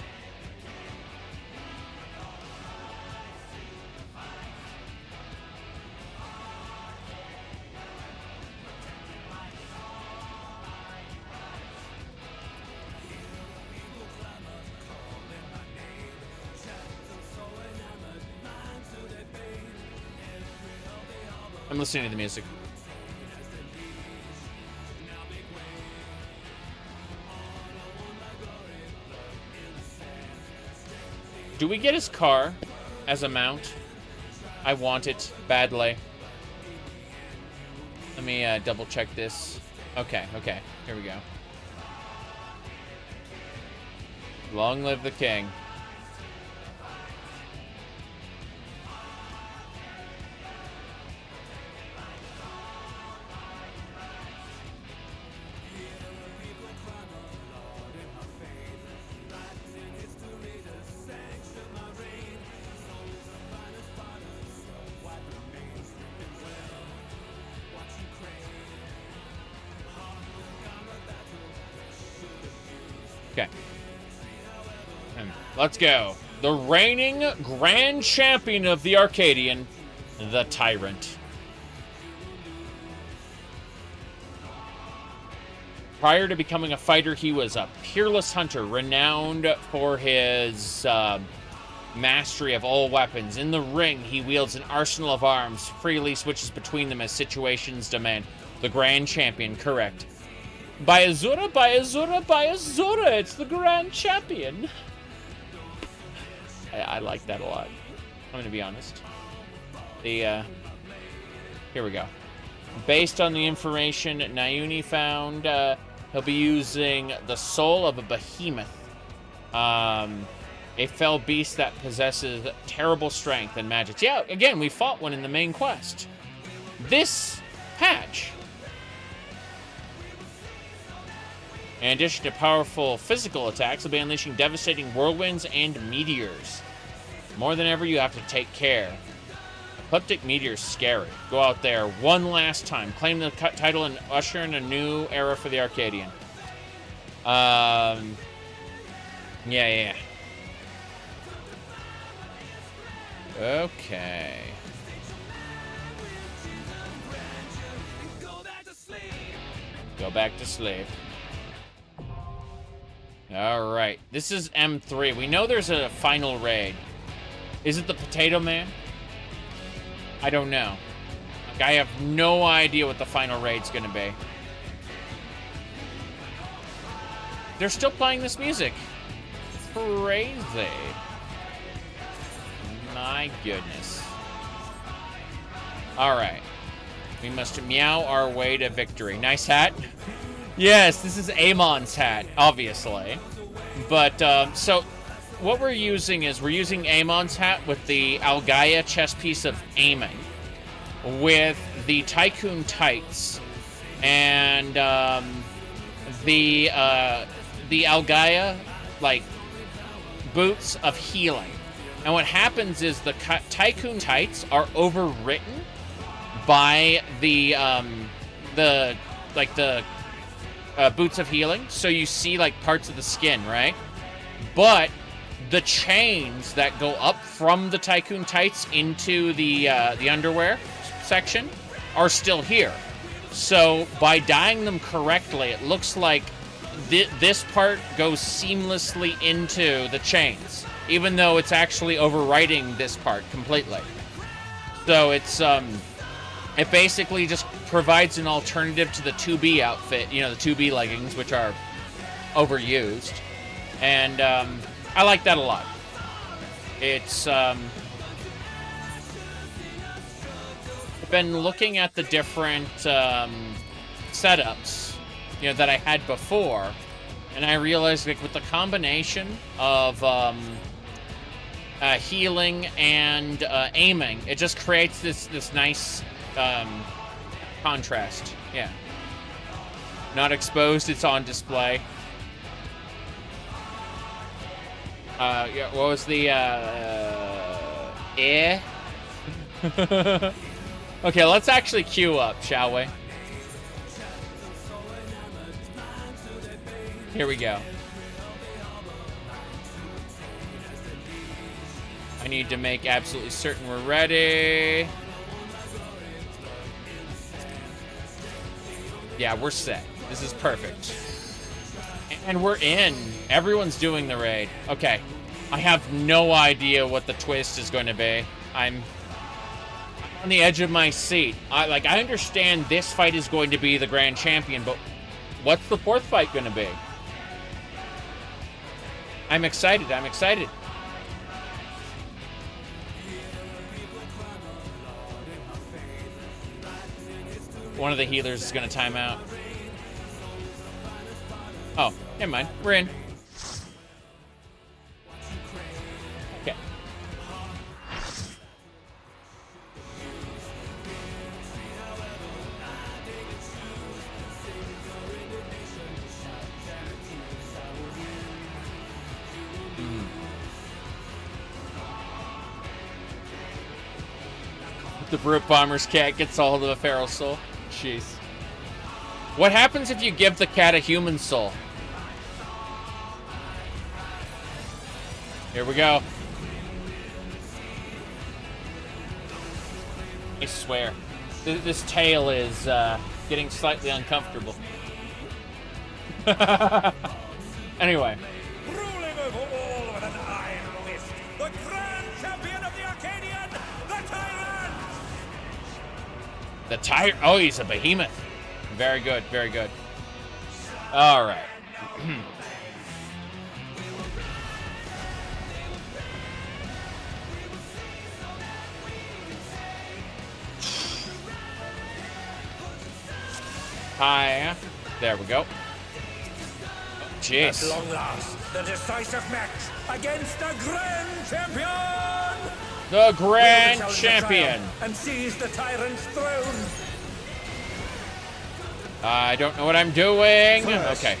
I'm listening to the music. Do we get his car as a mount? I want it badly. Let me double check this. Okay, here we go. Long live the king. Okay. Let's go. The reigning grand champion of the Arcadian, the Tyrant. Prior to becoming a fighter, he was a peerless hunter, renowned for his mastery of all weapons. In the ring, he wields an arsenal of arms, freely switches between them as situations demand. The grand champion, correct. By Azura, it's the grand champion. I like that a lot. I'm gonna be honest. Here we go. Based on the information Nayuni found, he'll be using the soul of a behemoth. A fell beast that possesses terrible strength and magic. Yeah, again, we fought one in the main quest. This patch, in addition to powerful physical attacks, will be unleashing devastating whirlwinds and meteors. More than ever, you have to take care. Ecliptic meteor's scary. Go out there one last time. Claim the title and usher in a new era for the Arcadian. Yeah. Okay. Go back to sleep. All right. This is M3. We know there's a final raid. Is it the Potato Man? I don't know. Like, I have no idea what the final raid's gonna be. They're still playing this music. Crazy. My goodness. All right. We must meow our way to victory. Nice hat. Yes, this is Amon's hat, obviously. But, so, what we're using is we're using Amon's hat with the Algaia chest piece of Amon, with the Tycoon tights, and the Algaia, like, boots of healing. And what happens is the Tycoon tights are overwritten by the boots of healing, so you see like parts of the skin, right? But the chains that go up from the Tycoon tights into the underwear section are still here. So by dyeing them correctly, it looks like this part goes seamlessly into the chains, even though it's actually overwriting this part completely. So it's it basically just provides an alternative to the 2B outfit, you know, the 2B leggings, which are overused. And I like that a lot. It's I've been looking at the different setups, you know, that I had before, and I realized, like, with the combination of healing and aiming, it just creates this nice contrast. Yeah. Not exposed, it's on display. Yeah, what was the Okay, let's actually queue up, shall we? Here we go. I need to make absolutely certain we're ready. Yeah, we're set. This is perfect. And we're in. Everyone's doing the raid. Okay. I have no idea what the twist is going to be. on the edge of my seat. I understand this fight is going to be the grand champion, but what's the fourth fight going to be? I'm excited. I'm excited. One of the healers is going to time out. Oh, never mind. We're in. Okay. The Brute Bomber's cat gets a hold of a feral soul. Jeez. What happens if you give the cat a human soul? Here we go. I swear. This tail is getting slightly uncomfortable. Anyway. Ruling over all with an iron fist, the grand champion of the Arcadian, the Tyrant! The Tyrant. Oh, he's a behemoth. Very good, very good. All right. Hi. There we go. Jeez. At long last, the decisive match against the grand champion! The grand champion. And seize the Tyrant's throne. I don't know what I'm doing. First, okay.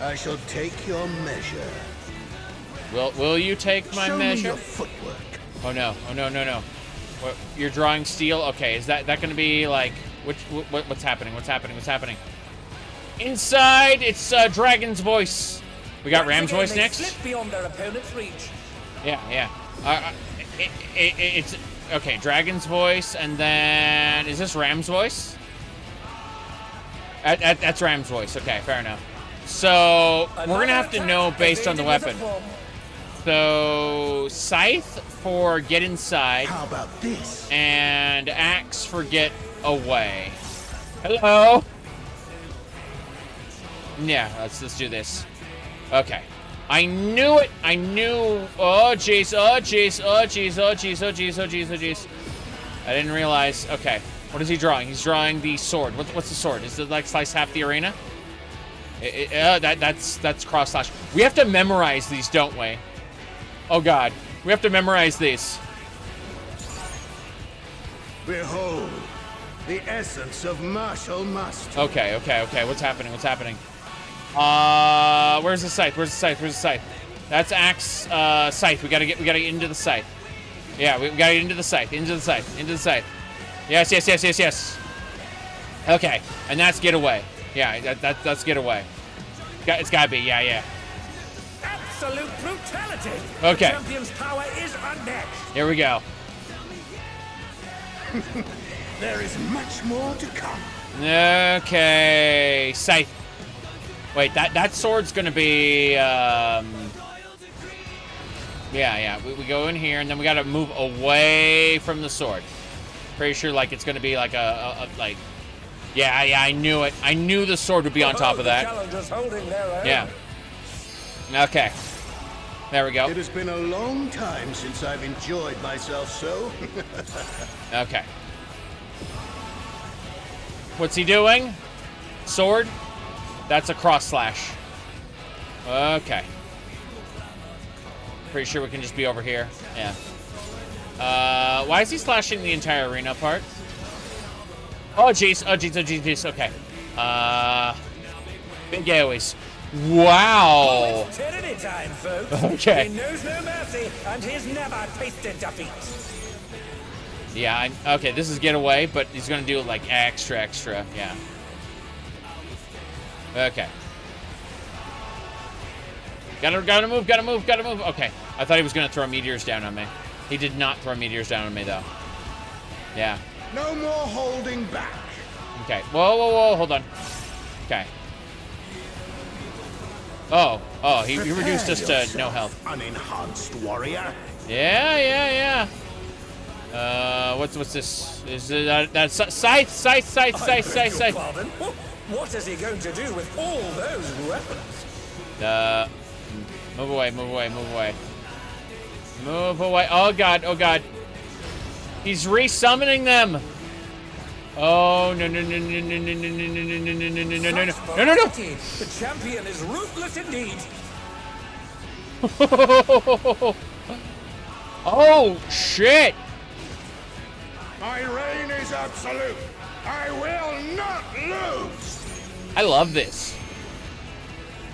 I shall take your measure. Will you take my Show measure? me your footwork. Oh no! Oh no! No no! What, you're drawing steel? Okay, is that going to be like what's happening? What's happening? What's happening? Inside, it's Dragon's voice. We got Ram's voice next. Slip beyond their opponent's reach. Yeah, yeah. It's okay. Dragon's voice, and then is this Ram's voice? That's Ram's voice. Okay, fair enough. So we're gonna have to know based on the weapon. So scythe for get inside. How about this? And axe for get away. Hello. Yeah, let's do this. Okay. I knew it. I knew. Oh jeez. Oh jeez. Oh jeez. Oh jeez. Oh jeez. Oh jeez. Oh jeez. I didn't realize. Okay. What is he drawing? He's drawing the sword. What's the sword? Is it like slice half the arena? That's cross slash. We have to memorize these, don't we? Oh God, we have to memorize these. Behold, the essence of martial mastery. Okay. What's happening? What's happening? Where's the scythe? Where's the scythe? Where's the scythe? That's axe. Scythe. We gotta get into the scythe. Yeah, we gotta get into the scythe. Into the scythe. Into the scythe. Yes. Okay, and that's get away. Yeah, that's get away. It's gotta be. Yeah. Absolute brutality. Okay. The champion's power is unmatched. Here we go. There is much more to come. Okay, scythe. Wait, that sword's gonna be. Yeah. We go in here, and then we gotta move away from the sword. Pretty sure, like it's gonna be like like. Yeah. I knew it. I knew the sword would be on top of that. Yeah. Okay. There we go. It has been a long time since I've enjoyed myself so. Okay. What's he doing? Sword? That's a cross slash. Okay. Pretty sure we can just be over here. Yeah. Why is he slashing the entire arena apart? Oh, jeez. Okay. Big AoEs. Wow. It's tyranny time, folks. Okay. He knows no mercy, and he's never tasted defeat. Yeah, okay, this is get away, but he's gonna do like extra, yeah. Okay. Gotta move. Okay, I thought he was gonna throw meteors down on me. He did not throw meteors down on me, though. Yeah. No more holding back. Okay, whoa, hold on. Okay. Oh, he reduced us to no health. Unenhanced warrior. Yeah. What's this? Is it that scythe? What is he going to do with all those weapons? Move away, move away, move away. Move away. Oh god, oh god. He's resummoning them. Oh no no no no no no no no no no no no no no no. The champion is ruthless indeed. Oh shit! My reign is absolute. I will not lose. I love this.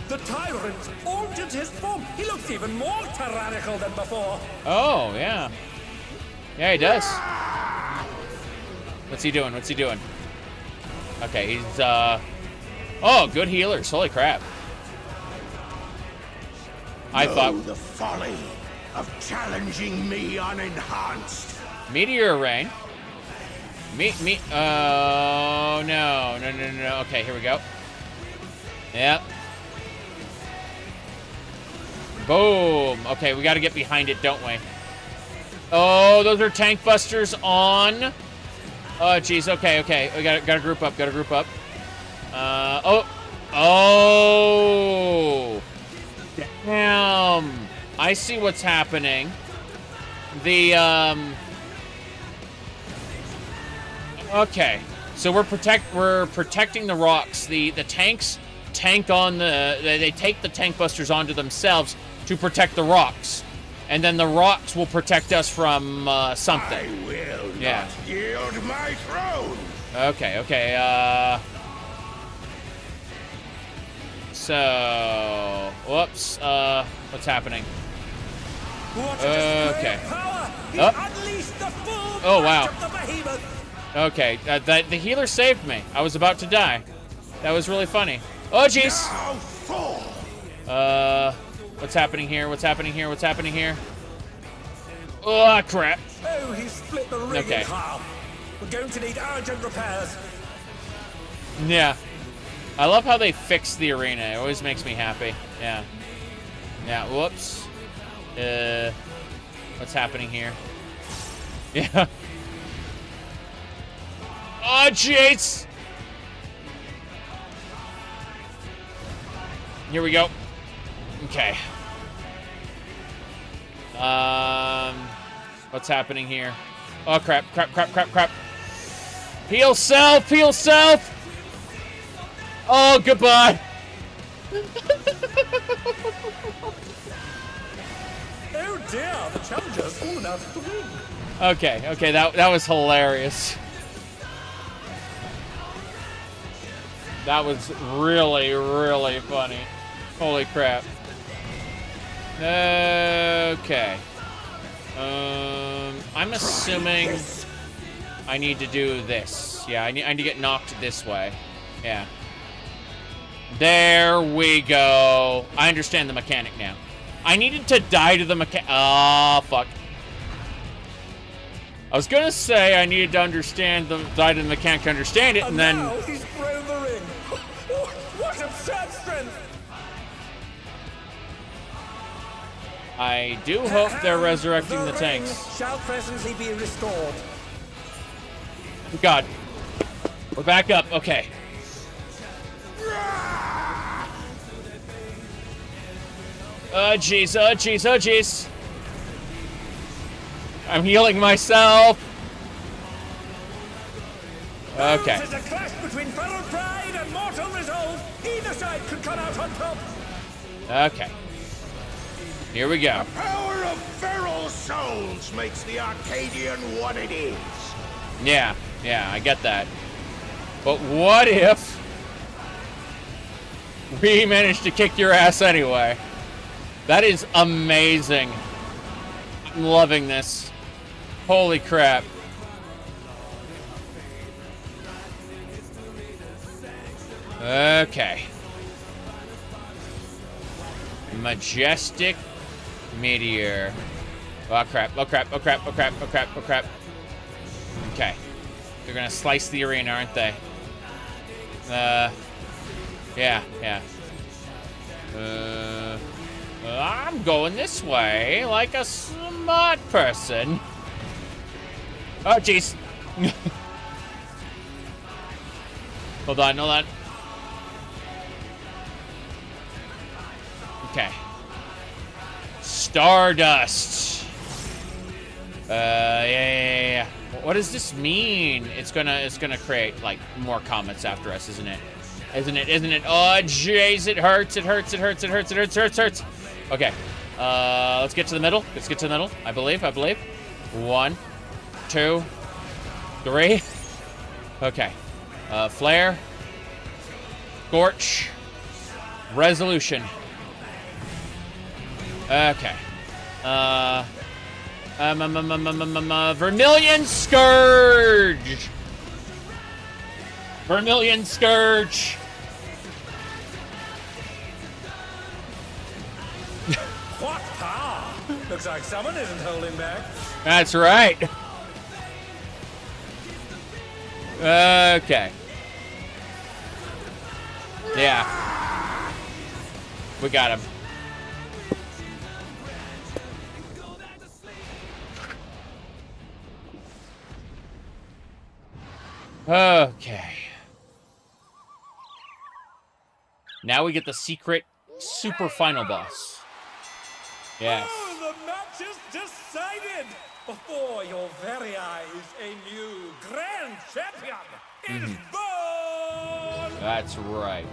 The tyrant altered his form. He looks even more tyrannical than before. Oh yeah. Yeah, he does. What's he doing? What's he doing? Okay, he's oh, good healers. Holy crap. I thought the folly of challenging me unenhanced. Meteor rain. Oh no. Okay, here we go. Yep. Boom. Okay, we got to get behind it, don't we? Oh, those are tank busters on. Oh, jeez. Okay. We gotta group up. Oh. Damn. I see what's happening. Okay. So we're protecting the rocks. The tanks tank on they take the tank busters onto themselves to protect the rocks. And then the rocks will protect us from something. I will not yield my throne. Okay. So, whoops. What's happening? Okay. Oh wow. Okay, the healer saved me. I was about to die. That was really funny. Oh jeez. What's happening here? Oh crap. Oh, he split the ring in half. We're going to need urgent repairs. Yeah. I love how they fix the arena. It always makes me happy. Yeah. Whoops. What's happening here? Yeah. Oh jeez. Here we go. Okay. What's happening here? Oh, crap. Heal self! Oh, goodbye! Oh dear, the challenger's fallen out of the ring. Okay, that was hilarious. That was really, really funny. Holy crap. Okay. I'm assuming I need to do this. Yeah, I need to get knocked this way. Yeah. There we go. I understand the mechanic now. I needed to die to the mechanic. Oh, fuck. I was gonna say I needed to die to the mechanic to understand it, and then... now he's thrown the ring. What absurd strength! I do hope they're resurrecting the tanks. Shall presently be restored. God. We're back up. Okay. Oh, jeez. I'm healing myself. Okay. This is a clash between feral pride and mortal resolve. Either side could come out on top. Okay. Here we go. The power of feral souls makes the Arcadian what it is. Yeah, I get that. But what if we managed to kick your ass anyway? That is amazing. I'm loving this. Holy crap. Okay. Majestic meteor. Oh crap. Okay. They're gonna slice the arena, aren't they? Yeah. I'm going this way like a smart person. Oh, jeez. Hold on, hold on. Okay. Stardust. Yeah. What does this mean? It's gonna create like more comments after us, isn't it? Isn't it? Oh, jeez, it hurts. Okay. Let's get to the middle. I believe. 1, 2, 3. Okay. Flare. Scorch. Resolution. Okay. Vermilion Scourge! Vermilion Scourge! What power! Looks like someone isn't holding back. That's right. Okay. Yeah. We got him. Okay. Now we get the secret super final boss. Yes. Oh, the match is decided! Before your very eyes, a new grand champion is born! That's right.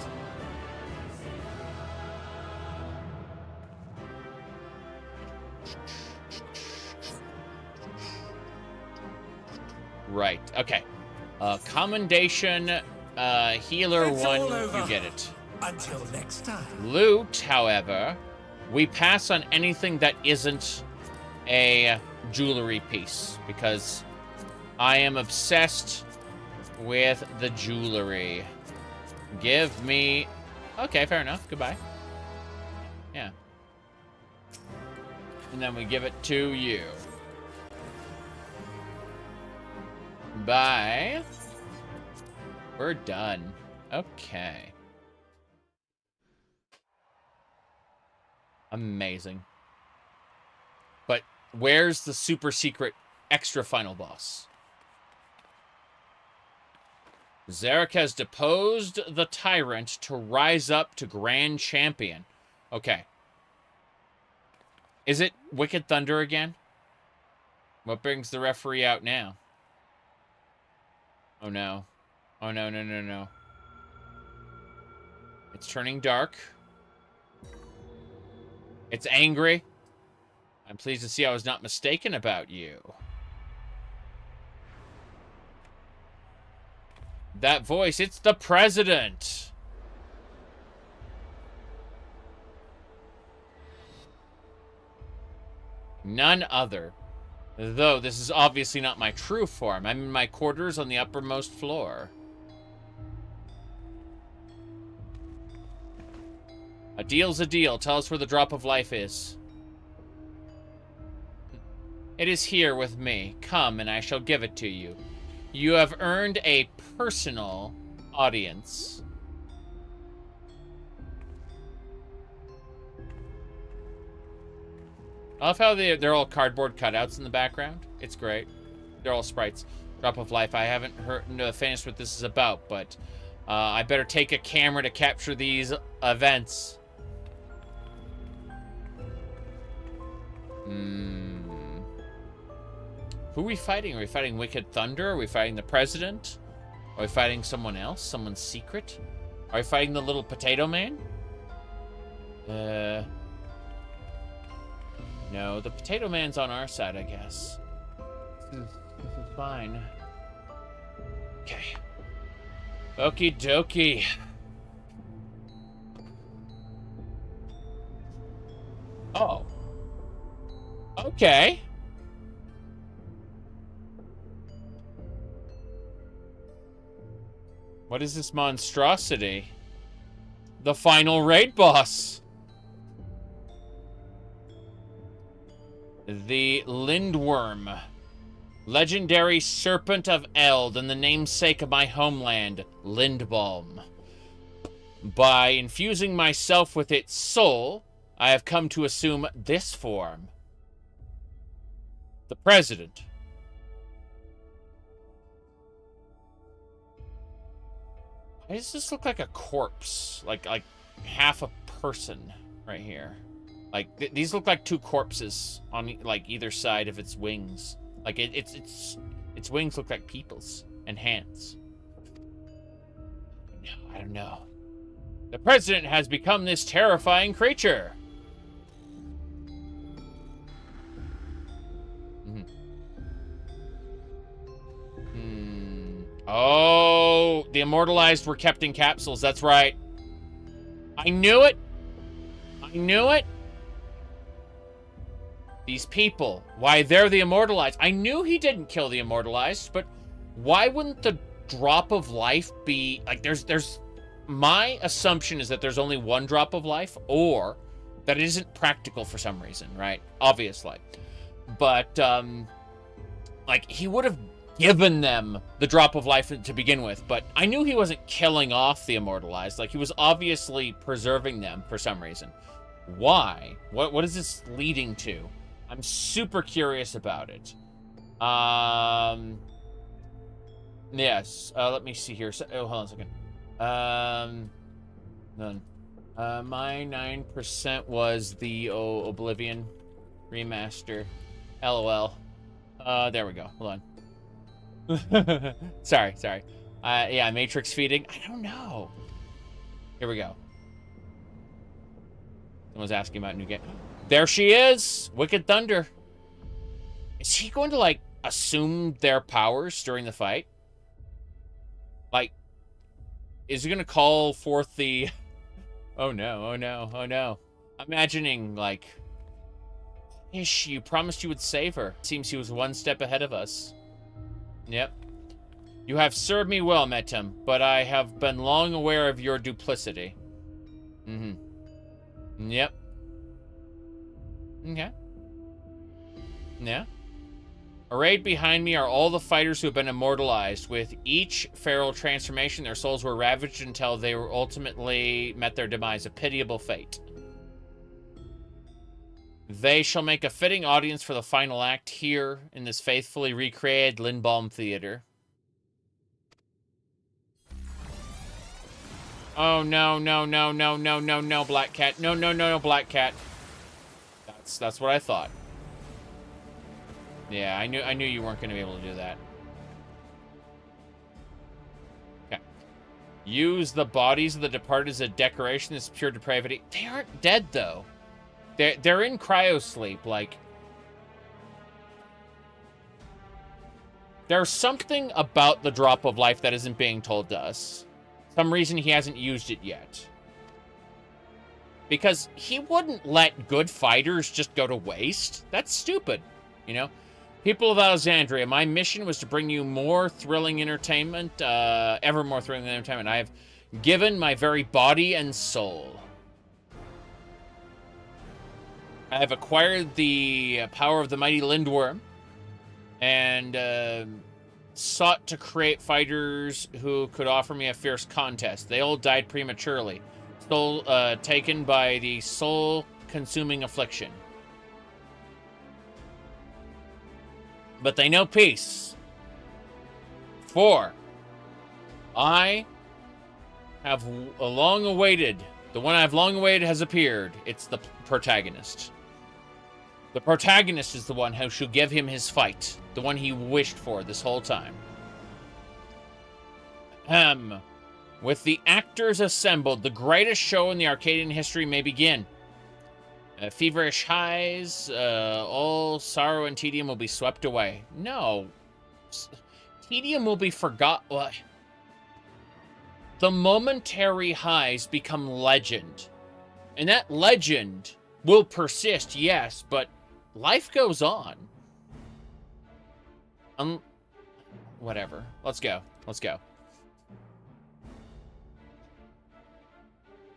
Right. Okay. Commendation, healer It's 1, all over. you get it. Until next time. Loot, however, we pass on anything that isn't a jewelry piece, because I am obsessed with the jewelry. Give me... Okay, fair enough. Goodbye. Yeah. And then we give it to you. Bye. We're done. Okay. Amazing. But where's the super secret extra final boss? Zarek has deposed the tyrant to rise up to Grand Champion. Okay. Is it Wicked Thunder again? What brings the referee out now? Oh no. Oh no, no. It's turning dark. It's angry. I'm pleased to see I was not mistaken about you. That voice, it's the president. None other. Though this is obviously not my true form. I'm in my quarters on the uppermost floor. A deal's a deal. Tell us where the drop of life is. It is here with me. Come, and I shall give it to you. You have earned a personal audience. I love how they're all cardboard cutouts in the background. It's great. They're all sprites. Drop of life. I haven't finished what this is about, but I better take a camera to capture these events. Who are we fighting? Are we fighting Wicked Thunder? Are we fighting the president? Are we fighting someone else? Someone secret? Are we fighting the little potato man? No, the potato man's on our side, I guess. This is fine. Okay. Okie dokie. Oh. Okay. What is this monstrosity? The final raid boss. The Lindworm. Legendary Serpent of Eld and the namesake of my homeland, Lindbalm. By infusing myself with its soul, I have come to assume this form. The President. Why does this look like a corpse? Like half a person right here. Like, these look like two corpses on, like, either side of its wings. Like, its wings look like people's and hands. No, I don't know. The president has become this terrifying creature. Oh, the immortalized were kept in capsules. That's right. I knew it. I knew it. These people, why they're the immortalized. I knew he didn't kill the immortalized, but why wouldn't the drop of life be like there's my assumption is that there's only one drop of life, or that it isn't practical for some reason, right? Obviously. But like, he would have given them the drop of life to begin with, but I knew he wasn't killing off the immortalized. Like, he was obviously preserving them for some reason. Why? What is this leading to? I'm super curious about it. Yes. Let me see here. Oh, hold on a second. None. My 9% was the Oblivion remaster. LOL. There we go. Hold on. sorry. Yeah, Matrix feeding. I don't know. Here we go. Someone's asking about new game. There she is! Wicked Thunder. Is he going to, like, assume their powers during the fight? Like, is he going to call forth the... Oh no, oh no, oh no. Imagining, like... Ish, you promised you would save her. Seems he was one step ahead of us. Yep. You have served me well, Metem, but I have been long aware of your duplicity. Yep. Okay. Yeah. Arrayed behind me are all the fighters who have been immortalized. With each feral transformation, their souls were ravaged until they were ultimately met their demise. A pitiable fate. They shall make a fitting audience for the final act here in this faithfully recreated Lindbaum Theater. Oh, no, Black Cat. No, Black Cat. That's what I thought. Yeah, I knew you weren't going to be able to do that. Okay. Use the bodies of the departed as a decoration. This is pure depravity. They aren't dead, though. They're in cryosleep, like... There's something about the drop of life that isn't being told to us. Some reason he hasn't used it yet. Because he wouldn't let good fighters just go to waste. That's stupid, you know? People of Alexandria, my mission was to bring you more thrilling entertainment, ever more thrilling entertainment. I have given my very body and soul. I have acquired the power of the mighty Lindworm, and sought to create fighters who could offer me a fierce contest. They all died prematurely, soul taken by the soul-consuming affliction. But they know peace. For I have long awaited. The one I've long awaited has appeared. It's the protagonist. The protagonist is the one who shall give him his fight. The one he wished for this whole time. With the actors assembled, the greatest show in the Arcadian history may begin. Feverish highs, all sorrow and tedium will be swept away. No. Tedium will be forgot. The momentary highs become legend. And that legend will persist, yes, but life goes on. Whatever. Let's go. Let's go.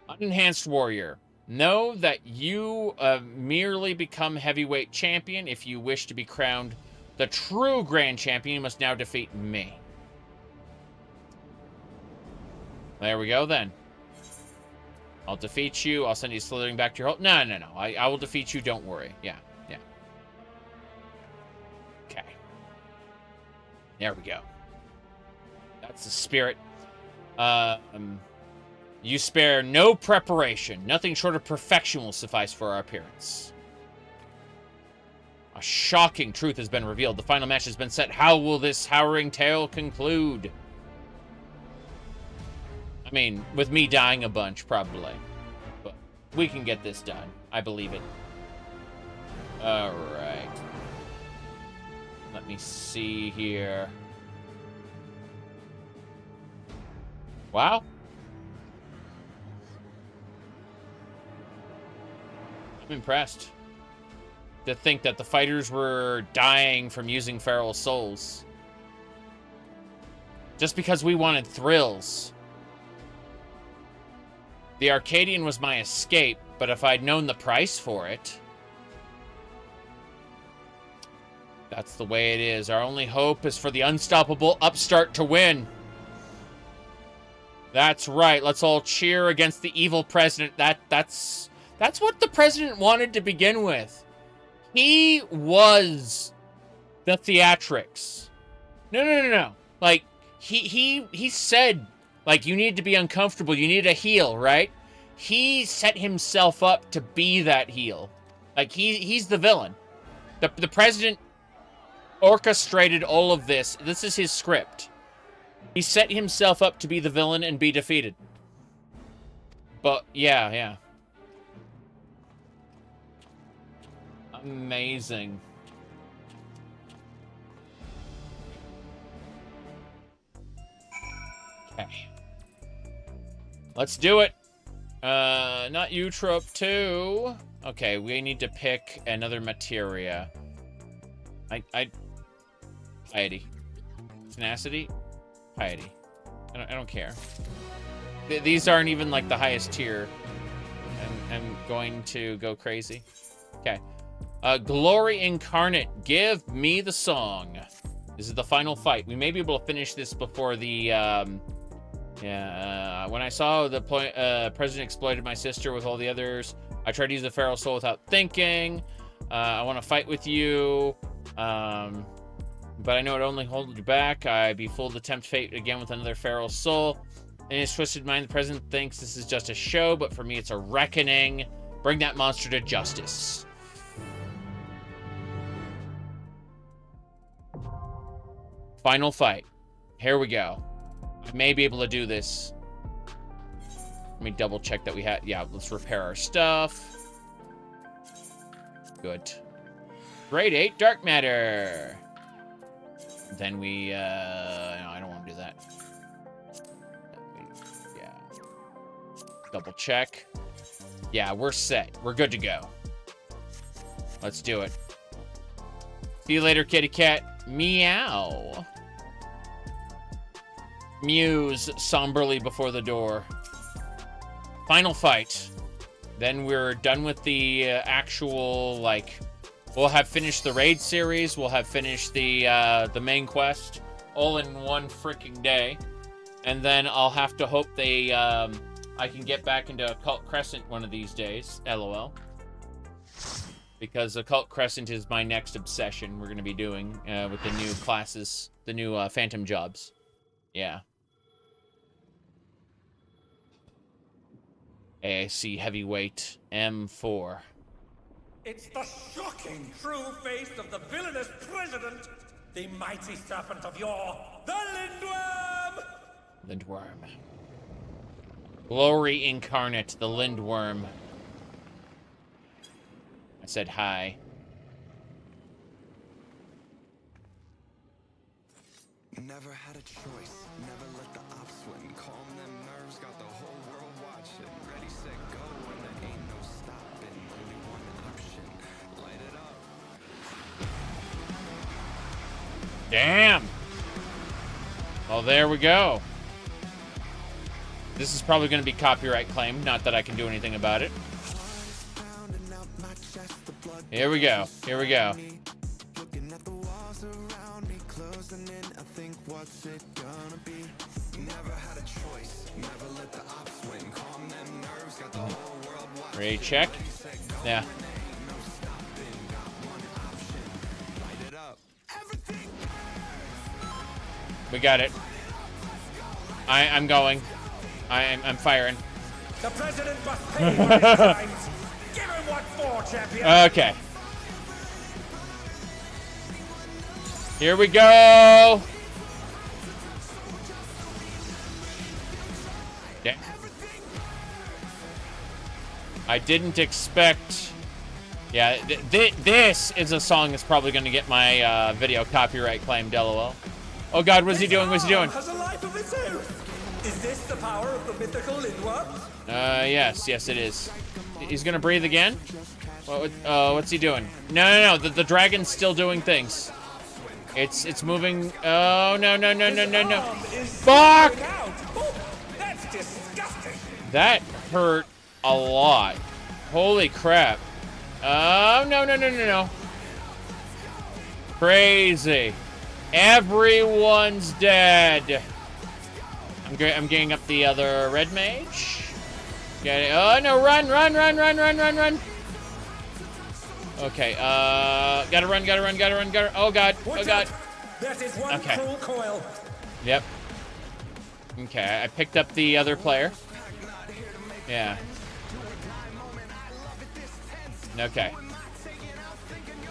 Unenhanced warrior. Know that you merely become heavyweight champion. If you wish to be crowned the true grand champion, you must now defeat me. There we go, then. I'll defeat you. I'll send you slithering back to your hole. No. I will defeat you. Don't worry. Yeah. Okay. There we go. That's the spirit. You spare no preparation. Nothing short of perfection will suffice for our appearance. A shocking truth has been revealed. The final match has been set. How will this harrowing tale conclude? I mean, with me dying a bunch, probably. But we can get this done. I believe it. Alright. Let me see here. Wow. I'm impressed. To think that the fighters were dying from using feral souls. Just because we wanted thrills. The Arcadian was my escape, but if I'd known the price for it... That's the way it is. Our only hope is for the unstoppable upstart to win. That's right. Let's all cheer against the evil president. That's what the president wanted to begin with. He was the theatrics. No. Like, he said, like, you need to be uncomfortable. You need a heel, right? He set himself up to be that heel. Like, he's the villain. The president orchestrated all of this. This is his script. He set himself up to be the villain and be defeated. But, yeah. Amazing. Okay. Let's do it. Not Eutrope 2. Okay, we need to pick another materia. Piety. Tenacity? Piety. I don't care. These aren't even like the highest tier. I'm going to go crazy. Okay. Glory Incarnate, give me the song. This is the final fight. We may be able to finish this before the, when I saw the president exploited my sister with all the others, I tried to use the feral soul without thinking. I want to fight with you, but I know it only holds you back. I'd be fooled to tempt fate again with another feral soul. In his twisted mind, the president thinks this is just a show, but for me, it's a reckoning. Bring that monster to justice. Final fight. Here we go. I may be able to do this. Let me double check that we had. Yeah, let's repair our stuff. Good. Grade 8 dark matter. Then we, no, I don't want to do that. Yeah. Double check. Yeah, we're set. We're good to go. Let's do it. See you later, kitty cat. Meow. Mews somberly before the door. Final fight. Then we're done with the actual, like, we'll have finished the raid series. We'll have finished the main quest all in one freaking day. And then I'll have to hope they, I can get back into Occult Crescent one of these days. LOL. Because Occult Crescent is my next obsession we're going to be doing with the new classes, the new Phantom jobs. Yeah. AAC Heavyweight M4. It's the shocking true face of the villainous president, the mighty serpent of yore, the Lindworm! Lindworm. Glory Incarnate, the Lindworm. I said hi. Never had a choice. Never let the ops win. Calm them nerves, got the whole world watching. Ready, set, go, and there ain't no stopping. Only one option. Light it up. Damn! Well, there we go. This is probably going to be copyright claimed, not that I can do anything about it. Here we go. Here we go. Ready, check? Yeah. We got it. I'm going. I'm firing. The president must pay for his crimes. Give him what for, champion. Okay. Here we go. Yeah. I didn't expect. Yeah, this is a song that's probably going to get my video copyright claimed, LOL. Oh God, what's he doing? What's he doing? Has a life of its own. Is this the power of the mythical Lindworm? Yes, it is. He's gonna breathe again? What's he doing? No. The dragon's still doing things. It's moving. Oh no. Fuck! Oh, that's disgusting. That hurt a lot. Holy crap. Oh no. Crazy. Everyone's dead. I'm getting up the other red mage. Get it. Oh no, run. Okay, gotta run. Oh God. That is one cruel coil. Yep. Okay, I picked up the other player. Yeah. Okay.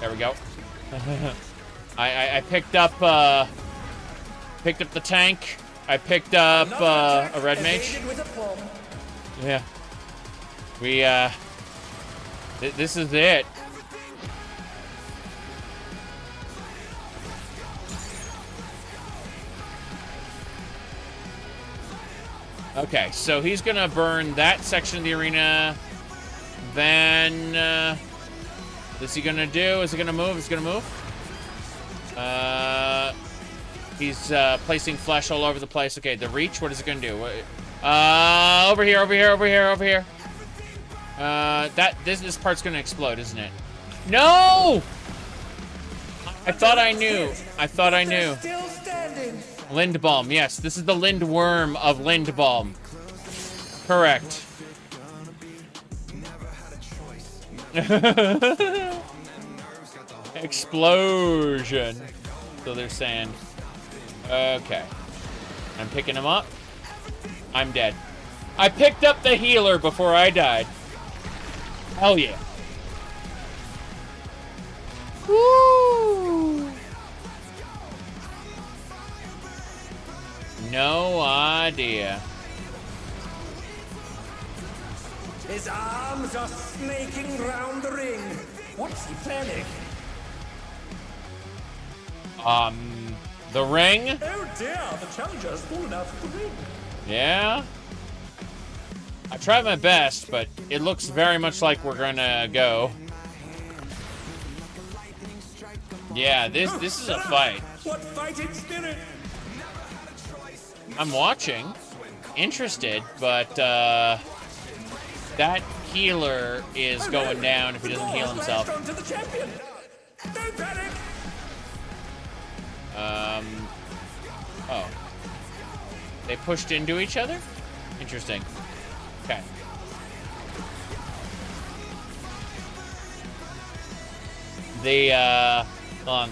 There we go. I picked up the tank. I picked up a red mage. Yeah. We this is it. Okay, so he's gonna burn that section of the arena. Then what's he gonna do? Is he gonna move? Is he gonna move? He's placing flesh all over the place. Okay, the reach, what is it gonna do? Over here. This part's gonna explode, isn't it? No! I thought I knew. Still standing. Lindbalm, yes. This is the Lindworm of Lindbalm. Correct. Explosion. So they're saying. Okay. I'm picking him up. I'm dead. I picked up the healer before I died. Hell yeah. Woo! No idea. His arms are snaking round the ring. What's he planning? The ring? Oh dear, the challenger's fallen out of the ring. Yeah? I tried my best, but it looks very much like we're gonna go. Yeah, this is a fight. What fighting spirit? I'm watching. Interested, but that healer is going down if he doesn't heal himself. To the champion. Don't panic. Oh. They pushed into each other? Interesting. Okay. Hold on.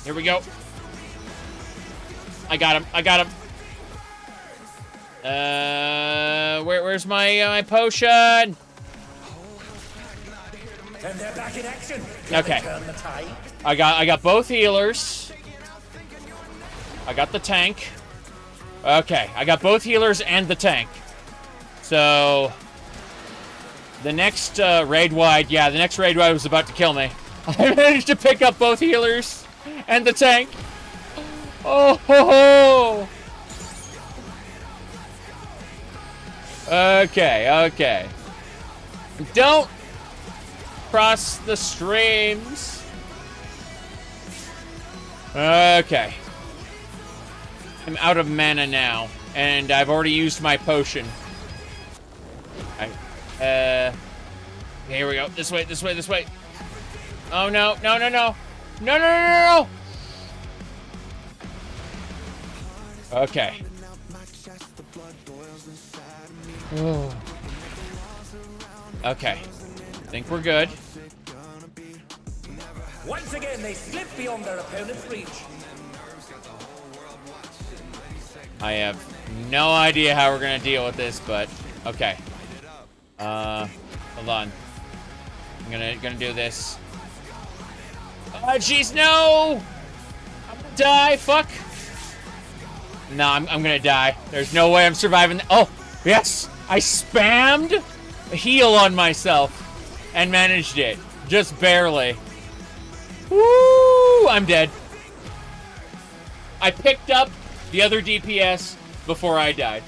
Here we go. I got him. Where's my potion? And they're back in action. Okay. Turn the tide. I got both healers. I got the tank. Okay, I got both healers and the tank. So the next raid wide was about to kill me. I managed to pick up both healers and the tank. Oh ho ho! Okay. Don't cross the streams. Okay. I'm out of mana now, and I've already used my potion. Here we go. This way. Oh no. No. Okay. Okay. Think we're good. Once again, they slip beyond their opponent's reach. I have no idea how we're gonna deal with this, but okay. Hold on. I'm gonna do this. Oh, jeez, no! I'm gonna die. Fuck. No, I'm gonna die. There's no way I'm surviving. Oh, yes! I spammed a heal on myself and managed it. Just barely. Woo! I'm dead. I picked up the other DPS before I died.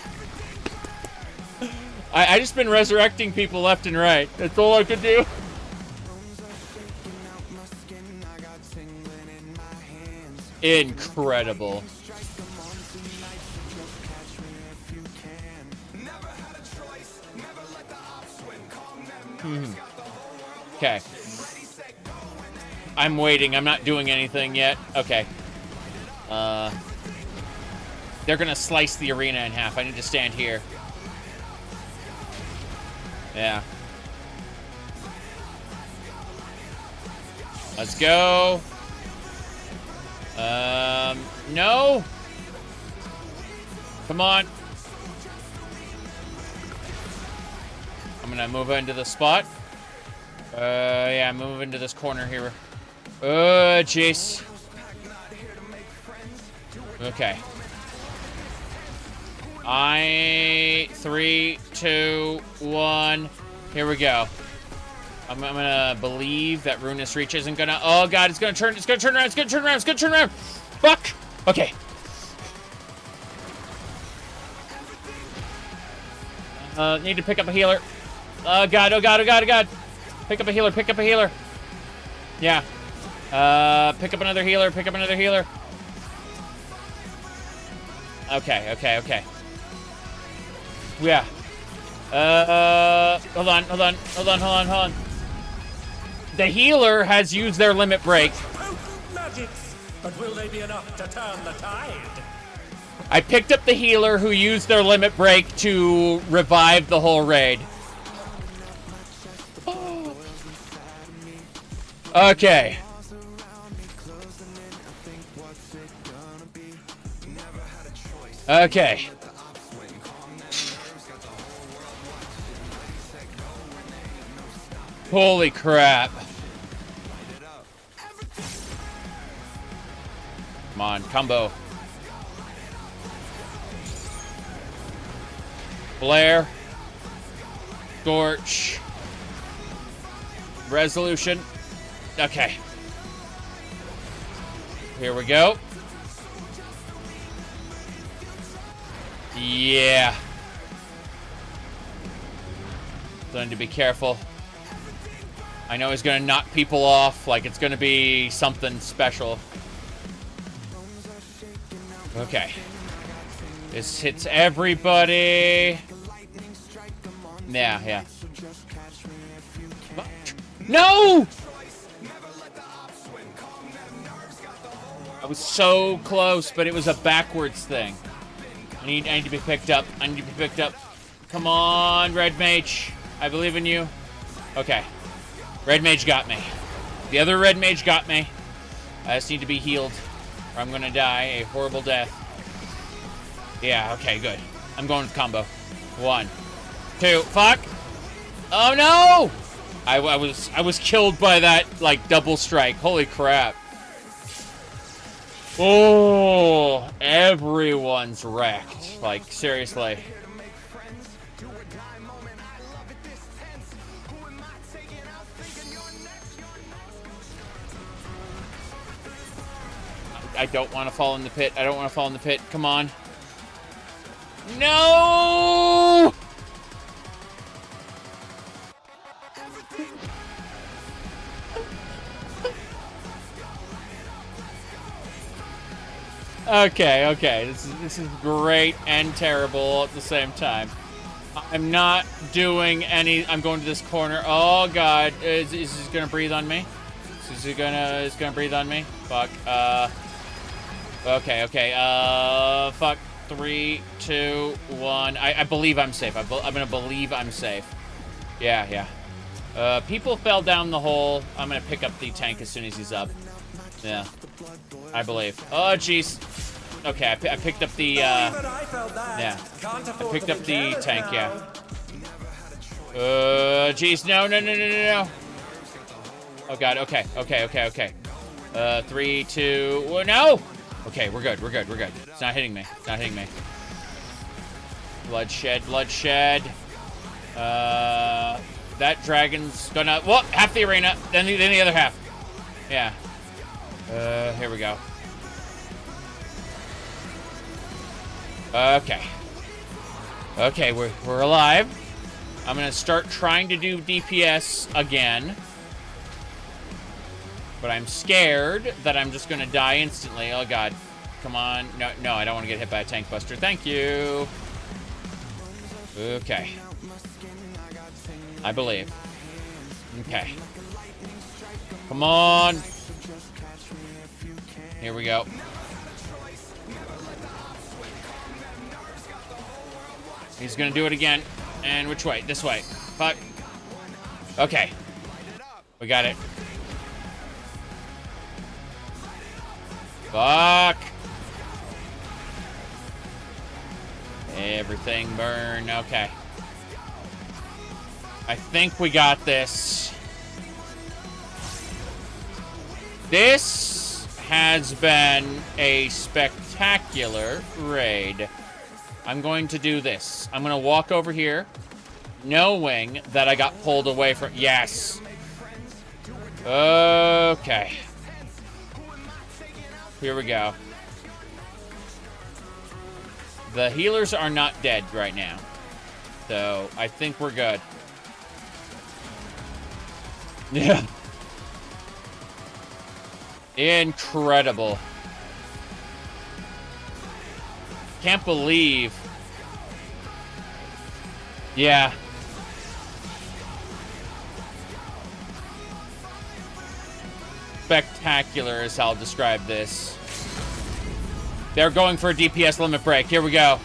I just been resurrecting people left and right. That's all I could do. Incredible. Okay. I'm waiting. I'm not doing anything yet. Okay. They're gonna slice the arena in half. I need to stand here. Yeah. Let's go. No. Come on. I'm gonna move into the spot. Yeah, move into this corner here. Jeez. Okay. 3, 2, 1. Here we go. I'm gonna believe that Ruinous Reach isn't gonna. Oh god, it's gonna turn around. It's gonna turn around. It's gonna turn around. Fuck. Okay. Need to pick up a healer. Oh god. Oh god. Oh god. Oh god. Pick up a healer. Pick up a healer. Yeah. Pick up another healer. Pick up another healer. Okay. Okay. Okay. Yeah. Hold on. Hold on. Hold on. Hold on. Hold on. The healer has used their limit break. Magics, but will they be enough to turn the tide? I picked up the healer who used their limit break to revive the whole raid. Okay. Okay. Holy crap. Come on, combo. Flare. Scorch. Resolution. Okay. Here we go. Yeah. So I need to be careful. I know he's gonna knock people off, like it's gonna be something special. Okay. This hits everybody. Yeah, yeah. No! I was so close, but it was a backwards thing. I need to be picked up. I need to be picked up. Come on, Red Mage. I believe in you. Okay. Red Mage got me. The other Red Mage got me. I just need to be healed, or I'm gonna die a horrible death. Yeah, okay, good. I'm going with combo. 1, 2, fuck! Oh no! I was killed by that, like, double strike. Holy crap. Oh, everyone's wrecked. Like, seriously. I don't want to fall in the pit. I don't want to fall in the pit. Come on. No! Okay, okay. This is great and terrible at the same time. I'm not doing any. I'm going to this corner. Oh god, is he gonna breathe on me? Is he gonna breathe on me? Fuck. Okay, okay. Fuck. 3, 2, 1. I believe I'm safe. I'm gonna believe I'm safe. Yeah, yeah. People fell down the hole. I'm gonna pick up the tank as soon as he's up. Yeah. I believe. Oh, jeez. Okay, I picked up the, yeah. I picked up the tank, yeah. Jeez, no. Oh, God, okay. 3, 2, no! Okay, we're good. It's not hitting me. Bloodshed. That dragon's gonna... Well, half the arena, then the other half. Yeah. Here we go. Okay, we're alive. I'm gonna start trying to do DPS again. But I'm scared that I'm just gonna die instantly. Oh, God. Come on. No, I don't want to get hit by a tank buster. Thank you. Okay. I believe. Okay. Come on. Here we go. He's gonna do it again. And which way? This way. Fuck. Okay. We got it. Fuck. Everything burn. Okay. I think we got this. This has been a spectacular raid. I'm going to do this. I'm going to walk over here, knowing that I got pulled away from... Yes. Okay. Here we go. The healers are not dead right now. So, I think we're good. Yeah. Incredible. Can't believe. Yeah. Spectacular is how I'll describe this. They're going for a DPS limit break. Here we go.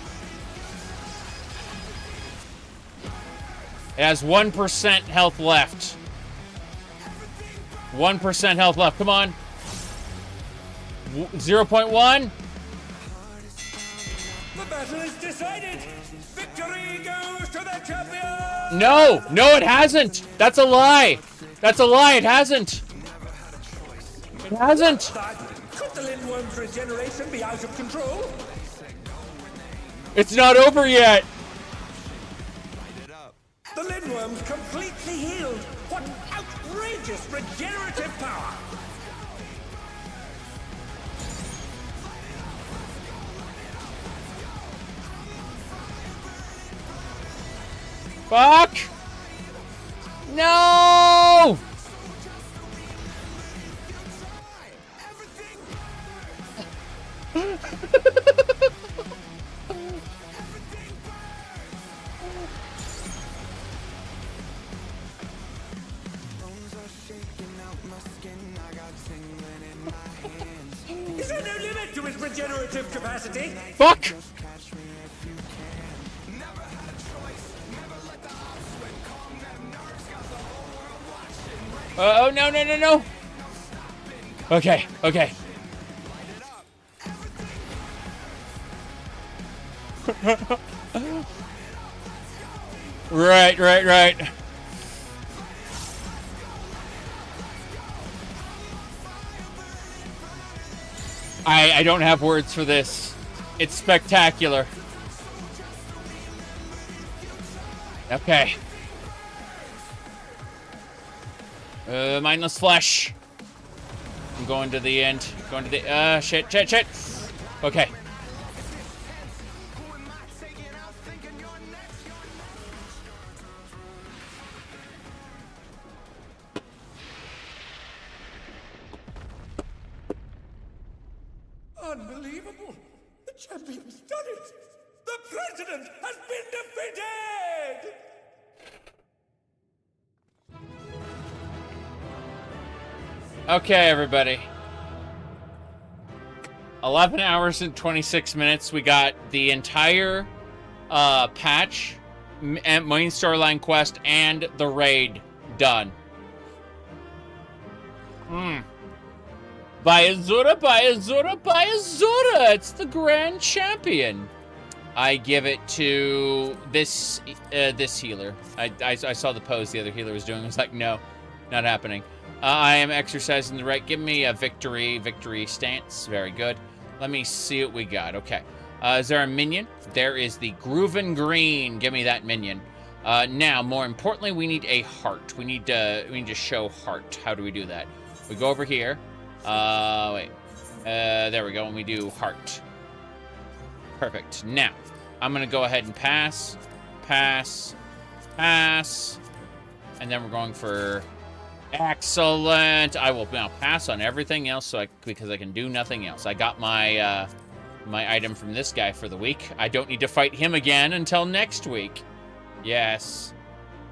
It has 1% health left. 1% health left. Come on. 0.1. The battle is decided. Victory goes to the champion. No, it hasn't. That's a lie. It hasn't. It hasn't. Could the Lindworm's regeneration be out of control? It's not over yet. The Lindworm's completely healed. What outrageous regenerative power! Fuck! No! Is there no limit to his regenerative capacity? Fuck! Oh, no. Okay. Right. I don't have words for this. It's spectacular. Okay. Mindless flesh. I'm going to the end. Shit. Okay. Unbelievable! The champion's done it! The president has been defeated! Okay, everybody. 11 hours and 26 minutes. We got the entire patch, main storyline quest, and the raid done. Bayazura, Bayazura, Bayazura! It's the grand champion. I give it to this this healer. I saw the pose the other healer was doing. I was like, no, not happening. I am exercising the right. Give me a victory stance. Very good. Let me see what we got. Okay. Is there a minion? There is the Grooven Green. Give me that minion. Now, more importantly, we need a heart. We need to show heart. How do we do that? We go over here. Wait. There we go. And we do heart. Perfect. Now, I'm going to go ahead and pass. Pass. Pass. And then we're going for... Excellent. I will now pass on everything else because I can do nothing else. I got my my item from this guy for the week. I don't need to fight him again until next week. Yes.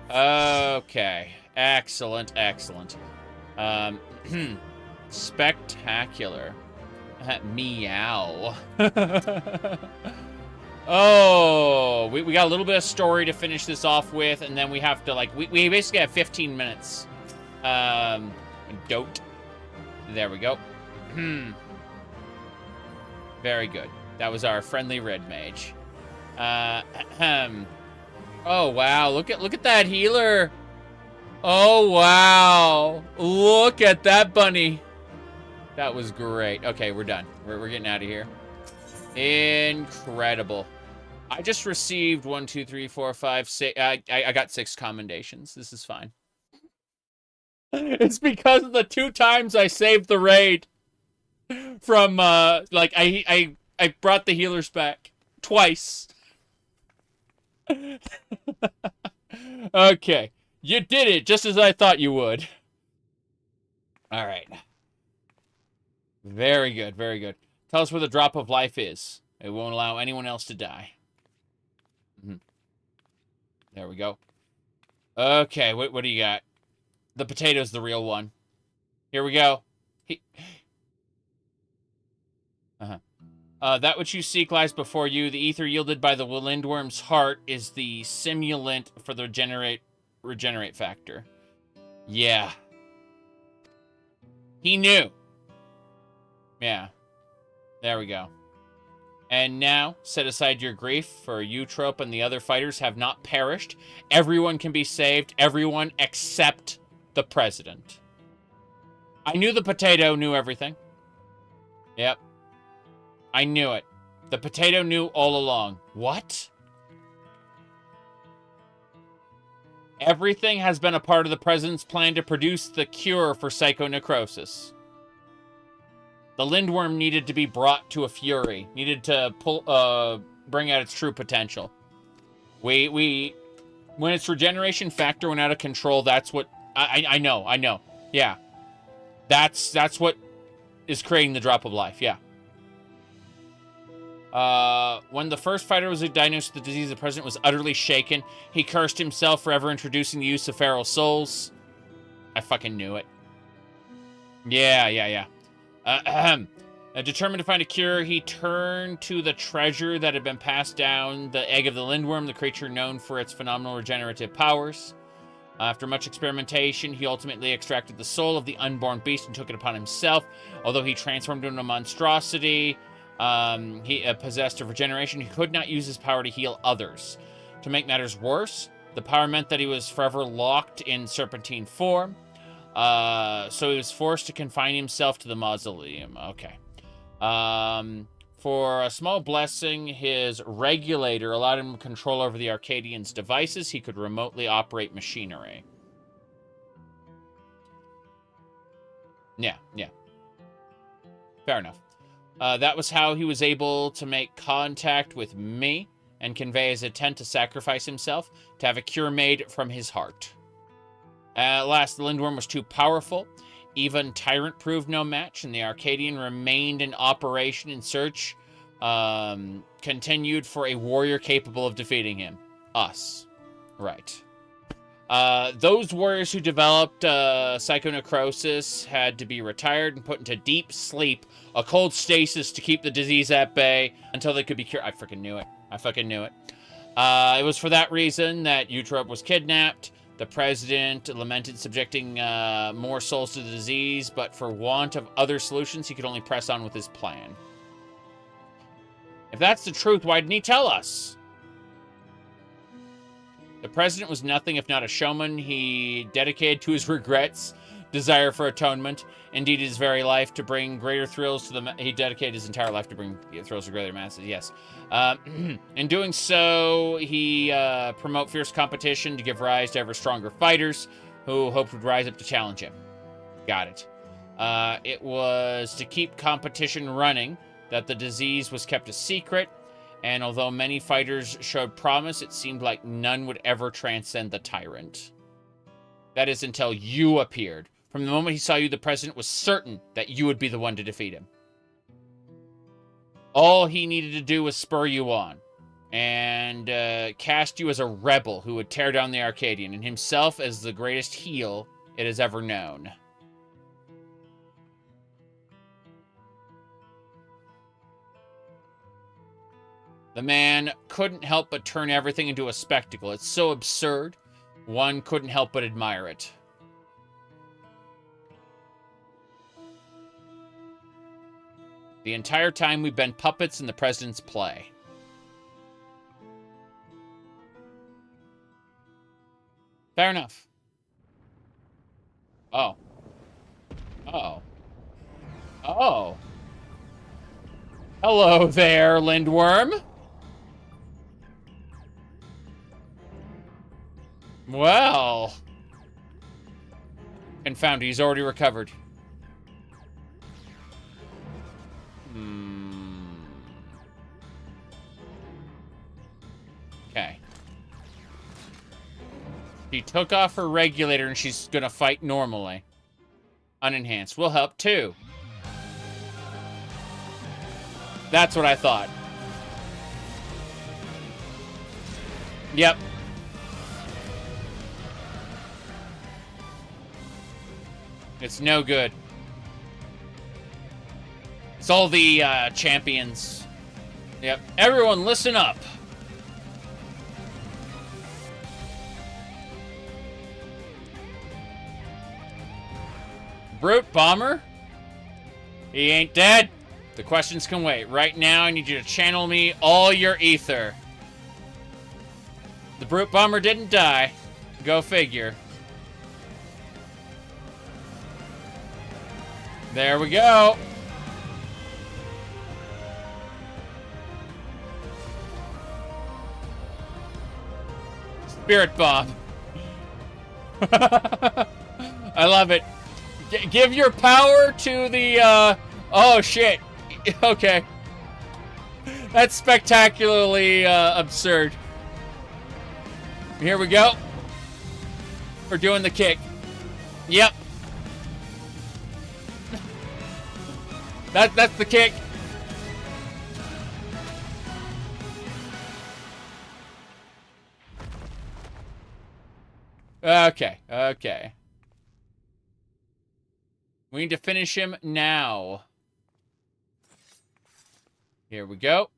Okay. Excellent. Excellent. Spectacular. Meow. Oh, we got a little bit of story to finish this off with, and then we have to, like, we basically have 15 minutes. Dote. There we go. Very good. That was our friendly red mage. Oh, wow. Look at that healer. Oh, wow. Look at that bunny. That was great. Okay, we're done. We're getting out of here. Incredible. I just received 1, 2, 3, 4, 5, 6. I got 6 commendations. This is fine. It's because of the 2 times I saved the raid from, like, I brought the healers back twice. Okay. You did it just as I thought you would. All right. Very good, very good. Tell us where the drop of life is. It won't allow anyone else to die. There we go. Okay, what do you got? The potato's the real one. Here we go. That which you seek lies before you. The ether yielded by the lindworm's heart is the simulant for the regenerate factor. Yeah. He knew. Yeah. There we go. And now, set aside your grief, for Eutrope and the other fighters have not perished. Everyone can be saved. Everyone except the president. I knew the potato knew everything. Yep. I knew it. The potato knew all along. What? Everything has been a part of the president's plan to produce the cure for psychonecrosis. The lindworm needed to be brought to a fury. Needed to bring out its true potential. When its regeneration factor went out of control, that's what... I know. Yeah. That's what is creating the drop of life, yeah. When the first fighter was diagnosed with the disease, the president was utterly shaken. He cursed himself for ever introducing the use of feral souls. I fucking knew it. Yeah. Determined to find a cure, he turned to the treasure that had been passed down, the egg of the lindworm, the creature known for its phenomenal regenerative powers. After much experimentation, he ultimately extracted the soul of the unborn beast and took it upon himself. Although he transformed into a monstrosity, he possessed of regeneration, he could not use his power to heal others. To make matters worse, the power meant that he was forever locked in serpentine form. So he was forced to confine himself to the mausoleum. Okay. For a small blessing, his regulator allowed him control over the Arcadian's devices. He could remotely operate machinery. Yeah. Fair enough. That was how he was able to make contact with me and convey his intent to sacrifice himself, to have a cure made from his heart. At last, the lindworm was too powerful. Even Tyrant proved no match, and the Arcadian remained in operation in search, continued for a warrior capable of defeating him. Us. Right. Those warriors who developed psychonecrosis had to be retired and put into deep sleep, a cold stasis to keep the disease at bay until they could be cured. I freaking knew it. It was for that reason that Eutrope was kidnapped. The president lamented subjecting more souls to the disease, but for want of other solutions, he could only press on with his plan. If that's the truth, why didn't he tell us? The president was nothing if not a showman. He dedicated to his regrets, desire for atonement, indeed his very life to bring greater thrills to the... He dedicated his entire life to bring thrills to greater masses, yes. In doing so, he promote fierce competition to give rise to ever stronger fighters who hoped would rise up to challenge him. Got it. It was to keep competition running that the disease was kept a secret, and although many fighters showed promise, it seemed like none would ever transcend the tyrant. That is until you appeared. From the moment he saw you, the president was certain that you would be the one to defeat him. All he needed to do was spur you on and cast you as a rebel who would tear down the Arcadian, and himself as the greatest heel it has ever known. The man couldn't help but turn everything into a spectacle. It's so absurd, one couldn't help but admire it. The entire time we've been puppets in the president's play. Fair enough. Oh. Uh-oh. Oh. Hello there, Lindworm. Well. Confound it, he's already recovered. Okay. She took off her regulator and she's gonna fight normally. Unenhanced will help too. That's what I thought. Yep. It's no good. It's all the champions. Yep. Everyone listen up. Brute Bomber? He ain't dead. The questions can wait. Right now, I need you to channel me all your ether. The Brute Bomber didn't die. Go figure. There we go. Spirit Bomb. I love it. Give your power to the, oh, shit. Okay. That's spectacularly absurd. Here we go. We're doing the kick. Yep. That's the kick. Okay, okay. We need to finish him now. Here we go.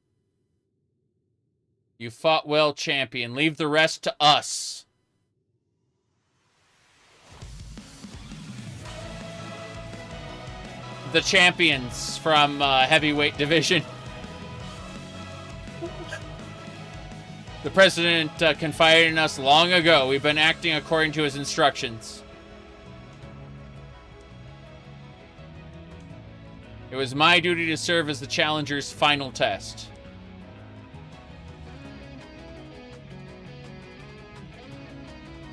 You fought well, champion. Leave the rest to us. The champions from heavyweight division. The president confided in us long ago. We've been acting according to his instructions. It was my duty to serve as the challenger's final test.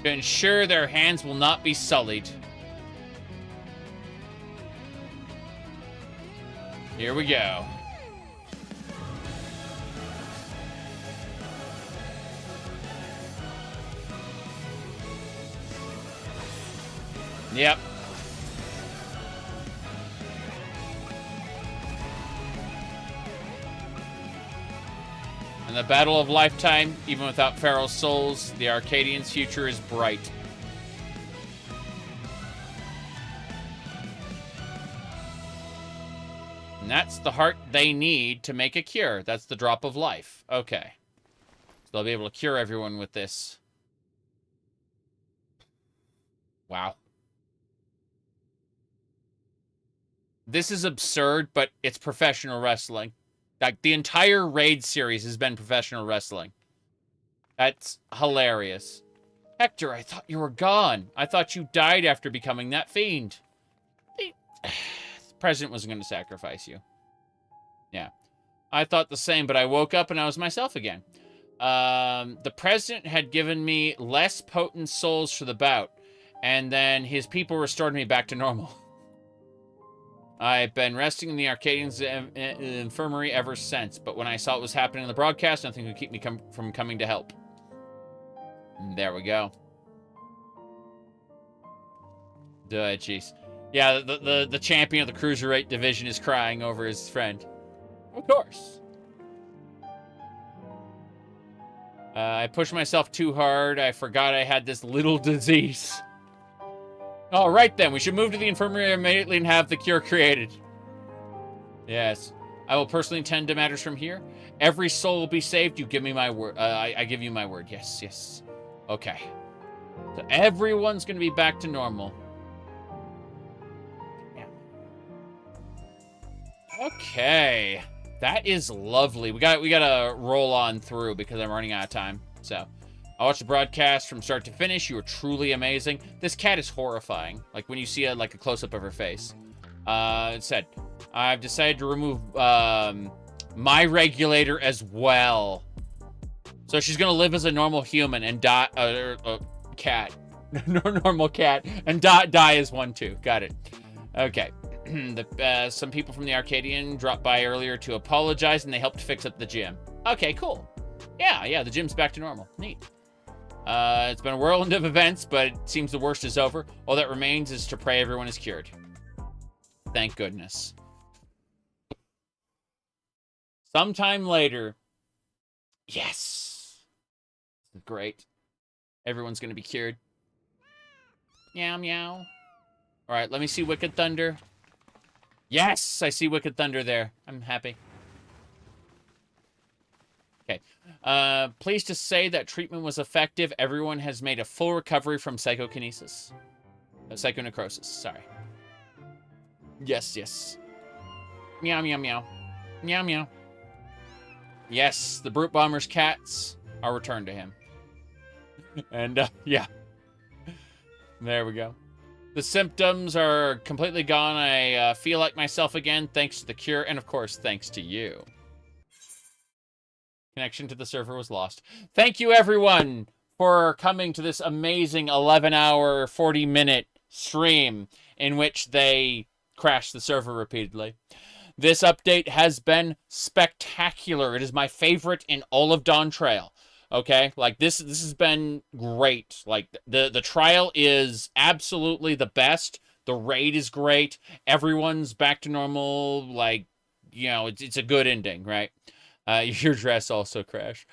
To ensure their hands will not be sullied. Here we go. Yep. In the battle of lifetime, even without Pharaoh's souls, the Arcadians' future is bright. And that's the heart they need to make a cure. That's the drop of life. Okay. So they'll be able to cure everyone with this. Wow. This is absurd, but it's professional wrestling. Like, the entire Raid series has been professional wrestling. That's hilarious. Hector, I thought you were gone. I thought you died after becoming that fiend. The president wasn't going to sacrifice you. Yeah. I thought the same, but I woke up and I was myself again. The president had given me less potent souls for the bout, and then his people restored me back to normal. I've been resting in the Arcadian's infirmary ever since, but when I saw what was happening in the broadcast, nothing could keep me from coming to help. And there we go. Duh, jeez. Yeah, the champion of the Cruiserweight division is crying over his friend. Of course. I pushed myself too hard. I forgot I had this little disease. All right, then. We should move to the infirmary immediately and have the cure created. Yes. I will personally tend to matters from here. Every soul will be saved. You give me my word. I give you my word. Yes, yes. Okay. So everyone's going to be back to normal. Yeah. Okay. That is lovely. We got to roll on through because I'm running out of time. So, I watched the broadcast from start to finish. You were truly amazing. This cat is horrifying. Like when you see a close-up of her face. It said, I've decided to remove my regulator as well. So she's gonna live as a normal human and die, cat, normal cat, and die as one too. Got it. Okay. Some people from the Arcadian dropped by earlier to apologize, and they helped fix up the gym. Okay, cool. Yeah, the gym's back to normal. Neat. It's been a whirlwind of events, but it seems the worst is over. All that remains is to pray everyone is cured. Thank goodness. Sometime later. Yes. Great. Everyone's going to be cured. Meow, meow. All right, let me see Wicked Thunder. Yes, I see Wicked Thunder there. I'm happy. Okay. Pleased to say that treatment was effective. Everyone has made a full recovery from psychokinesis. Psychonecrosis, sorry. Yes, yes. Meow, meow, meow. Meow, meow. Yes, the Brute Bomber's cats are returned to him. And, yeah. There we go. The symptoms are completely gone. I feel like myself again, thanks to the cure, and of course, thanks to you. Connection to the server was lost. Thank you, everyone, for coming to this amazing 11-hour, 40-minute stream in which they crashed the server repeatedly. This update has been spectacular. It is my favorite in all of Dawn Trail. Okay, like this has been great. Like the trial is absolutely the best. The raid is great. Everyone's back to normal. Like, you know, it's a good ending, right? Your dress also crashed.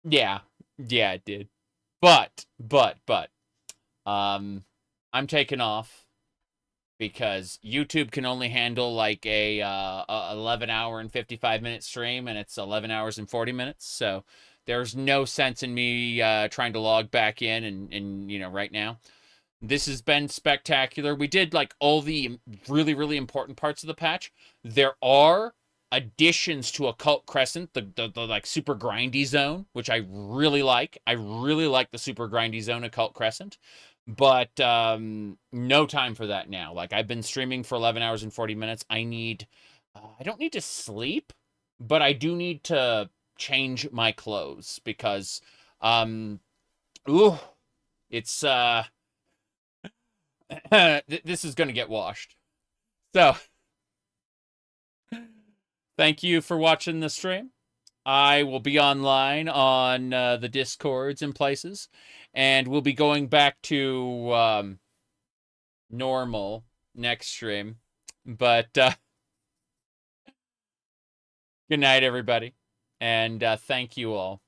Yeah, it did. But I'm taking off because YouTube can only handle like a 11-hour and 55-minute stream, and it's 11 hours and 40 minutes. So there's no sense in me trying to log back in and you know, right now. This has been spectacular. We did like all the really, really important parts of the patch. There are additions to Occult Crescent, the like super grindy zone, which I really like. I really like the super grindy zone Occult Crescent. But no time for that now. Like, I've been streaming for 11 hours and 40 minutes. I don't need to sleep, but I do need to change my clothes because it's this is going to get washed. So thank you for watching the stream. I will be online on the Discords and places, and we'll be going back to normal next stream. But good night, everybody, and thank you all.